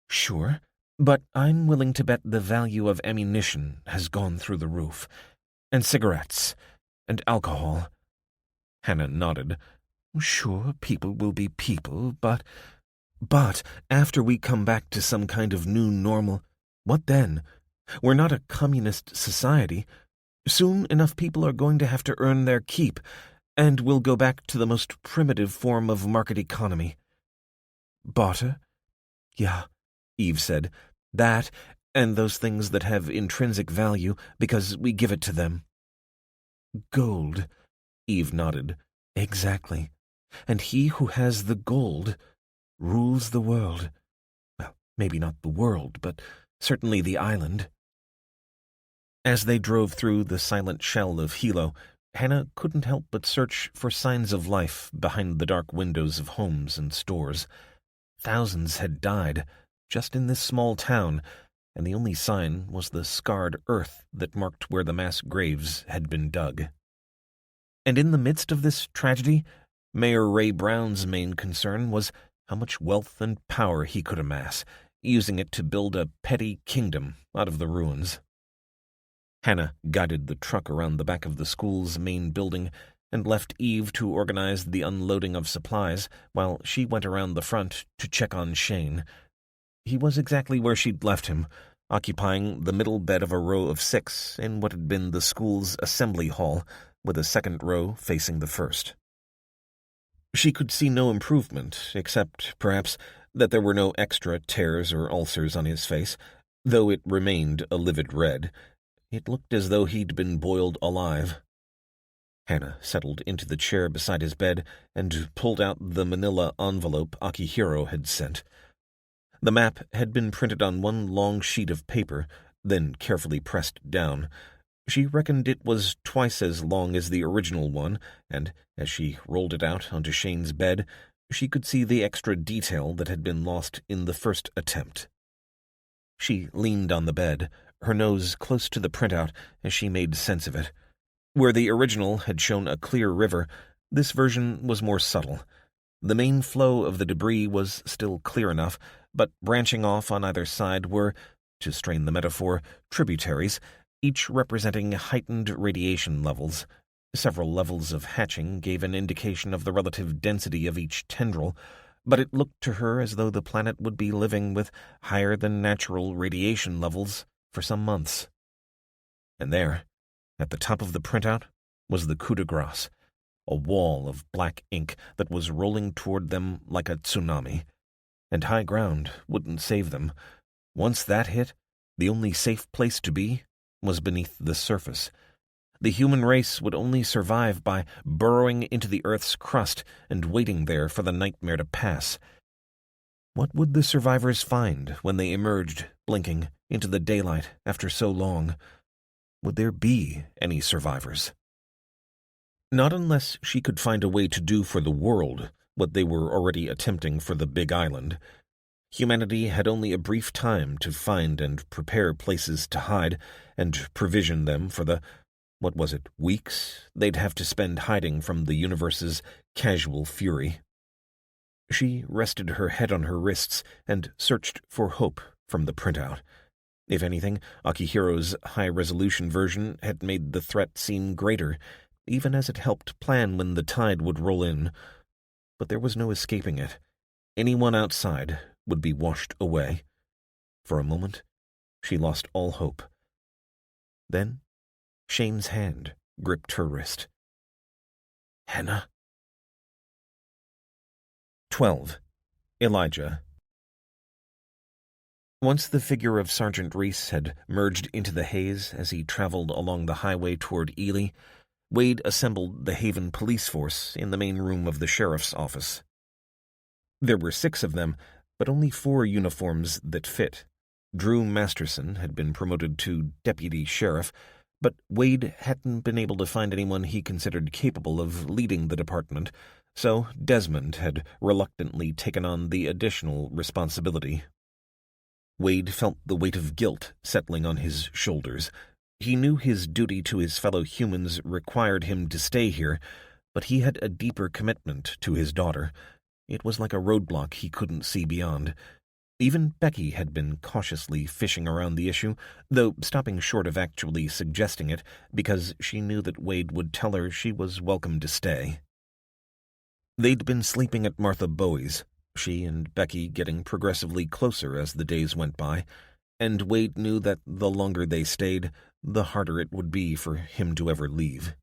"Sure, but I'm willing to bet the value of ammunition has gone through the roof. And cigarettes. And alcohol." Hannah nodded. "Sure, people will be people, but after we come back to some kind of new normal, what then? We're not a communist society. Soon enough people are going to have to earn their keep, and we'll go back to the most primitive form of market economy." "Barter? Yeah," Eve said. "That, and those things that have intrinsic value because we give it to them." "Gold," Eve nodded. "Exactly. And he who has the gold rules the world. Well, maybe not the world, but certainly the island." As they drove through the silent shell of Hilo, Hannah couldn't help but search for signs of life behind the dark windows of homes and stores. Thousands had died, just in this small town, and the only sign was the scarred earth that marked where the mass graves had been dug. And in the midst of this tragedy, Mayor Ray Brown's main concern was how much wealth and power he could amass, using it to build a petty kingdom out of the ruins. Hannah guided the truck around the back of the school's main building and left Eve to organize the unloading of supplies while she went around the front to check on Shane. He was exactly where she'd left him, occupying the middle bed of a row of 6 in what had been the school's assembly hall, with a second row facing the first. She could see no improvement, except, perhaps, that there were no extra tears or ulcers on his face, though it remained a livid red. It looked as though he'd been boiled alive. Hannah settled into the chair beside his bed and pulled out the manila envelope Akihiro had sent. The map had been printed on one long sheet of paper, then carefully pressed down. She reckoned it was twice as long as the original one, and as she rolled it out onto Shane's bed, she could see the extra detail that had been lost in the first attempt. She leaned on the bed, her nose close to the printout as she made sense of it. Where the original had shown a clear river, this version was more subtle. The main flow of the debris was still clear enough, but branching off on either side were, to strain the metaphor, tributaries, each representing heightened radiation levels. Several levels of hatching gave an indication of the relative density of each tendril, but it looked to her as though the planet would be living with higher-than-natural radiation levels for some months. And there, at the top of the printout, was the coup de grace, a wall of black ink that was rolling toward them like a tsunami. And high ground wouldn't save them. Once that hit, the only safe place to be was beneath the surface. The human race would only survive by burrowing into the Earth's crust and waiting there for the nightmare to pass. What would the survivors find when they emerged, blinking, into the daylight after so long? Would there be any survivors? Not unless she could find a way to do for the world what they were already attempting for the Big Island. Humanity had only a brief time to find and prepare places to hide and provision them for the, weeks they'd have to spend hiding from the universe's casual fury. She rested her head on her wrists and searched for hope from the printout. If anything, Akihiro's high-resolution version had made the threat seem greater, even as it helped plan when the tide would roll in. But there was no escaping it. Anyone outside would be washed away. For a moment, she lost all hope. Then, Shane's hand gripped her wrist. Hannah? 12. Elijah. Once the figure of Sergeant Reese had merged into the haze as he traveled along the highway toward Ely, Wade assembled the Haven police force in the main room of the sheriff's office. There were 6 of them, but only 4 uniforms that fit. Drew Masterson had been promoted to deputy sheriff, but Wade hadn't been able to find anyone he considered capable of leading the department, so Desmond had reluctantly taken on the additional responsibility. Wade felt the weight of guilt settling on his shoulders. He knew his duty to his fellow humans required him to stay here, but he had a deeper commitment to his daughter. It was like a roadblock he couldn't see beyond. Even Becky had been cautiously fishing around the issue, though stopping short of actually suggesting it, because she knew that Wade would tell her she was welcome to stay. They'd been sleeping at Martha Bowie's, she and Becky getting progressively closer as the days went by, and Wade knew that the longer they stayed, the harder it would be for him to ever leave.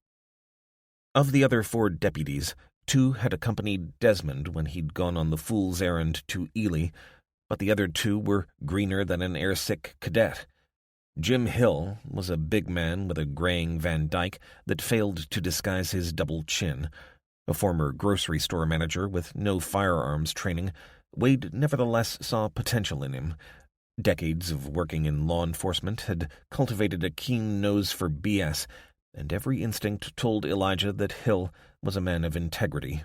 Of the other 4 deputies, 2 had accompanied Desmond when he'd gone on the fool's errand to Ely, but the other 2 were greener than an airsick cadet. Jim Hill was a big man with a graying Van Dyke that failed to disguise his double chin. A former grocery store manager with no firearms training, Wade nevertheless saw potential in him. Decades of working in law enforcement had cultivated a keen nose for BS, and every instinct told Elijah that Hill was a man of integrity.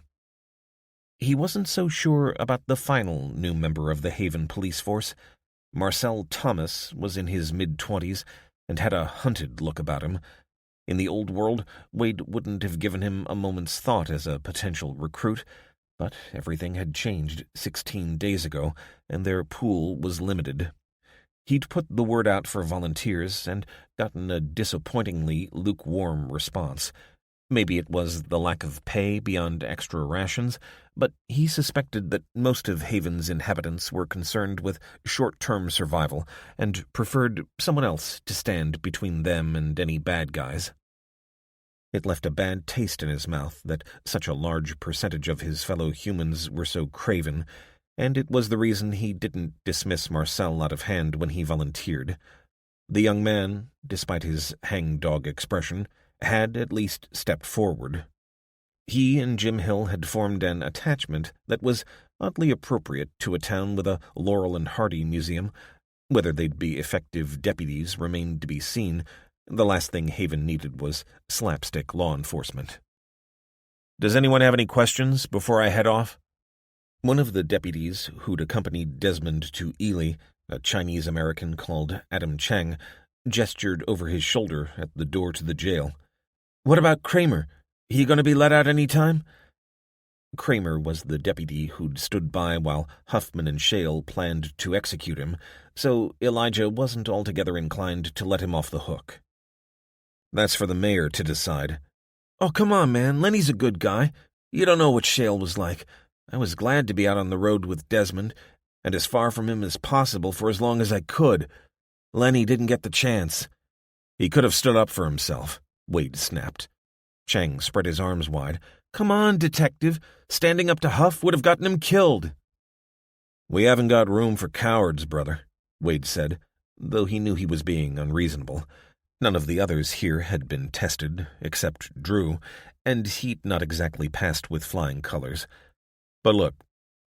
He wasn't so sure about the final new member of the Haven police force. Marcel Thomas was in his mid-20s and had a hunted look about him. In the old world, Wade wouldn't have given him a moment's thought as a potential recruit, but everything had changed 16 days ago, and their pool was limited. He'd put the word out for volunteers and gotten a disappointingly lukewarm response. Maybe it was the lack of pay beyond extra rations, but he suspected that most of Haven's inhabitants were concerned with short-term survival and preferred someone else to stand between them and any bad guys. It left a bad taste in his mouth that such a large percentage of his fellow humans were so craven, and it was the reason he didn't dismiss Marcel out of hand when he volunteered. The young man, despite his hang-dog expression, had at least stepped forward. He and Jim Hill had formed an attachment that was oddly appropriate to a town with a Laurel and Hardy museum. Whether they'd be effective deputies remained to be seen. The last thing Haven needed was slapstick law enforcement. "Does anyone have any questions before I head off?" One of the deputies who'd accompanied Desmond to Ely, a Chinese-American called Adam Cheng, gestured over his shoulder at the door to the jail. "What about Kramer? He going to be let out any time?" Kramer was the deputy who'd stood by while Huffman and Shale planned to execute him, so Elijah wasn't altogether inclined to let him off the hook. "That's for the mayor to decide." "Oh, come on, man. Lenny's a good guy. You don't know what Shale was like. I was glad to be out on the road with Desmond, and as far from him as possible for as long as I could. Lenny didn't get the chance." "He could have stood up for himself," Wade snapped. Chang spread his arms wide. "Come on, detective. Standing up to Huff would have gotten him killed." "We haven't got room for cowards, brother," Wade said, though he knew he was being unreasonable. None of the others here had been tested, except Drew, and he'd not exactly passed with flying colors. "But look,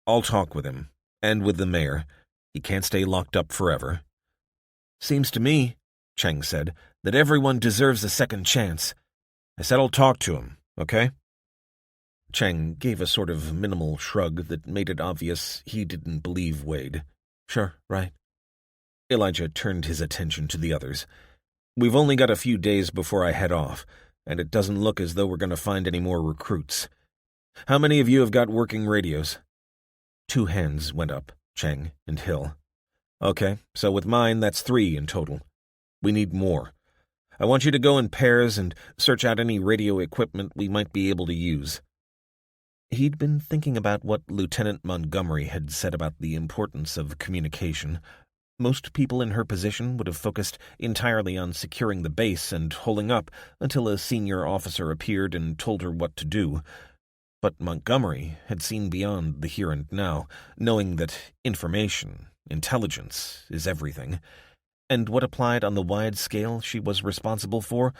I'll talk with him, and with the mayor. He can't stay locked up forever." "Seems to me," Chang said, "that everyone deserves a second chance." "I said I'll talk to him, okay?" Chang gave a sort of minimal shrug that made it obvious he didn't believe Wade. "Sure, right." Elijah turned his attention to the others. "We've only got a few days before I head off, and it doesn't look as though we're going to find any more recruits. How many of you have got working radios?" 2 hands went up, Chang and Hill. "Okay, so with mine, that's 3 in total. We need more. I want you to go in pairs and search out any radio equipment we might be able to use." He'd been thinking about what Lieutenant Montgomery had said about the importance of communication. Most people in her position would have focused entirely on securing the base and holding up until a senior officer appeared and told her what to do. But Montgomery had seen beyond the here and now, knowing that information, intelligence, is everything. And what applied on the wide scale she was responsible for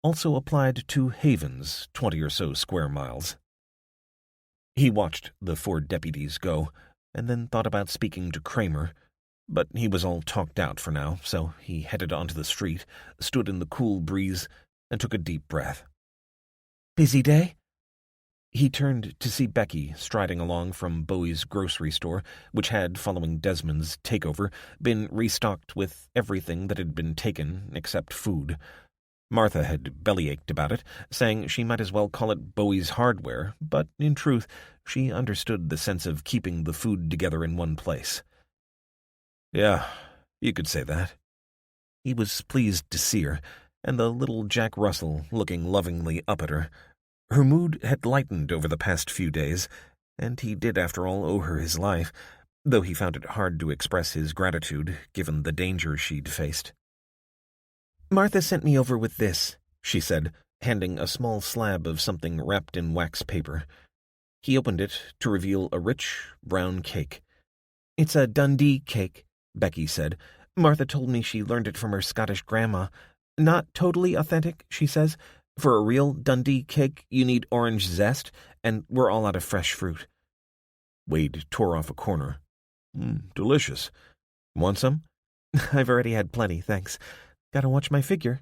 also applied to Haven's 20 or so square miles. He watched the 4 deputies go, and then thought about speaking to Kramer, but he was all talked out for now, so he headed onto the street, stood in the cool breeze, and took a deep breath. "Busy day?" He turned to see Becky striding along from Bowie's grocery store, which had, following Desmond's takeover, been restocked with everything that had been taken except food. Martha had bellyached about it, saying she might as well call it Bowie's Hardware, but in truth, she understood the sense of keeping the food together in one place. "Yeah, you could say that." He was pleased to see her, and the little Jack Russell looking lovingly up at her. Her mood had lightened over the past few days, and he did, after all, owe her his life, though he found it hard to express his gratitude given the danger she'd faced. "Martha sent me over with this," she said, handing a small slab of something wrapped in wax paper. He opened it to reveal a rich, brown cake. "It's a Dundee cake," Becky said. "Martha told me she learned it from her Scottish grandma. Not totally authentic, she says. For a real Dundee cake, you need orange zest, and we're all out of fresh fruit." Wade tore off a corner. Delicious. Want some?" "I've already had plenty, thanks. Gotta watch my figure."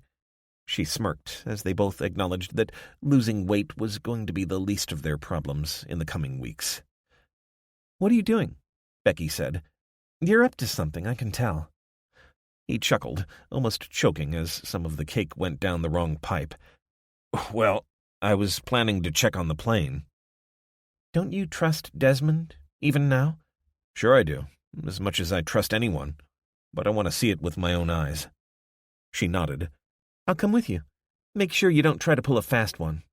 She smirked as they both acknowledged that losing weight was going to be the least of their problems in the coming weeks. "What are you doing?" Becky said. "You're up to something, I can tell." He chuckled, almost choking as some of the cake went down the wrong pipe. "Well, I was planning to check on the plane." "Don't you trust Desmond, even now?" "Sure I do, as much as I trust anyone, but I want to see it with my own eyes." She nodded. "I'll come with you. Make sure you don't try to pull a fast one."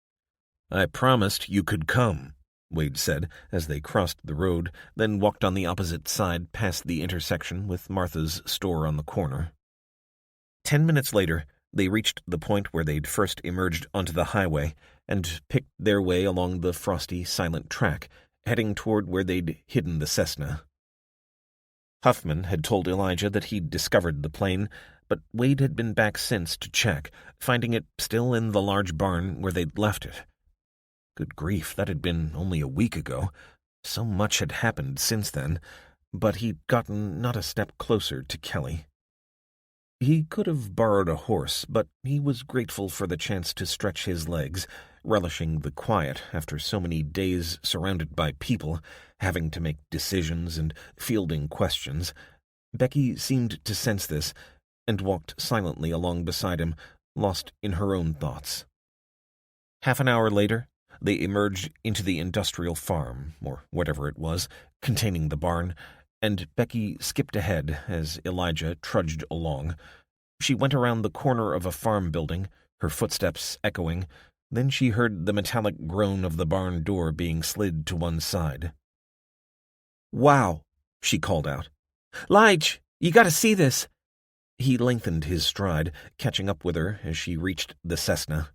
I promised you could come, Wade said as they crossed the road, then walked on the opposite side past the intersection with Martha's store on the corner. 10 minutes later, they reached the point where they'd first emerged onto the highway and picked their way along the frosty, silent track, heading toward where they'd hidden the Cessna. Huffman had told Elijah that he'd discovered the plane, but Wade had been back since to check, finding it still in the large barn where they'd left it. Good grief, that had been only a week ago. So much had happened since then, but he'd gotten not a step closer to Kelly. He could have borrowed a horse, but he was grateful for the chance to stretch his legs, relishing the quiet after so many days surrounded by people, having to make decisions and fielding questions. Becky seemed to sense this, and walked silently along beside him, lost in her own thoughts. Half an hour later, they emerged into the industrial farm, or whatever it was, containing the barn, and Becky skipped ahead as Elijah trudged along. She went around the corner of a farm building, her footsteps echoing. Then she heard the metallic groan of the barn door being slid to one side. "Wow," she called out. "Lige, you gotta see this." He lengthened his stride, catching up with her as she reached the Cessna.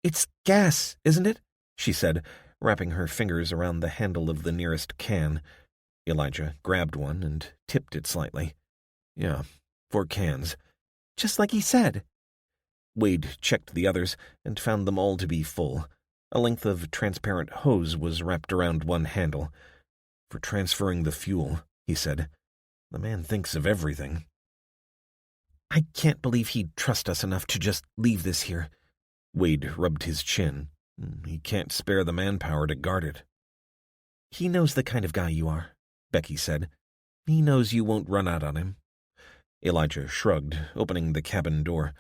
"It's gas, isn't it?" she said, wrapping her fingers around the handle of the nearest can. Elijah grabbed one and tipped it slightly. "Yeah, 4 cans. Just like he said." Wade checked the others and found them all to be full. A length of transparent hose was wrapped around one handle. "For transferring the fuel," he said. "The man thinks of everything." "I can't believe he'd trust us enough to just leave this here." Wade rubbed his chin. "He can't spare the manpower to guard it." "He knows the kind of guy you are," Becky said. "He knows you won't run out on him." Elijah shrugged, opening the cabin door.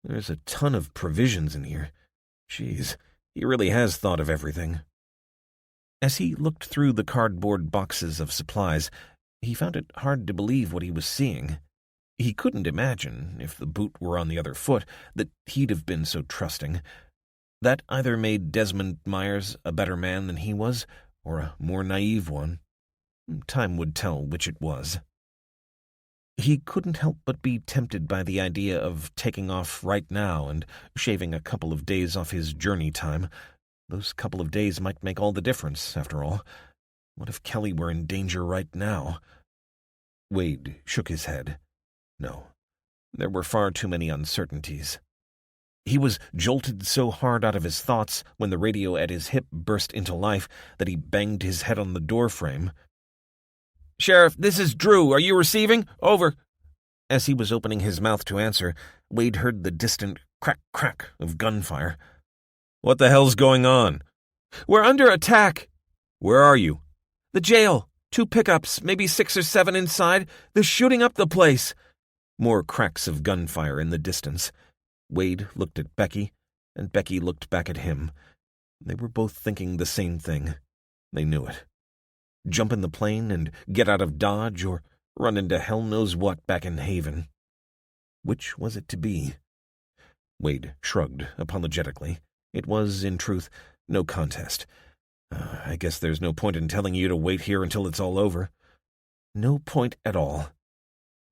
"There's a ton of provisions in here. Geez, he really has thought of everything." As he looked through the cardboard boxes of supplies, he found it hard to believe what he was seeing. He couldn't imagine, if the boot were on the other foot, that he'd have been so trusting. That either made Desmond Myers a better man than he was, or a more naive one. Time would tell which it was. He couldn't help but be tempted by the idea of taking off right now and shaving a couple of days off his journey time. Those couple of days might make all the difference, after all. What if Kelly were in danger right now? Wade shook his head. No, there were far too many uncertainties. He was jolted so hard out of his thoughts when the radio at his hip burst into life that he banged his head on the doorframe. "Sheriff, this is Drew. Are you receiving? Over." As he was opening his mouth to answer, Wade heard the distant crack-crack of gunfire. "What the hell's going on?" "We're under attack." "Where are you?" "The jail. 2 pickups, maybe 6 or 7 inside. They're shooting up the place." More cracks of gunfire in the distance. Wade looked at Becky, and Becky looked back at him. They were both thinking the same thing. They knew it. Jump in the plane and get out of Dodge, or run into hell knows what back in Haven. Which was it to be? Wade shrugged apologetically. It was, in truth, no contest. I guess there's no point in telling you to wait here until it's all over." "No point at all."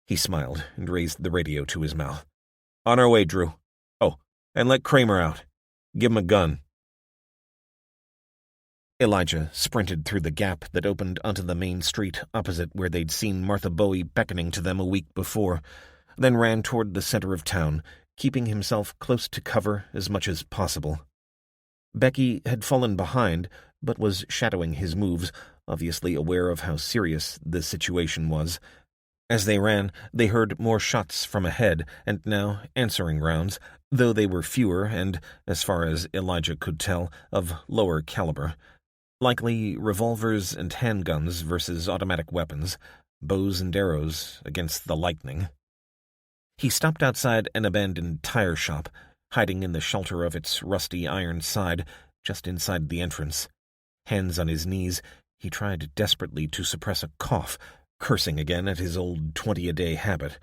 He smiled and raised the radio to his mouth. "On our way, Drew. Oh, and let Kramer out. Give him a gun." Elijah sprinted through the gap that opened onto the main street opposite where they'd seen Martha Bowie beckoning to them a week before, then ran toward the center of town, keeping himself close to cover as much as possible. Becky had fallen behind, but was shadowing his moves, obviously aware of how serious the situation was. As they ran, they heard more shots from ahead, and now answering rounds, though they were fewer and, as far as Elijah could tell, of lower caliber. Likely revolvers and handguns versus automatic weapons, bows and arrows against the lightning. He stopped outside an abandoned tire shop, hiding in the shelter of its rusty iron side, just inside the entrance. Hands on his knees, he tried desperately to suppress a cough, cursing again at his old 20-a-day habit.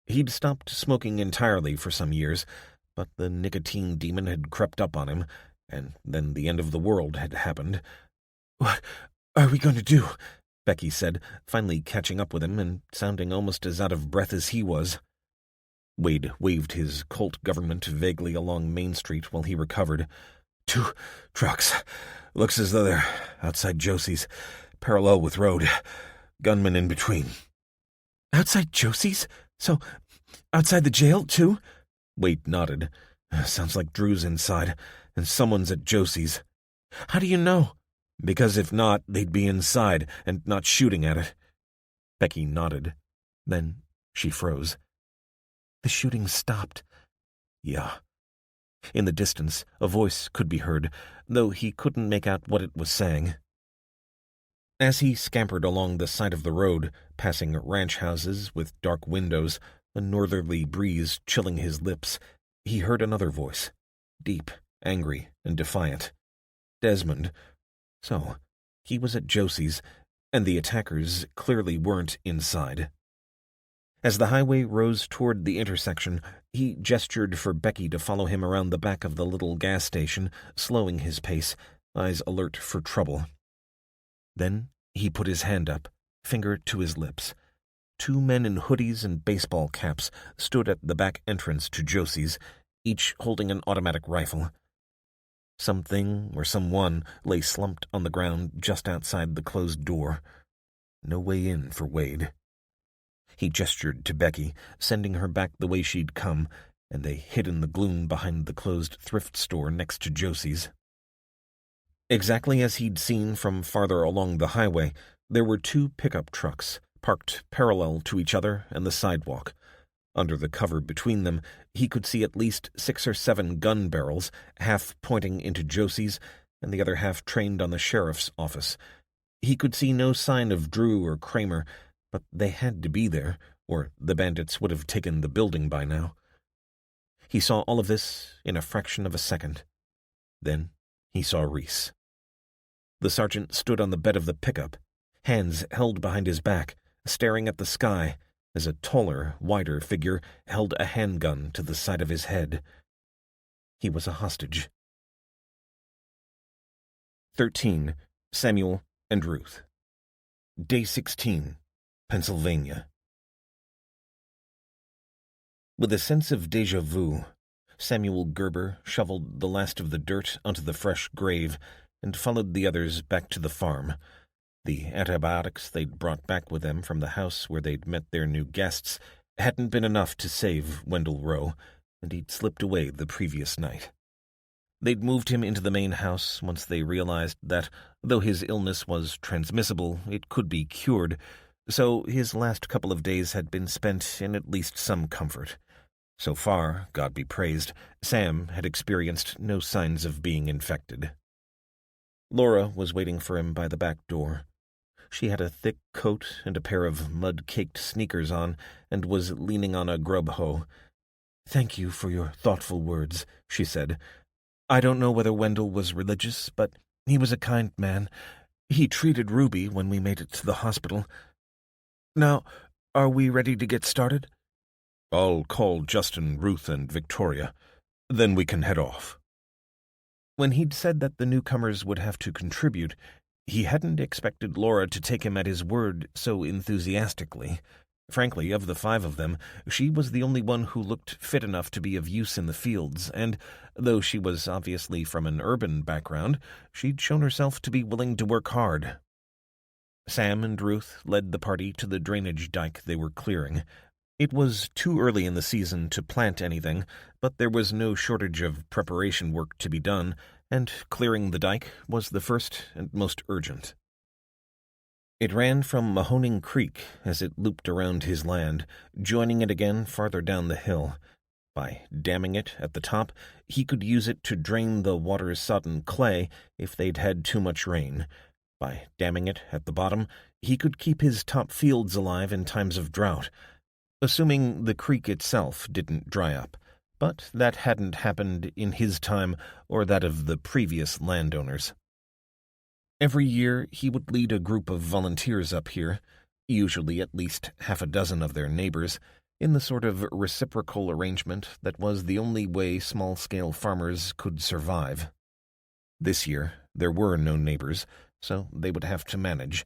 He'd stopped smoking entirely for some years, but the nicotine demon had crept up on him, And then the end of the world had happened. "What are we going to do?" Becky said, finally catching up with him and sounding almost as out of breath as he was. Wade waved his Colt government vaguely along Main Street while he recovered. 2 trucks. Looks as though they're outside Josie's, parallel with road. Gunmen in between." "Outside Josie's? So, outside the jail, too?" Wade nodded. "Sounds like Drew's inside, and someone's at Josie's." "How do you know?" "Because if not, they'd be inside and not shooting at it." Becky nodded. Then she froze. The shooting stopped. Yeah. In the distance, a voice could be heard, though he couldn't make out what it was saying. As he scampered along the side of the road, passing ranch houses with dark windows, a northerly breeze chilling his lips, he heard another voice, deep, angry, and defiant. Desmond. So, he was at Josie's, and the attackers clearly weren't inside. As the highway rose toward the intersection, he gestured for Becky to follow him around the back of the little gas station, slowing his pace, eyes alert for trouble. Then he put his hand up, finger to his lips. 2 men in hoodies and baseball caps stood at the back entrance to Josie's, each holding an automatic rifle. Something or someone lay slumped on the ground just outside the closed door. No way in for Wade. He gestured to Becky, sending her back the way she'd come, and they hid in the gloom behind the closed thrift store next to Josie's. Exactly as he'd seen from farther along the highway, there were 2 pickup trucks, parked parallel to each other and the sidewalk. Under the cover between them, he could see at least 6 or 7 gun barrels, half pointing into Josie's and the other half trained on the sheriff's office. He could see no sign of Drew or Kramer, but they had to be there, or the bandits would have taken the building by now. He saw all of this in a fraction of a second. Then he saw Reese. The sergeant stood on the bed of the pickup, hands held behind his back, staring at the sky, as a taller, wider figure held a handgun to the side of his head. He was a hostage. 13. Samuel and Ruth. Day 16. Pennsylvania. With a sense of déjà vu, Samuel Gerber shoveled the last of the dirt onto the fresh grave and followed the others back to the farm. The antibiotics they'd brought back with them from the house where they'd met their new guests hadn't been enough to save Wendell Rowe, and he'd slipped away the previous night. They'd moved him into the main house once they realized that, though his illness was transmissible, it could be cured, so his last couple of days had been spent in at least some comfort. So far, God be praised, Sam had experienced no signs of being infected. Laura was waiting for him by the back door. She had a thick coat and a pair of mud-caked sneakers on, and was leaning on a grub hoe. "Thank you for your thoughtful words," she said. "I don't know whether Wendell was religious, but he was a kind man. He treated Ruby when we made it to the hospital. Now, are we ready to get started?" "I'll call Justin, Ruth, and Victoria. Then we can head off." When he'd said that the newcomers would have to contribute, he hadn't expected Laura to take him at his word so enthusiastically. Frankly, of the 5 of them, she was the only one who looked fit enough to be of use in the fields, and, though she was obviously from an urban background, she'd shown herself to be willing to work hard. Sam and Ruth led the party to the drainage dike they were clearing. It was too early in the season to plant anything, but there was no shortage of preparation work to be done, and clearing the dike was the first and most urgent. It ran from Mahoning Creek as it looped around his land, joining it again farther down the hill. By damming it at the top, he could use it to drain the water-sodden clay if they'd had too much rain. By damming it at the bottom, he could keep his top fields alive in times of drought, assuming the creek itself didn't dry up. But that hadn't happened in his time or that of the previous landowners. Every year he would lead a group of volunteers up here, usually at least half a dozen of their neighbors, in the sort of reciprocal arrangement that was the only way small-scale farmers could survive. This year, there were no neighbors, so they would have to manage.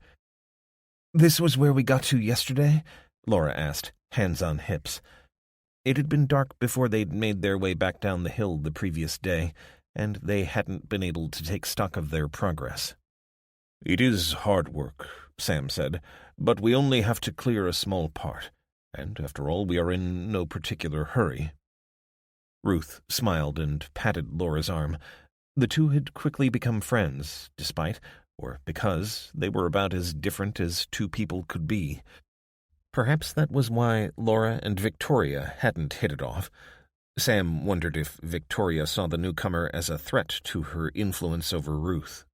"This was where we got to yesterday?" Laura asked, hands on hips. It had been dark before they'd made their way back down the hill the previous day, and they hadn't been able to take stock of their progress. "It is hard work," Sam said, "but we only have to clear a small part, and after all we are in no particular hurry." Ruth smiled and patted Laura's arm. The two had quickly become friends, despite, or because, they were about as different as two people could be. Perhaps that was why Laura and Victoria hadn't hit it off. Sam wondered if Victoria saw the newcomer as a threat to her influence over Ruth.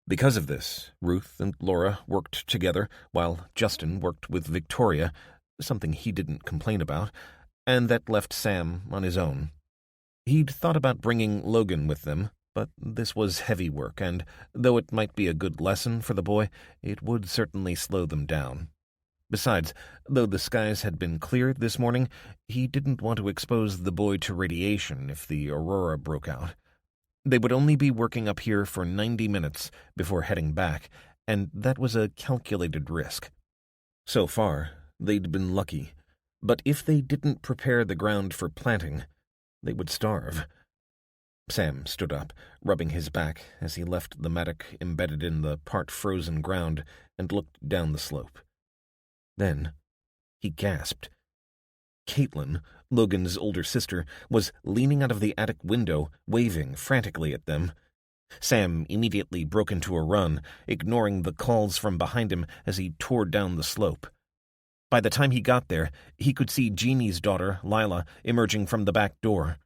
Because of this, Ruth and Laura worked together while Justin worked with Victoria, something he didn't complain about, and that left Sam on his own. He'd thought about bringing Logan with them, but this was heavy work, and though it might be a good lesson for the boy, it would certainly slow them down. Besides, though the skies had been clear this morning, he didn't want to expose the boy to radiation if the Aurora broke out. They would only be working up here for 90 minutes before heading back, and that was a calculated risk. So far, they'd been lucky, but if they didn't prepare the ground for planting, they would starve. Sam stood up, rubbing his back as he left the mattock embedded in the part-frozen ground and looked down the slope. Then he gasped. Caitlin, Logan's older sister, was leaning out of the attic window, waving frantically at them. Sam immediately broke into a run, ignoring the calls from behind him as he tore down the slope. By the time he got there, he could see Jeannie's daughter, Lila, emerging from the back door.